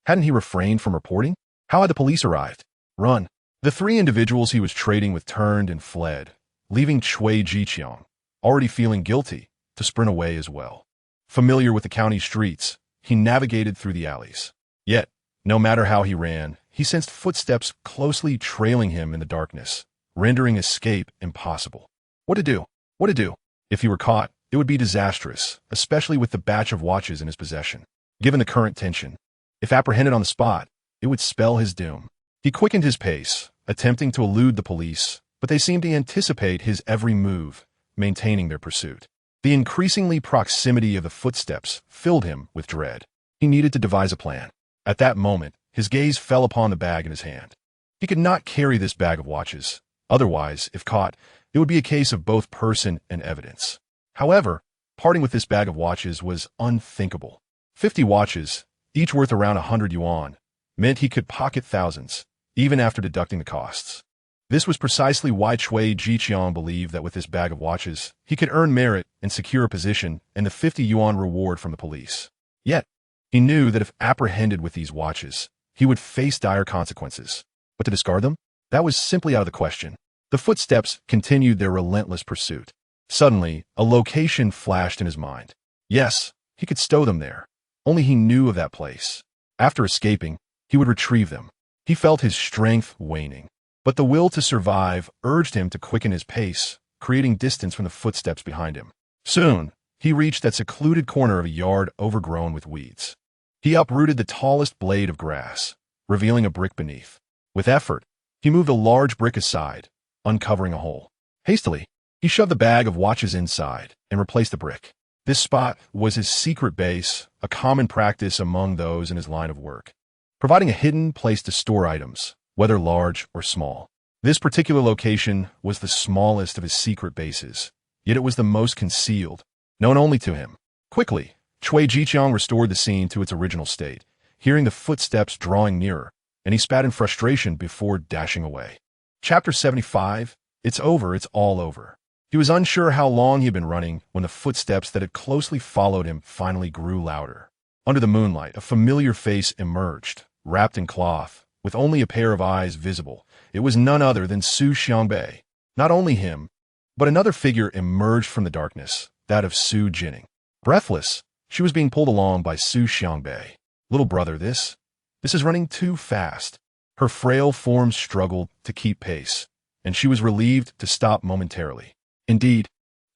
Hadn't he refrained from reporting? How had the police arrived? Run! The 3 individuals he was trading with turned and fled, leaving Shui Jiqiang, already feeling guilty, to sprint away as well. Familiar with the county streets, he navigated through the alleys. Yet, no matter how he ran, he sensed footsteps closely trailing him in the darkness, rendering escape impossible. What to do? What to do? If he were caught, it would be disastrous, especially with the batch of watches in his possession. Given the current tension, if apprehended on the spot, it would spell his doom. He quickened his pace, attempting to elude the police, but they seemed to anticipate his every move, maintaining their pursuit. The increasingly proximity of the footsteps filled him with dread. He needed to devise a plan. At that moment, his gaze fell upon the bag in his hand. He could not carry this bag of watches. Otherwise, if caught, it would be a case of both person and evidence. However, parting with this bag of watches was unthinkable. 50 watches, each worth around 100 yuan, meant he could pocket thousands, even after deducting the costs. This was precisely why Shui Jiqiang believed that with this bag of watches, he could earn merit and secure a position and the 50 yuan reward from the police. Yet, he knew that if apprehended with these watches, he would face dire consequences. But to discard them? That was simply out of the question. The footsteps continued their relentless pursuit. Suddenly, a location flashed in his mind. Yes, he could stow them there. Only he knew of that place. After escaping, he would retrieve them. He felt his strength waning. But the will to survive urged him to quicken his pace, creating distance from the footsteps behind him. Soon, he reached that secluded corner of a yard overgrown with weeds. He uprooted the tallest blade of grass, revealing a brick beneath. With effort, he moved a large brick aside, uncovering a hole. Hastily, he shoved the bag of watches inside and replaced the brick. This spot was his secret base, a common practice among those in his line of work, providing a hidden place to store items, whether large or small. This particular location was the smallest of his secret bases, yet it was the most concealed, known only to him. Quickly, Shui Jiqiang restored the scene to its original state, hearing the footsteps drawing nearer, and he spat in frustration before dashing away. Chapter 75. It's over, it's all over. He was unsure how long he had been running when the footsteps that had closely followed him finally grew louder. Under the moonlight, a familiar face emerged, wrapped in cloth, with only a pair of eyes visible. It was none other than Xu Jinning. Not only him, but another figure emerged from the darkness, that of Xu Jinning. Breathless, she was being pulled along by Xu Jinning. Little brother, this is running too fast. Her frail form struggled to keep pace, and she was relieved to stop momentarily. Indeed,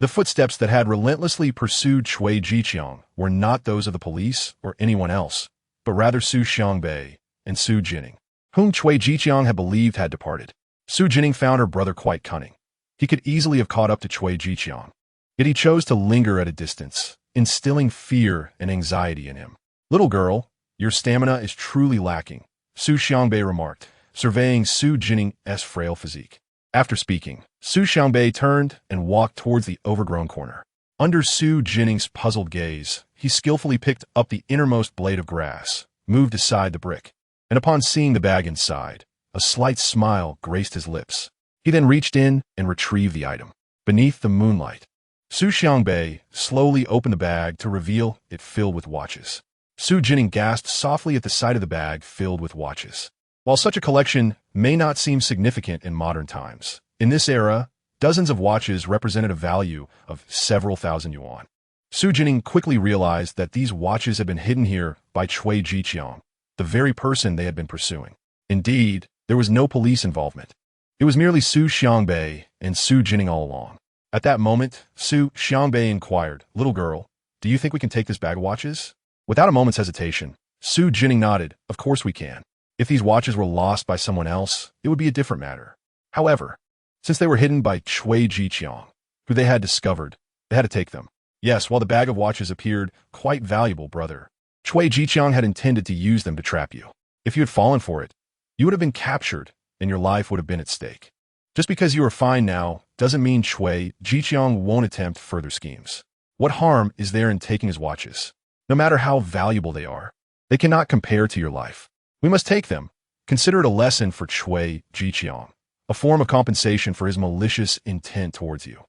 the footsteps that had relentlessly pursued Cui Jiqiang were not those of the police or anyone else, but rather Xu Jinning and Xu Jinning, whom Cui Jiqiang had believed had departed. Xu Jinning found her brother quite cunning. He could easily have caught up to Cui Jiqiang, yet he chose to linger at a distance, instilling fear and anxiety in him. Little girl, your stamina is truly lacking, Xu Jinning remarked, surveying Xu Jinning's frail physique. After speaking, Xu Jinning turned and walked towards the overgrown corner. Under Xu Jinning's puzzled gaze, he skillfully picked up the innermost blade of grass, moved aside the brick, and upon seeing the bag inside, a slight smile graced his lips. He then reached in and retrieved the item. Beneath the moonlight, Xu Jinning slowly opened the bag to reveal it filled with watches. Xu Jinning gasped softly at the sight of the bag filled with watches. While such a collection may not seem significant in modern times, in this era, dozens of watches represented a value of several thousand yuan. Xu Jinning quickly realized that these watches had been hidden here by Cui Jiqiang, the very person they had been pursuing. Indeed, there was no police involvement. It was merely Xu Jinning and Xu Jinning all along. At that moment, Xu Jinning inquired, "Little girl, do you think we can take this bag of watches?" Without a moment's hesitation, Xu Jinning nodded, "Of course we can. If these watches were lost by someone else, it would be a different matter. However, since they were hidden by Cui Jiqiang, who they had discovered, they had to take them." Yes, while the bag of watches appeared quite valuable, brother, Cui Jiqiang had intended to use them to trap you. If you had fallen for it, you would have been captured, and your life would have been at stake. Just because you are fine now doesn't mean Cui Jiqiang won't attempt further schemes. What harm is there in taking his watches? No matter how valuable they are, they cannot compare to your life. We must take them. Consider it a lesson for Cui Jiqiang, a form of compensation for his malicious intent towards you.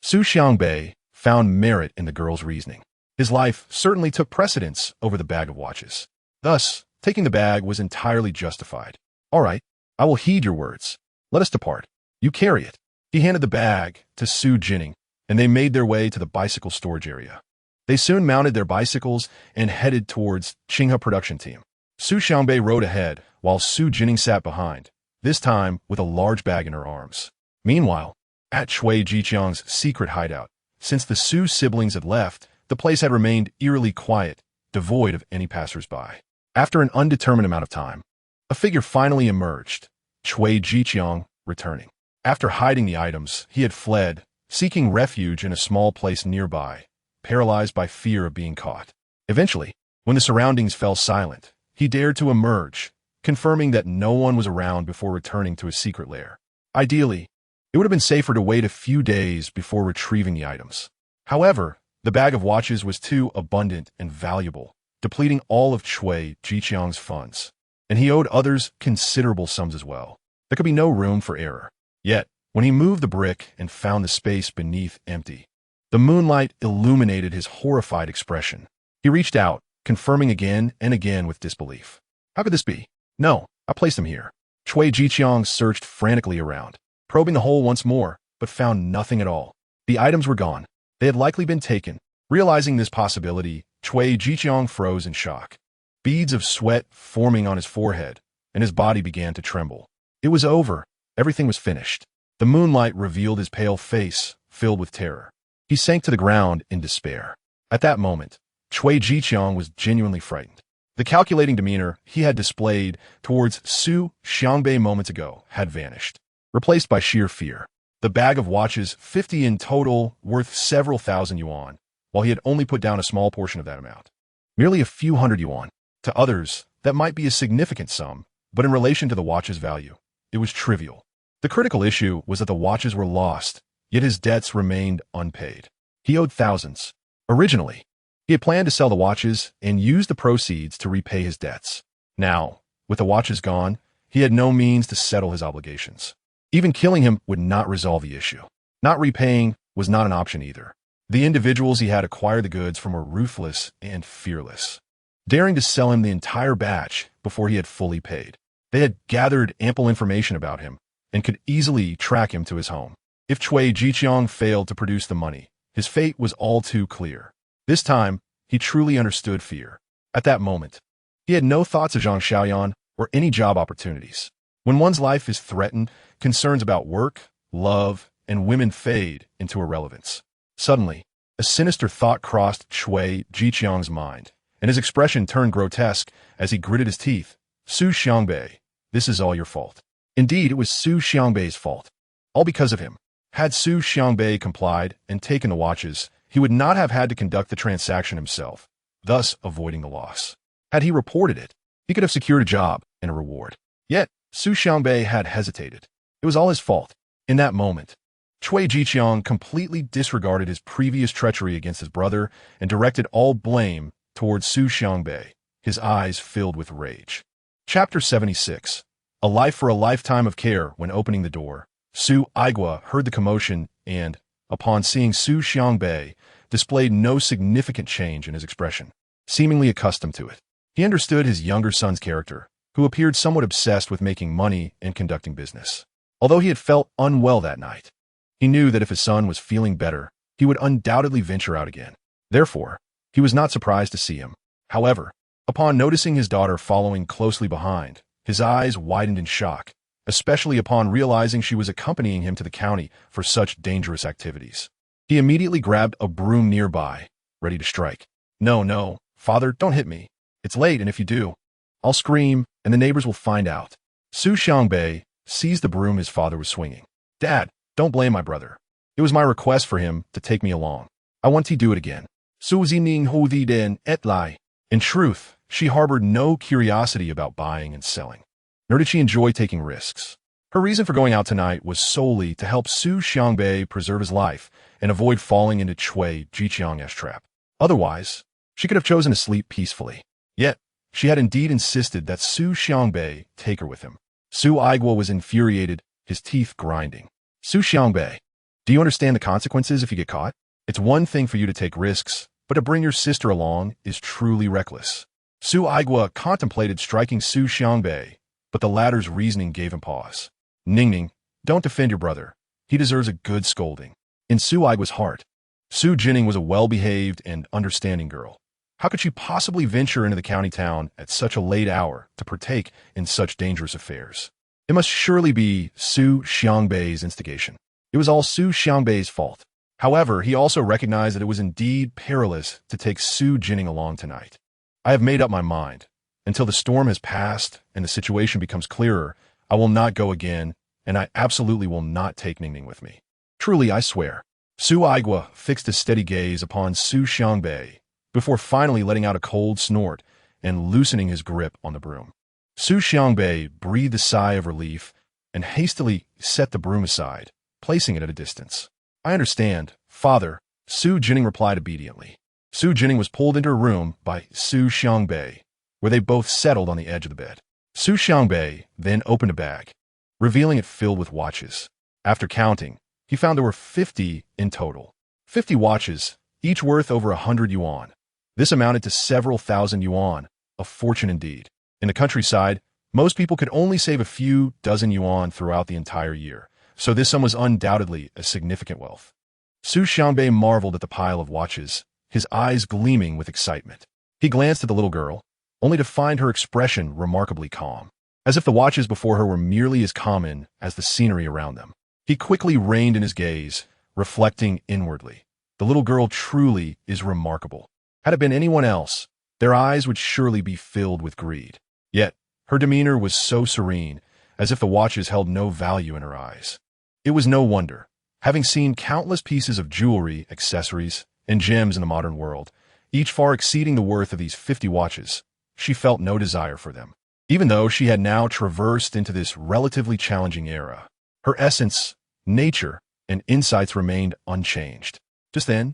Xu Jinning found merit in the girl's reasoning. His life certainly took precedence over the bag of watches. Thus, taking the bag was entirely justified. All right, I will heed your words. Let us depart. You carry it. He handed the bag to Xu Jinning, and they made their way to the bicycle storage area. They soon mounted their bicycles and headed towards Qinghe production team. Xu Jinning rode ahead, while Xu Jinning sat behind, this time with a large bag in her arms. Meanwhile, at Cui Jiqiang's secret hideout, since the Xu siblings had left, the place had remained eerily quiet, devoid of any passers-by. After an undetermined amount of time, a figure finally emerged, Cui Jiqiang returning. After hiding the items, he had fled, seeking refuge in a small place nearby, paralyzed by fear of being caught. Eventually, when the surroundings fell silent, he dared to emerge, confirming that no one was around before returning to his secret lair. Ideally, it would have been safer to wait a few days before retrieving the items. However, the bag of watches was too abundant and valuable, depleting all of Cui Jiqiang's funds, and he owed others considerable sums as well. There could be no room for error. Yet, when he moved the brick and found the space beneath empty, the moonlight illuminated his horrified expression. He reached out, confirming again and again with disbelief. How could this be? No, I placed them here. Cui Jiqiang searched frantically around, probing the hole once more, but found nothing at all. The items were gone. They had likely been taken. Realizing this possibility, Cui Jiqiang froze in shock, beads of sweat forming on his forehead, and his body began to tremble. It was over. Everything was finished. The moonlight revealed his pale face, filled with terror. He sank to the ground in despair. At that moment, Cui Jiqiang was genuinely frightened. The calculating demeanor he had displayed towards Xu Jinning moments ago had vanished, replaced by sheer fear. The bag of watches, 50 in total, worth several thousand yuan, while he had only put down a small portion of that amount. Merely a few hundred yuan. To others, that might be a significant sum, but in relation to the watch's value, it was trivial. The critical issue was that the watches were lost, yet his debts remained unpaid. He owed thousands. Originally, he had planned to sell the watches and use the proceeds to repay his debts. Now, with the watches gone, he had no means to settle his obligations. Even killing him would not resolve the issue. Not repaying was not an option either. The individuals he had acquired the goods from were ruthless and fearless, daring to sell him the entire batch before he had fully paid. They had gathered ample information about him and could easily track him to his home. If Xu Jinning failed to produce the money, his fate was all too clear. This time, he truly understood fear. At that moment, he had no thoughts of Zhang Changzheng or any job opportunities. When one's life is threatened, concerns about work, love, and women fade into irrelevance. Suddenly, a sinister thought crossed Xu Jining's mind, and his expression turned grotesque as he gritted his teeth. Xu Xiangbei, this is all your fault. Indeed, it was Xu Xiangbei's fault. All because of him. Had Xu Xiangbei complied and taken the watches, he would not have had to conduct the transaction himself, thus avoiding the loss. Had he reported it, he could have secured a job and a reward. Yet, Xu Xiangbei had hesitated. It was all his fault. In that moment, Xu Jinning completely disregarded his previous treachery against his brother and directed all blame towards Xu Xiangbei, his eyes filled with rage. Chapter 76. A life for a lifetime of care. When opening the door, Xu Aigua heard the commotion and, upon seeing Xu Xiangbei, displayed no significant change in his expression, seemingly accustomed to it. He understood his younger son's character, who appeared somewhat obsessed with making money and conducting business. Although he had felt unwell that night, he knew that if his son was feeling better, he would undoubtedly venture out again. Therefore, he was not surprised to see him. However, upon noticing his daughter following closely behind, his eyes widened in shock, especially upon realizing she was accompanying him to the county for such dangerous activities. He immediately grabbed a broom nearby, ready to strike. No, father, don't hit me. It's late, and if you do, I'll scream, and the neighbors will find out. Xu Xiangbei seized the broom his father was swinging. Dad, don't blame my brother. It was my request for him to take me along. I want to do it again. Xu Jinning hu di den et lai. In truth, she harbored no curiosity about buying and selling, nor did she enjoy taking risks. Her reason for going out tonight was solely to help Xu Xiangbei preserve his life and avoid falling into Xu Jining's trap. Otherwise, she could have chosen to sleep peacefully. Yet, she had indeed insisted that Xu Xiangbei take her with him. Xu Aigua was infuriated, his teeth grinding. Xu Xiangbei, do you understand the consequences if you get caught? It's one thing for you to take risks, but to bring your sister along is truly reckless. Xu Aigua contemplated striking Xu Xiangbei, but the latter's reasoning gave him pause. Ningning, don't defend your brother. He deserves a good scolding. In Xu Aigua's heart, Xu Jinning was a well-behaved and understanding girl. How could she possibly venture into the county town at such a late hour to partake in such dangerous affairs? It must surely be Xu Xiangbei's instigation. It was all Xu Xiangbei's fault. However, he also recognized that it was indeed perilous to take Xu Jinning along tonight. I have made up my mind. Until the storm has passed and the situation becomes clearer, I will not go again, and I absolutely will not take Ningning with me. Truly, I swear. Xu Aigua fixed a steady gaze upon Xu Xiangbei before finally letting out a cold snort and loosening his grip on the broom. Xu Xiangbei breathed a sigh of relief and hastily set the broom aside, placing it at a distance. I understand, father, Xu Jinning replied obediently. Xu Jinning was pulled into her room by Xu Xiangbei, where they both settled on the edge of the bed. Xu Xiangbei then opened a bag, revealing it filled with watches. After counting, he found there were 50 in total. 50 watches, each worth over 100 yuan. This amounted to several thousand yuan, a fortune indeed. In the countryside, most people could only save a few dozen yuan throughout the entire year, so this sum was undoubtedly a significant wealth. Xu Xiangbei marveled at the pile of watches, his eyes gleaming with excitement. He glanced at the little girl, only to find her expression remarkably calm, as if the watches before her were merely as common as the scenery around them. He quickly reined in his gaze, reflecting inwardly. The little girl truly is remarkable. Had it been anyone else, their eyes would surely be filled with greed. Yet, her demeanor was so serene, as if the watches held no value in her eyes. It was no wonder. Having seen countless pieces of jewelry, accessories, and gems in the modern world, each far exceeding the worth of these 50 watches, she felt no desire for them. Even though she had now traversed into this relatively challenging era, her essence, nature, and insights remained unchanged. Just then,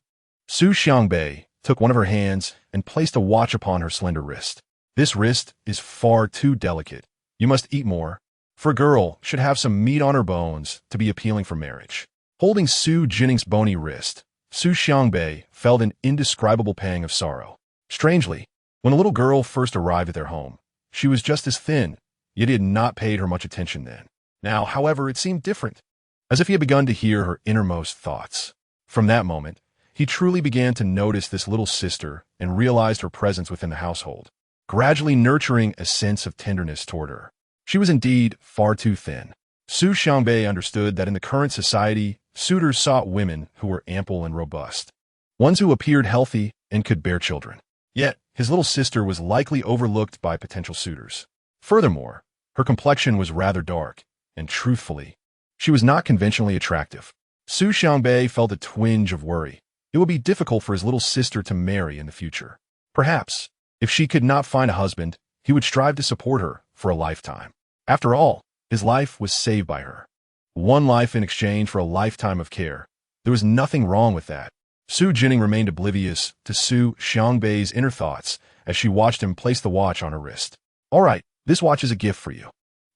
Xu Xiangbei took one of her hands and placed a watch upon her slender wrist. This wrist is far too delicate. You must eat more. For a girl, should have some meat on her bones to be appealing for marriage. Holding Xu Jinning's bony wrist, Xu Xiangbei felt an indescribable pang of sorrow. Strangely, when the little girl first arrived at their home, she was just as thin, yet he had not paid her much attention then. Now, however, it seemed different, as if he had begun to hear her innermost thoughts. From that moment, he truly began to notice this little sister and realized her presence within the household, gradually nurturing a sense of tenderness toward her. She was indeed far too thin. Xu Xiangbei understood that in the current society, suitors sought women who were ample and robust, ones who appeared healthy and could bear children. Yet, his little sister was likely overlooked by potential suitors. Furthermore, her complexion was rather dark, and truthfully, she was not conventionally attractive. Xu Xiangbei felt a twinge of worry. It would be difficult for his little sister to marry in the future. Perhaps, if she could not find a husband, he would strive to support her for a lifetime. After all, his life was saved by her. One life in exchange for a lifetime of care. There was nothing wrong with that. Xu Jinning remained oblivious to Xu Xiangbei's inner thoughts as she watched him place the watch on her wrist. "All right, this watch is a gift for you.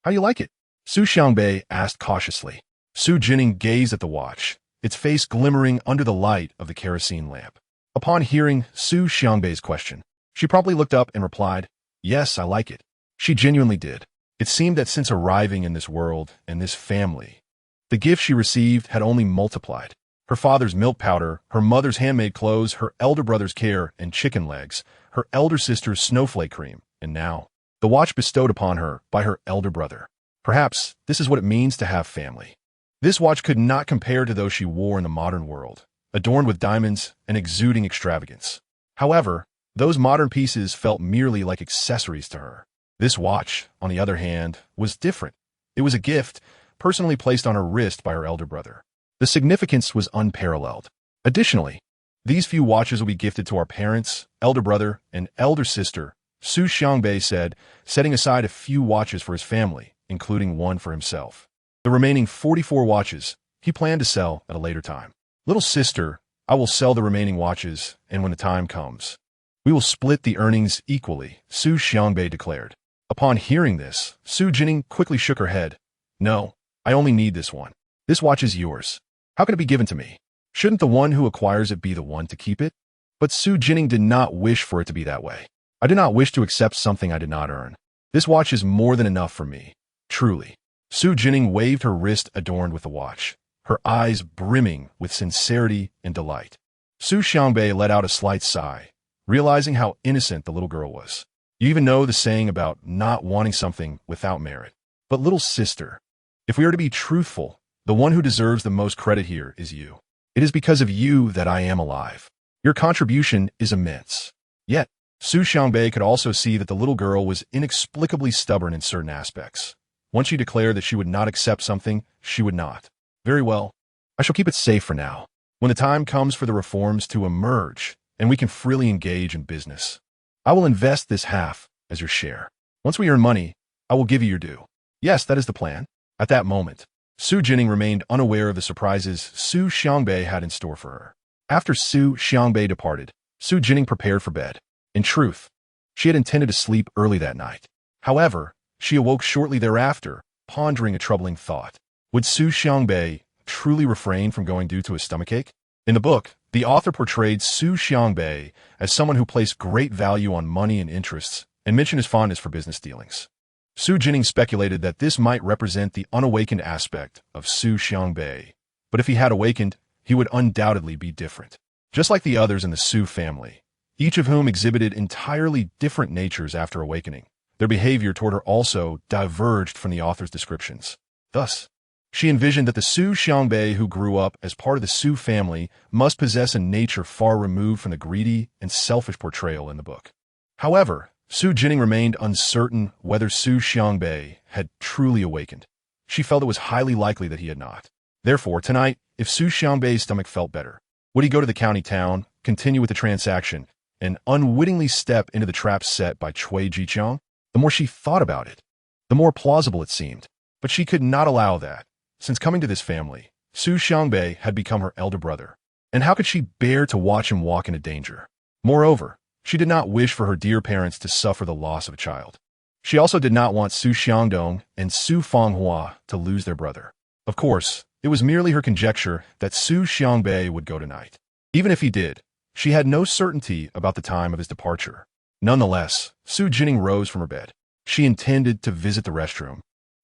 How do you like it?" Xu Xiangbei asked cautiously. Xu Jinning gazed at the watch, its face glimmering under the light of the kerosene lamp. Upon hearing Xu Xiangbei's question, she promptly looked up and replied, "Yes, I like it." She genuinely did. It seemed that since arriving in this world and this family, the gift she received had only multiplied. Her father's milk powder, her mother's handmade clothes, her elder brother's care and chicken legs, her elder sister's snowflake cream, and now, the watch bestowed upon her by her elder brother. Perhaps this is what it means to have family. This watch could not compare to those she wore in the modern world, adorned with diamonds and exuding extravagance. However, those modern pieces felt merely like accessories to her. This watch, on the other hand, was different. It was a gift, personally placed on her wrist by her elder brother. The significance was unparalleled. Additionally, these few watches will be gifted to our parents, elder brother, and elder sister, Xu Xiangbei said, setting aside a few watches for his family, including one for himself. The remaining 44 watches he planned to sell at a later time. "Little sister, I will sell the remaining watches, and when the time comes, we will split the earnings equally," Xu Xiangbei declared. Upon hearing this, Xu Jinning quickly shook her head. "No, I only need this one. This watch is yours. How can it be given to me? Shouldn't the one who acquires it be the one to keep it?" But Xu Jinning did not wish for it to be that way. "I do not wish to accept something I did not earn. This watch is more than enough for me. Truly." Xu Jinning waved her wrist adorned with the watch, her eyes brimming with sincerity and delight. Xu Xiangbei let out a slight sigh, realizing how innocent the little girl was. You even know the saying about not wanting something without merit. But little sister, if we are to be truthful, the one who deserves the most credit here is you. It is because of you that I am alive. Your contribution is immense. Yet, Xu Xiangbei could also see that the little girl was inexplicably stubborn in certain aspects. Once she declared that she would not accept something, she would not. "Very well, I shall keep it safe for now. When the time comes for the reforms to emerge, and we can freely engage in business, I will invest this half as your share. Once we earn money, I will give you your due." "Yes, that is the plan." At that moment, Xu Jinning remained unaware of the surprises Xu Xiangbei had in store for her. After Xu Xiangbei departed, Xu Jinning prepared for bed. In truth, she had intended to sleep early that night. However, she awoke shortly thereafter, pondering a troubling thought. Would Xu Xiangbei truly refrain from going due to a stomachache? In the book, the author portrayed Xu Xiangbei as someone who placed great value on money and interests, and mentioned his fondness for business dealings. Xu Jinning speculated that this might represent the unawakened aspect of Xu Xiangbei, but if he had awakened, he would undoubtedly be different. Just like the others in the Xu family, each of whom exhibited entirely different natures after awakening, their behavior toward her also diverged from the author's descriptions. Thus, she envisioned that the Xu Xiangbei who grew up as part of the Xu family must possess a nature far removed from the greedy and selfish portrayal in the book. However, Xu Jinning remained uncertain whether Xu Xiangbei had truly awakened. She felt it was highly likely that he had not. Therefore, tonight, if Xu Xiangbei's stomach felt better, would he go to the county town, continue with the transaction, and unwittingly step into the trap set by Cui Jiqiang? The more she thought about it, the more plausible it seemed. But she could not allow that. Since coming to this family, Xu Xiangbei had become her elder brother. And how could she bear to watch him walk into danger? Moreover, she did not wish for her dear parents to suffer the loss of a child. She also did not want Xu Xiangdong and Xu Fanghua to lose their brother. Of course, it was merely her conjecture that Xu Xiangbei would go tonight. Even if he did, she had no certainty about the time of his departure. Nonetheless, Xu Jinning rose from her bed. She intended to visit the restroom,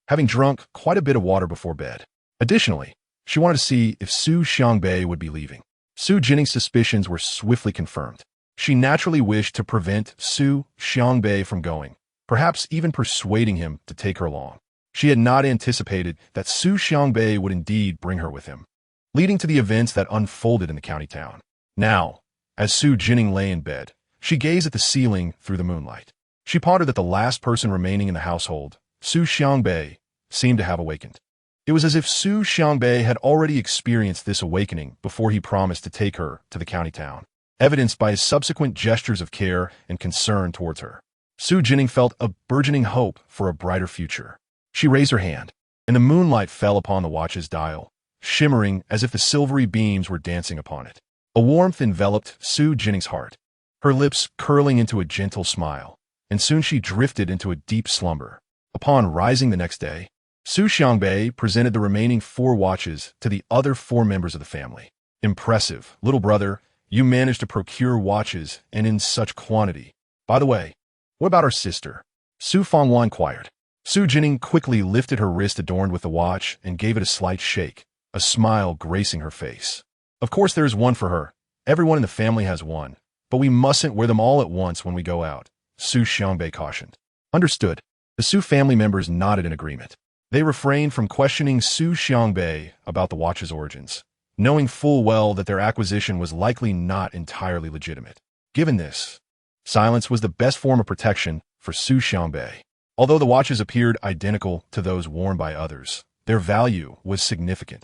having drunk quite a bit of water before bed. Additionally, she wanted to see if Xu Xiangbei would be leaving. Xu Jinning's suspicions were swiftly confirmed. She naturally wished to prevent Xu Xiangbei from going, perhaps even persuading him to take her along. She had not anticipated that Xu Xiangbei would indeed bring her with him, leading to the events that unfolded in the county town. Now, as Xu Jinning lay in bed, she gazed at the ceiling through the moonlight. She pondered that the last person remaining in the household, Xu Xiangbei, seemed to have awakened. It was as if Xu Xiangbei had already experienced this awakening before he promised to take her to the county town, evidenced by his subsequent gestures of care and concern towards her. Xu Jinning felt a burgeoning hope for a brighter future. She raised her hand, and the moonlight fell upon the watch's dial, shimmering as if the silvery beams were dancing upon it. A warmth enveloped Xu Jinning's heart, her lips curling into a gentle smile, and soon she drifted into a deep slumber. Upon rising the next day, Xu Xiangbei presented the remaining 4 watches to the other 4 members of the family. Impressive, little brother, you managed to procure watches and in such quantity. By the way, what about our sister? Xu Fanghua inquired. Xu Jinning quickly lifted her wrist adorned with the watch and gave it a slight shake, a smile gracing her face. Of course there is one for her. Everyone in the family has one, but we mustn't wear them all at once when we go out, Xu Xiangbei cautioned. Understood. The Xu family members nodded in agreement. They refrained from questioning Xu Xiangbei about the watch's origins, knowing full well that their acquisition was likely not entirely legitimate. Given this, silence was the best form of protection for Xu Xiangbei. Although the watches appeared identical to those worn by others, their value was significant.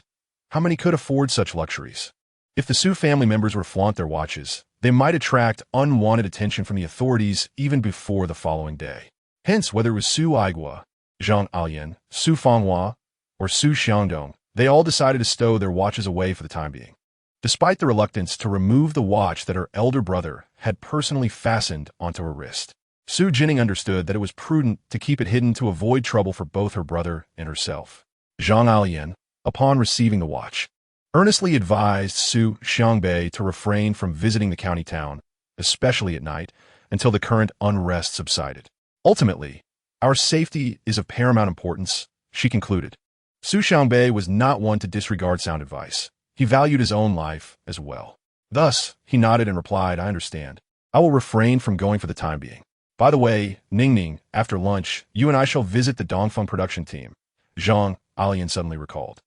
How many could afford such luxuries? If the Xu family members were to flaunt their watches, they might attract unwanted attention from the authorities even before the following day. Hence, whether it was Xu Aigua, Zhang Changzheng, Xu Fanghua, or Xu Xiangdong, they all decided to stow their watches away for the time being. Despite the reluctance to remove the watch that her elder brother had personally fastened onto her wrist, Xu Jinning understood that it was prudent to keep it hidden to avoid trouble for both her brother and herself. Zhang Changzheng, upon receiving the watch, earnestly advised Xu Xiangbei to refrain from visiting the county town, especially at night, until the current unrest subsided. Ultimately, our safety is of paramount importance, she concluded. Xu Xiangbei was not one to disregard sound advice. He valued his own life as well. Thus, he nodded and replied, I understand. I will refrain from going for the time being. By the way, Ningning, after lunch, you and I shall visit the Dongfeng production team, Zhang Changzheng suddenly recalled.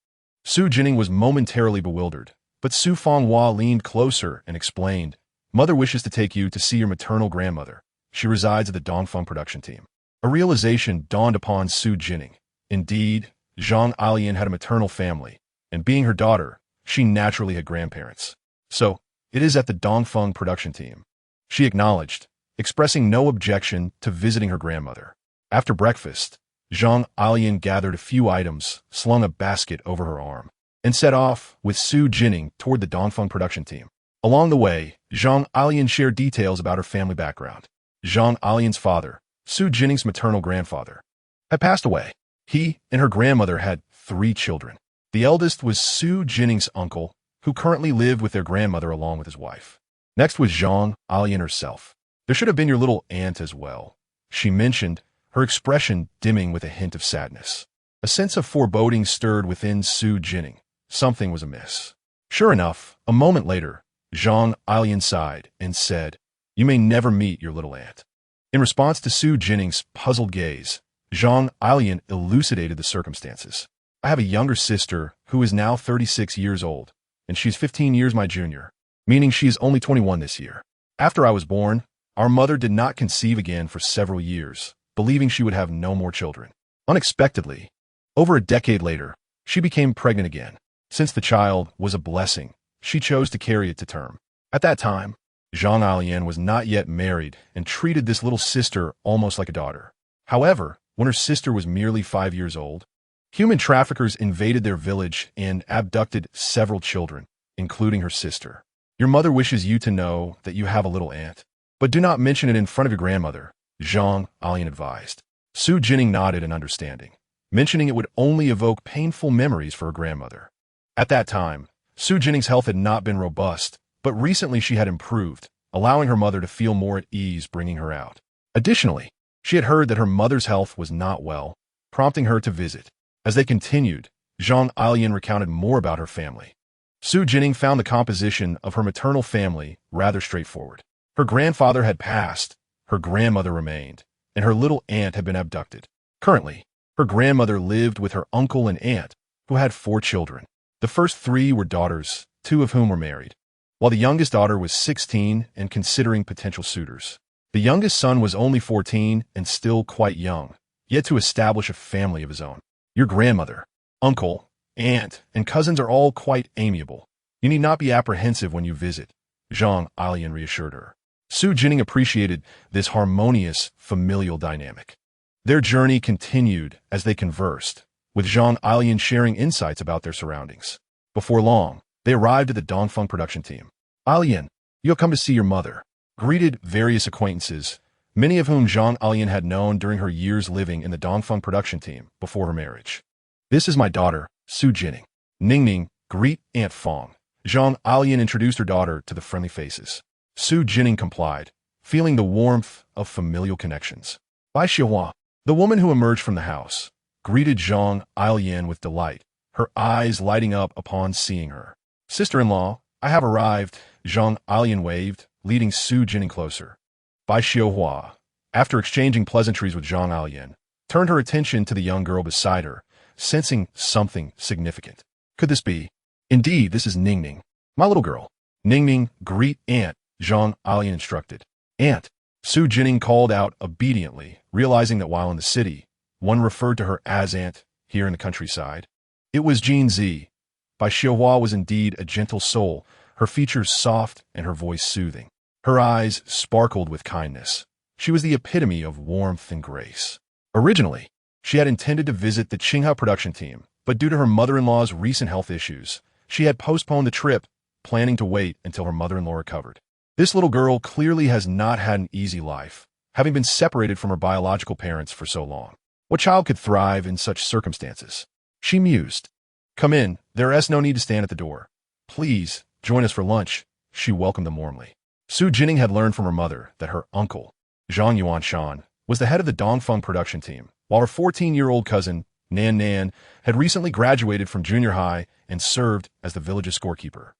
Xu Jinning was momentarily bewildered, but Xu Fanghua leaned closer and explained, Mother wishes to take you to see your maternal grandmother. She resides at the Dongfeng production team. A realization dawned upon Xu Jinning. Indeed, Zhang Changzheng had a maternal family, and being her daughter, she naturally had grandparents. So, it is at the Dongfeng production team. She acknowledged, expressing no objection to visiting her grandmother. After breakfast, Zhang Changzheng gathered a few items, slung a basket over her arm, and set off with Xu Jinning toward the Dongfeng production team. Along the way, Zhang Changzheng shared details about her family background. Zhang Changzheng's father, Xu Jinning's maternal grandfather, had passed away. He and her grandmother had 3 children. The eldest was Xu Jinning's uncle, who currently lived with their grandmother along with his wife. Next was Zhang Changzheng herself. There should have been your little aunt as well, she mentioned, her expression dimming with a hint of sadness. A sense of foreboding stirred within Xu Jinning. Something was amiss. Sure enough, a moment later, Zhang Changzheng sighed and said, You may never meet your little aunt. In response to Xu Jinning's puzzled gaze, Zhang Changzheng elucidated the circumstances. I have a younger sister who is now 36 years old, and she's 15 years my junior, meaning she is only 21 this year. After I was born, our mother did not conceive again for several years, believing she would have no more children. Unexpectedly, over a decade later, she became pregnant again. Since the child was a blessing, she chose to carry it to term. At that time, Zhang Changzheng was not yet married and treated this little sister almost like a daughter. However, when her sister was merely 5 years old, human traffickers invaded their village and abducted several children, including her sister. Your mother wishes you to know that you have a little aunt, but do not mention it in front of your grandmother, Zhang Changzheng advised. Xu Jinning nodded in understanding, mentioning it would only evoke painful memories for her grandmother. At that time, Xu Jinning's health had not been robust, but recently she had improved, allowing her mother to feel more at ease bringing her out. Additionally, she had heard that her mother's health was not well, prompting her to visit. As they continued, Zhang Changzheng recounted more about her family. Xu Jinning found the composition of her maternal family rather straightforward. Her grandfather had passed, her grandmother remained, and her little aunt had been abducted. Currently, her grandmother lived with her uncle and aunt, who had 4 children. The first 3 were daughters, 2 of whom were married, while the youngest daughter was 16 and considering potential suitors. The youngest son was only 14 and still quite young, yet to establish a family of his own. Your grandmother, uncle, aunt, and cousins are all quite amiable. You need not be apprehensive when you visit, Zhang Changzheng reassured her. Xu Jinning appreciated this harmonious, familial dynamic. Their journey continued as they conversed, with Zhang Changzheng sharing insights about their surroundings. Before long, they arrived at the Dongfeng production team. Changzheng, you have come to see your mother. Greeted various acquaintances, many of whom Zhang Changzheng had known during her years living in the Dongfeng production team before her marriage. This is my daughter, Xu Jinning. Ningning, greet Aunt Fong. Zhang Changzheng introduced her daughter to the friendly faces. Xu Jinning complied, feeling the warmth of familial connections. Bai Xiahua, the woman who emerged from the house, greeted Zhang Changzheng with delight, her eyes lighting up upon seeing her. Sister-in-law, I have arrived, Zhang Changzheng waved, leading Xu Jinning closer. Bai Xiahua, after exchanging pleasantries with Zhang Changzheng, turned her attention to the young girl beside her, sensing something significant. Could this be? Indeed, this is Ningning, my little girl. Ningning, greet Aunt, Zhang Changzheng instructed. Aunt, Xu Jinning called out obediently, realizing that while in the city, one referred to her as Aunt here in the countryside. It was Jin Zi. Bai Xiahua was indeed a gentle soul, her features soft and her voice soothing. Her eyes sparkled with kindness. She was the epitome of warmth and grace. Originally, she had intended to visit the Qinghe production team, but due to her mother-in-law's recent health issues, she had postponed the trip, planning to wait until her mother-in-law recovered. This little girl clearly has not had an easy life, having been separated from her biological parents for so long. What child could thrive in such circumstances? She mused. Come in, there is no need to stand at the door. Please, join us for lunch, she welcomed them warmly. Xu Jinning had learned from her mother that her uncle, Zhang Yuanshan, was the head of the Dongfeng production team, while her 14-year-old cousin, Nan Nan, had recently graduated from junior high and served as the village's scorekeeper.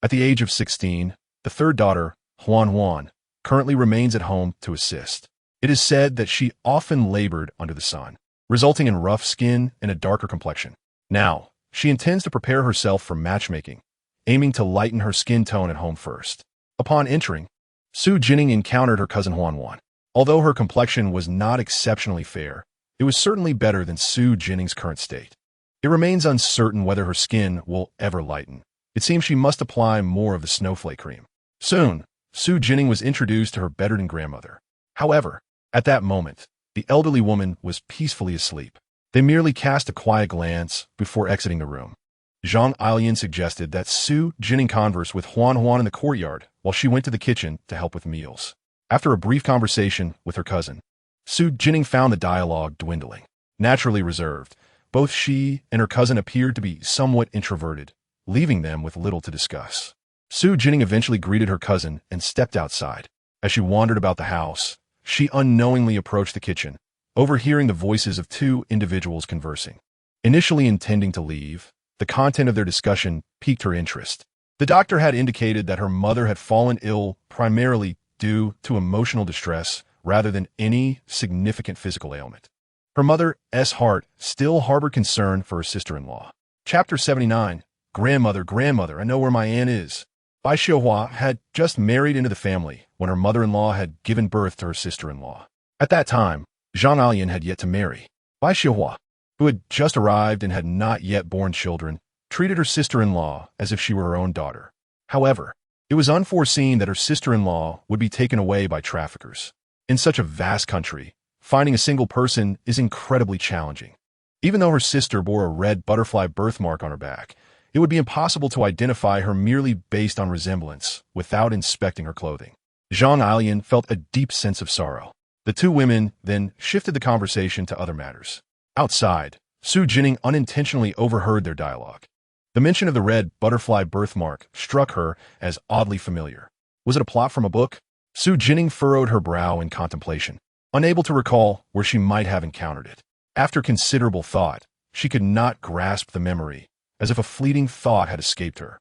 At the age of 16, the third daughter, Huang, currently remains at home to assist. It is said that she often labored under the sun, resulting in rough skin and a darker complexion. Now, she intends to prepare herself for matchmaking, aiming to lighten her skin tone at home first. Upon entering, Xu Jinning encountered her cousin Huang. Although her complexion was not exceptionally fair, it was certainly better than Xu Jinning's current state. It remains uncertain whether her skin will ever lighten. It seems she must apply more of the snowflake cream. Soon, Xu Jinning was introduced to her bedridden grandmother. However, at that moment, the elderly woman was peacefully asleep. They merely cast a quiet glance before exiting the room. Zhang Changzheng suggested that Xu Jinning converse with Huang in the courtyard while she went to the kitchen to help with meals. After a brief conversation with her cousin, Xu Jinning found the dialogue dwindling. Naturally reserved, both she and her cousin appeared to be somewhat introverted, leaving them with little to discuss. Xu Jinning eventually greeted her cousin and stepped outside. As she wandered about the house, she unknowingly approached the kitchen, overhearing the voices of 2 individuals conversing. Initially intending to leave, the content of their discussion piqued her interest. The doctor had indicated that her mother had fallen ill primarily due to emotional distress rather than any significant physical ailment. Her mother's heart still harbored concern for her sister-in-law. Chapter 79, Grandmother, I know where my aunt is. Bai Xiahua had just married into the family when her mother-in-law had given birth to her sister-in-law. At that time, Zhang Changzheng had yet to marry. Bai Xiahua, who had just arrived and had not yet born children, treated her sister-in-law as if she were her own daughter. However, it was unforeseen that her sister-in-law would be taken away by traffickers. In such a vast country, finding a single person is incredibly challenging. Even though her sister bore a red butterfly birthmark on her back, it would be impossible to identify her merely based on resemblance without inspecting her clothing. Zhang Changzheng felt a deep sense of sorrow. The two women then shifted the conversation to other matters. Outside, Xu Jinning unintentionally overheard their dialogue. The mention of the red butterfly birthmark struck her as oddly familiar. Was it a plot from a book? Xu Jinning furrowed her brow in contemplation, unable to recall where she might have encountered it. After considerable thought, she could not grasp the memory, as if a fleeting thought had escaped her.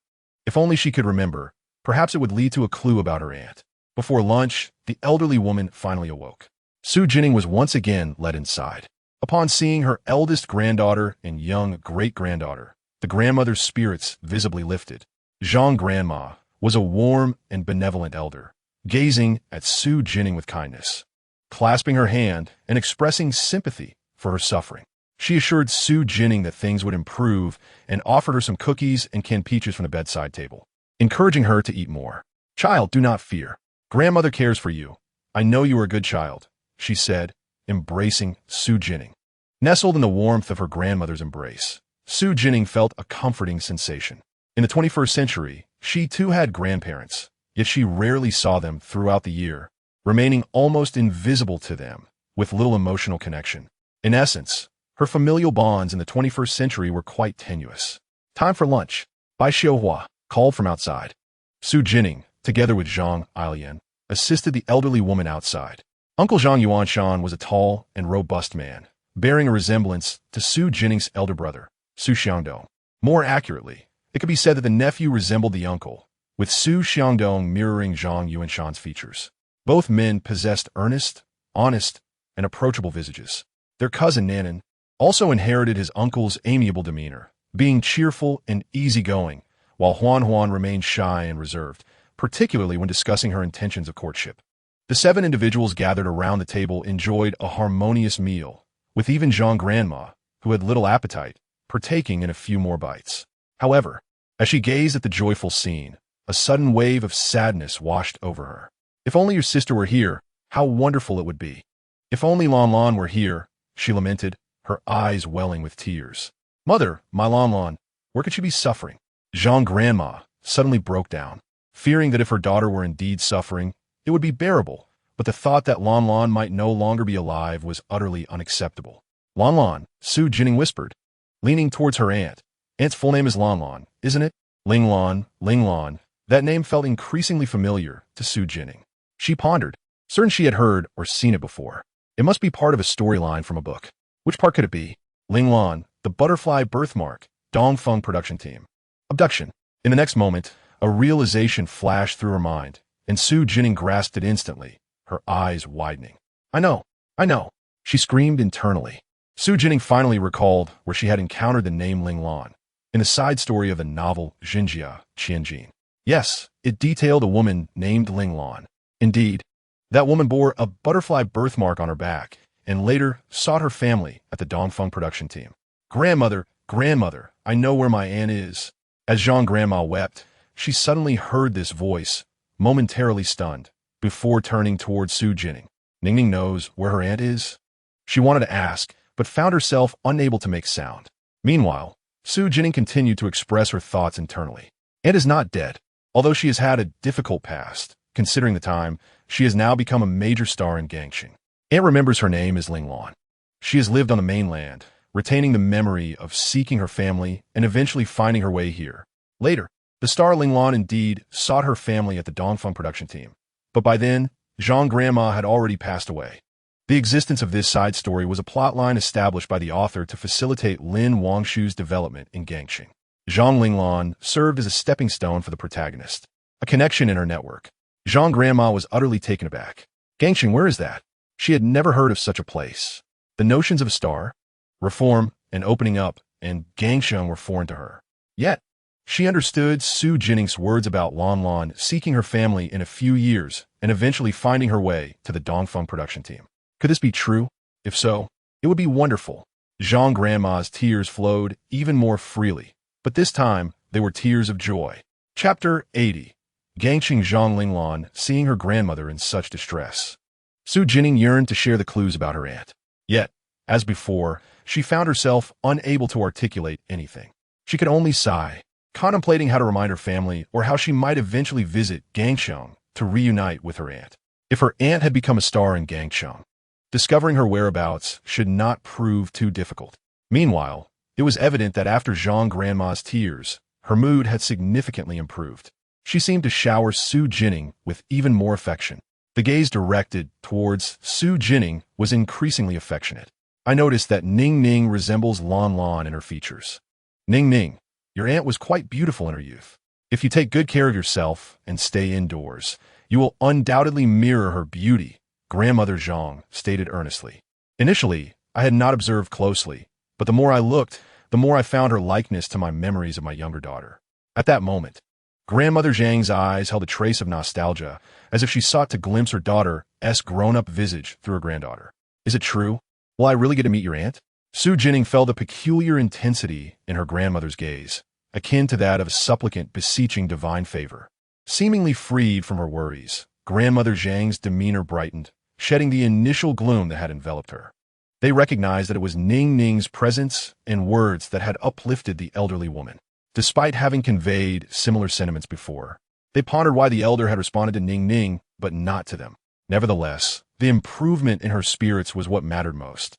If only she could remember, perhaps it would lead to a clue about her aunt. Before lunch, the elderly woman finally awoke. Xu Jinning was once again led inside. Upon seeing her eldest granddaughter and young great-granddaughter, the grandmother's spirits visibly lifted. Zhang Grandma was a warm and benevolent elder, gazing at Xu Jinning with kindness. Clasping her hand and expressing sympathy for her suffering, she assured Xu Jinning that things would improve and offered her some cookies and canned peaches from the bedside table, encouraging her to eat more. "Child, do not fear. Grandmother cares for you. I know you are a good child," she said, embracing Xu Jinning. Nestled in the warmth of her grandmother's embrace, Xu Jinning felt a comforting sensation. In the 21st century, she too had grandparents, yet she rarely saw them throughout the year, remaining almost invisible to them, with little emotional connection. In essence, her familial bonds in the 21st century were quite tenuous. "Time for lunch," Bai Xiuhua called from outside. Xu Jinning, together with Zhang Ilian, assisted the elderly woman outside. Uncle Zhang Yuanshan was a tall and robust man, bearing a resemblance to Xu Jinning's elder brother, Xu Xiangdong. More accurately, it could be said that the nephew resembled the uncle, with Xu Xiangdong mirroring Zhang Yuanshan's features. Both men possessed earnest, honest, and approachable visages. Their cousin Nanan also inherited his uncle's amiable demeanor, being cheerful and easygoing, while Huang remained shy and reserved, particularly when discussing her intentions of courtship. The 7 individuals gathered around the table enjoyed a harmonious meal, with even Zhang Grandma, who had little appetite, partaking in a few more bites. However, as she gazed at the joyful scene, a sudden wave of sadness washed over her. "If only your sister were here, how wonderful it would be. If only Lan were here," she lamented, her eyes welling with tears. "Mother, my Lan, where could she be suffering?" Zhang Grandma suddenly broke down, fearing that if her daughter were indeed suffering, it would be bearable, but the thought that Lan might no longer be alive was utterly unacceptable. "Lan," Xu Jinning whispered, leaning towards her aunt. "Aunt's full name is Lan, isn't it?" Ling Lan. That name felt increasingly familiar to Xu Jinning. She pondered, certain she had heard or seen it before. It must be part of a storyline from a book. Which part could it be? Ling Lan, the butterfly birthmark, Dongfeng production team. Abduction. In the next moment, a realization flashed through her mind, and Xu Jinning grasped it instantly, her eyes widening. I know, she screamed internally. Xu Jinning finally recalled where she had encountered the name Ling Lan, in the side story of the novel Jinjia Qianjin. Yes, it detailed a woman named Ling Lan. Indeed, that woman bore a butterfly birthmark on her back, and later sought her family at the Dongfeng production team. Grandmother, I know where my aunt is." As Zhang Grandma wept, she suddenly heard this voice, momentarily stunned, before turning towards Xu Jinning. "Ningning knows where her aunt is?" She wanted to ask, but found herself unable to make sound. Meanwhile, Xu Jinning continued to express her thoughts internally. Aunt is not dead, although she has had a difficult past. Considering the time, she has now become a major star in Gangxing. Aunt remembers her name is Ling Lan. She has lived on the mainland, retaining the memory of seeking her family and eventually finding her way here. Later, the star Ling Lan indeed sought her family at the Dongfeng production team, but by then, Zhang Grandma had already passed away. The existence of this side story was a plotline established by the author to facilitate Lin Wangshu's development in Gangxing. Zhang Linglan served as a stepping stone for the protagonist, a connection in her network. Zhang Grandma was utterly taken aback. "Gangxing, where is that?" She had never heard of such a place. The notions of a star, reform, and opening up, and Gangxing were foreign to her. Yet, she understood Xu Jinning's words about Lan seeking her family in a few years and eventually finding her way to the Dongfeng production team. Could this be true? If so, it would be wonderful. Zhang Grandma's tears flowed even more freely, but this time they were tears of joy. Chapter 80. Gangxing Zhang Linglan seeing her grandmother in such distress. Xu Jinning yearned to share the clues about her aunt. Yet, as before, she found herself unable to articulate anything. She could only sigh, contemplating how to remind her family or how she might eventually visit Gangxing to reunite with her aunt. If her aunt had become a star in Gangxing, Discovering her whereabouts should not prove too difficult. Meanwhile, it was evident that after Zhang Grandma's tears, her mood had significantly improved. She seemed to shower Xu Jinning with even more affection. The gaze directed towards Xu Jinning was increasingly affectionate. I noticed that Ning Ning resembles Lan Lan in her features. Ning Ning, your aunt was quite beautiful in her youth. If you take good care of yourself and stay indoors, you will undoubtedly mirror her beauty, Grandmother Zhang stated earnestly. Initially, I had not observed closely, but the more I looked, the more I found her likeness to my memories of my younger daughter. At that moment, Grandmother Zhang's eyes held a trace of nostalgia, as if she sought to glimpse her daughter's grown-up visage through her granddaughter. Is it true? Will I really get to meet your aunt? Xu Jinning felt a peculiar intensity in her grandmother's gaze, akin to that of a supplicant beseeching divine favor. Seemingly freed from her worries, Grandmother Zhang's demeanor brightened, shedding the initial gloom that had enveloped her. They recognized that it was Ning Ning's presence and words that had uplifted the elderly woman. Despite having conveyed similar sentiments before, they pondered why the elder had responded to Ning Ning, but not to them. Nevertheless, the improvement in her spirits was what mattered most.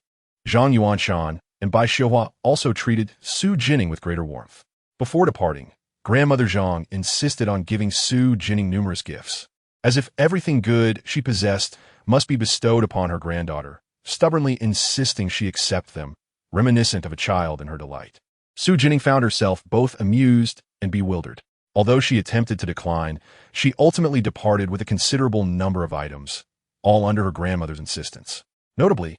Zhang Yuanshan and Bai Xiuhua also treated Xu Jinning with greater warmth. Before departing, Grandmother Zhang insisted on giving Xu Jinning numerous gifts, as if everything good she possessed must be bestowed upon her granddaughter, stubbornly insisting she accept them, reminiscent of a child in her delight. Xu Jinning found herself both amused and bewildered. Although she attempted to decline, she ultimately departed with a considerable number of items, all under her grandmother's insistence. Notably,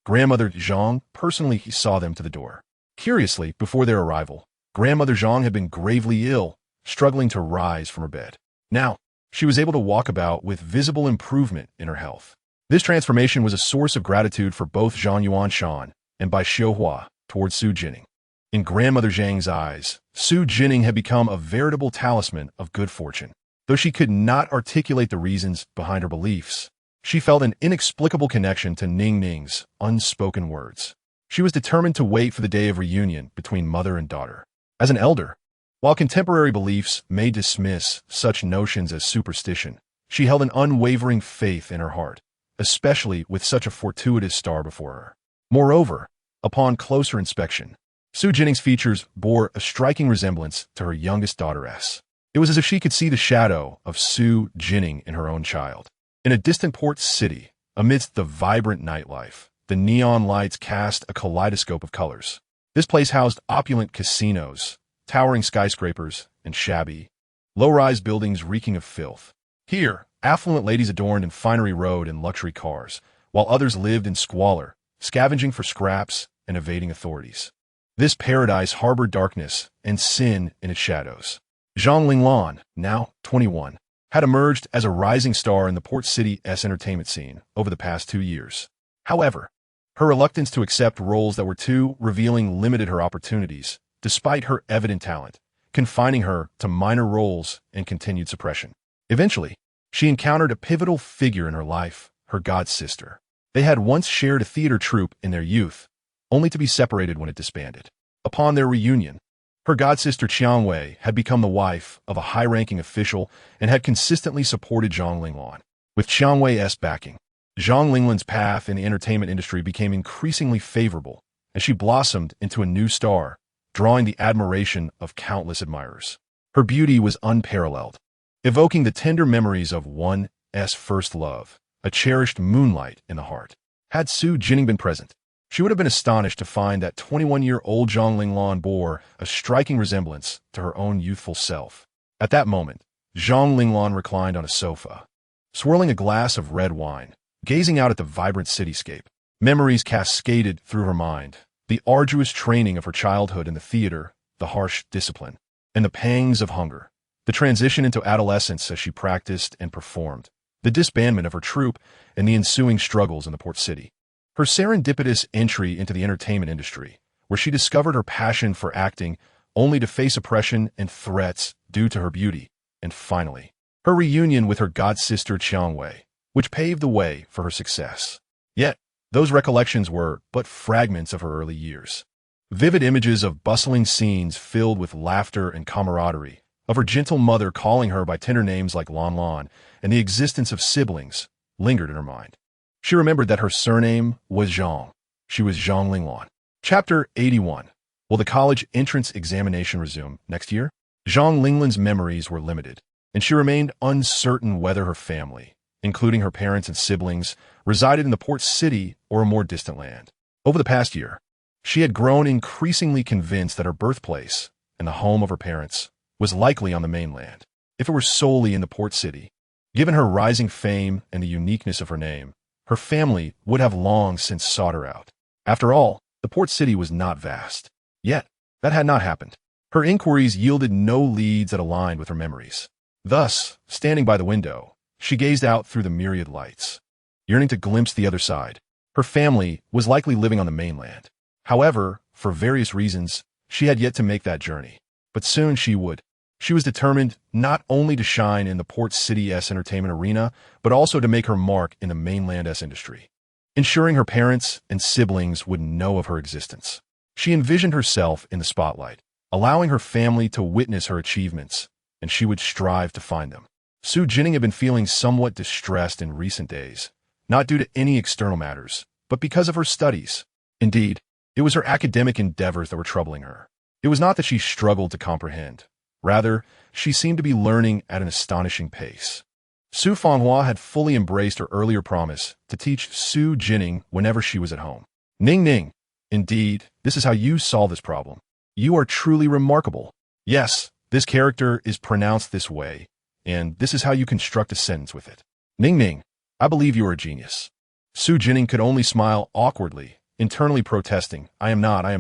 Grandmother Zhang personally saw them to the door. Curiously, before their arrival, Grandmother Zhang had been gravely ill, struggling to rise from her bed. Now, she was able to walk about with visible improvement in her health. This transformation was a source of gratitude for both Zhang Yuanshan and Bai Xiuhua towards Xu Jinning. In Grandmother Zhang's eyes, Xu Jinning had become a veritable talisman of good fortune. Though she could not articulate the reasons behind her beliefs, she felt an inexplicable connection to Ning Ning's unspoken words. She was determined to wait for the day of reunion between mother and daughter. As an elder, while contemporary beliefs may dismiss such notions as superstition, she held an unwavering faith in her heart, especially with such a fortuitous star before her. Moreover, upon closer inspection, Xu Jinning's features bore a striking resemblance to her youngest daughteress. It was as if she could see the shadow of Xu Jinning in her own child. In a distant port city, amidst the vibrant nightlife, the neon lights cast a kaleidoscope of colors. This place housed opulent casinos, towering skyscrapers, and shabby, low-rise buildings reeking of filth. Here, affluent ladies adorned in finery rode in luxury cars, while others lived in squalor, scavenging for scraps and evading authorities. This paradise harbored darkness and sin in its shadows. Zhang Linglan, now 21, had emerged as a rising star in the port city's entertainment scene over the past 2 years. However, her reluctance to accept roles that were too revealing limited her opportunities, despite her evident talent, confining her to minor roles and continued suppression. Eventually, she encountered a pivotal figure in her life, her god-sister. They had once shared a theater troupe in their youth, only to be separated when it disbanded. Upon their reunion, her god-sister Qiang Wei had become the wife of a high-ranking official and had consistently supported Zhang Linglan. With Qiang Wei's backing, Zhang Linglan's path in the entertainment industry became increasingly favorable, and she blossomed into a new star, drawing the admiration of countless admirers. Her beauty was unparalleled, evoking the tender memories of one's first love, a cherished moonlight in the heart. Had Xu Jinning been present, she would have been astonished to find that 21-year-old Zhang Linglan bore a striking resemblance to her own youthful self. At that moment, Zhang Linglan reclined on a sofa, swirling a glass of red wine, gazing out at the vibrant cityscape. Memories cascaded through her mind, the arduous training of her childhood in the theater, the harsh discipline, and the pangs of hunger, the transition into adolescence as she practiced and performed, the disbandment of her troupe, and the ensuing struggles in the port city. Her serendipitous entry into the entertainment industry, where she discovered her passion for acting only to face oppression and threats due to her beauty, and finally, her reunion with her god-sister Qiang Wei, which paved the way for her success. Yet, those recollections were but fragments of her early years. Vivid images of bustling scenes filled with laughter and camaraderie, of her gentle mother calling her by tender names like Lan Lan, and the existence of siblings, lingered in her mind. She remembered that her surname was Zhang. She was Zhang Linglan. Chapter 81. Will the college entrance examination resume next year? Zhang Linglan's memories were limited, and she remained uncertain whether her family, including her parents and siblings, resided in the port city or a more distant land. Over the past year, she had grown increasingly convinced that her birthplace and the home of her parents was likely on the mainland. If it were solely in the port city, given her rising fame and the uniqueness of her name, her family would have long since sought her out. After all, the port city was not vast. Yet, that had not happened. Her inquiries yielded no leads that aligned with her memories. Thus, standing by the window, she gazed out through the myriad lights, yearning to glimpse the other side. Her family was likely living on the mainland. However, for various reasons, she had yet to make that journey. But soon she would. She was determined not only to shine in the port city-S entertainment arena, but also to make her mark in the mainland-S industry, ensuring her parents and siblings would know of her existence. She envisioned herself in the spotlight, allowing her family to witness her achievements, and she would strive to find them. Xu Jinning had been feeling somewhat distressed in recent days, not due to any external matters, but because of her studies. Indeed, it was her academic endeavors that were troubling her. It was not that she struggled to comprehend. Rather, she seemed to be learning at an astonishing pace. Su Fanghua had fully embraced her earlier promise to teach Xu Jinning whenever she was at home. Ning Ning, indeed, this is how you solve this problem. You are truly remarkable. Yes, this character is pronounced this way, and this is how you construct a sentence with it. Ning Ning, I believe you are a genius. Xu Jinning could only smile awkwardly, internally protesting, I am not. I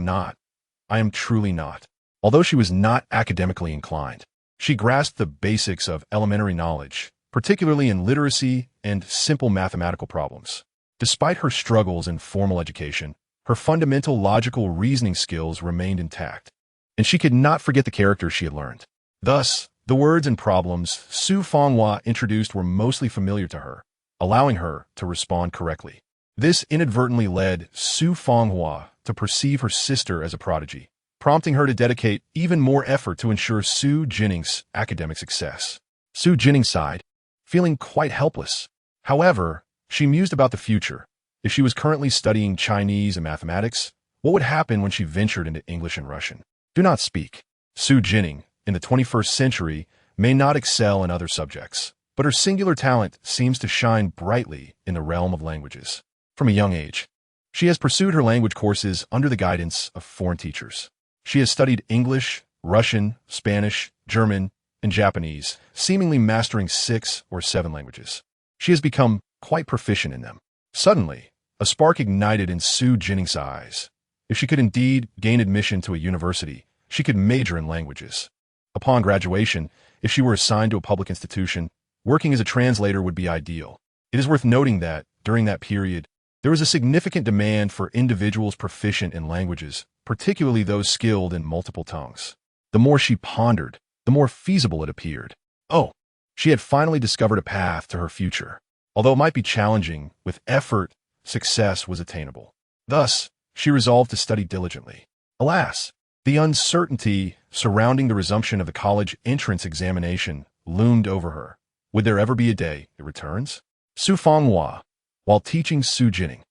am truly not. Although she was not academically inclined, she grasped the basics of elementary knowledge, particularly in literacy and simple mathematical problems. Despite her struggles in formal education, her fundamental logical reasoning skills remained intact, and she could not forget the characters she had learned. Thus, the words and problems Su Fanghua introduced were mostly familiar to her, allowing her to respond correctly. This inadvertently led Su Fanghua to perceive her sister as a prodigy, prompting her to dedicate even more effort to ensure Xu Jinning's academic success. Xu Jinning sighed, feeling quite helpless. However, she mused about the future. If she was currently studying Chinese and mathematics, what would happen when she ventured into English and Russian? Do not speak. Xu Jinning, in the 21st century, may not excel in other subjects, but her singular talent seems to shine brightly in the realm of languages. From a young age, she has pursued her language courses under the guidance of foreign teachers. She has studied English, Russian, Spanish, German, and Japanese, seemingly mastering 6 or 7 languages. She has become quite proficient in them. Suddenly, a spark ignited in Xu Jinning's eyes. If she could indeed gain admission to a university, she could major in languages. Upon graduation, if she were assigned to a public institution, working as a translator would be ideal. It is worth noting that, during that period, there was a significant demand for individuals proficient in languages, particularly those skilled in multiple tongues. The more she pondered, the more feasible it appeared. Oh, she had finally discovered a path to her future. Although it might be challenging, with effort, success was attainable. Thus, she resolved to study diligently. Alas, the uncertainty surrounding the resumption of the college entrance examination loomed over her. Would there ever be a day it returns? Su Fanghua, while teaching Xu Jinning,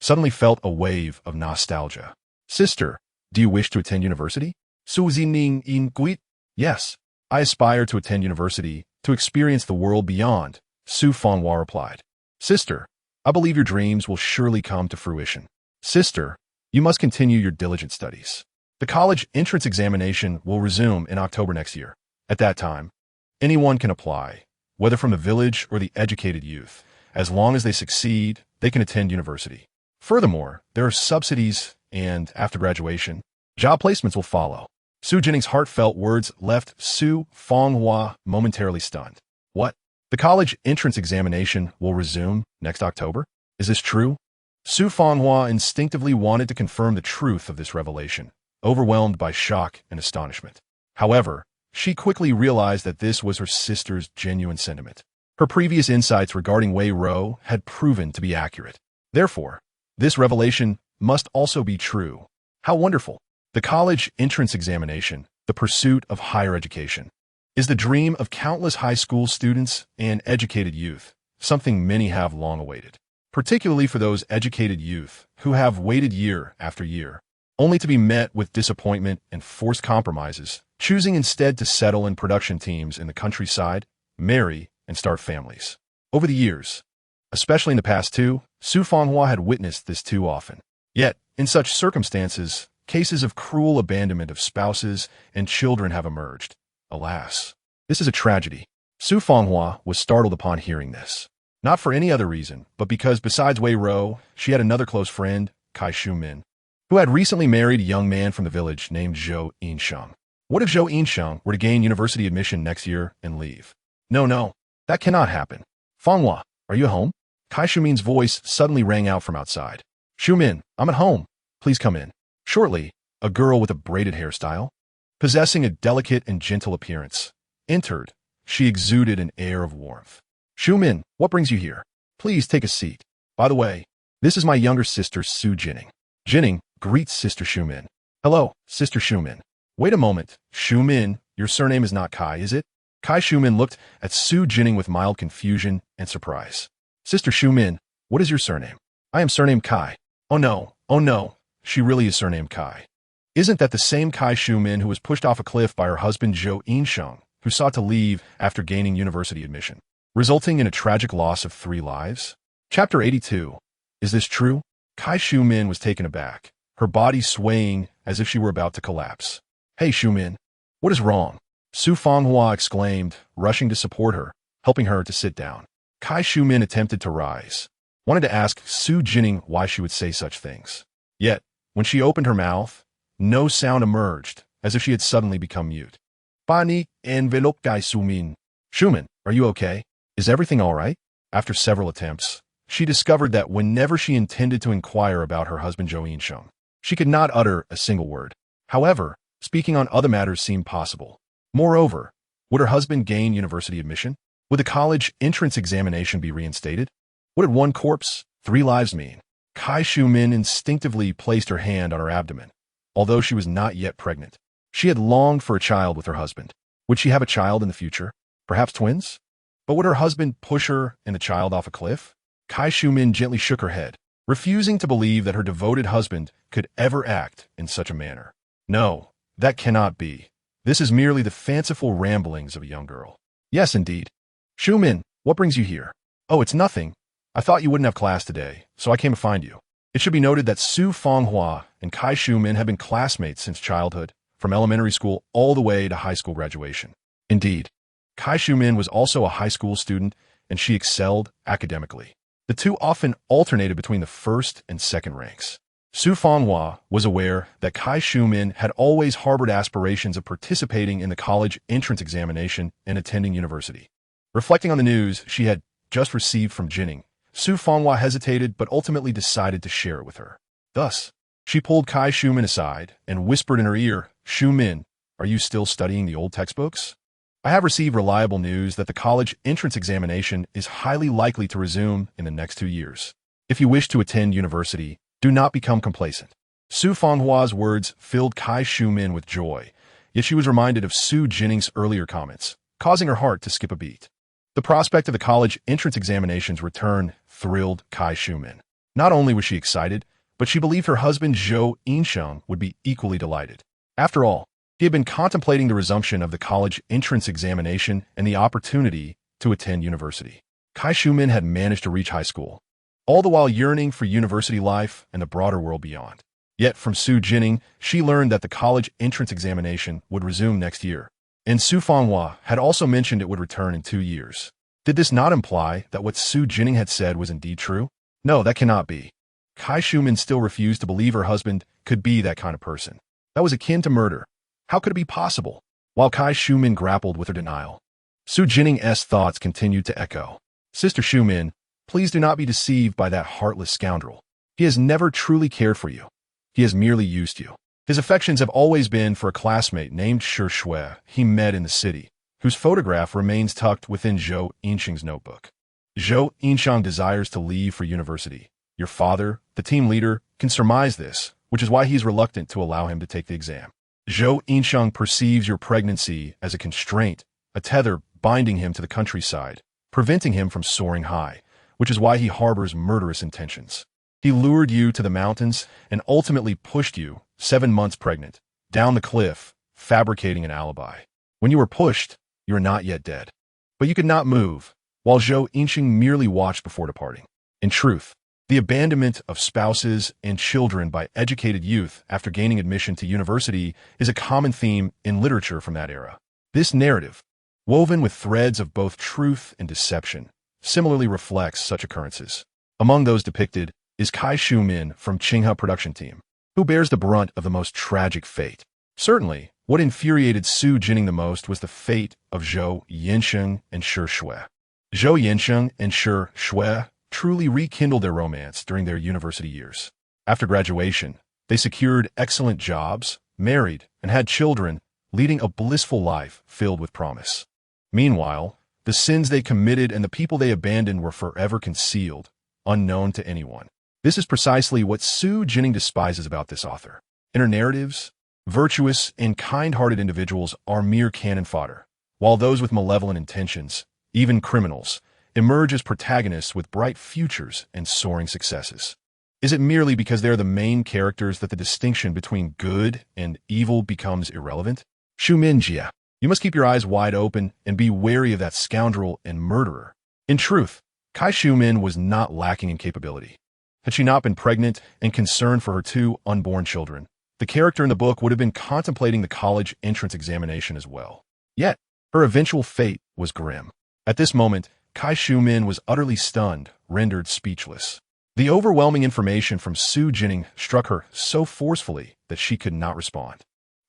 suddenly felt a wave of nostalgia. Sister, do you wish to attend university? Xu Jinning inquired. Yes, I aspire to attend university, to experience the world beyond, Xu Fanghua replied. Sister, I believe your dreams will surely come to fruition. Sister, you must continue your diligent studies. The college entrance examination will resume in October next year. At that time, anyone can apply, whether from the village or the educated youth. As long as they succeed, they can attend university. Furthermore, there are subsidies, and after graduation, job placements will follow. Xu Jinning's heartfelt words left Xu Fanghua momentarily stunned. What? The college entrance examination will resume next October? Is this true? Xu Fanghua instinctively wanted to confirm the truth of this revelation, overwhelmed by shock and astonishment. However, she quickly realized that this was her sister's genuine sentiment. Her previous insights regarding Wei Ro had proven to be accurate. Therefore, this revelation must also be true. How wonderful! The college entrance examination, the pursuit of higher education, is the dream of countless high school students and educated youth, something many have long awaited. particularly for those educated youth who have waited year after year, only to be met with disappointment and forced compromises, choosing instead to settle in production teams in the countryside, marry, and start families. Over the years, especially in the past two, Xu Fanghua had witnessed this too often. Yet, in such circumstances, cases of cruel abandonment of spouses and children have emerged. Alas, this is a tragedy. Xu Fanghua was startled upon hearing this. Not for any other reason, but because besides Wei Rou, she had another close friend, Kai Shumin, who had recently married a young man from the village named Zhou Yinsheng. What if Zhou Yinsheng were to gain university admission next year and leave? No, that cannot happen. Fanghua, are you at home? Kai Shumin's voice suddenly rang out from outside. Shumin, I'm at home. Please come in. Shortly, a girl with a braided hairstyle, possessing a delicate and gentle appearance, entered. She exuded an air of warmth. Shumin, what brings you here? Please take a seat. By the way, this is my younger sister, Xu Jinning. Jinning greets Sister Shumin. Hello, Sister Shumin. Wait a moment. Shumin, your surname is not Kai, is it? Kai Shumin looked at Xu Jinning with mild confusion and surprise. Sister Shumin, what is your surname? I am surnamed Kai. Oh no. She really is surnamed Kai. Isn't that the same Kai Shumin who was pushed off a cliff by her husband Zhou Yinsheng, who sought to leave after gaining university admission, resulting in a tragic loss of 3 lives? Chapter 82. Is this true? Kai Shumin was taken aback, her body swaying as if she were about to collapse. Hey Shumin, what is wrong? Xu Fanghua exclaimed, rushing to support her, helping her to sit down. Kai Shumin attempted to rise, wanted to ask Xu Jinning why she would say such things. Yet, when she opened her mouth, no sound emerged, as if she had suddenly become mute. Pani envelope Kai Shumin. Shumin, are you okay? Is everything all right? After several attempts, she discovered that whenever she intended to inquire about her husband Zhou Yinsheng, she could not utter a single word. However, speaking on other matters seemed possible. Moreover, would her husband gain university admission? Would the college entrance examination be reinstated? What did 1 corpse, 3 lives mean? Kai Shumin instinctively placed her hand on her abdomen, although she was not yet pregnant. She had longed for a child with her husband. Would she have a child in the future? Perhaps twins? But would her husband push her and the child off a cliff? Kai Shumin gently shook her head, refusing to believe that her devoted husband could ever act in such a manner. No, that cannot be. This is merely the fanciful ramblings of a young girl. Yes, indeed. Shumin, what brings you here? Oh, it's nothing. I thought you wouldn't have class today, so I came to find you. It should be noted that Xu Fanghua and Kai Shumin have been classmates since childhood, from elementary school all the way to high school graduation. Indeed, Kai Shumin was also a high school student, and she excelled academically. The two often alternated between the first and second ranks. Xu Fanghua was aware that Kai Shumin had always harbored aspirations of participating in the college entrance examination and attending university. Reflecting on the news she had just received from Jinning, Xu Fanghua hesitated but ultimately decided to share it with her. Thus, she pulled Kai Shumin aside and whispered in her ear, Shumin, are you still studying the old textbooks? I have received reliable news that the college entrance examination is highly likely to resume in the next 2 years. If you wish to attend university, do not become complacent. Xu Fanghua's words filled Kai Shumin with joy, yet she was reminded of Xu Jinning's earlier comments, causing her heart to skip a beat. The prospect of the college entrance examination's return thrilled Kai Shumin. Not only was she excited, but she believed her husband Zhou Yinsheng would be equally delighted. After all, he had been contemplating the resumption of the college entrance examination and the opportunity to attend university. Kai Shumin had managed to reach high school, all the while yearning for university life and the broader world beyond. Yet from Xu Jinning, she learned that the college entrance examination would resume next year, and Xu Fanghua had also mentioned it would return in 2 years. Did this not imply that what Xu Jinning had said was indeed true? No, that cannot be. Kai Shumin still refused to believe her husband could be that kind of person. That was akin to murder. How could it be possible? While Kai Shumin grappled with her denial, Xu Jinning's thoughts continued to echo. Sister Shumin, please do not be deceived by that heartless scoundrel. He has never truly cared for you. He has merely used you. His affections have always been for a classmate named Shi Shui he met in the city, whose photograph remains tucked within Zhou Yinsheng's notebook. Zhou Yinsheng desires to leave for university. Your father, the team leader, can surmise this, which is why he is reluctant to allow him to take the exam. Zhou Yinsheng perceives your pregnancy as a constraint, a tether binding him to the countryside, preventing him from soaring high, which is why he harbors murderous intentions. He lured you to the mountains and ultimately pushed you, 7 months pregnant, down the cliff, fabricating an alibi. When you were pushed, you were not yet dead. But you could not move, while Zhou Jinning merely watched before departing. In truth, the abandonment of spouses and children by educated youth after gaining admission to university is a common theme in literature from that era. This narrative, woven with threads of both truth and deception, similarly reflects such occurrences. Among those depicted is Kai Xiumin from Qinghe production team, who bears the brunt of the most tragic fate. Certainly, what infuriated Xu Jinning the most was the fate of Zhou Jinning and Shi Shui. Zhou Jinning and Shi Shui truly rekindled their romance during their university years. After graduation, they secured excellent jobs, married, and had children, leading a blissful life filled with promise. Meanwhile, the sins they committed and the people they abandoned were forever concealed, unknown to anyone. This is precisely what Xu Jinning despises about this author. In her narratives, virtuous and kind-hearted individuals are mere cannon fodder, while those with malevolent intentions, even criminals, emerge as protagonists with bright futures and soaring successes. Is it merely because they are the main characters that the distinction between good and evil becomes irrelevant? Xu Minjia, you must keep your eyes wide open and be wary of that scoundrel and murderer. In truth, Kai Xiumin was not lacking in capability. Had she not been pregnant and concerned for her 2 unborn children, the character in the book would have been contemplating the college entrance examination as well. Yet, her eventual fate was grim. At this moment, Kai Xiumin was utterly stunned, rendered speechless. The overwhelming information from Xu Jinning struck her so forcefully that she could not respond.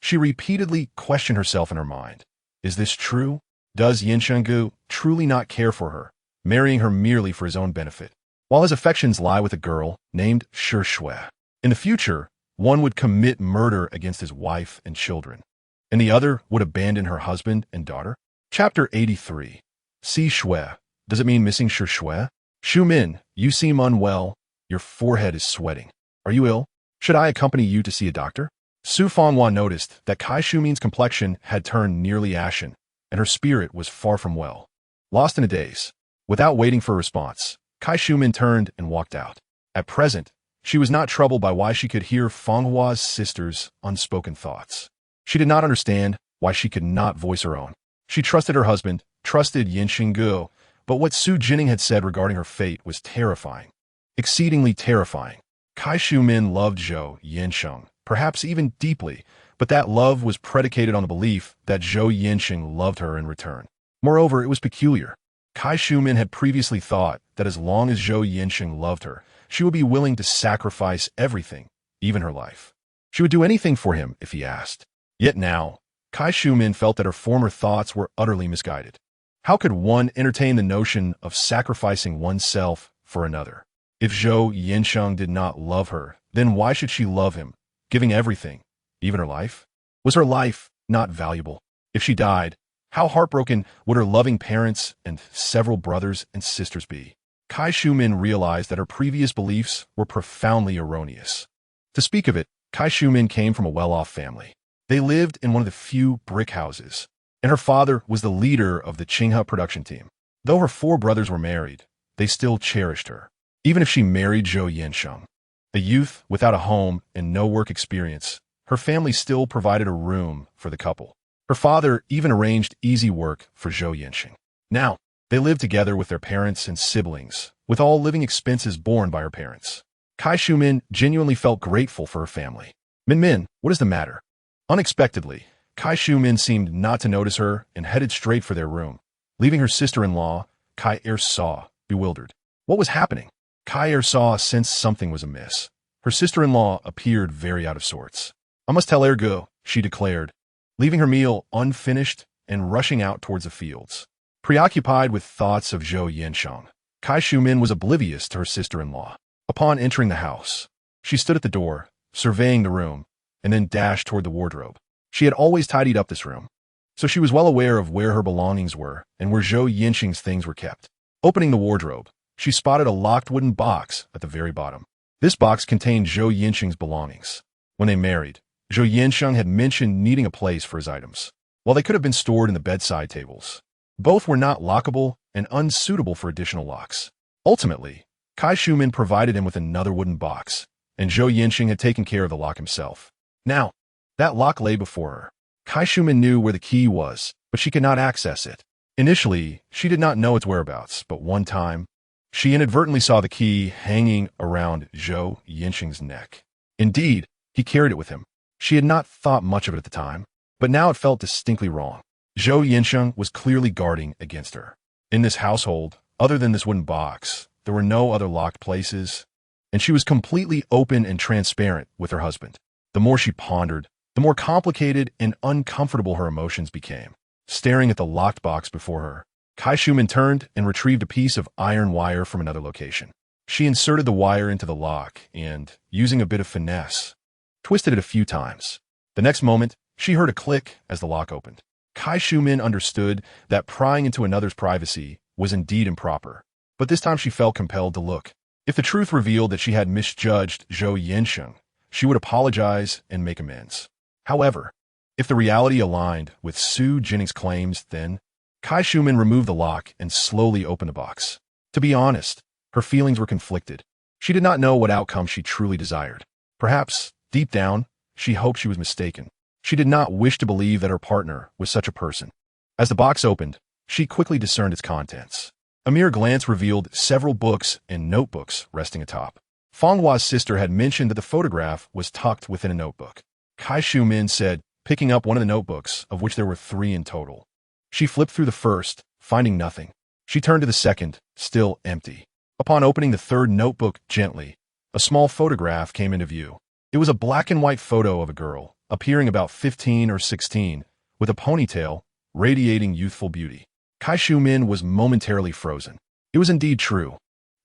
She repeatedly questioned herself in her mind. Is this true? Does Yanshenggu truly not care for her, marrying her merely for his own benefit, while his affections lie with a girl named Shi Shui? In the future, one would commit murder against his wife and children, and the other would abandon her husband and daughter. Chapter 83. Si Shui. Does it mean missing Shi Shui? Xu Min, you seem unwell. Your forehead is sweating. Are you ill? Should I accompany you to see a doctor? Su Fanghua noticed that Kai Xiumin's complexion had turned nearly ashen, and her spirit was far from well. Lost in a daze. Without waiting for a response, Kai Xiumin turned and walked out. At present, she was not troubled by why she could hear Fanghua's sister's unspoken thoughts. She did not understand why she could not voice her own. She trusted her husband, trusted Yanshenggu, but what Xu Jinning had said regarding her fate was terrifying. Exceedingly terrifying. Kai Xiumin loved Zhou Jinning, perhaps even deeply, but that love was predicated on the belief that Zhou Jinning loved her in return. Moreover, it was peculiar. Kai Xiumin had previously thought that as long as Zhou Jinning loved her, she would be willing to sacrifice everything, even her life. She would do anything for him if he asked. Yet now, Kai Xiumin felt that her former thoughts were utterly misguided. How could one entertain the notion of sacrificing oneself for another? If Zhou Jinning did not love her, then why should she love him, giving everything, even her life? Was her life not valuable? If she died, how heartbroken would her loving parents and several brothers and sisters be? Kai Xiumin realized that her previous beliefs were profoundly erroneous. To speak of it, Kai Xiumin came from a well-off family. They lived in one of the few brick houses, and her father was the leader of the Qinghe production team. Though her 4 brothers were married, they still cherished her, even if she married Zhou Jinning. A youth without a home and no work experience, her family still provided a room for the couple. Her father even arranged easy work for Zhou Jinning. Now, they lived together with their parents and siblings, with all living expenses borne by her parents. Kai Xiumin genuinely felt grateful for her family. Min, what is the matter? Unexpectedly, Kai Xiumin seemed not to notice her and headed straight for their room, leaving her sister-in-law, Kai Saw, bewildered. What was happening? Kai Saw sensed something was amiss. Her sister-in-law appeared very out of sorts. I must tell Ergo, she declared, leaving her meal unfinished and rushing out towards the fields. Preoccupied with thoughts of Zhou Jinning, Kai Xiumin was oblivious to her sister-in-law. Upon entering the house, she stood at the door, surveying the room, and then dashed toward the wardrobe. She had always tidied up this room, so she was well aware of where her belongings were and where Zhou Jining's things were kept. Opening the wardrobe, she spotted a locked wooden box at the very bottom. This box contained Zhou Jining's belongings. When they married, Zhou Jinning had mentioned needing a place for his items. While they could have been stored in the bedside tables, both were not lockable and unsuitable for additional locks. Ultimately, Kai Shumin provided him with another wooden box, and Zhou Yinsheng had taken care of the lock himself. Now, that lock lay before her. Kai Shumin knew where the key was, but she could not access it. Initially, she did not know its whereabouts, but one time, she inadvertently saw the key hanging around Zhou Yinsheng's neck. Indeed, he carried it with him. She had not thought much of it at the time, but now it felt distinctly wrong. Zhou Yinsheng was clearly guarding against her. In this household, other than this wooden box, there were no other locked places, and she was completely open and transparent with her husband. The more she pondered, the more complicated and uncomfortable her emotions became. Staring at the locked box before her, Kai Shumin turned and retrieved a piece of iron wire from another location. She inserted the wire into the lock and, using a bit of finesse, twisted it a few times. The next moment, she heard a click as the lock opened. Kai Shumin understood that prying into another's privacy was indeed improper, but this time she felt compelled to look. If the truth revealed that she had misjudged Zhou Yinsheng, she would apologize and make amends. However, if the reality aligned with Xu Jinning's claims, then Kai Shumin removed the lock and slowly opened the box. To be honest, her feelings were conflicted. She did not know what outcome she truly desired. Perhaps, deep down, she hoped she was mistaken. She did not wish to believe that her partner was such a person. As the box opened, she quickly discerned its contents. A mere glance revealed several books and notebooks resting atop. Fanghua's sister had mentioned that the photograph was tucked within a notebook. Kai Shumin said, picking up one of the notebooks, of which there were 3 in total. She flipped through the first, finding nothing. She turned to the second, still empty. Upon opening the third notebook gently, a small photograph came into view. It was a black and white photo of a girl, appearing about 15 or 16, with a ponytail, radiating youthful beauty. Kai Shumin was momentarily frozen. It was indeed true.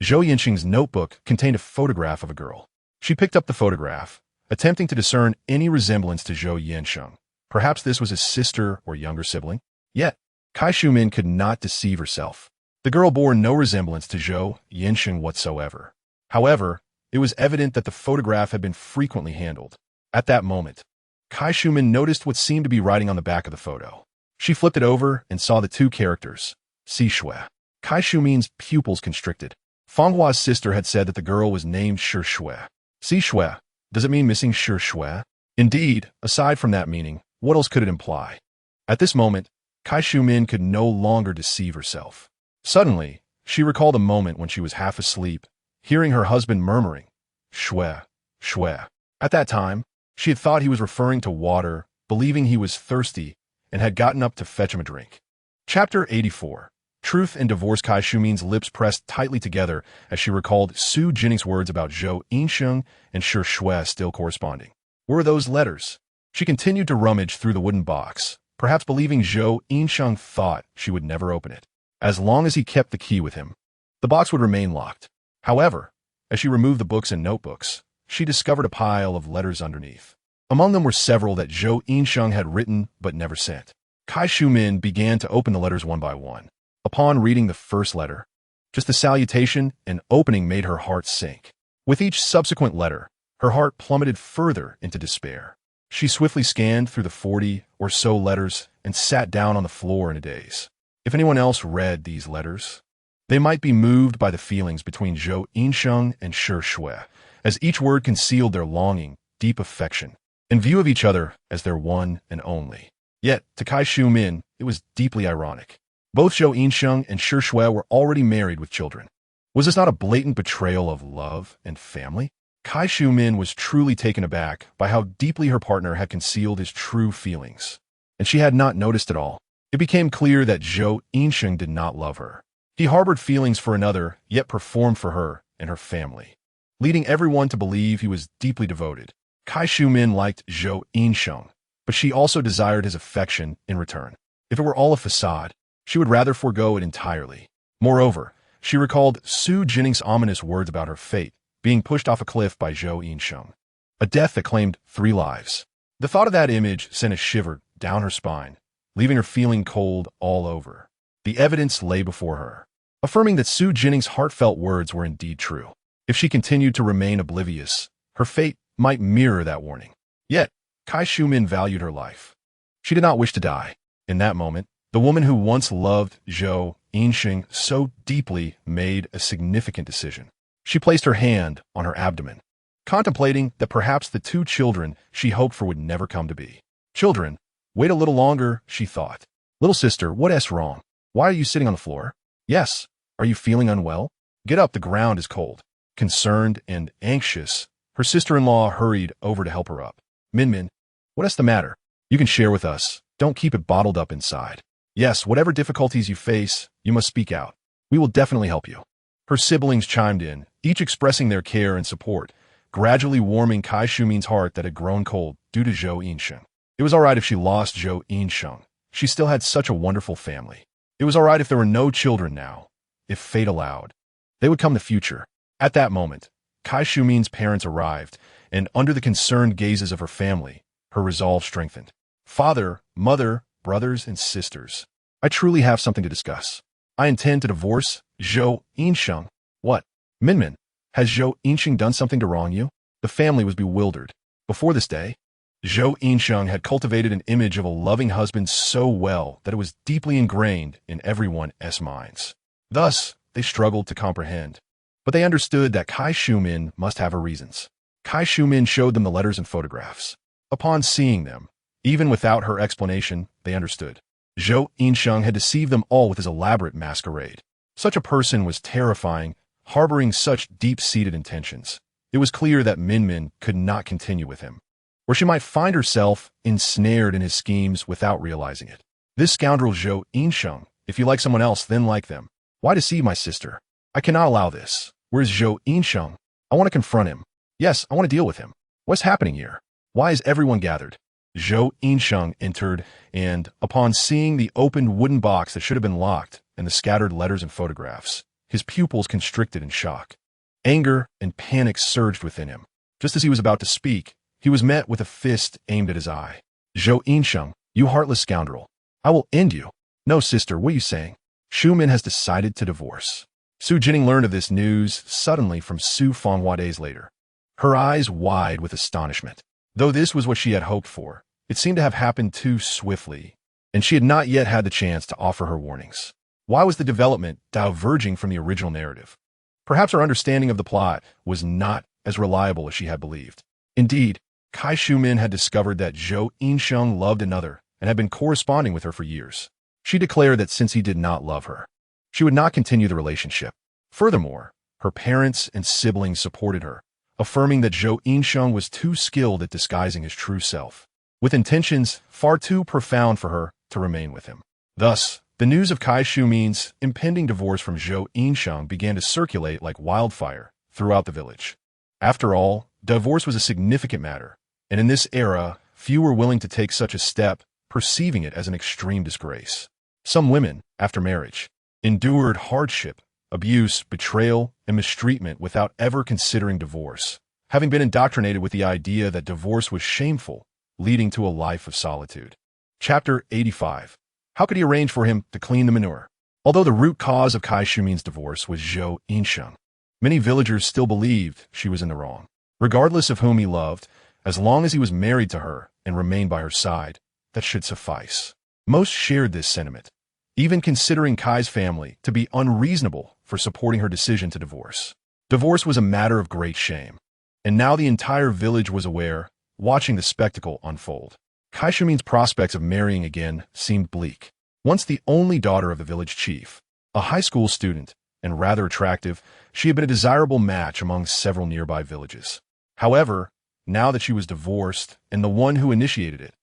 Zhou Yinsheng's notebook contained a photograph of a girl. She picked up the photograph, attempting to discern any resemblance to Zhou Yinsheng. Perhaps this was his sister or younger sibling. Yet, Kai Shumin could not deceive herself. The girl bore no resemblance to Zhou Yinsheng whatsoever. However, it was evident that the photograph had been frequently handled. At that moment, Kai Shumin noticed what seemed to be writing on the back of the photo. She flipped it over and saw the 2 characters, Sishui. Kai Shumin's pupils constricted. Fanghua's sister had said that the girl was named Shishui. Sishui, does it mean missing Shishui? Indeed, aside from that meaning, what else could it imply? At this moment, Kai Shumin could no longer deceive herself. Suddenly, she recalled a moment when she was half asleep, hearing her husband murmuring, Shui, Shui. At that time, she had thought he was referring to water, believing he was thirsty, and had gotten up to fetch him a drink. Chapter 84. Truth and Divorce. Kai Shumin's lips pressed tightly together as she recalled Xu Jinning's words about Zhou Yinsheng and Shishui still corresponding. Were those letters? She continued to rummage through the wooden box, perhaps believing Zhou Yinsheng thought she would never open it. As long as he kept the key with him, the box would remain locked. However, as she removed the books and notebooks, she discovered a pile of letters underneath. Among them were several that Zhou Yinsheng had written but never sent. Kai Shumin began to open the letters one by one. Upon reading the first letter, just the salutation and opening made her heart sink. With each subsequent letter, her heart plummeted further into despair. She swiftly scanned through the 40 or so letters and sat down on the floor in a daze. If anyone else read these letters, they might be moved by the feelings between Zhou Yinsheng and Shishui, as each word concealed their longing, deep affection, in view of each other as their one and only. Yet, to Kai Shumin, it was deeply ironic. Both Zhou Yinsheng and Shishui were already married with children. Was this not a blatant betrayal of love and family? Kai Shumin was truly taken aback by how deeply her partner had concealed his true feelings, and she had not noticed at all. It became clear that Zhou Yinsheng did not love her. He harbored feelings for another, yet performed for her and her family, leading everyone to believe he was deeply devoted. Kai Shumin liked Zhou Yinsheng, but she also desired his affection in return. If it were all a facade, she would rather forego it entirely. Moreover, she recalled Xu Jinning's ominous words about her fate, being pushed off a cliff by Zhou Yinsheng, a death that claimed 3 lives. The thought of that image sent a shiver down her spine, leaving her feeling cold all over. The evidence lay before her, affirming that Xu Jinning's heartfelt words were indeed true. If she continued to remain oblivious, her fate might mirror that warning. Yet, Kai Shumin valued her life. She did not wish to die. In that moment, the woman who once loved Zhou Yinxing so deeply made a significant decision. She placed her hand on her abdomen, contemplating that perhaps the two children she hoped for would never come to be. Children, wait a little longer, she thought. Little sister, what's wrong? Why are you sitting on the floor? Yes, are you feeling unwell? Get up, the ground is cold. Concerned and anxious, her sister-in-law hurried over to help her up. Min, what's the matter? You can share with us. Don't keep it bottled up inside. Yes, whatever difficulties you face, you must speak out. We will definitely help you. Her siblings chimed in, each expressing their care and support, gradually warming Kai Shumin's heart that had grown cold due to Zhou Yinsheng. It was all right if she lost Zhou Yinsheng. She still had such a wonderful family. It was all right if there were no children now. If fate allowed, they would come in the future. At that moment, Kai Shumin's parents arrived, and under the concerned gazes of her family, her resolve strengthened. Father, mother, brothers, and sisters, I truly have something to discuss. I intend to divorce Zhou Yinsheng. What? Min, has Zhou Yinsheng done something to wrong you? The family was bewildered. Before this day, Zhou Yinsheng had cultivated an image of a loving husband so well that it was deeply ingrained in everyone's minds. Thus, they struggled to comprehend. But they understood that Kai Shumin must have her reasons. Kai Shumin showed them the letters and photographs. Upon seeing them, even without her explanation, they understood. Zhou Yinsheng had deceived them all with his elaborate masquerade. Such a person was terrifying, harboring such deep-seated intentions. It was clear that Min could not continue with him, or she might find herself ensnared in his schemes without realizing it. This scoundrel Zhou Yinsheng, if you like someone else, then like them. Why deceive my sister? I cannot allow this. Where's Zhou Yinsheng? I want to confront him. Yes, I want to deal with him. What's happening here? Why is everyone gathered? Zhou Yinsheng entered, and, upon seeing the opened wooden box that should have been locked and the scattered letters and photographs, his pupils constricted in shock. Anger and panic surged within him. Just as he was about to speak, he was met with a fist aimed at his eye. Zhou Yinsheng, you heartless scoundrel. I will end you. No, sister, what are you saying? Shumin has decided to divorce. Xu Jinning learned of this news suddenly from Su Fanghua days later, her eyes wide with astonishment. Though this was what she had hoped for, it seemed to have happened too swiftly, and she had not yet had the chance to offer her warnings. Why was the development diverging from the original narrative? Perhaps her understanding of the plot was not as reliable as she had believed. Indeed, Kai Shumin had discovered that Zhou Yinsheng loved another and had been corresponding with her for years. She declared that since he did not love her, she would not continue the relationship. Furthermore, her parents and siblings supported her, affirming that Zhou Yinsheng was too skilled at disguising his true self, with intentions far too profound for her to remain with him. Thus, the news of Kai Shumin's impending divorce from Zhou Yinsheng began to circulate like wildfire throughout the village. After all, divorce was a significant matter, and in this era, few were willing to take such a step, perceiving it as an extreme disgrace. Some women, after marriage, endured hardship, abuse, betrayal, and mistreatment without ever considering divorce, having been indoctrinated with the idea that divorce was shameful, leading to a life of solitude. Chapter 85. How could he arrange for him to clean the manure? Although the root cause of Kai Shumin's divorce was Zhou Yinsheng, many villagers still believed she was in the wrong. Regardless of whom he loved, as long as he was married to her and remained by her side, that should suffice. Most shared this sentiment, even considering Kai's family to be unreasonable for supporting her decision to divorce. Divorce was a matter of great shame, and now the entire village was aware, watching the spectacle unfold. Kai Shumin's prospects of marrying again seemed bleak. Once the only daughter of the village chief, a high school student, and rather attractive, she had been a desirable match among several nearby villages. However, now that she was divorced and the one who initiated it,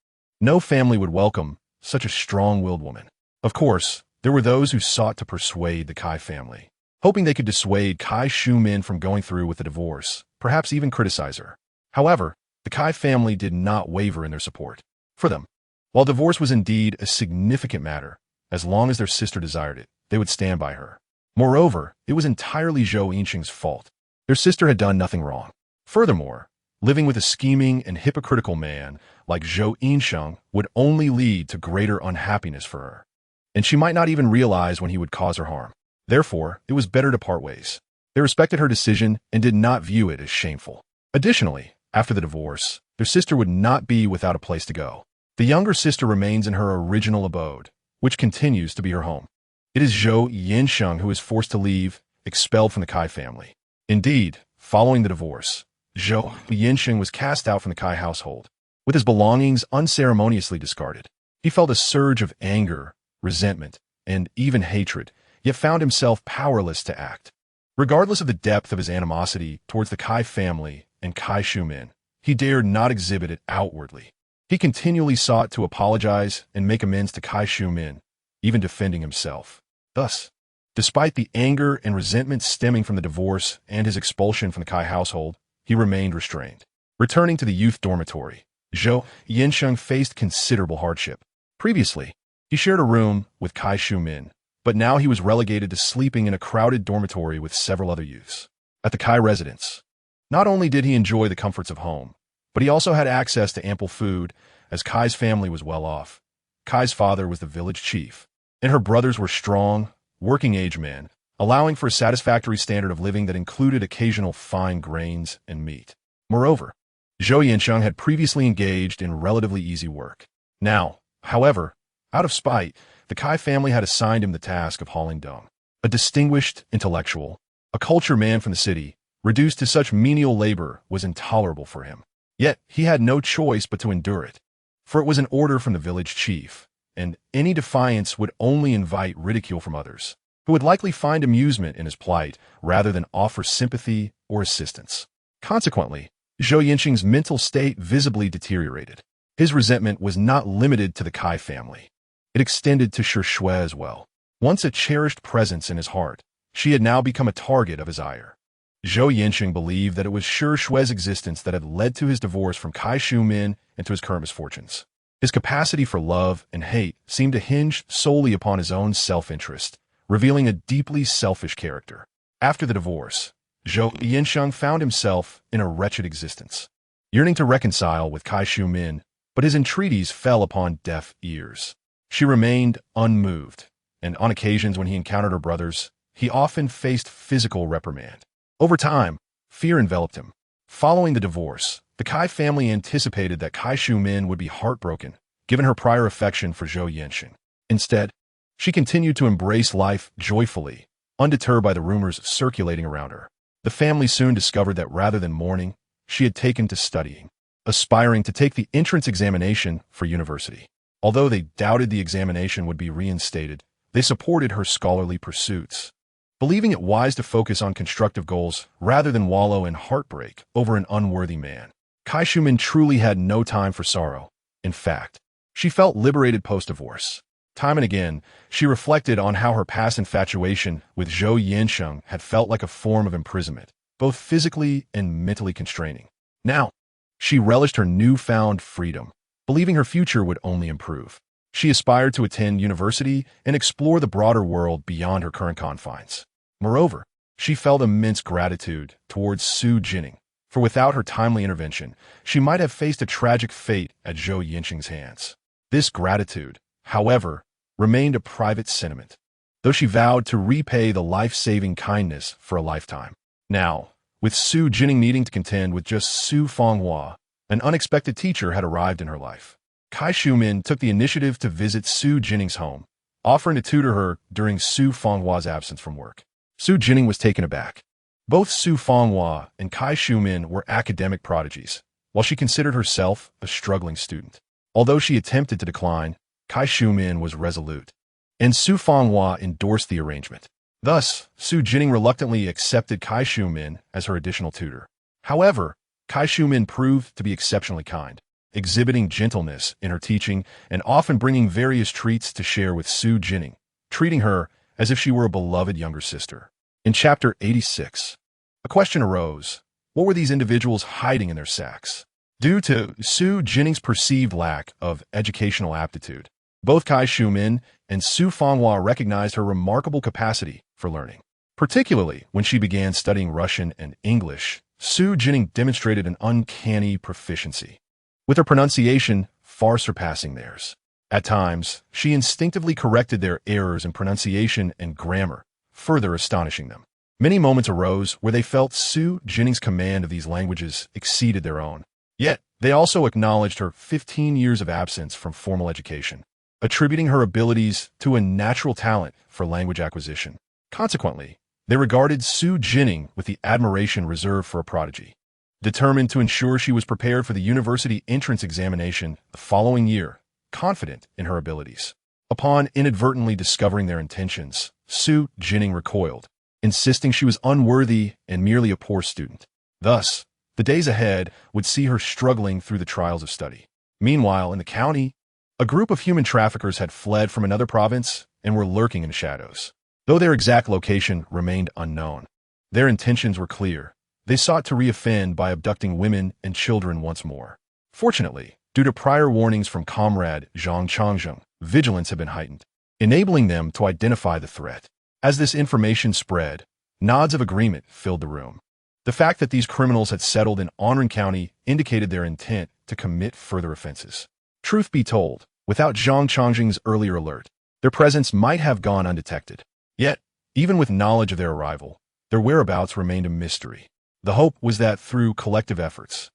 no family would welcome such a strong-willed woman. Of course, there were those who sought to persuade the Kai family, hoping they could dissuade Kai Shumin from going through with the divorce, perhaps even criticize her. However, the Kai family did not waver in their support. For them, while divorce was indeed a significant matter, as long as their sister desired it, they would stand by her. Moreover, it was entirely Zhou Yinsheng's fault. Their sister had done nothing wrong. Furthermore, living with a scheming and hypocritical man like Zhou Yinsheng would only lead to greater unhappiness for her, and she might not even realize when he would cause her harm. Therefore, it was better to part ways. They respected her decision and did not view it as shameful. Additionally, after the divorce, their sister would not be without a place to go. The younger sister remains in her original abode, which continues to be her home. It is Zhou Jinning who is forced to leave, expelled from the Kai family. Indeed, following the divorce, Zhou Jinning was cast out from the Kai household, with his belongings unceremoniously discarded. He felt a surge of anger, resentment, and even hatred, yet found himself powerless to act. Regardless of the depth of his animosity towards the Kai family and Kai Shumin, he dared not exhibit it outwardly. He continually sought to apologize and make amends to Kai Shumin, even defending himself. Thus, despite the anger and resentment stemming from the divorce and his expulsion from the Kai household, he remained restrained. Returning to the youth dormitory, Zhou Jinning faced considerable hardship. Previously, he shared a room with Kai Shumin, but now he was relegated to sleeping in a crowded dormitory with several other youths. At the Kai residence, not only did he enjoy the comforts of home, but he also had access to ample food, as Kai's family was well off. Kai's father was the village chief, and her brothers were strong, working-age men, allowing for a satisfactory standard of living that included occasional fine grains and meat. Moreover, Zhou Jinning had previously engaged in relatively easy work. Now, however, out of spite, the Kai family had assigned him the task of hauling dung. A distinguished intellectual, a culture man from the city, reduced to such menial labor was intolerable for him. Yet he had no choice but to endure it, for it was an order from the village chief, and any defiance would only invite ridicule from others, who would likely find amusement in his plight rather than offer sympathy or assistance. Consequently, Zhou Jinning's mental state visibly deteriorated. His resentment was not limited to the Kai family. It extended to Shui as well. Once a cherished presence in his heart, she had now become a target of his ire. Zhou Jinning believed that it was Shui's existence that had led to his divorce from Kai Shumin and to his current misfortunes. His capacity for love and hate seemed to hinge solely upon his own self-interest, revealing a deeply selfish character. After the divorce, Zhou Jinning found himself in a wretched existence, yearning to reconcile with Kai Shumin, but his entreaties fell upon deaf ears. She remained unmoved, and on occasions when he encountered her brothers, he often faced physical reprimand. Over time, fear enveloped him. Following the divorce, the Kai family anticipated that Kai Shumin would be heartbroken, given her prior affection for Zhou Jinning. Instead, she continued to embrace life joyfully, undeterred by the rumors circulating around her. The family soon discovered that rather than mourning, she had taken to studying, aspiring to take the entrance examination for university. Although they doubted the examination would be reinstated, they supported her scholarly pursuits, believing it wise to focus on constructive goals rather than wallow in heartbreak over an unworthy man. Kai Shumin truly had no time for sorrow. In fact, she felt liberated post-divorce. Time and again, she reflected on how her past infatuation with Zhou Jinning had felt like a form of imprisonment, both physically and mentally constraining. Now, she relished her newfound freedom, believing her future would only improve. She aspired to attend university and explore the broader world beyond her current confines. Moreover, she felt immense gratitude towards Xu Jinning, for without her timely intervention, she might have faced a tragic fate at Zhou Jinning's hands. This gratitude, however, remained a private sentiment, though she vowed to repay the life-saving kindness for a lifetime. Now, with Xu Jinning needing to contend with just Su Fanghua, an unexpected teacher had arrived in her life. Kai Shumin took the initiative to visit Xu Jinning's home, offering to tutor her during Su Fanghua's absence from work. Xu Jinning was taken aback. Both Su Fanghua and Kai Shumin were academic prodigies, while she considered herself a struggling student. Although she attempted to decline, Kai Shumin was resolute, and Su Fanghua endorsed the arrangement. Thus, Xu Jinning reluctantly accepted Kai Shumin as her additional tutor. However, Kai Shumin proved to be exceptionally kind, exhibiting gentleness in her teaching and often bringing various treats to share with Xu Jinning, treating her as if she were a beloved younger sister. In Chapter 86, a question arose: what were these individuals hiding in their sacks? Due to Xu Jinning's perceived lack of educational aptitude, both Kai Shumin and Su Fanghua recognized her remarkable capacity for learning. Particularly when she began studying Russian and English, Xu Jinning demonstrated an uncanny proficiency, with her pronunciation far surpassing theirs. At times, she instinctively corrected their errors in pronunciation and grammar, further astonishing them. Many moments arose where they felt Xu Jinning's command of these languages exceeded their own. Yet, they also acknowledged her 15 years of absence from formal education. attributing her abilities to a natural talent for language acquisition. Consequently, they regarded Xu Jinning with the admiration reserved for a prodigy. Determined to ensure she was prepared for the university entrance examination the following year, confident in her abilities. Upon inadvertently discovering their intentions, Xu Jinning recoiled, insisting she was unworthy and merely a poor student. Thus, the days ahead would see her struggling through the trials of study. Meanwhile, in the county, a group of human traffickers had fled from another province and were lurking in the shadows. Though their exact location remained unknown, their intentions were clear. They sought to reoffend by abducting women and children once more. Fortunately, due to prior warnings from comrade Zhang Changzheng, vigilance had been heightened, enabling them to identify the threat. As this information spread, nods of agreement filled the room. The fact that these criminals had settled in Huang County indicated their intent to commit further offenses. Truth be told, without Zhang Changzheng's earlier alert, their presence might have gone undetected. Yet, even with knowledge of their arrival, their whereabouts remained a mystery. The hope was that through collective efforts,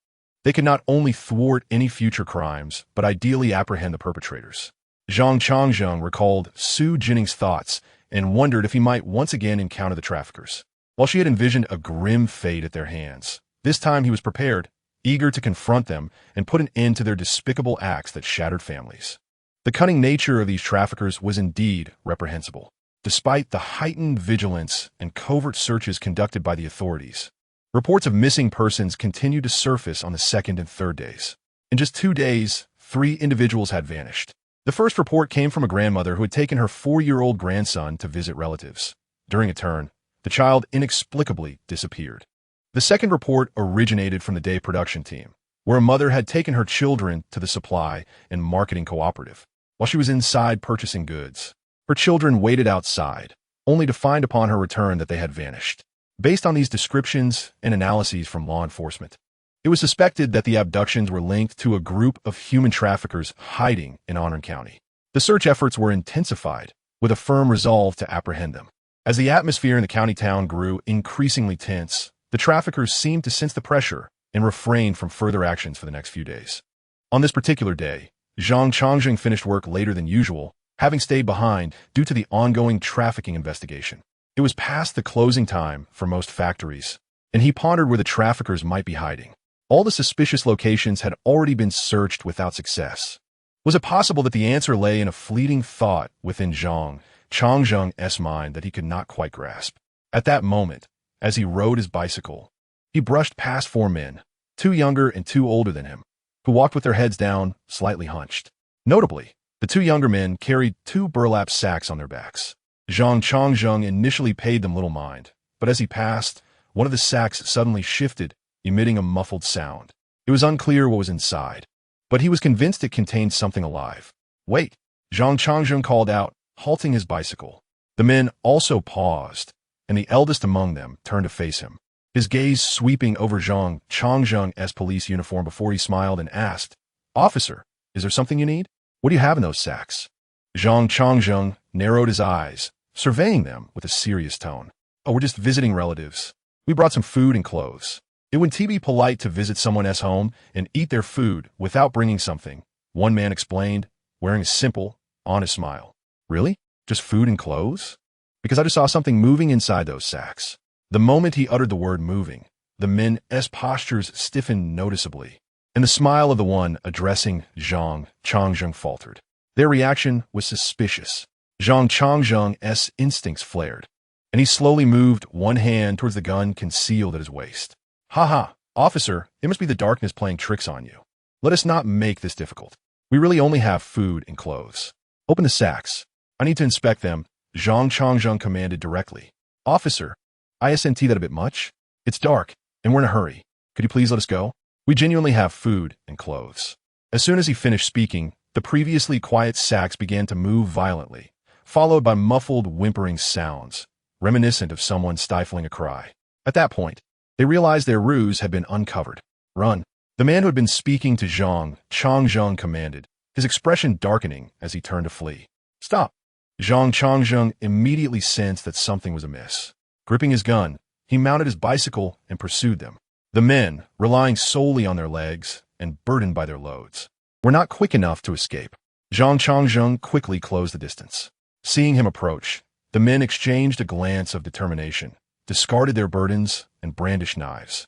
they could not only thwart any future crimes, but ideally apprehend the perpetrators. Zhang Changzheng recalled Xu Jinning's thoughts and wondered if he might once again encounter the traffickers. While she had envisioned a grim fate at their hands, this time he was prepared, eager to confront them and put an end to their despicable acts that shattered families. The cunning nature of these traffickers was indeed reprehensible. Despite the heightened vigilance and covert searches conducted by the authorities, reports of missing persons continued to surface on the second and third days. In just 2 days, 3 individuals had vanished. The first report came from a grandmother who had taken her 4-year-old grandson to visit relatives. During a turn, the child inexplicably disappeared. The second report originated from the day production team, where a mother had taken her children to the supply and marketing cooperative. While she was inside purchasing goods, her children waited outside, only to find upon her return that they had vanished. Based on these descriptions and analyses from law enforcement, it was suspected that the abductions were linked to a group of human traffickers hiding in Huang County. The search efforts were intensified, with a firm resolve to apprehend them. As the atmosphere in the county town grew increasingly tense, the traffickers seemed to sense the pressure and refrained from further actions for the next few days. On this particular day, Zhang Changzheng finished work later than usual, having stayed behind due to the ongoing trafficking investigation. It was past the closing time for most factories, and he pondered where the traffickers might be hiding. All the suspicious locations had already been searched without success. Was it possible that the answer lay in a fleeting thought within Zhang Changzheng's mind that he could not quite grasp? At that moment, as he rode his bicycle, he brushed past 4 men, 2 younger and 2 older than him, who walked with their heads down, slightly hunched. Notably, the 2 younger men carried 2 burlap sacks on their backs. Zhang Changzheng initially paid them little mind, but as he passed, one of the sacks suddenly shifted, emitting a muffled sound. It was unclear what was inside, but he was convinced it contained something alive. "Wait!" Zhang Changzheng called out, halting his bicycle. The men also paused, and the eldest among them turned to face him, his gaze sweeping over Zhang Changzheng's police uniform before he smiled and asked, "Officer, is there something you need? What do you have in those sacks?" Zhang Changzheng narrowed his eyes, surveying them with a serious tone. "Oh, we're just visiting relatives. We brought some food and clothes. It wouldn't be polite to visit someone's home and eat their food without bringing something," one man explained, wearing a simple, honest smile. "Really? Just food and clothes? Because I just saw something moving inside those sacks." The moment he uttered the word moving, the men's postures stiffened noticeably, and the smile of the one addressing Zhang Changzheng faltered. Their reaction was suspicious. Zhang Changzheng's instincts flared, and he slowly moved one hand towards the gun concealed at his waist. "Ha ha, officer, it must be the darkness playing tricks on you. Let us not make this difficult. We really only have food and clothes. Open the sacks. I need to inspect them," Zhang Changzheng commanded directly. "Officer, isn't that a bit much? It's dark, and we're in a hurry. Could you please let us go? We genuinely have food and clothes." As soon as he finished speaking, the previously quiet sacks began to move violently, followed by muffled whimpering sounds, reminiscent of someone stifling a cry. At that point, they realized their ruse had been uncovered. "Run!" The man who had been speaking to Zhang Changzheng commanded, his expression darkening as he turned to flee. "Stop!" Zhang Changzheng immediately sensed that something was amiss. Gripping his gun, he mounted his bicycle and pursued them. The men, relying solely on their legs and burdened by their loads, were not quick enough to escape. Zhang Changzheng quickly closed the distance. Seeing him approach, the men exchanged a glance of determination, discarded their burdens, and brandished knives,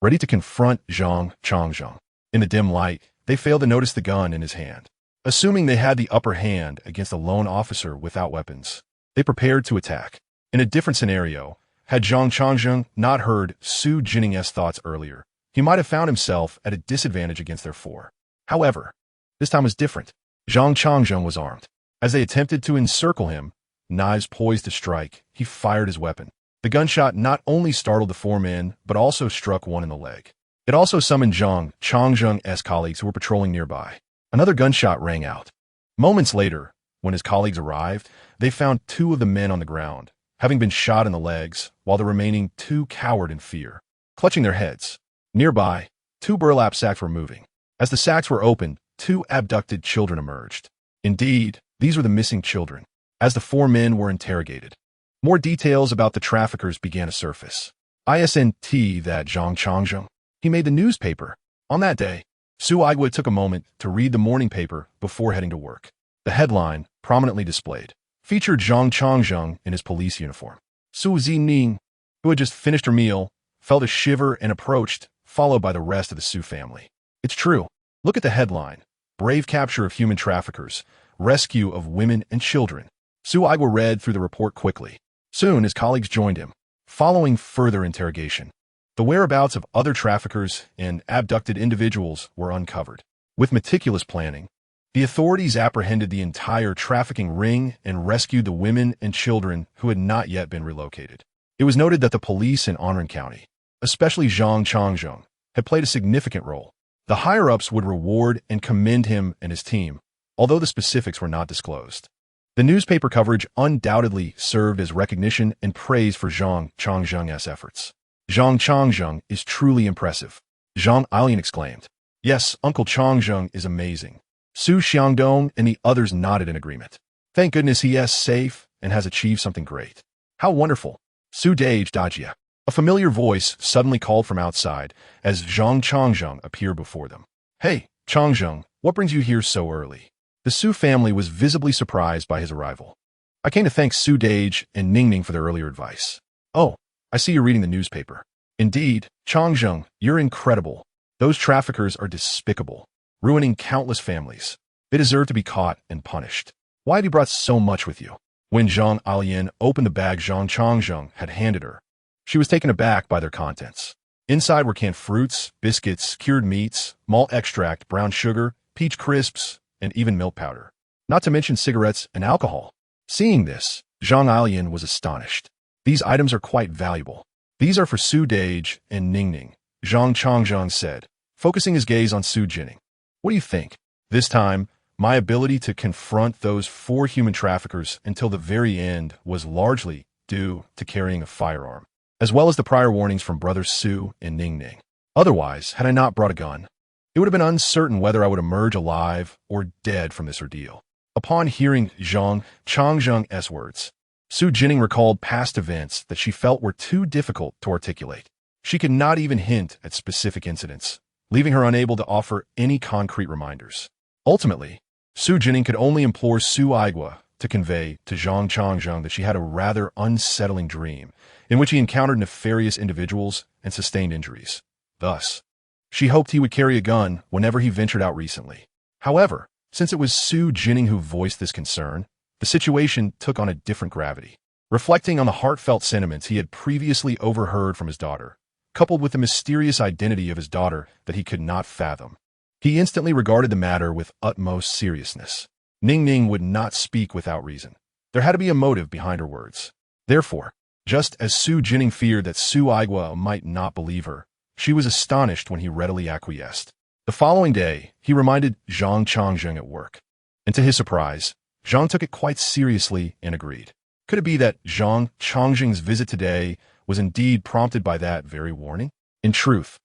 ready to confront Zhang Changzheng. In the dim light, they failed to notice the gun in his hand. Assuming they had the upper hand against a lone officer without weapons, they prepared to attack. In a different scenario, had Zhang Changzheng not heard Xu Jinning's thoughts earlier, he might have found himself at a disadvantage against their four. However, this time was different. Zhang Changzheng was armed. As they attempted to encircle him, knives poised to strike, he fired his weapon. The gunshot not only startled the four men, but also struck one in the leg. It also summoned Zhang Changzheng's colleagues who were patrolling nearby. Another gunshot rang out. Moments later, when his colleagues arrived, they found two of the men on the ground, having been shot in the legs, while the remaining two cowered in fear, clutching their heads. Nearby, two burlap sacks were moving. As the sacks were opened, two abducted children emerged. Indeed, these were the missing children. As the four men were interrogated, more details about the traffickers began to surface. Isn't that Zhang Changzheng? He made the newspaper. On that day, Su Aigua took a moment to read the morning paper before heading to work. The headline, prominently displayed, featured Zhang Changzheng in his police uniform. Xu Jinning, who had just finished her meal, felt a shiver and approached, followed by the rest of the Su family. It's true. Look at the headline. Brave capture of human traffickers. Rescue of women and children. Su Aigua read through the report quickly. Soon, his colleagues joined him. Following further interrogation, the whereabouts of other traffickers and abducted individuals were uncovered. With meticulous planning, the authorities apprehended the entire trafficking ring and rescued the women and children who had not yet been relocated. It was noted that the police in Anren County, especially Zhang Changzheng, had played a significant role. The higher-ups would reward and commend him and his team, although the specifics were not disclosed. The newspaper coverage undoubtedly served as recognition and praise for Zhang Changzheng's efforts. Zhang Changzheng is truly impressive, Zhang Alian exclaimed. Yes, Uncle Changzheng is amazing. Su Xiangdong and the others nodded in agreement. Thank goodness he is safe and has achieved something great. How wonderful. Su Dage Dajia. A familiar voice suddenly called from outside as Zhang Changzheng appeared before them. Hey, Changzheng, what brings you here so early? The Su family was visibly surprised by his arrival. I came to thank Su Dage and Ningning for their earlier advice. Oh, I see you're reading the newspaper. Indeed, Changzheng, you're incredible. Those traffickers are despicable, ruining countless families. They deserve to be caught and punished. Why have you brought so much with you? When Zhang Alian opened the bag Zhang Changzheng had handed her, she was taken aback by their contents. Inside were canned fruits, biscuits, cured meats, malt extract, brown sugar, peach crisps, and even milk powder. Not to mention cigarettes and alcohol. Seeing this, Zhang Alian was astonished. These items are quite valuable. These are for Su Dage and Ningning, Zhang Changzheng said, focusing his gaze on Xu Jinning. What do you think? This time, my ability to confront those four human traffickers until the very end was largely due to carrying a firearm, as well as the prior warnings from brothers Su and Ningning. Otherwise, had I not brought a gun, it would have been uncertain whether I would emerge alive or dead from this ordeal. Upon hearing Zhang Changzheng's words, Xu Jinning recalled past events that she felt were too difficult to articulate. She could not even hint at specific incidents, leaving her unable to offer any concrete reminders. Ultimately, Xu Jinning could only implore Su Aigua to convey to Zhang Changzheng that she had a rather unsettling dream in which he encountered nefarious individuals and sustained injuries. Thus, she hoped he would carry a gun whenever he ventured out recently. However, since it was Xu Jinning who voiced this concern, the situation took on a different gravity. Reflecting on the heartfelt sentiments he had previously overheard from his daughter, coupled with the mysterious identity of his daughter that he could not fathom, he instantly regarded the matter with utmost seriousness. Ningning would not speak without reason. There had to be a motive behind her words. Therefore, just as Xu Jinning feared that Su Aigua might not believe her, she was astonished when he readily acquiesced. The following day, he reminded Zhang Changzheng at work, and to his surprise, Zhang took it quite seriously and agreed. Could it be that Zhang Changzheng's visit today was indeed prompted by that very warning? In truth,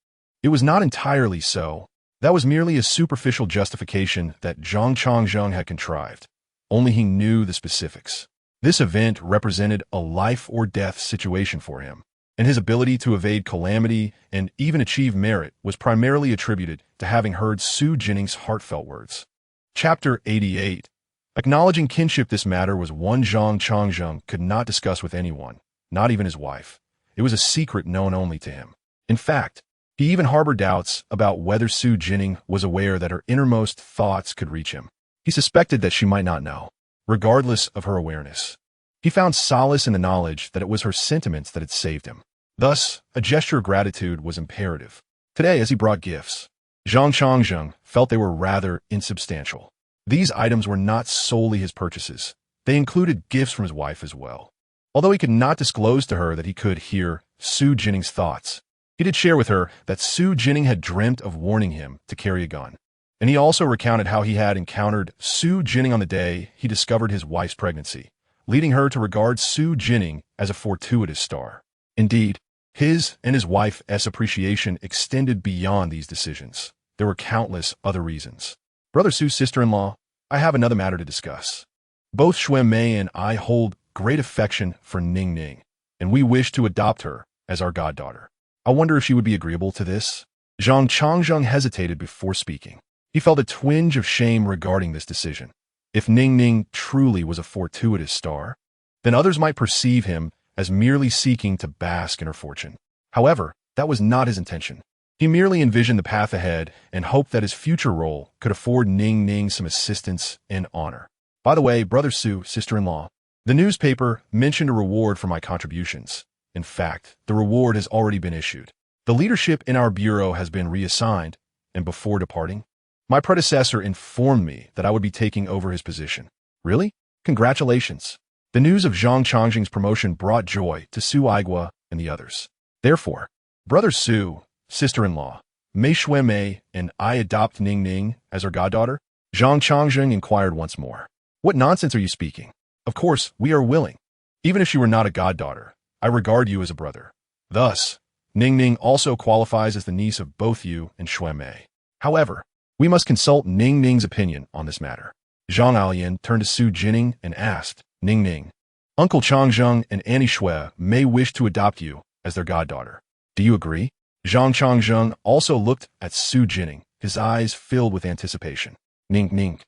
it was not entirely so. That was merely a superficial justification that Zhang Changzheng had contrived. Only he knew the specifics. This event represented a life-or-death situation for him, and his ability to evade calamity and even achieve merit was primarily attributed to having heard Xu Jinning's heartfelt words. Chapter 88. Acknowledging kinship. This matter was one Zhang Changzheng could not discuss with anyone, not even his wife. It was a secret known only to him. In fact, he even harbored doubts about whether Xu Jinning was aware that her innermost thoughts could reach him. He suspected that she might not know, regardless of her awareness. He found solace in the knowledge that it was her sentiments that had saved him. Thus, a gesture of gratitude was imperative. Today, as he brought gifts, Zhang Changzheng felt they were rather insubstantial. These items were not solely his purchases. They included gifts from his wife as well. Although he could not disclose to her that he could hear Xu Jinning's thoughts, he did share with her that Xu Jinning had dreamt of warning him to carry a gun. And he also recounted how he had encountered Xu Jinning on the day he discovered his wife's pregnancy, leading her to regard Xu Jinning as a fortuitous star. Indeed, his and his wife's appreciation extended beyond these decisions. There were countless other reasons. Brother Su's sister-in-law, I have another matter to discuss. Both Xue Mei and I hold great affection for Ning Ning, and we wish to adopt her as our goddaughter. I wonder if she would be agreeable to this? Zhang Changzheng hesitated before speaking. He felt a twinge of shame regarding this decision. If Ning Ning truly was a fortuitous star, then others might perceive him as merely seeking to bask in her fortune. However, that was not his intention. He merely envisioned the path ahead and hoped that his future role could afford Ning Ning some assistance and honor. By the way, Brother Su, sister-in-law, the newspaper mentioned a reward for my contributions. In fact, the reward has already been issued. The leadership in our bureau has been reassigned, and before departing, my predecessor informed me that I would be taking over his position. Really? Congratulations. The news of Zhang Changzheng's promotion brought joy to Su Aigua and the others. Therefore, Brother Su, sister-in-law, may Xue Mei and I adopt Ning Ning as our goddaughter? Zhang Changzheng inquired once more. What nonsense are you speaking? Of course, we are willing. Even if she were not a goddaughter, I regard you as a brother. Thus, Ning Ning also qualifies as the niece of both you and Xue Mei. However, we must consult Ning Ning's opinion on this matter. Zhang Alian turned to Xu Jinning and asked, Ning Ning, Uncle Changzheng and Annie Xue may wish to adopt you as their goddaughter. Do you agree? Zhang Changzheng also looked at Xu Jinning, his eyes filled with anticipation. Ning Ning,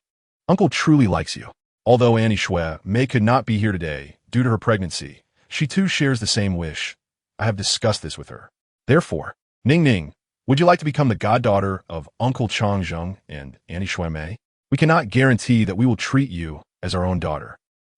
Uncle truly likes you. Although Annie Xue Mei could not be here today due to her pregnancy, she too shares the same wish. I have discussed this with her. Therefore, Ning Ning, would you like to become the goddaughter of Uncle Changzheng and Annie Xue Mei? We cannot guarantee that we will treat you as our own daughter.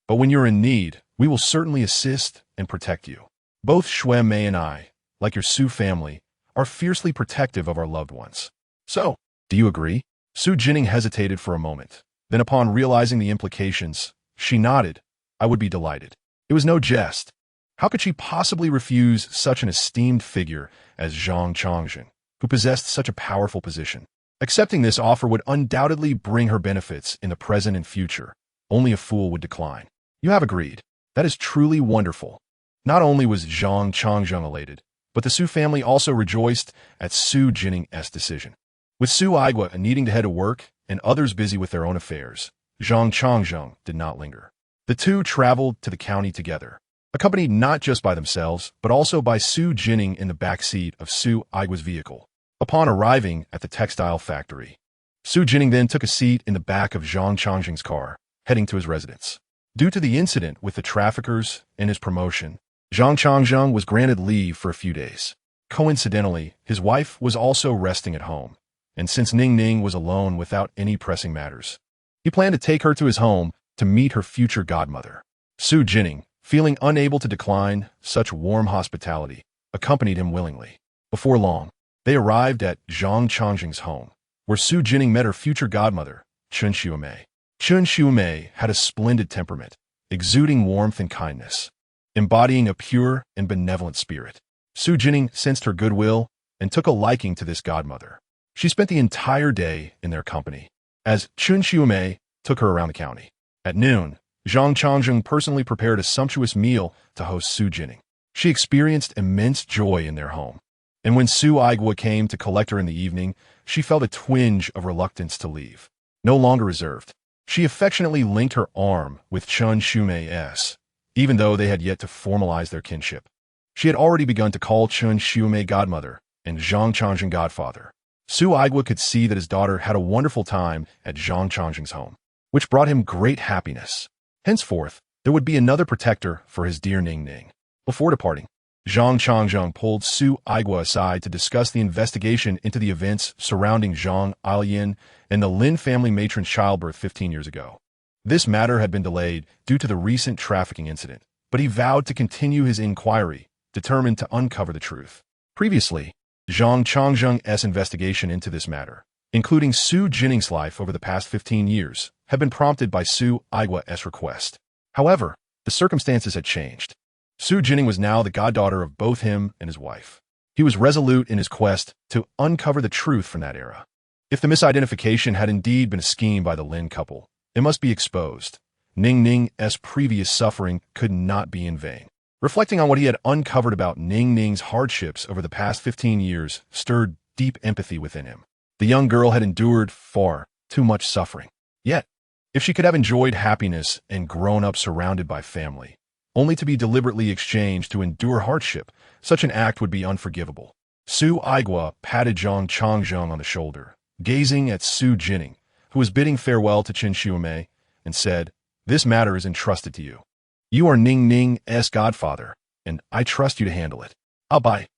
But when you're in need, we will certainly assist and protect you. Both Xue Mei and I, like your Su family, are fiercely protective of our loved ones. So, do you agree? Xu Jinning hesitated for a moment. Then upon realizing the implications, she nodded. I would be delighted. It was no jest. How could she possibly refuse such an esteemed figure as Zhang Changzheng, who possessed such a powerful position? Accepting this offer would undoubtedly bring her benefits in the present and future. Only a fool would decline. You have agreed. That is truly wonderful. Not only was Zhang Changzheng elated, but the Su family also rejoiced at Xu Jinning's decision. With Su Aigua needing to head to work and others busy with their own affairs, Zhang Changzheng did not linger. The two traveled to the county together, accompanied not just by themselves, but also by Xu Jinning in the back seat of Su Aigua's vehicle. Upon arriving at the textile factory, Xu Jinning then took a seat in the back of Zhang Changzheng's car, heading to his residence. Due to the incident with the traffickers and his promotion, Zhang Changzheng was granted leave for a few days. Coincidentally, his wife was also resting at home, and since Ning Ning was alone without any pressing matters, he planned to take her to his home to meet her future godmother. Xu Jinning, feeling unable to decline such warm hospitality, accompanied him willingly. Before long, they arrived at Zhang Changzheng's home, where Xu Jinning met her future godmother, Chen Xiumei. Chen Xiumei had a splendid temperament, exuding warmth and kindness, embodying a pure and benevolent spirit. Xu Jinning sensed her goodwill and took a liking to this godmother. She spent the entire day in their company, as Chen Xiumei took her around the county. At noon, Zhang Changzheng personally prepared a sumptuous meal to host Xu Jinning. She experienced immense joy in their home, and when Su Aigua came to collect her in the evening, she felt a twinge of reluctance to leave. No longer reserved, she affectionately linked her arm with Chen Xiumei's, even though they had yet to formalize their kinship. She had already begun to call Chen Xiumei godmother and Zhang Changzheng godfather. Su Aigua could see that his daughter had a wonderful time at Zhang Changzheng's home, which brought him great happiness. Henceforth, there would be another protector for his dear Ning Ning. Before departing, Zhang Changzheng pulled Su Aigua aside to discuss the investigation into the events surrounding Zhang Aliyin and the Lin family matron's childbirth 15 years ago. This matter had been delayed due to the recent trafficking incident, but he vowed to continue his inquiry, determined to uncover the truth. Previously, Zhang Changzheng's investigation into this matter, including Xu Jinning's life over the past 15 years, had been prompted by Su Aigua's request. However, the circumstances had changed. Xu Jinning was now the goddaughter of both him and his wife. He was resolute in his quest to uncover the truth from that era. If the misidentification had indeed been a scheme by the Lin couple, it must be exposed. Ning Ning's previous suffering could not be in vain. Reflecting on what he had uncovered about Ning Ning's hardships over the past 15 years stirred deep empathy within him. The young girl had endured far too much suffering. Yet, if she could have enjoyed happiness and grown up surrounded by family, only to be deliberately exchanged to endure hardship, such an act would be unforgivable. Su Aigua patted Zhang Changzheng on the shoulder, gazing at Xu Jinning, who was bidding farewell to Qin Xiumei, and said, "This matter is entrusted to you. You are Ning Ning's godfather, and I trust you to handle it. I'll buy.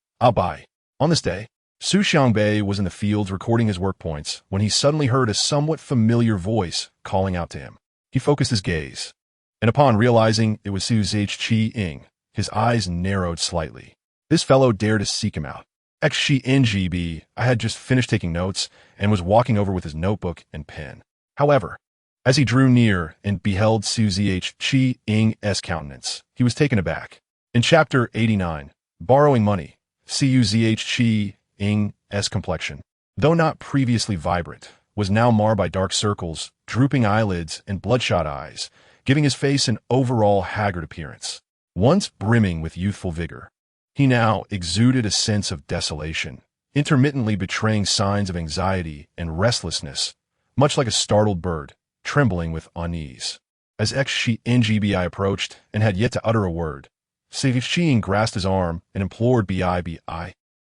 On this day, Su Xiangbei was in the fields recording his work points when he suddenly heard a somewhat familiar voice calling out to him. He focused his gaze, and upon realizing it was Xu Jinning, his eyes narrowed slightly. This fellow dared to seek him out. Xu I had just finished taking notes and was walking over with his notebook and pen. However, as he drew near and beheld Xu Jining's countenance, he was taken aback. In Chapter 89, Borrowing Money, Xu Jining's complexion, though not previously vibrant, was now marred by dark circles, drooping eyelids, and bloodshot eyes, giving his face an overall haggard appearance. Once brimming with youthful vigor, he now exuded a sense of desolation, intermittently betraying signs of anxiety and restlessness, much like a startled bird, trembling with unease. As Xu Jinning approached and had yet to utter a word, Xu Jinning grasped his arm and implored Bi.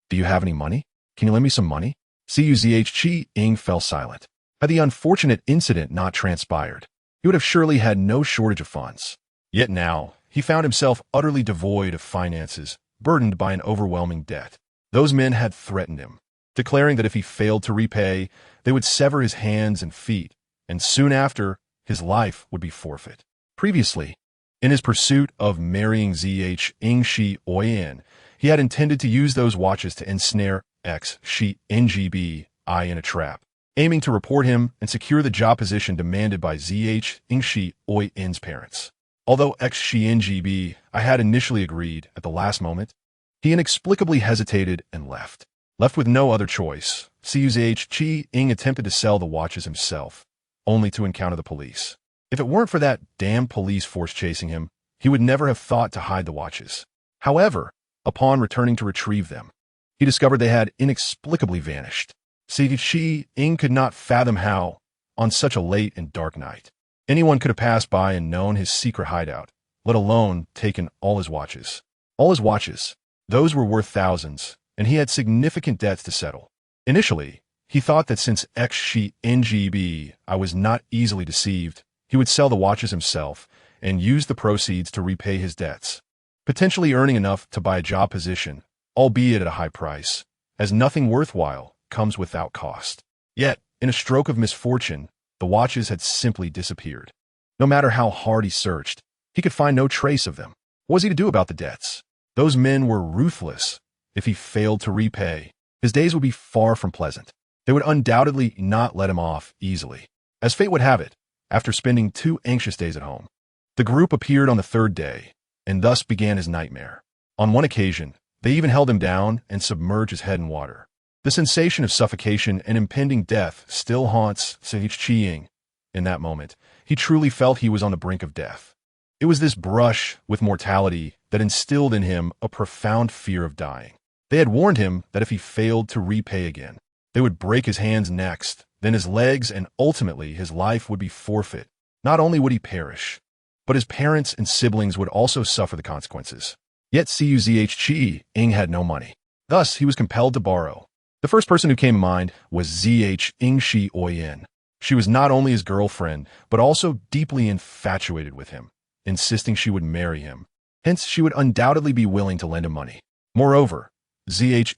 "Do you have any money? Can you lend me some money?" Xu Jinning fell silent. Had the unfortunate incident not transpired, he would have surely had no shortage of funds. Yet now, he found himself utterly devoid of finances, burdened by an overwhelming debt. Those men had threatened him, declaring that if he failed to repay, they would sever his hands and feet, and soon after, his life would be forfeit. Previously, in his pursuit of marrying Xu Jinning, he had intended to use those watches to ensnare Xu Jinning in a trap, aiming to report him and secure the job position demanded by Xu Jinning's parents. Although Xu Jinning had initially agreed at the last moment, he inexplicably hesitated and left. Left with no other choice, Xu Jinning attempted to sell the watches himself, only to encounter the police. If it weren't for that damn police force chasing him, he would never have thought to hide the watches. However, upon returning to retrieve them, he discovered they had inexplicably vanished. Xu Jinning could not fathom how, on such a late and dark night, anyone could have passed by and known his secret hideout, let alone taken all his watches. All his watches, those were worth thousands, and he had significant debts to settle. Initially, he thought that since Xu Jinning was not easily deceived, he would sell the watches himself and use the proceeds to repay his debts, potentially earning enough to buy a job position, albeit at a high price, as nothing worthwhile comes without cost. Yet, in a stroke of misfortune, the watches had simply disappeared. No matter how hard he searched, he could find no trace of them. What was he to do about the debts? Those men were ruthless. If he failed to repay, his days would be far from pleasant. They would undoubtedly not let him off easily. As fate would have it, after spending 2 anxious days at home, the group appeared on the 3rd day, and thus began his nightmare. On one occasion, they even held him down and submerged his head in water. The sensation of suffocation and impending death still haunts Xu Jinning. In that moment, he truly felt he was on the brink of death. It was this brush with mortality that instilled in him a profound fear of dying. They had warned him that if he failed to repay again, they would break his hands next, then his legs, and ultimately his life would be forfeit. Not only would he perish, but his parents and siblings would also suffer the consequences. Yet Xu Jinning had no money. Thus, he was compelled to borrow. The first person who came to mind was Zhang Changzheng. She was not only his girlfriend, but also deeply infatuated with him, insisting she would marry him. Hence, she would undoubtedly be willing to lend him money. Moreover, Zhang's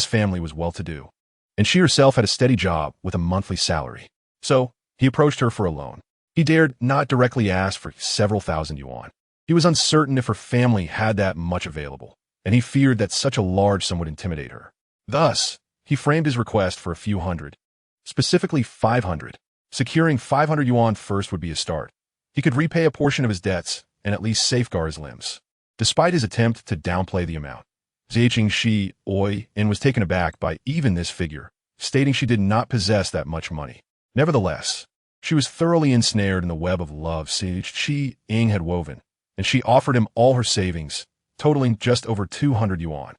family was well-to-do, and she herself had a steady job with a monthly salary. So, he approached her for a loan. He dared not directly ask for several thousand yuan. He was uncertain if her family had that much available, and he feared that such a large sum would intimidate her. Thus, he framed his request for a few hundred, specifically 500. Securing 500 yuan first would be a start. He could repay a portion of his debts and at least safeguard his limbs. Despite his attempt to downplay the amount, Zhang was taken aback by even this figure, stating she did not possess that much money. Nevertheless, she was thoroughly ensnared in the web of love Zhang had woven, and she offered him all her savings, totaling just over 200 yuan.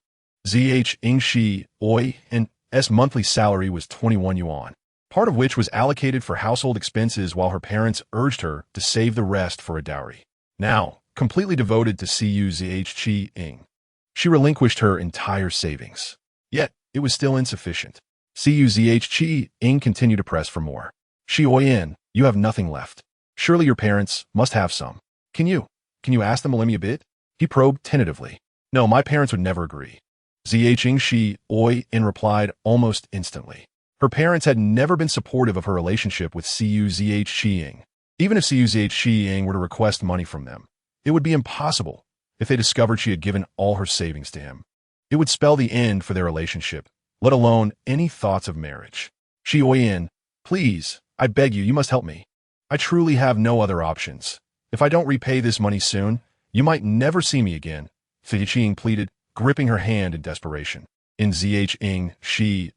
Zhang's monthly salary was 21 yuan, part of which was allocated for household expenses while her parents urged her to save the rest for a dowry. Now, completely devoted to Zhang, she relinquished her entire savings. Yet, it was still insufficient. Zhang continued to press for more. Xiaoyan, you have nothing left. Surely your parents must have some. Can you ask them to lend me a bit? He probed tentatively. No, my parents would never agree. Zhang replied almost instantly. Her parents had never been supportive of her relationship with Zhang. Even if Zhang were to request money from them, it would be impossible if they discovered she had given all her savings to him. It would spell the end for their relationship, let alone any thoughts of marriage. Xiaoyan, please, I beg you, you must help me. I truly have no other options. If I don't repay this money soon, you might never see me again, Zhang pleaded, gripping her hand in desperation. In Zhang's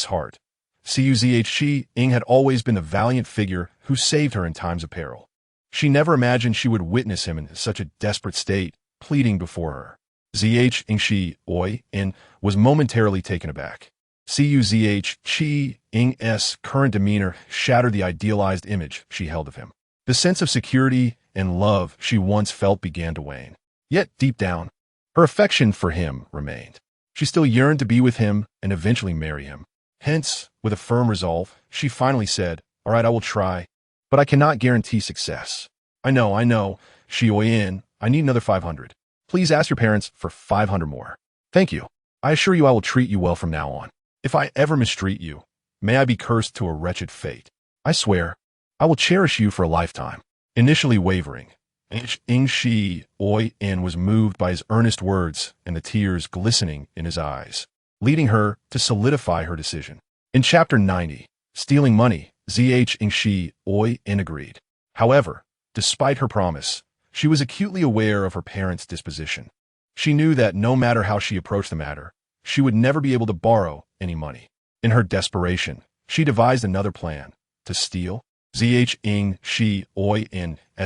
heart, Zhang had always been the valiant figure who saved her in times of peril. She never imagined she would witness him in such a desperate state, pleading before her. Zhang was momentarily taken aback. Zhang's current demeanor shattered the idealized image she held of him. The sense of security and love she once felt began to wane. Yet, deep down, her affection for him remained. She still yearned to be with him and eventually marry him. Hence, with a firm resolve, she finally said, "All right, I will try, but I cannot guarantee success." I know, Xiaoyan, I need another 500. Please ask your parents for 500 more. Thank you. I assure you I will treat you well from now on. If I ever mistreat you, may I be cursed to a wretched fate. I swear, I will cherish you for a lifetime. Initially wavering, Xiaoyan was moved by his earnest words and the tears glistening in his eyes, leading her to solidify her decision. In Chapter 90, Stealing Money, Zhang agreed. However, despite her promise, she was acutely aware of her parents' disposition. She knew that no matter how she approached the matter, she would never be able to borrow any money. In her desperation, she devised another plan: to steal. Zhang's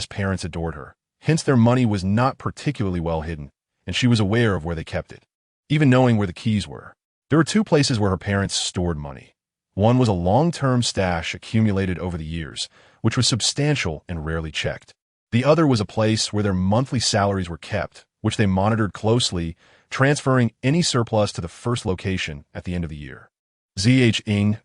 parents adored her. Hence, their money was not particularly well hidden, and she was aware of where they kept it, even knowing where the keys were. There were two places where her parents stored money. One was a long-term stash accumulated over the years, which was substantial and rarely checked. The other was a place where their monthly salaries were kept, which they monitored closely, transferring any surplus to the first location at the end of the year. Zhang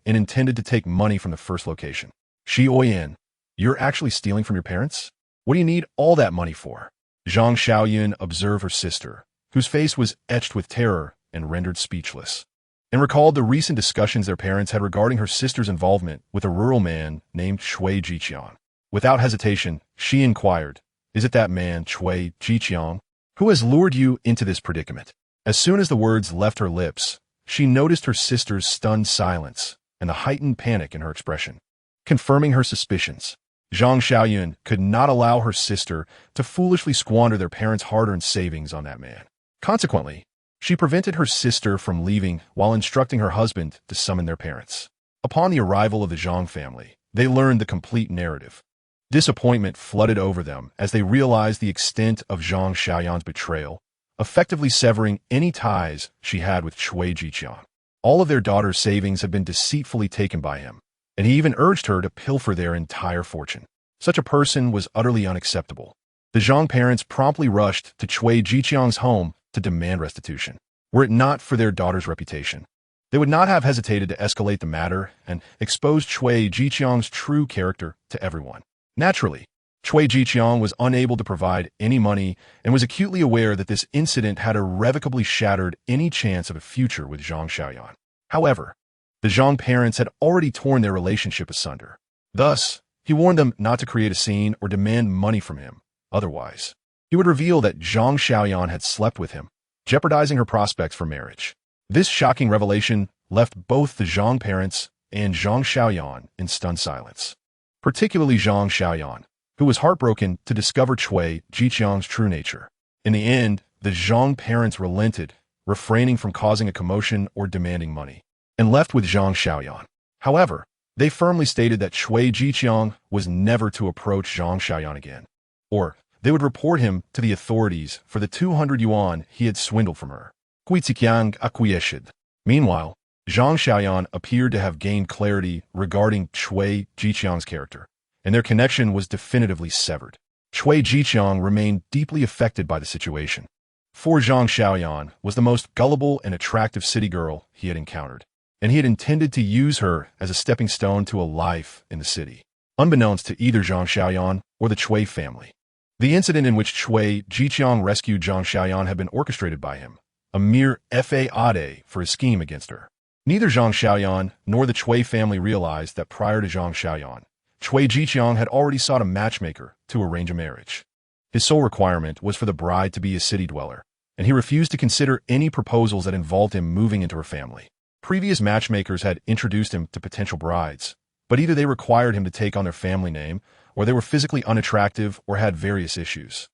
intended to take money from the first location. Xiaoyan, you're actually stealing from your parents? What do you need all that money for? Zhang Changzheng observed her sister, whose face was etched with terror and rendered speechless, and recalled the recent discussions their parents had regarding her sister's involvement with a rural man named Xu Jinning. Without hesitation, she inquired, "Is it that man, Xu Jinning, who has lured you into this predicament?" As soon as the words left her lips, she noticed her sister's stunned silence and the heightened panic in her expression, confirming her suspicions. Zhang Changzheng could not allow her sister to foolishly squander their parents' hard-earned savings on that man. Consequently, she prevented her sister from leaving while instructing her husband to summon their parents. Upon the arrival of the Zhang family, they learned the complete narrative. Disappointment flooded over them as they realized the extent of Zhang Xiaoyan's betrayal, effectively severing any ties she had with Xu Jinning. All of their daughter's savings had been deceitfully taken by him, and he even urged her to pilfer their entire fortune. Such a person was utterly unacceptable. The Zhang parents promptly rushed to Xu Jinning's home to demand restitution. were it not for their daughter's reputation. They would not have hesitated to escalate the matter and expose Cui Jiqiang's true character to everyone. Naturally, Cui Jiqiang was unable to provide any money and was acutely aware that this incident had irrevocably shattered any chance of a future with Zhang Xiaoyan. However, the Zhang parents had already torn their relationship asunder. Thus, he warned them not to create a scene or demand money from him. Otherwise, he would reveal that Zhang Xiaoyan had slept with him, jeopardizing her prospects for marriage. This shocking revelation left both the Zhang parents and Zhang Xiaoyan in stunned silence. Particularly Zhang Xiaoyan, who was heartbroken to discover Cui Jiqiang's true nature. In the end, the Zhang parents relented, refraining from causing a commotion or demanding money, and left with Zhang Xiaoyan. However, they firmly stated that Cui Jiqiang was never to approach Zhang Xiaoyan again, or they would report him to the authorities for the 200 yuan he had swindled from her. Guiziqiang acquiesced. Meanwhile, Zhang Xiaoyan appeared to have gained clarity regarding Cui Jiqiang's character, and their connection was definitively severed. Cui Jiqiang remained deeply affected by the situation. For Zhang Xiaoyan was the most gullible and attractive city girl he had encountered, and he had intended to use her as a stepping stone to a life in the city, unbeknownst to either Zhang Xiaoyan or the Cui family. The incident in which Cui Jiqiang rescued Zhang Xiaoyan had been orchestrated by him, a mere fade for his scheme against her. Neither Zhang Xiaoyan nor the Cui family realized that prior to Zhang Xiaoyan, Cui Jiqiang had already sought a matchmaker to arrange a marriage. His sole requirement was for the bride to be a city dweller, and he refused to consider any proposals that involved him moving into her family. Previous matchmakers had introduced him to potential brides, but either they required him to take on their family name, or they were physically unattractive or had various issues.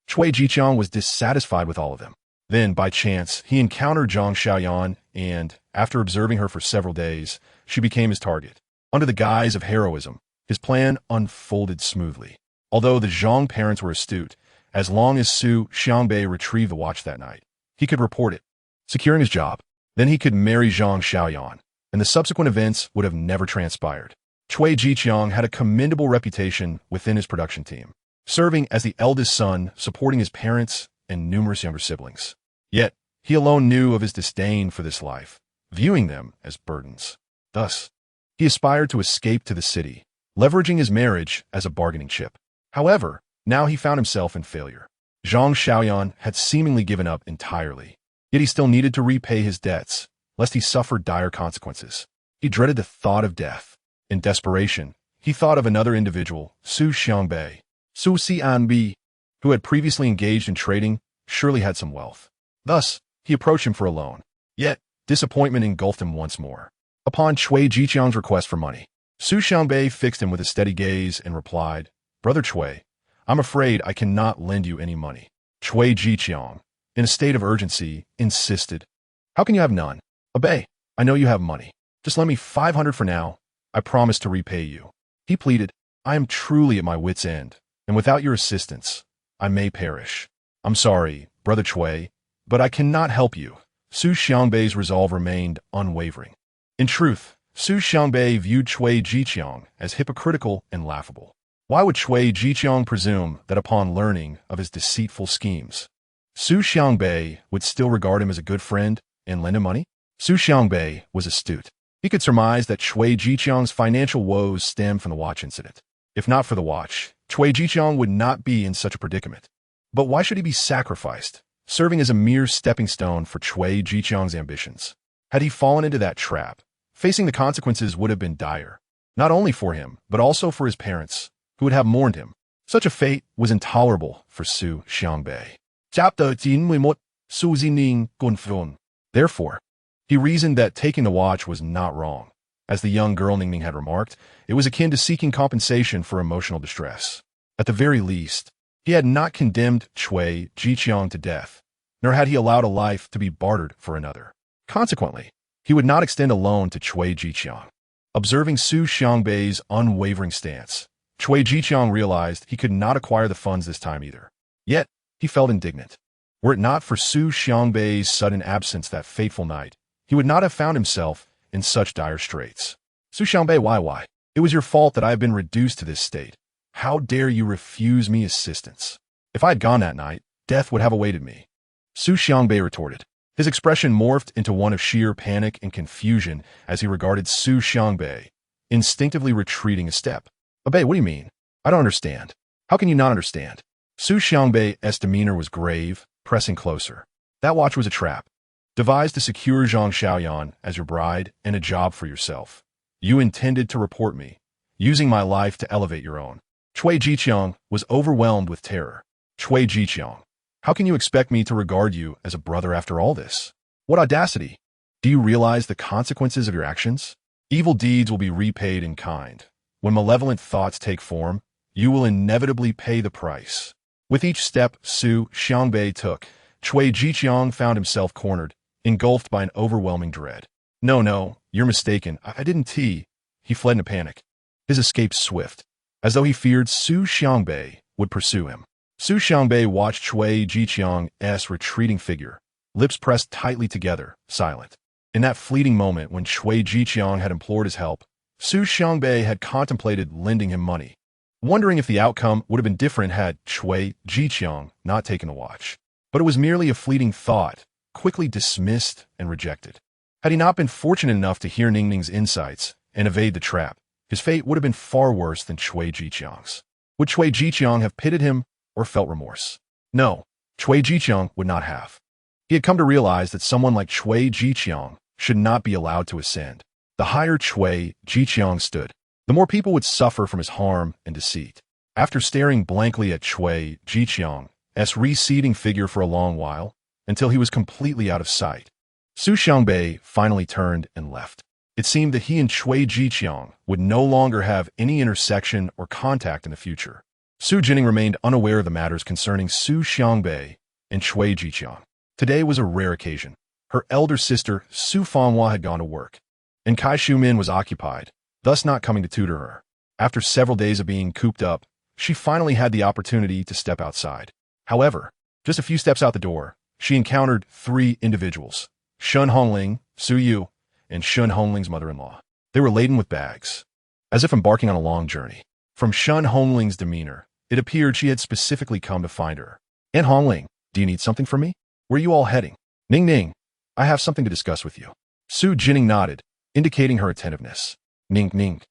Cui Jiqiang was dissatisfied with all of them. Then, by chance, he encountered Zhang Xiaoyan, and, after observing her for several days, she became his target. Under the guise of heroism, his plan unfolded smoothly. Although the Zhang parents were astute, as long as Xu Xiangbei retrieved the watch that night, he could report it, securing his job. Then he could marry Zhang Xiaoyan, and the subsequent events would have never transpired. Cui Jiqiang had a commendable reputation within his production team, serving as the eldest son, supporting his parents and numerous younger siblings. Yet, he alone knew of his disdain for this life, viewing them as burdens. Thus, he aspired to escape to the city, leveraging his marriage as a bargaining chip. However, now he found himself in failure. Zhang Xiaoyan had seemingly given up entirely, yet he still needed to repay his debts, lest he suffer dire consequences. He dreaded the thought of death. In desperation, he thought of another individual, Xu Xiangbei. Xu Xianbi, who had previously engaged in trading, surely had some wealth. Thus, he approached him for a loan. Yet, disappointment engulfed him once more. Upon Cui Jiqiang's request for money, Xu Xiangbei fixed him with a steady gaze and replied, "Brother Cui, I'm afraid I cannot lend you any money." Cui Jiqiang, in a state of urgency, insisted, "How can you have none? Obey. I know you have money. Just lend me 500 for now. I promise to repay you." He pleaded, "I am truly at my wit's end, and without your assistance, I may perish. I'm sorry, Brother Cui, but I cannot help you." Xu Xiangbei's resolve remained unwavering. In truth, Xu Xiangbei viewed Cui Jiqiang as hypocritical and laughable. Why would Cui Jiqiang presume that upon learning of his deceitful schemes, Xu Xiangbei would still regard him as a good friend and lend him money? Xu Xiangbei was astute. He could surmise that Cui Jiqiang's financial woes stemmed from the watch incident. If not for the watch, Cui Jiqiang would not be in such a predicament. But why should he be sacrificed, serving as a mere stepping stone for Cui Jiqiang's ambitions? Had he fallen into that trap, facing the consequences would have been dire, not only for him, but also for his parents, who would have mourned him. Such a fate was intolerable for Xu Xiangbei. Chapter 91, Xu Jinning Gunfun. Therefore, he reasoned that taking the watch was not wrong. As the young girl Ningning had remarked, it was akin to seeking compensation for emotional distress. At the very least, he had not condemned Cui Jiqiang to death, nor had he allowed a life to be bartered for another. Consequently, he would not extend a loan to Cui Jiqiang. Observing Xu Xiangbei's unwavering stance, Cui Jiqiang realized he could not acquire the funds this time either. Yet, he felt indignant. Were it not for Xu Xiangbei's sudden absence that fateful night, he would not have found himself in such dire straits. "Xu Xiangbei, why? It was your fault that I have been reduced to this state. How dare you refuse me assistance? If I had gone that night, death would have awaited me." Xu Xiangbei retorted, His expression morphed into one of sheer panic and confusion as he regarded Xu Xiangbei, instinctively retreating a step. "Bei, what do you mean? I don't understand. How can you not understand?" Xu Xiangbei's demeanor was grave, pressing closer. "That watch was a trap, devised to secure Zhang Xiaoyan as your bride and a job for yourself. You intended to report me, using my life to elevate your own." Cui Jiqiang was overwhelmed with terror. "Cui Jiqiang, how can you expect me to regard you as a brother after all this? What audacity! Do you realize the consequences of your actions? Evil deeds will be repaid in kind. When malevolent thoughts take form, you will inevitably pay the price." With each step Xu Xiangbei took, Cui Jiqiang found himself cornered, engulfed by an overwhelming dread. No, you're mistaken. I didn't tea." He fled in a panic. His escape swift, as though he feared Xu Xiangbei would pursue him. Xu Xiangbei watched Cui Jiqiang's retreating figure, lips pressed tightly together, silent. In that fleeting moment when Cui Jiqiang had implored his help, Xu Xiangbei had contemplated lending him money, wondering if the outcome would have been different had Cui Jiqiang not taken the watch. But it was merely a fleeting thought, quickly dismissed and rejected. Had he not been fortunate enough to hear Ningning's insights and evade the trap, his fate would have been far worse than Cui Jiqiang's. Would Cui Jiqiang have pitied him or felt remorse? No, Cui Jiqiang would not have. He had come to realize that someone like Cui Jiqiang should not be allowed to ascend. The higher Cui Jiqiang stood, the more people would suffer from his harm and deceit. After staring blankly at Cui Jiqiang's receding figure for a long while, until he was completely out of sight, Xu Xiangbei finally turned and left. It seemed that he and Cui Jiqiang would no longer have any intersection or contact in the future. Xu Jinning remained unaware of the matters concerning Xu Xiangbei and Cui Jiqiang. Today was a rare occasion. Her elder sister, Xu Fanhua, had gone to work, and Kai Shumin was occupied, thus not coming to tutor her. After several days of being cooped up, she finally had the opportunity to step outside. However, just a few steps out the door, she encountered three individuals: Shun Hongling, Su Yu, and Shun Hongling's mother-in-law. They were laden with bags, as if embarking on a long journey. From Shun Hongling's demeanor, it appeared she had specifically come to find her. "Aunt Hongling, do you need something from me? Where are you all heading?" "Ning, I have something to discuss with you." Xu Jinning nodded, indicating her attentiveness. Ning,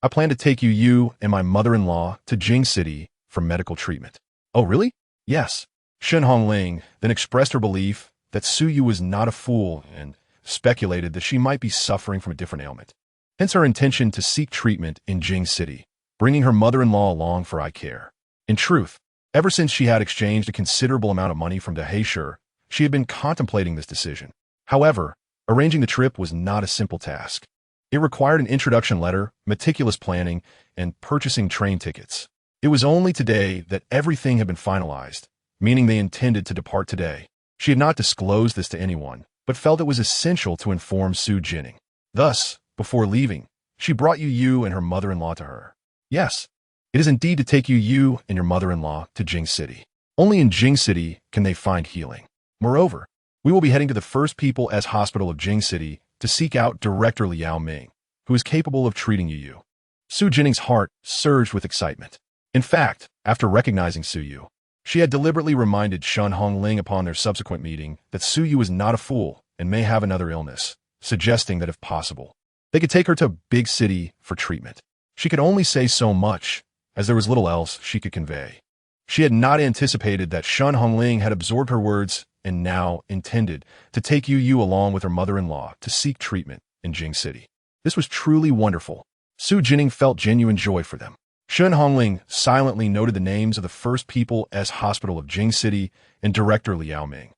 I plan to take you and my mother-in-law to Jing City for medical treatment." "Oh, really?" "Yes." Shun Hongling then expressed her belief that Su Yu was not a fool and speculated that she might be suffering from a different ailment. Hence her intention to seek treatment in Jing City, bringing her mother-in-law along for eye care. In truth, ever since she had exchanged a considerable amount of money from the Heisher, she had been contemplating this decision. However, arranging the trip was not a simple task. It required an introduction letter, meticulous planning, and purchasing train tickets. It was only today that everything had been finalized, meaning they intended to depart today. She had not disclosed this to anyone, but felt it was essential to inform Xu Jinning. Thus, before leaving, she brought Yu and her mother-in-law to her. "Yes, it is indeed to take you and your mother-in-law to Jing City. Only in Jing City can they find healing. Moreover, we will be heading to the First People's Hospital of Jing City to seek out Director Liao Ming, who is capable of treating Yu." Xu Jinning's heart surged with excitement. In fact, after recognizing Su Yu, she had deliberately reminded Shun Hongling upon their subsequent meeting that Su Yu is not a fool and may have another illness, suggesting that if possible, they could take her to a big city for treatment. She could only say so much, as there was little else she could convey. She had not anticipated that Shun Hongling had absorbed her words and now intended to take Yu along with her mother-in-law to seek treatment in Jing City. This was truly wonderful. Xu Jinning felt genuine joy for them. Shun Hongling silently noted the names of the First People's Hospital of Jing City and Director Liao Ming,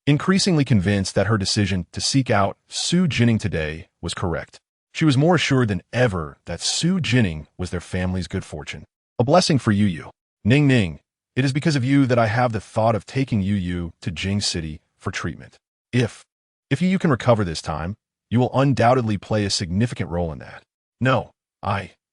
increasingly convinced that her decision to seek out Xu Jinning today was correct. She was more assured than ever that Xu Jinning was their family's good fortune. "A blessing for Yu. Ning, it is because of you that I have the thought of taking Yu to Jing City for treatment. If Yu can recover this time, you will undoubtedly play a significant role in that." "No,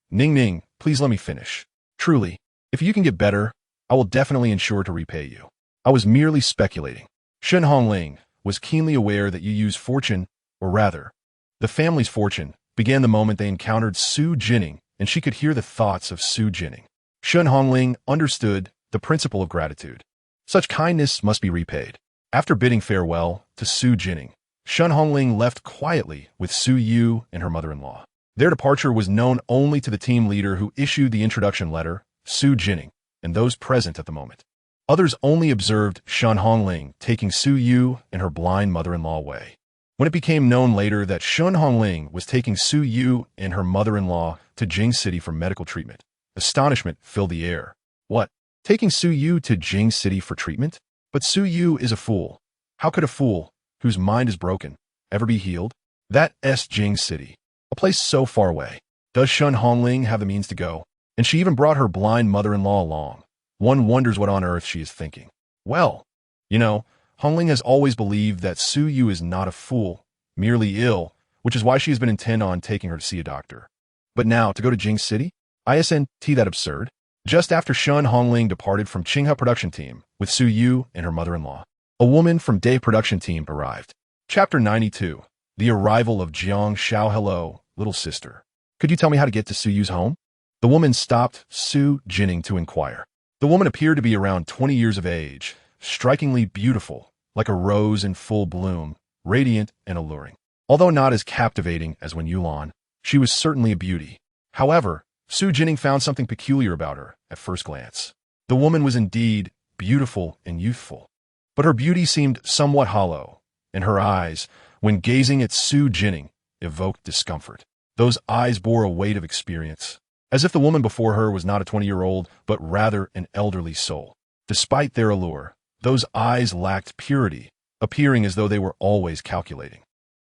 Ning, please let me finish. Truly, if you can get better, I will definitely ensure to repay you. I was merely speculating." Shun Hongling was keenly aware that Yu's fortune, or rather, the family's fortune, began the moment they encountered Xu Jinning, and she could hear the thoughts of Xu Jinning. Shun Hongling understood the principle of gratitude. Such kindness must be repaid. After bidding farewell to Xu Jinning, Xu Hongling left quietly with Su Yu and her mother-in-law. Their departure was known only to the team leader who issued the introduction letter, Xu Jinning, and those present at the moment. Others only observed Xu Hongling taking Su Yu and her blind mother-in-law away. When it became known later that Xu Hongling was taking Su Yu and her mother-in-law to Jing City for medical treatment, astonishment filled the air. What? Taking Su Yu to Jing City for treatment? But Su Yu is a fool. How could a fool, whose mind is broken, ever be healed? That's Jing City, a place so far away. Does Xu Hongling have the means to go? And she even brought her blind mother-in-law along. One wonders what on earth she is thinking. Well, Hongling has always believed that Su Yu is not a fool, merely ill, which is why she has been intent on taking her to see a doctor. But now, to go to Jing City? Isn't that absurd? Just after Xu Hongling departed from Qinghe production team with Su Yu and her mother-in-law, a woman from Day production team arrived. Chapter 92. The arrival of Jiang Xiao. Hello, little sister. Could you tell me how to get to Su Yu's home? The woman stopped Xu Jinning to inquire. The woman appeared to be around 20 years of age, strikingly beautiful, like a rose in full bloom, radiant and alluring. Although not as captivating as when Yulan, she was certainly a beauty. However, Xu Jinning found something peculiar about her at first glance. The woman was indeed beautiful and youthful, but her beauty seemed somewhat hollow, and her eyes, when gazing at Xu Jinning, evoked discomfort. Those eyes bore a weight of experience, as if the woman before her was not a 20-year-old, but rather an elderly soul. Despite their allure, those eyes lacked purity, appearing as though they were always calculating.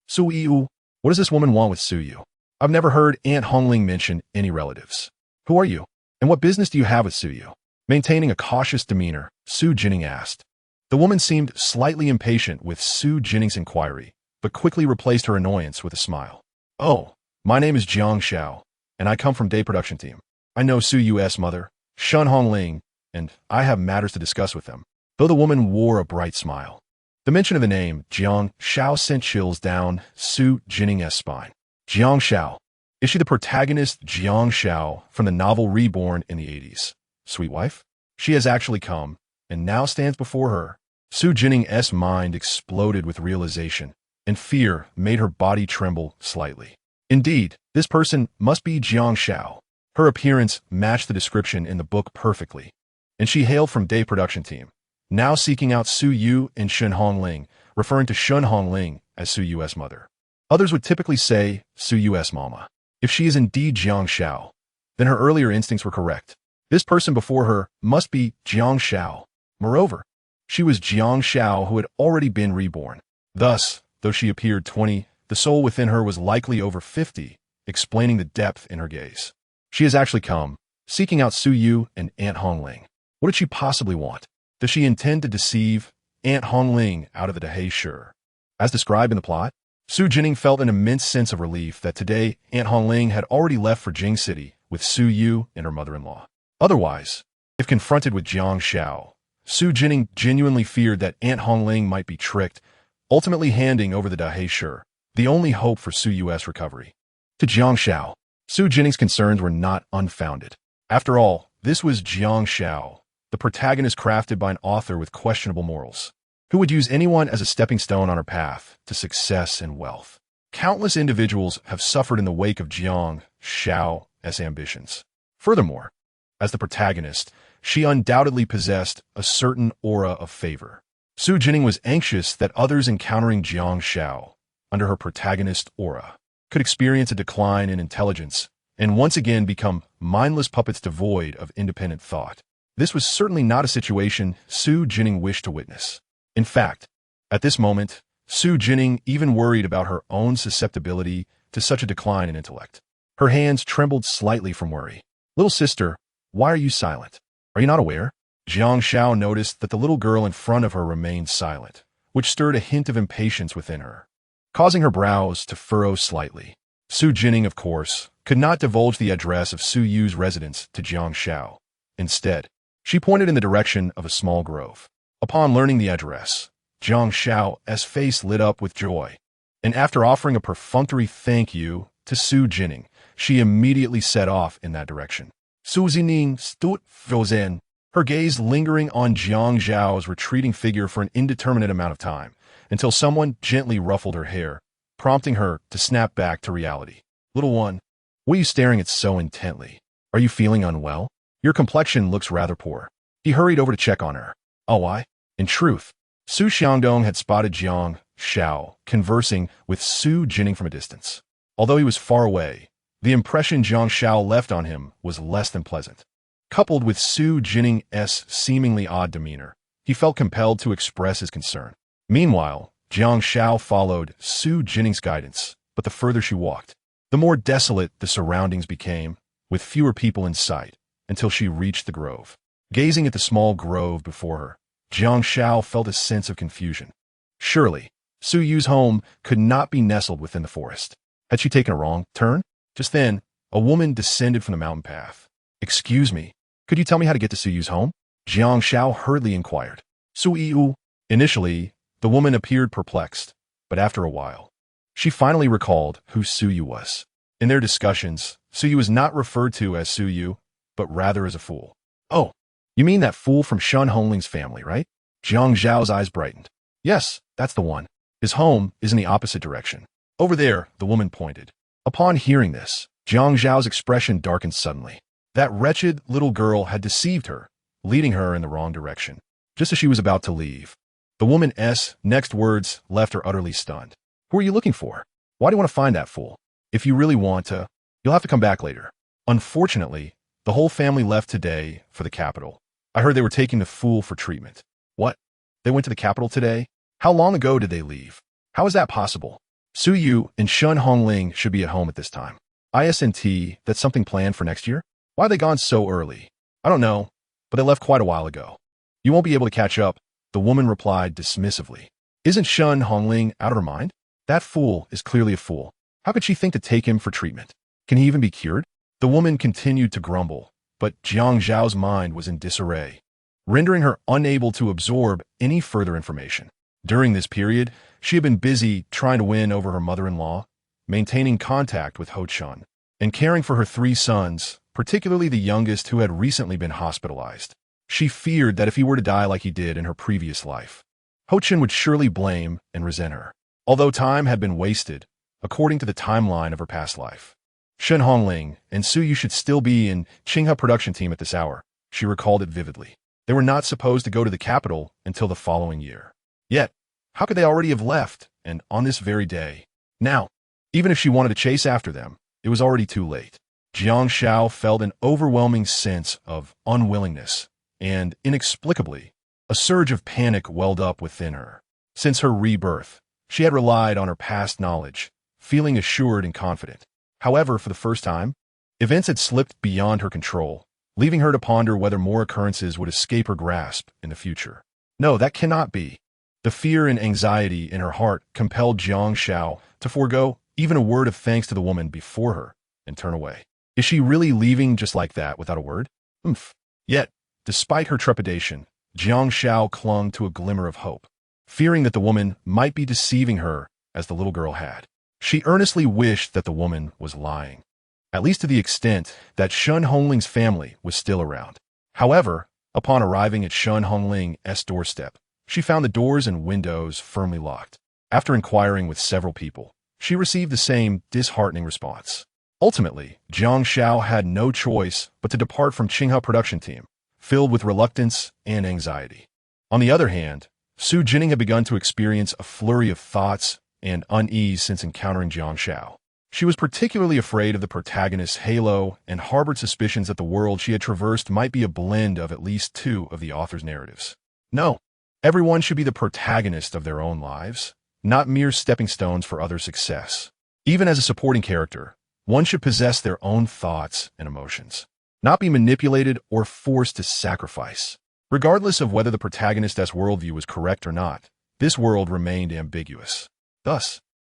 Su Yu, what does this woman want with Su Yu? I've never heard Aunt Hongling mention any relatives. Who are you? And what business do you have with Su Yu? Maintaining a cautious demeanor, Xu Jinning asked. The woman seemed slightly impatient with Xu Jinning's inquiry, but quickly replaced her annoyance with a smile. Oh, my name is Jiang Xiao, and I come from Day production team. I know Su Yu's mother, Xu Hongling, and I have matters to discuss with them. Though the woman wore a bright smile. The mention of the name, Jiang Xiao, sent chills down Xu Jinning's spine. Jiang Xiao. Is she the protagonist Jiang Xiao from the novel Reborn in the 80s? Sweet wife? She has actually come, and now stands before her. Xu Jinning's mind exploded with realization, and fear made her body tremble slightly. Indeed, this person must be Jiang Xiao. Her appearance matched the description in the book perfectly, and she hailed from Day production team, now seeking out Su Yu and Xu Hongling, referring to Xu Hongling as Su Yu's mother. Others would typically say Su Yu's mama. If she is indeed Jiang Xiao, then her earlier instincts were correct. This person before her must be Jiang Xiao. Moreover, she was Jiang Xiao who had already been reborn. Thus, though she appeared 20, the soul within her was likely over 50, explaining the depth in her gaze. She has actually come, seeking out Su Yu and Aunt Hongling. What did she possibly want? Does she intend to deceive Aunt Hongling out of the Dahai Shi? As described in the plot, Xu Jinning felt an immense sense of relief that today Aunt Hongling had already left for Jing City with Su Yu and her mother-in-law. Otherwise, if confronted with Jiang Xiao, Xu Jinning genuinely feared that Aunt Hongling might be tricked, ultimately handing over the Dahai Shi, the only hope for Su Yu's recovery. To Jiang Xiao, Xu Jinning's concerns were not unfounded. After all, this was Jiang Xiao, the protagonist crafted by an author with questionable morals, who would use anyone as a stepping stone on her path to success and wealth. Countless individuals have suffered in the wake of Jiang Xiao's ambitions. Furthermore, as the protagonist, she undoubtedly possessed a certain aura of favor. Xu Jinning was anxious that others encountering Jiang Xiao, under her protagonist aura, could experience a decline in intelligence and once again become mindless puppets devoid of independent thought. This was certainly not a situation Xu Jinning wished to witness. In fact, at this moment, Xu Jinning even worried about her own susceptibility to such a decline in intellect. Her hands trembled slightly from worry. Little sister, why are you silent? Are you not aware? Jiang Xiao noticed that the little girl in front of her remained silent, which stirred a hint of impatience within her, causing her brows to furrow slightly. Xu Jinning, of course, could not divulge the address of Su Yu's residence to Jiang Xiao. Instead, she pointed in the direction of a small grove. Upon learning the address, Jiang Xiao's face lit up with joy, and after offering a perfunctory thank you to Xu Jinning, she immediately set off in that direction. Xu Jinning stood frozen, her gaze lingering on Jiang Zhao's retreating figure for an indeterminate amount of time, until someone gently ruffled her hair, prompting her to snap back to reality. Little one, what are you staring at so intently? Are you feeling unwell? Your complexion looks rather poor. He hurried over to check on her. Oh, why? In truth, Xu Xiangdong had spotted Jiang Xiao conversing with Xu Jinning from a distance. Although he was far away, the impression Jiang Xiao left on him was less than pleasant. Coupled with Xu Jinning's seemingly odd demeanor, he felt compelled to express his concern. Meanwhile, Jiang Xiao followed Xu Jinning's guidance, but the further she walked, the more desolate the surroundings became, with fewer people in sight, until she reached the grove. Gazing at the small grove before her, Jiang Xiao felt a sense of confusion. Surely, Su Yu's home could not be nestled within the forest. Had she taken a wrong turn? Just then, a woman descended from the mountain path. Excuse me, could you tell me how to get to Su Yu's home? Jiang Xiao hurriedly inquired. Su Yu. Initially, the woman appeared perplexed, but after a while, she finally recalled who Su Yu was. In their discussions, Su Yu was not referred to as Su Yu, but rather as a fool. Oh, you mean that fool from Shen Hongling's family, right? Jiang Zhao's eyes brightened. Yes, that's the one. His home is in the opposite direction. Over there, the woman pointed. Upon hearing this, Jiang Zhao's expression darkened suddenly. That wretched little girl had deceived her, leading her in the wrong direction. Just as she was about to leave, the woman's next words left her utterly stunned. Who are you looking for? Why do you want to find that fool? If you really want to, you'll have to come back later. Unfortunately, the whole family left today for the capital. I heard they were taking the fool for treatment. What? They went to the capital today? How long ago did they leave? How is that possible? Su Yu and Shen Hongling should be at home at this time. ISNT, that's something planned for next year? Why are they gone so early? I don't know, but they left quite a while ago. You won't be able to catch up, the woman replied dismissively. Isn't Shen Hongling out of her mind? That fool is clearly a fool. How could she think to take him for treatment? Can he even be cured? The woman continued to grumble, but Jiang Zhao's mind was in disarray, rendering her unable to absorb any further information. During this period, she had been busy trying to win over her mother-in-law, maintaining contact with Ho Chun, and caring for her 3 sons, particularly the youngest who had recently been hospitalized. She feared that if he were to die like he did in her previous life, Ho Chun would surely blame and resent her. Although time had been wasted, according to the timeline of her past life, Shen Hongling and Su Yu should still be in Qinghe production team at this hour. She recalled it vividly. They were not supposed to go to the capital until the following year. Yet, how could they already have left, and on this very day? Now, even if she wanted to chase after them, it was already too late. Jiang Xiao felt an overwhelming sense of unwillingness, and, inexplicably, a surge of panic welled up within her. Since her rebirth, she had relied on her past knowledge, feeling assured and confident. However, for the first time, events had slipped beyond her control, leaving her to ponder whether more occurrences would escape her grasp in the future. No, that cannot be. The fear and anxiety in her heart compelled Jiang Xiao to forego even a word of thanks to the woman before her and turn away. Is she really leaving just like that without a word? Yet, despite her trepidation, Jiang Xiao clung to a glimmer of hope, fearing that the woman might be deceiving her as the little girl had. She earnestly wished that the woman was lying, at least to the extent that Shen Hongling's family was still around. However, upon arriving at Shen Hongling's doorstep, she found the doors and windows firmly locked. After inquiring with several people, she received the same disheartening response. Ultimately, Jiang Xiao had no choice but to depart from Qinghe production team, filled with reluctance and anxiety. On the other hand, Xu Jinning had begun to experience a flurry of thoughts and unease since encountering Jiang Xiao. She was particularly afraid of the protagonist's halo and harbored suspicions that the world she had traversed might be a blend of at least 2 of the author's narratives. No, everyone should be the protagonist of their own lives, not mere stepping stones for other success. Even as a supporting character, one should possess their own thoughts and emotions, not be manipulated or forced to sacrifice. Regardless of whether the protagonist's worldview was correct or not, this world remained ambiguous. Thus,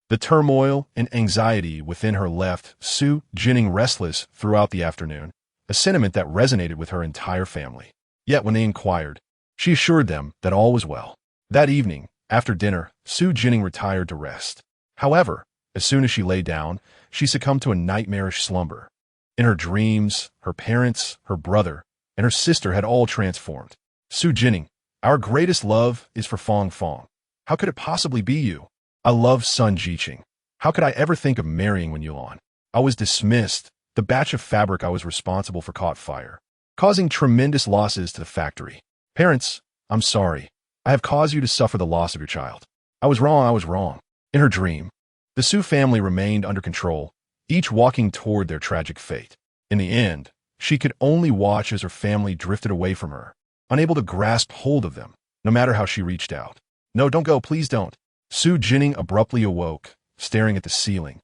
the turmoil and anxiety within her left Xu Jinning restless throughout the afternoon, a sentiment that resonated with her entire family. Yet when they inquired, she assured them that all was well. That evening, after dinner, Xu Jinning retired to rest. However, as soon as she lay down, she succumbed to a nightmarish slumber. In her dreams, her parents, her brother, and her sister had all transformed. Xu Jinning, our greatest love is for Fong Fong. How could it possibly be you? I love Sun Jiqing. How could I ever think of marrying Wen Yuan? I was dismissed. The batch of fabric I was responsible for caught fire, causing tremendous losses to the factory. Parents, I'm sorry. I have caused you to suffer the loss of your child. I was wrong. In her dream, the Xu family remained under control, each walking toward their tragic fate. In the end, she could only watch as her family drifted away from her, unable to grasp hold of them, no matter how she reached out. No, don't go, please don't. Xu Jinning abruptly awoke, staring at the ceiling.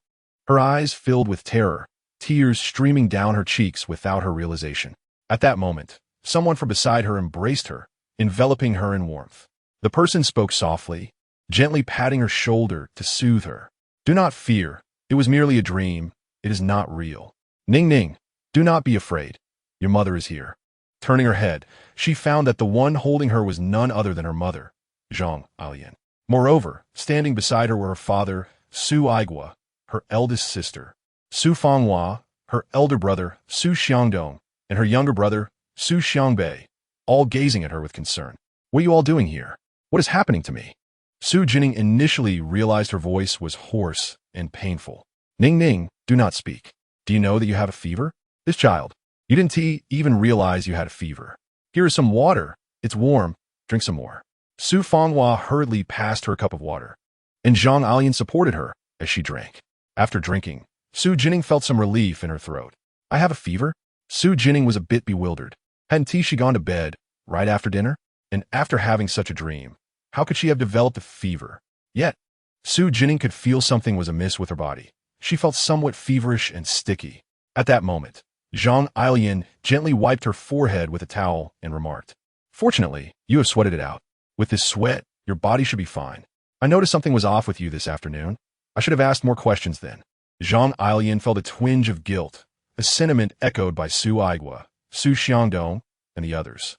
Her eyes filled with terror, tears streaming down her cheeks without her realization. At that moment, someone from beside her embraced her, enveloping her in warmth. The person spoke softly, gently patting her shoulder to soothe her. Do not fear. It was merely a dream. It is not real. Ning Ning, do not be afraid. Your mother is here. Turning her head, she found that the one holding her was none other than her mother, Zhang Changzheng. Moreover, standing beside her were her father, Xu Aigua, her eldest sister, Xu Fanghua, her elder brother, Xu Xiangdong, and her younger brother, Xu Xiangbei, all gazing at her with concern. What are you all doing here? What is happening to me? Xu Jinning initially realized her voice was hoarse and painful. Ning Ning, do not speak. Do you know that you have a fever? This child, you didn't even realize you had a fever. Here is some water. It's warm. Drink some more. Xu Fanghua hurriedly passed her a cup of water, and Zhang Changzheng supported her as she drank. After drinking, Xu Jinning felt some relief in her throat. I have a fever? Xu Jinning was a bit bewildered. Hadn't she gone to bed right after dinner? And after having such a dream, how could she have developed a fever? Yet, Xu Jinning could feel something was amiss with her body. She felt somewhat feverish and sticky. At that moment, Zhang Changzheng gently wiped her forehead with a towel and remarked, Fortunately, you have sweated it out. With this sweat, your body should be fine. I noticed something was off with you this afternoon. I should have asked more questions then. Zhang Changzheng felt a twinge of guilt, a sentiment echoed by Xu Aigua, Xu Xiangdong, and the others.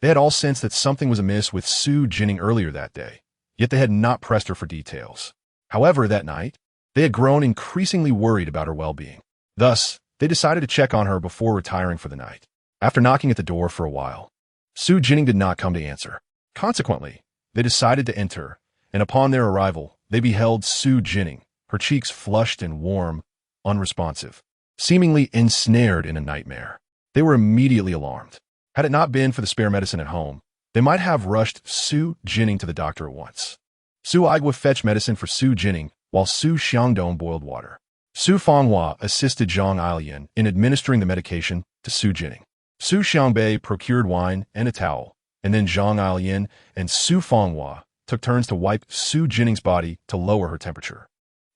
They had all sensed that something was amiss with Xu Jinning earlier that day, yet they had not pressed her for details. However, that night, they had grown increasingly worried about her well-being. Thus, they decided to check on her before retiring for the night. After knocking at the door for a while, Xu Jinning did not come to answer. Consequently, they decided to enter, and upon their arrival, they beheld Xu Jinning, her cheeks flushed and warm, unresponsive, seemingly ensnared in a nightmare. They were immediately alarmed. Had it not been for the spare medicine at home, they might have rushed Xu Jinning to the doctor at once. Xu Aigua fetched medicine for Xu Jinning, while Xu Xiangdong boiled water. Xu Fanghua assisted Zhang Changzheng in administering the medication to Xu Jinning. Xu Xiangbei procured wine and a towel, and then Zhang Changzheng and Xu Fanghua took turns to wipe Xu Jinning's body to lower her temperature.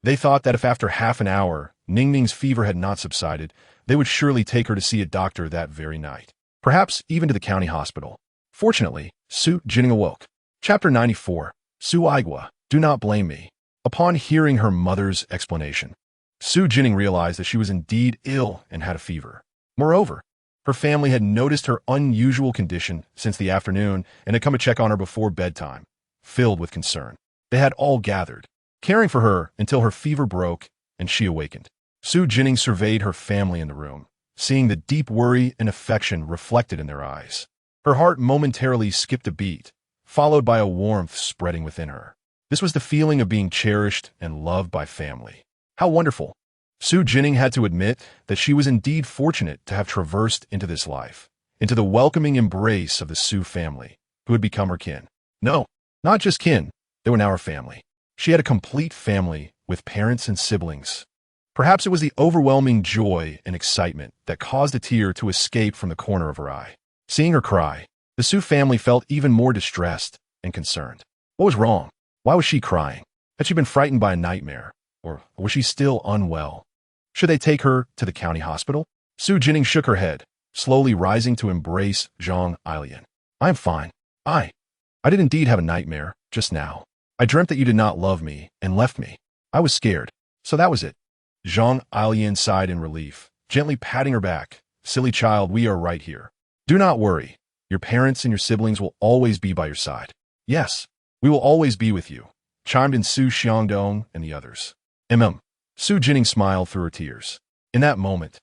They thought that if after half an hour Ning Ning's fever had not subsided, they would surely take her to see a doctor that very night, perhaps even to the county hospital. Fortunately, Xu Jinning awoke. Chapter 94. Xu Aigua, do not blame me. Upon hearing her mother's explanation, Xu Jinning realized that she was indeed ill and had a fever. Moreover, her family had noticed her unusual condition since the afternoon and had come to check on her before bedtime. Filled with concern, they had all gathered, caring for her until her fever broke and she awakened. Xu Jinning surveyed her family in the room, seeing the deep worry and affection reflected in their eyes. Her heart momentarily skipped a beat, followed by a warmth spreading within her. This was the feeling of being cherished and loved by family. How wonderful! Xu Jinning had to admit that she was indeed fortunate to have traversed into this life, into the welcoming embrace of the Xu family, who had become her kin. No, not just kin, they were now her family. She had a complete family with parents and siblings. Perhaps it was the overwhelming joy and excitement that caused a tear to escape from the corner of her eye. Seeing her cry, the Xu family felt even more distressed and concerned. What was wrong? Why was she crying? Had she been frightened by a nightmare? Or was she still unwell? Should they take her to the county hospital? Xu Jinning shook her head, slowly rising to embrace Zhang Changzheng. I am fine. I did indeed have a nightmare, just now. I dreamt that you did not love me and left me. I was scared, so that was it. Zhang Changzheng sighed in relief, gently patting her back. Silly child, we are right here. Do not worry. Your parents and your siblings will always be by your side. Yes, we will always be with you, chimed in Xu Xiangdong and the others. Xu Jinning smiled through her tears. In that moment,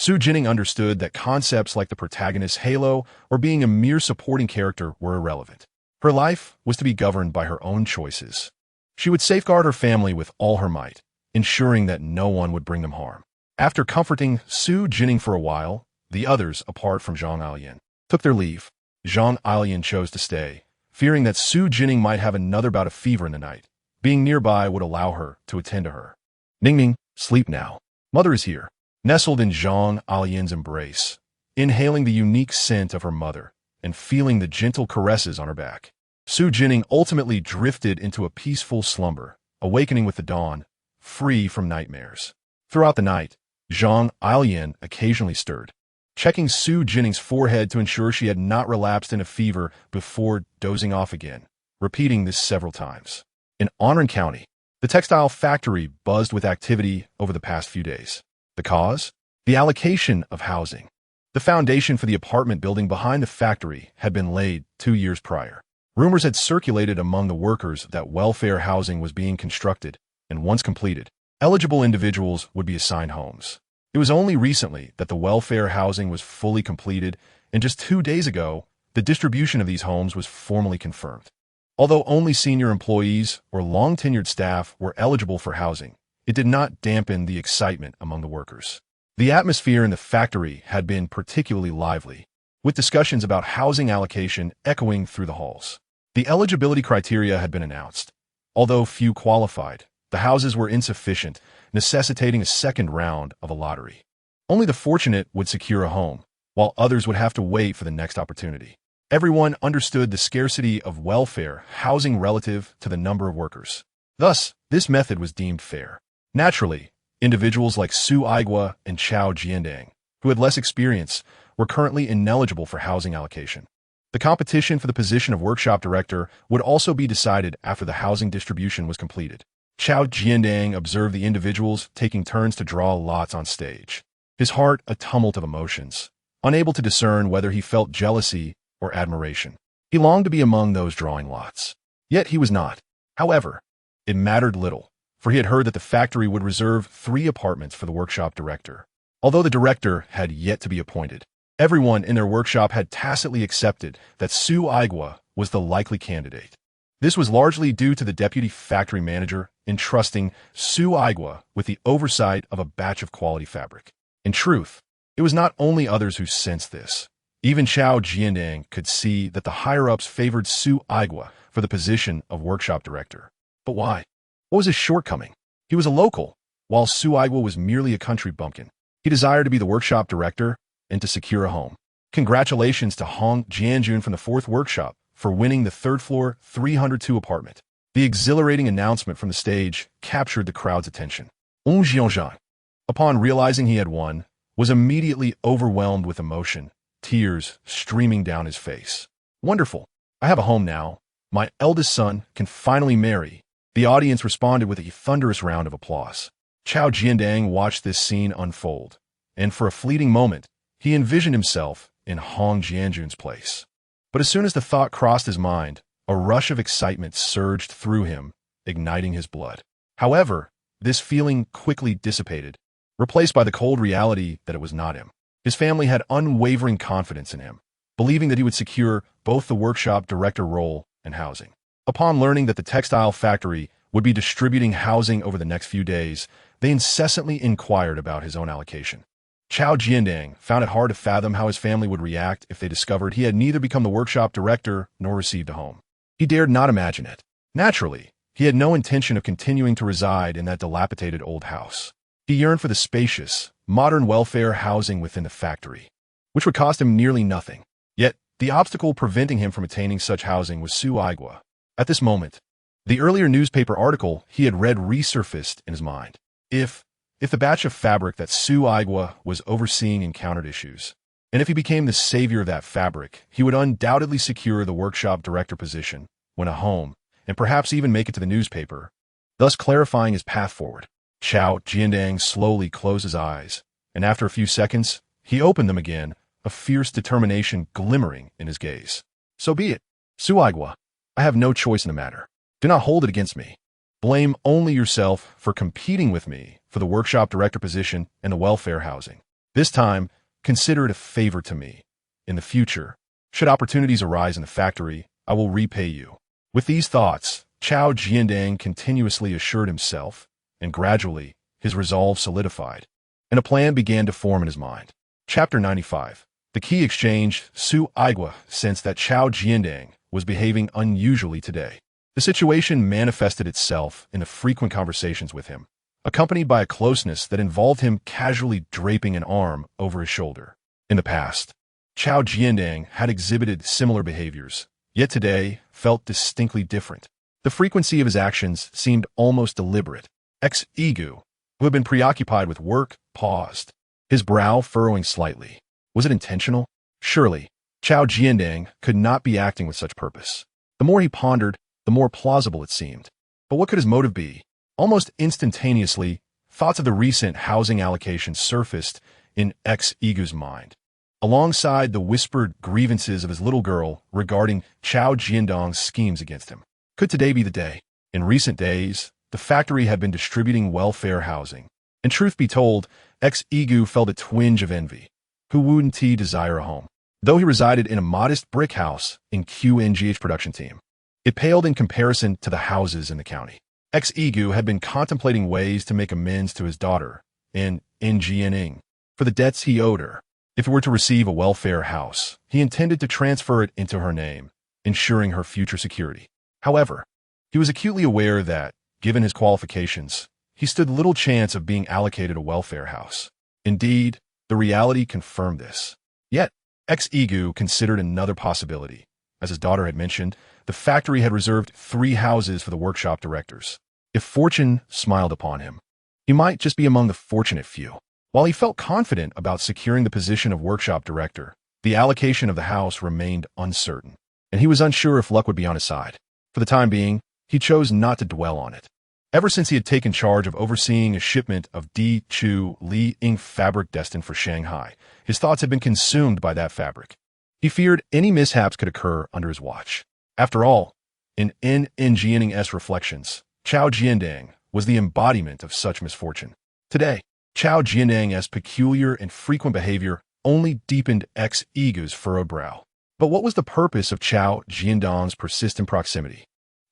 Xu Jinning understood that concepts like the protagonist's halo or being a mere supporting character were irrelevant. Her life was to be governed by her own choices. She would safeguard her family with all her might, ensuring that no one would bring them harm. After comforting Xu Jinning for a while, the others, apart from Zhang Changzheng, took their leave. Zhang Changzheng chose to stay, fearing that Xu Jinning might have another bout of fever in the night. Being nearby would allow her to attend to her. Ningming, sleep now. Mother is here. Nestled in Zhang Changzheng's embrace, inhaling the unique scent of her mother and feeling the gentle caresses on her back, Xu Jinning ultimately drifted into a peaceful slumber, awakening with the dawn, free from nightmares. Throughout the night, Zhang Changzheng occasionally stirred, checking Xu Jinning's forehead to ensure she had not relapsed in a fever before dozing off again, repeating this several times. In Anren County, the textile factory buzzed with activity over the past few days. The cause? The allocation of housing. The foundation for the apartment building behind the factory had been laid 2 years prior. Rumors had circulated among the workers that welfare housing was being constructed, and once completed, eligible individuals would be assigned homes. It was only recently that the welfare housing was fully completed, and just 2 days ago, the distribution of these homes was formally confirmed. Although only senior employees or long-tenured staff were eligible for housing, it did not dampen the excitement among the workers. The atmosphere in the factory had been particularly lively, with discussions about housing allocation echoing through the halls. The eligibility criteria had been announced. Although few qualified, the houses were insufficient, necessitating a second round of a lottery. Only the fortunate would secure a home, while others would have to wait for the next opportunity. Everyone understood the scarcity of welfare housing relative to the number of workers. Thus, this method was deemed fair. Naturally, individuals like Xu Aigua and Xu Jinning, who had less experience, were currently ineligible for housing allocation. The competition for the position of workshop director would also be decided after the housing distribution was completed. Xu Jinning observed the individuals taking turns to draw lots on stage, his heart a tumult of emotions, unable to discern whether he felt jealousy or admiration. He longed to be among those drawing lots. Yet he was not. However, it mattered little, for he had heard that the factory would reserve 3 apartments for the workshop director. Although the director had yet to be appointed, everyone in their workshop had tacitly accepted that Xu Aigua was the likely candidate. This was largely due to the deputy factory manager entrusting Xu Aigua with the oversight of a batch of quality fabric. In truth, it was not only others who sensed this. Even Xu Jinning could see that the higher-ups favored Xu Aigua for the position of workshop director. But why? What was his shortcoming? He was a local, while Xu Aigua was merely a country bumpkin. He desired to be the workshop director and to secure a home. Congratulations to Huang from the 4th workshop for winning the 3rd floor 302 apartment. The exhilarating announcement from the stage captured the crowd's attention. Zhang, upon realizing he had won, was immediately overwhelmed with emotion, tears streaming down his face. Wonderful. I have a home now. My eldest son can finally marry. The audience responded with a thunderous round of applause. Xu Jinning watched this scene unfold, and for a fleeting moment, he envisioned himself in Huang Jianjun's place. But as soon as the thought crossed his mind, a rush of excitement surged through him, igniting his blood. However, this feeling quickly dissipated, replaced by the cold reality that it was not him. His family had unwavering confidence in him, believing that he would secure both the workshop director role and housing. Upon learning that the textile factory would be distributing housing over the next few days, they incessantly inquired about his own allocation. Xu Jinning found it hard to fathom how his family would react if they discovered he had neither become the workshop director nor received a home. He dared not imagine it. Naturally, he had no intention of continuing to reside in that dilapidated old house. He yearned for the spacious, modern welfare housing within the factory, which would cost him nearly nothing. Yet, the obstacle preventing him from attaining such housing was Xu Aigua. At this moment, the earlier newspaper article he had read resurfaced in his mind. If the batch of fabric that Xu Aigua was overseeing encountered issues, and if he became the savior of that fabric, he would undoubtedly secure the workshop director position, win a home, and perhaps even make it to the newspaper, thus clarifying his path forward. Xu Jinning slowly closed his eyes, and after a few seconds, he opened them again, a fierce determination glimmering in his gaze. So be it, Xu Aigua. I have no choice in the matter. Do not hold it against me. Blame only yourself for competing with me for the workshop director position and the welfare housing. This time, consider it a favor to me. In the future, should opportunities arise in the factory, I will repay you. With these thoughts, Xu Jinning continuously assured himself, and gradually, his resolve solidified, and a plan began to form in his mind. Chapter 95. The key exchange. Su Igua sensed that Xu Jinning was behaving unusually today. The situation manifested itself in the frequent conversations with him, accompanied by a closeness that involved him casually draping an arm over his shoulder. In the past, Xu Jinning had exhibited similar behaviors, yet today felt distinctly different. The frequency of his actions seemed almost deliberate. Xu, who had been preoccupied with work, paused, his brow furrowing slightly. Was it intentional? Surely, Xu Jinning could not be acting with such purpose. The more he pondered, the more plausible it seemed. But what could his motive be? Almost instantaneously, thoughts of the recent housing allocation surfaced in Xu's mind, alongside the whispered grievances of his little girl regarding Xu Jinning's schemes against him. Could today be the day? In recent days, the factory had been distributing welfare housing, and truth be told, Xu felt a twinge of envy. Who wouldn't he desire a home? Though he resided in a modest brick house in QNGH production team, it paled in comparison to the houses in the county. Xu had been contemplating ways to make amends to his daughter, Xu Jinning, for the debts he owed her. If he were to receive a welfare house, he intended to transfer it into her name, ensuring her future security. However, he was acutely aware that, given his qualifications, he stood little chance of being allocated a welfare house. Indeed, the reality confirmed this. Yet, Xu considered another possibility. As his daughter had mentioned, the factory had reserved 3 houses for the workshop directors. If fortune smiled upon him, he might just be among the fortunate few. While he felt confident about securing the position of workshop director, the allocation of the house remained uncertain, and he was unsure if luck would be on his side. For the time being, he chose not to dwell on it. Ever since he had taken charge of overseeing a shipment of Di Chu Li Ing fabric destined for Shanghai, his thoughts had been consumed by that fabric. He feared any mishaps could occur under his watch. After all, in Jinning's reflections, Xu Jinning was the embodiment of such misfortune. Today, Xu Jinning's peculiar and frequent behavior only deepened Xu's furrowed brow. But what was the purpose of Xu Jinning's persistent proximity?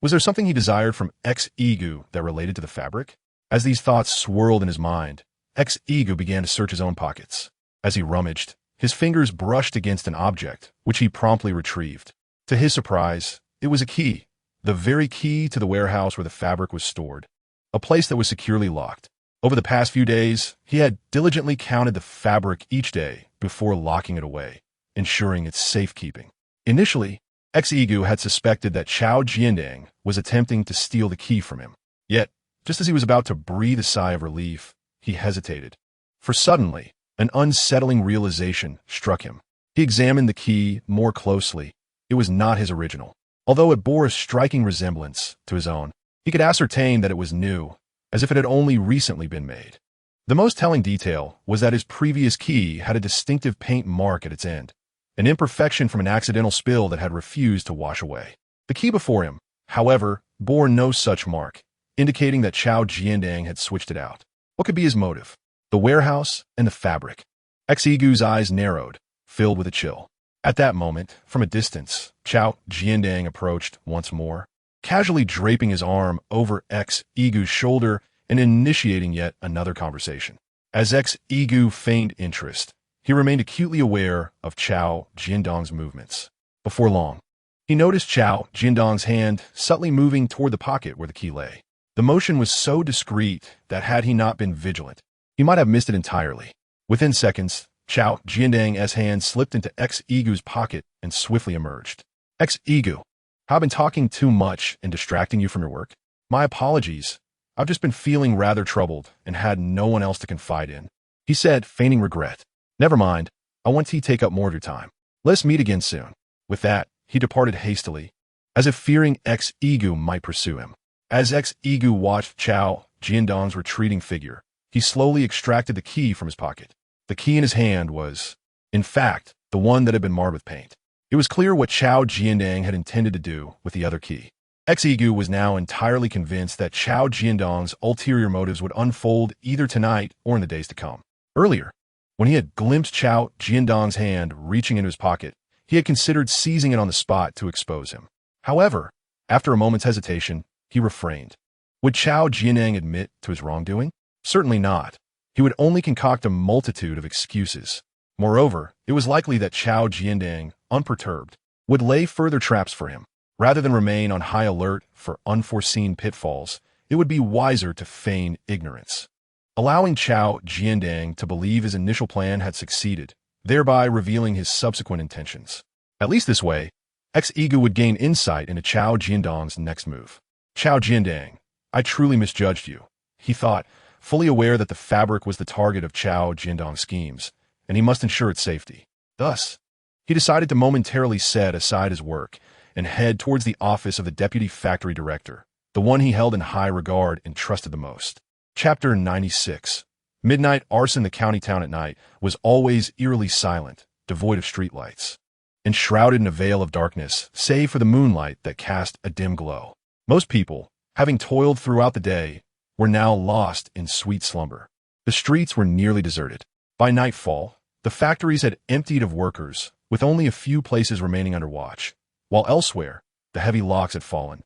Was there something he desired from Xu that related to the fabric? As these thoughts swirled in his mind, Xu began to search his own pockets. As he rummaged, his fingers brushed against an object, which he promptly retrieved. To his surprise, it was a key, the very key to the warehouse where the fabric was stored, a place that was securely locked. Over the past few days, he had diligently counted the fabric each day before locking it away, ensuring its safekeeping. Initially, Xu had suspected that Xu Jinning was attempting to steal the key from him. Yet, just as he was about to breathe a sigh of relief, he hesitated. For suddenly, an unsettling realization struck him. He examined the key more closely. It was not his original. Although it bore a striking resemblance to his own, he could ascertain that it was new, as if it had only recently been made. The most telling detail was that his previous key had a distinctive paint mark at its end, an imperfection from an accidental spill that had refused to wash away. The key before him, however, bore no such mark, indicating that Xu Jinning had switched it out. What could be his motive? The warehouse and the fabric. Xu's eyes narrowed, filled with a chill. At that moment, from a distance, Xu Jinning approached once more, casually draping his arm over Xu's shoulder and initiating yet another conversation. As Xu feigned interest, he remained acutely aware of Xu Jinning's movements. Before long, he noticed Xu Jinning's hand subtly moving toward the pocket where the key lay. The motion was so discreet that had he not been vigilant, he might have missed it entirely. Within seconds, Xu Jinning's hand slipped into Xu's pocket and swiftly emerged. Xu, I've been talking too much and distracting you from your work? My apologies. I've just been feeling rather troubled and had no one else to confide in, he said, feigning regret. Never mind. I won't take up more of your time. Let's meet again soon. With that, he departed hastily, as if fearing Xu might pursue him. As Xu watched Xu Jinning's retreating figure, he slowly extracted the key from his pocket. The key in his hand was, in fact, the one that had been marred with paint. It was clear what Xu Jinning had intended to do with the other key. Xu was now entirely convinced that Xu Jinning's ulterior motives would unfold either tonight or in the days to come. Earlier, When he had glimpsed Chao Jiandong's hand reaching into his pocket, he had considered seizing it on the spot to expose him. However, after a moment's hesitation, he refrained. Would Chao Jinning admit to his wrongdoing? Certainly not. He would only concoct a multitude of excuses. Moreover, it was likely that Chao Jinning, unperturbed, would lay further traps for him. Rather than remain on high alert for unforeseen pitfalls, it would be wiser to feign ignorance, allowing Chao Jinning to believe his initial plan had succeeded, thereby revealing his subsequent intentions. At least this way, ex-ego would gain insight into Chao Jiandong's next move. Chao Jinning, I truly misjudged you, he thought, fully aware that the fabric was the target of Chao Jiandong's schemes, and he must ensure its safety. Thus, he decided to momentarily set aside his work and head towards the office of the deputy factory director, the one he held in high regard and trusted the most. Chapter 96. Midnight arson. The county town at night was always eerily silent, devoid of streetlights, enshrouded in a veil of darkness, save for the moonlight that cast a dim glow. Most people, having toiled throughout the day, were now lost in sweet slumber. The streets were nearly deserted. By nightfall, the factories had emptied of workers, with only a few places remaining under watch, while elsewhere, the heavy locks had fallen,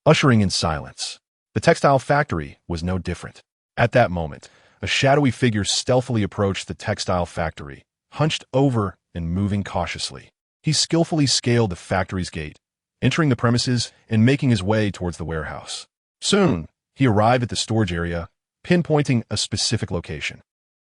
ushering in silence. The textile factory was no different. At that moment, a shadowy figure stealthily approached the textile factory, hunched over and moving cautiously. He skillfully scaled the factory's gate, entering the premises and making his way towards the warehouse. Soon, he arrived at the storage area, pinpointing a specific location.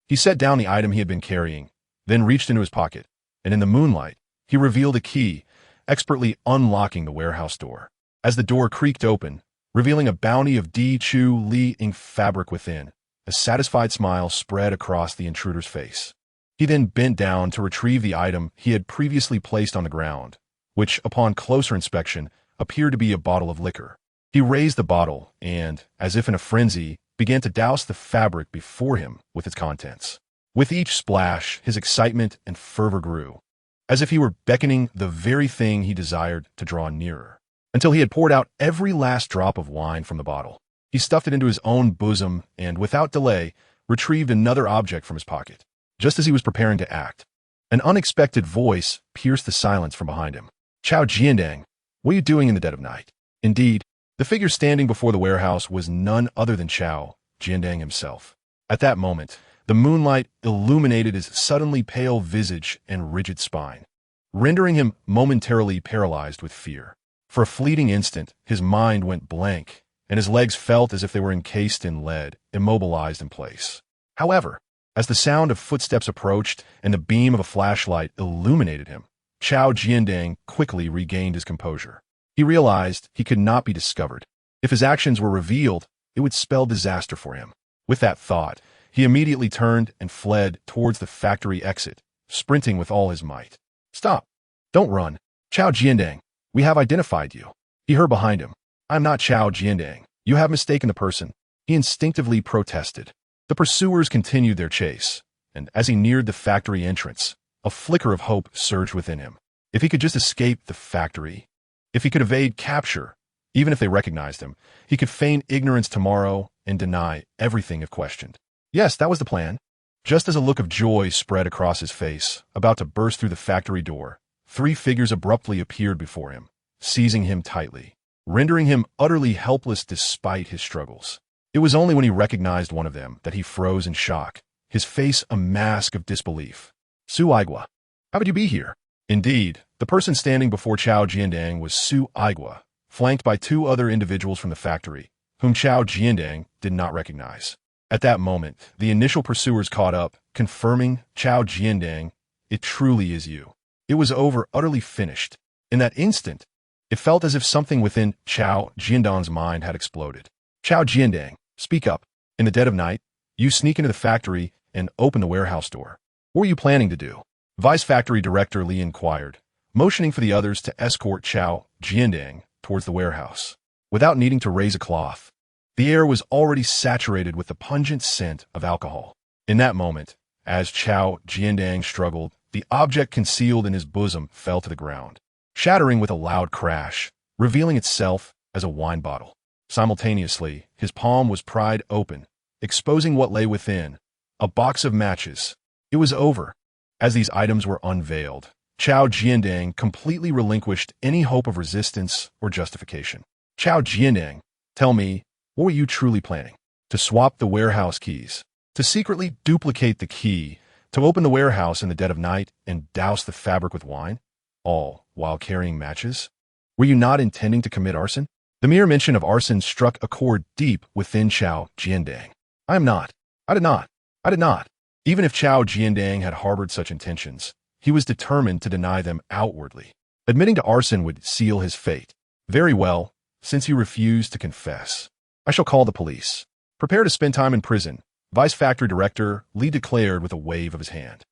He set down the item he had been carrying, then reached into his pocket, and in the moonlight, he revealed a key, expertly unlocking the warehouse door. As the door creaked open, revealing a bounty of Chu Li ink fabric within, a satisfied smile spread across the intruder's face. He then bent down to retrieve the item he had previously placed on the ground, which, upon closer inspection, appeared to be a bottle of liquor. He raised the bottle and, as if in a frenzy, began to douse the fabric before him with its contents. With each splash, his excitement and fervor grew, as if he were beckoning the very thing he desired to draw nearer. Until he had poured out every last drop of wine from the bottle, he stuffed it into his own bosom and, without delay, retrieved another object from his pocket. Just as he was preparing to act, an unexpected voice pierced the silence from behind him. Chao Jiandong, what are you doing in the dead of night? Indeed, the figure standing before the warehouse was none other than Chao Jiandong himself. At that moment, the moonlight illuminated his suddenly pale visage and rigid spine, rendering him momentarily paralyzed with fear. For a fleeting instant, his mind went blank, and his legs felt as if they were encased in lead, immobilized in place. However, as the sound of footsteps approached and the beam of a flashlight illuminated him, Chao Jiandong quickly regained his composure. He realized he could not be discovered. If his actions were revealed, it would spell disaster for him. With that thought, he immediately turned and fled towards the factory exit, sprinting with all his might. Stop! Don't run! Chao Jiandong, we have identified you. He heard behind him. I am not Chao Jiandong. You have mistaken the person. He instinctively protested. The pursuers continued their chase, and as he neared the factory entrance, a flicker of hope surged within him. If he could just escape the factory, if he could evade capture, even if they recognized him, he could feign ignorance tomorrow and deny everything if questioned. Yes, that was the plan. Just as a look of joy spread across his face, about to burst through the factory door, three figures abruptly appeared before him, seizing him tightly, rendering him utterly helpless despite his struggles. It was only when he recognized one of them that he froze in shock, his face a mask of disbelief. Su Aigua, how could you be here? Indeed, the person standing before Chao Jiandong was Su Aigua, flanked by two other individuals from the factory, whom Chao Jiandong did not recognize. At that moment, the initial pursuers caught up, confirming, Chao Jiandong, it truly is you. It was over, utterly finished. In that instant, it felt as if something within Chao Jiandong's mind had exploded. Chao Jiandong, speak up. In the dead of night, you sneak into the factory and open the warehouse door. What were you planning to do? Vice Factory Director Li inquired, motioning for the others to escort Chao Jiandong towards the warehouse. Without needing to raise a cloth, the air was already saturated with the pungent scent of alcohol. In that moment, as Chao Jiandong struggled, the object concealed in his bosom fell to the ground, shattering with a loud crash, revealing itself as a wine bottle. Simultaneously, his palm was pried open, exposing what lay within, a box of matches, It was over. As these items were unveiled, Xu Jinning completely relinquished any hope of resistance or justification. Xu Jinning, tell me, what were you truly planning? To swap the warehouse keys? To secretly duplicate the key? To open the warehouse in the dead of night and douse the fabric with wine? All while carrying matches? Were you not intending to commit arson? The mere mention of arson struck a chord deep within Xu Jinning. I am not. I did not. I did not. Even if Xu Jinning had harbored such intentions, he was determined to deny them outwardly. Admitting to arson would seal his fate. Very well, since he refused to confess. I shall call the police. Prepare to spend time in prison, Vice Factory Director Li declared with a wave of his hand.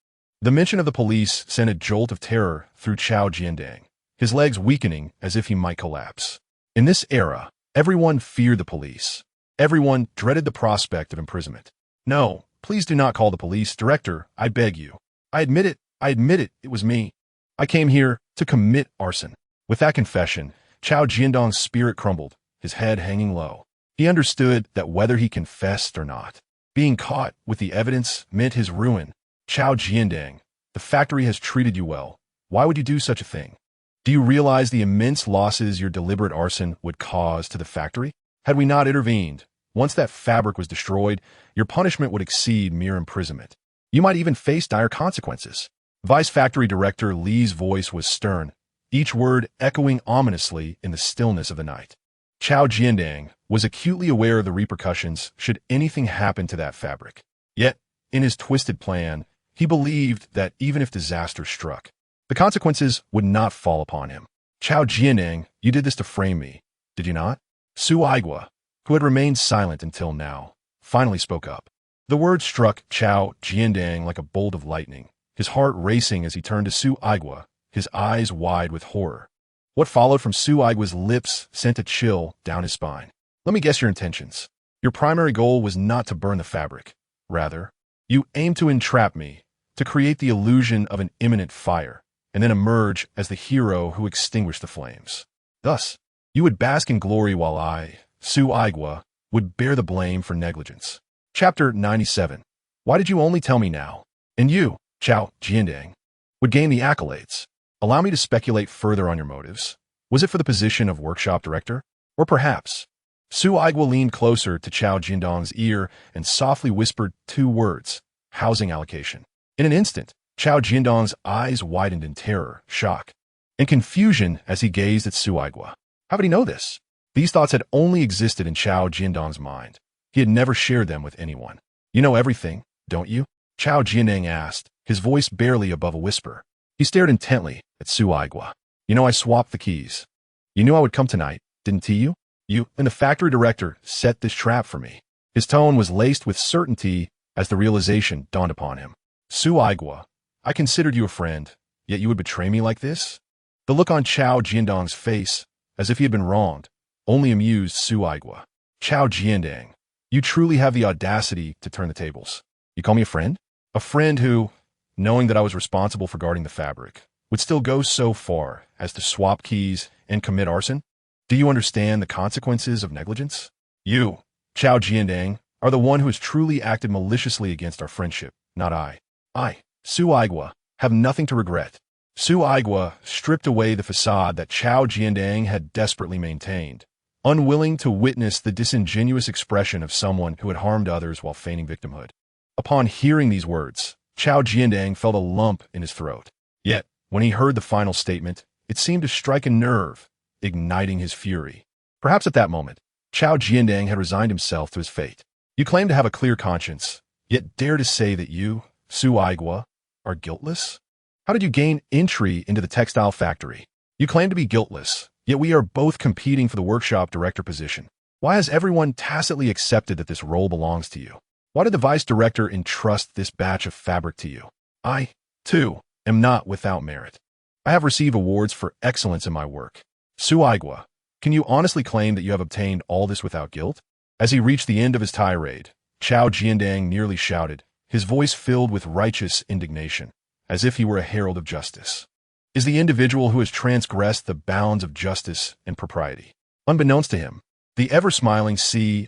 The mention of the police sent a jolt of terror through Xu Jinning, his legs weakening as if he might collapse. In this era, everyone feared the police. Everyone dreaded the prospect of imprisonment. No, please do not call the police, Director, I beg you. I admit it, it was me. I came here to commit arson. With that confession, Xu Jinning's spirit crumbled, his head hanging low. He understood that whether he confessed or not, being caught with the evidence meant his ruin. Xu Jinning, the factory has treated you well. Why would you do such a thing? Do you realize the immense losses your deliberate arson would cause to the factory? Had we not intervened, once that fabric was destroyed, your punishment would exceed mere imprisonment. You might even face dire consequences. Vice Factory Director Li's voice was stern, each word echoing ominously in the stillness of the night. Xu Jinning was acutely aware of the repercussions should anything happen to that fabric. Yet, in his twisted plan, he believed that even if disaster struck, the consequences would not fall upon him. Xu Jinning, you did this to frame me, did you not? Su Aigua, who had remained silent until now, finally spoke up. The word struck Xu Jinning like a bolt of lightning, his heart racing as he turned to Su Aigua, his eyes wide with horror. What followed from Su Aigua's lips sent a chill down his spine. Let me guess your intentions. Your primary goal was not to burn the fabric. Rather, you aimed to entrap me, to create the illusion of an imminent fire, and then emerge as the hero who extinguished the flames. Thus, you would bask in glory while I, Su Aigua, would bear the blame for negligence. Chapter 97. Why did you only tell me now? And you, Xu Jinning, would gain the accolades. Allow me to speculate further on your motives. Was it for the position of workshop director? Or perhaps? Su Aigua leaned closer to Xu Jinning's ear and softly whispered 2 words, housing allocation. In an instant, Xu Jinning's eyes widened in terror, shock, and confusion as he gazed at Su Aigua. How did he know this? These thoughts had only existed in Xu Jinning's mind. He had never shared them with anyone. You know everything, don't you? Xu Jinning asked, his voice barely above a whisper. He stared intently at Su Aigua. You know I swapped the keys. You knew I would come tonight, didn't you? You and the factory director set this trap for me. His tone was laced with certainty as the realization dawned upon him. Su Aigua, I considered you a friend, yet you would betray me like this? The look on Xu Jinning's face, as if he had been wronged, only amused Su Aigua. Xu Jinning, you truly have the audacity to turn the tables. You call me a friend? A friend who, knowing that I was responsible for guarding the fabric, would still go so far as to swap keys and commit arson? Do you understand the consequences of negligence? You, Xu Jinning, are the one who has truly acted maliciously against our friendship, not I. I, Su Aigua, have nothing to regret. Su Aigua stripped away the facade that Xu Jinning had desperately maintained, unwilling to witness the disingenuous expression of someone who had harmed others while feigning victimhood. Upon hearing these words, Xu Jinning felt a lump in his throat. Yet, when he heard the final statement, it seemed to strike a nerve, igniting his fury. Perhaps at that moment, Xu Jinning had resigned himself to his fate. You claim to have a clear conscience, yet dare to say that you, Su Aigua, are guiltless? How did you gain entry into the textile factory? You claim to be guiltless, yet we are both competing for the workshop director position. Why has everyone tacitly accepted that this role belongs to you? Why did the vice director entrust this batch of fabric to you? I, too, am not without merit. I have received awards for excellence in my work. Su Aigua, can you honestly claim that you have obtained all this without guilt? As he reached the end of his tirade, Xu Jinning nearly shouted, his voice filled with righteous indignation, as if he were a herald of justice. Is the individual who has transgressed the bounds of justice and propriety. Unbeknownst to him, The ever-smiling Xu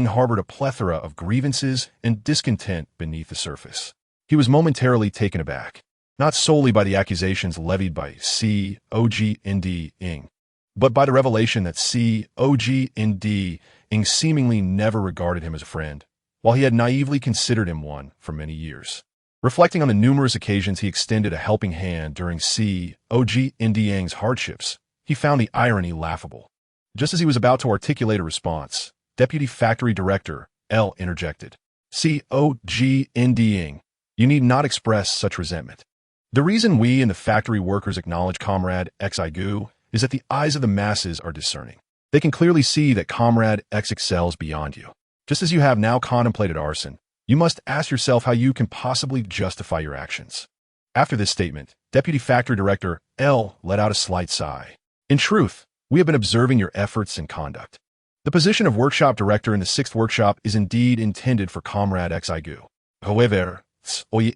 harbored a plethora of grievances and discontent beneath the surface. He was momentarily taken aback, not solely by the accusations levied by Xu Jinning, but by the revelation that Xu Jinning seemingly never regarded him as a friend, while he had naively considered him one for many years. Reflecting on the numerous occasions he extended a helping hand during Xu Jinning's hardships, he found the irony laughable. Just as he was about to articulate a response, Deputy Factory Director L interjected. Xu Jinning, you need not express such resentment. The reason we and the factory workers acknowledge Comrade Xigu is that the eyes of the masses are discerning. They can clearly see that Comrade X excels beyond you. Just as you have now contemplated arson, you must ask yourself how you can possibly justify your actions. After this statement, Deputy Factory Director L let out a slight sigh. In truth, we have been observing your efforts and conduct. The position of Workshop Director in the 6th Workshop is indeed intended for Comrade Xigu. However, we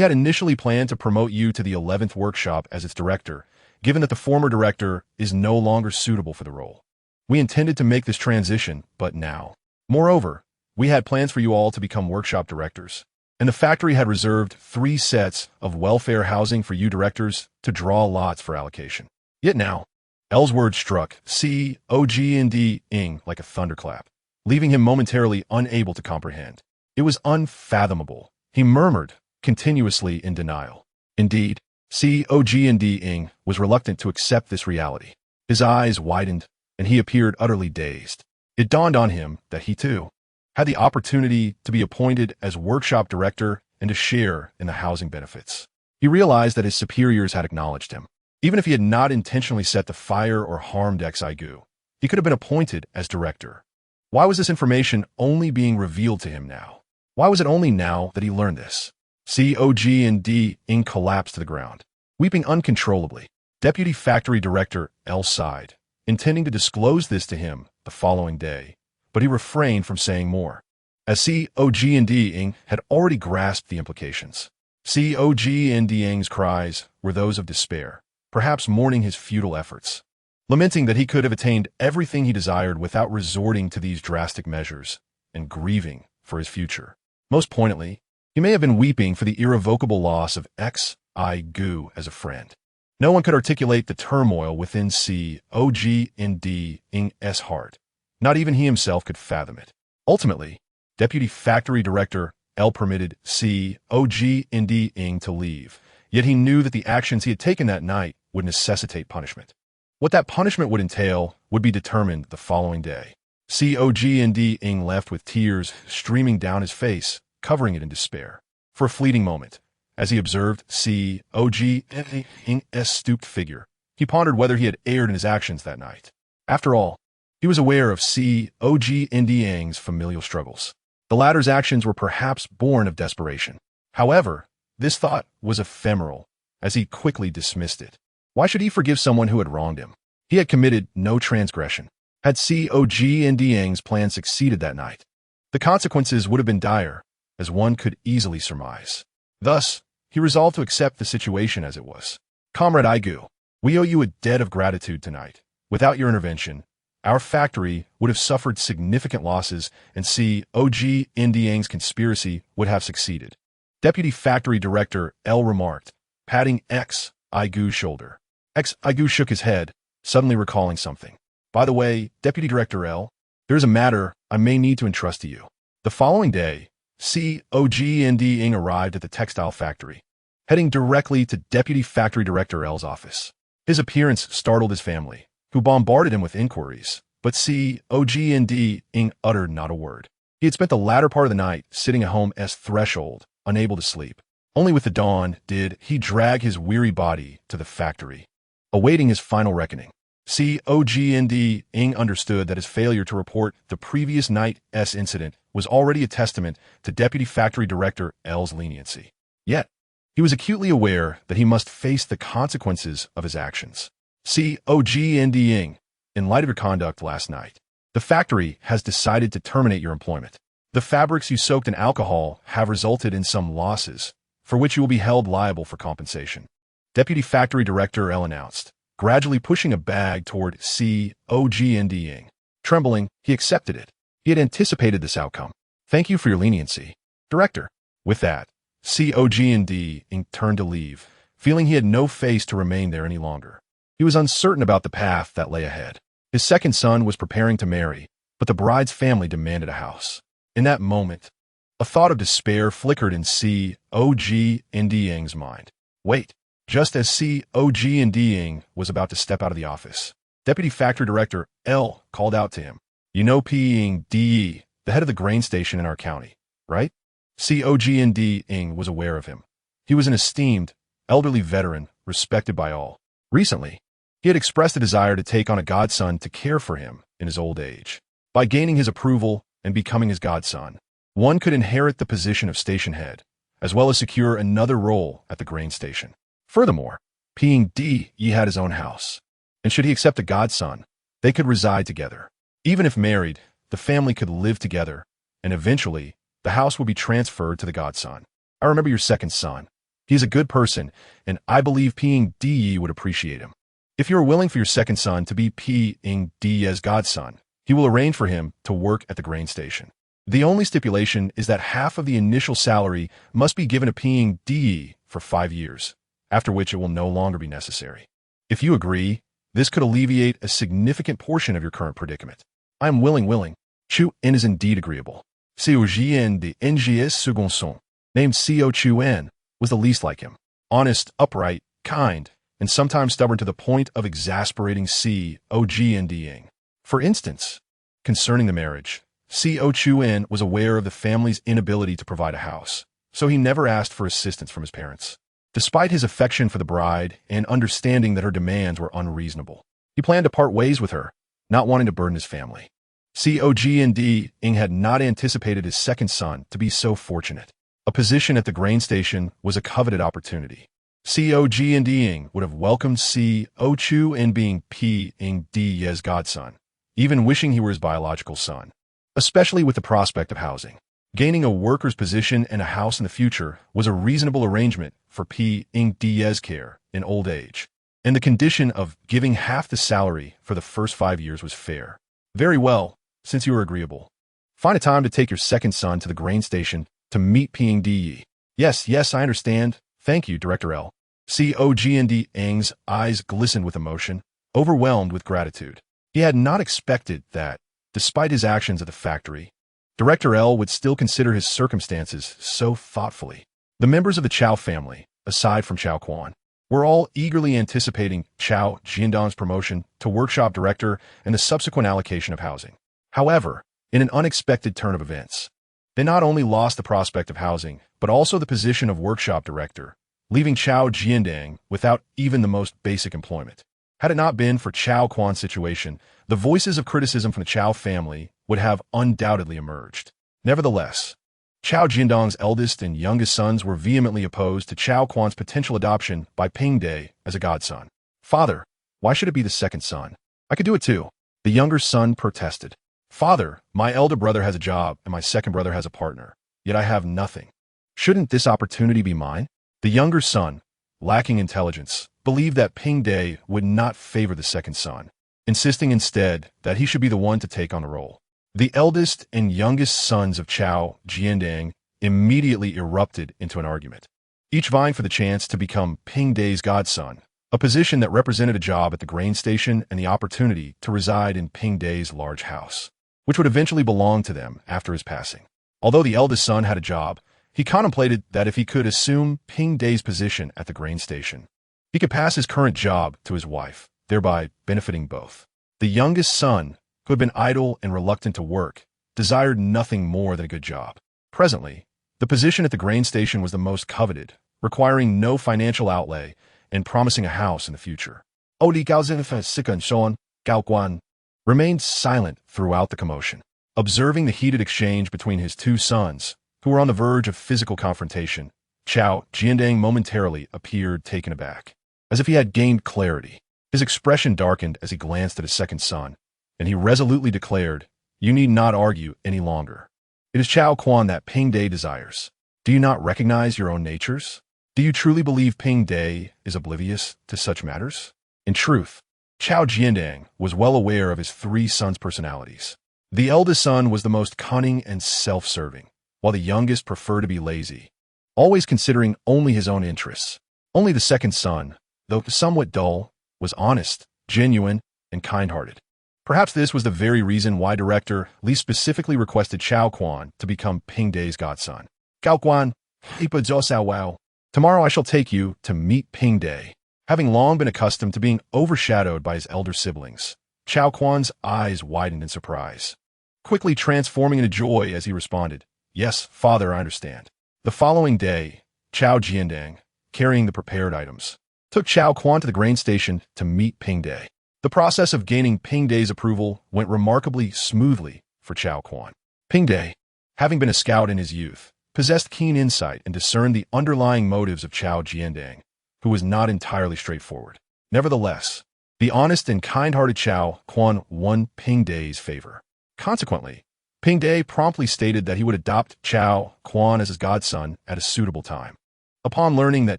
had initially planned to promote you to the 11th Workshop as its director, given that the former director is no longer suitable for the role. We intended to make this transition, but now. Moreover, we had plans for you all to become workshop directors, and the factory had reserved 3 sets of welfare housing for you directors to draw lots for allocation. Yet now, L's words struck Xu Jinning like a thunderclap, leaving him momentarily unable to comprehend. It was unfathomable. He murmured, continuously in denial. Indeed, Xu Jinning was reluctant to accept this reality. His eyes widened, and he appeared utterly dazed. It dawned on him that he, too, had the opportunity to be appointed as workshop director and to share in the housing benefits. He realized that his superiors had acknowledged him. Even if he had not intentionally set the fire or harmed Xigu, he could have been appointed as director. Why was this information only being revealed to him now? Why was it only now that he learned this? Xu Jinning collapsed to the ground, weeping uncontrollably. Deputy Factory Director L sighed, intending to disclose this to him the following day, but he refrained from saying more, as Xu Jinning had already grasped the implications. Xu Jinning's cries were those of despair, perhaps mourning his futile efforts, lamenting that he could have attained everything he desired without resorting to these drastic measures, and grieving for his future. Most poignantly, he may have been weeping for the irrevocable loss of Xigu as a friend. No one could articulate the turmoil within Xu Jinning's heart. Not even he himself could fathom it. Ultimately, Deputy Factory Director L permitted Xu Jinning to leave, yet he knew that the actions he had taken that night would necessitate punishment. What that punishment would entail would be determined the following day. Xu Jinning left with tears streaming down his face, covering it in despair. For a fleeting moment, as he observed Xu Jinning's stooped figure, he pondered whether he had erred in his actions that night. After all, he was aware of Xu Jinning's familial struggles. The latter's actions were perhaps born of desperation. However, this thought was ephemeral, as he quickly dismissed it. Why should he forgive someone who had wronged him? He had committed no transgression. Had Xu Jinning's plan succeeded that night, the consequences would have been dire, as one could easily surmise. Thus, he resolved to accept the situation as it was. Comrade Xigu, we owe you a debt of gratitude tonight. Without your intervention, our factory would have suffered significant losses and Xu Jinning's conspiracy would have succeeded. Deputy Factory Director L remarked, patting Xigu's shoulder. Xigu shook his head, suddenly recalling something. By the way, Deputy Director L, there is a matter I may need to entrust to you. The following day, Xu Jinning arrived at the textile factory, heading directly to Deputy Factory Director L's office. His appearance startled his family, who bombarded him with inquiries, but Xu Jinning uttered not a word. He had spent the latter part of the night sitting at home's threshold, unable to sleep. Only with the dawn did he drag his weary body to the factory, awaiting his final reckoning. Xu Jinning understood that his failure to report the previous night's incident was already a testament to Deputy Factory Director L's leniency. Yet, he was acutely aware that he must face the consequences of his actions. Xu Jinning, in light of your conduct last night, the factory has decided to terminate your employment. The fabrics you soaked in alcohol have resulted in some losses, for which you will be held liable for compensation. Deputy Factory Director L announced, gradually pushing a bag toward Xu Jinning. Trembling, he accepted it. He had anticipated this outcome. Thank you for your leniency, Director. With that, Xu Jinning turned to leave, feeling he had no face to remain there any longer. He was uncertain about the path that lay ahead. His second son was preparing to marry, but the bride's family demanded a house. In that moment, a thought of despair flickered in Xu Jinning's mind. Wait. Just as Xu Jinning was about to step out of the office, Deputy Factory Director L called out to him. You know Ping De, the head of the grain station in our county, right? Xu Jinning was aware of him. He was an esteemed, elderly veteran, respected by all. Recently, he had expressed a desire to take on a godson to care for him in his old age. By gaining his approval and becoming his godson, one could inherit the position of station head, as well as secure another role at the grain station. Furthermore, Ping De had his own house, and should he accept a godson, they could reside together. Even if married, the family could live together, and eventually, the house would be transferred to the godson. I remember your second son. He is a good person, and I believe Ping De would appreciate him. If you are willing for your second son to be Ping De's godson, he will arrange for him to work at the grain station. The only stipulation is that half of the initial salary must be given to Ping De for 5 years, after which it will no longer be necessary. If you agree, this could alleviate a significant portion of your current predicament. I am willing. Chu En is indeed agreeable. Xu Jian de Ngs Second Son, named Xu Chuan, was the least like him. Honest, upright, kind, and sometimes stubborn to the point of exasperating Xu Jinning. For instance, concerning the marriage, Xu Chuan was aware of the family's inability to provide a house, so he never asked for assistance from his parents. Despite his affection for the bride and understanding that her demands were unreasonable, he planned to part ways with her, not wanting to burden his family. Xu Jinning had not anticipated his second son to be so fortunate. A position at the grain station was a coveted opportunity. Xu Jinning would have welcomed Xu Chuan being Ping De's godson, even wishing he were his biological son, especially with the prospect of housing. Gaining a worker's position and a house in the future was a reasonable arrangement for Ping De's care in old age, and the condition of giving half the salary for the first 5 years was fair. Very well, since you are agreeable. Find a time to take your second son to the grain station to meet Ping De. Yes, I understand. Thank you, Director L. Xu Jinning's eyes glistened with emotion, overwhelmed with gratitude. He had not expected that, despite his actions at the factory, Director L would still consider his circumstances so thoughtfully. The members of the Chao family, aside from Chao Quan, were all eagerly anticipating Chao Jiandong's promotion to workshop director and the subsequent allocation of housing. However, in an unexpected turn of events, they not only lost the prospect of housing, but also the position of workshop director, leaving Chao Jiandong without even the most basic employment. Had it not been for Chao Quan's situation, the voices of criticism from the Chao family would have undoubtedly emerged. Nevertheless, Chao Jiandong's eldest and youngest sons were vehemently opposed to Chao Quan's potential adoption by Ping De as a godson. Father, why should it be the second son? I could do it too. The younger son protested. Father, my elder brother has a job and my second brother has a partner, yet I have nothing. Shouldn't this opportunity be mine? The younger son, lacking intelligence, believed that Ping De would not favor the second son, insisting instead that he should be the one to take on the role. The eldest and youngest sons of Chao Jiandong immediately erupted into an argument, each vying for the chance to become Ping De's godson, a position that represented a job at the grain station and the opportunity to reside in Ping De's large house, which would eventually belong to them after his passing. Although the eldest son had a job, he contemplated that if he could assume Ping De's position at the grain station, he could pass his current job to his wife, thereby benefiting both. The youngest son, who had been idle and reluctant to work, desired nothing more than a good job. Presently, the position at the grain station was the most coveted, requiring no financial outlay and promising a house in the future. Li Gao Guan remained silent throughout the commotion, observing the heated exchange between his two sons, who were on the verge of physical confrontation. Chao Jiandong momentarily appeared taken aback, as if he had gained clarity. His expression darkened as he glanced at his second son, and he resolutely declared, "You need not argue any longer. It is Chao Quan that Ping De desires. Do you not recognize your own natures? Do you truly believe Ping De is oblivious to such matters?" In truth, Zhao Jinning was well aware of his three sons' personalities. The eldest son was the most cunning and self-serving, while the youngest preferred to be lazy, always considering only his own interests. Only the second son, though somewhat dull, was honest, genuine, and kind-hearted. Perhaps this was the very reason why director Li specifically requested Chao Quan to become Ping Day's godson. Gao Quan, wow. Tomorrow I shall take you to meet Ping Day. Having long been accustomed to being overshadowed by his elder siblings, Chao Quan's eyes widened in surprise, quickly transforming into joy as he responded, "Yes, father, I understand." The following day, Zhao Jinning, carrying the prepared items, took Chao Quan to the grain station to meet Ping Day. The process of gaining Ping Day's approval went remarkably smoothly for Chao Quan. Ping Day, having been a scout in his youth, possessed keen insight and discerned the underlying motives of Zhao Jinning, who was not entirely straightforward. Nevertheless, the honest and kind-hearted Chao Quan won Ping Day's favor. Consequently, Ping Day promptly stated that he would adopt Chao Quan as his godson at a suitable time. Upon learning that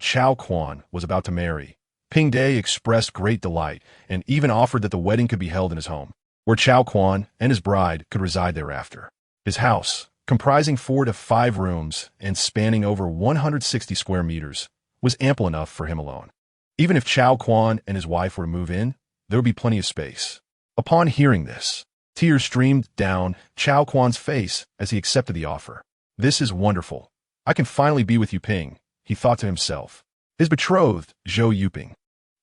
Chao Quan was about to marry, Ping Day expressed great delight and even offered that the wedding could be held in his home, where Chao Quan and his bride could reside thereafter. His house, comprising 4 to 5 rooms and spanning over 160 square meters, was ample enough for him alone. Even if Chao Quan and his wife were to move in, there would be plenty of space. Upon hearing this, tears streamed down Chao Quan's face as he accepted the offer. "This is wonderful. I can finally be with you, Ping," he thought to himself. His betrothed, Zhou Yuping,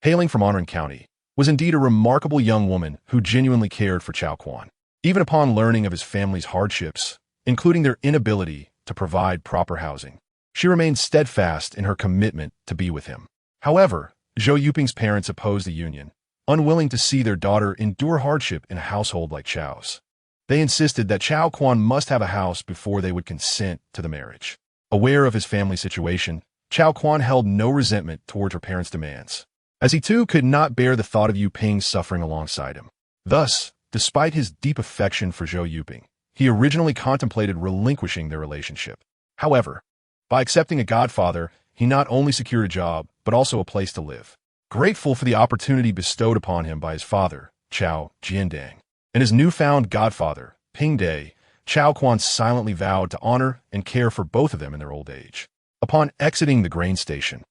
hailing from Anren County, was indeed a remarkable young woman who genuinely cared for Chao Quan. Even upon learning of his family's hardships, including their inability to provide proper housing, she remained steadfast in her commitment to be with him. However, Zhou Yuping's parents opposed the union, unwilling to see their daughter endure hardship in a household like Chao's. They insisted that Chao Quan must have a house before they would consent to the marriage. Aware of his family situation, Chao Quan held no resentment towards her parents' demands, as he too could not bear the thought of Yu Ping suffering alongside him. Thus, despite his deep affection for Zhou Yuping, he originally contemplated relinquishing their relationship. However, by accepting a godfather, he not only secured a job, but also a place to live. Grateful for the opportunity bestowed upon him by his father, Zhao Jinning, and his newfound godfather, Ping Day, Chao Quan silently vowed to honor and care for both of them in their old age. Upon exiting the grain station,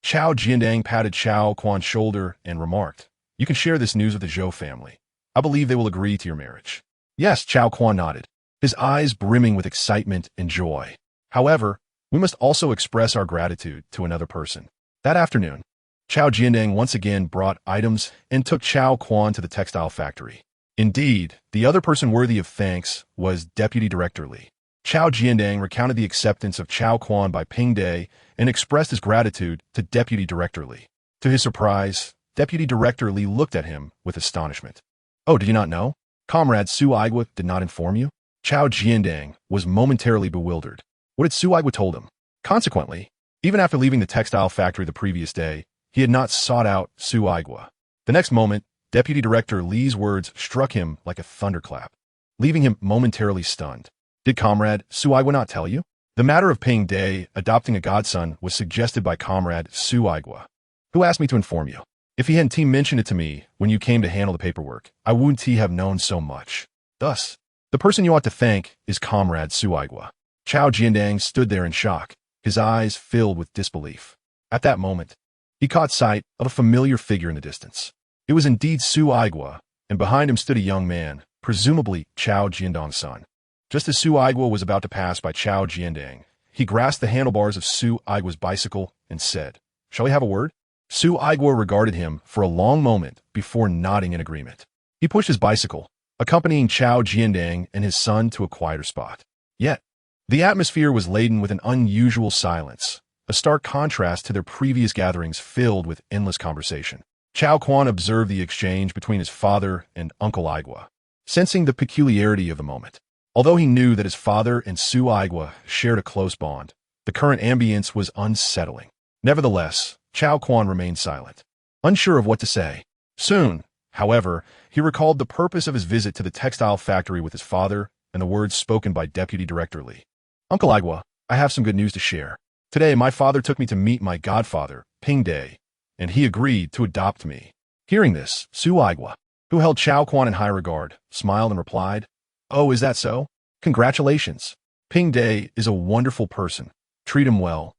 Zhao Jinning patted Chao Quan's shoulder and remarked, "You can share this news with the Zhou family. I believe they will agree to your marriage." "Yes," Chao Quan nodded, his eyes brimming with excitement and joy. "However, we must also express our gratitude to another person." That afternoon, Zhao Jinning once again brought items and took Chao Quan to the textile factory. Indeed, the other person worthy of thanks was Deputy Director Li. Zhao Jinning recounted the acceptance of Chao Quan by Ping Day and expressed his gratitude to Deputy Director Li. To his surprise, Deputy Director Li looked at him with astonishment. "Oh, did you not know? Comrade Su Aigua did not inform you?" Zhao Jinning was momentarily bewildered. What had Su Aigua told him? Consequently, even after leaving the textile factory the previous day, he had not sought out Su Aigua. The next moment, Deputy Director Li's words struck him like a thunderclap, leaving him momentarily stunned. "Did Comrade Su Aigua not tell you?" The matter of Ping Day adopting a godson was suggested by Comrade Su Aigua, who asked me to inform you. If he hadn't mentioned it to me when you came to handle the paperwork, I wouldn't have known so much. Thus, the person you ought to thank is Comrade Su Aigua. Zhao Jinning stood there in shock, his eyes filled with disbelief. At that moment, he caught sight of a familiar figure in the distance. It was indeed Su Aigua, and behind him stood a young man, presumably Zhao Jiandong's son. Just as Su Aigua was about to pass by Zhao Jinning, he grasped the handlebars of Su Aigua's bicycle and said, "Shall we have a word?" Su Aigua regarded him for a long moment before nodding in agreement. He pushed his bicycle, accompanying Zhao Jinning and his son to a quieter spot. Yet, the atmosphere was laden with an unusual silence, a stark contrast to their previous gatherings filled with endless conversation. Chao Quan observed the exchange between his father and Uncle Aigua, sensing the peculiarity of the moment. Although he knew that his father and Su Aigua shared a close bond, the current ambience was unsettling. Nevertheless, Chao Quan remained silent, unsure of what to say. Soon, however, he recalled the purpose of his visit to the textile factory with his father and the words spoken by Deputy Director Li. "Uncle Aigua, I have some good news to share. Today, my father took me to meet my godfather, Ping Day, and he agreed to adopt me." Hearing this, Su Aigua, who held Chao Quan in high regard, smiled and replied, "Oh, is that so? Congratulations. Ping Day is a wonderful person. Treat him well,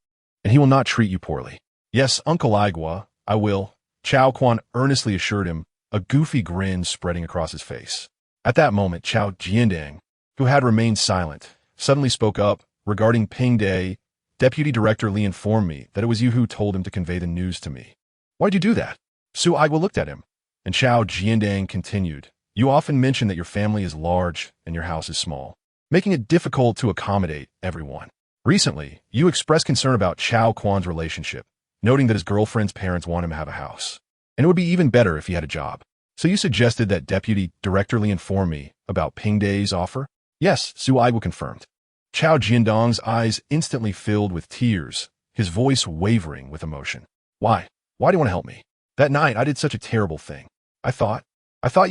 and he will not treat you poorly." "Yes, Uncle Aigua, I will," Chao Quan earnestly assured him, a goofy grin spreading across his face. At that moment, Xu Jinning, who had remained silent, suddenly spoke up. "Regarding Ping Day, Deputy Director Li informed me that it was you who told him to convey the news to me." "Why'd you do that?" Su Aigua looked at him, and Xu Jinning continued, "You often mention that your family is large and your house is small, making it difficult to accommodate everyone. Recently, you expressed concern about Chao Quan's relationship, noting that his girlfriend's parents want him to have a house, and it would be even better if he had a job. So you suggested that Deputy Director Li inform me about Ping Day's offer?" "Yes," Su Aigua confirmed. Chao Jiandong's eyes instantly filled with tears, his voice wavering with emotion. Why? Why do you want to help me? That night, I did such a terrible thing. I thought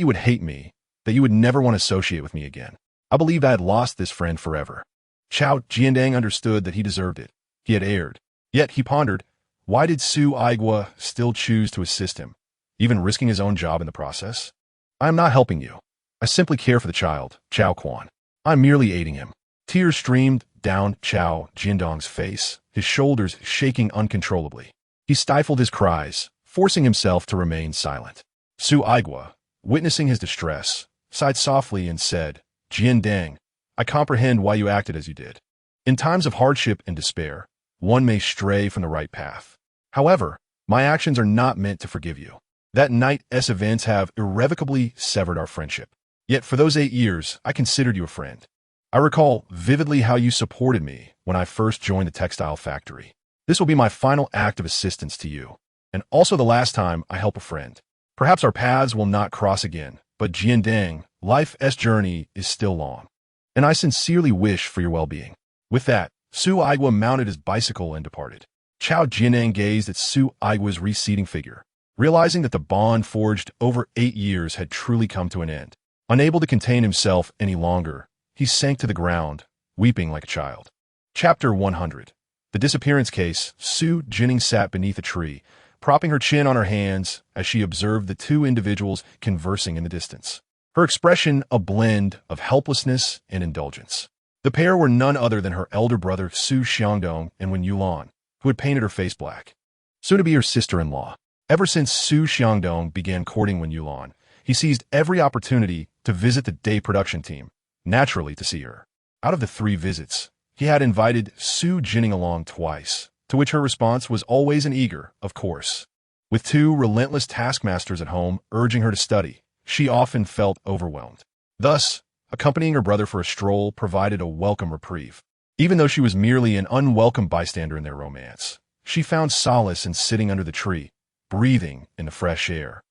you would hate me, that you would never want to associate with me again. I believed I had lost this friend forever." Chao Jiandong understood that he deserved it. He had erred. Yet he pondered, why did Su Aigua still choose to assist him, even risking his own job in the process? "I am not helping you. I simply care for the child, Chao Quan. I'm merely aiding him." Tears streamed down Chao Jiandong's face, his shoulders shaking uncontrollably. He stifled his cries, forcing himself to remain silent. Su Aigua, witnessing his distress, sighed softly and said, "Jiandong, I comprehend why you acted as you did. In times of hardship and despair, one may stray from the right path. However, my actions are not meant to forgive you. That night's events have irrevocably severed our friendship. Yet for those 8 years, I considered you a friend. I recall vividly how you supported me when I first joined the textile factory. This will be my final act of assistance to you, and also the last time I help a friend. Perhaps our paths will not cross again, but Jiandong, life's journey is still long, and I sincerely wish for your well-being." With that, Su Aigua mounted his bicycle and departed. Chao Jinning gazed at Su Aigua's receding figure, realizing that the bond forged over 8 years had truly come to an end. Unable to contain himself any longer, he sank to the ground, weeping like a child. Chapter 100. The disappearance case. Xu Jinning sat beneath a tree, propping her chin on her hands as she observed the two individuals conversing in the distance. Her expression a blend of helplessness and indulgence. The pair were none other than her elder brother Xu Xiangdong and Wen Yulan, who had painted her face black. Soon to be her sister-in-law. Ever since Xu Xiangdong began courting Wen Yulan, he seized every opportunity to visit the day production team, naturally to see her. Out of the 3 visits, he had invited Xu Jinning along twice, to which her response was always an eager, of course. With 2 relentless taskmasters at home urging her to study, she often felt overwhelmed. Thus, accompanying her brother for a stroll provided a welcome reprieve. Even though she was merely an unwelcome bystander in their romance, she found solace in sitting under the tree, breathing in the fresh air,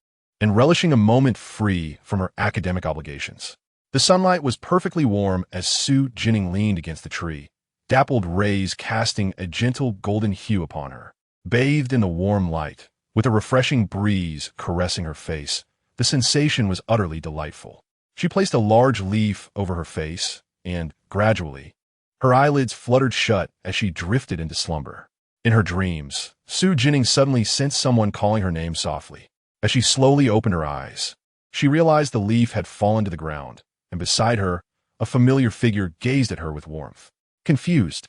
and relishing a moment free from her academic obligations. The sunlight was perfectly warm as Xu Jinning leaned against the tree, dappled rays casting a gentle golden hue upon her. Bathed in the warm light, with a refreshing breeze caressing her face, the sensation was utterly delightful. She placed a large leaf over her face, and, gradually, her eyelids fluttered shut as she drifted into slumber. In her dreams, Xu Jinning suddenly sensed someone calling her name softly. As she slowly opened her eyes, she realized the leaf had fallen to the ground, and beside her, a familiar figure gazed at her with warmth. Confused,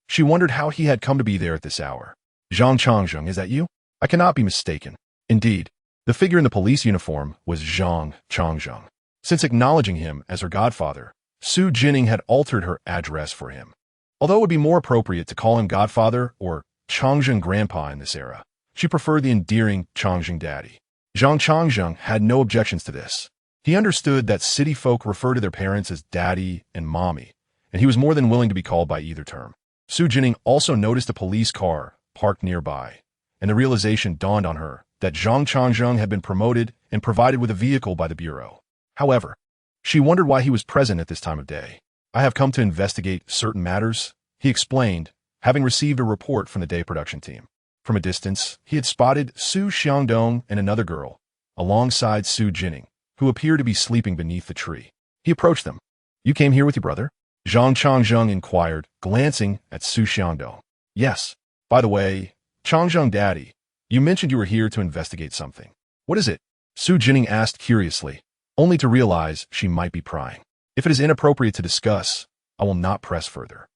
she wondered how he had come to be there at this hour. "Zhang Changzheng, is that you? I cannot be mistaken." Indeed, the figure in the police uniform was Zhang Changzheng. Since acknowledging him as her godfather, Xu Jinning had altered her address for him. Although it would be more appropriate to call him godfather or Changzheng grandpa in this era, she preferred the endearing Changzheng daddy. Zhang Changzheng had no objections to this. He understood that city folk refer to their parents as daddy and mommy, and he was more than willing to be called by either term. Xu Jinning also noticed a police car parked nearby, and the realization dawned on her that Zhang Changzheng had been promoted and provided with a vehicle by the bureau. However, she wondered why he was present at this time of day. "I have come to investigate certain matters," he explained, having received a report from the day production team. From a distance, he had spotted Xu Xiangdong and another girl, alongside Xu Jinning, who appeared to be sleeping beneath the tree. He approached them. "You came here with your brother?" Zhang Changzheng inquired, glancing at Xu Xiangdong. "Yes. By the way, Changzheng daddy, you mentioned you were here to investigate something. What is it?" Xu Jinning asked curiously, only to realize she might be prying. If it is inappropriate to discuss, I will not press further.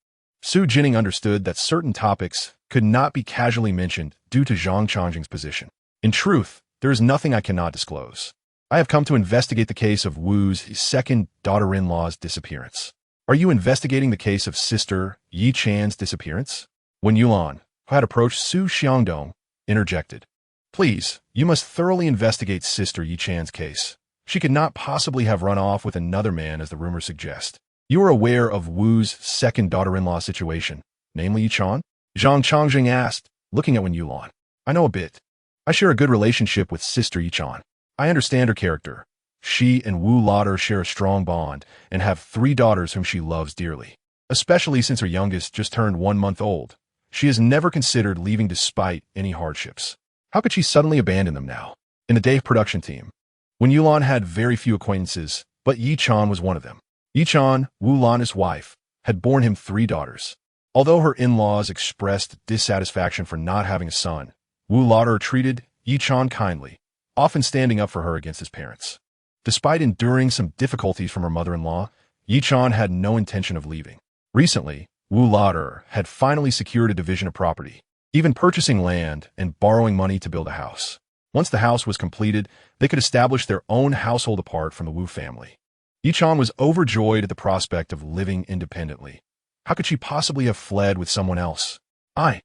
Xu Jinning understood that certain topics could not be casually mentioned due to Zhang Changzheng's position. In truth, there is nothing I cannot disclose. I have come to investigate the case of Wu's second daughter-in-law's disappearance. Are you investigating the case of sister Yi Chan's disappearance? When Yulan, who had approached Su Xiangdong, interjected. Please, you must thoroughly investigate sister Yi Chan's case. She could not possibly have run off with another man as the rumors suggest. You are aware of Wu's second daughter-in-law situation, namely Yi Chan? Zhang Changzheng asked, looking at Wen Yulan. I know a bit. I share a good relationship with sister Yi Chan. I understand her character. She and Wu Lauder share a strong bond and have 3 daughters whom she loves dearly. Especially since her youngest just turned 1 month old. She has never considered leaving despite any hardships. How could she suddenly abandon them now? In the day production team, Wen Yulan had very few acquaintances, but Yi Chan was one of them. Yi Chan, Wu Lan, his wife, had borne him 3 daughters. Although her in-laws expressed dissatisfaction for not having a son, Wu Lauder treated Yi Chan kindly, often standing up for her against his parents. Despite enduring some difficulties from her mother-in-law, Yi Chan had no intention of leaving. Recently, Wu Lauder had finally secured a division of property, even purchasing land and borrowing money to build a house. Once the house was completed, they could establish their own household apart from the Wu family. Yi Chan was overjoyed at the prospect of living independently. How could she possibly have fled with someone else? I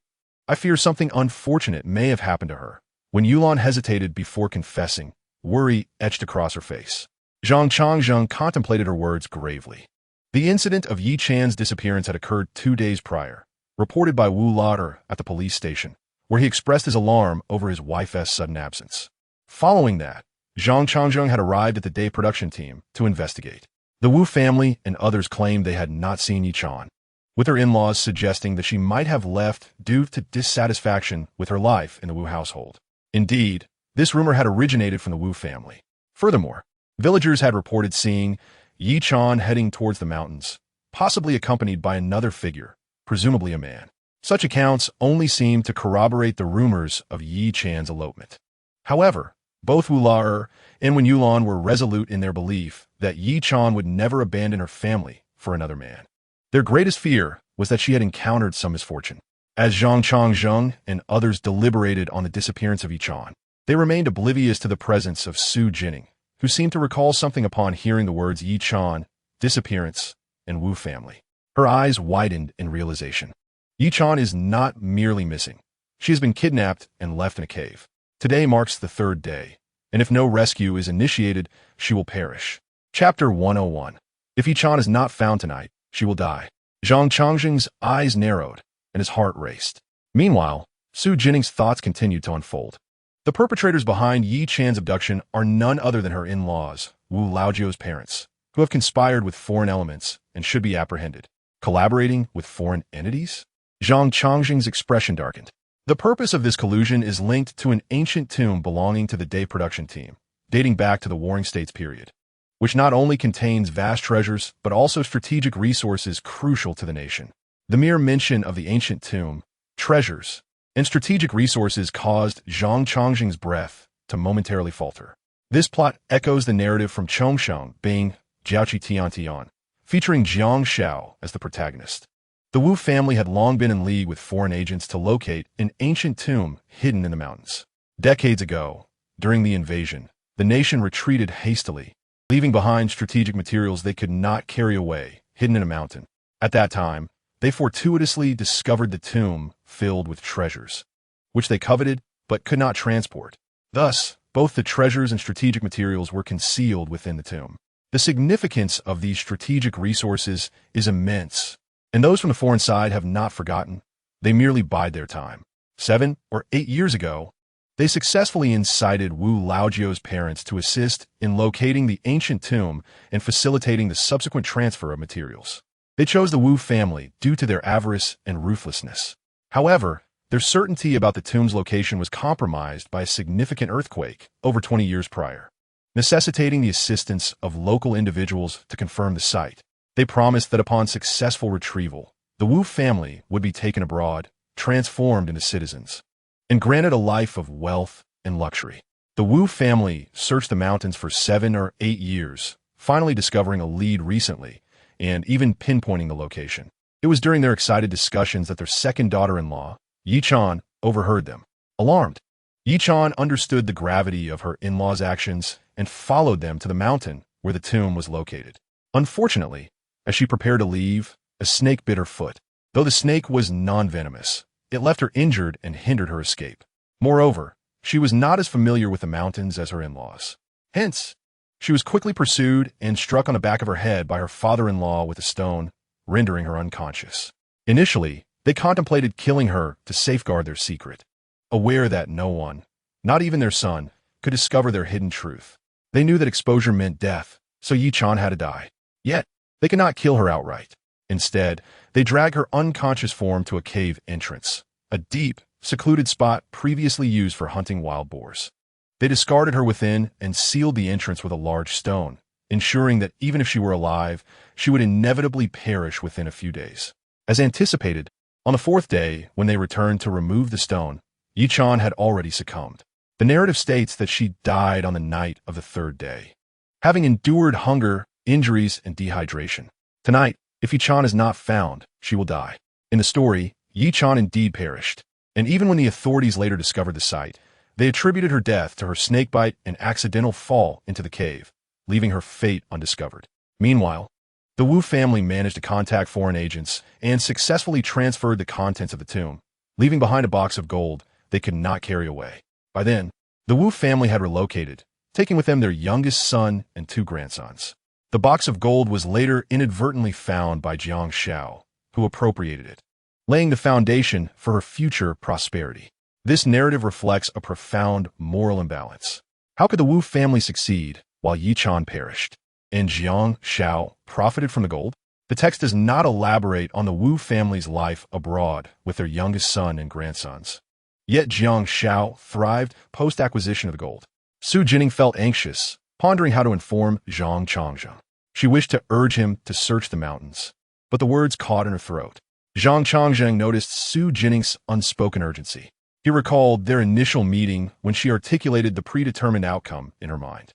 fear something unfortunate may have happened to her. When Yulan hesitated before confessing, worry etched across her face. Zhang Changzheng contemplated her words gravely. The incident of Yi Chan's disappearance had occurred 2 days prior, reported by Wu Lauder at the police station, where he expressed his alarm over his wife's sudden absence. Following that, Zhang Changzheng had arrived at the day production team to investigate. The Wu family and others claimed they had not seen Yi Chan, with her in-laws suggesting that she might have left due to dissatisfaction with her life in the Wu household. Indeed, this rumor had originated from the Wu family. Furthermore, villagers had reported seeing Yi Chan heading towards the mountains, possibly accompanied by another figure, presumably a man. Such accounts only seemed to corroborate the rumors of Yi Chan's elopement. However, both Wu Lauder and Wen Yulan were resolute in their belief that Yi Chan would never abandon her family for another man. Their greatest fear was that she had encountered some misfortune. As Zhang Changzheng and others deliberated on the disappearance of Yi Chan, they remained oblivious to the presence of Xu Jinning, who seemed to recall something upon hearing the words Yi Chan, disappearance, and Wu family. Her eyes widened in realization. Yi Chan is not merely missing. She has been kidnapped and left in a cave. Today marks the 3rd day, and if no rescue is initiated, she will perish. Chapter 101. If Yi Chan is not found tonight, she will die. Zhang Changzheng's eyes narrowed, and his heart raced. Meanwhile, Xu Jinning's thoughts continued to unfold. The perpetrators behind Yi Chan's abduction are none other than her in-laws, Wu Laojiu's parents, who have conspired with foreign elements and should be apprehended. Collaborating with foreign entities? Zhang Changzheng's expression darkened. The purpose of this collusion is linked to an ancient tomb belonging to the day production team, dating back to the Warring States period, which not only contains vast treasures, but also strategic resources crucial to the nation. The mere mention of the ancient tomb, treasures, and strategic resources caused Zhang Changzheng's breath to momentarily falter. This plot echoes the narrative from Chongshang being Jiaoqi Tian, featuring Jiang Shao as the protagonist. The Wu family had long been in league with foreign agents to locate an ancient tomb hidden in the mountains. Decades ago, during the invasion, the nation retreated hastily, leaving behind strategic materials they could not carry away, hidden in a mountain. At that time, they fortuitously discovered the tomb filled with treasures, which they coveted but could not transport. Thus, both the treasures and strategic materials were concealed within the tomb. The significance of these strategic resources is immense, and those from the foreign side have not forgotten. They merely bide their time. 7 or 8 years ago, they successfully incited Wu Laojiu's parents to assist in locating the ancient tomb and facilitating the subsequent transfer of materials. They chose the Wu family due to their avarice and ruthlessness. However, their certainty about the tomb's location was compromised by a significant earthquake over 20 years prior, necessitating the assistance of local individuals to confirm the site. They promised that upon successful retrieval, the Wu family would be taken abroad, transformed into citizens, and granted a life of wealth and luxury. The Wu family searched the mountains for 7 or 8 years, finally discovering a lead recently, and even pinpointing the location. It was during their excited discussions that their second daughter-in-law, Yi-chan, overheard them. Alarmed, Yi-chan understood the gravity of her in-laws' actions and followed them to the mountain where the tomb was located. Unfortunately, as she prepared to leave, a snake bit her foot. Though the snake was non-venomous, it left her injured and hindered her escape. Moreover, she was not as familiar with the mountains as her in-laws. Hence, she was quickly pursued and struck on the back of her head by her father-in-law with a stone, rendering her unconscious. Initially, they contemplated killing her to safeguard their secret, aware that no one, not even their son, could discover their hidden truth. They knew that exposure meant death, so Yi-chan had to die. Yet, they could not kill her outright. Instead, they dragged her unconscious form to a cave entrance, a deep, secluded spot previously used for hunting wild boars. They discarded her within and sealed the entrance with a large stone, ensuring that even if she were alive, she would inevitably perish within a few days. As anticipated, on the 4th day, when they returned to remove the stone, Yi-chan had already succumbed. The narrative states that she died on the night of the 3rd day, having endured hunger, injuries, and dehydration. Tonight, if Yi-chan is not found, she will die. In the story, Yi-chan indeed perished, and even when the authorities later discovered the site, they attributed her death to her snakebite and accidental fall into the cave, leaving her fate undiscovered. Meanwhile, the Wu family managed to contact foreign agents and successfully transferred the contents of the tomb, leaving behind a box of gold they could not carry away. By then, the Wu family had relocated, taking with them their youngest son and 2 grandsons. The box of gold was later inadvertently found by Jiang Xiao, who appropriated it, laying the foundation for her future prosperity. This narrative reflects a profound moral imbalance. How could the Wu family succeed while Yi-chan perished, and Jiang Xiao profited from the gold? The text does not elaborate on the Wu family's life abroad with their youngest son and grandsons. Yet Jiang Xiao thrived post-acquisition of the gold. Xu Jinning felt anxious, pondering how to inform Zhang Changzheng. She wished to urge him to search the mountains, but the words caught in her throat. Zhang Changzheng noticed Xu Jinning's unspoken urgency. He recalled their initial meeting when she articulated the predetermined outcome in her mind.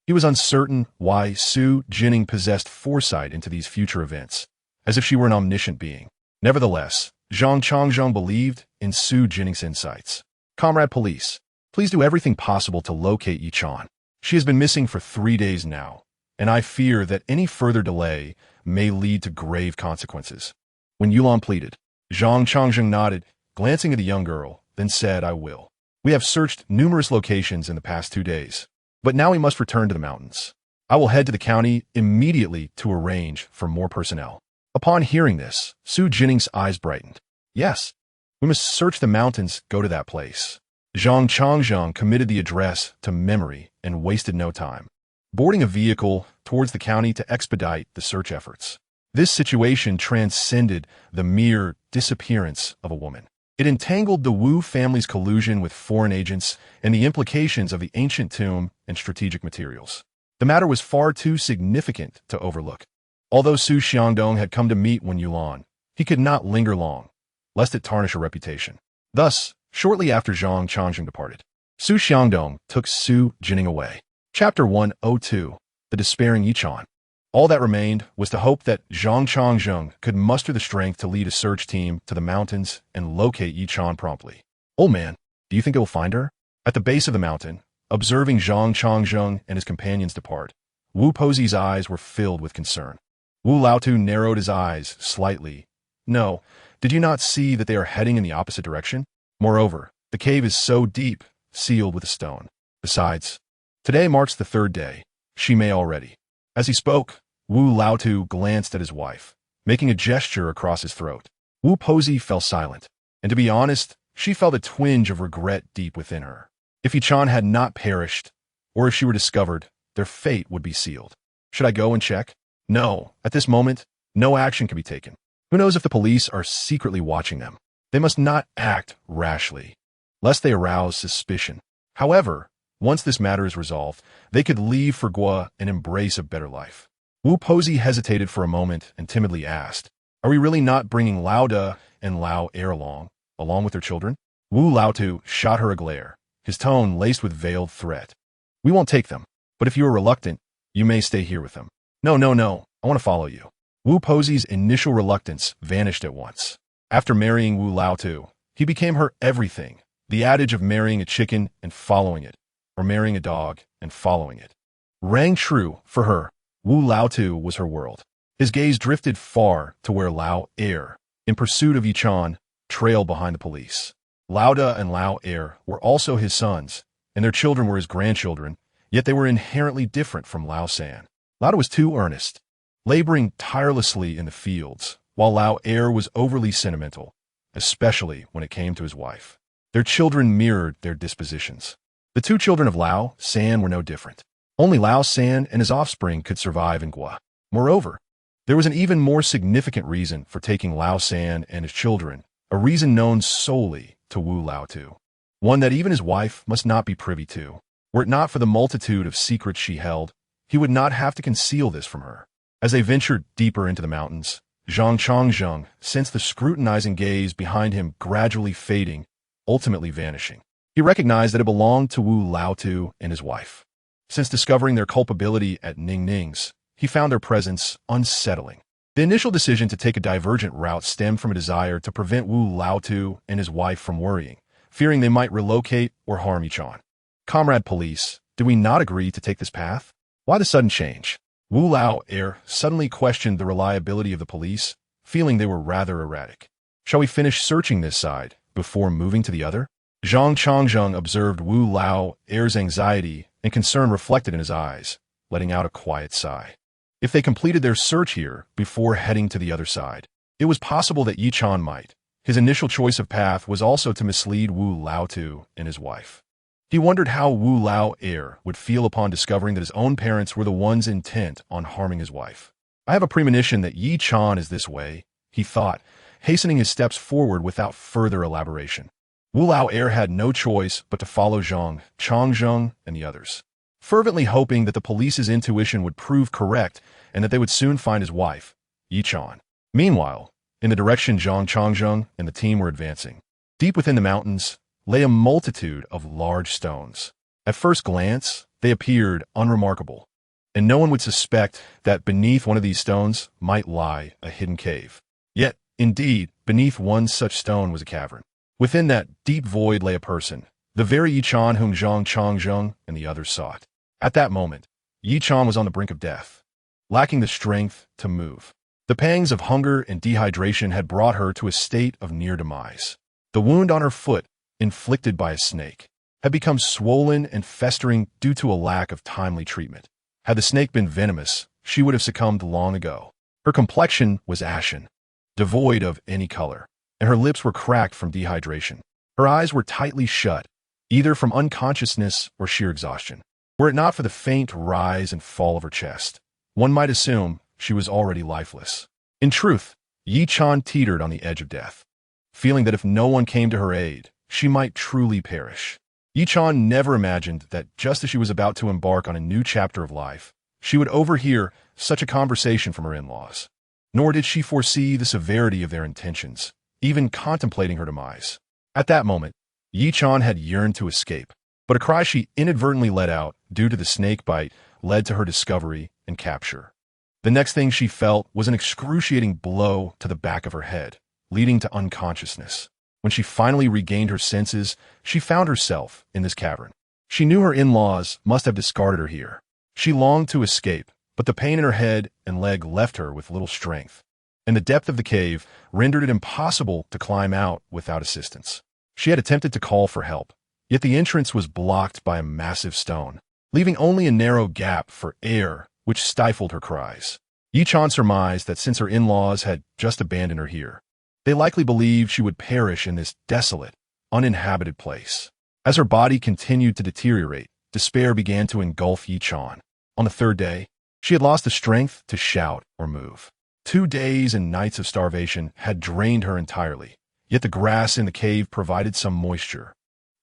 He was uncertain why Xu Jinning possessed foresight into these future events, as if she were an omniscient being. Nevertheless, Zhang Changzheng believed in Xu Jinning's insights. Comrade Police, please do everything possible to locate Yi-chan. She has been missing for 3 days now, and I fear that any further delay may lead to grave consequences. When Yulan pleaded, Zhang Changzheng nodded, glancing at the young girl, then said, I will. We have searched numerous locations in the past 2 days, but now we must return to the mountains. I will head to the county immediately to arrange for more personnel. Upon hearing this, Xu Jinning's eyes brightened. Yes, we must search the mountains, go to that place. Zhang Changzheng committed the address to memory and wasted no time, boarding a vehicle towards the county to expedite the search efforts. This situation transcended the mere disappearance of a woman. It entangled the Wu family's collusion with foreign agents and the implications of the ancient tomb and strategic materials. The matter was far too significant to overlook. Although Su Xiangdong had come to meet Wen Yulan, he could not linger long, lest it tarnish her reputation. Thus, shortly after Zhang Changzheng departed, Su Xiangdong took Xu Jinning away. Chapter 102, The Despairing Yi-chan. All that remained was to hope that Zhang Changzheng could muster the strength to lead a search team to the mountains and locate Yi-chan promptly. Old man, do you think it will find her? At the base of the mountain, observing Zhang Changzheng and his companions depart, Wu Pozi's eyes were filled with concern. Wu Laotu narrowed his eyes slightly. No, did you not see that they are heading in the opposite direction? Moreover, the cave is so deep, sealed with a stone. Besides, today marks the 3rd day. She may already. As he spoke, Wu Laotu glanced at his wife, making a gesture across his throat. Wu Pozi fell silent, and to be honest, she felt a twinge of regret deep within her. If Yi-chan had not perished, or if she were discovered, their fate would be sealed. Should I go and check? No, at this moment, no action can be taken. Who knows if the police are secretly watching them? They must not act rashly, lest they arouse suspicion. However, once this matter is resolved, they could leave for Gua and embrace a better life. Wu Pozi hesitated for a moment and timidly asked, Are we really not bringing Lao Da and Lao Er along with their children? Wu Laotu shot her a glare, his tone laced with veiled threat. "We won't take them, but if you are reluctant, you may stay here with them." "No, no, no, I want to follow you." Wu Posi's initial reluctance vanished at once. After marrying Wu Laotu, he became her everything, the adage of marrying a chicken and following it, or marrying a dog and following it. Rang true for her, Wu Laotu was her world. His gaze drifted far to where Lao Er, in pursuit of Yichan, trailed behind the police. Lauda and Lao Er were also his sons, and their children were his grandchildren, yet they were inherently different from Lao San. Lauda was too earnest, laboring tirelessly in the fields, while Lao Er was overly sentimental, especially when it came to his wife. Their children mirrored their dispositions. The two children of Lao San were no different. Only Lao San and his offspring could survive in Gua. Moreover, there was an even more significant reason for taking Lao San and his children, a reason known solely to Wu Laotu. One that even his wife must not be privy to. Were it not for the multitude of secrets she held, he would not have to conceal this from her. As they ventured deeper into the mountains, Zhang Changzheng sensed the scrutinizing gaze behind him gradually fading, ultimately vanishing. He recognized that it belonged to Wu Laotu and his wife. Since discovering their culpability at Ning Ning's, he found their presence unsettling. The initial decision to take a divergent route stemmed from a desire to prevent Wu Laotu and his wife from worrying, fearing they might relocate or harm Yichan. "Comrade police, do we not agree to take this path? Why the sudden change?" Wu Lao Er suddenly questioned the reliability of the police, feeling they were rather erratic. "Shall we finish searching this side before moving to the other?" Zhang Changzheng observed Wu Lao Er's anxiety and concern reflected in his eyes, letting out a quiet sigh. If they completed their search here before heading to the other side, it was possible that Yichan might. His initial choice of path was also to mislead Wu Laotu and his wife. He wondered how Wu Lao Er would feel upon discovering that his own parents were the ones intent on harming his wife. "I have a premonition that Yichan is this way," he thought, hastening his steps forward without further elaboration. Wu Lao Er had no choice but to follow Zhang Changzheng and the others, fervently hoping that the police's intuition would prove correct and that they would soon find his wife, Yichan. Meanwhile, in the direction Zhang Changzheng and the team were advancing, deep within the mountains, lay a multitude of large stones. At first glance, they appeared unremarkable, and no one would suspect that beneath one of these stones might lie a hidden cave. Yet, indeed, beneath one such stone was a cavern. Within that deep void lay a person, the very Yichan whom Zhang Changzheng and the others sought. At that moment, Yichan was on the brink of death, lacking the strength to move. The pangs of hunger and dehydration had brought her to a state of near demise. The wound on her foot, inflicted by a snake, had become swollen and festering due to a lack of timely treatment. Had the snake been venomous, she would have succumbed long ago. Her complexion was ashen, devoid of any color, and her lips were cracked from dehydration. Her eyes were tightly shut, either from unconsciousness or sheer exhaustion. Were it not for the faint rise and fall of her chest, one might assume she was already lifeless. In truth, Yichan teetered on the edge of death, feeling that if no one came to her aid, she might truly perish. Yichan never imagined that just as she was about to embark on a new chapter of life, she would overhear such a conversation from her in-laws. Nor did she foresee the severity of their intentions, even contemplating her demise. At that moment, Yichan had yearned to escape, but a cry she inadvertently let out due to the snake bite led to her discovery and capture. The next thing she felt was an excruciating blow to the back of her head, leading to unconsciousness. When she finally regained her senses, she found herself in this cavern. She knew her in-laws must have discarded her here. She longed to escape, but the pain in her head and leg left her with little strength, and the depth of the cave rendered it impossible to climb out without assistance. She had attempted to call for help, yet the entrance was blocked by a massive stone, leaving only a narrow gap for air which stifled her cries. Yichan surmised that since her in-laws had just abandoned her here, they likely believed she would perish in this desolate, uninhabited place. As her body continued to deteriorate, despair began to engulf Yichan. On the third day, she had lost the strength to shout or move. 2 days and nights of starvation had drained her entirely, yet the grass in the cave provided some moisture,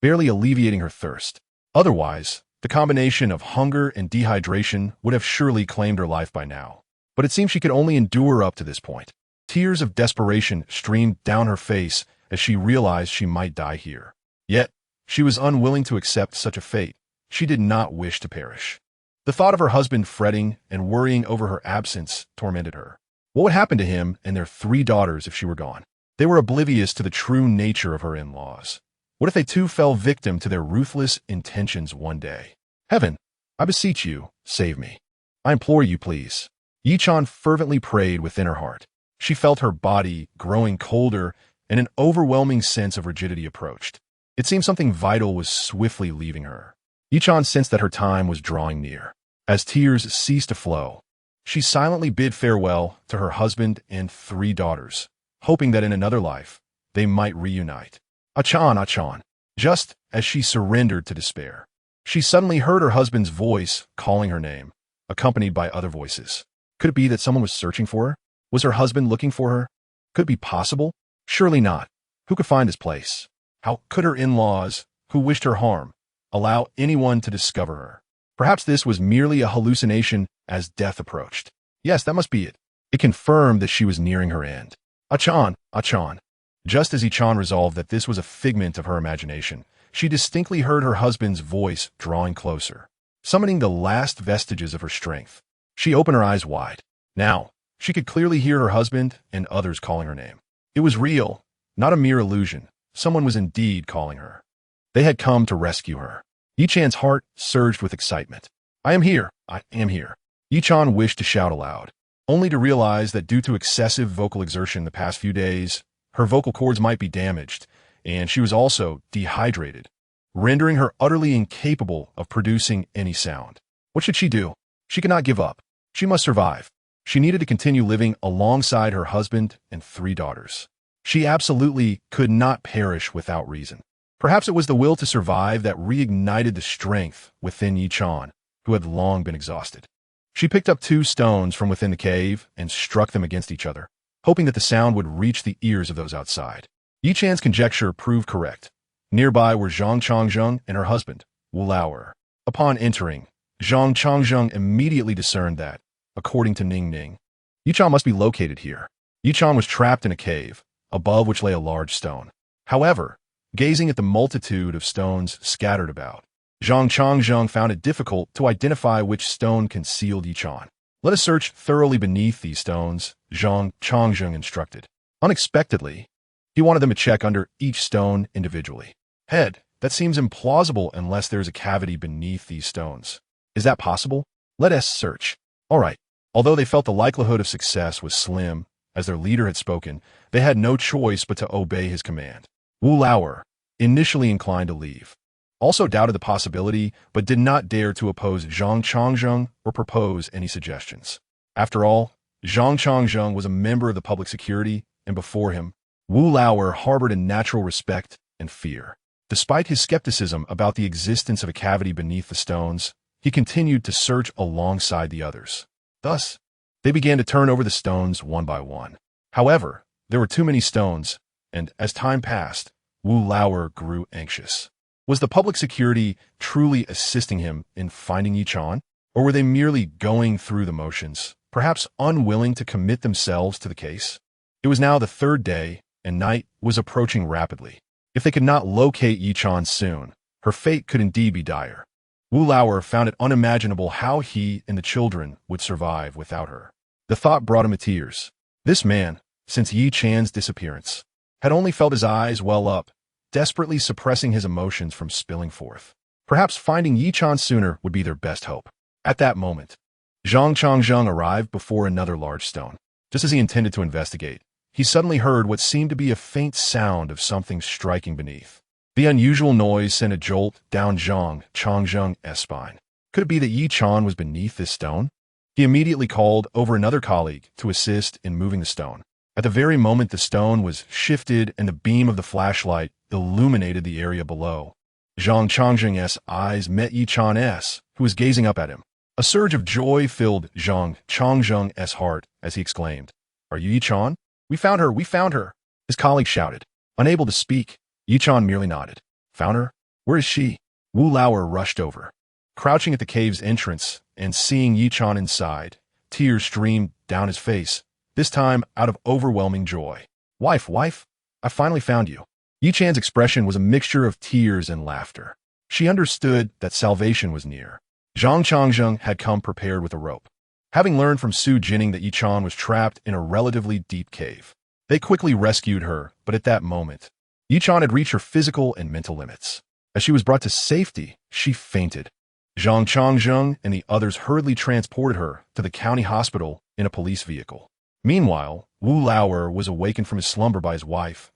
barely alleviating her thirst. Otherwise, the combination of hunger and dehydration would have surely claimed her life by now. But it seemed she could only endure up to this point. Tears of desperation streamed down her face as she realized she might die here. Yet, She was unwilling to accept such a fate. She did not wish to perish. The thought of her husband fretting and worrying over her absence tormented her. What would happen to him and their 3 daughters if she were gone? They were oblivious to the true nature of her in-laws. What if they too fell victim to their ruthless intentions one day? Heaven, I beseech you, save me. I implore you, please. Yichang fervently prayed within her heart. She felt her body growing colder and an overwhelming sense of rigidity approached. It seemed something vital was swiftly leaving her. Yichang sensed that her time was drawing near. As tears ceased to flow, she silently bid farewell to her husband and 3 daughters, hoping that in another life they might reunite. Achan, Achan. Just as she surrendered to despair, she suddenly heard her husband's voice calling her name, accompanied by other voices. Could it be that someone was searching for her? Was her husband looking for her? Could it be possible? Surely not. Who could find his place? How could her in-laws, who wished her harm, allow anyone to discover her? Perhaps this was merely a hallucination as death approached. Yes, that must be it. It confirmed that she was nearing her end. Achan, Achan. Just as Yichang resolved that this was a figment of her imagination, she distinctly heard her husband's voice drawing closer, summoning the last vestiges of her strength. She opened her eyes wide. Now, she could clearly hear her husband and others calling her name. It was real, not a mere illusion. Someone was indeed calling her. They had come to rescue her. Yichang's heart surged with excitement. I am here. I am here. Yichang wished to shout aloud, only to realize that due to excessive vocal exertion the past few days, her vocal cords might be damaged, and she was also dehydrated, rendering her utterly incapable of producing any sound. What should she do? She could not give up. She must survive. She needed to continue living alongside her husband and 3 daughters. She absolutely could not perish without reason. Perhaps it was the will to survive that reignited the strength within Yichang, who had long been exhausted. She picked up 2 stones from within the cave and struck them against each other, hoping that the sound would reach the ears of those outside. Yichang's conjecture proved correct. Nearby were Zhang Changzheng and her husband, Wu Lauer. Upon entering, Zhang Changzheng immediately discerned that, according to Ning Ning, Yichang must be located here. Yichang was trapped in a cave, above which lay a large stone. However, gazing at the multitude of stones scattered about, Zhang Changzheng found it difficult to identify which stone concealed Yichang. Let us search thoroughly beneath these stones, Zhang Changzheng instructed. Unexpectedly, he wanted them to check under each stone individually. Head, that seems implausible unless there is a cavity beneath these stones. Is that possible? Let us search. All right. Although they felt the likelihood of success was slim, as their leader had spoken, they had no choice but to obey his command. Wu Lauer, initially inclined to leave, also doubted the possibility but did not dare to oppose Zhang Changzheng or propose any suggestions. After all, Zhang Changzheng was a member of the public security, and before him, Wu Lauer harbored a natural respect and fear. Despite his skepticism about the existence of a cavity beneath the stones, he continued to search alongside the others. Thus, they began to turn over the stones one by one. However, there were too many stones, and as time passed, Wu Lauer grew anxious. Was the public security truly assisting him in finding Yichang, or were they merely going through the motions, perhaps unwilling to commit themselves to the case? It was now the 3rd day, and night was approaching rapidly. If they could not locate Yichang soon, her fate could indeed be dire. Wu Lauer found it unimaginable how he and the children would survive without her. The thought brought him to tears. This man, since Yichang's disappearance, had only felt his eyes well up, desperately suppressing his emotions from spilling forth. Perhaps finding Yichang sooner would be their best hope. At that moment, Zhang Changzheng arrived before another large stone. Just as he intended to investigate, he suddenly heard what seemed to be a faint sound of something striking beneath. The unusual noise sent a jolt down Zhang Changzheng's spine. Could it be that Yichang was beneath this stone? He immediately called over another colleague to assist in moving the stone. At the very moment the stone was shifted and the beam of the flashlight illuminated the area below, Zhang Changzheng's eyes met Yichang's, who was gazing up at him. A surge of joy filled Zhang Changzheng's heart as he exclaimed, "Are you Yichang? We found her! We found her!" His colleague shouted. Unable to speak, Yichang merely nodded. Found her? Where is she? Wu Lauer rushed over. Crouching at the cave's entrance and seeing Yichang inside, tears streamed down his face, this time out of overwhelming joy. Wife, I finally found you. Yi Chan's expression was a mixture of tears and laughter. She understood that salvation was near. Zhang Changzheng had come prepared with a rope. Having learned from Xu Jinning that Yi Chan was trapped in a relatively deep cave, they quickly rescued her, but at that moment, Yi Chan had reached her physical and mental limits. As she was brought to safety, she fainted. Zhang Changzheng and the others hurriedly transported her to the county hospital in a police vehicle. Meanwhile, Wu Lauer was awakened from his slumber by his wife.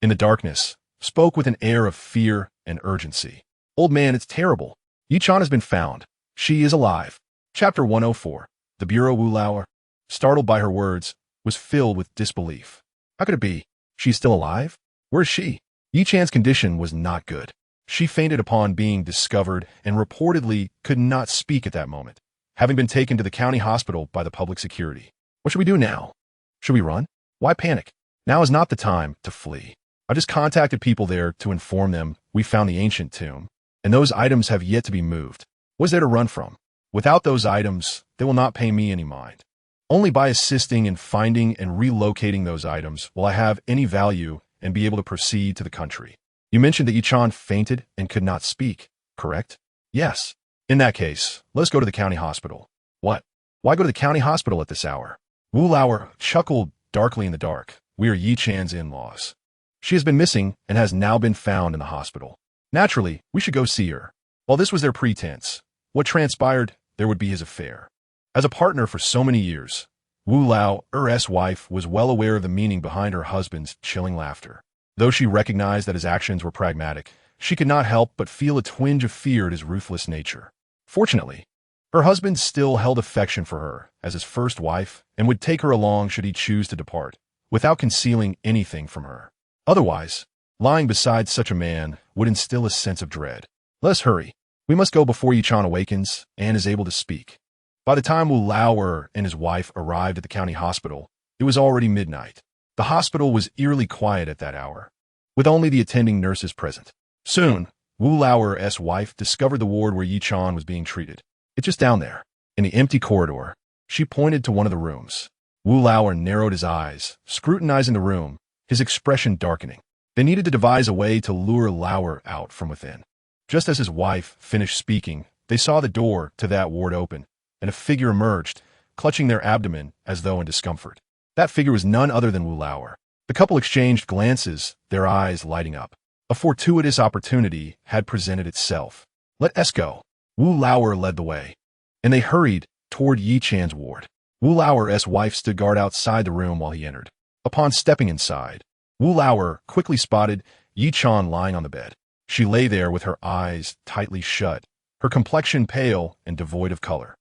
In the darkness, spoke with an air of fear and urgency. "Old man, it's terrible. Yi Chan has been found. She is alive." Chapter 104. The Bureau. Wu Lauer, startled by her words, was filled with disbelief. How could it be? She is still alive? Where is she? Yi Chan's condition was not good. She fainted upon being discovered and reportedly could not speak at that moment, having been taken to the county hospital by the public security. What should we do now? Should we run? Why panic? Now is not the time to flee. I just contacted people there to inform them we found the ancient tomb, and those items have yet to be moved. What's there to run from? Without those items, they will not pay me any mind. Only by assisting in finding and relocating those items will I have any value and be able to proceed to the country. You mentioned that Yi Chan fainted and could not speak, correct? Yes. In that case, let us go to the county hospital. What? Why go to the county hospital at this hour? Wu Lauer chuckled darkly in the dark. We are Yi Chan's in-laws. She has been missing and has now been found in the hospital. Naturally, we should go see her. While this was their pretense, what transpired, there would be his affair. As a partner for so many years, Wu Lauer's wife was well aware of the meaning behind her husband's chilling laughter. Though she recognized that his actions were pragmatic, she could not help but feel a twinge of fear at his ruthless nature. Fortunately, her husband still held affection for her as his first wife and would take her along should he choose to depart, without concealing anything from her. Otherwise, lying beside such a man would instill a sense of dread. Let us hurry. We must go before Yi Chan awakens and is able to speak. By the time Wu Lauer and his wife arrived at the county hospital, it was already midnight. The hospital was eerily quiet at that hour, with only the attending nurses present. Soon, Wu Lauer's wife discovered the ward where Yi Chan was being treated. It's just down there, in the empty corridor. She pointed to one of the rooms. Wu Lauer narrowed his eyes, scrutinizing the room, his expression darkening. They needed to devise a way to lure Lauer out from within. Just as his wife finished speaking, they saw the door to that ward open, and a figure emerged, clutching their abdomen as though in discomfort. That figure was none other than Wu Lauer. The couple exchanged glances, their eyes lighting up. A fortuitous opportunity had presented itself. Let us go. Wu Lauer led the way, and they hurried toward Yi Chan's ward. Wu Lauer's wife stood guard outside the room while he entered. Upon stepping inside, Wu Lauer quickly spotted Yi Chan lying on the bed. She lay there with her eyes tightly shut, her complexion pale and devoid of color,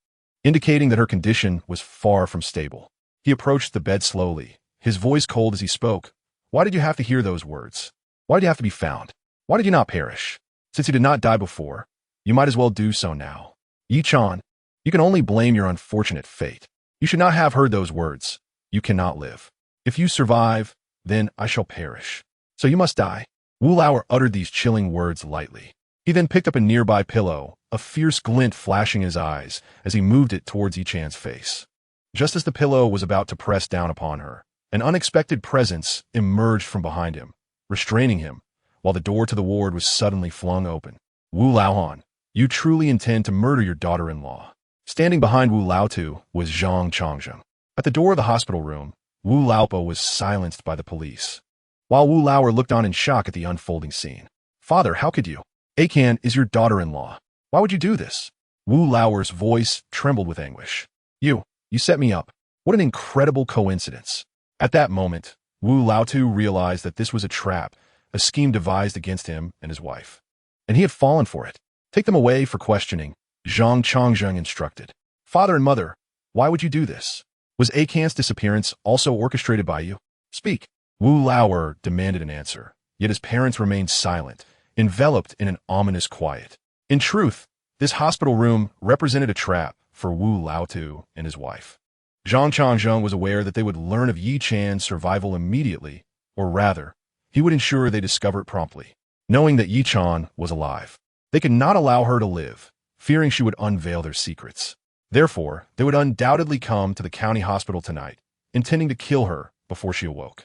indicating that her condition was far from stable. He approached the bed slowly, his voice cold as he spoke. Why did you have to hear those words? Why did you have to be found? Why did you not perish? Since you did not die before, you might as well do so now. Yi Chan, you can only blame your unfortunate fate. You should not have heard those words. You cannot live. If you survive, then I shall perish. So you must die. Wu Lauer uttered these chilling words lightly. He then picked up a nearby pillow, a fierce glint flashing in his eyes as he moved it towards Yi Chan's face. Just as the pillow was about to press down upon her, an unexpected presence emerged from behind him, restraining him, while the door to the ward was suddenly flung open. Wu Lauhan, you truly intend to murder your daughter-in-law. Standing behind Wu Lautu was Zhang Changzheng. At the door of the hospital room, Wu Laupo was silenced by the police, while Wu Lauer looked on in shock at the unfolding scene. Father, how could you? Akan is your daughter-in-law. Why would you do this? Wu Lauer's voice trembled with anguish. You set me up. What an incredible coincidence. At that moment, Wu Lautu realized that this was a trap, a scheme devised against him and his wife. And he had fallen for it. Take them away for questioning, Zhang Changzheng instructed. Father and mother, why would you do this? Was Akan's disappearance also orchestrated by you? Speak. Wu Lauer demanded an answer, yet his parents remained silent, enveloped in an ominous quiet. In truth, this hospital room represented a trap for Wu Lautu and his wife. Zhang Changzheng was aware that they would learn of Yi Chan's survival immediately, or rather, he would ensure they discover it promptly. Knowing that Yi Chan was alive, they could not allow her to live, fearing she would unveil their secrets. Therefore, they would undoubtedly come to the county hospital tonight, intending to kill her before she awoke.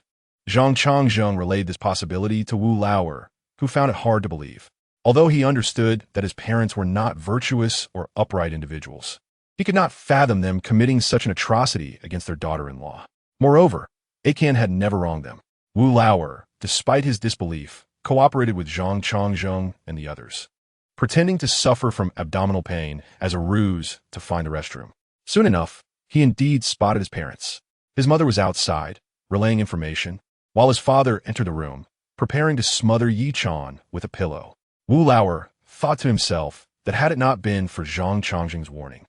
Zhang Changzheng relayed this possibility to Wu Lauer, who found it hard to believe. Although he understood that his parents were not virtuous or upright individuals, he could not fathom them committing such an atrocity against their daughter-in-law. Moreover, Akan had never wronged them. Wu Lauer, despite his disbelief, cooperated with Zhang Changzheng and the others, pretending to suffer from abdominal pain as a ruse to find the restroom. Soon enough, he indeed spotted his parents. His mother was outside, relaying information, while his father entered the room, preparing to smother Yi-chan with a pillow. Wu Lauer thought to himself that had it not been for Zhang Changzheng's warning,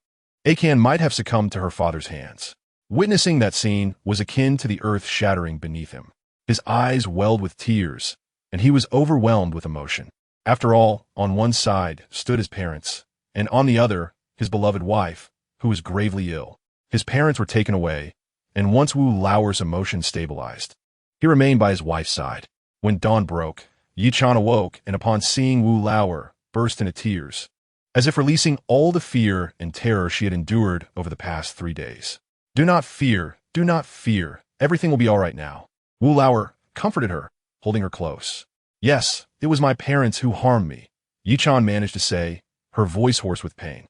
Akan might have succumbed to her father's hands. Witnessing that scene was akin to the earth shattering beneath him. His eyes welled with tears, and he was overwhelmed with emotion. After all, on one side stood his parents, and on the other, his beloved wife, who was gravely ill. His parents were taken away, and once Wu Lauer's emotions stabilized, he remained by his wife's side. When dawn broke, Yi-chan awoke and upon seeing Wu Lauer, burst into tears, as if releasing all the fear and terror she had endured over the past 3 days. Do not fear, everything will be all right now. Wu Lauer comforted her, holding her close. Yes, it was my parents who harmed me, Yi-chan managed to say, her voice hoarse with pain.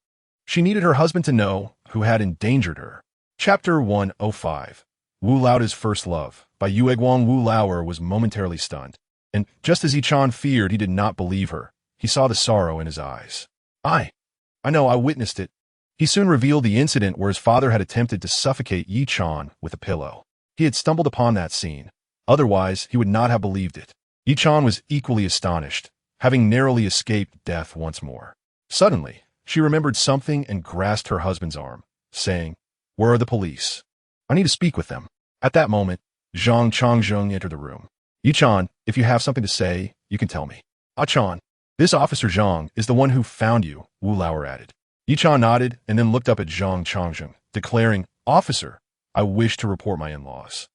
She needed her husband to know who had endangered her. Chapter 105 Wu Lauer's First Love by Huang. Wu Lauer was momentarily stunned, and just as Yi-chan feared he did not believe her, he saw the sorrow in his eyes. I know, I witnessed it. He soon revealed the incident where his father had attempted to suffocate Yi-chan with a pillow. He had stumbled upon that scene. Otherwise, he would not have believed it. Yi-chan was equally astonished, having narrowly escaped death once more. Suddenly, she remembered something and grasped her husband's arm, saying, "Where are the police? I need to speak with them." At that moment, Zhang Changzheng entered the room. "Yi-chan, if you have something to say, you can tell me." "Ah-chan, this Officer Zhang is the one who found you," Wu Lauer added. Yi-chan nodded and then looked up at Zhang Changzheng, declaring, "Officer, I wish to report my in-laws.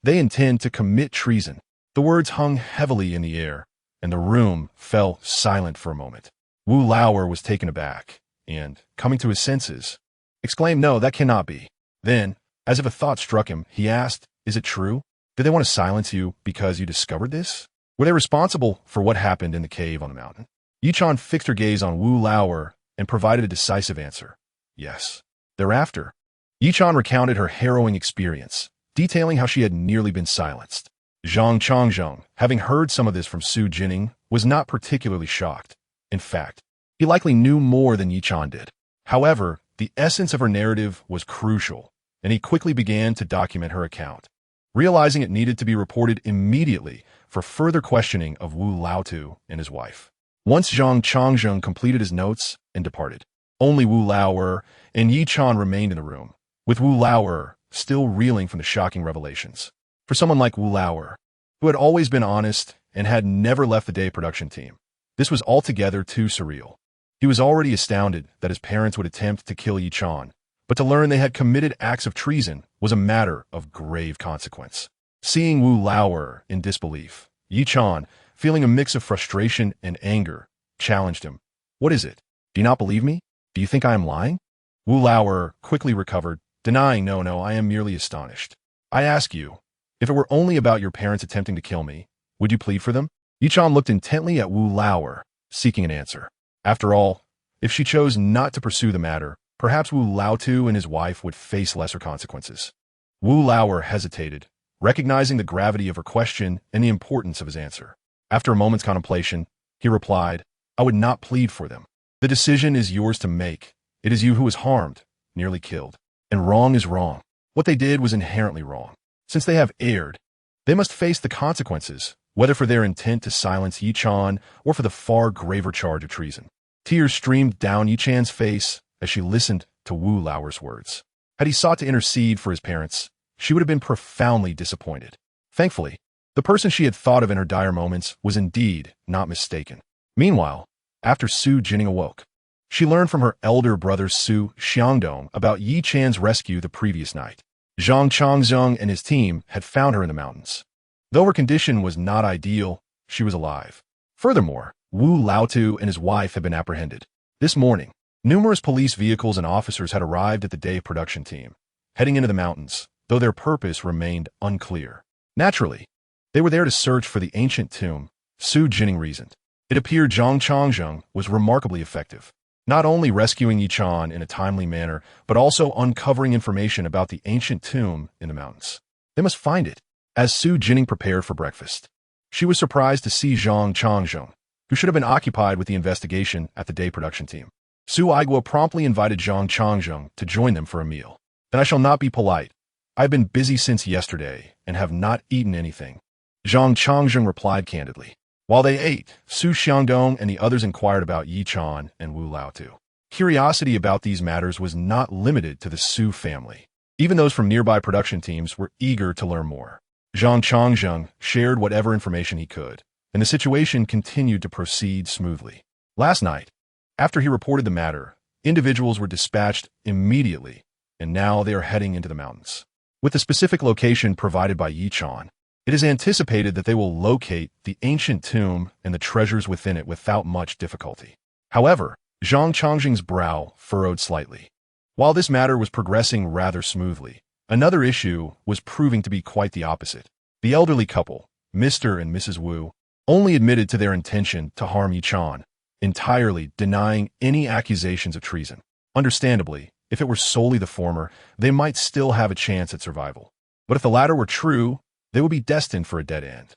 They intend to commit treason." The words hung heavily in the air, and the room fell silent for a moment. Wu Lauer was taken aback, and, coming to his senses, exclaimed, "No, that cannot be." Then, as if a thought struck him, he asked, "Is it true? Did they want to silence you because you discovered this? Were they responsible for what happened in the cave on the mountain?" Yi-chan fixed her gaze on Wu Lauer and provided a decisive answer. "Yes." Thereafter, Yi-chan recounted her harrowing experience, detailing how she had nearly been silenced. Zhang Changzheng, having heard some of this from Xu Jinning, was not particularly shocked. In fact, he likely knew more than Yi-chan did. However, the essence of her narrative was crucial, and he quickly began to document her account, realizing it needed to be reported immediately for further questioning of Wu Lauer and his wife. Once Zhang Changzheng completed his notes and departed, only Wu Lauer and Yi-chan remained in the room, with Wu Lauer still reeling from the shocking revelations. For someone like Wu Lauer, who had always been honest and had never left the day production team, this was altogether too surreal. He was already astounded that his parents would attempt to kill Yi-chan, but to learn they had committed acts of treason was a matter of grave consequence. Seeing Wu Lauer in disbelief, Yi-chan, feeling a mix of frustration and anger, challenged him. "What is it? Do you not believe me? Do you think I am lying?" Wu Lauer quickly recovered, denying, No, I am merely astonished. I ask you, if it were only about your parents attempting to kill me, would you plead for them?" Yi-chan looked intently at Wu Lauer, seeking an answer. After all, if she chose not to pursue the matter, perhaps Wu Lauer and his wife would face lesser consequences. Wu Lauer hesitated, recognizing the gravity of her question and the importance of his answer. After a moment's contemplation, he replied, "I would not plead for them. The decision is yours to make. It is you who was harmed, nearly killed. And wrong is wrong. What they did was inherently wrong. Since they have erred, they must face the consequences, whether for their intent to silence Yi-chan or for the far graver charge of treason." Tears streamed down Yi-chan's face as she listened to Wu Lauer's words. Had he sought to intercede for his parents, she would have been profoundly disappointed. Thankfully, the person she had thought of in her dire moments was indeed not mistaken. Meanwhile, after Xu Jinning awoke, she learned from her elder brother Xu Xiangdong about Yi-chan's rescue the previous night. Zhang Changzheng and his team had found her in the mountains. Though her condition was not ideal, she was alive. Furthermore, Wu Lauer and his wife had been apprehended. This morning, numerous police vehicles and officers had arrived at the day production team, heading into the mountains, though their purpose remained unclear. Naturally, They were there to search for the ancient tomb, Xu Jinning reasoned. It appeared Zhang Changzheng was remarkably effective, not only rescuing Yichan in a timely manner, but also uncovering information about the ancient tomb in the mountains. They must find it. As Xu Jinning prepared for breakfast, she was surprised to see Zhang Changzheng, who should have been occupied with the investigation at the day production team. Su Aiguo promptly invited Zhang Changzheng to join them for a meal. "Then I shall not be polite. I've been busy since yesterday and have not eaten anything," Zhang Changzheng replied candidly. While they ate, Su Xiangdong and the others inquired about Yichan and Wu Laotu. Curiosity about these matters was not limited to the Su family. Even those from nearby production teams were eager to learn more. Zhang Changzheng shared whatever information he could, and the situation continued to proceed smoothly. Last night, after he reported the matter, individuals were dispatched immediately, and now they are heading into the mountains. With the specific location provided by Yichan, it is anticipated that they will locate the ancient tomb and the treasures within it without much difficulty. However, Zhang Changzheng's brow furrowed slightly. While this matter was progressing rather smoothly, another issue was proving to be quite the opposite. The elderly couple, Mr. and Mrs. Wu, only admitted to their intention to harm Yichan, entirely denying any accusations of treason. Understandably, if it were solely the former, they might still have a chance at survival. But if the latter were true, they would be destined for a dead end.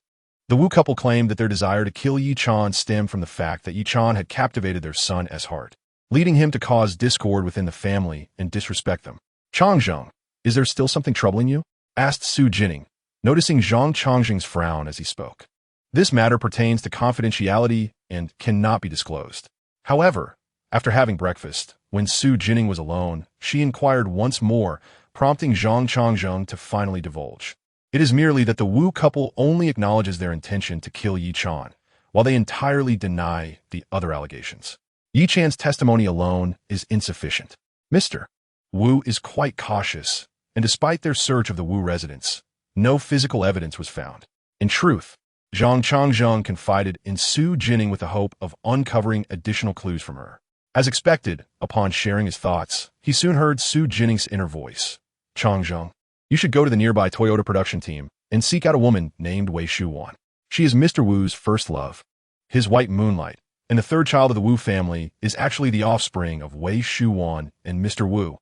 The Wu couple claimed that their desire to kill Yichan stemmed from the fact that Yichan had captivated their son as heart, leading him to cause discord within the family and disrespect them. "Changzheng, is there still something troubling you?" asked Xu Jinning, noticing Zhang Changzheng's frown as he spoke. "This matter pertains to confidentiality and cannot be disclosed." However, after having breakfast, when Xu Jinning was alone, she inquired once more, prompting Zhang Changzheng to finally divulge. "It is merely that the Wu couple only acknowledges their intention to kill Yichan, while they entirely deny the other allegations. Yichan's testimony alone is insufficient. Mr. Wu is quite cautious, and despite their search of the Wu residence, no physical evidence was found. In truth, Zhang Changzheng confided in Xu Jinning with the hope of uncovering additional clues from her. As expected, upon sharing his thoughts, he soon heard Xu Jinning's inner voice. "Changzheng, you should go to the nearby Toyota production team and seek out a woman named Wei Shuwan. She is Mr. Wu's first love. His white moonlight, and the third child of the Wu family, is actually the offspring of Wei Shuwan and Mr. Wu.